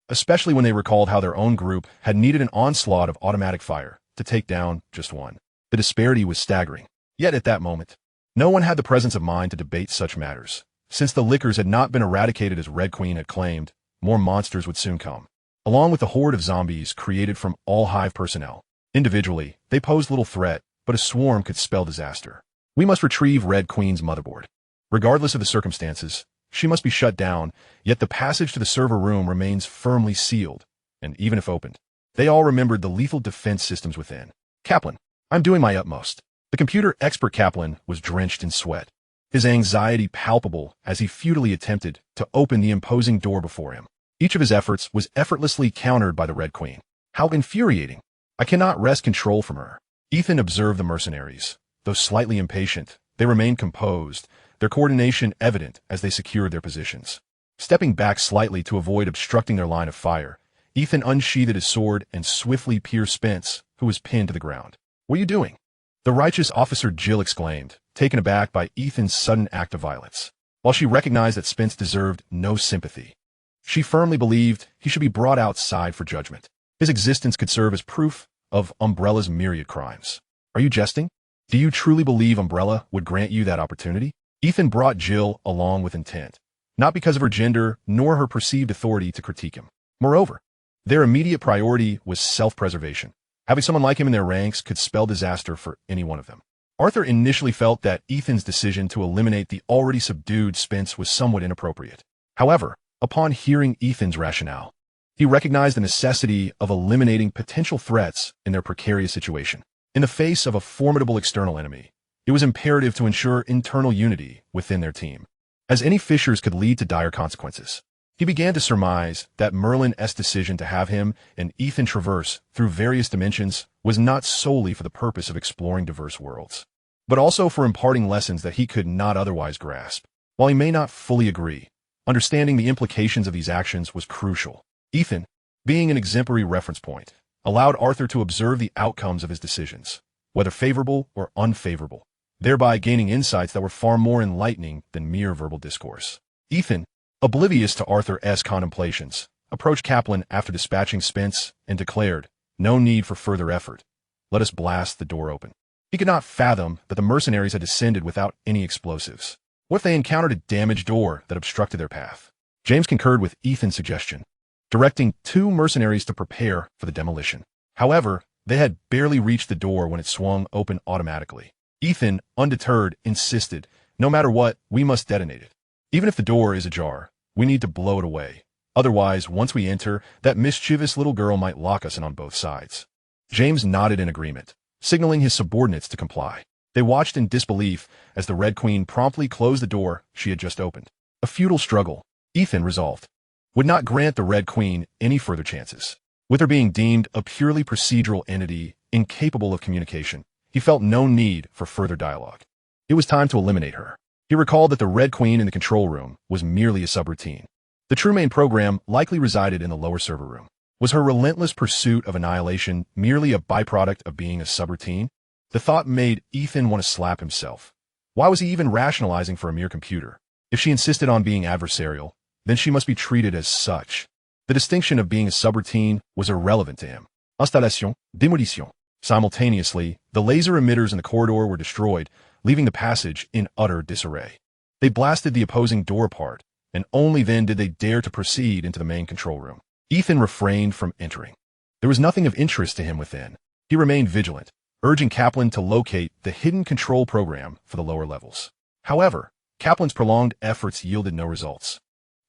especially when they recalled how their own group had needed an onslaught of automatic fire to take down just one. The disparity was staggering. Yet at that moment, no one had the presence of mind to debate such matters. Since the liquors had not been eradicated as Red Queen had claimed, more monsters would soon come, along with the horde of zombies created from all Hive personnel. Individually, they posed little threat, but a swarm could spell disaster. We must retrieve Red Queen's motherboard. Regardless of the circumstances, she must be shut down, yet the passage to the server room remains firmly sealed, and even if opened, they all remembered the lethal defense systems within. Kaplan, I'm doing my utmost. The computer expert Kaplan was drenched in sweat, his anxiety palpable as he futilely attempted to open the imposing door before him. Each of his efforts was effortlessly countered by the Red Queen. How infuriating! I cannot wrest control from her. Ethan observed the mercenaries. Though slightly impatient, they remained composed, their coordination evident as they secured their positions. Stepping back slightly to avoid obstructing their line of fire, Ethan unsheathed his sword and swiftly pierced Spence, who was pinned to the ground. What are you doing? The righteous officer Jill exclaimed, taken aback by Ethan's sudden act of violence. While she recognized that Spence deserved no sympathy, she firmly believed he should be brought outside for judgment. His existence could serve as proof of Umbrella's myriad crimes. Are you jesting? Do you truly believe Umbrella would grant you that opportunity? Ethan brought Jill along with intent, not because of her gender nor her perceived authority to critique him. Moreover, their immediate priority was self-preservation. Having someone like him in their ranks could spell disaster for any one of them. Arthur initially felt that Ethan's decision to eliminate the already subdued Spence was somewhat inappropriate. However, upon hearing Ethan's rationale, he recognized the necessity of eliminating potential threats in their precarious situation. In the face of a formidable external enemy, it was imperative to ensure internal unity within their team, as any fissures could lead to dire consequences. He began to surmise that Merlin's decision to have him and Ethan traverse through various dimensions was not solely for the purpose of exploring diverse worlds, but also for imparting lessons that he could not otherwise grasp. While he may not fully agree, understanding the implications of these actions was crucial. Ethan, being an exemplary reference point, allowed Arthur to observe the outcomes of his decisions, whether favorable or unfavorable, thereby gaining insights that were far more enlightening than mere verbal discourse. Ethan, oblivious to Arthur's contemplations, approached Kaplan after dispatching Spence and declared, "No need for further effort. Let us blast the door open." He could not fathom that the mercenaries had descended without any explosives. What if they encountered a damaged door that obstructed their path? James concurred with Ethan's suggestion, directing 2 mercenaries to prepare for the demolition. However, they had barely reached the door when it swung open automatically. Ethan, undeterred, insisted, "No matter what, we must detonate it. Even if the door is ajar, we need to blow it away. Otherwise, once we enter, that mischievous little girl might lock us in on both sides." James nodded in agreement, signaling his subordinates to comply. They watched in disbelief as the Red Queen promptly closed the door she had just opened. A futile struggle, Ethan resolved, would not grant the Red Queen any further chances. With her being deemed a purely procedural entity incapable of communication, he felt no need for further dialogue. It was time to eliminate her. He recalled that the Red Queen in the control room was merely a subroutine. The true main program likely resided in the lower server room. Was her relentless pursuit of annihilation merely a byproduct of being a subroutine? The thought made Ethan want to slap himself. Why was he even rationalizing for a mere computer? If she insisted on being adversarial, then she must be treated as such. The distinction of being a subroutine was irrelevant to him. Installation, démolition. Simultaneously, the laser emitters in the corridor were destroyed, leaving the passage in utter disarray. They blasted the opposing door apart, and only then did they dare to proceed into the main control room. Ethan refrained from entering. There was nothing of interest to him within. He remained vigilant, urging Kaplan to locate the hidden control program for the lower levels. However, Kaplan's prolonged efforts yielded no results,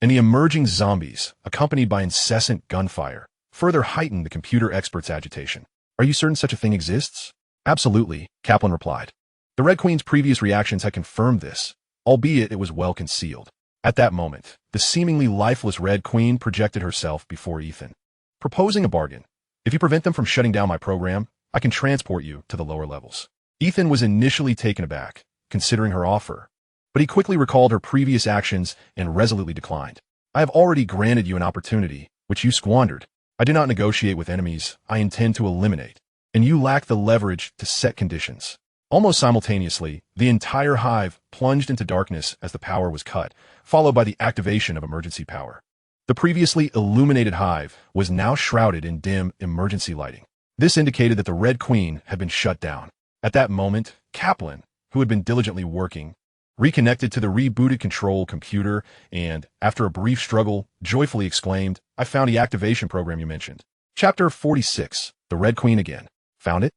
and the emerging zombies, accompanied by incessant gunfire, further heightened the computer expert's agitation. "Are you certain such a thing exists?" "Absolutely," Kaplan replied. The Red Queen's previous reactions had confirmed this, albeit it was well concealed. At that moment, the seemingly lifeless Red Queen projected herself before Ethan, proposing a bargain. "If you prevent them from shutting down my program, I can transport you to the lower levels." Ethan was initially taken aback, considering her offer, but he quickly recalled her previous actions and resolutely declined. "I have already granted you an opportunity, which you squandered. I do not negotiate with enemies I intend to eliminate, and you lack the leverage to set conditions." Almost simultaneously, the entire Hive plunged into darkness as the power was cut, followed by the activation of emergency power. The previously illuminated Hive was now shrouded in dim emergency lighting. This indicated that the Red Queen had been shut down. At that moment, Kaplan, who had been diligently working, reconnected to the rebooted control computer and, after a brief struggle, joyfully exclaimed, "I found the activation program you mentioned." Chapter 46, The Red Queen Again. "Found it?"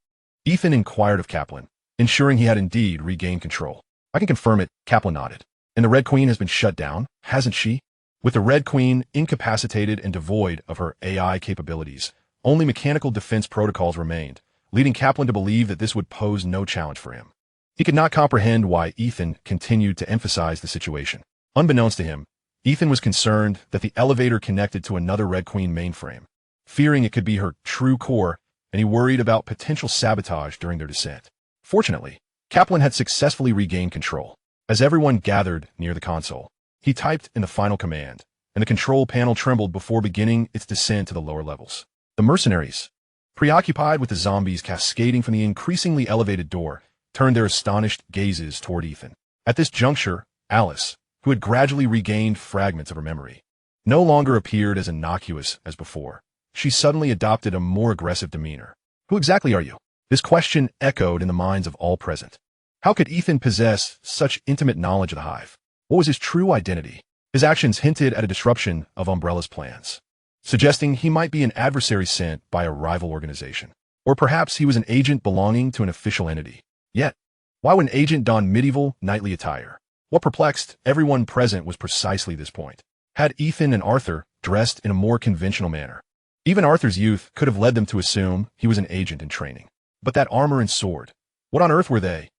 Ethan inquired of Kaplan, ensuring he had indeed regained control. "I can confirm it," Kaplan nodded. "And the Red Queen has been shut down, hasn't she?" With the Red Queen incapacitated and devoid of her AI capabilities, only mechanical defense protocols remained, leading Kaplan to believe that this would pose no challenge for him. He could not comprehend why Ethan continued to emphasize the situation. Unbeknownst to him, Ethan was concerned that the elevator connected to another Red Queen mainframe, fearing it could be her true core, and he worried about potential sabotage during their descent. Fortunately, Kaplan had successfully regained control. As everyone gathered near the console, he typed in the final command, and the control panel trembled before beginning its descent to the lower levels. The mercenaries, preoccupied with the zombies cascading from the increasingly elevated door, turned their astonished gazes toward Ethan. At this juncture, Alice, who had gradually regained fragments of her memory, no longer appeared as innocuous as before. she suddenly adopted a more aggressive demeanor. Who exactly are you? This question echoed in the minds of all present. How could Ethan possess such intimate knowledge of the Hive? What was his true identity? His actions hinted at a disruption of Umbrella's plans, suggesting he might be an adversary sent by a rival organization. Or perhaps he was an agent belonging to an official entity. Yet, why would an agent don medieval, knightly attire? What perplexed everyone present was precisely this point. Had Ethan and Arthur dressed in a more conventional manner? Even Arthur's youth could have led them to assume he was an agent in training. But that armor and sword, what on earth were they?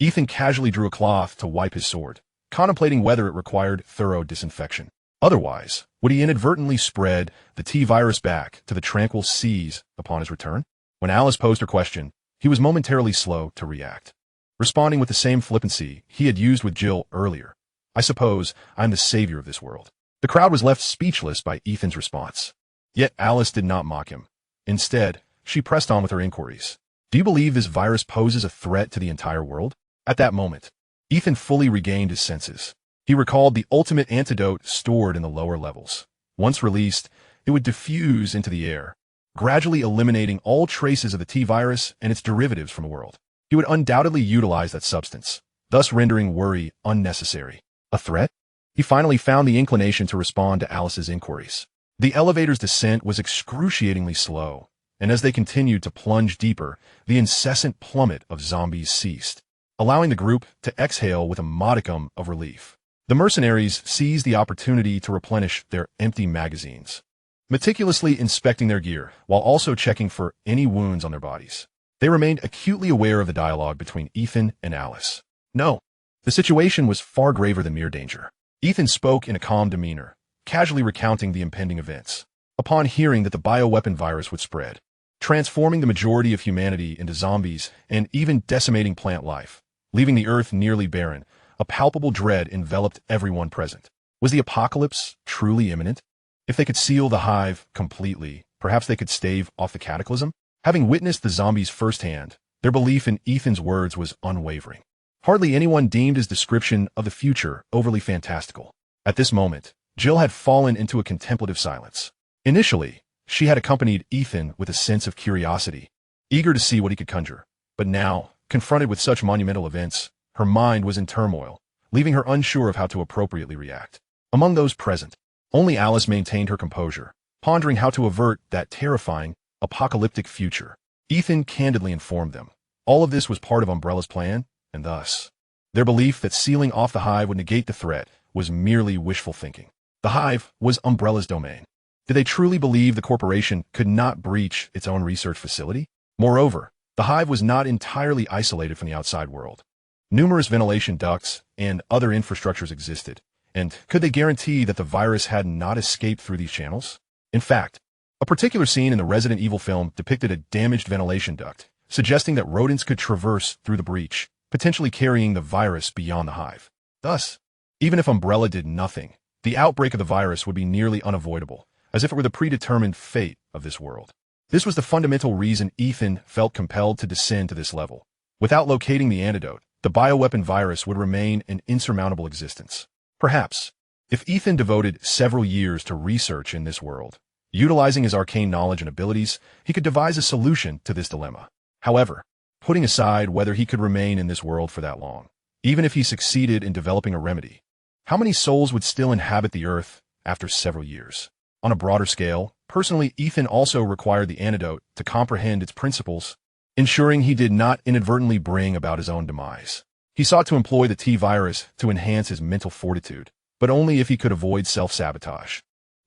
Ethan casually drew a cloth to wipe his sword, contemplating whether it required thorough disinfection. Otherwise, would he inadvertently spread the T-virus back to the tranquil seas upon his return? When Alice posed her question, he was momentarily slow to react, responding with the same flippancy he had used with Jill earlier. I suppose I'm the savior of this world. The crowd was left speechless by Ethan's response. Yet Alice did not mock him. Instead, she pressed on with her inquiries. Do you believe this virus poses a threat to the entire world? At that moment, Ethan fully regained his senses. He recalled the ultimate antidote stored in the lower levels. Once released, it would diffuse into the air, gradually eliminating all traces of the T-virus and its derivatives from the world. He would undoubtedly utilize that substance, thus rendering worry unnecessary. A threat? He finally found the inclination to respond to Alice's inquiries. The elevator's descent was excruciatingly slow, and as they continued to plunge deeper, the incessant plummet of zombies ceased, allowing the group to exhale with a modicum of relief. The mercenaries seized the opportunity to replenish their empty magazines, meticulously inspecting their gear while also checking for any wounds on their bodies. They remained acutely aware of the dialogue between Ethan and Alice. No, the situation was far graver than mere danger. Ethan spoke in a calm demeanor, casually recounting the impending events. Upon hearing that the bioweapon virus would spread, transforming the majority of humanity into zombies and even decimating plant life, leaving the earth nearly barren, a palpable dread enveloped everyone present. Was the apocalypse truly imminent? If they could seal the Hive completely, perhaps they could stave off the cataclysm? Having witnessed the zombies firsthand, their belief in Ethan's words was unwavering. Hardly anyone deemed his description of the future overly fantastical. At this moment, Jill had fallen into a contemplative silence. Initially, she had accompanied Ethan with a sense of curiosity, eager to see what he could conjure. But now, confronted with such monumental events, her mind was in turmoil, leaving her unsure of how to appropriately react. Among those present, only Alice maintained her composure, pondering how to avert that terrifying, apocalyptic future. Ethan candidly informed them. All of this was part of Umbrella's plan, and thus, their belief that sealing off the Hive would negate the threat was merely wishful thinking. The Hive was Umbrella's domain. Did they truly believe the corporation could not breach its own research facility? Moreover, the Hive was not entirely isolated from the outside world. Numerous ventilation ducts and other infrastructures existed, and could they guarantee that the virus had not escaped through these channels? In fact, a particular scene in the Resident Evil film depicted a damaged ventilation duct, suggesting that rodents could traverse through the breach, potentially carrying the virus beyond the Hive. Thus, even if Umbrella did nothing, the outbreak of the virus would be nearly unavoidable, as if it were the predetermined fate of this world. This was the fundamental reason Ethan felt compelled to descend to this level. Without locating the antidote, the bioweapon virus would remain an insurmountable existence. Perhaps, if Ethan devoted several years to research in this world, utilizing his arcane knowledge and abilities, he could devise a solution to this dilemma. However, putting aside whether he could remain in this world for that long, even if he succeeded in developing a remedy, how many souls would still inhabit the earth after several years? On a broader scale, personally, Ethan also required the antidote to comprehend its principles, ensuring he did not inadvertently bring about his own demise. He sought to employ the T-virus to enhance his mental fortitude, but only if he could avoid self-sabotage.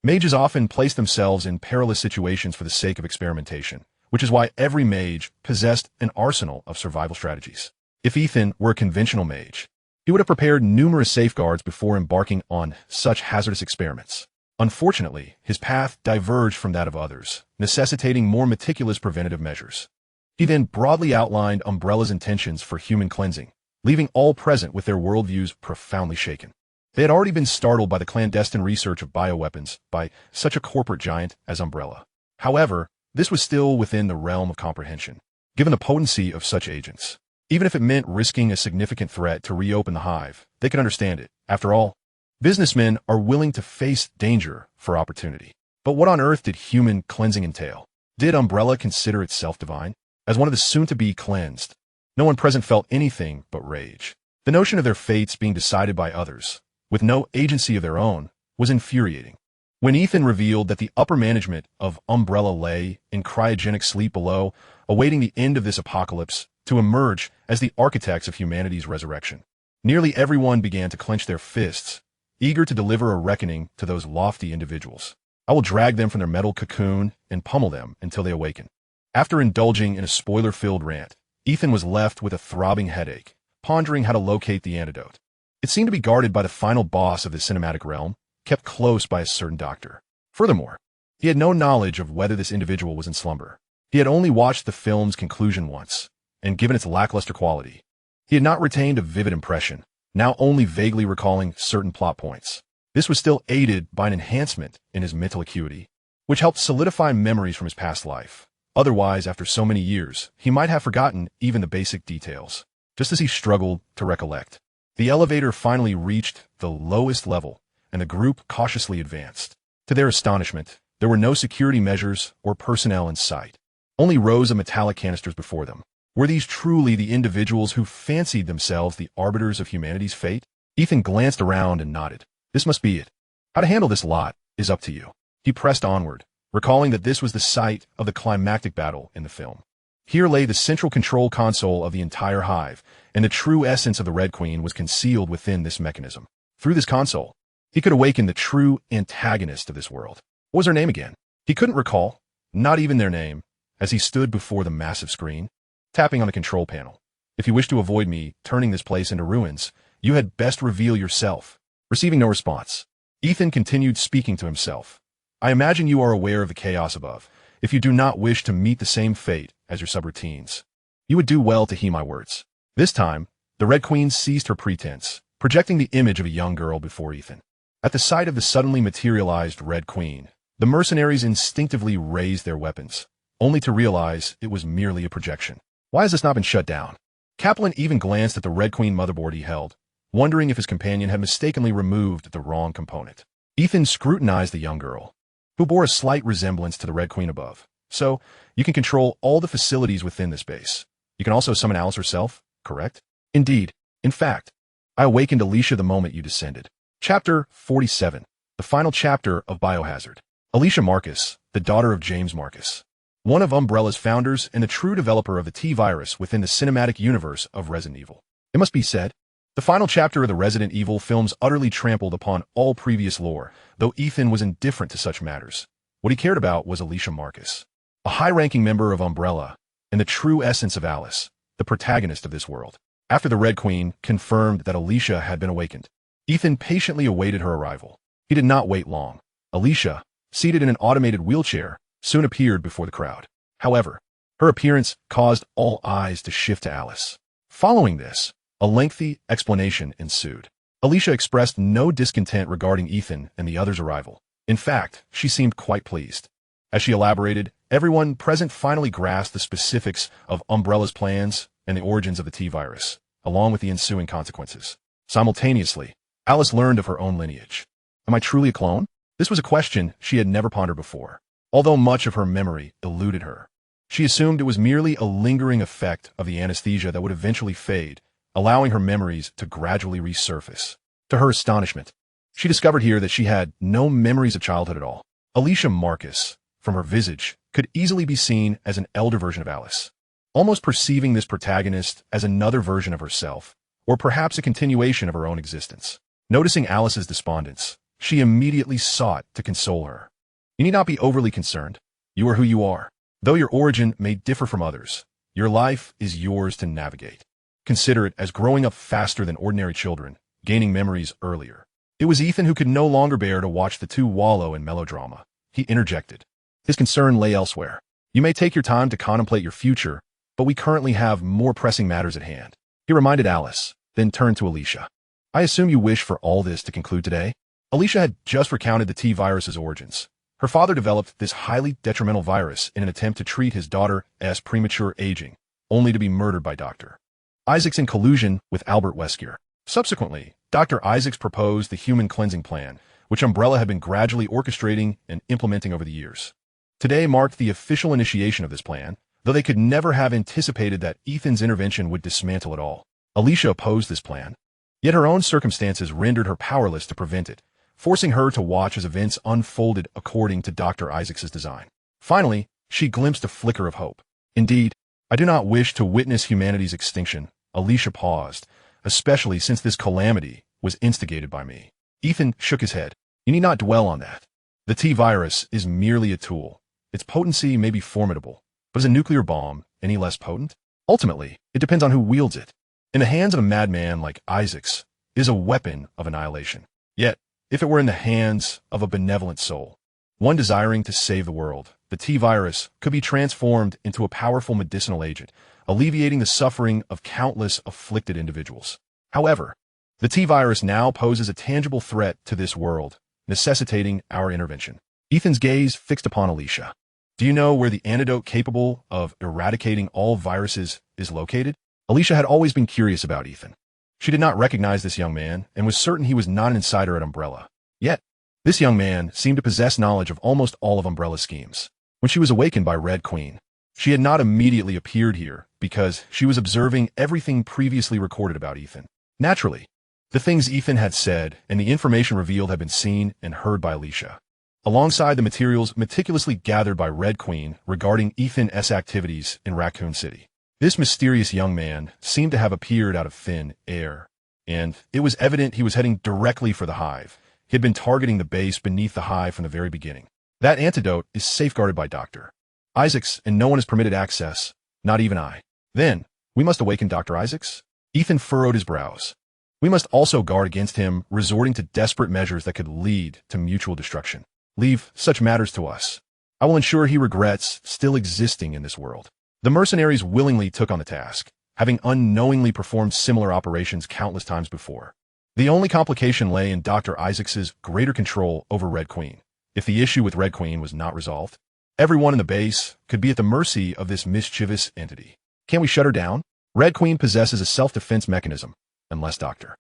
Mages often place themselves in perilous situations for the sake of experimentation, which is why every mage possessed an arsenal of survival strategies. If Ethan were a conventional mage, he would have prepared numerous safeguards before embarking on such hazardous experiments. Unfortunately, his path diverged from that of others, necessitating more meticulous preventative measures. He then broadly outlined Umbrella's intentions for human cleansing, leaving all present with their worldviews profoundly shaken. They had already been startled by the clandestine research of bioweapons by such a corporate giant as Umbrella. However, this was still within the realm of comprehension, given the potency of such agents. Even if it meant risking a significant threat to reopen the Hive, they could understand it. After all, businessmen are willing to face danger for opportunity. But what on earth did human cleansing entail? Did Umbrella consider itself divine? As one of the soon-to-be cleansed, no one present felt anything but rage. The notion of their fates being decided by others, with no agency of their own, was infuriating. When Ethan revealed that the upper management of Umbrella lay in cryogenic sleep below, awaiting the end of this apocalypse to emerge as the architects of humanity's resurrection, nearly everyone began to clench their fists, eager to deliver a reckoning to those lofty individuals. I will drag them from their metal cocoon and pummel them until they awaken. After indulging in a spoiler-filled rant, Ethan was left with a throbbing headache, pondering how to locate the antidote. It seemed to be guarded by the final boss of the cinematic realm, kept close by a certain doctor. Furthermore, he had no knowledge of whether this individual was in slumber. He had only watched the film's conclusion once, and given its lackluster quality, he had not retained a vivid impression, now only vaguely recalling certain plot points. This was still aided by an enhancement in his mental acuity, which helped solidify memories from his past life. Otherwise, after so many years, he might have forgotten even the basic details. Just as he struggled to recollect, the elevator finally reached the lowest level, and the group cautiously advanced. To their astonishment, there were no security measures or personnel in sight. Only rows of metallic canisters before them. Were these truly the individuals who fancied themselves the arbiters of humanity's fate? Ethan glanced around and nodded. This must be it. How to handle this lot is up to you. He pressed onward, recalling that this was the site of the climactic battle in the film. Here lay the central control console of the entire Hive, and the true essence of the Red Queen was concealed within this mechanism. Through this console, he could awaken the true antagonist of this world. What was her name again? He couldn't recall, not even their name, as he stood before the massive screen, tapping on the control panel. If you wish to avoid me turning this place into ruins, you had best reveal yourself. Receiving no response, Ethan continued speaking to himself. I imagine you are aware of the chaos above. If you do not wish to meet the same fate as your subroutines, you would do well to heed my words. This time, the Red Queen ceased her pretense, projecting the image of a young girl before Ethan. At the sight of the suddenly materialized Red Queen, the mercenaries instinctively raised their weapons, only to realize it was merely a projection. Why has this not been shut down? Kaplan even glanced at the Red Queen motherboard he held, wondering if his companion had mistakenly removed the wrong component. Ethan scrutinized the young girl, who bore a slight resemblance to the Red Queen above. So, you can control all the facilities within this base. You can also summon Alice herself, correct? Indeed. In fact, I awakened Alicia the moment you descended. Chapter 47, the final chapter of Biohazard. Alicia Marcus, the daughter of James Marcus, one of Umbrella's founders and the true developer of the T-Virus within the cinematic universe of Resident Evil. It must be said, the final chapter of the Resident Evil films utterly trampled upon all previous lore, though Ethan was indifferent to such matters. What he cared about was Alicia Marcus, a high-ranking member of Umbrella, and the true essence of Alice, the protagonist of this world. After the Red Queen confirmed that Alicia had been awakened, Ethan patiently awaited her arrival. He did not wait long. Alicia, seated in an automated wheelchair, soon appeared before the crowd. However, her appearance caused all eyes to shift to Alice. Following this, a lengthy explanation ensued. Alicia expressed no discontent regarding Ethan and the others' arrival. In fact, she seemed quite pleased. As she elaborated, everyone present finally grasped the specifics of Umbrella's plans and the origins of the T-Virus, along with the ensuing consequences. Simultaneously, Alice learned of her own lineage. Am I truly a clone? This was a question she had never pondered before. Although much of her memory eluded her, she assumed it was merely a lingering effect of the anesthesia that would eventually fade, allowing her memories to gradually resurface. To her astonishment, she discovered here that she had no memories of childhood at all. Alicia Marcus, from her visage, could easily be seen as an elder version of Alice, almost perceiving this protagonist as another version of herself, or perhaps a continuation of her own existence. Noticing Alice's despondence, she immediately sought to console her. You need not be overly concerned. You are who you are. Though your origin may differ from others, your life is yours to navigate. Consider it as growing up faster than ordinary children, gaining memories earlier. It was Ethan who could no longer bear to watch the two wallow in melodrama. He interjected. His concern lay elsewhere. You may take your time to contemplate your future, but we currently have more pressing matters at hand. He reminded Alice, then turned to Alicia. I assume you wish for all this to conclude today? Alicia had just recounted the T-Virus's origins. Her father developed this highly detrimental virus in an attempt to treat his daughter's premature aging, only to be murdered by Dr. Isaacs in collusion with Albert Wesker. Subsequently, Dr. Isaacs proposed the human cleansing plan, which Umbrella had been gradually orchestrating and implementing over the years. Today marked the official initiation of this plan, though they could never have anticipated that Ethan's intervention would dismantle it all. Alicia opposed this plan, yet her own circumstances rendered her powerless to prevent it, forcing her to watch as events unfolded according to Dr. Isaacs' design. Finally, she glimpsed a flicker of hope. Indeed, I do not wish to witness humanity's extinction. Alicia paused, especially since this calamity was instigated by me. Ethan shook his head. You need not dwell on that. The T-virus is merely a tool. Its potency may be formidable, but is a nuclear bomb any less potent? Ultimately, it depends on who wields it. In the hands of a madman like Isaacs, it is a weapon of annihilation. Yet, if it were in the hands of a benevolent soul, one desiring to save the world, the T-virus could be transformed into a powerful medicinal agent, alleviating the suffering of countless afflicted individuals. However, the T-virus now poses a tangible threat to this world, necessitating our intervention. Ethan's gaze fixed upon Alicia. Do you know where the antidote capable of eradicating all viruses is located? Alicia had always been curious about Ethan. She did not recognize this young man and was certain he was not an insider at Umbrella. Yet, this young man seemed to possess knowledge of almost all of Umbrella's schemes. When she was awakened by Red Queen, she had not immediately appeared here because she was observing everything previously recorded about Ethan. Naturally, the things Ethan had said and the information revealed had been seen and heard by Alicia, alongside the materials meticulously gathered by Red Queen regarding Ethan's activities in Raccoon City. This mysterious young man seemed to have appeared out of thin air, and it was evident he was heading directly for the Hive. He had been targeting the base beneath the Hive from the very beginning. That antidote is safeguarded by Dr. Isaacs, and no one is permitted access, not even I. Then, we must awaken Dr. Isaacs? Ethan furrowed his brows. We must also guard against him resorting to desperate measures that could lead to mutual destruction. Leave such matters to us. I will ensure he regrets still existing in this world. The mercenaries willingly took on the task, having unknowingly performed similar operations countless times before. The only complication lay in Dr. Isaacs' greater control over Red Queen. If the issue with Red Queen was not resolved, everyone in the base could be at the mercy of this mischievous entity. Can we shut her down? Red Queen possesses a self-defense mechanism, unless Dr.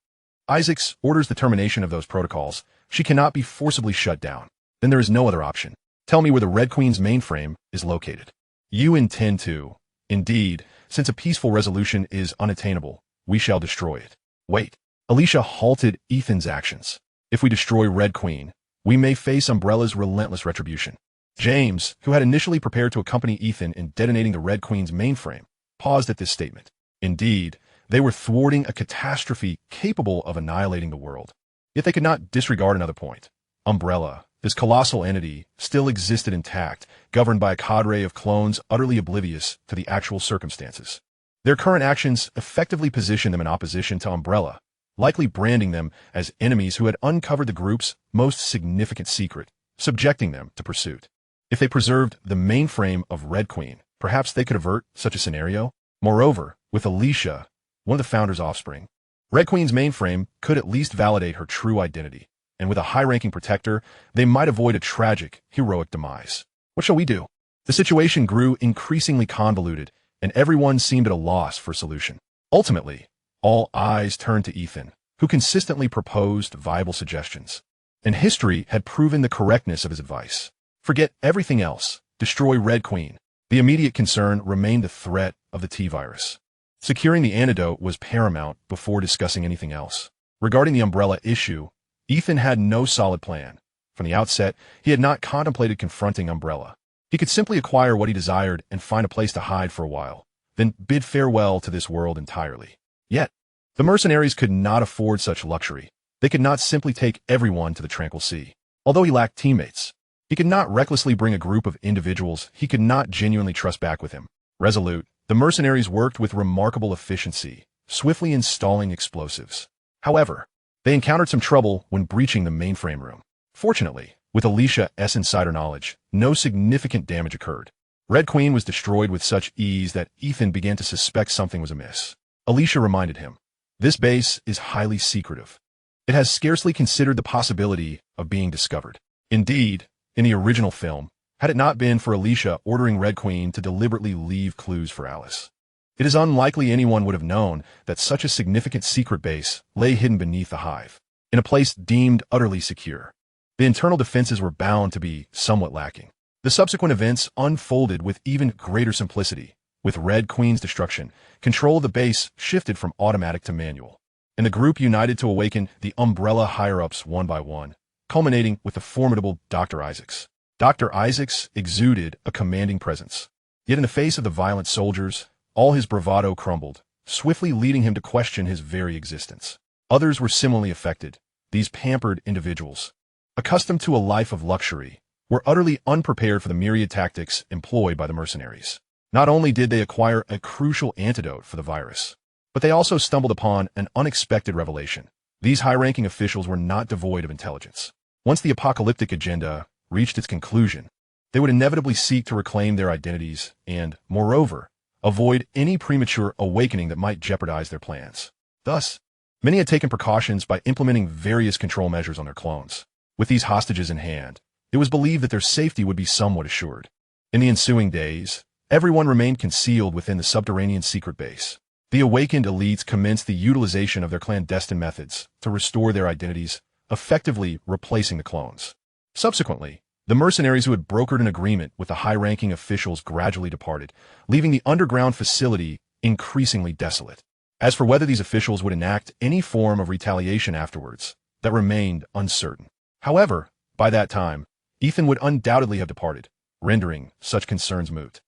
Isaacs orders the termination of those protocols. She cannot be forcibly shut down. Then there is no other option. Tell me where the Red Queen's mainframe is located. You intend to. Indeed, since a peaceful resolution is unattainable, we shall destroy it. Wait. Alicia halted Ethan's actions. If we destroy Red Queen, we may face Umbrella's relentless retribution. James, who had initially prepared to accompany Ethan in detonating the Red Queen's mainframe, paused at this statement. Indeed, they were thwarting a catastrophe capable of annihilating the world. Yet they could not disregard another point. Umbrella, this colossal entity, still existed intact, governed by a cadre of clones utterly oblivious to the actual circumstances. Their current actions effectively positioned them in opposition to Umbrella, likely branding them as enemies who had uncovered the group's most significant secret, subjecting them to pursuit. If they preserved the mainframe of Red Queen, perhaps they could avert such a scenario. Moreover, with Alicia, one of the founder's offspring, Red Queen's mainframe could at least validate her true identity, and with a high-ranking protector, they might avoid a tragic, heroic demise. What shall we do? The situation grew increasingly convoluted, and everyone seemed at a loss for a solution. Ultimately, all eyes turned to Ethan, who consistently proposed viable suggestions. And history had proven the correctness of his advice. Forget everything else. Destroy Red Queen. The immediate concern remained the threat of the T-virus. Securing the antidote was paramount before discussing anything else. Regarding the Umbrella issue, Ethan had no solid plan. From the outset, he had not contemplated confronting Umbrella. He could simply acquire what he desired and find a place to hide for a while, then bid farewell to this world entirely. Yet, the mercenaries could not afford such luxury. They could not simply take everyone to the tranquil sea. Although he lacked teammates, he could not recklessly bring a group of individuals he could not genuinely trust back with him. Resolute, the mercenaries worked with remarkable efficiency, swiftly installing explosives. However, they encountered some trouble when breaching the mainframe room. Fortunately, with Alicia's insider knowledge, no significant damage occurred. Red Queen was destroyed with such ease that Ethan began to suspect something was amiss. Alicia reminded him, "This base is highly secretive. It has scarcely considered the possibility of being discovered." Indeed, in the original film, had it not been for Alicia ordering Red Queen to deliberately leave clues for Alice, it is unlikely anyone would have known that such a significant secret base lay hidden beneath the Hive, in a place deemed utterly secure. The internal defenses were bound to be somewhat lacking. The subsequent events unfolded with even greater simplicity. With Red Queen's destruction, control of the base shifted from automatic to manual, and the group united to awaken the Umbrella higher-ups one by one, culminating with the formidable Dr. Isaacs. Dr. Isaacs exuded a commanding presence. Yet in the face of the violent soldiers, all his bravado crumbled, swiftly leading him to question his very existence. Others were similarly affected. These pampered individuals, accustomed to a life of luxury, were utterly unprepared for the myriad tactics employed by the mercenaries. Not only did they acquire a crucial antidote for the virus, but they also stumbled upon an unexpected revelation. These high-ranking officials were not devoid of intelligence. Once the apocalyptic agenda reached its conclusion, they would inevitably seek to reclaim their identities and, moreover, avoid any premature awakening that might jeopardize their plans. Thus, many had taken precautions by implementing various control measures on their clones. With these hostages in hand, it was believed that their safety would be somewhat assured. In the ensuing days, everyone remained concealed within the subterranean secret base. The awakened elites commenced the utilization of their clandestine methods to restore their identities, effectively replacing the clones. Subsequently, the mercenaries who had brokered an agreement with the high-ranking officials gradually departed, leaving the underground facility increasingly desolate. As for whether these officials would enact any form of retaliation afterwards, that remained uncertain. However, by that time, Ethan would undoubtedly have departed, rendering such concerns moot.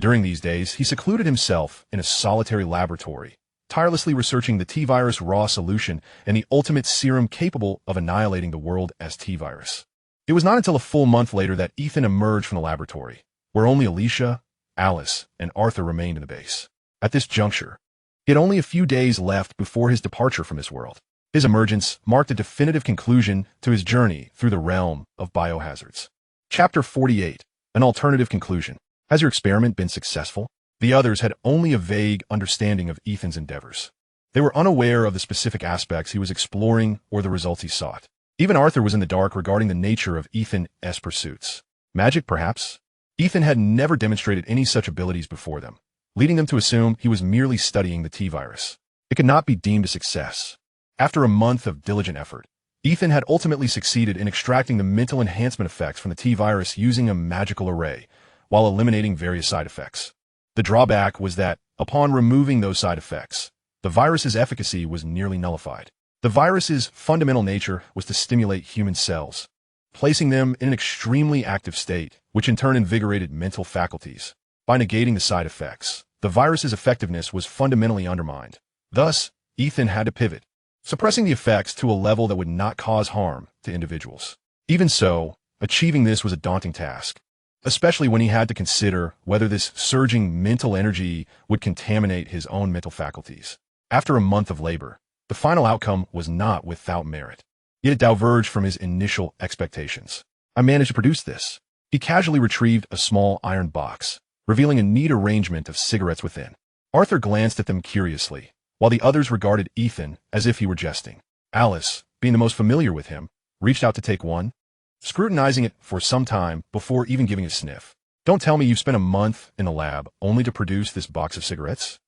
During these days, he secluded himself in a solitary laboratory, tirelessly researching the T-virus raw solution and the ultimate serum capable of annihilating the world as T-virus. It was not until a full month later that Ethan emerged from the laboratory, where only Alicia, Alice, and Arthur remained in the base. At this juncture, he had only a few days left before his departure from this world. His emergence marked a definitive conclusion to his journey through the realm of biohazards. Chapter 48. An alternative conclusion. Has your experiment been successful? The others had only a vague understanding of Ethan's endeavors. They were unaware of the specific aspects he was exploring or the results he sought. Even Arthur was in the dark regarding the nature of Ethan's pursuits. Magic, perhaps? Ethan had never demonstrated any such abilities before them, leading them to assume he was merely studying the T-virus. It could not be deemed a success. After a month of diligent effort, Ethan had ultimately succeeded in extracting the mental enhancement effects from the T-virus using a magical array, while eliminating various side effects. The drawback was that, upon removing those side effects, the virus's efficacy was nearly nullified. The virus's fundamental nature was to stimulate human cells, placing them in an extremely active state, which in turn invigorated mental faculties. By negating the side effects, the virus's effectiveness was fundamentally undermined. Thus, Ethan had to pivot, suppressing the effects to a level that would not cause harm to individuals. Even so, achieving this was a daunting task, especially when he had to consider whether this surging mental energy would contaminate his own mental faculties. After a month of labor, the final outcome was not without merit. Yet it diverged from his initial expectations. I managed to produce this. He casually retrieved a small iron box, revealing a neat arrangement of cigarettes within. Arthur glanced at them curiously, while the others regarded Ethan as if he were jesting. Alice, being the most familiar with him, reached out to take one, scrutinizing it for some time before even giving a sniff. Don't tell me you've spent a month in the lab only to produce this box of cigarettes?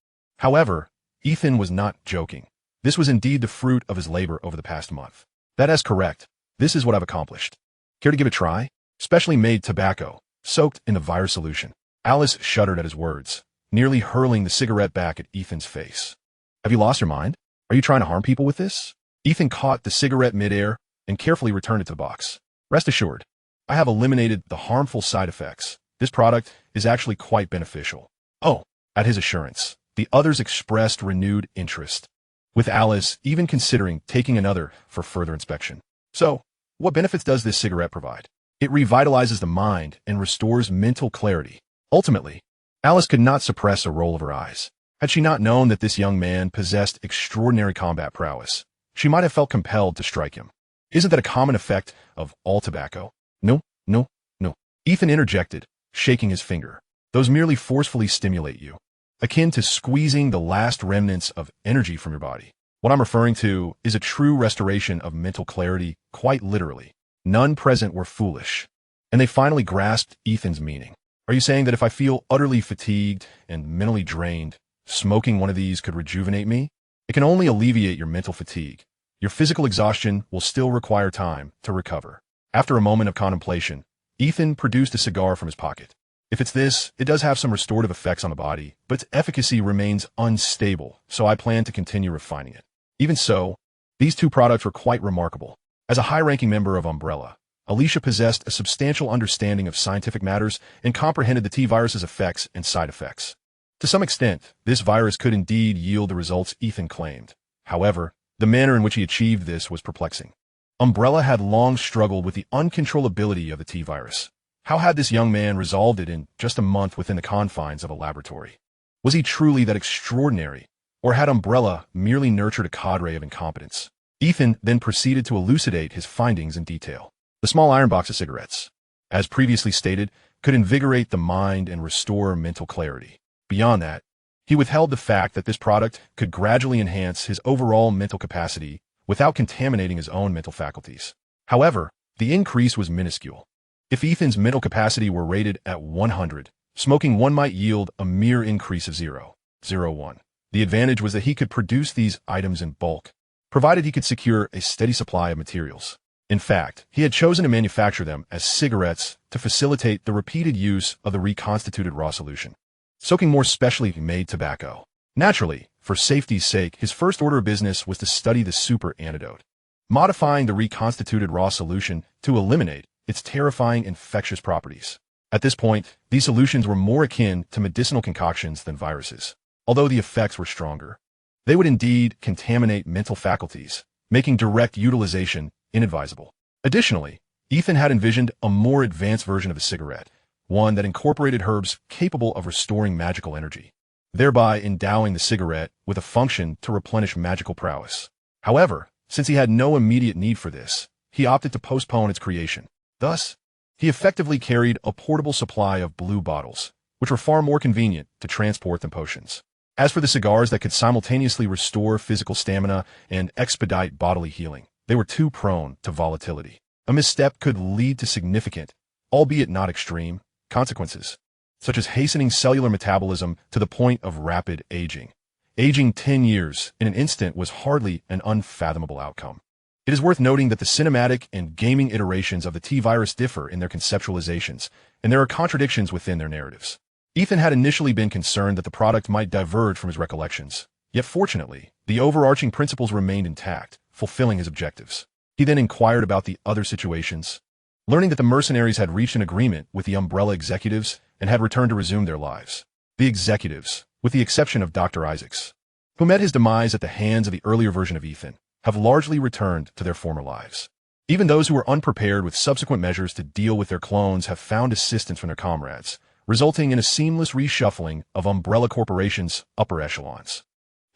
However, Ethan was not joking. This was indeed the fruit of his labor over the past month. That is correct. This is what I've accomplished. Care to give it a try? Specially made tobacco, soaked in the virus solution. Alice shuddered at his words, nearly hurling the cigarette back at Ethan's face. Have you lost your mind? Are you trying to harm people with this? Ethan caught the cigarette midair and carefully returned it to the box. Rest assured, I have eliminated the harmful side effects. This product is actually quite beneficial. Oh, at his assurance, the others expressed renewed interest, with Alice even considering taking another for further inspection. So, what benefits does this cigarette provide? It revitalizes the mind and restores mental clarity. Ultimately, Alice could not suppress a roll of her eyes. Had she not known that this young man possessed extraordinary combat prowess, she might have felt compelled to strike him. Isn't that a common effect of all tobacco? No, no, no. Ethan interjected, shaking his finger. Those merely forcefully stimulate you, akin to squeezing the last remnants of energy from your body. What I'm referring to is a true restoration of mental clarity, quite literally. None present were foolish, and they finally grasped Ethan's meaning. Are you saying that if I feel utterly fatigued and mentally drained, smoking one of these could rejuvenate me? It can only alleviate your mental fatigue. Your physical exhaustion will still require time to recover. After a moment of contemplation, Ethan produced a cigar from his pocket. If it's this, it does have some restorative effects on the body, but its efficacy remains unstable, so I plan to continue refining it. Even so, these two products were quite remarkable. As a high-ranking member of Umbrella, Alicia possessed a substantial understanding of scientific matters and comprehended the T-virus's effects and side effects. To some extent, this virus could indeed yield the results Ethan claimed. However, the manner in which he achieved this was perplexing. Umbrella had long struggled with the uncontrollability of the T-virus. How had this young man resolved it in just a month within the confines of a laboratory? Was he truly that extraordinary, or had Umbrella merely nurtured a cadre of incompetence? Ethan then proceeded to elucidate his findings in detail. The small iron box of cigarettes, as previously stated, could invigorate the mind and restore mental clarity. Beyond that, he withheld the fact that this product could gradually enhance his overall mental capacity without contaminating his own mental faculties. However, the increase was minuscule. If Ethan's mental capacity were rated at 100, smoking one might yield a mere increase of 0.01. The advantage was that he could produce these items in bulk, provided he could secure a steady supply of materials. In fact, he had chosen to manufacture them as cigarettes to facilitate the repeated use of the reconstituted raw solution, soaking more specially made tobacco. Naturally, for safety's sake, his first order of business was to study the super antidote, modifying the reconstituted raw solution to eliminate its terrifying infectious properties. At this point, these solutions were more akin to medicinal concoctions than viruses. Although the effects were stronger, they would indeed contaminate mental faculties, making direct utilization inadvisable. Additionally, Ethan had envisioned a more advanced version of a cigarette, one that incorporated herbs capable of restoring magical energy, thereby endowing the cigarette with a function to replenish magical prowess. However, since he had no immediate need for this, he opted to postpone its creation. Thus, he effectively carried a portable supply of blue bottles, which were far more convenient to transport than potions. As for the cigars that could simultaneously restore physical stamina and expedite bodily healing, they were too prone to volatility. A misstep could lead to significant, albeit not extreme, consequences, such as hastening cellular metabolism to the point of rapid aging. Aging 10 years in an instant was hardly an unfathomable outcome. It is worth noting that the cinematic and gaming iterations of the T-virus differ in their conceptualizations, and there are contradictions within their narratives. Ethan had initially been concerned that the product might diverge from his recollections, yet fortunately, the overarching principles remained intact, fulfilling his objectives. He then inquired about the other situations, learning that the mercenaries had reached an agreement with the Umbrella executives and had returned to resume their lives. The executives, with the exception of Dr. Isaacs, who met his demise at the hands of the earlier version of Ethan, have largely returned to their former lives. Even those who were unprepared with subsequent measures to deal with their clones have found assistance from their comrades, resulting in a seamless reshuffling of Umbrella Corporation's upper echelons.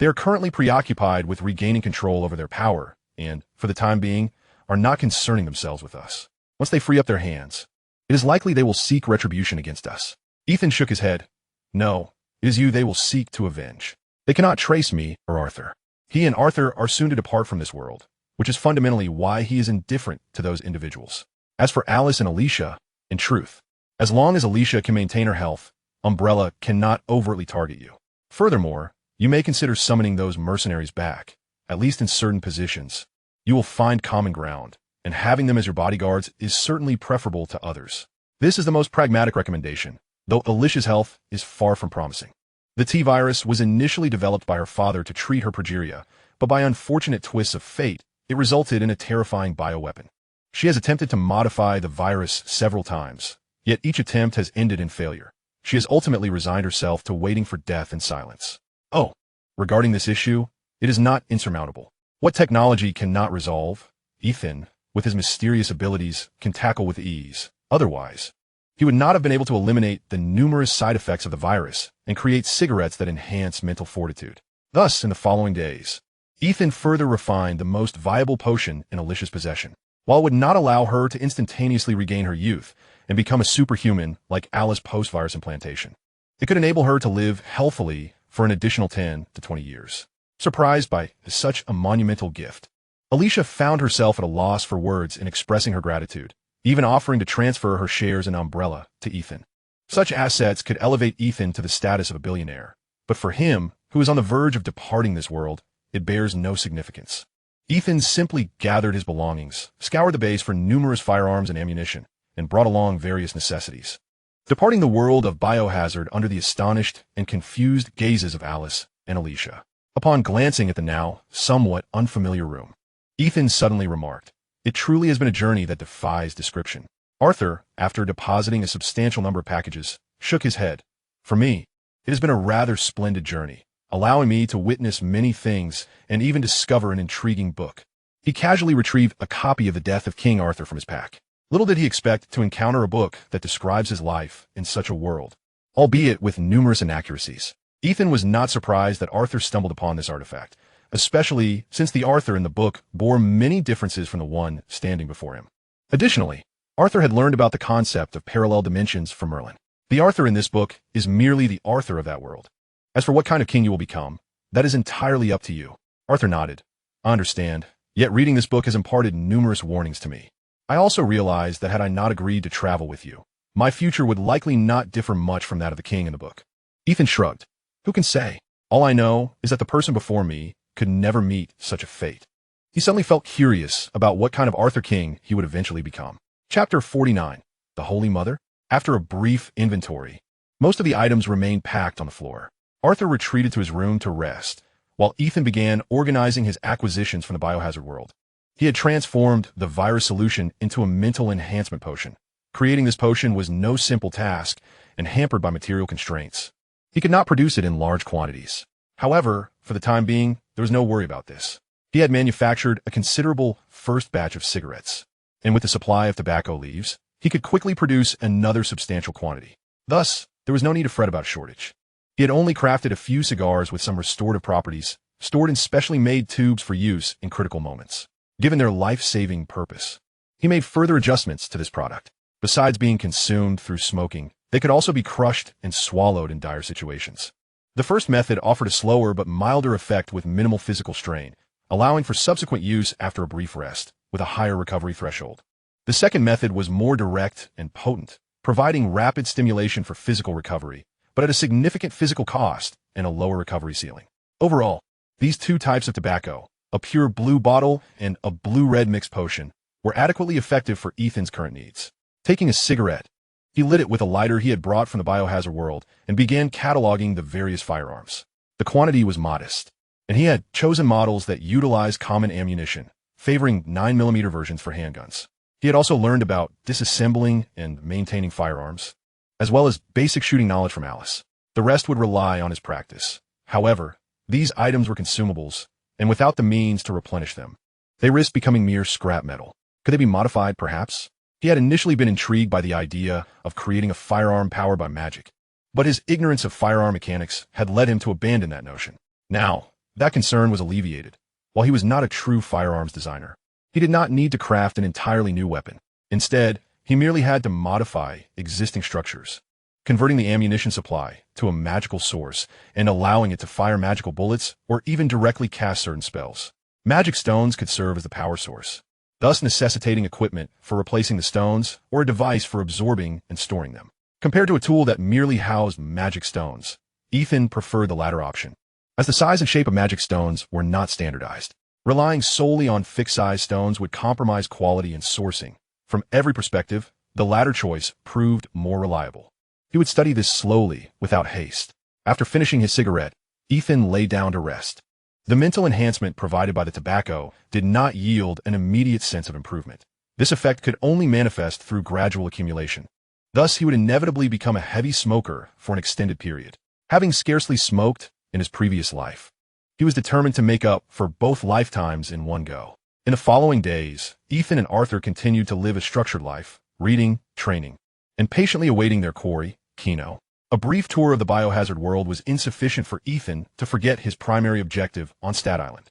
They are currently preoccupied with regaining control over their power and, for the time being, are not concerning themselves with us. Once they free up their hands, it is likely they will seek retribution against us. Ethan shook his head. No, it is you they will seek to avenge. They cannot trace me or Arthur. He and Arthur are soon to depart from this world, which is fundamentally why he is indifferent to those individuals. As for Alice and Alicia, in truth, as long as Alicia can maintain her health, Umbrella cannot overtly target you. Furthermore, you may consider summoning those mercenaries back, at least in certain positions. You will find common ground, and having them as your bodyguards is certainly preferable to others. This is the most pragmatic recommendation, though Alicia's health is far from promising. The T-virus was initially developed by her father to treat her progeria, but by unfortunate twists of fate, it resulted in a terrifying bioweapon. She has attempted to modify the virus several times, yet each attempt has ended in failure. She has ultimately resigned herself to waiting for death in silence. Oh, regarding this issue, it is not insurmountable. What technology cannot resolve, Ethan, with his mysterious abilities, can tackle with ease. Otherwise, he would not have been able to eliminate the numerous side effects of the virus and create cigarettes that enhance mental fortitude. Thus, in the following days, Ethan further refined the most viable potion in Alicia's possession. While it would not allow her to instantaneously regain her youth and become a superhuman like Alice's post-virus implantation, it could enable her to live healthily for an additional 10 to 20 years. Surprised by such a monumental gift, Alicia found herself at a loss for words in expressing her gratitude, even offering to transfer her shares in Umbrella to Ethan. Such assets could elevate Ethan to the status of a billionaire, but for him, who is on the verge of departing this world, it bears no significance. Ethan simply gathered his belongings, scoured the base for numerous firearms and ammunition, and brought along various necessities. Departing the world of biohazard under the astonished and confused gazes of Alice and Alicia. Upon glancing at the now somewhat unfamiliar room, Ethan suddenly remarked, "It truly has been a journey that defies description." Arthur, after depositing a substantial number of packages, shook his head. "For me, it has been a rather splendid journey, allowing me to witness many things and even discover an intriguing book." He casually retrieved a copy of The Death of King Arthur from his pack. Little did he expect to encounter a book that describes his life in such a world, albeit with numerous inaccuracies. Ethan was not surprised that Arthur stumbled upon this artifact, especially since the Arthur in the book bore many differences from the one standing before him. Additionally, Arthur had learned about the concept of parallel dimensions from Merlin. The Arthur in this book is merely the Arthur of that world. As for what kind of king you will become, that is entirely up to you. Arthur nodded. "I understand, yet reading this book has imparted numerous warnings to me. I also realized that had I not agreed to travel with you, my future would likely not differ much from that of the king in the book." Ethan shrugged. "Who can say? All I know is that the person before me could never meet such a fate." He suddenly felt curious about what kind of Arthur king he would eventually become. Chapter 49. The Holy Mother? After a brief inventory, most of the items remained packed on the floor. Arthur retreated to his room to rest, while Ethan began organizing his acquisitions from the biohazard world. He had transformed the virus solution into a mental enhancement potion. Creating this potion was no simple task and hampered by material constraints. He could not produce it in large quantities. However, for the time being, there was no worry about this. He had manufactured a considerable first batch of cigarettes, and with the supply of tobacco leaves, he could quickly produce another substantial quantity. Thus, there was no need to fret about a shortage. He had only crafted a few cigars with some restorative properties, stored in specially made tubes for use in critical moments. Given their life-saving purpose, he made further adjustments to this product. Besides being consumed through smoking, they could also be crushed and swallowed in dire situations. The first method offered a slower but milder effect with minimal physical strain, allowing for subsequent use after a brief rest, with a higher recovery threshold. The second method was more direct and potent, providing rapid stimulation for physical recovery, but at a significant physical cost and a lower recovery ceiling. Overall, these two types of tobacco, a pure blue bottle and a blue-red mixed potion, were adequately effective for Ethan's current needs. Taking a cigarette, he lit it with a lighter he had brought from the biohazard world and began cataloging the various firearms. The quantity was modest, and he had chosen models that utilized common ammunition, favoring 9mm versions for handguns. He had also learned about disassembling and maintaining firearms, as well as basic shooting knowledge from Alice. The rest would rely on his practice. However, these items were consumables, and without the means to replenish them, they risked becoming mere scrap metal. Could they be modified, perhaps? He had initially been intrigued by the idea of creating a firearm powered by magic, but his ignorance of firearm mechanics had led him to abandon that notion. Now, that concern was alleviated. While he was not a true firearms designer, he did not need to craft an entirely new weapon. Instead, he merely had to modify existing structures, converting the ammunition supply to a magical source and allowing it to fire magical bullets or even directly cast certain spells. Magic stones could serve as the power source, thus necessitating equipment for replacing the stones or a device for absorbing and storing them. Compared to a tool that merely housed magic stones, Ethan preferred the latter option, as the size and shape of magic stones were not standardized. Relying solely on fixed-size stones would compromise quality and sourcing. From every perspective, the latter choice proved more reliable. He would study this slowly, without haste. After finishing his cigarette, Ethan lay down to rest. The mental enhancement provided by the tobacco did not yield an immediate sense of improvement. This effect could only manifest through gradual accumulation. Thus, he would inevitably become a heavy smoker for an extended period. Having scarcely smoked in his previous life, he was determined to make up for both lifetimes in one go. In the following days, Ethan and Arthur continued to live a structured life, reading, training, and patiently awaiting their quarry, Kino. A brief tour of the biohazard world was insufficient for Ethan to forget his primary objective on Stat Island.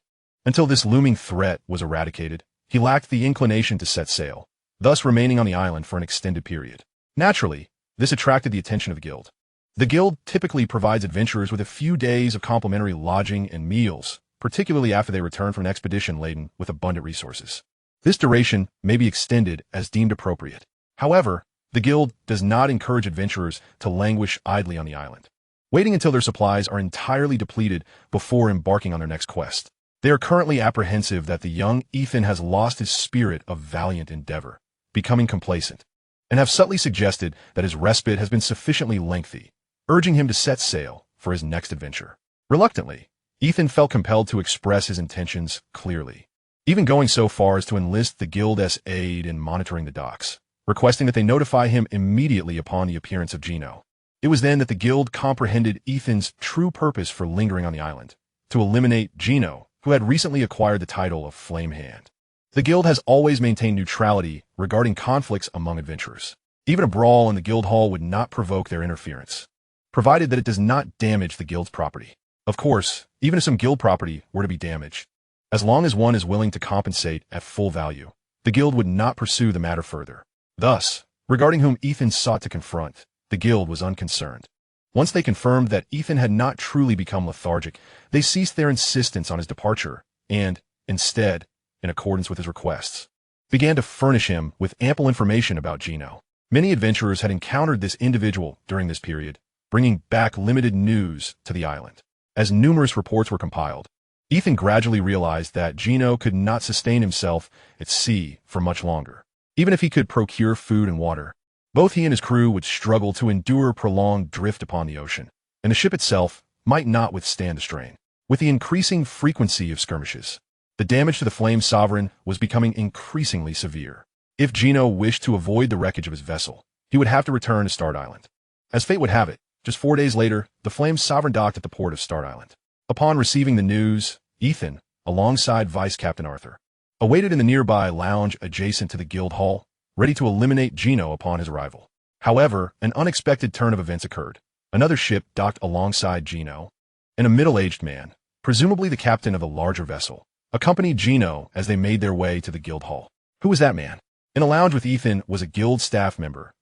Until this looming threat was eradicated, he lacked the inclination to set sail, thus remaining on the island for an extended period. Naturally, this attracted the attention of the guild. The guild typically provides adventurers with a few days of complimentary lodging and meals, particularly after they return from an expedition laden with abundant resources. This duration may be extended as deemed appropriate. However, the guild does not encourage adventurers to languish idly on the island, waiting until their supplies are entirely depleted before embarking on their next quest. They are currently apprehensive that the young Ethan has lost his spirit of valiant endeavor, becoming complacent, and have subtly suggested that his respite has been sufficiently lengthy, urging him to set sail for his next adventure. Reluctantly, Ethan felt compelled to express his intentions clearly, even going so far as to enlist the Guild's aid in monitoring the docks, requesting that they notify him immediately upon the appearance of Kino. It was then that the Guild comprehended Ethan's true purpose for lingering on the island, to eliminate Kino, who had recently acquired the title of Flame Hand. The Guild has always maintained neutrality regarding conflicts among adventurers. Even a brawl in the Guild Hall would not provoke their interference, provided that it does not damage the Guild's property. Of course, even if some Guild property were to be damaged, as long as one is willing to compensate at full value, the Guild would not pursue the matter further. Thus, regarding whom Ethan sought to confront, the Guild was unconcerned. Once they confirmed that Ethan had not truly become lethargic, they ceased their insistence on his departure and, instead, in accordance with his requests, began to furnish him with ample information about Kino. Many adventurers had encountered this individual during this period, bringing back limited news to the island. As numerous reports were compiled, Ethan gradually realized that Kino could not sustain himself at sea for much longer. Even if he could procure food and water, both he and his crew would struggle to endure prolonged drift upon the ocean, and the ship itself might not withstand the strain. With the increasing frequency of skirmishes, the damage to the Flame Sovereign was becoming increasingly severe. If Kino wished to avoid the wreckage of his vessel, he would have to return to Start Island. As fate would have it, just 4 days later, the Flame Sovereign docked at the port of Start Island. Upon receiving the news, Ethan, alongside Vice Captain Arthur, awaited in the nearby lounge adjacent to the Guild Hall, ready to eliminate Kino upon his arrival. However, an unexpected turn of events occurred. Another ship docked alongside Kino, and a middle-aged man, presumably the captain of a larger vessel, accompanied Kino as they made their way to the Guild Hall. Who was that man? In a lounge with Ethan was a Guild staff member,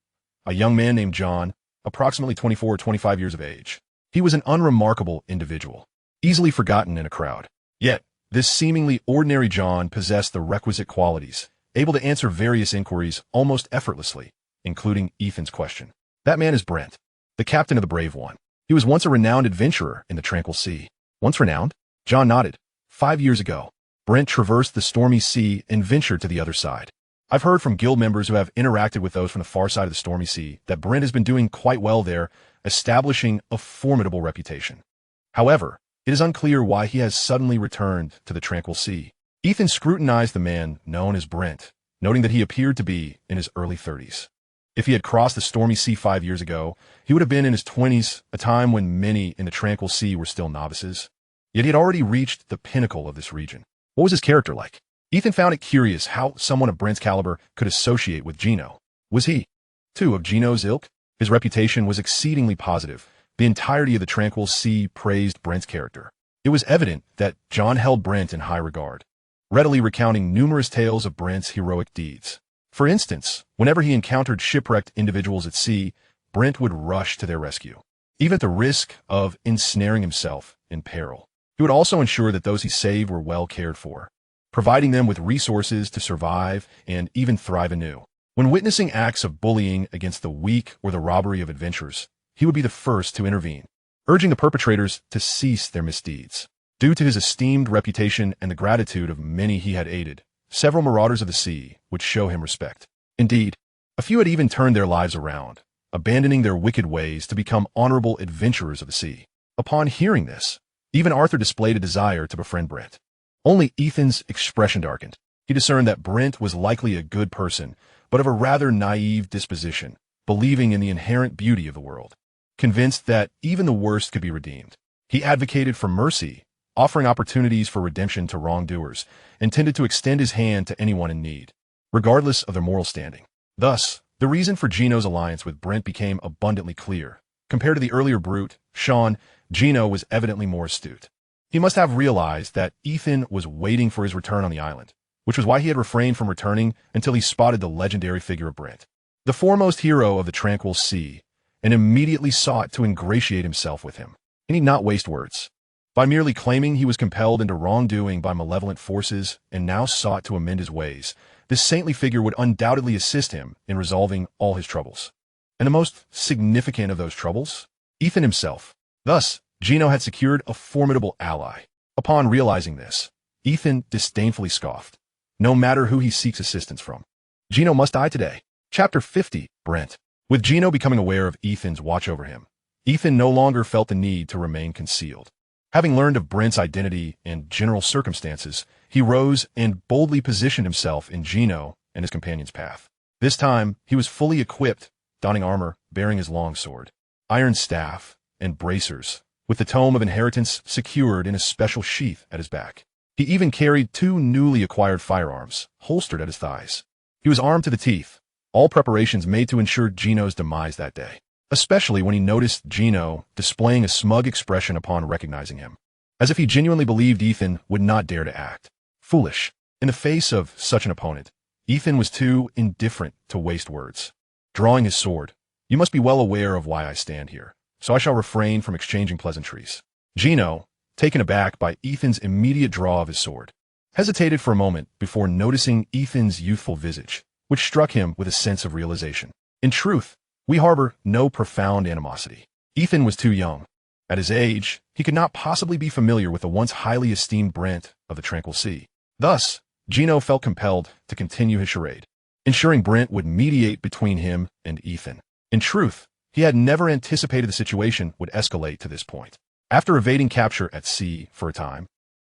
a young man named John, approximately 24 or 25 years of age. He was an unremarkable individual, easily forgotten in a crowd. Yet, this seemingly ordinary John possessed the requisite qualities, able to answer various inquiries almost effortlessly, including Ethan's question. That man is Brent, the captain of the Brave One. He was once a renowned adventurer in the tranquil sea. Once renowned? John nodded. 5 years ago, Brent traversed the stormy sea and ventured to the other side. I've heard from guild members who have interacted with those from the far side of the stormy sea that Brent has been doing quite well there, establishing a formidable reputation. However, it is unclear why he has suddenly returned to the tranquil sea. Ethan scrutinized the man known as Brent, noting that he appeared to be in his early 30s. If he had crossed the stormy sea 5 years ago, he would have been in his 20s, a time when many in the tranquil sea were still novices. Yet he had already reached the pinnacle of this region. What was his character like? Ethan found it curious how someone of Brent's caliber could associate with Kino. Was he, too, of Kino's ilk? His reputation was exceedingly positive. The entirety of the tranquil sea praised Brent's character. It was evident that John held Brent in high regard, readily recounting numerous tales of Brent's heroic deeds. For instance, whenever he encountered shipwrecked individuals at sea, Brent would rush to their rescue, even at the risk of ensnaring himself in peril. He would also ensure that those he saved were well cared for, providing them with resources to survive and even thrive anew. When witnessing acts of bullying against the weak or the robbery of adventurers, he would be the first to intervene, urging the perpetrators to cease their misdeeds. Due to his esteemed reputation and the gratitude of many he had aided, several marauders of the sea would show him respect. Indeed, a few had even turned their lives around, abandoning their wicked ways to become honorable adventurers of the sea. Upon hearing this, even Arthur displayed a desire to befriend Brent. Only Ethan's expression darkened. He discerned that Brent was likely a good person, but of a rather naive disposition, believing in the inherent beauty of the world. Convinced that even the worst could be redeemed, he advocated for mercy, offering opportunities for redemption to wrongdoers, and tended to extend his hand to anyone in need, regardless of their moral standing. Thus, the reason for Kino's alliance with Brent became abundantly clear. Compared to the earlier brute, Sean, Kino was evidently more astute. He must have realized that Ethan was waiting for his return on the island, which was why he had refrained from returning until he spotted the legendary figure of Brent, the foremost hero of the tranquil sea, and immediately sought to ingratiate himself with him. He need not waste words. By merely claiming he was compelled into wrongdoing by malevolent forces and now sought to amend his ways, this saintly figure would undoubtedly assist him in resolving all his troubles. And the most significant of those troubles? Ethan himself. Thus, Kino had secured a formidable ally. Upon realizing this, Ethan disdainfully scoffed. No matter who he seeks assistance from. Gino must die today. Chapter 50, Brent. With Gino becoming aware of Ethan's watch over him, Ethan no longer felt the need to remain concealed. Having learned of Brent's identity and general circumstances, he rose and boldly positioned himself in Gino and his companion's path. This time, he was fully equipped, donning armor, bearing his long sword, iron staff, and bracers, with the tome of inheritance secured in a special sheath at his back. He even carried 2 newly acquired firearms, holstered at his thighs. He was armed to the teeth, all preparations made to ensure Gino's demise that day, especially when he noticed Gino displaying a smug expression upon recognizing him, as if he genuinely believed Ethan would not dare to act. Foolish. In the face of such an opponent, Ethan was too indifferent to waste words. Drawing his sword, "You must be well aware of why I stand here, so I shall refrain from exchanging pleasantries." Gino, taken aback by Ethan's immediate draw of his sword, hesitated for a moment before noticing Ethan's youthful visage, which struck him with a sense of realization. In truth, we harbor no profound animosity. Ethan was too young. At his age, he could not possibly be familiar with the once highly esteemed Brent of the Tranquil Sea. Thus, Gino felt compelled to continue his charade, ensuring Brent would mediate between him and Ethan. In truth, he had never anticipated the situation would escalate to this point. After evading capture at sea for a time,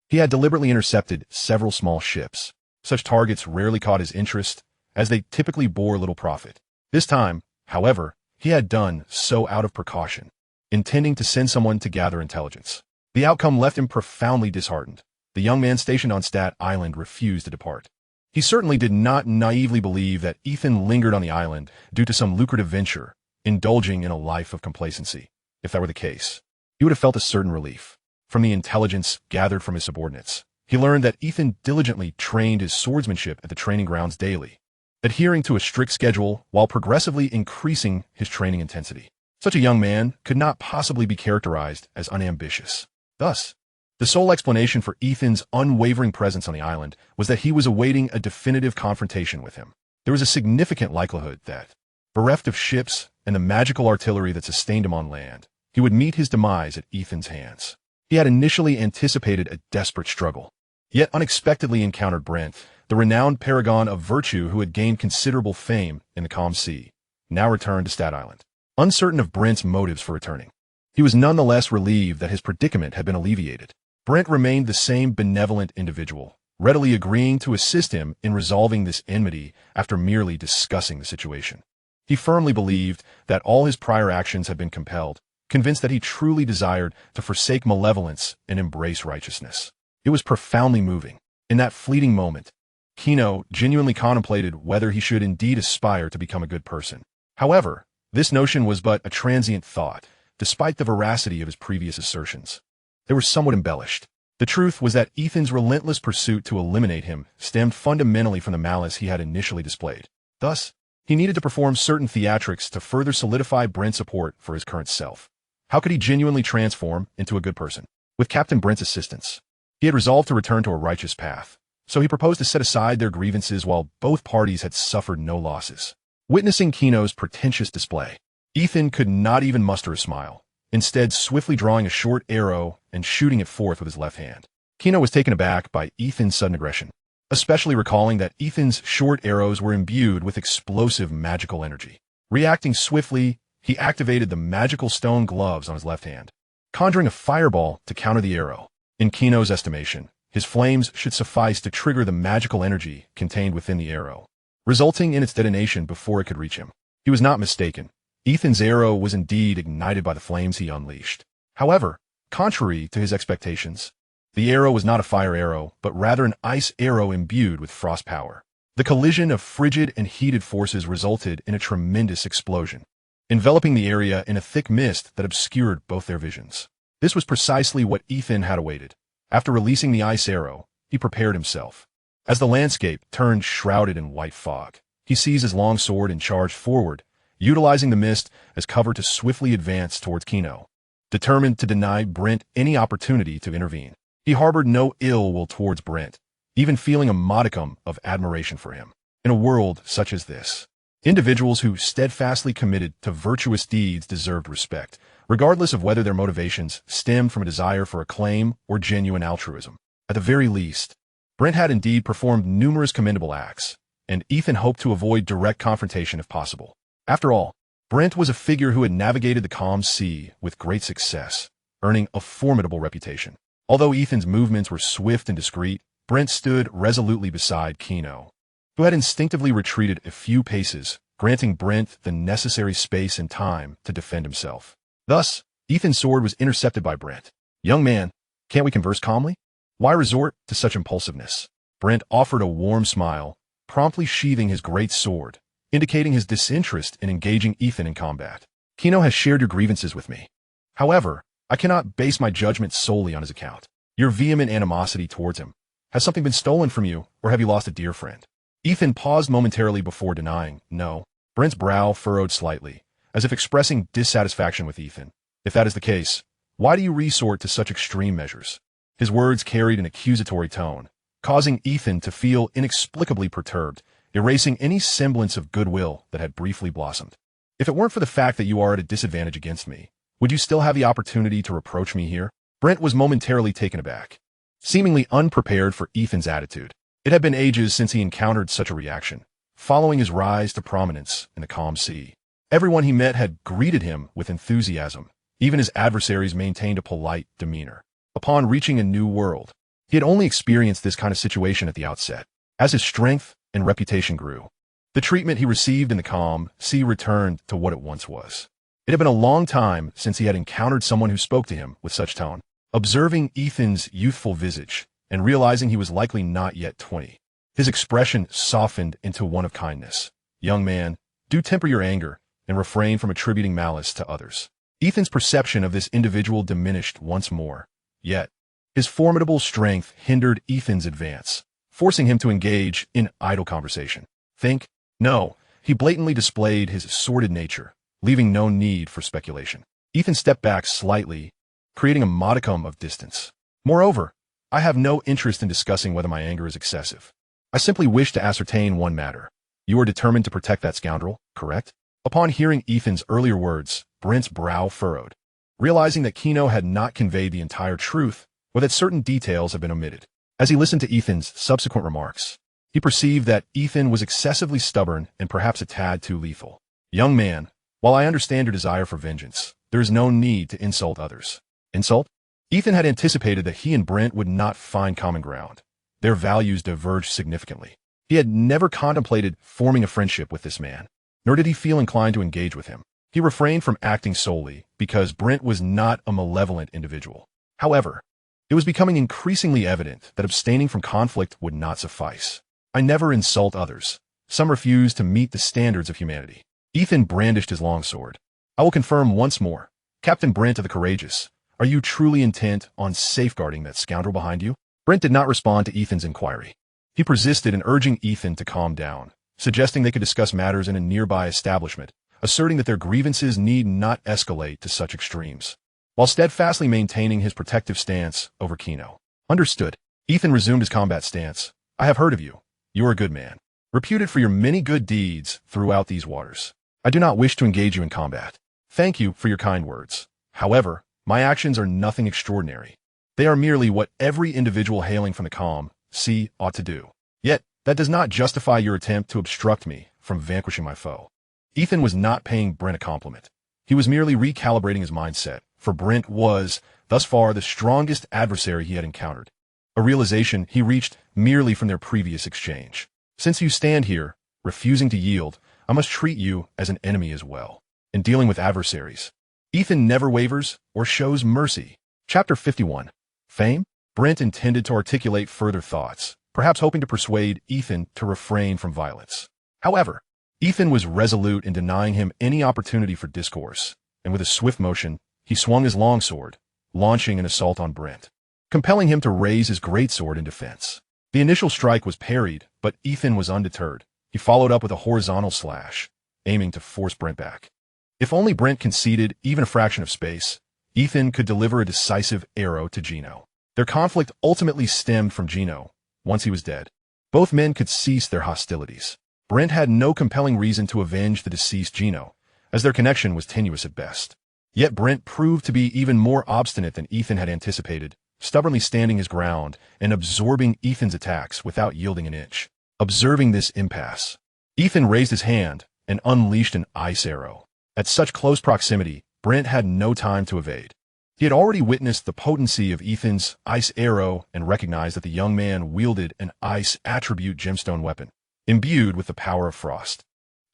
he had deliberately intercepted several small ships. Such targets rarely caught his interest, as they typically bore little profit. This time, however, he had done so out of precaution, intending to send someone to gather intelligence. The outcome left him profoundly disheartened. The young man stationed on Stat Island refused to depart. He certainly did not naively believe that Ethan lingered on the island due to some lucrative venture, indulging in a life of complacency. If that were the case, he would have felt a certain relief. From the intelligence gathered from his subordinates, he learned that Ethan diligently trained his swordsmanship at the training grounds daily, adhering to a strict schedule while progressively increasing his training intensity. Such a young man could not possibly be characterized as unambitious. Thus, the sole explanation for Ethan's unwavering presence on the island was that he was awaiting a definitive confrontation with him. There was a significant likelihood that, bereft of ships and the magical artillery that sustained him on land, he would meet his demise at Ethan's hands. He had initially anticipated a desperate struggle, yet unexpectedly encountered Brent, the renowned paragon of virtue who had gained considerable fame in the calm sea, now returned to Stat Island. Uncertain of Brent's motives for returning, he was nonetheless relieved that his predicament had been alleviated. Brent remained the same benevolent individual, readily agreeing to assist him in resolving this enmity after merely discussing the situation. He firmly believed that all his prior actions had been compelled, convinced that he truly desired to forsake malevolence and embrace righteousness. It was profoundly moving. In that fleeting moment, Kino genuinely contemplated whether he should indeed aspire to become a good person. However, this notion was but a transient thought, despite the veracity of his previous assertions. They were somewhat embellished. The truth was that Ethan's relentless pursuit to eliminate him stemmed fundamentally from the malice he had initially displayed. Thus, he needed to perform certain theatrics to further solidify Brent's support for his current self. How could he genuinely transform into a good person? With Captain Brent's assistance, he had resolved to return to a righteous path, so he proposed to set aside their grievances while both parties had suffered no losses. Witnessing Kino's pretentious display, Ethan could not even muster a smile, instead swiftly drawing a short arrow and shooting it forth with his left hand. Kino was taken aback by Ethan's sudden aggression, especially recalling that Ethan's short arrows were imbued with explosive magical energy. Reacting swiftly, he activated the magical stone gloves on his left hand, conjuring a fireball to counter the arrow. In Kino's estimation, his flames should suffice to trigger the magical energy contained within the arrow, resulting in its detonation before it could reach him. He was not mistaken. Ethan's arrow was indeed ignited by the flames he unleashed. However, contrary to his expectations, the arrow was not a fire arrow, but rather an ice arrow imbued with frost power. The collision of frigid and heated forces resulted in a tremendous explosion, enveloping the area in a thick mist that obscured both their visions. This was precisely what Ethan had awaited. After releasing the ice arrow, he prepared himself. As the landscape turned shrouded in white fog, he seized his long sword and charged forward, utilizing the mist as cover to swiftly advance towards Kino, determined to deny Brent any opportunity to intervene. He harbored no ill will towards Brent, even feeling a modicum of admiration for him. In a world such as this, individuals who steadfastly committed to virtuous deeds deserved respect, regardless of whether their motivations stemmed from a desire for acclaim or genuine altruism. At the very least, Brent had indeed performed numerous commendable acts, and Ethan hoped to avoid direct confrontation if possible. After all, Brent was a figure who had navigated the calm sea with great success, earning a formidable reputation. Although Ethan's movements were swift and discreet, Brent stood resolutely beside Kino, who had instinctively retreated a few paces, granting Brent the necessary space and time to defend himself. Thus, Ethan's sword was intercepted by Brent. "Young man, can't we converse calmly? Why resort to such impulsiveness?" Brent offered a warm smile, promptly sheathing his great sword, indicating his disinterest in engaging Ethan in combat. "Kino has shared your grievances with me. However, I cannot base my judgment solely on his account. Your vehement animosity towards him. Has something been stolen from you, or have you lost a dear friend?" Ethan paused momentarily before denying, "No." Brent's brow furrowed slightly, as if expressing dissatisfaction with Ethan. "If that is the case, why do you resort to such extreme measures?" His words carried an accusatory tone, causing Ethan to feel inexplicably perturbed, erasing any semblance of goodwill that had briefly blossomed. "If it weren't for the fact that you are at a disadvantage against me, would you still have the opportunity to reproach me here?" Brent was momentarily taken aback, seemingly unprepared for Ethan's attitude. It had been ages since he encountered such a reaction, following his rise to prominence in the calm sea. Everyone he met had greeted him with enthusiasm. Even his adversaries maintained a polite demeanor. Upon reaching a new world, he had only experienced this kind of situation at the outset. As his strength and reputation grew, the treatment he received in the calm sea returned to what it once was. It had been a long time since he had encountered someone who spoke to him with such tone. Observing Ethan's youthful visage and realizing he was likely not yet 20, his expression softened into one of kindness. "Young man, do temper your anger and refrain from attributing malice to others." Ethan's perception of this individual diminished once more. Yet, his formidable strength hindered Ethan's advance, forcing him to engage in idle conversation. "Think? No." He blatantly displayed his sordid nature, leaving no need for speculation. Ethan stepped back slightly, creating a modicum of distance. "Moreover, I have no interest in discussing whether my anger is excessive. I simply wish to ascertain one matter. You are determined to protect that scoundrel, correct?" Upon hearing Ethan's earlier words, Brent's brow furrowed, realizing that Kino had not conveyed the entire truth, or that certain details had been omitted. As he listened to Ethan's subsequent remarks, he perceived that Ethan was excessively stubborn and perhaps a tad too lethal. "Young man, while I understand your desire for vengeance, there is no need to insult others." Insult? Ethan had anticipated that he and Brent would not find common ground. Their values diverged significantly. He had never contemplated forming a friendship with this man, nor did he feel inclined to engage with him. He refrained from acting solely because Brent was not a malevolent individual. However, it was becoming increasingly evident that abstaining from conflict would not suffice. "I never insult others. Some refuse to meet the standards of humanity." Ethan brandished his longsword. "I will confirm once more. Captain Brent of the Courageous, are you truly intent on safeguarding that scoundrel behind you?" Brent did not respond to Ethan's inquiry. He persisted in urging Ethan to calm down, suggesting they could discuss matters in a nearby establishment, asserting that their grievances need not escalate to such extremes, while steadfastly maintaining his protective stance over Kino. "Understood." Ethan resumed his combat stance. "I have heard of you. You are a good man, reputed for your many good deeds throughout these waters. I do not wish to engage you in combat. Thank you for your kind words. However, my actions are nothing extraordinary. They are merely what every individual hailing from the calm sea ought to do. Yet, that does not justify your attempt to obstruct me from vanquishing my foe." Ethan was not paying Brent a compliment. He was merely recalibrating his mindset, for Brent was, thus far, the strongest adversary he had encountered, a realization he reached merely from their previous exchange. "Since you stand here, refusing to yield, I must treat you as an enemy as well. In dealing with adversaries, Ethan never wavers or shows mercy." Chapter 51. Fame? Brent intended to articulate further thoughts, perhaps hoping to persuade Ethan to refrain from violence. However, Ethan was resolute in denying him any opportunity for discourse, and with a swift motion, he swung his longsword, launching an assault on Brent, compelling him to raise his greatsword in defense. The initial strike was parried, but Ethan was undeterred. He followed up with a horizontal slash, aiming to force Brent back. If only Brent conceded even a fraction of space, Ethan could deliver a decisive arrow to Gino. Their conflict ultimately stemmed from Gino. Once he was dead, both men could cease their hostilities. Brent had no compelling reason to avenge the deceased Gino, as their connection was tenuous at best. Yet Brent proved to be even more obstinate than Ethan had anticipated, stubbornly standing his ground and absorbing Ethan's attacks without yielding an inch. Observing this impasse, Ethan raised his hand and unleashed an ice arrow. At such close proximity, Brent had no time to evade. He had already witnessed the potency of Ethan's ice arrow and recognized that the young man wielded an ice attribute gemstone weapon, imbued with the power of frost.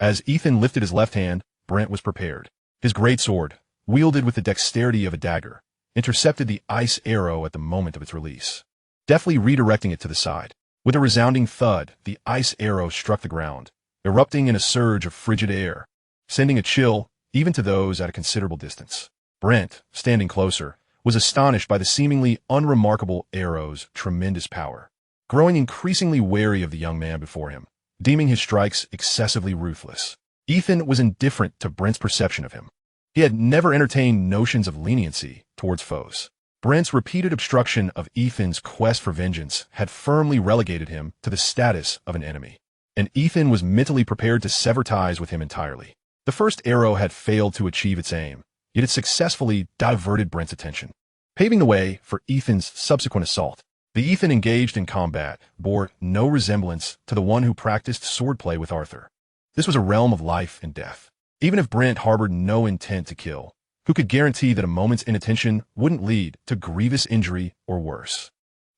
As Ethan lifted his left hand, Brent was prepared. His greatsword, wielded with the dexterity of a dagger, intercepted the ice arrow at the moment of its release, deftly redirecting it to the side. With a resounding thud, the ice arrow struck the ground, erupting in a surge of frigid air, sending a chill even to those at a considerable distance. Brent, standing closer, was astonished by the seemingly unremarkable arrow's tremendous power, growing increasingly wary of the young man before him, deeming his strikes excessively ruthless. Ethan was indifferent to Brent's perception of him. He had never entertained notions of leniency towards foes. Brent's repeated obstruction of Ethan's quest for vengeance had firmly relegated him to the status of an enemy, and Ethan was mentally prepared to sever ties with him entirely. The first arrow had failed to achieve its aim, yet it successfully diverted Brent's attention, paving the way for Ethan's subsequent assault. The Ethan engaged in combat bore no resemblance to the one who practiced swordplay with Arthur. This was a realm of life and death. Even if Brent harbored no intent to kill, who could guarantee that a moment's inattention wouldn't lead to grievous injury or worse?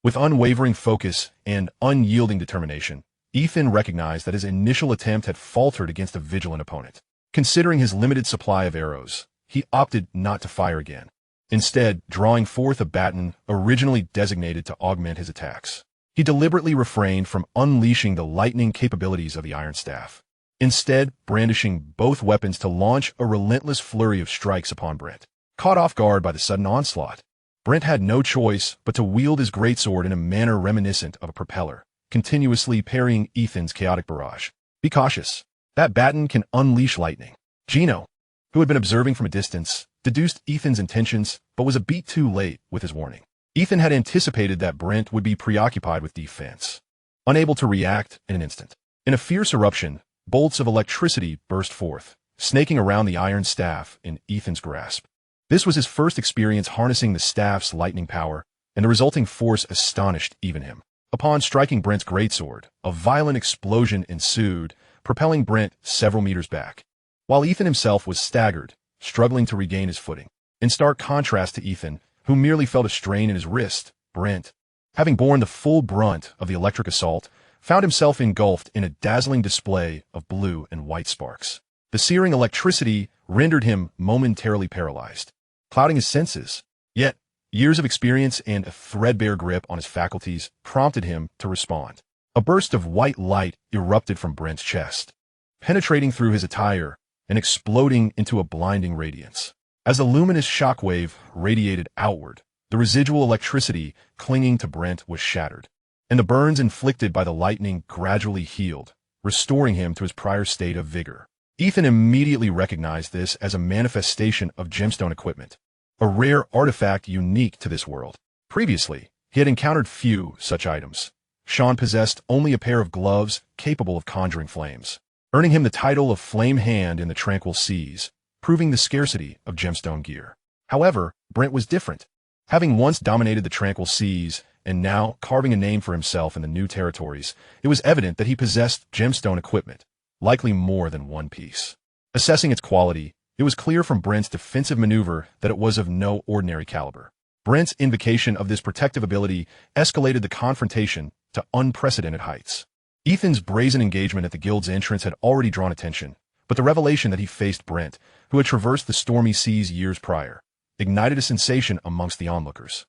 With unwavering focus and unyielding determination, Ethan recognized that his initial attempt had faltered against a vigilant opponent. Considering his limited supply of arrows, he opted not to fire again, instead drawing forth a baton originally designated to augment his attacks. He deliberately refrained from unleashing the lightning capabilities of the iron staff, instead brandishing both weapons to launch a relentless flurry of strikes upon Brent. Caught off guard by the sudden onslaught, Brent had no choice but to wield his greatsword in a manner reminiscent of a propeller, continuously parrying Ethan's chaotic barrage. Be cautious. That baton can unleash lightning. Kino, who had been observing from a distance, deduced Ethan's intentions but was a beat too late with his warning. Ethan had anticipated that Brent would be preoccupied with defense, unable to react in an instant. In a fierce eruption, bolts of electricity burst forth, snaking around the iron staff in Ethan's grasp. This was his first experience harnessing the staff's lightning power, and the resulting force astonished even him. Upon striking Brent's greatsword, a violent explosion ensued, propelling Brent several meters back, while Ethan himself was staggered, struggling to regain his footing. In stark contrast to Ethan, who merely felt a strain in his wrist, Brent, having borne the full brunt of the electric assault, found himself engulfed in a dazzling display of blue and white sparks. The searing electricity rendered him momentarily paralyzed, clouding his senses. Yet, years of experience and a threadbare grip on his faculties prompted him to respond. A burst of white light erupted from Brent's chest, penetrating through his attire and exploding into a blinding radiance. As the luminous shockwave radiated outward, the residual electricity clinging to Brent was shattered, and the burns inflicted by the lightning gradually healed, restoring him to his prior state of vigor. Ethan immediately recognized this as a manifestation of gemstone equipment, a rare artifact unique to this world. Previously, he had encountered few such items. Sean possessed only a pair of gloves capable of conjuring flames, earning him the title of Flame Hand in the Tranquil Seas, proving the scarcity of gemstone gear. However, Brent was different. Having once dominated the Tranquil Seas and now carving a name for himself in the new territories, it was evident that he possessed gemstone equipment, likely more than one piece. Assessing its quality, it was clear from Brent's defensive maneuver that it was of no ordinary caliber. Brent's invocation of this protective ability escalated the confrontation to unprecedented heights. Ethan's brazen engagement at the guild's entrance had already drawn attention, but the revelation that he faced Brent, who had traversed the stormy seas years prior, ignited a sensation amongst the onlookers.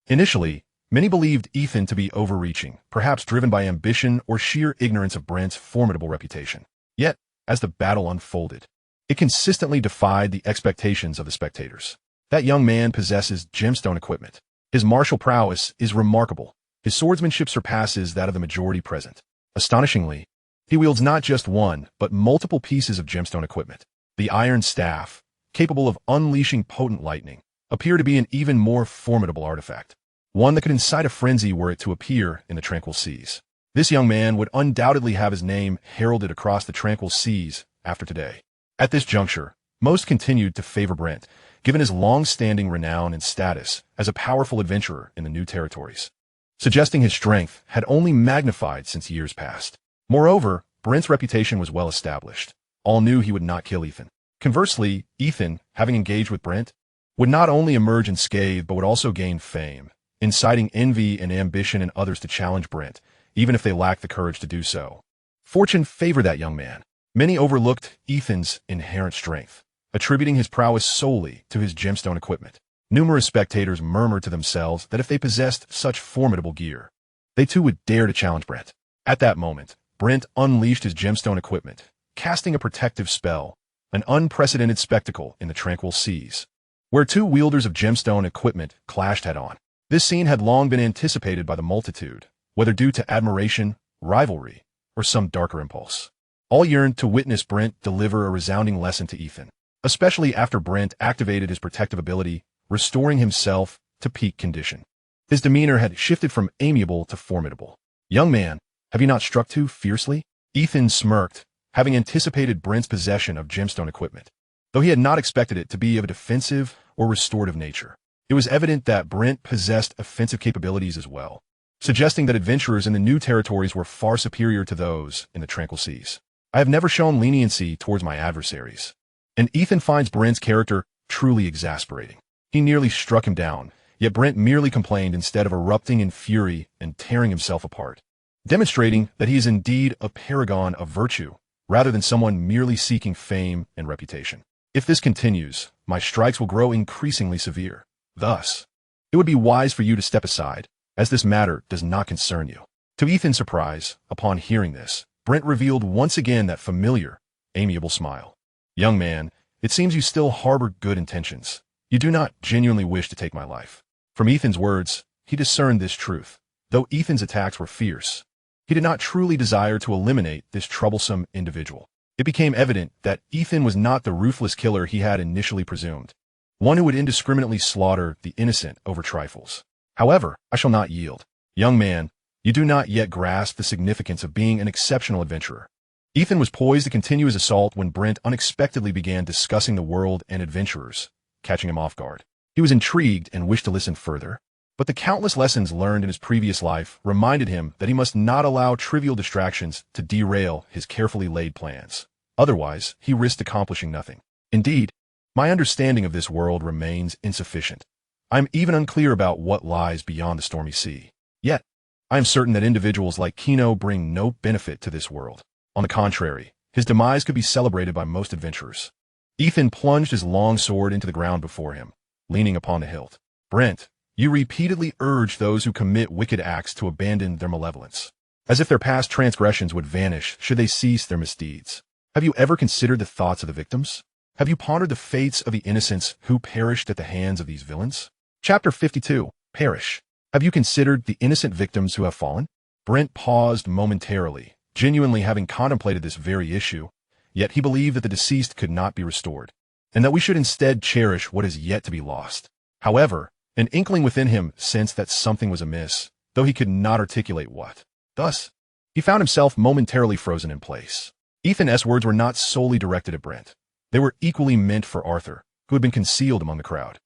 Initially, many believed Ethan to be overreaching, perhaps driven by ambition or sheer ignorance of Brent's formidable reputation. Yet, as the battle unfolded, it consistently defied the expectations of the spectators. That young man possesses gemstone equipment. His martial prowess is remarkable. His swordsmanship surpasses that of the majority present. Astonishingly, he wields not just one, but multiple pieces of gemstone equipment. The iron staff, capable of unleashing potent lightning, appear to be an even more formidable artifact, one that could incite a frenzy were it to appear in the Tranquil Seas. This young man would undoubtedly have his name heralded across the Tranquil Seas after today. At this juncture, most continued to favor Brent, given his long-standing renown and status as a powerful adventurer in the new territories, suggesting his strength had only magnified since years past. Moreover, Brent's reputation was well established. All knew he would not kill Ethan. Conversely, Ethan, having engaged with Brent, would not only emerge unscathed but would also gain fame, inciting envy and ambition in others to challenge Brent, even if they lacked the courage to do so. Fortune favored that young man. Many overlooked Ethan's inherent strength, attributing his prowess solely to his gemstone equipment. Numerous spectators murmured to themselves that if they possessed such formidable gear, they too would dare to challenge Brent. At that moment, Brent unleashed his gemstone equipment, casting a protective spell, an unprecedented spectacle in the tranquil seas, where two wielders of gemstone equipment clashed head-on. This scene had long been anticipated by the multitude, whether due to admiration, rivalry, or some darker impulse. All yearned to witness Brent deliver a resounding lesson to Ethan, especially after Brent activated his protective ability, restoring himself to peak condition. His demeanor had shifted from amiable to formidable. "Young man, have you not struck too fiercely?" Ethan smirked, having anticipated Brent's possession of gemstone equipment, though he had not expected it to be of a defensive or restorative nature. It was evident that Brent possessed offensive capabilities as well, suggesting that adventurers in the new territories were far superior to those in the tranquil seas. "I have never shown leniency towards my adversaries." And Ethan finds Brent's character truly exasperating. He nearly struck him down, yet Brent merely complained instead of erupting in fury and tearing himself apart, demonstrating that he is indeed a paragon of virtue, rather than someone merely seeking fame and reputation. "If this continues, my strikes will grow increasingly severe. Thus, it would be wise for you to step aside, as this matter does not concern you." To Ethan's surprise, upon hearing this, Brent revealed once again that familiar, amiable smile. "Young man, it seems you still harbor good intentions. You do not genuinely wish to take my life." From Ethan's words, he discerned this truth. Though Ethan's attacks were fierce, he did not truly desire to eliminate this troublesome individual. It became evident that Ethan was not the ruthless killer he had initially presumed, one who would indiscriminately slaughter the innocent over trifles. "However, I shall not yield. Young man, you do not yet grasp the significance of being an exceptional adventurer." Ethan was poised to continue his assault when Brent unexpectedly began discussing the world and adventurers, catching him off guard. He was intrigued and wished to listen further, but the countless lessons learned in his previous life reminded him that he must not allow trivial distractions to derail his carefully laid plans. Otherwise, he risked accomplishing nothing. "Indeed, my understanding of this world remains insufficient. I am even unclear about what lies beyond the stormy sea. Yet, I am certain that individuals like Kino bring no benefit to this world. On the contrary, his demise could be celebrated by most adventurers." Ethan plunged his long sword into the ground before him, leaning upon the hilt. "Brent, you repeatedly urge those who commit wicked acts to abandon their malevolence, as if their past transgressions would vanish should they cease their misdeeds. Have you ever considered the thoughts of the victims? Have you pondered the fates of the innocents who perished at the hands of these villains?" Chapter 52, Perish. Have you considered the innocent victims who have fallen? Brent paused momentarily, genuinely having contemplated this very issue, yet he believed that the deceased could not be restored, and that we should instead cherish what is yet to be lost. However, an inkling within him sensed that something was amiss, though he could not articulate what. Thus, he found himself momentarily frozen in place. Ethan's words were not solely directed at Brent. They were equally meant for Arthur, who had been concealed among the crowd.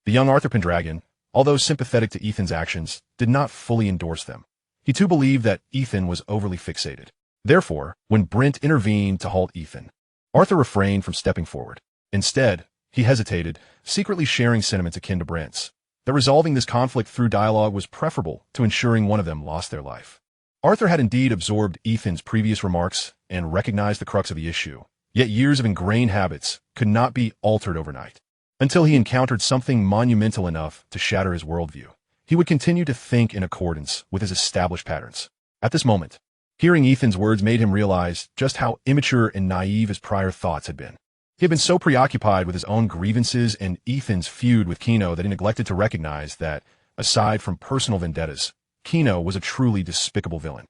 The young Arthur Pendragon, although sympathetic to Ethan's actions, did not fully endorse them. He too believed that Ethan was overly fixated. Therefore, when Brent intervened to halt Ethan, Arthur refrained from stepping forward. Instead, he hesitated, secretly sharing sentiments akin to Brent's, that resolving this conflict through dialogue was preferable to ensuring one of them lost their life. Arthur had indeed absorbed Ethan's previous remarks and recognized the crux of the issue, yet years of ingrained habits could not be altered overnight. Until he encountered something monumental enough to shatter his worldview, he would continue to think in accordance with his established patterns. At this moment, hearing Ethan's words made him realize just how immature and naive his prior thoughts had been. He had been so preoccupied with his own grievances and Ethan's feud with Kino that he neglected to recognize that, aside from personal vendettas, Kino was a truly despicable villain.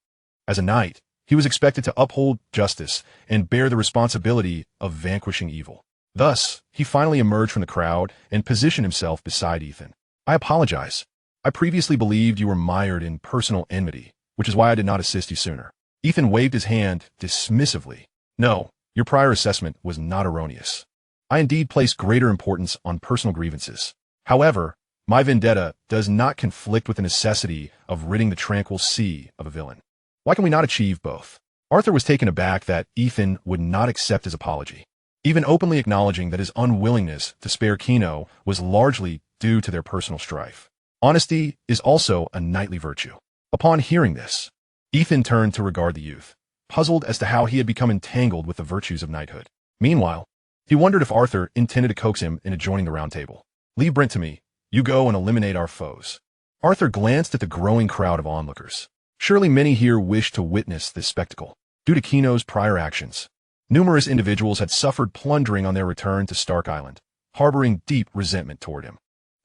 As a knight, he was expected to uphold justice and bear the responsibility of vanquishing evil. Thus, he finally emerged from the crowd and positioned himself beside Ethan. "I apologize. I previously believed you were mired in personal enmity, which is why I did not assist you sooner." Ethan waved his hand dismissively. "No, your prior assessment was not erroneous. I indeed place greater importance on personal grievances. However, my vendetta does not conflict with the necessity of ridding the tranquil sea of a villain. Why can we not achieve both? Arthur was taken aback that Ethan would not accept his apology, even openly acknowledging that his unwillingness to spare Kino was largely due to their personal strife. Honesty is also a knightly virtue. Upon hearing this, Ethan turned to regard the youth, puzzled as to how he had become entangled with the virtues of knighthood. Meanwhile, he wondered if Arthur intended to coax him into joining the round table. "Leave Brent to me. You go and eliminate our foes." Arthur glanced at the growing crowd of onlookers. Surely many here wished to witness this spectacle. Due to Kino's prior actions, numerous individuals had suffered plundering on their return to Stark Island, harboring deep resentment toward him.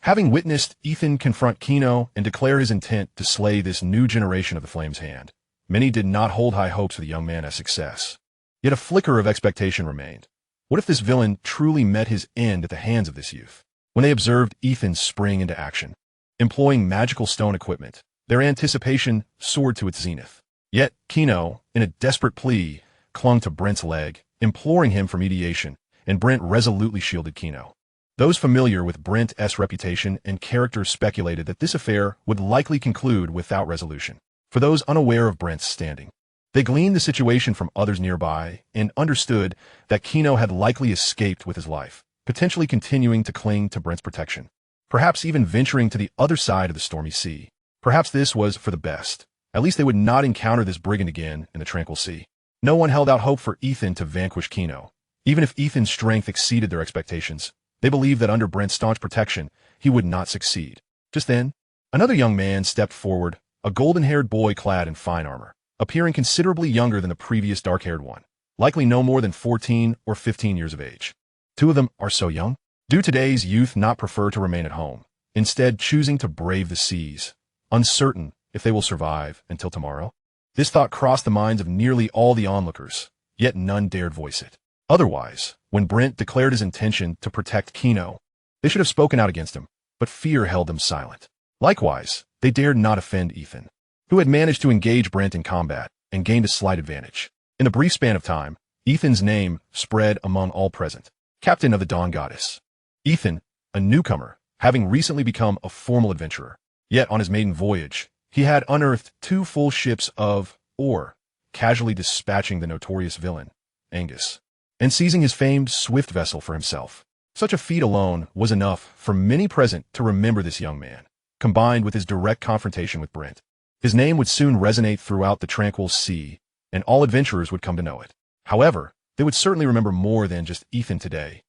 Having witnessed Ethan confront Kino and declare his intent to slay this new generation of the Flame's Hand, many did not hold high hopes for the young man as success. Yet a flicker of expectation remained. What if this villain truly met his end at the hands of this youth? When they observed Ethan spring into action, employing magical stone equipment, their anticipation soared to its zenith. Yet Kino, in a desperate plea, clung to Brent's leg, imploring him for mediation, and Brent resolutely shielded Kino. Those familiar with Brent's reputation and character speculated that this affair would likely conclude without resolution. For those unaware of Brent's standing, they gleaned the situation from others nearby and understood that Kino had likely escaped with his life, potentially continuing to cling to Brent's protection, perhaps even venturing to the other side of the stormy sea. Perhaps this was for the best. At least they would not encounter this brigand again in the tranquil sea. No one held out hope for Ethan to vanquish Kino. Even if Ethan's strength exceeded their expectations, they believed that under Brent's staunch protection, he would not succeed. Just then, another young man stepped forward, a golden-haired boy clad in fine armor, appearing considerably younger than the previous dark-haired one, likely no more than 14 or 15 years of age. Two of them are so young? Do today's youth not prefer to remain at home, instead choosing to brave the seas, uncertain if they will survive until tomorrow? This thought crossed the minds of nearly all the onlookers, yet none dared voice it. Otherwise, when Brent declared his intention to protect Kino, they should have spoken out against him, but fear held them silent. Likewise, they dared not offend Ethan, who had managed to engage Brent in combat and gained a slight advantage. In the brief span of time, Ethan's name spread among all present. Captain of the Dawn Goddess. Ethan, a newcomer, having recently become a formal adventurer. Yet on his maiden voyage, he had unearthed 2 full ships of ore, casually dispatching the notorious villain, Angus, and seizing his famed swift vessel for himself. Such a feat alone was enough for many present to remember this young man, combined with his direct confrontation with Brent. His name would soon resonate throughout the tranquil sea, and all adventurers would come to know it. However, they would certainly remember more than just Ethan today.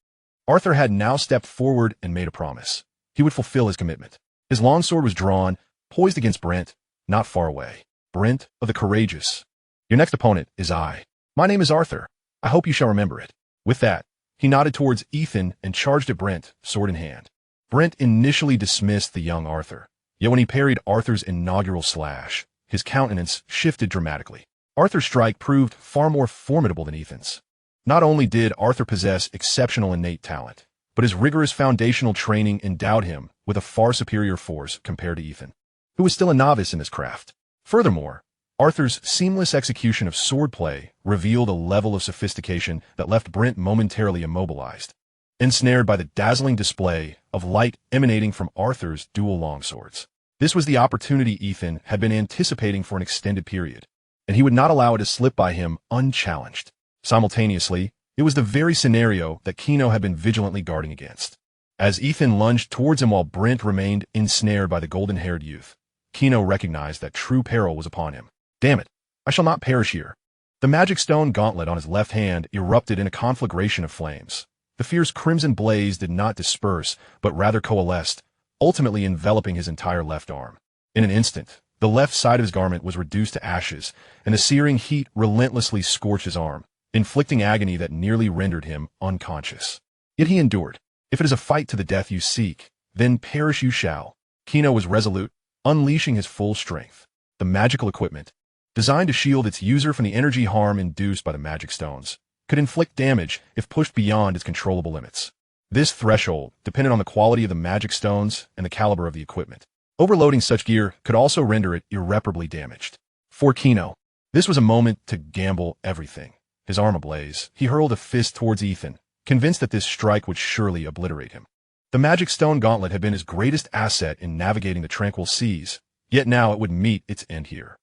Arthur had now stepped forward and made a promise. He would fulfill his commitment. His longsword was drawn, poised against Brent, not far away. Brent of the Courageous. Your next opponent is I. My name is Arthur. I hope you shall remember it. With that, he nodded towards Ethan and charged at Brent, sword in hand. Brent initially dismissed the young Arthur, yet when he parried Arthur's inaugural slash, his countenance shifted dramatically. Arthur's strike proved far more formidable than Ethan's. Not only did Arthur possess exceptional innate talent, but his rigorous foundational training endowed him with a far superior force compared to Ethan, who was still a novice in this craft. Furthermore, Arthur's seamless execution of swordplay revealed a level of sophistication that left Brent momentarily immobilized, ensnared by the dazzling display of light emanating from Arthur's dual longswords. This was the opportunity Ethan had been anticipating for an extended period, and he would not allow it to slip by him unchallenged. Simultaneously, it was the very scenario that Kino had been vigilantly guarding against. As Ethan lunged towards him while Brent remained ensnared by the golden-haired youth, Kino recognized that true peril was upon him. Damn it, I shall not perish here. The magic stone gauntlet on his left hand erupted in a conflagration of flames. The fierce crimson blaze did not disperse, but rather coalesced, ultimately enveloping his entire left arm. In an instant, the left side of his garment was reduced to ashes, and the searing heat relentlessly scorched his arm, inflicting agony that nearly rendered him unconscious. Yet he endured. If it is a fight to the death you seek, then perish you shall. Kino was resolute, unleashing his full strength. The magical equipment, designed to shield its user from the energy harm induced by the magic stones, could inflict damage if pushed beyond its controllable limits. This threshold depended on the quality of the magic stones and the caliber of the equipment. Overloading such gear could also render it irreparably damaged. For Kino, this was a moment to gamble everything. His arm ablaze, he hurled a fist towards Ethan, convinced that this strike would surely obliterate him. The magic stone gauntlet had been his greatest asset in navigating the tranquil seas, yet now it would meet its end here.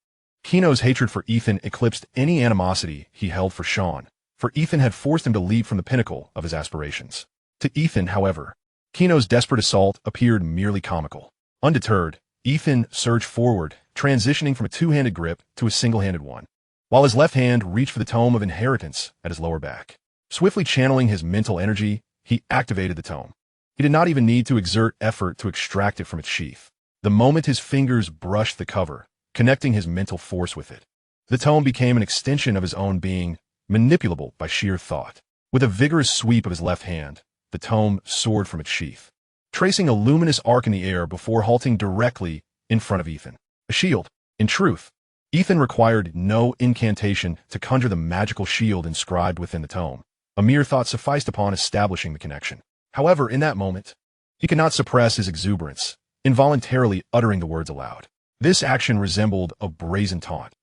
Kino's hatred for Ethan eclipsed any animosity he held for Sean, for Ethan had forced him to leap from the pinnacle of his aspirations. To Ethan, however, Kino's desperate assault appeared merely comical. Undeterred, Ethan surged forward, transitioning from a two-handed grip to a single-handed one, while his left hand reached for the tome of inheritance at his lower back. Swiftly channeling his mental energy, he activated the tome. He did not even need to exert effort to extract it from its sheath. The moment his fingers brushed the cover, connecting his mental force with it, the tome became an extension of his own being, manipulable by sheer thought. With a vigorous sweep of his left hand, the tome soared from its sheath, tracing a luminous arc in the air before halting directly in front of Ethan. A shield. In truth, Ethan required no incantation to conjure the magical shield inscribed within the tome. A mere thought sufficed upon establishing the connection. However, in that moment, he could not suppress his exuberance, involuntarily uttering the words aloud. This action resembled a brazen taunt.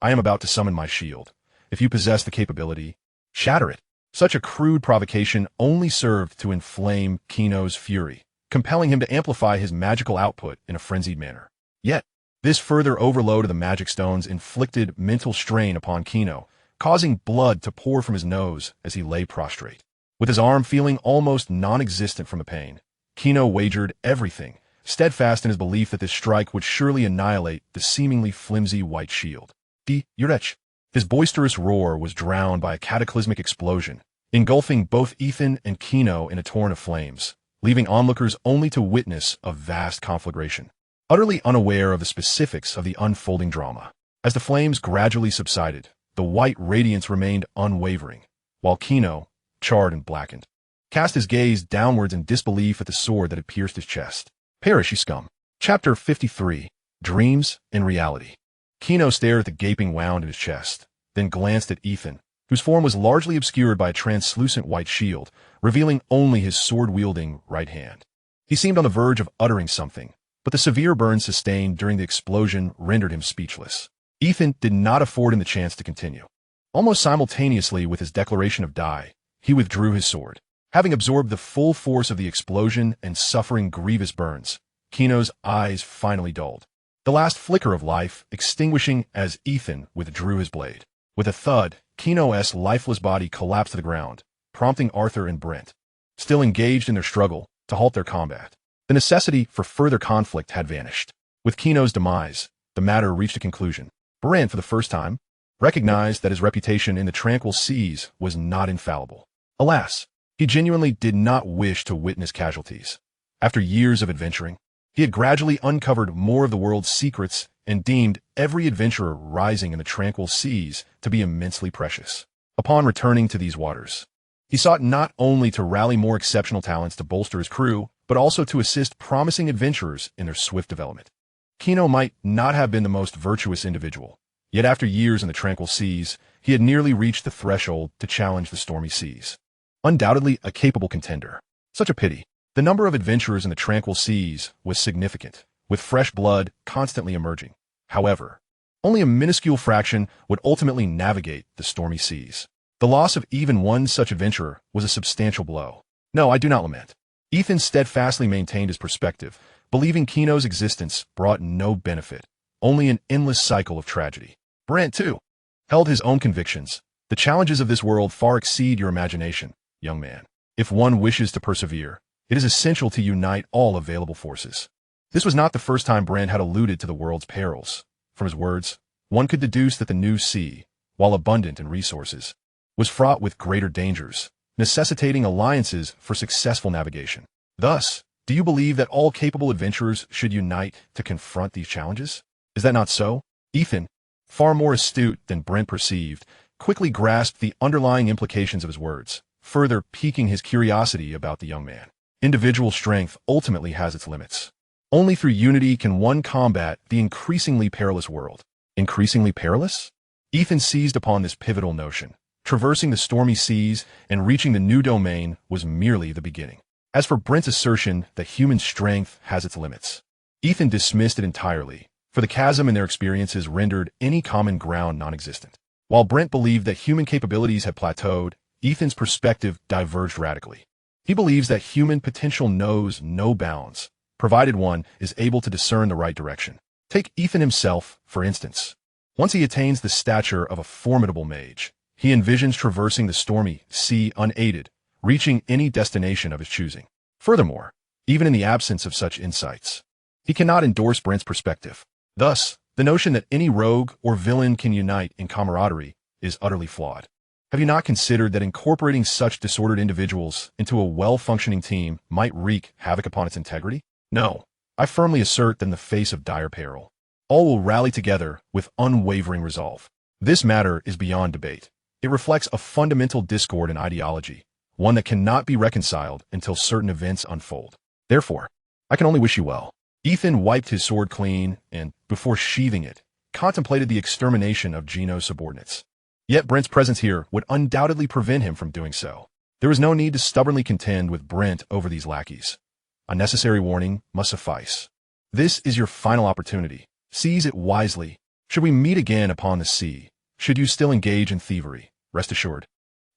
I am about to summon my shield. If you possess the capability, shatter it. Such a crude provocation only served to inflame Kino's fury, compelling him to amplify his magical output in a frenzied manner. Yet, this further overload of the magic stones inflicted mental strain upon Kino, causing blood to pour from his nose as he lay prostrate. With his arm feeling almost non-existent from the pain, Kino wagered everything, steadfast in his belief that this strike would surely annihilate the seemingly flimsy white shield. Urech. His boisterous roar was drowned by a cataclysmic explosion, engulfing both Ethan and Kino in a torrent of flames, leaving onlookers only to witness a vast conflagration. Utterly unaware of the specifics of the unfolding drama, as the flames gradually subsided, the white radiance remained unwavering, while Kino, charred and blackened, cast his gaze downwards in disbelief at the sword that had pierced his chest. Perish, ye scum. Chapter 53. Dreams and Reality. Kino stared at the gaping wound in his chest, then glanced at Ethan, whose form was largely obscured by a translucent white shield, revealing only his sword-wielding right hand. He seemed on the verge of uttering something, but the severe burn sustained during the explosion rendered him speechless. Ethan did not afford him the chance to continue. Almost simultaneously with his declaration of die, he withdrew his sword. Having absorbed the full force of the explosion and suffering grievous burns, Kino's eyes finally dulled, the last flicker of life extinguishing as Ethan withdrew his blade. With a thud, Kino's lifeless body collapsed to the ground, prompting Arthur and Brent, still engaged in their struggle, to halt their combat. The necessity for further conflict had vanished. With Kino's demise, the matter reached a conclusion. Brent, for the first time, recognized that his reputation in the tranquil seas was not infallible. Alas, he genuinely did not wish to witness casualties. After years of adventuring, he had gradually uncovered more of the world's secrets and deemed every adventurer rising in the tranquil seas to be immensely precious. Upon returning to these waters, he sought not only to rally more exceptional talents to bolster his crew, but also to assist promising adventurers in their swift development. Kino might not have been the most virtuous individual, yet after years in the tranquil seas, he had nearly reached the threshold to challenge the stormy seas. Undoubtedly a capable contender. Such a pity. The number of adventurers in the tranquil seas was significant, with fresh blood constantly emerging. However, only a minuscule fraction would ultimately navigate the stormy seas. The loss of even one such adventurer was a substantial blow. No, I do not lament. Ethan steadfastly maintained his perspective, believing Kino's existence brought no benefit, only an endless cycle of tragedy. Brent, too, held his own convictions. The challenges of this world far exceed your imagination, young man. If one wishes to persevere, it is essential to unite all available forces. This was not the first time Brent had alluded to the world's perils. From his words, one could deduce that the new sea, while abundant in resources, was fraught with greater dangers, necessitating alliances for successful navigation. Thus, do you believe that all capable adventurers should unite to confront these challenges? Is that not so? Ethan, far more astute than Brent perceived, quickly grasped the underlying implications of his words, further piquing his curiosity about the young man. Individual strength ultimately has its limits. Only through unity can one combat the increasingly perilous world. Increasingly perilous? Ethan seized upon this pivotal notion. Traversing the stormy seas and reaching the new domain was merely the beginning. As for Brent's assertion that human strength has its limits, Ethan dismissed it entirely, for the chasm in their experiences rendered any common ground non-existent. While Brent believed that human capabilities had plateaued, Ethan's perspective diverged radically. He believes that human potential knows no bounds, provided one is able to discern the right direction. Take Ethan himself, for instance. Once he attains the stature of a formidable mage, he envisions traversing the stormy sea unaided, reaching any destination of his choosing. Furthermore, even in the absence of such insights, he cannot endorse Brent's perspective. Thus, the notion that any rogue or villain can unite in camaraderie is utterly flawed. Have you not considered that incorporating such disordered individuals into a well-functioning team might wreak havoc upon its integrity? No, I firmly assert that in the face of dire peril, all will rally together with unwavering resolve. This matter is beyond debate. It reflects a fundamental discord in ideology, one that cannot be reconciled until certain events unfold. Therefore, I can only wish you well. Ethan wiped his sword clean and, before sheathing it, contemplated the extermination of Gino's subordinates. Yet Brent's presence here would undoubtedly prevent him from doing so. There was no need to stubbornly contend with Brent over these lackeys. A necessary warning must suffice. This is your final opportunity. Seize it wisely. Should we meet again upon the sea, should you still engage in thievery, rest assured,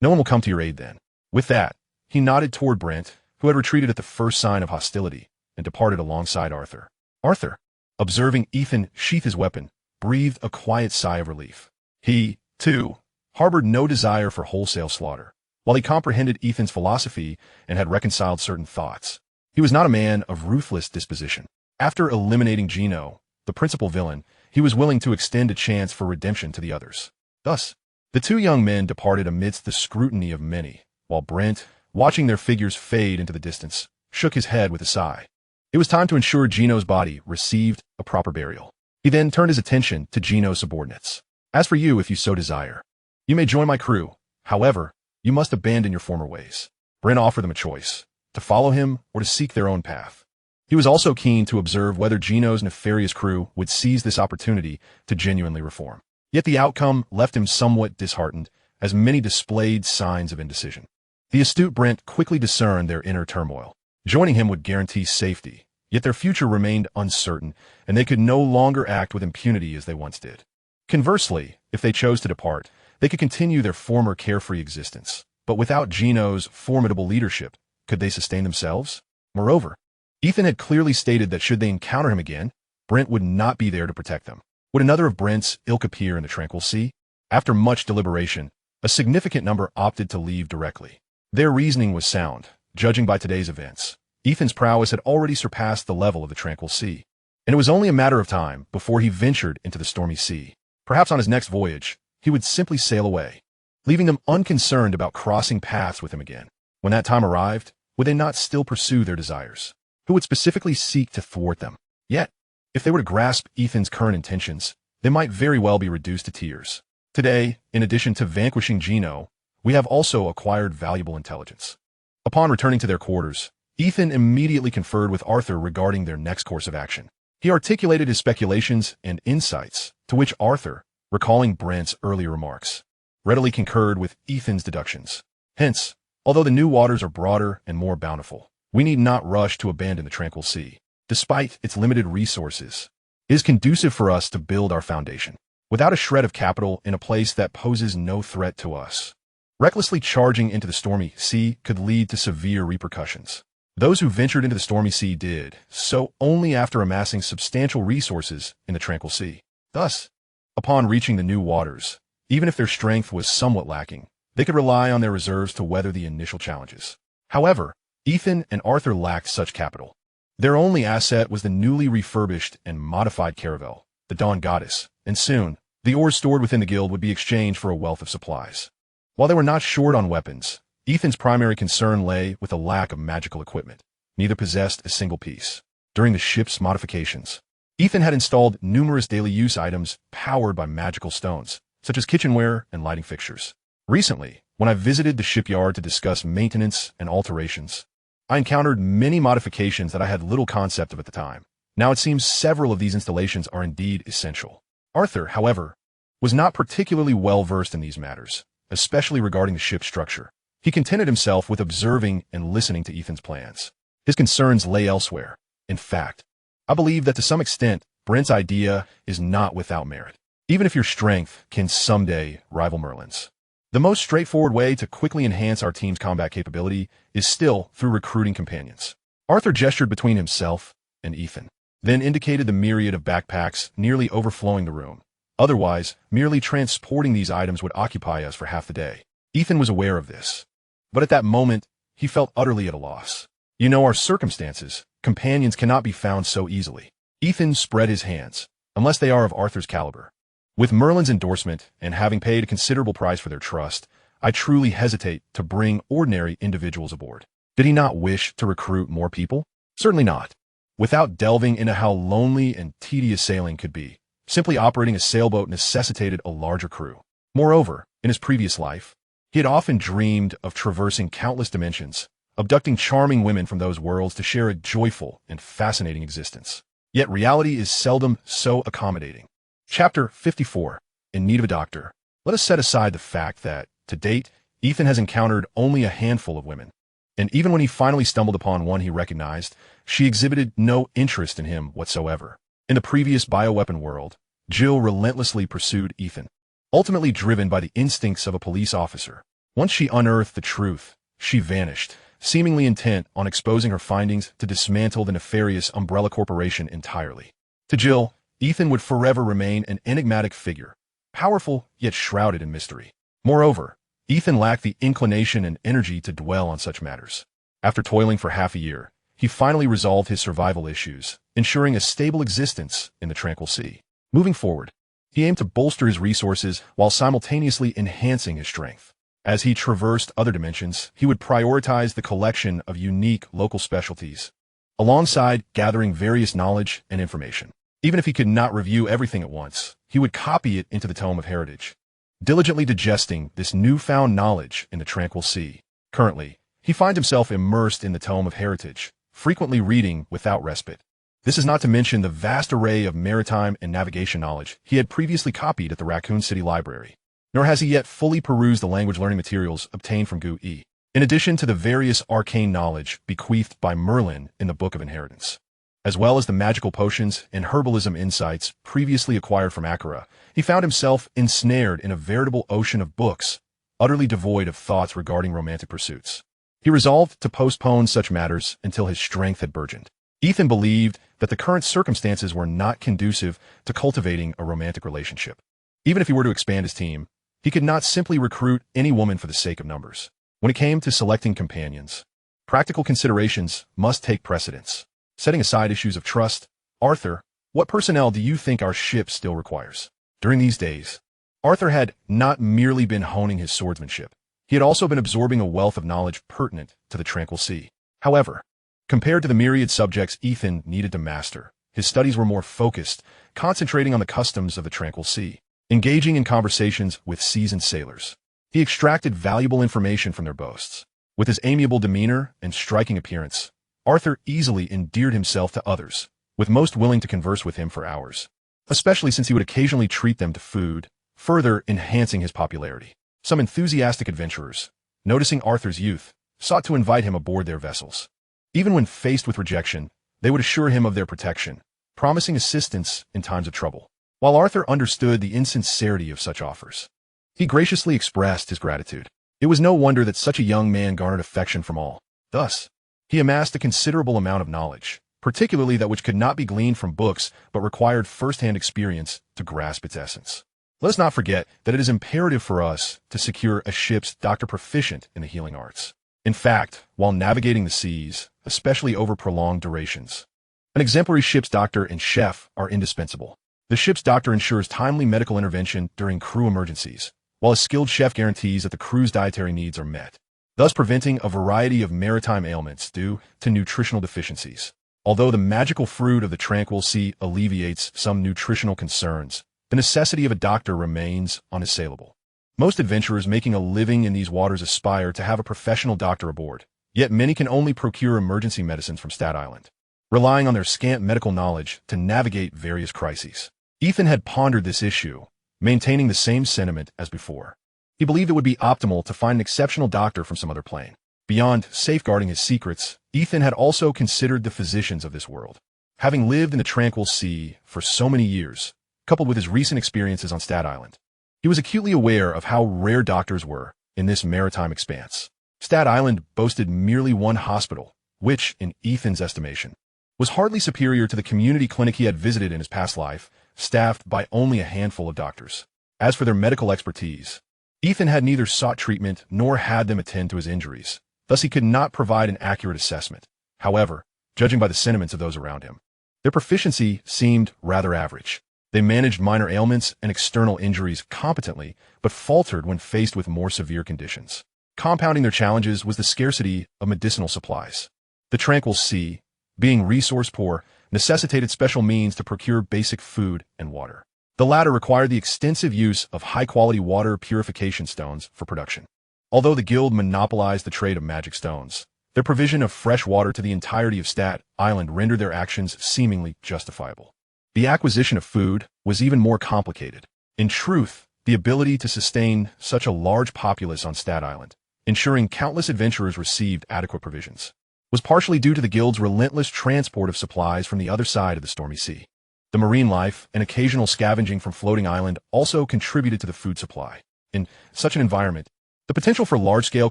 no one will come to your aid then. With that, he nodded toward Brent, who had retreated at the first sign of hostility, and departed alongside Arthur. Arthur, observing Ethan sheath his weapon, breathed a quiet sigh of relief. He, too, harbored no desire for wholesale slaughter. While he comprehended Ethan's philosophy and had reconciled certain thoughts, he was not a man of ruthless disposition. After eliminating Gino, the principal villain, he was willing to extend a chance for redemption to the others. Thus, the two young men departed amidst the scrutiny of many, while Brent, watching their figures fade into the distance, shook his head with a sigh. It was time to ensure Gino's body received a proper burial. He then turned his attention to Gino's subordinates. As for you, if you so desire, you may join my crew. However, you must abandon your former ways. Brent offered them a choice, to follow him or to seek their own path. He was also keen to observe whether Gino's nefarious crew would seize this opportunity to genuinely reform. Yet the outcome left him somewhat disheartened, as many displayed signs of indecision. The astute Brent quickly discerned their inner turmoil. Joining him would guarantee safety, yet their future remained uncertain, and they could no longer act with impunity as they once did. Conversely, if they chose to depart, they could continue their former carefree existence. But without Gino's formidable leadership, could they sustain themselves? Moreover, Ethan had clearly stated that should they encounter him again, Brent would not be there to protect them. Would another of Brent's ilk appear in the tranquil sea? After much deliberation, a significant number opted to leave directly. Their reasoning was sound. Judging by today's events, Ethan's prowess had already surpassed the level of the tranquil sea, and it was only a matter of time before he ventured into the stormy sea. Perhaps on his next voyage, he would simply sail away, leaving them unconcerned about crossing paths with him again. When that time arrived, would they not still pursue their desires? Who would specifically seek to thwart them? Yet, if they were to grasp Ethan's current intentions, they might very well be reduced to tears. Today, in addition to vanquishing Gino, we have also acquired valuable intelligence. Upon returning to their quarters, Ethan immediately conferred with Arthur regarding their next course of action. He articulated his speculations and insights, to which Arthur, recalling Brent's earlier remarks, readily concurred with Ethan's deductions. Hence, although the new waters are broader and more bountiful, we need not rush to abandon the tranquil sea. Despite its limited resources, it is conducive for us to build our foundation, without a shred of capital in a place that poses no threat to us. Recklessly charging into the stormy sea could lead to severe repercussions. Those who ventured into the stormy sea did so only after amassing substantial resources in the tranquil sea. Thus, upon reaching the new waters, even if their strength was somewhat lacking, they could rely on their reserves to weather the initial challenges. However, Ethan and Arthur lacked such capital. Their only asset was the newly refurbished and modified caravel, the Dawn Goddess, and soon, the ores stored within the guild would be exchanged for a wealth of supplies. While they were not short on weapons, Ethan's primary concern lay with the lack of magical equipment. Neither possessed a single piece. During the ship's modifications, Ethan had installed numerous daily use items powered by magical stones, such as kitchenware and lighting fixtures. Recently, when I visited the shipyard to discuss maintenance and alterations, I encountered many modifications that I had little concept of at the time. Now it seems several of these installations are indeed essential. Arthur, however, was not particularly well versed in these matters, especially regarding the ship's structure. He contented himself with observing and listening to Ethan's plans. His concerns lay elsewhere. In fact, I believe that to some extent, Brent's idea is not without merit, even if your strength can someday rival Merlin's. The most straightforward way to quickly enhance our team's combat capability is still through recruiting companions. Arthur gestured between himself and Ethan, then indicated the myriad of backpacks nearly overflowing the room. Otherwise, merely transporting these items would occupy us for half the day. Ethan was aware of this, but at that moment, he felt utterly at a loss. You know our circumstances. Companions cannot be found so easily. Ethan spread his hands, unless they are of Arthur's caliber. With Merlin's endorsement and having paid a considerable price for their trust, I truly hesitate to bring ordinary individuals aboard. Did he not wish to recruit more people? Certainly not. Without delving into how lonely and tedious sailing could be, simply operating a sailboat necessitated a larger crew. Moreover, in his previous life, he had often dreamed of traversing countless dimensions, abducting charming women from those worlds to share a joyful and fascinating existence. Yet reality is seldom so accommodating. Chapter 54. In Need of a Doctor. Let us set aside the fact that, to date, Ethan has encountered only a handful of women. And even when he finally stumbled upon one he recognized, she exhibited no interest in him whatsoever. In the previous bioweapon world, Jill relentlessly pursued Ethan, ultimately driven by the instincts of a police officer. Once she unearthed the truth, she vanished, seemingly intent on exposing her findings to dismantle the nefarious Umbrella Corporation entirely. To Jill, Ethan would forever remain an enigmatic figure, powerful yet shrouded in mystery. Moreover, Ethan lacked the inclination and energy to dwell on such matters. After toiling for half a year, he finally resolved his survival issues, ensuring a stable existence in the tranquil sea. Moving forward, he aimed to bolster his resources while simultaneously enhancing his strength. As he traversed other dimensions, he would prioritize the collection of unique local specialties, alongside gathering various knowledge and information. Even if he could not review everything at once, he would copy it into the Tome of Heritage, diligently digesting this newfound knowledge in the tranquil sea. Currently, he finds himself immersed in the Tome of Heritage, frequently reading without respite. This is not to mention the vast array of maritime and navigation knowledge he had previously copied at the Raccoon City Library. Nor has he yet fully perused the language learning materials obtained from Gu-E, in addition to the various arcane knowledge bequeathed by Merlin in the Book of Inheritance. As well as the magical potions and herbalism insights previously acquired from Akira, he found himself ensnared in a veritable ocean of books, utterly devoid of thoughts regarding romantic pursuits. He resolved to postpone such matters until his strength had burgeoned. Ethan believed that the current circumstances were not conducive to cultivating a romantic relationship. Even if he were to expand his team, he could not simply recruit any woman for the sake of numbers. When it came to selecting companions, practical considerations must take precedence. Setting aside issues of trust, Arthur, what personnel do you think our ship still requires? During these days, Arthur had not merely been honing his swordsmanship. He had also been absorbing a wealth of knowledge pertinent to the tranquil sea. However, compared to the myriad subjects Ethan needed to master, his studies were more focused, concentrating on the customs of the tranquil sea. Engaging in conversations with seasoned sailors, he extracted valuable information from their boasts. With his amiable demeanor and striking appearance, Arthur easily endeared himself to others, with most willing to converse with him for hours, especially since he would occasionally treat them to food, further enhancing his popularity. Some enthusiastic adventurers, noticing Arthur's youth, sought to invite him aboard their vessels. Even when faced with rejection, they would assure him of their protection, promising assistance in times of trouble. While Arthur understood the insincerity of such offers, he graciously expressed his gratitude. It was no wonder that such a young man garnered affection from all. Thus, he amassed a considerable amount of knowledge, particularly that which could not be gleaned from books but required first-hand experience to grasp its essence. Let us not forget that it is imperative for us to secure a ship's doctor proficient in the healing arts. In fact, while navigating the seas, especially over prolonged durations, an exemplary ship's doctor and chef are indispensable. The ship's doctor ensures timely medical intervention during crew emergencies, while a skilled chef guarantees that the crew's dietary needs are met, thus preventing a variety of maritime ailments due to nutritional deficiencies. Although the magical fruit of the tranquil sea alleviates some nutritional concerns, the necessity of a doctor remains unassailable. Most adventurers making a living in these waters aspire to have a professional doctor aboard, yet many can only procure emergency medicines from Stat Island, relying on their scant medical knowledge to navigate various crises. Ethan had pondered this issue, maintaining the same sentiment as before. He believed it would be optimal to find an exceptional doctor from some other plane. Beyond safeguarding his secrets, Ethan had also considered the physicians of this world. Having lived in the tranquil sea for so many years, coupled with his recent experiences on Stat Island, He was acutely aware of how rare doctors were in this maritime expanse. Stat Island boasted merely one hospital, which, in Ethan's estimation, was hardly superior to the community clinic he had visited in his past life, staffed by only a handful of doctors. As for their medical expertise, Ethan had neither sought treatment nor had them attend to his injuries. Thus he could not provide an accurate assessment. However, judging by the sentiments of those around him, their proficiency seemed rather average. They managed minor ailments and external injuries competently, but faltered when faced with more severe conditions. Compounding their challenges was the scarcity of medicinal supplies. The Tranquil Sea, being resource-poor, necessitated special means to procure basic food and water. The latter required the extensive use of high-quality water purification stones for production. Although the guild monopolized the trade of magic stones, their provision of fresh water to the entirety of Stat Island rendered their actions seemingly justifiable. The acquisition of food was even more complicated. In truth, the ability to sustain such a large populace on Stat Island, ensuring countless adventurers received adequate provisions, was partially due to the guild's relentless transport of supplies from the other side of the stormy sea. The marine life and occasional scavenging from floating island also contributed to the food supply. In such an environment, the potential for large-scale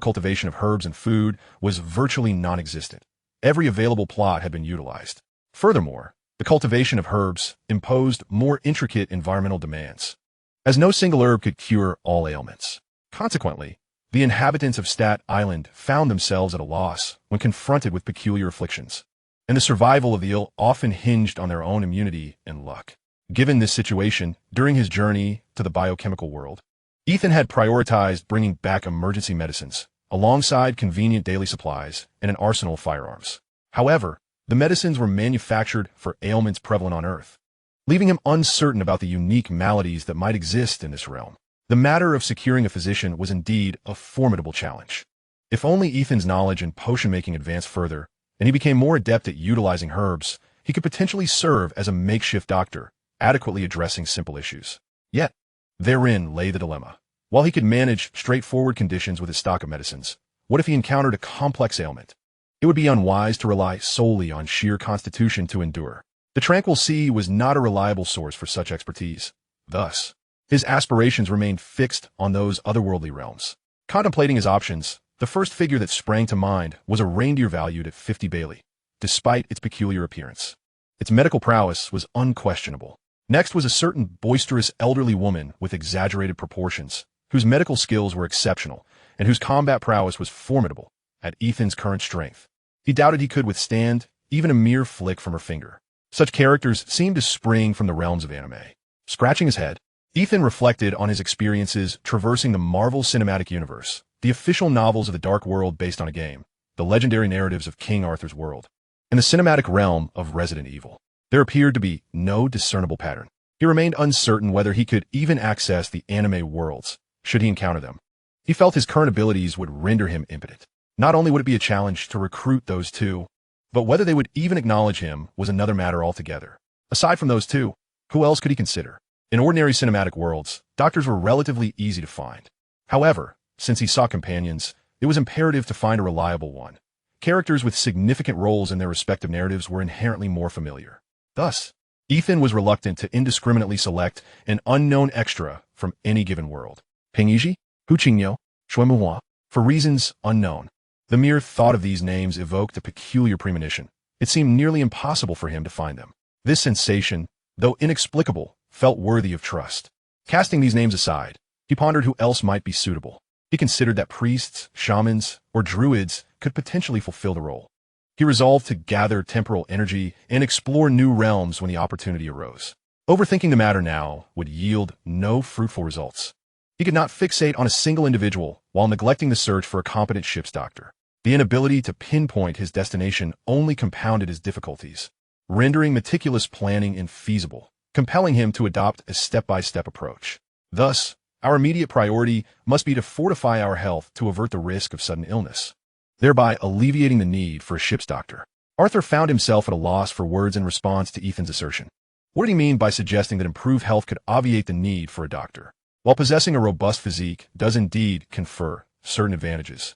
cultivation of herbs and food was virtually non-existent. Every available plot had been utilized. Furthermore, the cultivation of herbs imposed more intricate environmental demands, as no single herb could cure all ailments. Consequently, the inhabitants of Stat Island found themselves at a loss when confronted with peculiar afflictions, and the survival of the ill often hinged on their own immunity and luck. Given this situation, during his journey to the biochemical world, Ethan had prioritized bringing back emergency medicines, alongside convenient daily supplies and an arsenal of firearms. However, the medicines were manufactured for ailments prevalent on Earth, leaving him uncertain about the unique maladies that might exist in this realm. The matter of securing a physician was indeed a formidable challenge. If only Ethan's knowledge in potion-making advanced further, and he became more adept at utilizing herbs, he could potentially serve as a makeshift doctor, adequately addressing simple issues. Yet, therein lay the dilemma. While he could manage straightforward conditions with his stock of medicines, what if he encountered a complex ailment? It would be unwise to rely solely on sheer constitution to endure. The Tranquil Sea was not a reliable source for such expertise. Thus, his aspirations remained fixed on those otherworldly realms. Contemplating his options, the first figure that sprang to mind was a reindeer valued at 50 Bailey, despite its peculiar appearance. Its medical prowess was unquestionable. Next was a certain boisterous elderly woman with exaggerated proportions, whose medical skills were exceptional, and whose combat prowess was formidable at Ethan's current strength. He doubted he could withstand even a mere flick from her finger. Such characters seemed to spring from the realms of anime. Scratching his head, Ethan reflected on his experiences traversing the Marvel Cinematic Universe, the official novels of the Dark World based on a game, the legendary narratives of King Arthur's world, and the cinematic realm of Resident Evil. There appeared to be no discernible pattern. He remained uncertain whether he could even access the anime worlds, should he encounter them. He felt his current abilities would render him impotent. Not only would it be a challenge to recruit those two, but whether they would even acknowledge him was another matter altogether. Aside from those two, who else could he consider? In ordinary cinematic worlds, doctors were relatively easy to find. However, since he sought companions, it was imperative to find a reliable one. Characters with significant roles in their respective narratives were inherently more familiar. Thus, Ethan was reluctant to indiscriminately select an unknown extra from any given world. Pingiji, Huqingyo, Shuemuhua, for reasons unknown. The mere thought of these names evoked a peculiar premonition. It seemed nearly impossible for him to find them. This sensation, though inexplicable, felt worthy of trust. Casting these names aside, he pondered who else might be suitable. He considered that priests, shamans, or druids could potentially fulfill the role. He resolved to gather temporal energy and explore new realms when the opportunity arose. Overthinking the matter now would yield no fruitful results. He could not fixate on a single individual while neglecting the search for a competent ship's doctor. The inability to pinpoint his destination only compounded his difficulties, rendering meticulous planning infeasible, compelling him to adopt a step-by-step approach. Thus, our immediate priority must be to fortify our health to avert the risk of sudden illness, thereby alleviating the need for a ship's doctor. Arthur found himself at a loss for words in response to Ethan's assertion. What did he mean by suggesting that improved health could obviate the need for a doctor? While possessing a robust physique does indeed confer certain advantages,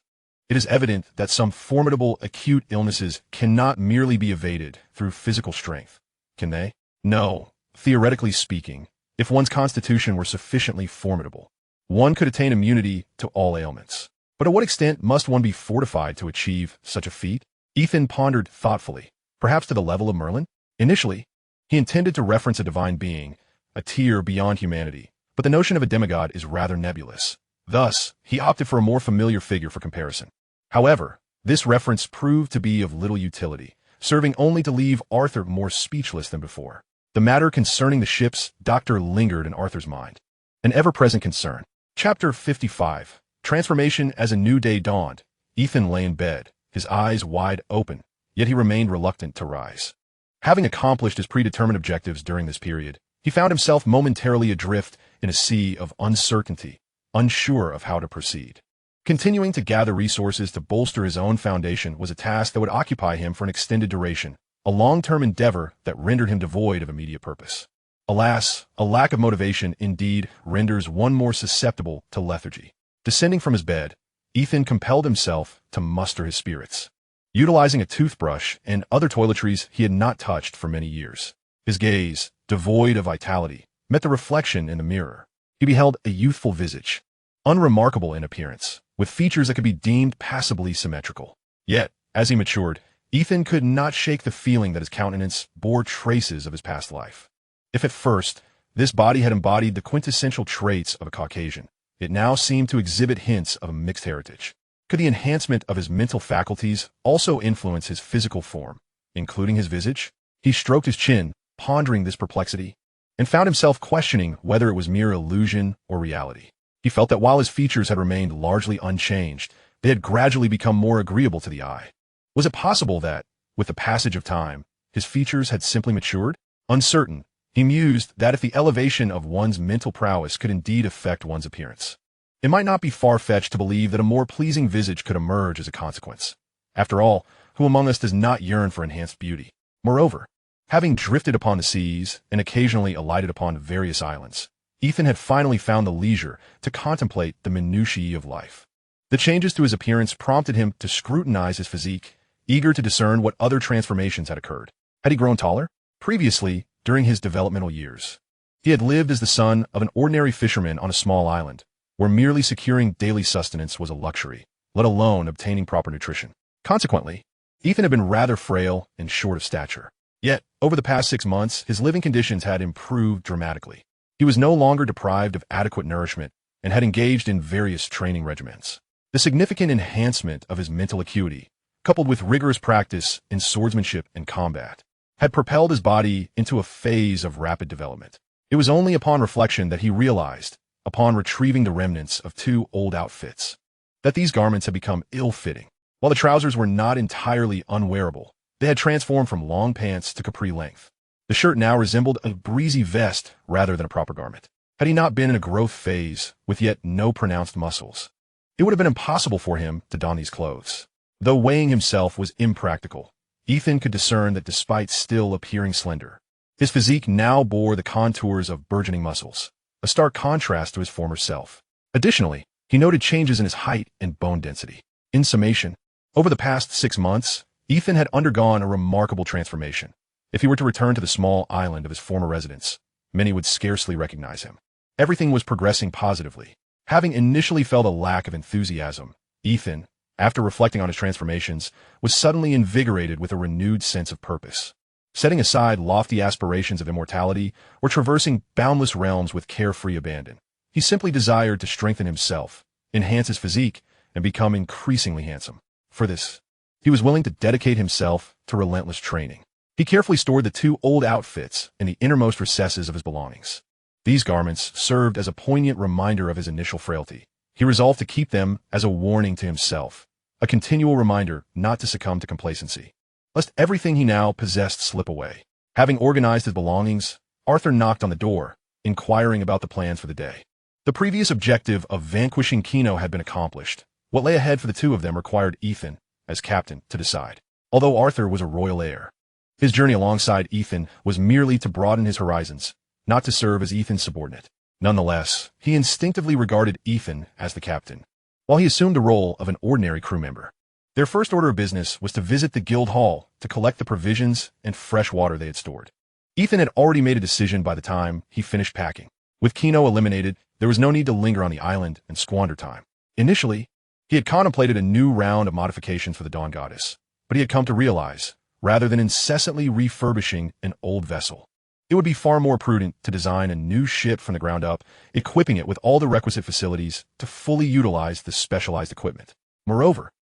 it is evident that some formidable acute illnesses cannot merely be evaded through physical strength. Can they? No. Theoretically speaking, If one's constitution were sufficiently formidable, one could attain immunity to all ailments. But to what extent must one be fortified to achieve such a feat? Ethan pondered thoughtfully, perhaps to the level of Merlin. Initially, he intended to reference a divine being, a tier beyond humanity, but the notion of a demigod is rather nebulous. Thus, he opted for a more familiar figure for comparison. However, this reference proved to be of little utility, serving only to leave Arthur more speechless than before. The matter concerning the ship's doctor lingered in Arthur's mind, an ever-present concern. Chapter 55. Transformation as a new day dawned. Ethan lay in bed, his eyes wide open, yet he remained reluctant to rise. Having accomplished his predetermined objectives during this period, he found himself momentarily adrift in a sea of uncertainty, unsure of how to proceed. Continuing to gather resources to bolster his own foundation was a task that would occupy him for an extended duration, a long-term endeavor that rendered him devoid of immediate purpose. Alas, a lack of motivation indeed renders one more susceptible to lethargy. Descending from his bed, Ethan compelled himself to muster his spirits. Utilizing a toothbrush and other toiletries he had not touched for many years, his gaze, devoid of vitality, met the reflection in the mirror. He beheld a youthful visage, unremarkable in appearance, with features that could be deemed passably symmetrical. Yet, as he matured, Ethan could not shake the feeling that his countenance bore traces of his past life. If at first, this body had embodied the quintessential traits of a Caucasian, it now seemed to exhibit hints of a mixed heritage. Could the enhancement of his mental faculties also influence his physical form, including his visage? He stroked his chin, pondering this perplexity, and found himself questioning whether it was mere illusion or reality. He felt that while his features had remained largely unchanged, they had gradually become more agreeable to the eye. Was it possible that, with the passage of time, his features had simply matured? Uncertain, he mused that if the elevation of one's mental prowess could indeed affect one's appearance, it might not be far-fetched to believe that a more pleasing visage could emerge as a consequence. After all, who among us does not yearn for enhanced beauty? Moreover, having drifted upon the seas and occasionally alighted upon various islands, Ethan had finally found the leisure to contemplate the minutiae of life. The changes to his appearance prompted him to scrutinize his physique, eager to discern what other transformations had occurred. Had he grown taller? Previously, during his developmental years, he had lived as the son of an ordinary fisherman on a small island, where merely securing daily sustenance was a luxury, let alone obtaining proper nutrition. Consequently, Ethan had been rather frail and short of stature. Yet, over the past 6 months, his living conditions had improved dramatically. He was no longer deprived of adequate nourishment and had engaged in various training regimens. The significant enhancement of his mental acuity, coupled with rigorous practice in swordsmanship and combat, had propelled his body into a phase of rapid development. It was only upon reflection that he realized, upon retrieving the remnants of 2 old outfits, that these garments had become ill-fitting. While the trousers were not entirely unwearable, they had transformed from long pants to capri length. The shirt now resembled a breezy vest rather than a proper garment. Had he not been in a growth phase with yet no pronounced muscles, it would have been impossible for him to don these clothes. Though weighing himself was impractical, Ethan could discern that despite still appearing slender, his physique now bore the contours of burgeoning muscles, a stark contrast to his former self. Additionally, he noted changes in his height and bone density. In summation, over the past 6 months, Ethan had undergone a remarkable transformation. If he were to return to the small island of his former residence, many would scarcely recognize him. Everything was progressing positively. Having initially felt a lack of enthusiasm, Ethan, after reflecting on his transformations, was suddenly invigorated with a renewed sense of purpose. Setting aside lofty aspirations of immortality or traversing boundless realms with carefree abandon, he simply desired to strengthen himself, enhance his physique, and become increasingly handsome. For this, he was willing to dedicate himself to relentless training. He carefully stored the 2 old outfits in the innermost recesses of his belongings. These garments served as a poignant reminder of his initial frailty. He resolved to keep them as a warning to himself, a continual reminder not to succumb to complacency, lest everything he now possessed slip away. Having organized his belongings, Arthur knocked on the door, inquiring about the plans for the day. The previous objective of vanquishing Kino had been accomplished. What lay ahead for the 2 of them required Ethan, as captain, to decide. Although Arthur was a royal heir, his journey alongside Ethan was merely to broaden his horizons, not to serve as Ethan's subordinate. Nonetheless, he instinctively regarded Ethan as the captain, while he assumed the role of an ordinary crew member. Their first order of business was to visit the guild hall to collect the provisions and fresh water they had stored. Ethan had already made a decision by the time he finished packing. With Kino eliminated, there was no need to linger on the island and squander time. Initially, he had contemplated a new round of modifications for the Dawn Goddess, but he had come to realize, rather than incessantly refurbishing an old vessel, it would be far more prudent to design a new ship from the ground up, equipping it with all the requisite facilities to fully utilize the specialized equipment. Moreover,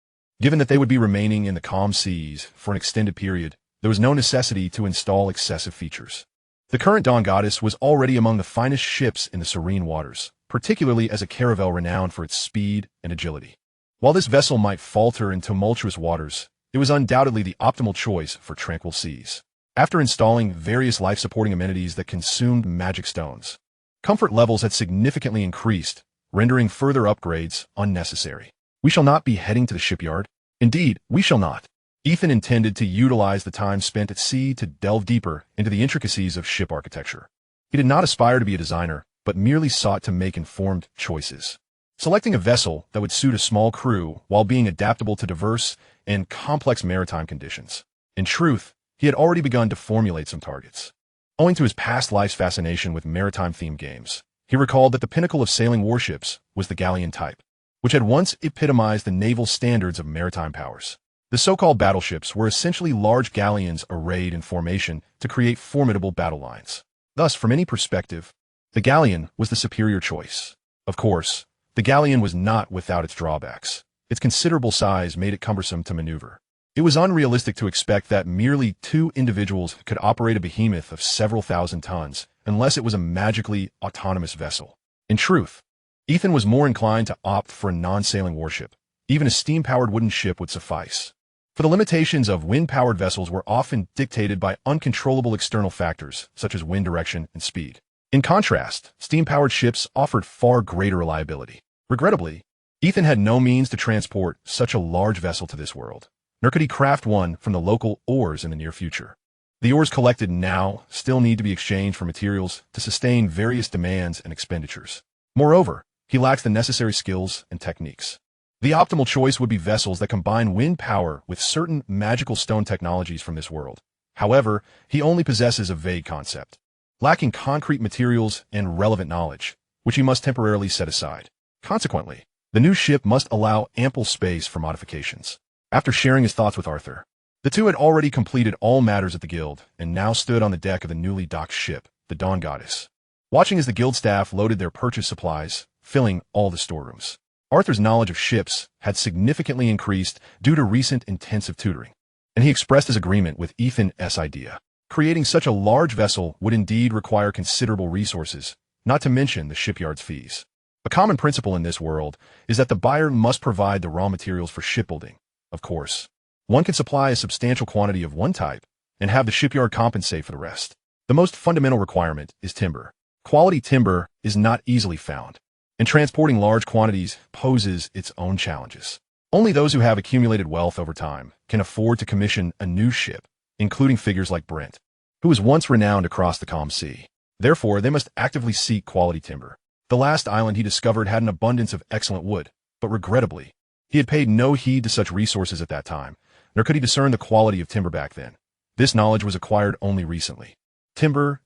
given that they would be remaining in the calm seas for an extended period, there was no necessity to install excessive features. The current Dawn Goddess was already among the finest ships in the serene waters, particularly as a caravel renowned for its speed and agility. While this vessel might falter in tumultuous waters, it was undoubtedly the optimal choice for tranquil seas. After installing various life-supporting amenities that consumed magic stones, comfort levels had significantly increased, rendering further upgrades unnecessary. We shall not be heading to the shipyard. Indeed, we shall not. Ethan intended to utilize the time spent at sea to delve deeper into the intricacies of ship architecture. He did not aspire to be a designer, but merely sought to make informed choices. Selecting a vessel that would suit a small crew while being adaptable to diverse and complex maritime conditions. In truth, he had already begun to formulate some targets. Owing to his past life's fascination with maritime-themed games, he recalled that the pinnacle of sailing warships was the galleon type, which had once epitomized the naval standards of maritime powers. The so-called battleships were essentially large galleons arrayed in formation to create formidable battle lines. Thus, from any perspective, the galleon was the superior choice. Of course, the galleon was not without its drawbacks. Its considerable size made it cumbersome to maneuver. It was unrealistic to expect that merely two individuals could operate a behemoth of several thousand tons unless it was a magically autonomous vessel. In truth, Ethan was more inclined to opt for a non-sailing warship. Even a steam-powered wooden ship would suffice. For the limitations of wind-powered vessels were often dictated by uncontrollable external factors, such as wind direction and speed. In contrast, steam-powered ships offered far greater reliability. Regrettably, Ethan had no means to transport such a large vessel to this world, nor could he craft one from the local ores in the near future. The ores collected now still need to be exchanged for materials to sustain various demands and expenditures. Moreover, he lacks the necessary skills and techniques. The optimal choice would be vessels that combine wind power with certain magical stone technologies from this world. However, he only possesses a vague concept, lacking concrete materials and relevant knowledge, which he must temporarily set aside. Consequently, the new ship must allow ample space for modifications. After sharing his thoughts with Arthur, the two had already completed all matters at the guild and now stood on the deck of the newly docked ship, the Dawn Goddess, watching as the guild staff loaded their purchase supplies, filling all the storerooms. Arthur's knowledge of ships had significantly increased due to recent intensive tutoring, and he expressed his agreement with Ethan's idea. Creating such a large vessel would indeed require considerable resources, not to mention the shipyard's fees. A common principle in this world is that the buyer must provide the raw materials for shipbuilding. Of course, one can supply a substantial quantity of one type and have the shipyard compensate for the rest. The most fundamental requirement is timber. Quality timber is not easily found, and transporting large quantities poses its own challenges. Only those who have accumulated wealth over time can afford to commission a new ship, including figures like Brent, who was once renowned across the calm sea. Therefore, they must actively seek quality timber. The last island he discovered had an abundance of excellent wood, but regrettably, he had paid no heed to such resources at that time, nor could he discern the quality of timber back then. This knowledge was acquired only recently. Timber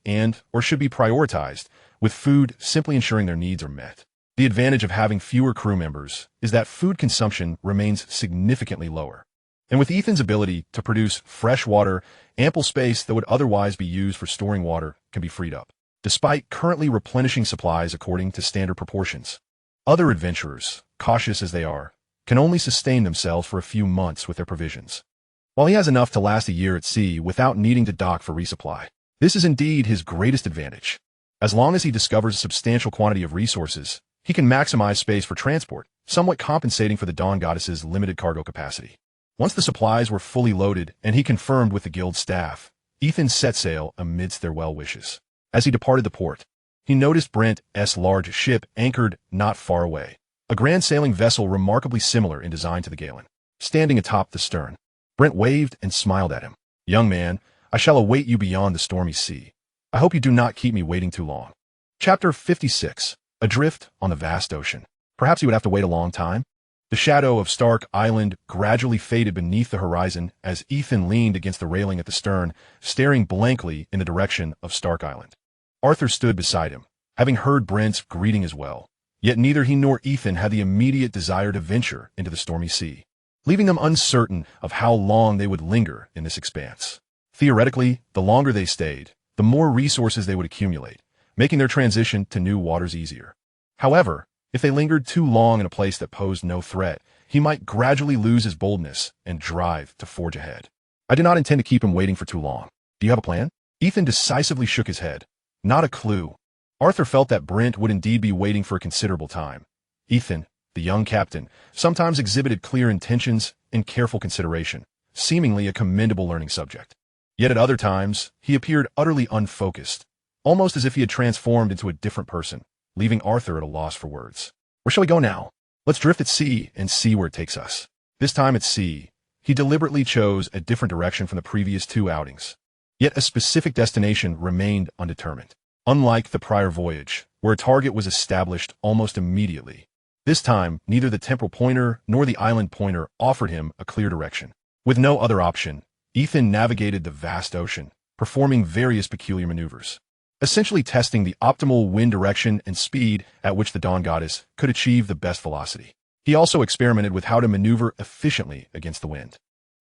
or should be prioritized, with food simply ensuring their needs are met. The advantage of having fewer crew members is that food consumption remains significantly lower. And with Ethan's ability to produce fresh water, ample space that would otherwise be used for storing water can be freed up, despite currently replenishing supplies according to standard proportions. Other adventurers, cautious as they are, can only sustain themselves for a few months with their provisions, while he has enough to last a year at sea without needing to dock for resupply. This is indeed his greatest advantage. As long as he discovers a substantial quantity of resources, he can maximize space for transport, somewhat compensating for the Dawn Goddess's limited cargo capacity. Once the supplies were fully loaded and he confirmed with the guild staff, Ethan set sail amidst their well wishes. As he departed the port, he noticed Brent's large ship anchored not far away, a grand sailing vessel remarkably similar in design to the Galen. Standing atop the stern, Brent waved and smiled at him. "Young man, I shall await you beyond the stormy sea. I hope you do not keep me waiting too long." Chapter 56. Adrift on the vast ocean. Perhaps he would have to wait a long time. The shadow of Stark Island gradually faded beneath the horizon as Ethan leaned against the railing at the stern, staring blankly in the direction of Stark Island. Arthur stood beside him, having heard Brent's greeting as well. Yet neither he nor Ethan had the immediate desire to venture into the stormy sea, leaving them uncertain of how long they would linger in this expanse. Theoretically, the longer they stayed, the more resources they would accumulate, making their transition to new waters easier. However, if they lingered too long in a place that posed no threat, he might gradually lose his boldness and drive to forge ahead. I did not intend to keep him waiting for too long. Do you have a plan? Ethan decisively shook his head. Not a clue. Arthur felt that Brent would indeed be waiting for a considerable time. Ethan, the young captain, sometimes exhibited clear intentions and careful consideration, seemingly a commendable learning subject. Yet at other times, he appeared utterly unfocused, almost as if he had transformed into a different person, leaving Arthur at a loss for words. Where shall we go now? Let's drift at sea and see where it takes us. This time at sea, he deliberately chose a different direction from the previous two outings. Yet a specific destination remained undetermined. Unlike the prior voyage, where a target was established almost immediately, this time neither the temporal pointer nor the island pointer offered him a clear direction. With no other option, Ethan navigated the vast ocean, performing various peculiar maneuvers, essentially testing the optimal wind direction and speed at which the Dawn Goddess could achieve the best velocity. He also experimented with how to maneuver efficiently against the wind.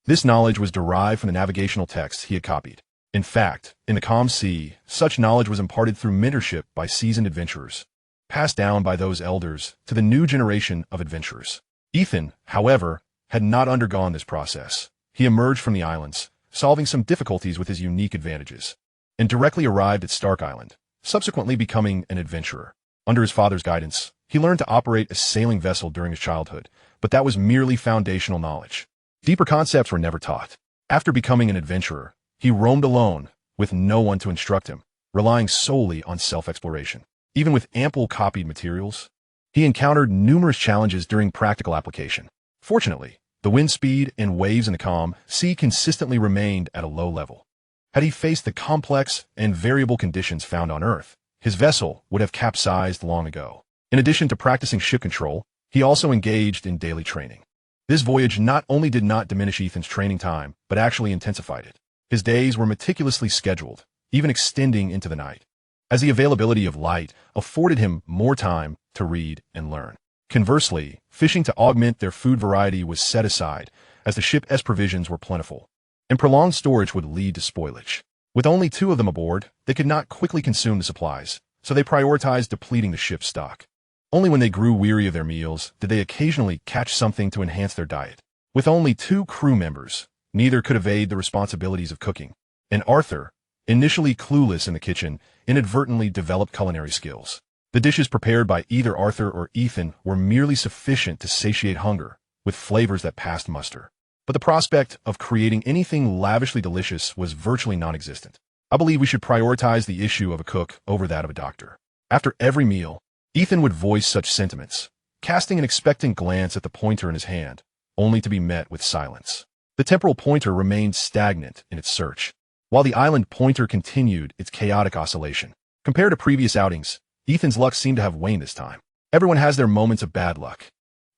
This knowledge was derived from the navigational texts he had copied. In fact, in the calm sea, such knowledge was imparted through mentorship by seasoned adventurers, passed down by those elders to the new generation of adventurers. Ethan, however, had not undergone this process. He emerged from the islands, solving some difficulties with his unique advantages, and directly arrived at Stark Island, subsequently becoming an adventurer. Under his father's guidance, he learned to operate a sailing vessel during his childhood, but that was merely foundational knowledge. Deeper concepts were never taught. After becoming an adventurer, he roamed alone, with no one to instruct him, relying solely on self-exploration. Even with ample copied materials, he encountered numerous challenges during practical application. Fortunately, the wind speed and waves in the calm sea consistently remained at a low level. Had he faced the complex and variable conditions found on Earth, his vessel would have capsized long ago. In addition to practicing ship control, he also engaged in daily training. This voyage not only did not diminish Ethan's training time, but actually intensified it. His days were meticulously scheduled, even extending into the night, as the availability of light afforded him more time to read and learn. Conversely, fishing to augment their food variety was set aside, as the ship's provisions were plentiful, and prolonged storage would lead to spoilage. With only 2 of them aboard, they could not quickly consume the supplies, so they prioritized depleting the ship's stock. Only when they grew weary of their meals did they occasionally catch something to enhance their diet. With only 2 crew members, neither could evade the responsibilities of cooking, and Arthur, initially clueless in the kitchen, inadvertently developed culinary skills. The dishes prepared by either Arthur or Ethan were merely sufficient to satiate hunger, with flavors that passed muster. But the prospect of creating anything lavishly delicious was virtually non-existent. I believe we should prioritize the issue of a cook over that of a doctor. After every meal, Ethan would voice such sentiments, casting an expectant glance at the pointer in his hand, only to be met with silence. The temporal pointer remained stagnant in its search, while the island pointer continued its chaotic oscillation. Compared to previous outings, Ethan's luck seemed to have waned this time. Everyone has their moments of bad luck.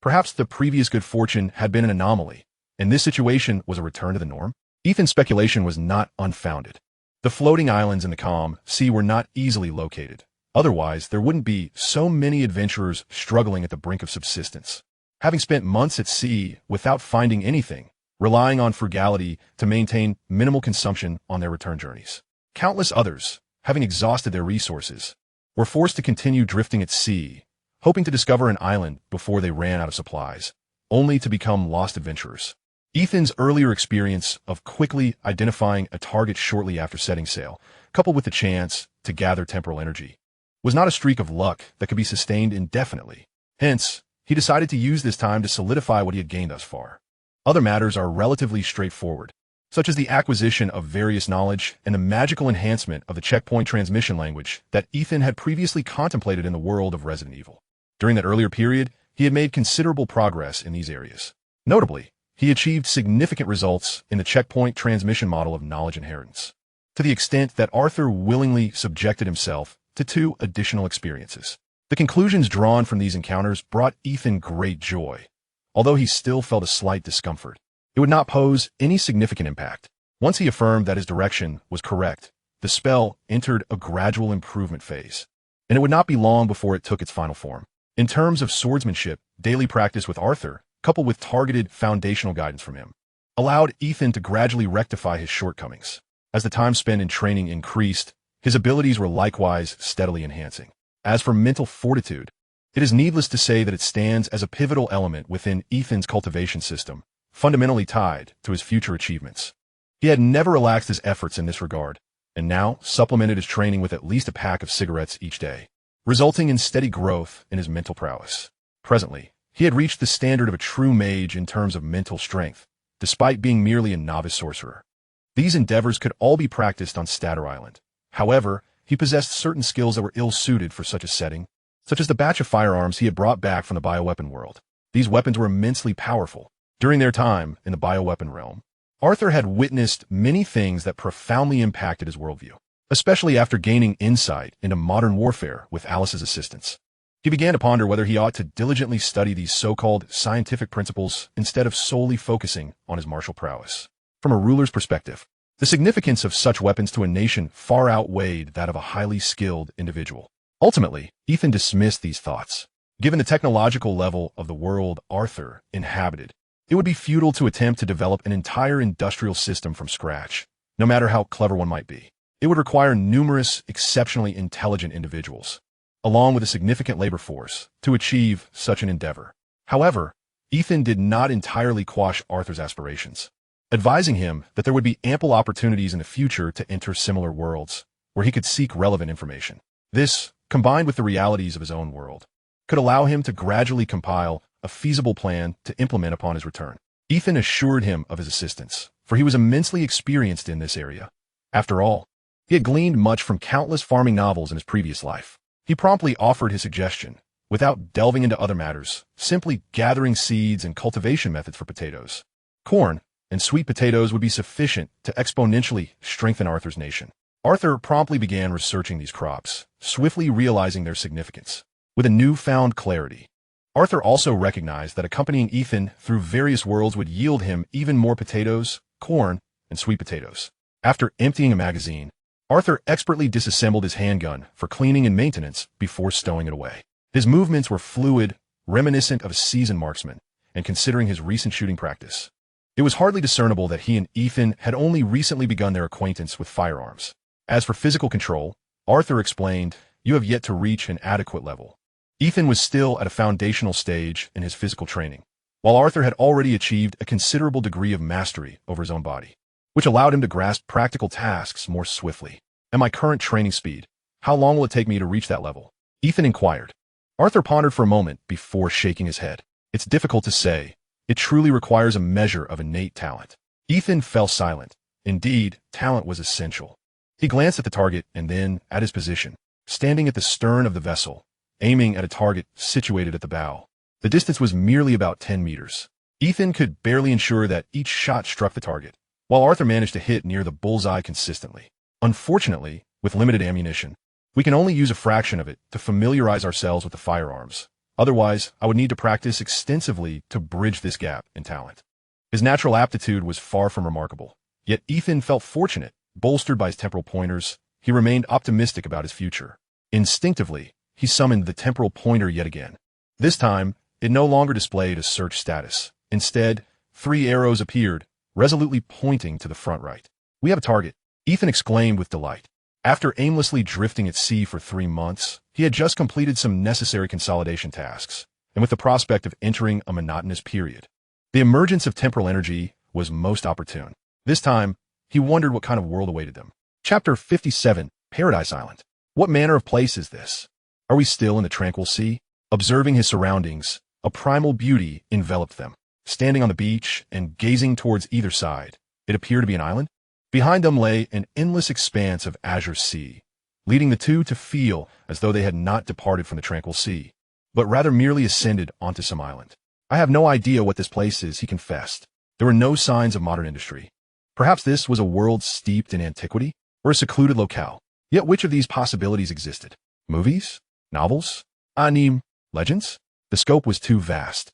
Perhaps the previous good fortune had been an anomaly, and this situation was a return to the norm? Ethan's speculation was not unfounded. The floating islands in the calm sea were not easily located. Otherwise, there wouldn't be so many adventurers struggling at the brink of subsistence. Having spent months at sea without finding anything, relying on frugality to maintain minimal consumption on their return journeys. Countless others, having exhausted their resources, were forced to continue drifting at sea, hoping to discover an island before they ran out of supplies, only to become lost adventurers. Ethan's earlier experience of quickly identifying a target shortly after setting sail, coupled with the chance to gather temporal energy, was not a streak of luck that could be sustained indefinitely. Hence, he decided to use this time to solidify what he had gained thus far. Other matters are relatively straightforward, such as the acquisition of various knowledge and the magical enhancement of the checkpoint transmission language that Ethan had previously contemplated in the world of Resident Evil. During that earlier period, he had made considerable progress in these areas. Notably, he achieved significant results in the checkpoint transmission model of knowledge inheritance, to the extent that Arthur willingly subjected himself to 2 additional experiences. The conclusions drawn from these encounters brought Ethan great joy. Although he still felt a slight discomfort, it would not pose any significant impact. Once he affirmed that his direction was correct, the spell entered a gradual improvement phase. and it would not be long before it took its final form. In terms of swordsmanship, daily practice with Arthur, coupled with targeted foundational guidance from him, allowed Ethan to gradually rectify his shortcomings. As the time spent in training increased, his abilities were likewise steadily enhancing. As for mental fortitude, it is needless to say that it stands as a pivotal element within Ethan's cultivation system, fundamentally tied to his future achievements. He had never relaxed his efforts in this regard, and now supplemented his training with at least a pack of cigarettes each day, resulting in steady growth in his mental prowess. Presently, he had reached the standard of a true mage in terms of mental strength, despite being merely a novice sorcerer. These endeavors could all be practiced on Stater Island. However, he possessed certain skills that were ill-suited for such a setting, such as the batch of firearms he had brought back from the bioweapon world. These weapons were immensely powerful. During their time in the bioweapon realm, Arthur had witnessed many things that profoundly impacted his worldview, especially after gaining insight into modern warfare with Alice's assistance. He began to ponder whether he ought to diligently study these so-called scientific principles instead of solely focusing on his martial prowess. From a ruler's perspective, the significance of such weapons to a nation far outweighed that of a highly skilled individual. Ultimately, Ethan dismissed these thoughts. Given the technological level of the world Arthur inhabited, it would be futile to attempt to develop an entire industrial system from scratch, no matter how clever one might be. It would require numerous exceptionally intelligent individuals, along with a significant labor force, to achieve such an endeavor. However, Ethan did not entirely quash Arthur's aspirations, advising him that there would be ample opportunities in the future to enter similar worlds, where he could seek relevant information. This, combined with the realities of his own world, could allow him to gradually compile a feasible plan to implement upon his return. Ethan assured him of his assistance, for he was immensely experienced in this area. After all, he had gleaned much from countless farming novels in his previous life. He promptly offered his suggestion, without delving into other matters, simply gathering seeds and cultivation methods for potatoes. Corn and sweet potatoes would be sufficient to exponentially strengthen Arthur's nation. Arthur promptly began researching these crops, swiftly realizing their significance. With a newfound clarity, Arthur also recognized that accompanying Ethan through various worlds would yield him even more potatoes, corn, and sweet potatoes. After emptying a magazine, Arthur expertly disassembled his handgun for cleaning and maintenance before stowing it away. His movements were fluid, reminiscent of a seasoned marksman, and considering his recent shooting practice, it was hardly discernible that he and Ethan had only recently begun their acquaintance with firearms. As for physical control, Arthur explained, "You have yet to reach an adequate level." Ethan was still at a foundational stage in his physical training, while Arthur had already achieved a considerable degree of mastery over his own body, which allowed him to grasp practical tasks more swiftly. "At my current training speed, how long will it take me to reach that level?" Ethan inquired. Arthur pondered for a moment before shaking his head. "It's difficult to say. It truly requires a measure of innate talent." Ethan fell silent. Indeed, talent was essential. He glanced at the target and then at his position, standing at the stern of the vessel, aiming at a target situated at the bow. The distance was merely about 10 meters. Ethan could barely ensure that each shot struck the target, while Arthur managed to hit near the bullseye consistently. Unfortunately, with limited ammunition, we can only use a fraction of it to familiarize ourselves with the firearms. Otherwise, I would need to practice extensively to bridge this gap in talent. His natural aptitude was far from remarkable, yet Ethan felt fortunate. Bolstered by his temporal pointers, he remained optimistic about his future. Instinctively, he summoned the temporal pointer yet again. This time, it no longer displayed a search status. Instead, 3 arrows appeared, resolutely pointing to the front right. "We have a target," Ethan exclaimed with delight. After aimlessly drifting at sea for 3 months, he had just completed some necessary consolidation tasks, and with the prospect of entering a monotonous period, the emergence of temporal energy was most opportune. This time, he wondered what kind of world awaited them. Chapter 57, Paradise Island. What manner of place is this? Are we still in the tranquil sea? Observing his surroundings, a primal beauty enveloped them. Standing on the beach and gazing towards either side, it appeared to be an island. Behind them lay an endless expanse of azure sea, leading the two to feel as though they had not departed from the tranquil sea, but rather merely ascended onto some island. "I have no idea what this place is," he confessed. There were no signs of modern industry. Perhaps this was a world steeped in antiquity, or a secluded locale. Yet which of these possibilities existed? Movies? Novels? Anime? Legends? The scope was too vast,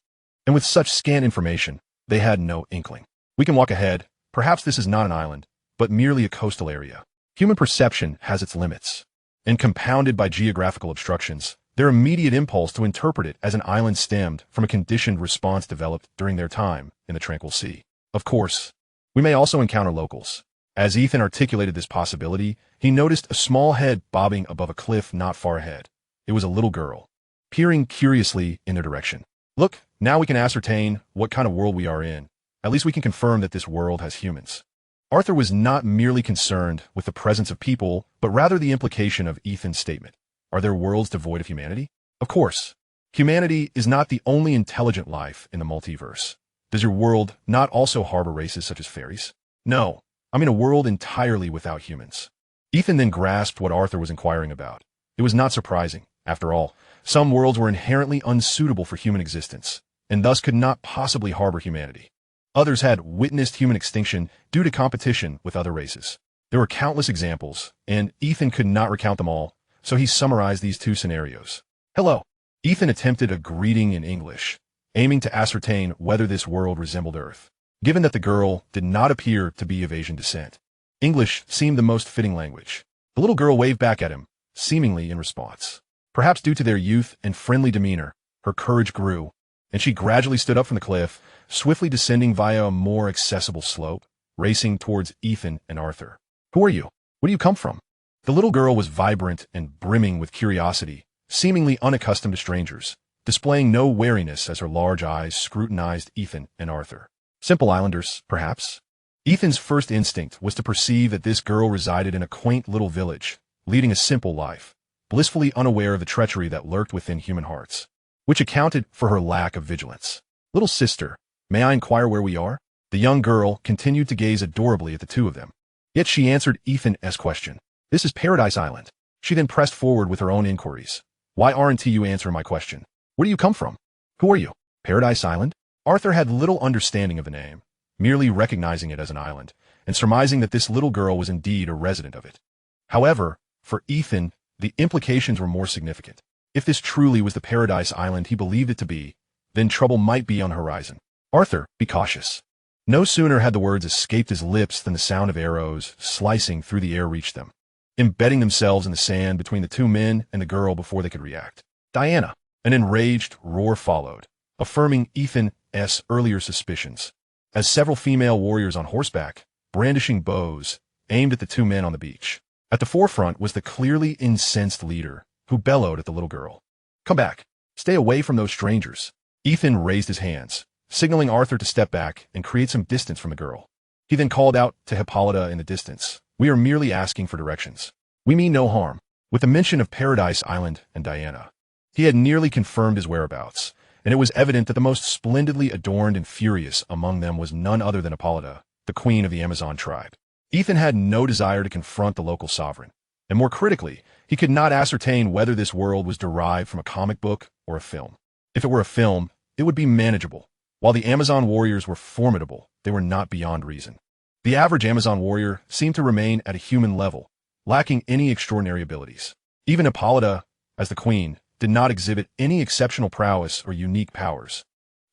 and with such scant information, they had no inkling. "We can walk ahead. Perhaps this is not an island, but merely a coastal area. Human perception has its limits." and compounded by geographical obstructions, their immediate impulse to interpret it as an island stemmed from a conditioned response developed during their time in the tranquil sea. Of course, we may also encounter locals. As Ethan articulated this possibility, he noticed a small head bobbing above a cliff not far ahead. It was a little girl, peering curiously in their direction. Look, now we can ascertain what kind of world we are in. At least we can confirm that this world has humans. Arthur was not merely concerned with the presence of people, but rather the implication of Ethan's statement. Are there worlds devoid of humanity? Of course. Humanity is not the only intelligent life in the multiverse. Does your world not also harbor races such as fairies? No, I'm in a world entirely without humans. Ethan then grasped what Arthur was inquiring about. It was not surprising. After all, some worlds were inherently unsuitable for human existence, and thus could not possibly harbor humanity. Others had witnessed human extinction due to competition with other races. There were countless examples, and Ethan could not recount them all, so he summarized these two scenarios. Hello. Ethan attempted a greeting in English, aiming to ascertain whether this world resembled Earth. Given that the girl did not appear to be of Asian descent, English seemed the most fitting language. The little girl waved back at him, seemingly in response. Perhaps due to their youth and friendly demeanor, her courage grew, and she gradually stood up from the cliff, swiftly descending via a more accessible slope, racing towards Ethan and Arthur. Who are you? Where do you come from? The little girl was vibrant and brimming with curiosity, seemingly unaccustomed to strangers, displaying no wariness as her large eyes scrutinized Ethan and Arthur. Simple islanders, perhaps? Ethan's first instinct was to perceive that this girl resided in a quaint little village, leading a simple life, blissfully unaware of the treachery that lurked within human hearts, which accounted for her lack of vigilance. Little sister, may I inquire where we are? The young girl continued to gaze adorably at the two of them. Yet she answered Ethan's question. This is Paradise Island. She then pressed forward with her own inquiries. Why aren't you answering my question? Where do you come from? Who are you? Paradise Island? Arthur had little understanding of the name, merely recognizing it as an island, and surmising that this little girl was indeed a resident of it. However, for Ethan, the implications were more significant. If this truly was the Paradise Island he believed it to be, then trouble might be on the horizon. Arthur, be cautious. No sooner had the words escaped his lips than the sound of arrows slicing through the air reached them, embedding themselves in the sand between the two men and the girl before they could react. Diana! An enraged roar followed, affirming Ethan's earlier suspicions, as several female warriors on horseback, brandishing bows, aimed at the two men on the beach. At the forefront was the clearly incensed leader, who bellowed at the little girl. Come back. Stay away from those strangers. Ethan raised his hands, signaling Arthur to step back and create some distance from the girl. He then called out to Hippolyta in the distance. We are merely asking for directions. We mean no harm. With the mention of Paradise Island and Diana, he had nearly confirmed his whereabouts, and it was evident that the most splendidly adorned and furious among them was none other than Hippolyta, the queen of the Amazon tribe. Ethan had no desire to confront the local sovereign, and more critically, he could not ascertain whether this world was derived from a comic book or a film. If it were a film, it would be manageable. While the Amazon warriors were formidable, they were not beyond reason. The average Amazon warrior seemed to remain at a human level, lacking any extraordinary abilities. Even Hippolyta, as the queen, did not exhibit any exceptional prowess or unique powers,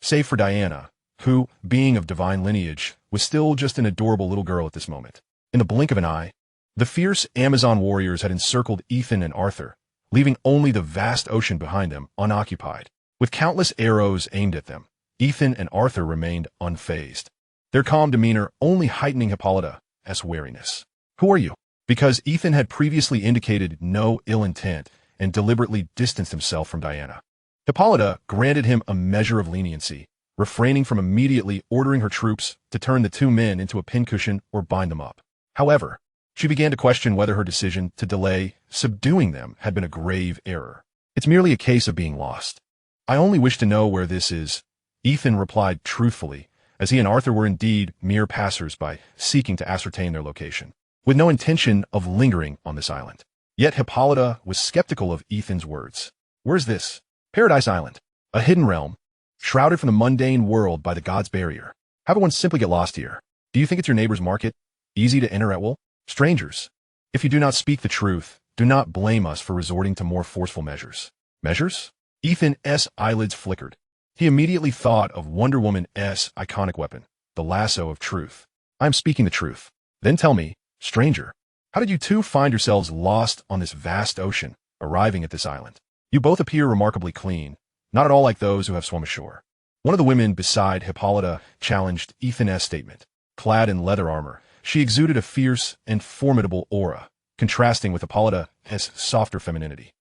save for Diana, who, being of divine lineage, was still just an adorable little girl at this moment. In the blink of an eye, the fierce Amazon warriors had encircled Ethan and Arthur, leaving only the vast ocean behind them unoccupied. With countless arrows aimed at them, Ethan and Arthur remained unfazed, their calm demeanor only heightening Hippolyta's wariness. Who are you? Because Ethan had previously indicated no ill intent and deliberately distanced himself from Diana. Hippolyta granted him a measure of leniency, refraining from immediately ordering her troops to turn the two men into a pincushion or bind them up. However, she began to question whether her decision to delay subduing them had been a grave error. It's merely a case of being lost. I only wish to know where this is, Ethan replied truthfully, as he and Arthur were indeed mere passers-by seeking to ascertain their location, with no intention of lingering on this island. Yet Hippolyta was skeptical of Ethan's words. Where's this? Paradise Island, a hidden realm, shrouded from the mundane world by the god's barrier. How about one simply get lost here? Do you think it's your neighbor's market? Easy to enter at will? Strangers, if you do not speak the truth, do not blame us for resorting to more forceful measures. Measures? Ethan's eyelids flickered. He immediately thought of Wonder Woman's iconic weapon, the lasso of truth. I am speaking the truth. Then tell me, stranger, How did you two find yourselves lost on this vast ocean, arriving at this island? You both appear remarkably clean, not at all like those who have swum ashore. One of the women beside Hippolyta challenged Ethan's statement. Clad in leather armor, she exuded a fierce and formidable aura, contrasting with Hippolyta's softer femininity.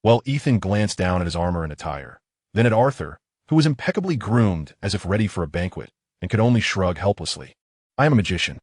Well, Ethan glanced down at his armor and attire, then at Arthur, who was impeccably groomed as if ready for a banquet, and could only shrug helplessly. I am a magician.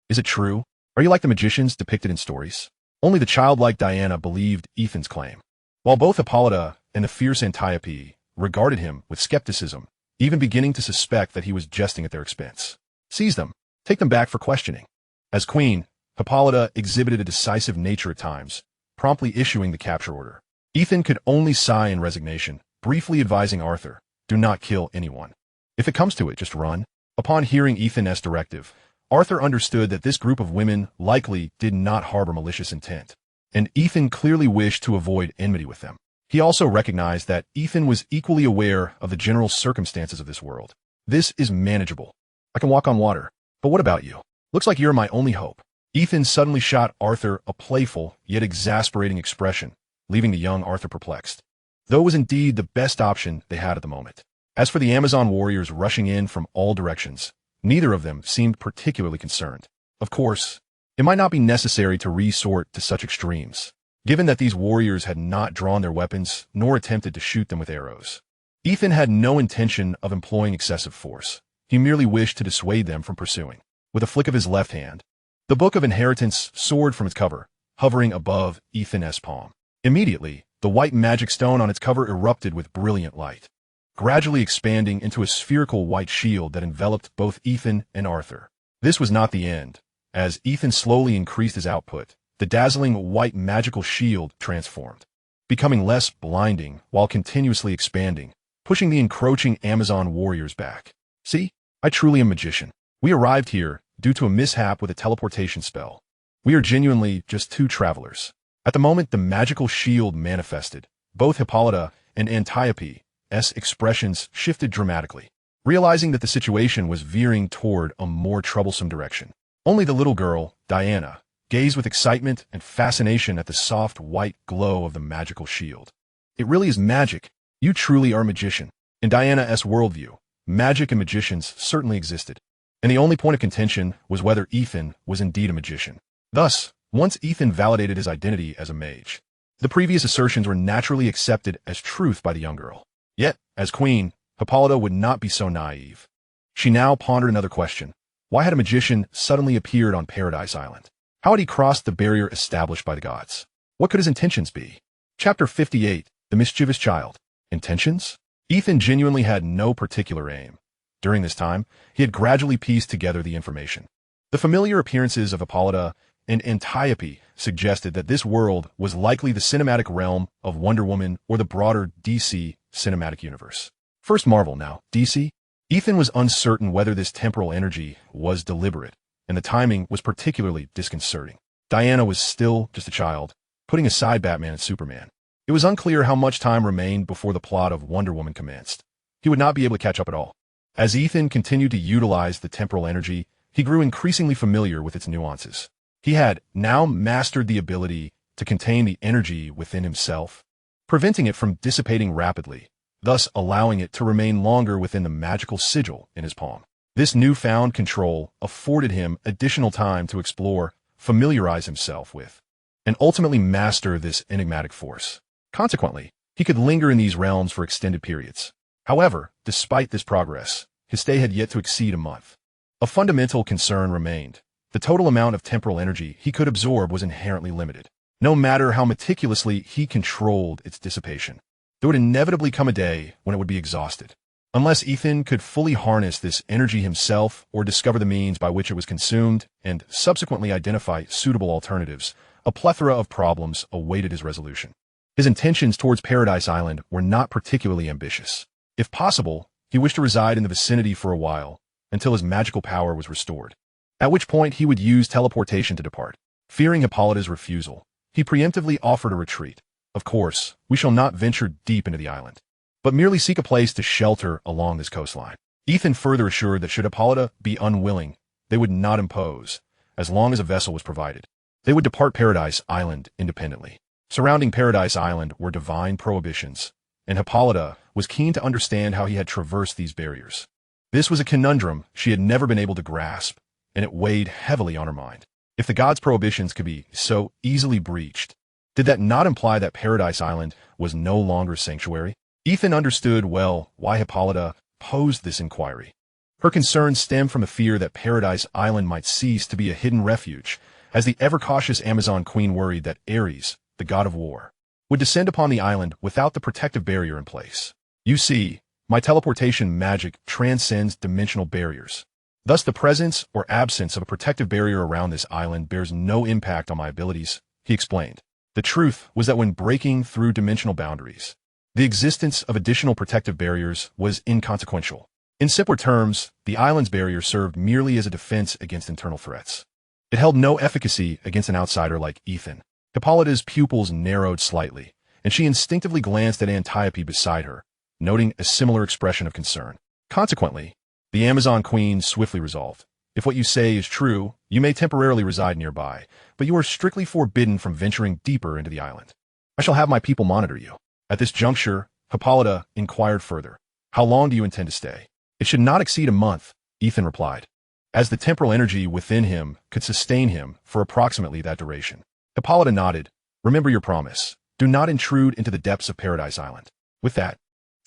Is it true? Are you like the magicians depicted in stories? Only the childlike Diana believed Ethan's claim, while both Hippolyta and the fierce Antiope regarded him with skepticism, even beginning to suspect that he was jesting at their expense. Seize them. Take them back for questioning. As queen, Hippolyta exhibited a decisive nature at times, promptly issuing the capture order. Ethan could only sigh in resignation, briefly advising Arthur, do not kill anyone. If it comes to it, just run. Upon hearing Ethan's directive, Arthur understood that this group of women likely did not harbor malicious intent, and Ethan clearly wished to avoid enmity with them. He also recognized that Ethan was equally aware of the general circumstances of this world. This is manageable. I can walk on water. But what about you? Looks like you're my only hope. Ethan suddenly shot Arthur a playful, yet exasperating expression, leaving the young Arthur perplexed. Though it was indeed the best option they had at the moment. As for the Amazon warriors rushing in from all directions, neither of them seemed particularly concerned. Of course, it might not be necessary to resort to such extremes, given that these warriors had not drawn their weapons nor attempted to shoot them with arrows. Ethan had no intention of employing excessive force. He merely wished to dissuade them from pursuing. With a flick of his left hand, the Book of Inheritance soared from its cover, hovering above Ethan's palm. Immediately, the white magic stone on its cover erupted with brilliant light, gradually expanding into a spherical white shield that enveloped both Ethan and Arthur. This was not the end. As Ethan slowly increased his output, the dazzling white magical shield transformed, becoming less blinding while continuously expanding, pushing the encroaching Amazon warriors back. See, I truly am a magician. We arrived here due to a mishap with a teleportation spell. We are genuinely just two travelers. At the moment the magical shield manifested, both Hippolyta and Antiope's expressions shifted dramatically, realizing that the situation was veering toward a more troublesome direction. Only the little girl, Diana, gazed with excitement and fascination at the soft white glow of the magical shield. It really is magic. You truly are a magician. In Diana's worldview, magic and magicians certainly existed, and the only point of contention was whether Ethan was indeed a magician. Thus, once Ethan validated his identity as a mage, the previous assertions were naturally accepted as truth by the young girl. Yet, as queen, Hippolyta would not be so naive. She now pondered another question. Why had a magician suddenly appeared on Paradise Island? How had he crossed the barrier established by the gods? What could his intentions be? Chapter 58, The Mischievous Child. Intentions? Ethan genuinely had no particular aim. During this time, he had gradually pieced together the information. The familiar appearances of Hippolyta and Antiope suggested that this world was likely the cinematic realm of Wonder Woman or the broader DC cinematic universe. First Marvel, now DC? Ethan was uncertain whether this temporal energy was deliberate, and the timing was particularly disconcerting. Diana was still just a child, putting aside Batman and Superman. It was unclear how much time remained before the plot of Wonder Woman commenced. He would not be able to catch up at all. As Ethan continued to utilize the temporal energy, he grew increasingly familiar with its nuances. He had now mastered the ability to contain the energy within himself, preventing it from dissipating rapidly, thus allowing it to remain longer within the magical sigil in his palm. This newfound control afforded him additional time to explore, familiarize himself with, and ultimately master this enigmatic force. Consequently, he could linger in these realms for extended periods. However, despite this progress, his stay had yet to exceed a month. A fundamental concern remained. The total amount of temporal energy he could absorb was inherently limited, no matter how meticulously he controlled its dissipation. There would inevitably come a day when it would be exhausted. Unless Ethan could fully harness this energy himself or discover the means by which it was consumed and subsequently identify suitable alternatives, a plethora of problems awaited his resolution. His intentions towards Paradise Island were not particularly ambitious. If possible, he wished to reside in the vicinity for a while, until his magical power was restored, at which point he would use teleportation to depart. Fearing Hippolyta's refusal, he preemptively offered a retreat. Of course, we shall not venture deep into the island, but merely seek a place to shelter along this coastline. Ethan further assured that should Hippolyta be unwilling, they would not impose, as long as a vessel was provided. They would depart Paradise Island independently. Surrounding Paradise Island were divine prohibitions, and Hippolyta was keen to understand how he had traversed these barriers. This was a conundrum she had never been able to grasp, and it weighed heavily on her mind. If the gods' prohibitions could be so easily breached, did that not imply that Paradise Island was no longer sanctuary? Ethan understood well why Hippolyta posed this inquiry. Her concerns stemmed from the fear that Paradise Island might cease to be a hidden refuge, as the ever-cautious Amazon Queen worried that Ares, the god of war, would descend upon the island without the protective barrier in place. You see, my teleportation magic transcends dimensional barriers. Thus, the presence or absence of a protective barrier around this island bears no impact on my abilities, he explained. The truth was that when breaking through dimensional boundaries, the existence of additional protective barriers was inconsequential. In simpler terms, the island's barrier served merely as a defense against internal threats. It held no efficacy against an outsider like Ethan. Hippolyta's pupils narrowed slightly, and she instinctively glanced at Antiope beside her, noting a similar expression of concern. Consequently, the Amazon Queen swiftly resolved, if what you say is true, you may temporarily reside nearby, but you are strictly forbidden from venturing deeper into the island. I shall have my people monitor you. At this juncture, Hippolyta inquired further, how long do you intend to stay? It should not exceed a month, Ethan replied, as the temporal energy within him could sustain him for approximately that duration. Hippolyta nodded. Remember your promise. Do not intrude into the depths of Paradise Island. With that,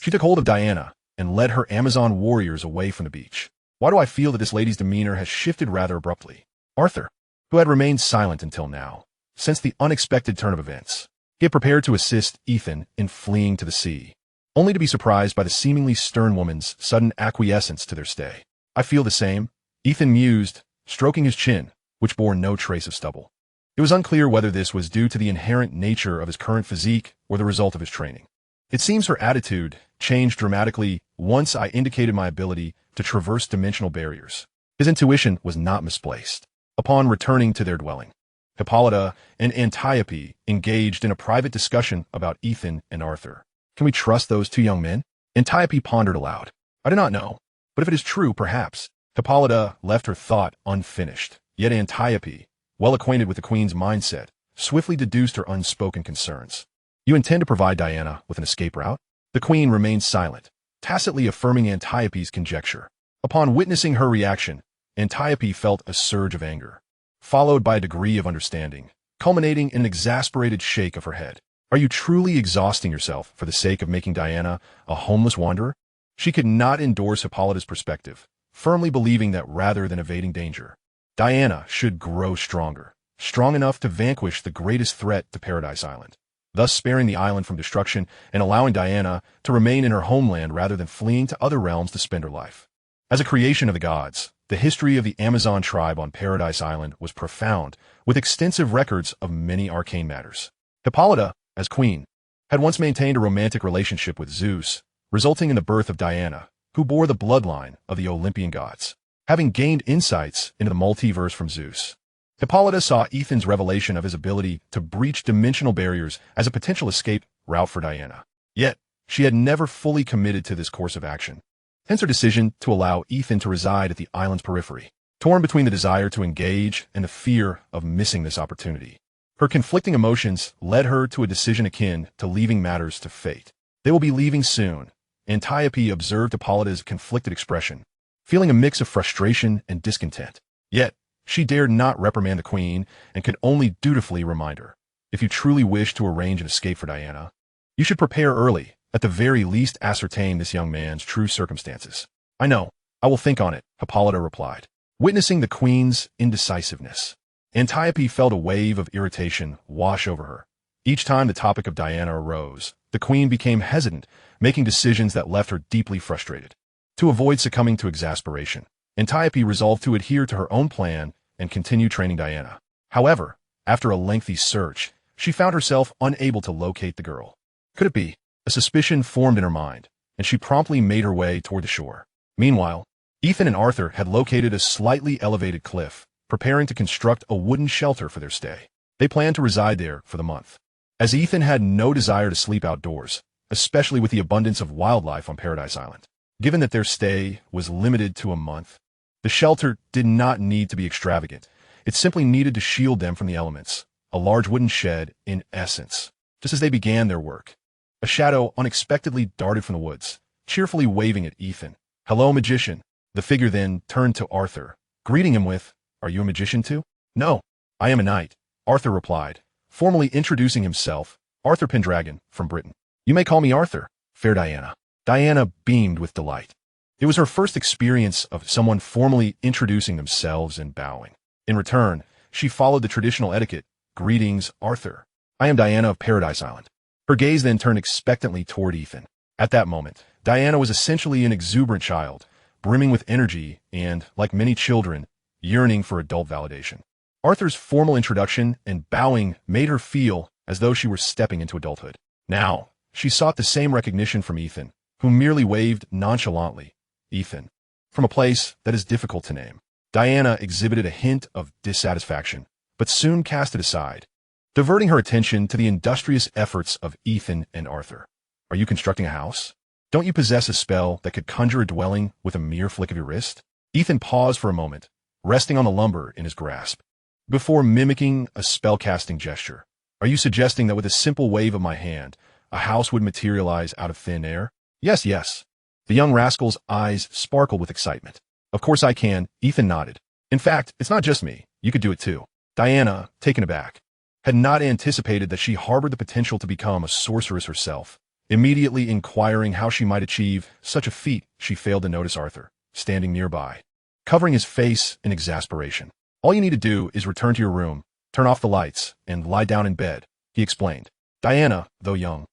she took hold of Diana and led her Amazon warriors away from the beach. Why do I feel that this lady's demeanor has shifted rather abruptly? Arthur, who had remained silent until now, sensed the unexpected turn of events. He had prepared to assist Ethan in fleeing to the sea, only to be surprised by the seemingly stern woman's sudden acquiescence to their stay. I feel the same, Ethan mused, stroking his chin, which bore no trace of stubble. It was unclear whether this was due to the inherent nature of his current physique or the result of his training. It seems her attitude changed dramatically once I indicated my ability to traverse dimensional barriers. His intuition was not misplaced. Upon returning to their dwelling, Hippolyta and Antiope engaged in a private discussion about Ethan and Arthur. Can we trust those two young men? Antiope pondered aloud. I do not know, but if it is true, perhaps. Hippolyta left her thought unfinished, yet Antiope, well acquainted with the queen's mindset, swiftly deduced her unspoken concerns. You intend to provide Diana with an escape route? The queen remained silent, tacitly affirming Antiope's conjecture. Upon witnessing her reaction, Antiope felt a surge of anger, followed by a degree of understanding, culminating in an exasperated shake of her head. Are you truly exhausting yourself for the sake of making Diana a homeless wanderer? She could not endorse Hippolyta's perspective, firmly believing that rather than evading danger, Diana should grow stronger, strong enough to vanquish the greatest threat to Paradise Island, thus sparing the island from destruction and allowing Diana to remain in her homeland rather than fleeing to other realms to spend her life. As a creation of the gods, the history of the Amazon tribe on Paradise Island was profound, with extensive records of many arcane matters. Hippolyta, as queen, had once maintained a romantic relationship with Zeus, resulting in the birth of Diana, who bore the bloodline of the Olympian gods. Having gained insights into the multiverse from Zeus, Hippolyta saw Ethan's revelation of his ability to breach dimensional barriers as a potential escape route for Diana. Yet, she had never fully committed to this course of action. Hence her decision to allow Ethan to reside at the island's periphery, torn between the desire to engage and the fear of missing this opportunity. Her conflicting emotions led her to a decision akin to leaving matters to fate. They will be leaving soon. Antiope observed Hippolyta's conflicted expression, feeling a mix of frustration and discontent. Yet, she dared not reprimand the queen and could only dutifully remind her, if you truly wish to arrange an escape for Diana, you should prepare early, at the very least ascertain this young man's true circumstances. I know, I will think on it, Hippolyta replied, witnessing the queen's indecisiveness. Antiope felt a wave of irritation wash over her. Each time the topic of Diana arose, the queen became hesitant, making decisions that left her deeply frustrated. To avoid succumbing to exasperation, Antiope resolved to adhere to her own plan and continue training Diana. However, after a lengthy search, she found herself unable to locate the girl. Could it be? A suspicion formed in her mind, and she promptly made her way toward the shore. Meanwhile, Ethan and Arthur had located a slightly elevated cliff, preparing to construct a wooden shelter for their stay. They planned to reside there for the month. As Ethan had no desire to sleep outdoors, especially with the abundance of wildlife on Paradise Island, given that their stay was limited to a month, the shelter did not need to be extravagant. It simply needed to shield them from the elements, a large wooden shed in essence. Just as they began their work, a shadow unexpectedly darted from the woods, cheerfully waving at Ethan. "Hello, magician." The figure then turned to Arthur, greeting him with, "Are you a magician too?" "No, I am a knight," Arthur replied, formally introducing himself. "Arthur Pendragon, from Britain." "You may call me Arthur," fair Diana. Diana beamed with delight. It was her first experience of someone formally introducing themselves and bowing. In return, she followed the traditional etiquette. "Greetings, Arthur. I am Diana of Paradise Island." Her gaze then turned expectantly toward Ethan. At that moment, Diana was essentially an exuberant child, brimming with energy and, like many children, yearning for adult validation. Arthur's formal introduction and bowing made her feel as though she were stepping into adulthood. Now, she sought the same recognition from Ethan, who merely waved nonchalantly. Ethan. From a place that is difficult to name. Diana exhibited a hint of dissatisfaction, but soon cast it aside, diverting her attention to the industrious efforts of Ethan and Arthur. "Are you constructing a house? Don't you possess a spell that could conjure a dwelling with a mere flick of your wrist?" Ethan paused for a moment, resting on the lumber in his grasp, before mimicking a spell-casting gesture. "Are you suggesting that with a simple wave of my hand, a house would materialize out of thin air?" "Yes, yes." The young rascal's eyes sparkled with excitement. "Of course I can," Ethan nodded. "In fact, it's not just me. You could do it too." Diana, taken aback, had not anticipated that she harbored the potential to become a sorceress herself. Immediately inquiring how she might achieve such a feat, she failed to notice Arthur, standing nearby, covering his face in exasperation. "All you need to do is return to your room, turn off the lights, and lie down in bed," he explained. Diana, though young,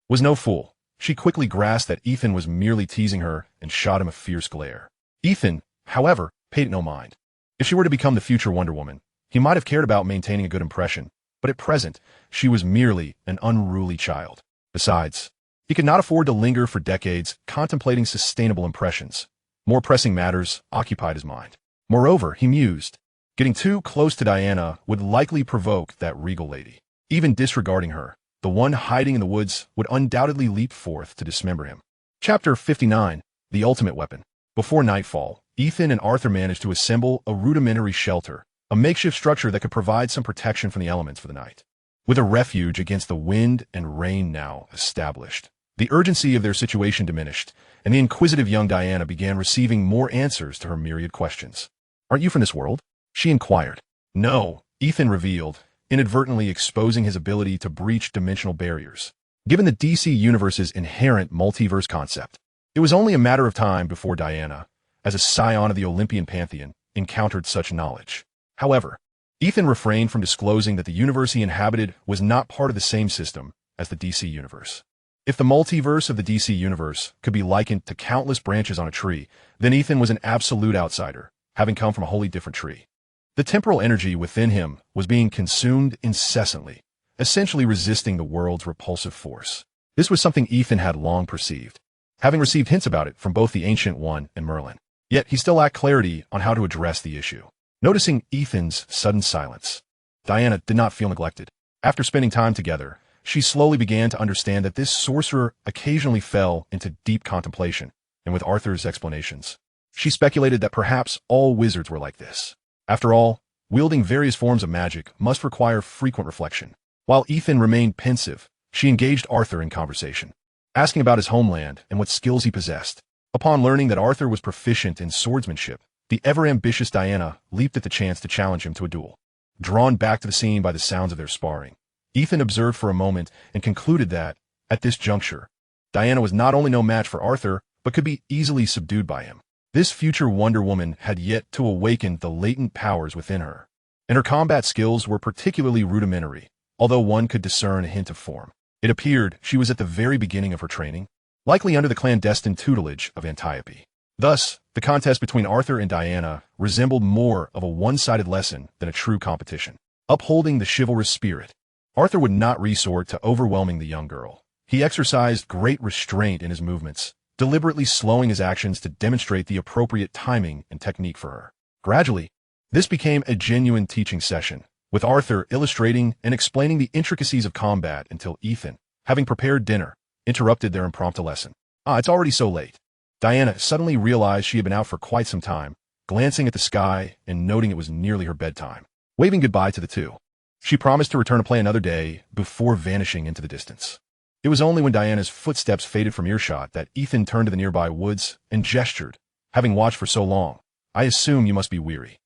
was no fool. She quickly grasped that Ethan was merely teasing her and shot him a fierce glare. Ethan, however, paid it no mind. If she were to become the future Wonder Woman, he might have cared about maintaining a good impression, but at present, she was merely an unruly child. Besides, he could not afford to linger for decades contemplating sustainable impressions. More pressing matters occupied his mind. Moreover, he mused, getting too close to Diana would likely provoke that regal lady. Even disregarding her, the one hiding in the woods would undoubtedly leap forth to dismember him. Chapter 59, The Ultimate Weapon. Before nightfall, Ethan and Arthur managed to assemble a rudimentary shelter, a makeshift structure that could provide some protection from the elements for the night. With a refuge against the wind and rain now established, the urgency of their situation diminished, and the inquisitive young Diana began receiving more answers to her myriad questions. "Aren't you from this world?" she inquired. "No," Ethan revealed, inadvertently exposing his ability to breach dimensional barriers. Given the DC Universe's inherent multiverse concept, it was only a matter of time before Diana, as a scion of the Olympian pantheon, encountered such knowledge. However, Ethan refrained from disclosing that the universe he inhabited was not part of the same system as the DC Universe. If the multiverse of the DC Universe could be likened to countless branches on a tree, then Ethan was an absolute outsider, having come from a wholly different tree. The temporal energy within him was being consumed incessantly, essentially resisting the world's repulsive force. This was something Ethan had long perceived, having received hints about it from both the Ancient One and Merlin. Yet he still lacked clarity on how to address the issue. Noticing Ethan's sudden silence, Diana did not feel neglected. After spending time together, she slowly began to understand that this sorcerer occasionally fell into deep contemplation, and with Arthur's explanations, she speculated that perhaps all wizards were like this. After all, wielding various forms of magic must require frequent reflection. While Ethan remained pensive, she engaged Arthur in conversation, asking about his homeland and what skills he possessed. Upon learning that Arthur was proficient in swordsmanship, the ever-ambitious Diana leaped at the chance to challenge him to a duel. Drawn back to the scene by the sounds of their sparring, Ethan observed for a moment and concluded that, at this juncture, Diana was not only no match for Arthur, but could be easily subdued by him. This future Wonder Woman had yet to awaken the latent powers within her, and her combat skills were particularly rudimentary, although one could discern a hint of form. It appeared she was at the very beginning of her training, likely under the clandestine tutelage of Antiope. Thus, the contest between Arthur and Diana resembled more of a one-sided lesson than a true competition. Upholding the chivalrous spirit, Arthur would not resort to overwhelming the young girl. He exercised great restraint in his movements, deliberately slowing his actions to demonstrate the appropriate timing and technique for her. Gradually, this became a genuine teaching session, with Arthur illustrating and explaining the intricacies of combat until Ethan, having prepared dinner, interrupted their impromptu lesson. It's already so late." Diana suddenly realized she had been out for quite some time, glancing at the sky and noting it was nearly her bedtime. waving goodbye to the two. She promised to return to play another day before vanishing into the distance. It was only when Diana's footsteps faded from earshot that Ethan turned to the nearby woods and gestured. Having watched for so long, I assume you must be weary.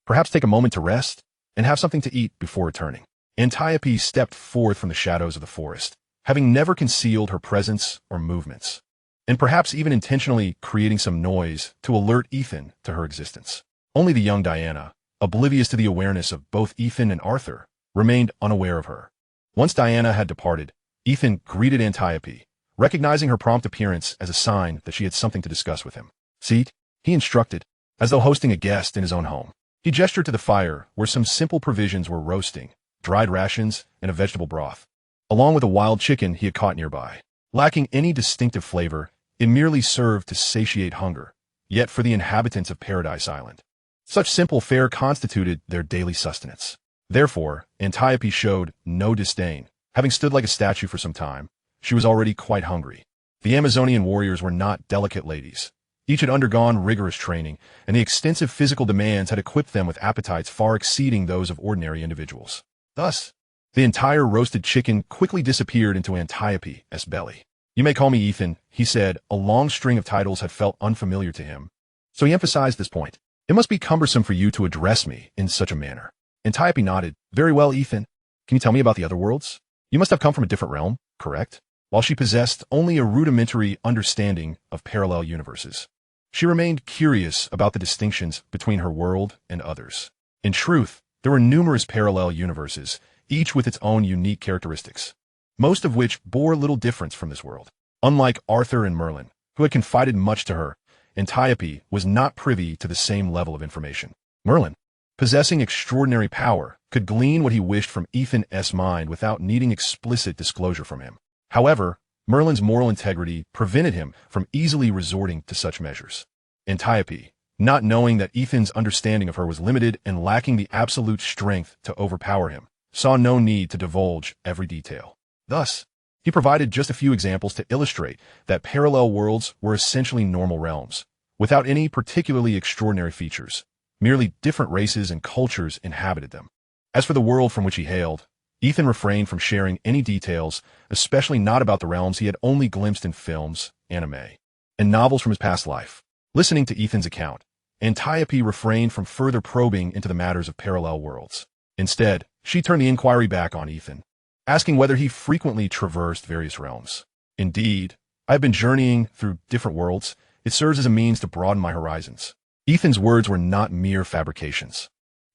Perhaps take a moment to rest and have something to eat before returning. Antiope stepped forth from the shadows of the forest, having never concealed her presence or movements, and perhaps even intentionally creating some noise to alert Ethan to her existence. Only the young Diana, oblivious to the awareness of both Ethan and Arthur, remained unaware of her. Once Diana had departed, Ethan greeted Antiope, recognizing her prompt appearance as a sign that she had something to discuss with him. "Seat," he instructed, as though hosting a guest in his own home. He gestured to the fire where some simple provisions were roasting, dried rations and a vegetable broth, along with a wild chicken he had caught nearby. Lacking any distinctive flavor, it merely served to satiate hunger, yet for the inhabitants of Paradise Island, such simple fare constituted their daily sustenance. Therefore, Antiope showed no disdain. Having stood like a statue for some time, she was already quite hungry. The Amazonian warriors were not delicate ladies. Each had undergone rigorous training, and the extensive physical demands had equipped them with appetites far exceeding those of ordinary individuals. Thus, the entire roasted chicken quickly disappeared into Antiope's belly. "You may call me Ethan," he said. A long string of titles had felt unfamiliar to him, so he emphasized this point. "It must be cumbersome for you to address me in such a manner." Antiope nodded. "Very well, Ethan. Can you tell me about the other worlds? You must have come from a different realm, correct?" While she possessed only a rudimentary understanding of parallel universes, she remained curious about the distinctions between her world and others. In truth, there were numerous parallel universes, each with its own unique characteristics, most of which bore little difference from this world. Unlike Arthur and Merlin, who had confided much to her, Antiope was not privy to the same level of information. Merlin, possessing extraordinary power, could glean what he wished from Ethan's mind without needing explicit disclosure from him. However, Merlin's moral integrity prevented him from easily resorting to such measures. Antiope, not knowing that Ethan's understanding of her was limited and lacking the absolute strength to overpower him, saw no need to divulge every detail. Thus, he provided just a few examples to illustrate that parallel worlds were essentially normal realms, without any particularly extraordinary features. Merely different races and cultures inhabited them. As for the world from which he hailed, Ethan refrained from sharing any details, especially not about the realms he had only glimpsed in films, anime, and novels from his past life. Listening to Ethan's account, Antiope refrained from further probing into the matters of parallel worlds. Instead, she turned the inquiry back on Ethan, asking whether he frequently traversed various realms. "Indeed, I have been journeying through different worlds. It serves as a means to broaden my horizons." Ethan's words were not mere fabrications.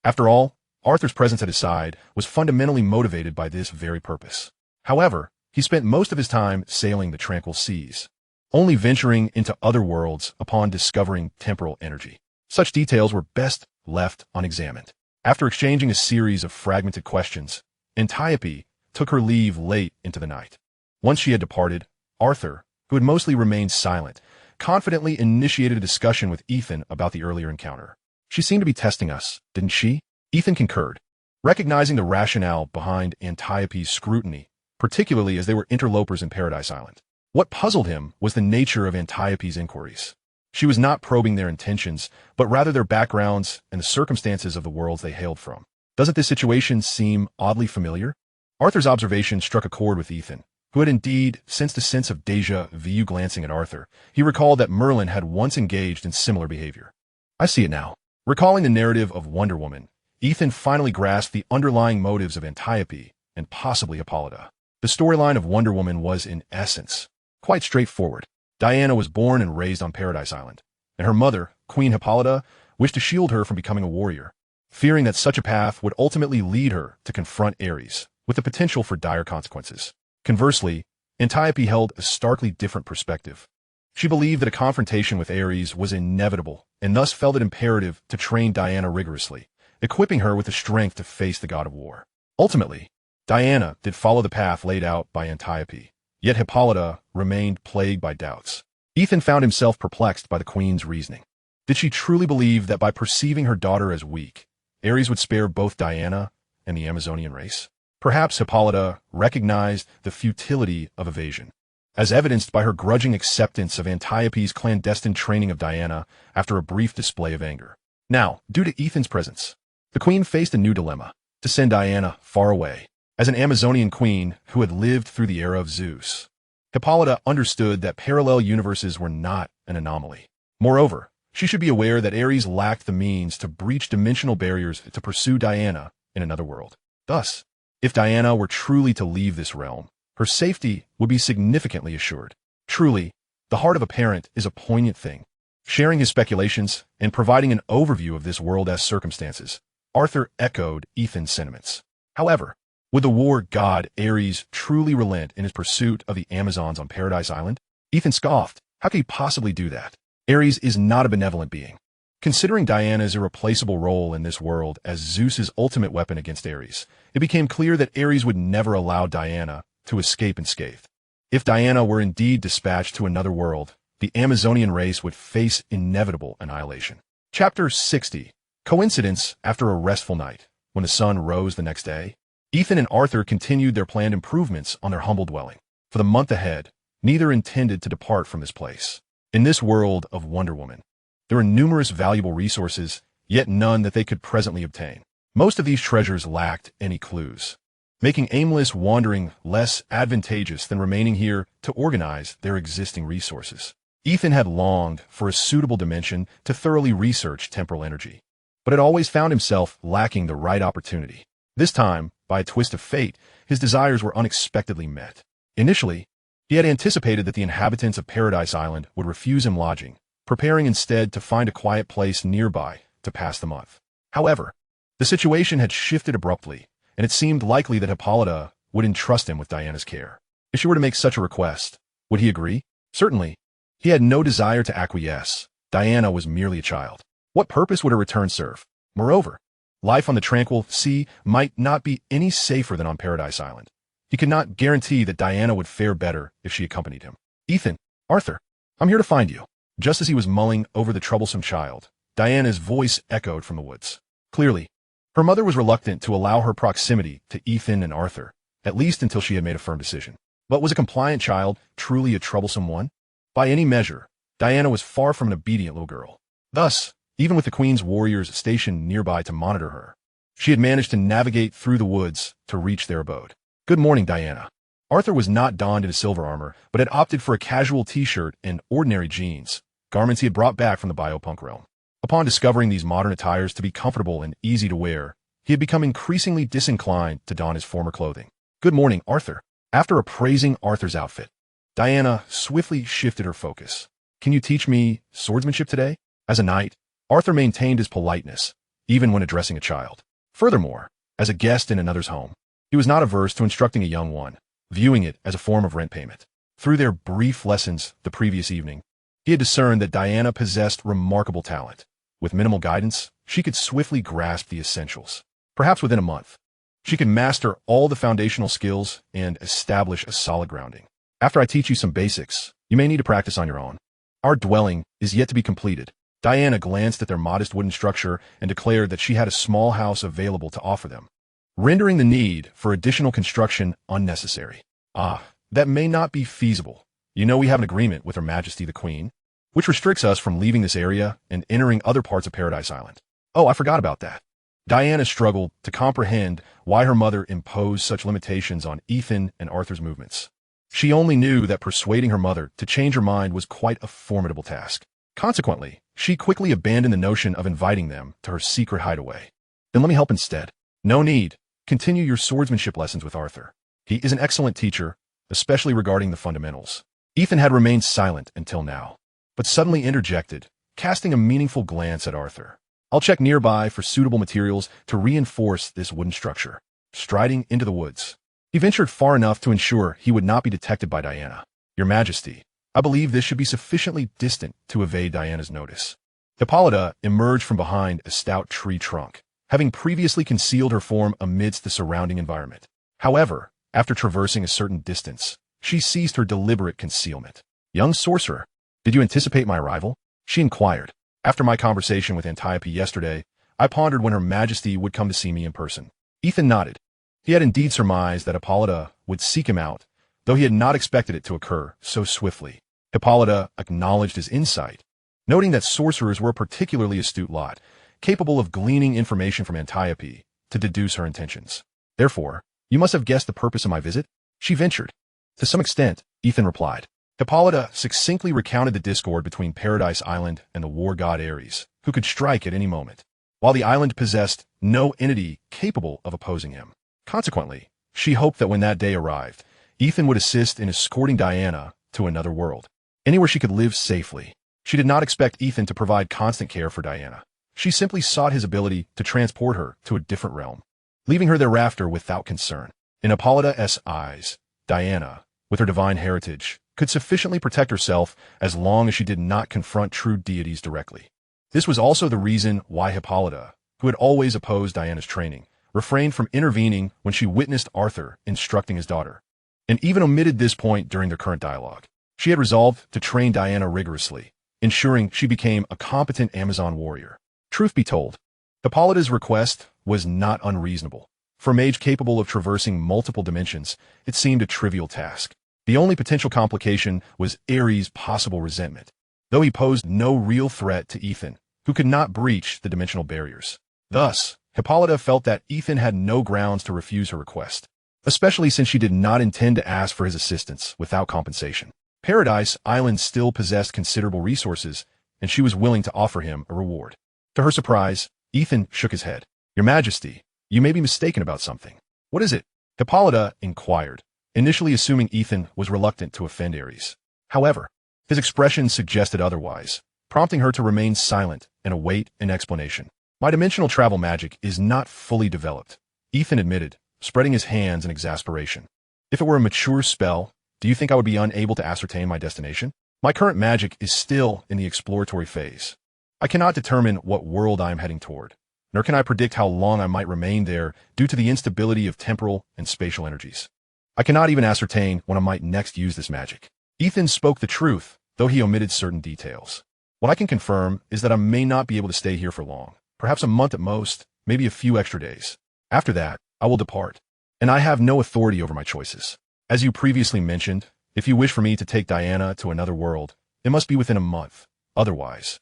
After all, Arthur's presence at his side was fundamentally motivated by this very purpose. However, he spent most of his time sailing the tranquil seas, only venturing into other worlds upon discovering temporal energy. Such details were best left unexamined. After exchanging a series of fragmented questions, Antiope took her leave late into the night. Once she had departed, Arthur, who had mostly remained silent, confidently initiated a discussion with Ethan about the earlier encounter. "She seemed to be testing us, didn't she?" Ethan concurred, recognizing the rationale behind Antiope's scrutiny, particularly as they were interlopers in Paradise Island. What puzzled him was the nature of Antiope's inquiries. She was not probing their intentions, but rather their backgrounds and the circumstances of the worlds they hailed from. "Doesn't this situation seem oddly familiar?" Arthur's observation struck a chord with Ethan, who had indeed sensed a sense of déjà vu. Glancing at Arthur, he recalled that Merlin had once engaged in similar behavior. "I see it now." Recalling the narrative of Wonder Woman, Ethan finally grasped the underlying motives of Antiope and possibly Hippolyta. The storyline of Wonder Woman was, in essence, quite straightforward. Diana was born and raised on Paradise Island, and her mother, Queen Hippolyta, wished to shield her from becoming a warrior, fearing that such a path would ultimately lead her to confront Ares, with the potential for dire consequences. Conversely, Antiope held a starkly different perspective. She believed that a confrontation with Ares was inevitable, and thus felt it imperative to train Diana rigorously, equipping her with the strength to face the god of war. Ultimately, Diana did follow the path laid out by Antiope, yet Hippolyta remained plagued by doubts. Ethan found himself perplexed by the queen's reasoning. Did she truly believe that by perceiving her daughter as weak, Ares would spare both Diana and the Amazonian race? Perhaps Hippolyta recognized the futility of evasion, as evidenced by her grudging acceptance of Antiope's clandestine training of Diana after a brief display of anger. Now, due to Ethan's presence, The queen faced a new dilemma: to send Diana far away. As an Amazonian queen who had lived through the era of Zeus, Hippolyta understood that parallel universes were not an anomaly. Moreover, she should be aware that Ares lacked the means to breach dimensional barriers to pursue Diana in another world. Thus, if Diana were truly to leave this realm, her safety would be significantly assured. Truly, the heart of a parent is a poignant thing. Sharing his speculations and providing an overview of this world as circumstances, Arthur echoed Ethan's sentiments. However, would the war god Ares truly relent in his pursuit of the Amazons on Paradise Island? Ethan scoffed. How could he possibly do that? Ares is not a benevolent being. Considering Diana's irreplaceable role in this world as Zeus's ultimate weapon against Ares, it became clear that Ares would never allow Diana to escape unscathed. If Diana were indeed dispatched to another world, the Amazonian race would face inevitable annihilation. Chapter 60. Coincidence after a restful night. When the sun rose the next day, Ethan and Arthur continued their planned improvements on their humble dwelling. For the month ahead, neither intended to depart from this place. In this world of Wonder Woman, there were numerous valuable resources, yet none that they could presently obtain. Most of these treasures lacked any clues, making aimless wandering less advantageous than remaining here to organize their existing resources. Ethan had longed for a suitable dimension to thoroughly research temporal energy, but had always found himself lacking the right opportunity. This time, by a twist of fate, his desires were unexpectedly met. Initially, he had anticipated that the inhabitants of Paradise Island would refuse him lodging, preparing instead to find a quiet place nearby to pass the month. However, the situation had shifted abruptly, and it seemed likely that Hippolyta would entrust him with Diana's care. If she were to make such a request, would he agree? Certainly. He had no desire to acquiesce. Diana was merely a child. What purpose would her return serve? Moreover, life on the tranquil sea might not be any safer than on Paradise Island. He could not guarantee that Diana would fare better if she accompanied him. Ethan, Arthur, I'm here to find you. Just as he was mulling over the troublesome child, Diana's voice echoed from the woods. Clearly, her mother was reluctant to allow her proximity to Ethan and Arthur, at least until she had made a firm decision. But was a compliant child truly a troublesome one? By any measure, Diana was far from an obedient little girl. Thus, even with the Queen's warriors stationed nearby to monitor her, she had managed to navigate through the woods to reach their abode. Good morning, Diana. Arthur was not donned in his silver armor, but had opted for a casual t-shirt and ordinary jeans, garments he had brought back from the biopunk realm. Upon discovering these modern attires to be comfortable and easy to wear, he had become increasingly disinclined to don his former clothing. Good morning, Arthur. After appraising Arthur's outfit, Diana swiftly shifted her focus. Can you teach me swordsmanship today? As a knight, Arthur maintained his politeness, even when addressing a child. Furthermore, as a guest in another's home, he was not averse to instructing a young one, viewing it as a form of rent payment. Through their brief lessons the previous evening, he had discerned that Diana possessed remarkable talent. With minimal guidance, she could swiftly grasp the essentials. Perhaps within a month, she could master all the foundational skills and establish a solid grounding. After I teach you some basics, you may need to practice on your own. Our dwelling is yet to be completed. Diana glanced at their modest wooden structure and declared that she had a small house available to offer them, rendering the need for additional construction unnecessary. That may not be feasible. You know we have an agreement with Her Majesty the Queen, which restricts us from leaving this area and entering other parts of Paradise Island. Oh, I forgot about that. Diana struggled to comprehend why her mother imposed such limitations on Ethan and Arthur's movements. She only knew that persuading her mother to change her mind was quite a formidable task. Consequently, she quickly abandoned the notion of inviting them to her secret hideaway. Then let me help instead. No need. Continue your swordsmanship lessons with Arthur. He is an excellent teacher, especially regarding the fundamentals. Ethan had remained silent until now, but suddenly interjected, casting a meaningful glance at Arthur. I'll check nearby for suitable materials to reinforce this wooden structure. Striding into the woods, he ventured far enough to ensure he would not be detected by Diana. Your Majesty, I believe this should be sufficiently distant to evade Diana's notice. Hippolyta emerged from behind a stout tree trunk, having previously concealed her form amidst the surrounding environment. However, after traversing a certain distance, she ceased her deliberate concealment. Young sorcerer, did you anticipate my arrival? She inquired. After my conversation with Antiope yesterday, I pondered when Her Majesty would come to see me in person. Ethan nodded. He had indeed surmised that Hippolyta would seek him out, though he had not expected it to occur so swiftly. Hippolyta acknowledged his insight, noting that sorcerers were a particularly astute lot, capable of gleaning information from Antiope to deduce her intentions. Therefore, you must have guessed the purpose of my visit? She ventured. To some extent, Ethan replied. Hippolyta succinctly recounted the discord between Paradise Island and the war god Ares, who could strike at any moment, while the island possessed no entity capable of opposing him. Consequently, she hoped that when that day arrived, Ethan would assist in escorting Diana to another world, anywhere she could live safely. She did not expect Ethan to provide constant care for Diana. She simply sought his ability to transport her to a different realm, leaving her thereafter without concern. In Hippolyta's eyes, Diana, with her divine heritage, could sufficiently protect herself as long as she did not confront true deities directly. This was also the reason why Hippolyta, who had always opposed Diana's training, refrained from intervening when she witnessed Arthur instructing his daughter, and even omitted this point during their current dialogue. She had resolved to train Diana rigorously, ensuring she became a competent Amazon warrior. Truth be told, Hippolyta's request was not unreasonable. For a mage capable of traversing multiple dimensions, it seemed a trivial task. The only potential complication was Ares' possible resentment, though he posed no real threat to Ethan, who could not breach the dimensional barriers. Thus, Hippolyta felt that Ethan had no grounds to refuse her request, especially since she did not intend to ask for his assistance without compensation. Paradise Island still possessed considerable resources, and she was willing to offer him a reward. To her surprise, Ethan shook his head. Your Majesty, you may be mistaken about something. What is it? Hippolyta inquired, initially assuming Ethan was reluctant to offend Ares. However, his expression suggested otherwise, prompting her to remain silent and await an explanation. My dimensional travel magic is not fully developed, Ethan admitted, spreading his hands in exasperation. If it were a mature spell, do you think I would be unable to ascertain my destination? My current magic is still in the exploratory phase. I cannot determine what world I am heading toward, nor can I predict how long I might remain there due to the instability of temporal and spatial energies. I cannot even ascertain when I might next use this magic. Ethan spoke the truth, though he omitted certain details. What I can confirm is that I may not be able to stay here for long, perhaps a month at most, maybe a few extra days. After that, I will depart, and I have no authority over my choices. As you previously mentioned, if you wish for me to take Diana to another world, it must be within a month. Otherwise,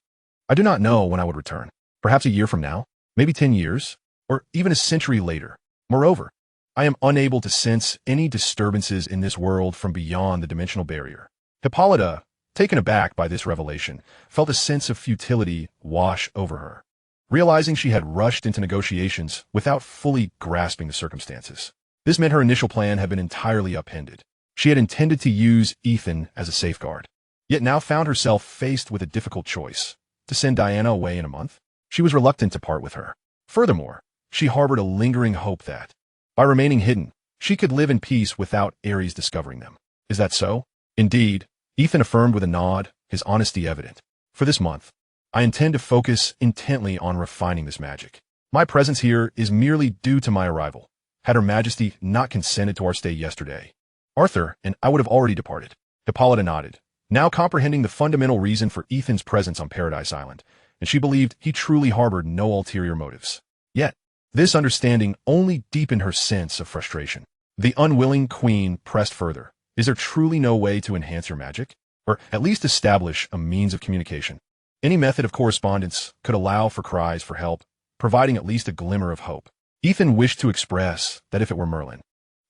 I do not know when I would return. Perhaps a year from now, maybe 10 years, or even a century later. Moreover, I am unable to sense any disturbances in this world from beyond the dimensional barrier. Hippolyta, taken aback by this revelation, felt a sense of futility wash over her, realizing she had rushed into negotiations without fully grasping the circumstances. This meant her initial plan had been entirely upended. She had intended to use Ethan as a safeguard, yet now found herself faced with a difficult choice: to send Diana away in a month. She was reluctant to part with her. Furthermore, she harbored a lingering hope that, by remaining hidden, she could live in peace without Ares discovering them. Is that so? Indeed, Ethan affirmed with a nod, his honesty evident. For this month, I intend to focus intently on refining this magic. My presence here is merely due to my arrival. Had Her Majesty not consented to our stay yesterday, Arthur and I would have already departed. Hippolyta nodded, now comprehending the fundamental reason for Ethan's presence on Paradise Island, and she believed he truly harbored no ulterior motives. Yet, this understanding only deepened her sense of frustration. The unwilling queen pressed further. Is there truly no way to enhance your magic? Or at least establish a means of communication? Any method of correspondence could allow for cries for help, providing at least a glimmer of hope. Ethan wished to express that if it were Merlin,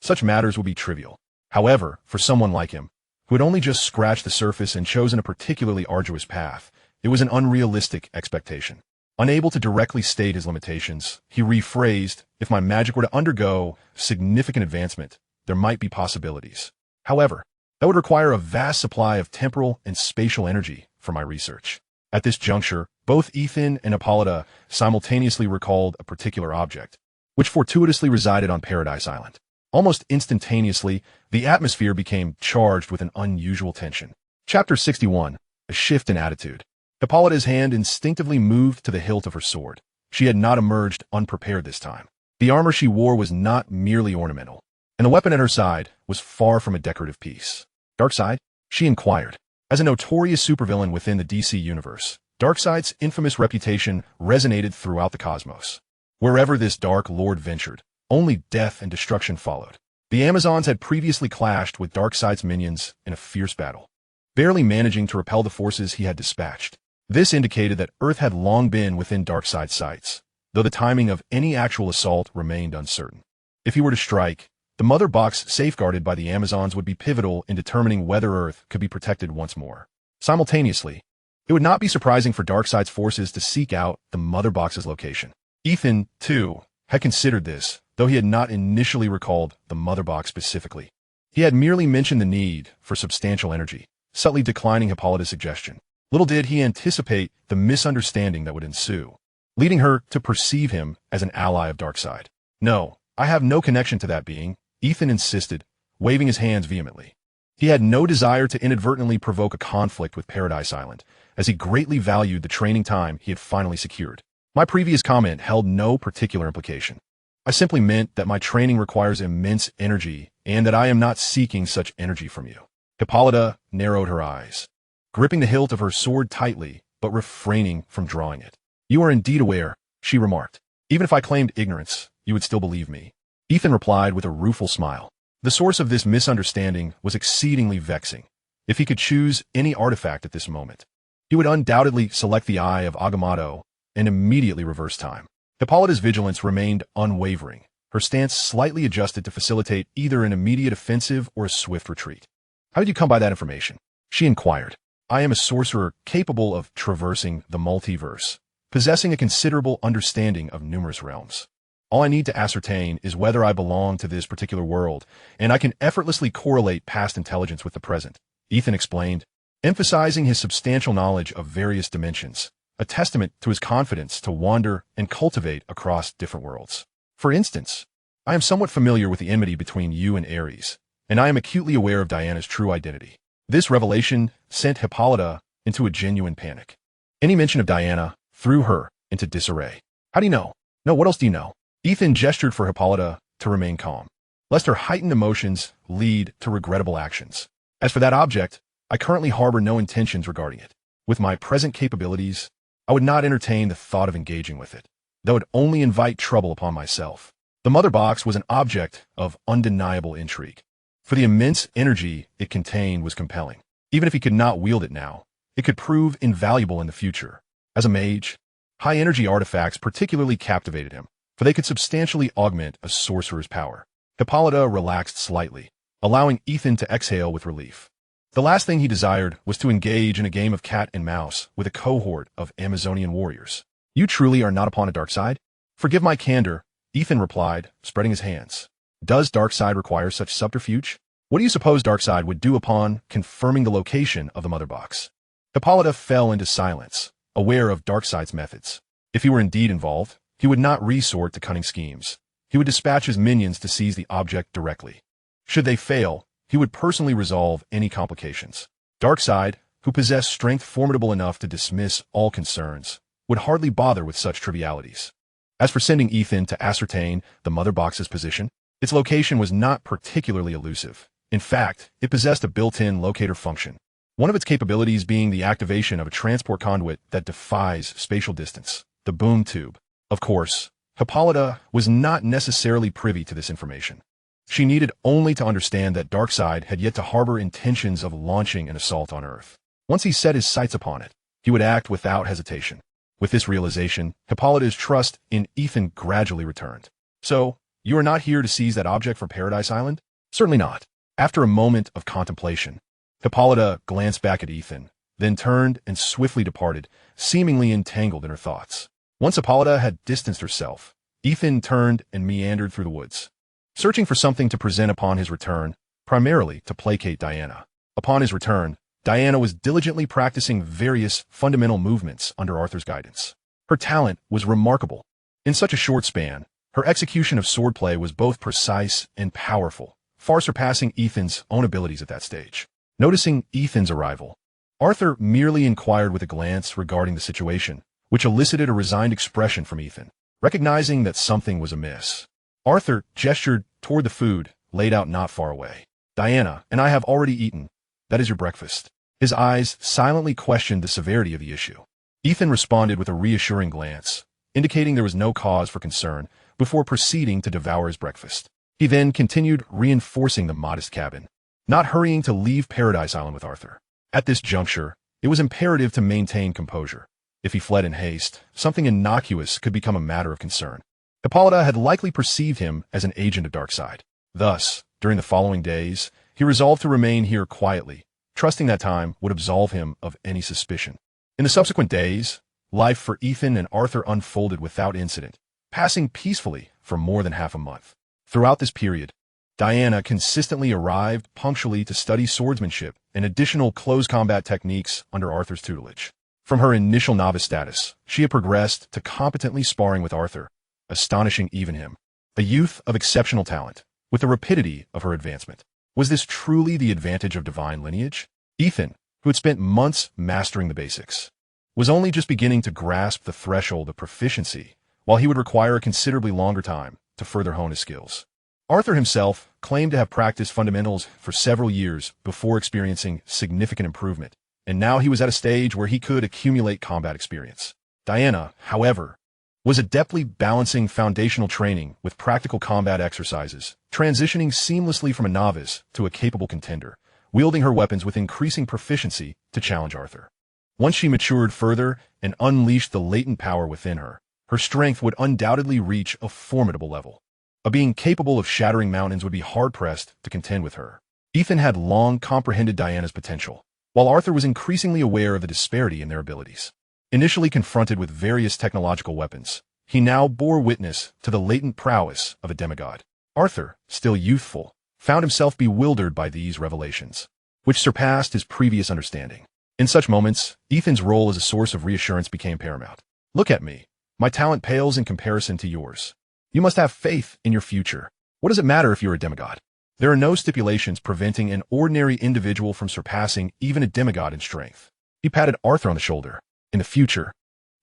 such matters would be trivial. However, for someone like him, who had only just scratched the surface and chosen a particularly arduous path, it was an unrealistic expectation. Unable to directly state his limitations, he rephrased, if my magic were to undergo significant advancement, there might be possibilities. However, that would require a vast supply of temporal and spatial energy for my research. At this juncture, both Ethan and Hippolyta simultaneously recalled a particular object, which fortuitously resided on Paradise Island. Almost instantaneously, the atmosphere became charged with an unusual tension. Chapter 61, A Shift in Attitude. Hippolyta's hand instinctively moved to the hilt of her sword. She had not emerged unprepared this time. The armor she wore was not merely ornamental, and the weapon at her side was far from a decorative piece. Darkseid? She inquired. As a notorious supervillain within the DC universe, Darkseid's infamous reputation resonated throughout the cosmos. Wherever this Dark Lord ventured, only death and destruction followed. The Amazons had previously clashed with Darkseid's minions in a fierce battle, barely managing to repel the forces he had dispatched. This indicated that Earth had long been within Darkseid's sights, though the timing of any actual assault remained uncertain. If he were to strike, the mother box safeguarded by the Amazons would be pivotal in determining whether Earth could be protected once more. Simultaneously, it would not be surprising for Darkseid's forces to seek out the mother box's location. Ethan, too, had considered this, though he had not initially recalled the mother box specifically. He had merely mentioned the need for substantial energy, subtly declining Hippolyta's suggestion. Little did he anticipate the misunderstanding that would ensue, leading her to perceive him as an ally of Darkseid. "No, I have no connection to that being," Ethan insisted, waving his hands vehemently. He had no desire to inadvertently provoke a conflict with Paradise Island, as he greatly valued the training time he had finally secured. "My previous comment held no particular implication. I simply meant that my training requires immense energy and that I am not seeking such energy from you." Hippolyta narrowed her eyes, gripping the hilt of her sword tightly, but refraining from drawing it. "You are indeed aware," she remarked. "Even if I claimed ignorance, you would still believe me." Ethan replied with a rueful smile. The source of this misunderstanding was exceedingly vexing. If he could choose any artifact at this moment, he would undoubtedly select the Eye of Agamotto and immediately reverse time. Hippolyta's vigilance remained unwavering, her stance slightly adjusted to facilitate either an immediate offensive or a swift retreat. "How did you come by that information?" she inquired. "I am a sorcerer capable of traversing the multiverse, possessing a considerable understanding of numerous realms. All I need to ascertain is whether I belong to this particular world, and I can effortlessly correlate past intelligence with the present," Ethan explained, emphasizing his substantial knowledge of various dimensions, a testament to his confidence to wander and cultivate across different worlds. "For instance, I am somewhat familiar with the enmity between you and Ares, and I am acutely aware of Diana's true identity." This revelation sent Hippolyta into a genuine panic. Any mention of Diana threw her into disarray. "How do you know?" "No, what else do you know?" Ethan gestured for Hippolyta to remain calm, lest her heightened emotions lead to regrettable actions. "As for that object, I currently harbor no intentions regarding it. With my present capabilities, I would not entertain the thought of engaging with it, though it would only invite trouble upon myself." The mother box was an object of undeniable intrigue, for the immense energy it contained was compelling. Even if he could not wield it now, it could prove invaluable in the future. As a mage, high-energy artifacts particularly captivated him, for they could substantially augment a sorcerer's power. Hippolyta relaxed slightly, allowing Ethan to exhale with relief. The last thing he desired was to engage in a game of cat and mouse with a cohort of Amazonian warriors. "You truly are not upon a dark side?" "Forgive my candor," Ethan replied, spreading his hands. "Does Darkseid require such subterfuge? What do you suppose Darkseid would do upon confirming the location of the mother box?" Hippolyta fell into silence, aware of Darkseid's methods. If he were indeed involved, he would not resort to cunning schemes. He would dispatch his minions to seize the object directly. Should they fail, he would personally resolve any complications. Darkseid, who possessed strength formidable enough to dismiss all concerns, would hardly bother with such trivialities. As for sending Ethan to ascertain the mother box's position, its location was not particularly elusive. In fact, it possessed a built-in locator function, one of its capabilities being the activation of a transport conduit that defies spatial distance, the boom tube. Of course, Hippolyta was not necessarily privy to this information. She needed only to understand that Darkseid had yet to harbor intentions of launching an assault on Earth. Once he set his sights upon it, he would act without hesitation. With this realization, Hippolyta's trust in Ethan gradually returned. "So, you are not here to seize that object from Paradise Island?" "Certainly not." After a moment of contemplation, Hippolyta glanced back at Ethan, then turned and swiftly departed, seemingly entangled in her thoughts. Once Hippolyta had distanced herself, Ethan turned and meandered through the woods, searching for something to present upon his return, primarily to placate Diana. Upon his return, Diana was diligently practicing various fundamental movements under Arthur's guidance. Her talent was remarkable. In such a short span, her execution of swordplay was both precise and powerful, far surpassing Ethan's own abilities at that stage. Noticing Ethan's arrival, Arthur merely inquired with a glance regarding the situation, which elicited a resigned expression from Ethan. Recognizing that something was amiss, Arthur gestured toward the food laid out not far away. "Diana and I have already eaten. That is your breakfast." His eyes silently questioned the severity of the issue. Ethan responded with a reassuring glance, indicating there was no cause for concern, before proceeding to devour his breakfast. He then continued reinforcing the modest cabin, not hurrying to leave Paradise Island with Arthur. At this juncture, It was imperative to maintain composure. If he fled in haste, something innocuous could become a matter of concern. Hippolyta had likely perceived him as an agent of Darkseid. Thus, during the following days, he resolved to remain here quietly, trusting that time would absolve him of any suspicion. In the subsequent days, life for Ethan and Arthur unfolded without incident, passing peacefully for more than half a month. Throughout this period, Diana consistently arrived punctually to study swordsmanship and additional close combat techniques under Arthur's tutelage. From her initial novice status, she had progressed to competently sparring with Arthur, astonishing even him, a youth of exceptional talent, with the rapidity of her advancement. Was this truly the advantage of divine lineage? Ethan, who had spent months mastering the basics, was only just beginning to grasp the threshold of proficiency, while he would require a considerably longer time to further hone his skills. Arthur himself claimed to have practiced fundamentals for several years before experiencing significant improvement, and now he was at a stage where he could accumulate combat experience. Diana, however, was adeptly balancing foundational training with practical combat exercises, transitioning seamlessly from a novice to a capable contender, wielding her weapons with increasing proficiency to challenge Arthur. Once she matured further and unleashed the latent power within her, her strength would undoubtedly reach a formidable level. A being capable of shattering mountains would be hard-pressed to contend with her. Ethan had long comprehended Diana's potential, while Arthur was increasingly aware of the disparity in their abilities. Initially confronted with various technological weapons, he now bore witness to the latent prowess of a demigod. Arthur, still youthful, found himself bewildered by these revelations, which surpassed his previous understanding. In such moments, Ethan's role as a source of reassurance became paramount. Look at me. My talent pales in comparison to yours. You must have faith in your future. What does it matter if you're a demigod? There are no stipulations preventing an ordinary individual from surpassing even a demigod in strength. He patted Arthur on the shoulder. In the future,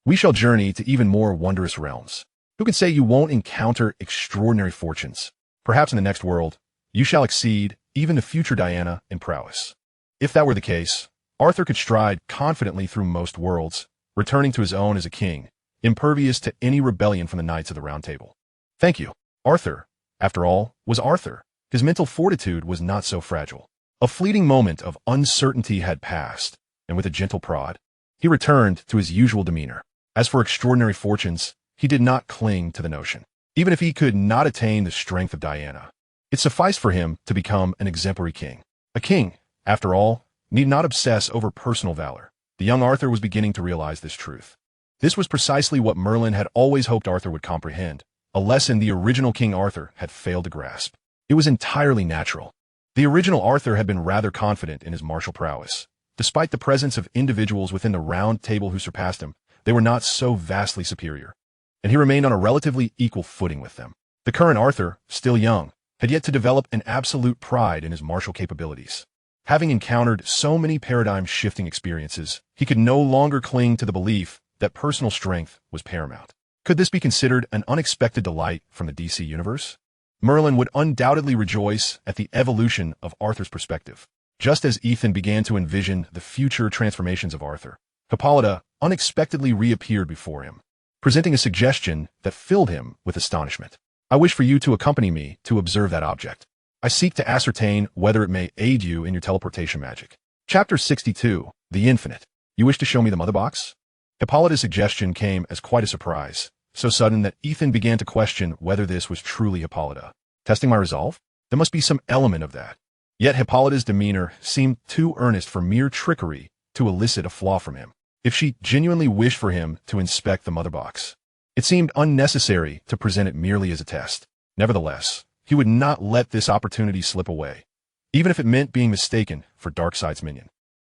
we shall journey to even more wondrous realms. Who can say you won't encounter extraordinary fortunes? Perhaps in the next world, you shall exceed even the future Diana in prowess. If that were the case, Arthur could stride confidently through most worlds, returning to his own as a king, impervious to any rebellion from the Knights of the Round Table. Thank you. Arthur, after all, was Arthur. His mental fortitude was not so fragile. A fleeting moment of uncertainty had passed, and with a gentle prod, he returned to his usual demeanor. As for extraordinary fortunes, he did not cling to the notion. Even if he could not attain the strength of Diana, it sufficed for him to become an exemplary king. A king, after all, need not obsess over personal valor. The young Arthur was beginning to realize this truth. This was precisely what Merlin had always hoped Arthur would comprehend, a lesson the original King Arthur had failed to grasp. It was entirely natural. The original Arthur had been rather confident in his martial prowess. Despite the presence of individuals within the Round Table who surpassed him, they were not so vastly superior, and he remained on a relatively equal footing with them. The current Arthur, still young, had yet to develop an absolute pride in his martial capabilities. Having encountered so many paradigm-shifting experiences, he could no longer cling to the belief that personal strength was paramount. Could this be considered an unexpected delight from the DC universe? Merlin would undoubtedly rejoice at the evolution of Arthur's perspective. Just as Ethan began to envision the future transformations of Arthur, Hippolyta unexpectedly reappeared before him, presenting a suggestion that filled him with astonishment. I wish for you to accompany me to observe that object. I seek to ascertain whether it may aid you in your teleportation magic. Chapter 62, The Infinite. You wish to show me the mother box? Hippolyta's suggestion came as quite a surprise, so sudden that Ethan began to question whether this was truly Hippolyta. Testing my resolve? There must be some element of that. Yet Hippolyta's demeanor seemed too earnest for mere trickery to elicit a flaw from him. If she genuinely wished for him to inspect the mother box, it seemed unnecessary to present it merely as a test. Nevertheless, he would not let this opportunity slip away, even if it meant being mistaken for Darkseid's minion.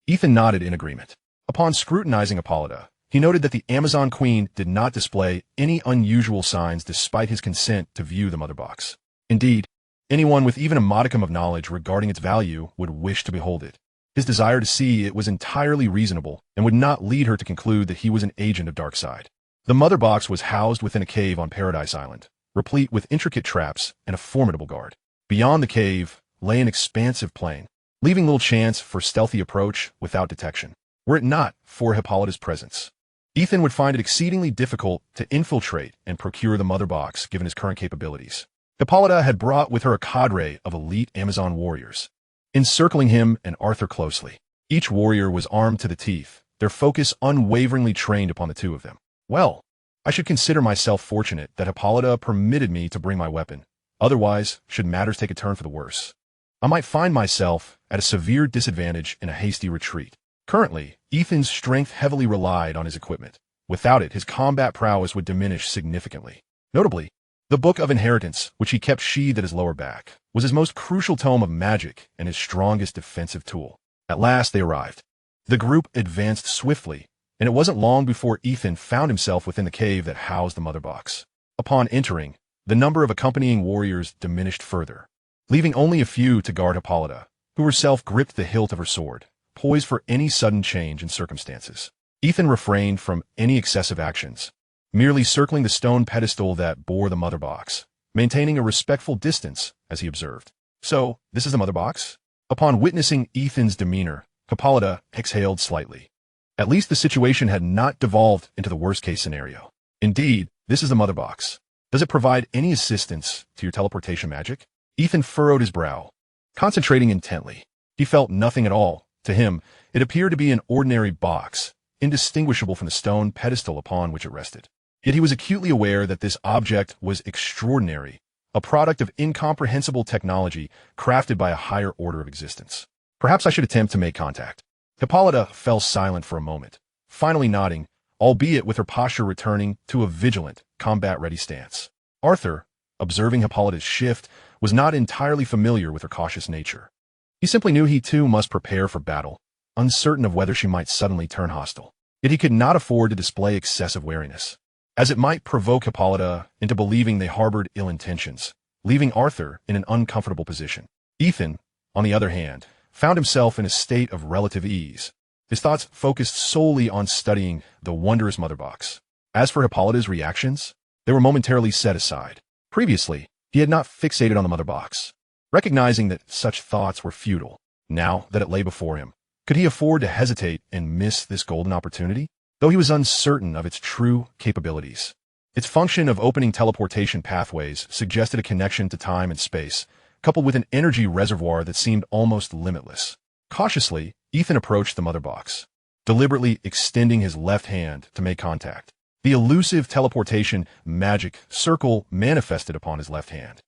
Ethan nodded in agreement. Upon scrutinizing Hippolyta, he noted that the Amazon Queen did not display any unusual signs despite his consent to view the mother box. Indeed, anyone with even a modicum of knowledge regarding its value would wish to behold it. His desire to see it was entirely reasonable and would not lead her to conclude that he was an agent of Darkseid. The mother box was housed within a cave on Paradise Island, replete with intricate traps and a formidable guard. Beyond the cave lay an expansive plain, leaving little chance for stealthy approach without detection. Were it not for Hippolyta's presence, Ethan would find it exceedingly difficult to infiltrate and procure the mother box given his current capabilities. Hippolyta had brought with her a cadre of elite Amazon warriors, encircling him and Arthur closely. Each warrior was armed to the teeth, their focus unwaveringly trained upon the two of them. Well, I should consider myself fortunate that Hippolyta permitted me to bring my weapon. Otherwise, should matters take a turn for the worse, I might find myself at a severe disadvantage in a hasty retreat. Currently, Ethan's strength heavily relied on his equipment. Without it, his combat prowess would diminish significantly. Notably, the Book of Inheritance, which he kept sheathed at his lower back, was his most crucial tome of magic and his strongest defensive tool. At last they arrived. The group advanced swiftly, and it wasn't long before Ethan found himself within the cave that housed the mother box. Upon entering, the number of accompanying warriors diminished further, leaving only a few to guard Hippolyta, who herself gripped the hilt of her sword, poised for any sudden change in circumstances. Ethan refrained from any excessive actions, merely circling the stone pedestal that bore the mother box, maintaining a respectful distance as he observed. So, this is the mother box? Upon witnessing Ethan's demeanor, Hippolyta exhaled slightly. At least the situation had not devolved into the worst-case scenario. Indeed, this is the mother box. Does it provide any assistance to your teleportation magic? Ethan furrowed his brow, concentrating intently. He felt nothing at all. To him, it appeared to be an ordinary box, indistinguishable from the stone pedestal upon which it rested. Yet he was acutely aware that this object was extraordinary, a product of incomprehensible technology crafted by a higher order of existence. Perhaps I should attempt to make contact. Hippolyta fell silent for a moment, finally nodding, albeit with her posture returning to a vigilant, combat-ready stance. Arthur, observing Hippolyta's shift, was not entirely familiar with her cautious nature. He simply knew he too must prepare for battle, uncertain of whether she might suddenly turn hostile. Yet he could not afford to display excessive wariness, as it might provoke Hippolyta into believing they harbored ill intentions, leaving Arthur in an uncomfortable position. Ethan, on the other hand, found himself in a state of relative ease, his thoughts focused solely on studying the wondrous mother box. As for Hippolyta's reactions, they were momentarily set aside. Previously, he had not fixated on the mother box, recognizing that such thoughts were futile. Now that it lay before him, could he afford to hesitate and miss this golden opportunity? Though he was uncertain of its true capabilities, its function of opening teleportation pathways suggested a connection to time and space, coupled with an energy reservoir that seemed almost limitless. Cautiously, Ethan approached the mother box, deliberately extending his left hand to make contact. The elusive teleportation magic circle manifested upon his left hand,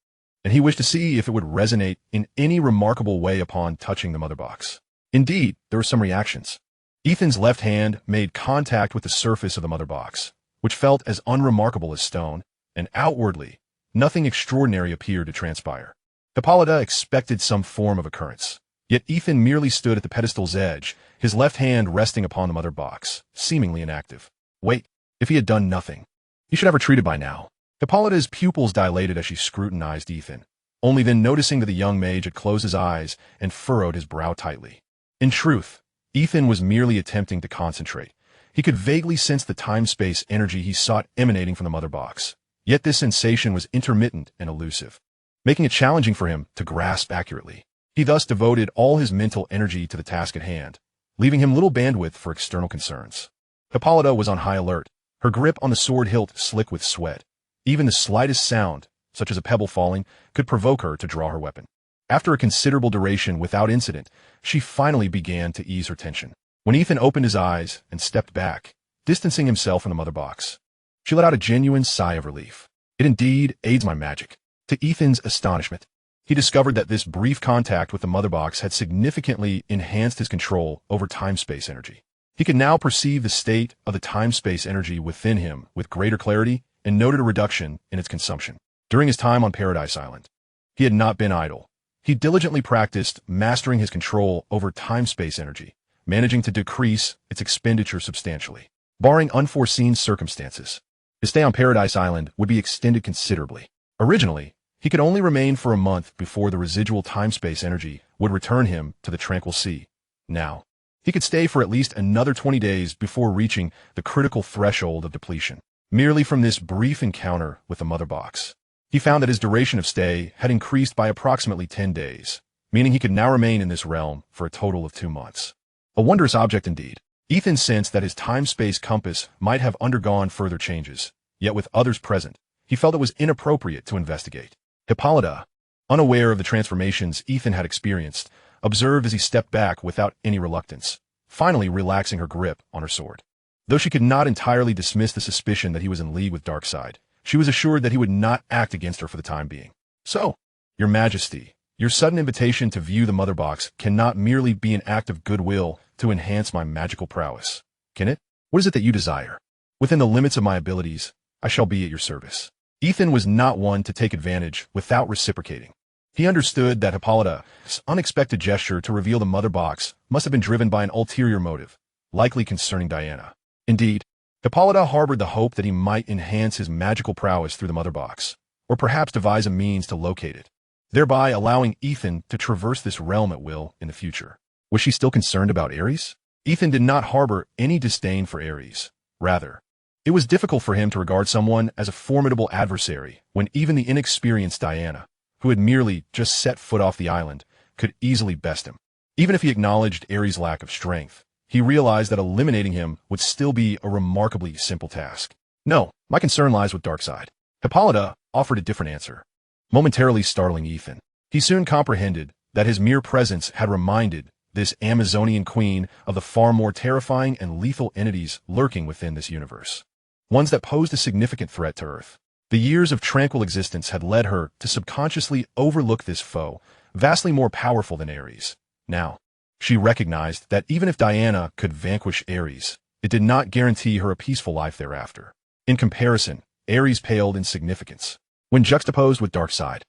and he wished to see if it would resonate in any remarkable way upon touching the mother box. Indeed, there were some reactions. Ethan's left hand made contact with the surface of the mother box, which felt as unremarkable as stone, and outwardly, nothing extraordinary appeared to transpire. Hippolyta expected some form of occurrence, yet Ethan merely stood at the pedestal's edge, his left hand resting upon the mother box, seemingly inactive. Wait, if he had done nothing, he should have retreated by now. Hippolyta's pupils dilated as she scrutinized Ethan, only then noticing that the young mage had closed his eyes and furrowed his brow tightly. In truth, Ethan was merely attempting to concentrate. He could vaguely sense the time-space energy he sought emanating from the mother box, yet this sensation was intermittent and elusive, making it challenging for him to grasp accurately. He thus devoted all his mental energy to the task at hand, leaving him little bandwidth for external concerns. Hippolyta was on high alert, her grip on the sword hilt slick with sweat. Even the slightest sound, such as a pebble falling, could provoke her to draw her weapon. After a considerable duration without incident, she finally began to ease her tension. When Ethan opened his eyes and stepped back, distancing himself from the mother box, she let out a genuine sigh of relief. It indeed aids my magic. To Ethan's astonishment, he discovered that this brief contact with the mother box had significantly enhanced his control over time-space energy. He could now perceive the state of the time-space energy within him with greater clarity and noted a reduction in its consumption. During his time on Paradise Island, he had not been idle. He diligently practiced mastering his control over time-space energy, managing to decrease its expenditure substantially. Barring unforeseen circumstances, his stay on Paradise Island would be extended considerably. Originally, he could only remain for a month before the residual time-space energy would return him to the tranquil sea. Now, he could stay for at least another 20 days before reaching the critical threshold of depletion. Merely from this brief encounter with the mother box, he found that his duration of stay had increased by approximately 10 days, meaning he could now remain in this realm for a total of 2 months. A wondrous object indeed. Ethan sensed that his time-space compass might have undergone further changes, yet with others present, he felt it was inappropriate to investigate. Hippolyta, unaware of the transformations Ethan had experienced, observed as he stepped back without any reluctance, finally relaxing her grip on her sword. Though she could not entirely dismiss the suspicion that he was in league with Darkseid, she was assured that he would not act against her for the time being. So, Your Majesty, your sudden invitation to view the Mother Box cannot merely be an act of goodwill to enhance my magical prowess, can it? What is it that you desire? Within the limits of my abilities, I shall be at your service. Ethan was not one to take advantage without reciprocating. He understood that Hippolyta's unexpected gesture to reveal the Mother Box must have been driven by an ulterior motive, likely concerning Diana. Indeed, Hippolyta harbored the hope that he might enhance his magical prowess through the Mother Box, or perhaps devise a means to locate it, thereby allowing Ethan to traverse this realm at will in the future. Was she still concerned about Ares? Ethan did not harbor any disdain for Ares. Rather, it was difficult for him to regard someone as a formidable adversary when even the inexperienced Diana, who had merely just set foot off the island, could easily best him. Even if he acknowledged Ares' lack of strength, he realized that eliminating him would still be a remarkably simple task. No, my concern lies with Darkseid. Hippolyta offered a different answer, momentarily startling Ethan. He soon comprehended that his mere presence had reminded this Amazonian queen of the far more terrifying and lethal entities lurking within this universe. Ones that posed a significant threat to Earth. The years of tranquil existence had led her to subconsciously overlook this foe, vastly more powerful than Ares. Now, she recognized that even if Diana could vanquish Ares, it did not guarantee her a peaceful life thereafter. In comparison, Ares paled in significance. When juxtaposed with Darkseid,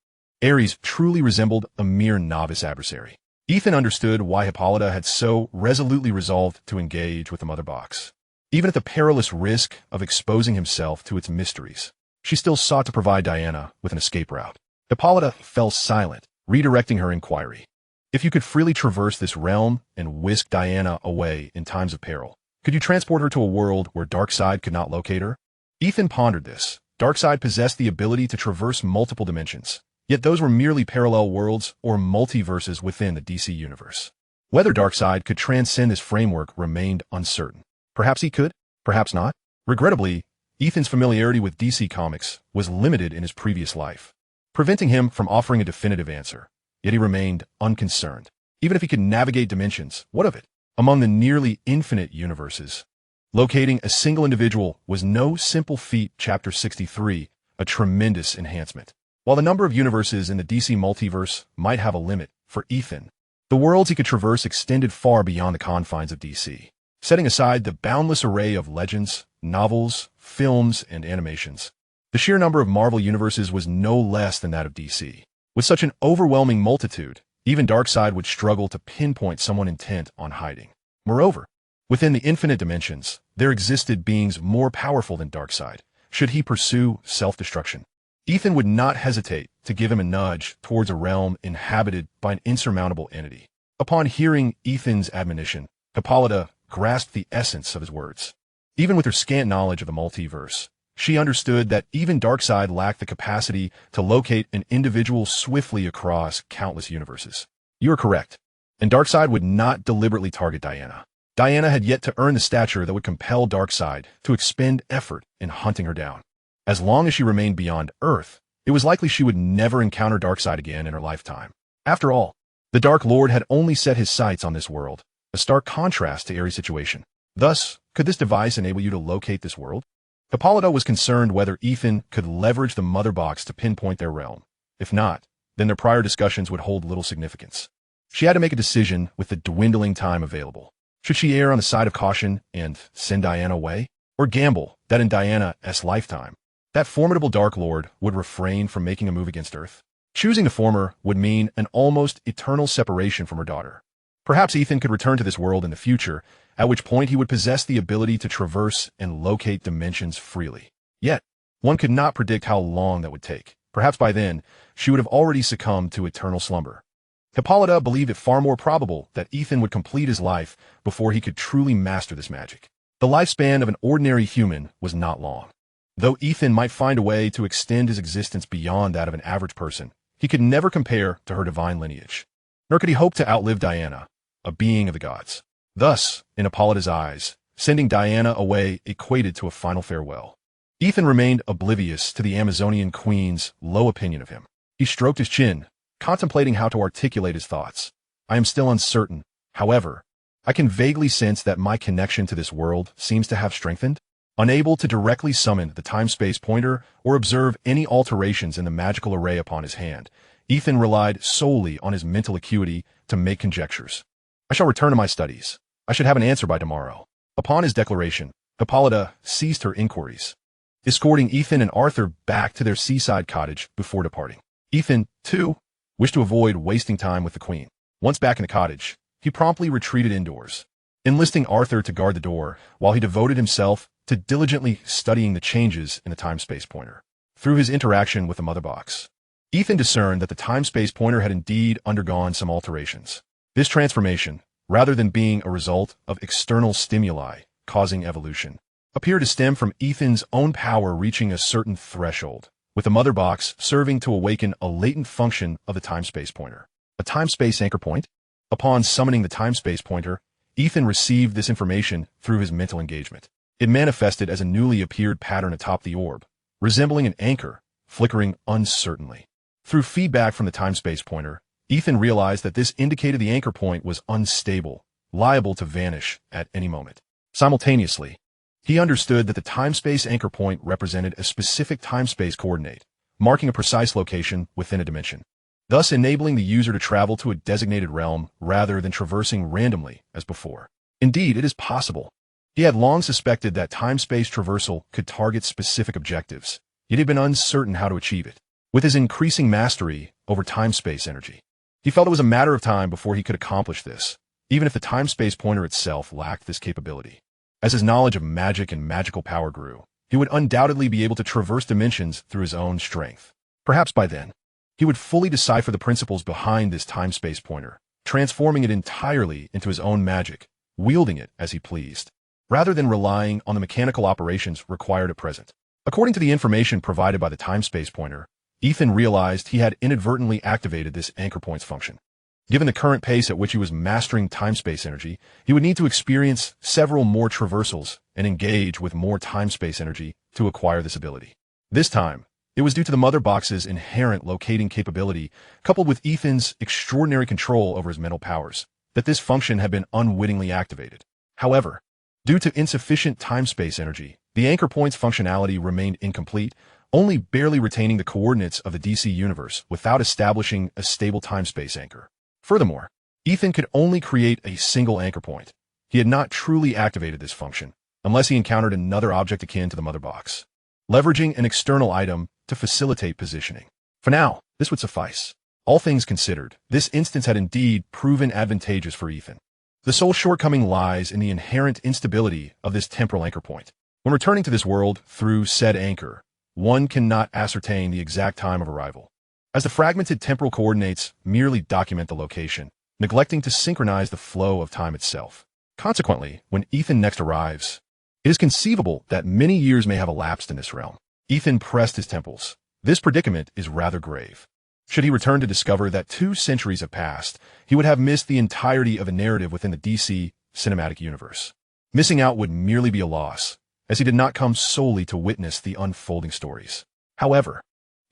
Ares truly resembled a mere novice adversary. Ethan understood why Hippolyta had so resolutely resolved to engage with the Mother Box. Even at the perilous risk of exposing himself to its mysteries, she still sought to provide Diana with an escape route. Hippolyta fell silent, redirecting her inquiry. If you could freely traverse this realm and whisk Diana away in times of peril, could you transport her to a world where Darkseid could not locate her? Ethan pondered this. Darkseid possessed the ability to traverse multiple dimensions, yet those were merely parallel worlds or multiverses within the DC universe. Whether Darkseid could transcend this framework remained uncertain. Perhaps he could, perhaps not. Regrettably, Ethan's familiarity with DC Comics was limited in his previous life, preventing him from offering a definitive answer. Yet he remained unconcerned. Even if he could navigate dimensions, what of it? Among the nearly infinite universes, locating a single individual was no simple feat. Chapter 63, a tremendous enhancement. While the number of universes in the DC multiverse might have a limit, for Ethan, the worlds he could traverse extended far beyond the confines of DC. Setting aside the boundless array of legends, novels, films, and animations, the sheer number of Marvel universes was no less than that of DC. With such an overwhelming multitude, even Darkseid would struggle to pinpoint someone intent on hiding. Moreover, within the infinite dimensions, there existed beings more powerful than Darkseid, should he pursue self-destruction. Ethan would not hesitate to give him a nudge towards a realm inhabited by an insurmountable entity. Upon hearing Ethan's admonition, Hippolyta grasped the essence of his words. Even with her scant knowledge of the multiverse, she understood that even Darkseid lacked the capacity to locate an individual swiftly across countless universes. You are correct, and Darkseid would not deliberately target Diana. Diana had yet to earn the stature that would compel Darkseid to expend effort in hunting her down. As long as she remained beyond Earth, it was likely she would never encounter Darkseid again in her lifetime. After all, the Dark Lord had only set his sights on this world, a stark contrast to Ares' situation. Thus, could this device enable you to locate this world? Hippolyta was concerned whether Ethan could leverage the Mother Box to pinpoint their realm. If not, then their prior discussions would hold little significance. She had to make a decision with the dwindling time available. Should she err on the side of caution and send Diana away? Or gamble that in Diana's lifetime, that formidable Dark Lord would refrain from making a move against Earth? Choosing the former would mean an almost eternal separation from her daughter. Perhaps Ethan could return to this world in the future, at which point he would possess the ability to traverse and locate dimensions freely. Yet, one could not predict how long that would take. Perhaps by then, she would have already succumbed to eternal slumber. Hippolyta believed it far more probable that Ethan would complete his life before he could truly master this magic. The lifespan of an ordinary human was not long. Though Ethan might find a way to extend his existence beyond that of an average person, he could never compare to her divine lineage. Nor could he hope to outlive Diana, a being of the gods. Thus, in Hippolyta's eyes, sending Diana away equated to a final farewell. Ethan remained oblivious to the Amazonian queen's low opinion of him. He stroked his chin, contemplating how to articulate his thoughts. I am still uncertain. However, I can vaguely sense that my connection to this world seems to have strengthened. Unable to directly summon the time-space pointer or observe any alterations in the magical array upon his hand, Ethan relied solely on his mental acuity to make conjectures. I shall return to my studies. I should have an answer by tomorrow. Upon his declaration, Hippolyta ceased her inquiries, escorting Ethan and Arthur back to their seaside cottage before departing. Ethan, too, wished to avoid wasting time with the Queen. Once back in the cottage, he promptly retreated indoors, enlisting Arthur to guard the door while he devoted himself to diligently studying the changes in the time-space pointer. Through his interaction with the mother box, Ethan discerned that the time-space pointer had indeed undergone some alterations. This transformation, rather than being a result of external stimuli causing evolution, appeared to stem from Ethan's own power reaching a certain threshold, with the mother box serving to awaken a latent function of the time-space pointer. A time-space anchor point? Upon summoning the time-space pointer, Ethan received this information through his mental engagement. It manifested as a newly appeared pattern atop the orb, resembling an anchor, flickering uncertainly. Through feedback from the time-space pointer, Ethan realized that this indicated the anchor point was unstable, liable to vanish at any moment. Simultaneously, he understood that the time-space anchor point represented a specific time-space coordinate, marking a precise location within a dimension, thus enabling the user to travel to a designated realm rather than traversing randomly as before. Indeed, it is possible. He had long suspected that time-space traversal could target specific objectives, yet he had been uncertain how to achieve it. With his increasing mastery over time-space energy, he felt it was a matter of time before he could accomplish this, even if the time-space pointer itself lacked this capability. As his knowledge of magic and magical power grew, he would undoubtedly be able to traverse dimensions through his own strength. Perhaps by then, he would fully decipher the principles behind this time-space pointer, transforming it entirely into his own magic, wielding it as he pleased, rather than relying on the mechanical operations required at present. According to the information provided by the time-space pointer, Ethan realized he had inadvertently activated this anchor point's function. Given the current pace at which he was mastering time-space energy, he would need to experience several more traversals and engage with more time-space energy to acquire this ability. This time, it was due to the mother box's inherent locating capability, coupled with Ethan's extraordinary control over his mental powers, that this function had been unwittingly activated. However, due to insufficient time-space energy, the anchor point's functionality remained incomplete, only barely retaining the coordinates of the DC universe without establishing a stable time-space anchor. Furthermore, Ethan could only create a single anchor point. He had not truly activated this function, unless he encountered another object akin to the mother box, leveraging an external item to facilitate positioning. For now, this would suffice. All things considered, this instance had indeed proven advantageous for Ethan. The sole shortcoming lies in the inherent instability of this temporal anchor point. When returning to this world through said anchor, one cannot ascertain the exact time of arrival, as the fragmented temporal coordinates merely document the location, neglecting to synchronize the flow of time itself. Consequently, when Ethan next arrives, it is conceivable that many years may have elapsed in this realm. Ethan pressed his temples. This predicament is rather grave. Should he return to discover that 2 centuries have passed, he would have missed the entirety of a narrative within the DC cinematic universe. Missing out would merely be a loss, as he did not come solely to witness the unfolding stories. However,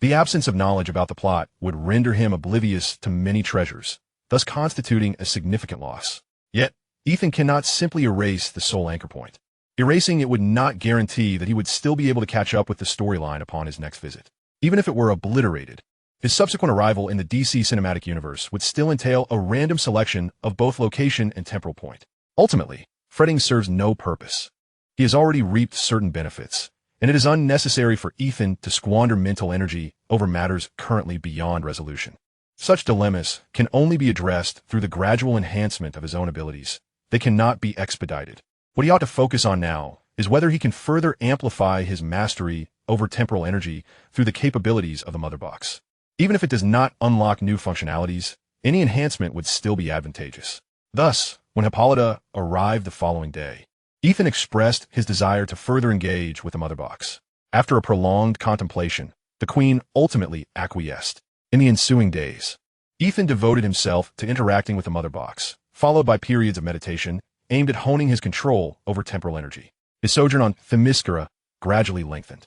the absence of knowledge about the plot would render him oblivious to many treasures, thus constituting a significant loss. Yet, Ethan cannot simply erase the sole anchor point. Erasing it would not guarantee that he would still be able to catch up with the storyline upon his next visit. Even if it were obliterated, his subsequent arrival in the DC cinematic universe would still entail a random selection of both location and temporal point. Ultimately, fretting serves no purpose. He has already reaped certain benefits, and it is unnecessary for Ethan to squander mental energy over matters currently beyond resolution. Such dilemmas can only be addressed through the gradual enhancement of his own abilities. They cannot be expedited. What he ought to focus on now is whether he can further amplify his mastery over temporal energy through the capabilities of the mother box. Even if it does not unlock new functionalities, any enhancement would still be advantageous. Thus, when Hippolyta arrived the following day, Ethan expressed his desire to further engage with the mother box. After a prolonged contemplation, the Queen ultimately acquiesced. In the ensuing days, Ethan devoted himself to interacting with the mother box, followed by periods of meditation aimed at honing his control over temporal energy. His sojourn on Themyscira gradually lengthened.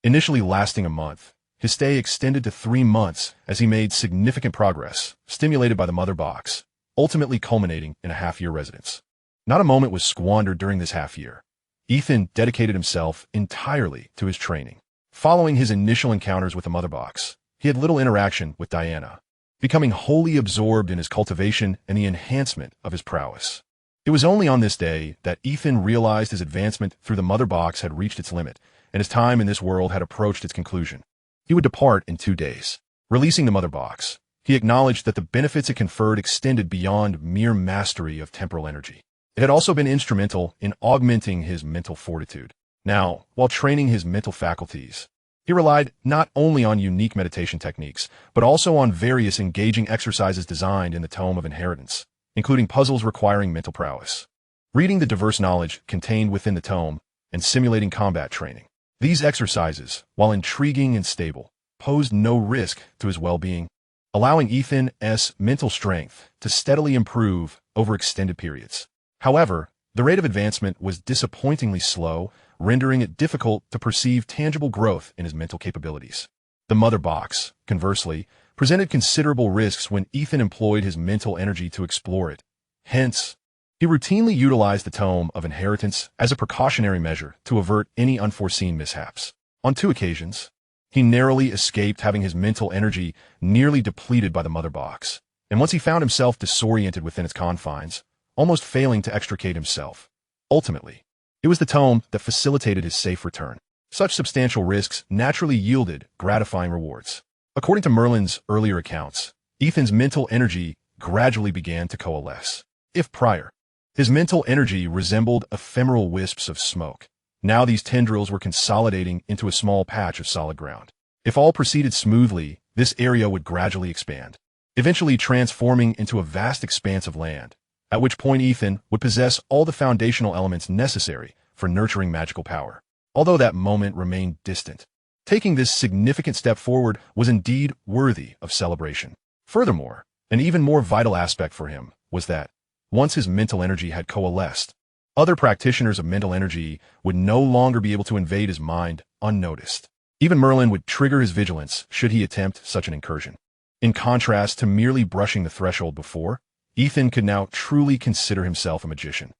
Initially lasting a month, his stay extended to 3 months as he made significant progress, stimulated by the mother box, ultimately culminating in a half-year residence. Not a moment was squandered during this half-year. Ethan dedicated himself entirely to his training. Following his initial encounters with the Mother Box, he had little interaction with Diana, becoming wholly absorbed in his cultivation and the enhancement of his prowess. It was only on this day that Ethan realized his advancement through the Mother Box had reached its limit, and his time in this world had approached its conclusion. He would depart in 2 days. Releasing the Mother Box, he acknowledged that the benefits it conferred extended beyond mere mastery of temporal energy. It had also been instrumental in augmenting his mental fortitude. Now, while training his mental faculties, he relied not only on unique meditation techniques, but also on various engaging exercises designed in the Tome of Inheritance, including puzzles requiring mental prowess. Reading the diverse knowledge contained within the tome and simulating combat training. These exercises, while intriguing and stable, posed no risk to his well-being, allowing Ethan's mental strength to steadily improve over extended periods. However, the rate of advancement was disappointingly slow, rendering it difficult to perceive tangible growth in his mental capabilities. The Mother Box, conversely, presented considerable risks when Ethan employed his mental energy to explore it. Hence, he routinely utilized the Tome of Inheritance as a precautionary measure to avert any unforeseen mishaps. On 2 occasions, he narrowly escaped having his mental energy nearly depleted by the Mother Box, and once he found himself disoriented within its confines, almost failing to extricate himself. Ultimately, it was the tome that facilitated his safe return. Such substantial risks naturally yielded gratifying rewards. According to Merlin's earlier accounts, Ethan's mental energy gradually began to coalesce. If prior, his mental energy resembled ephemeral wisps of smoke, now these tendrils were consolidating into a small patch of solid ground. If all proceeded smoothly, this area would gradually expand, eventually transforming into a vast expanse of land, at which point Ethan would possess all the foundational elements necessary for nurturing magical power. Although that moment remained distant, taking this significant step forward was indeed worthy of celebration. Furthermore, an even more vital aspect for him was that, once his mental energy had coalesced, other practitioners of mental energy would no longer be able to invade his mind unnoticed. Even Merlin would trigger his vigilance should he attempt such an incursion. In contrast to merely brushing the threshold before, Ethan could now truly consider himself a magician.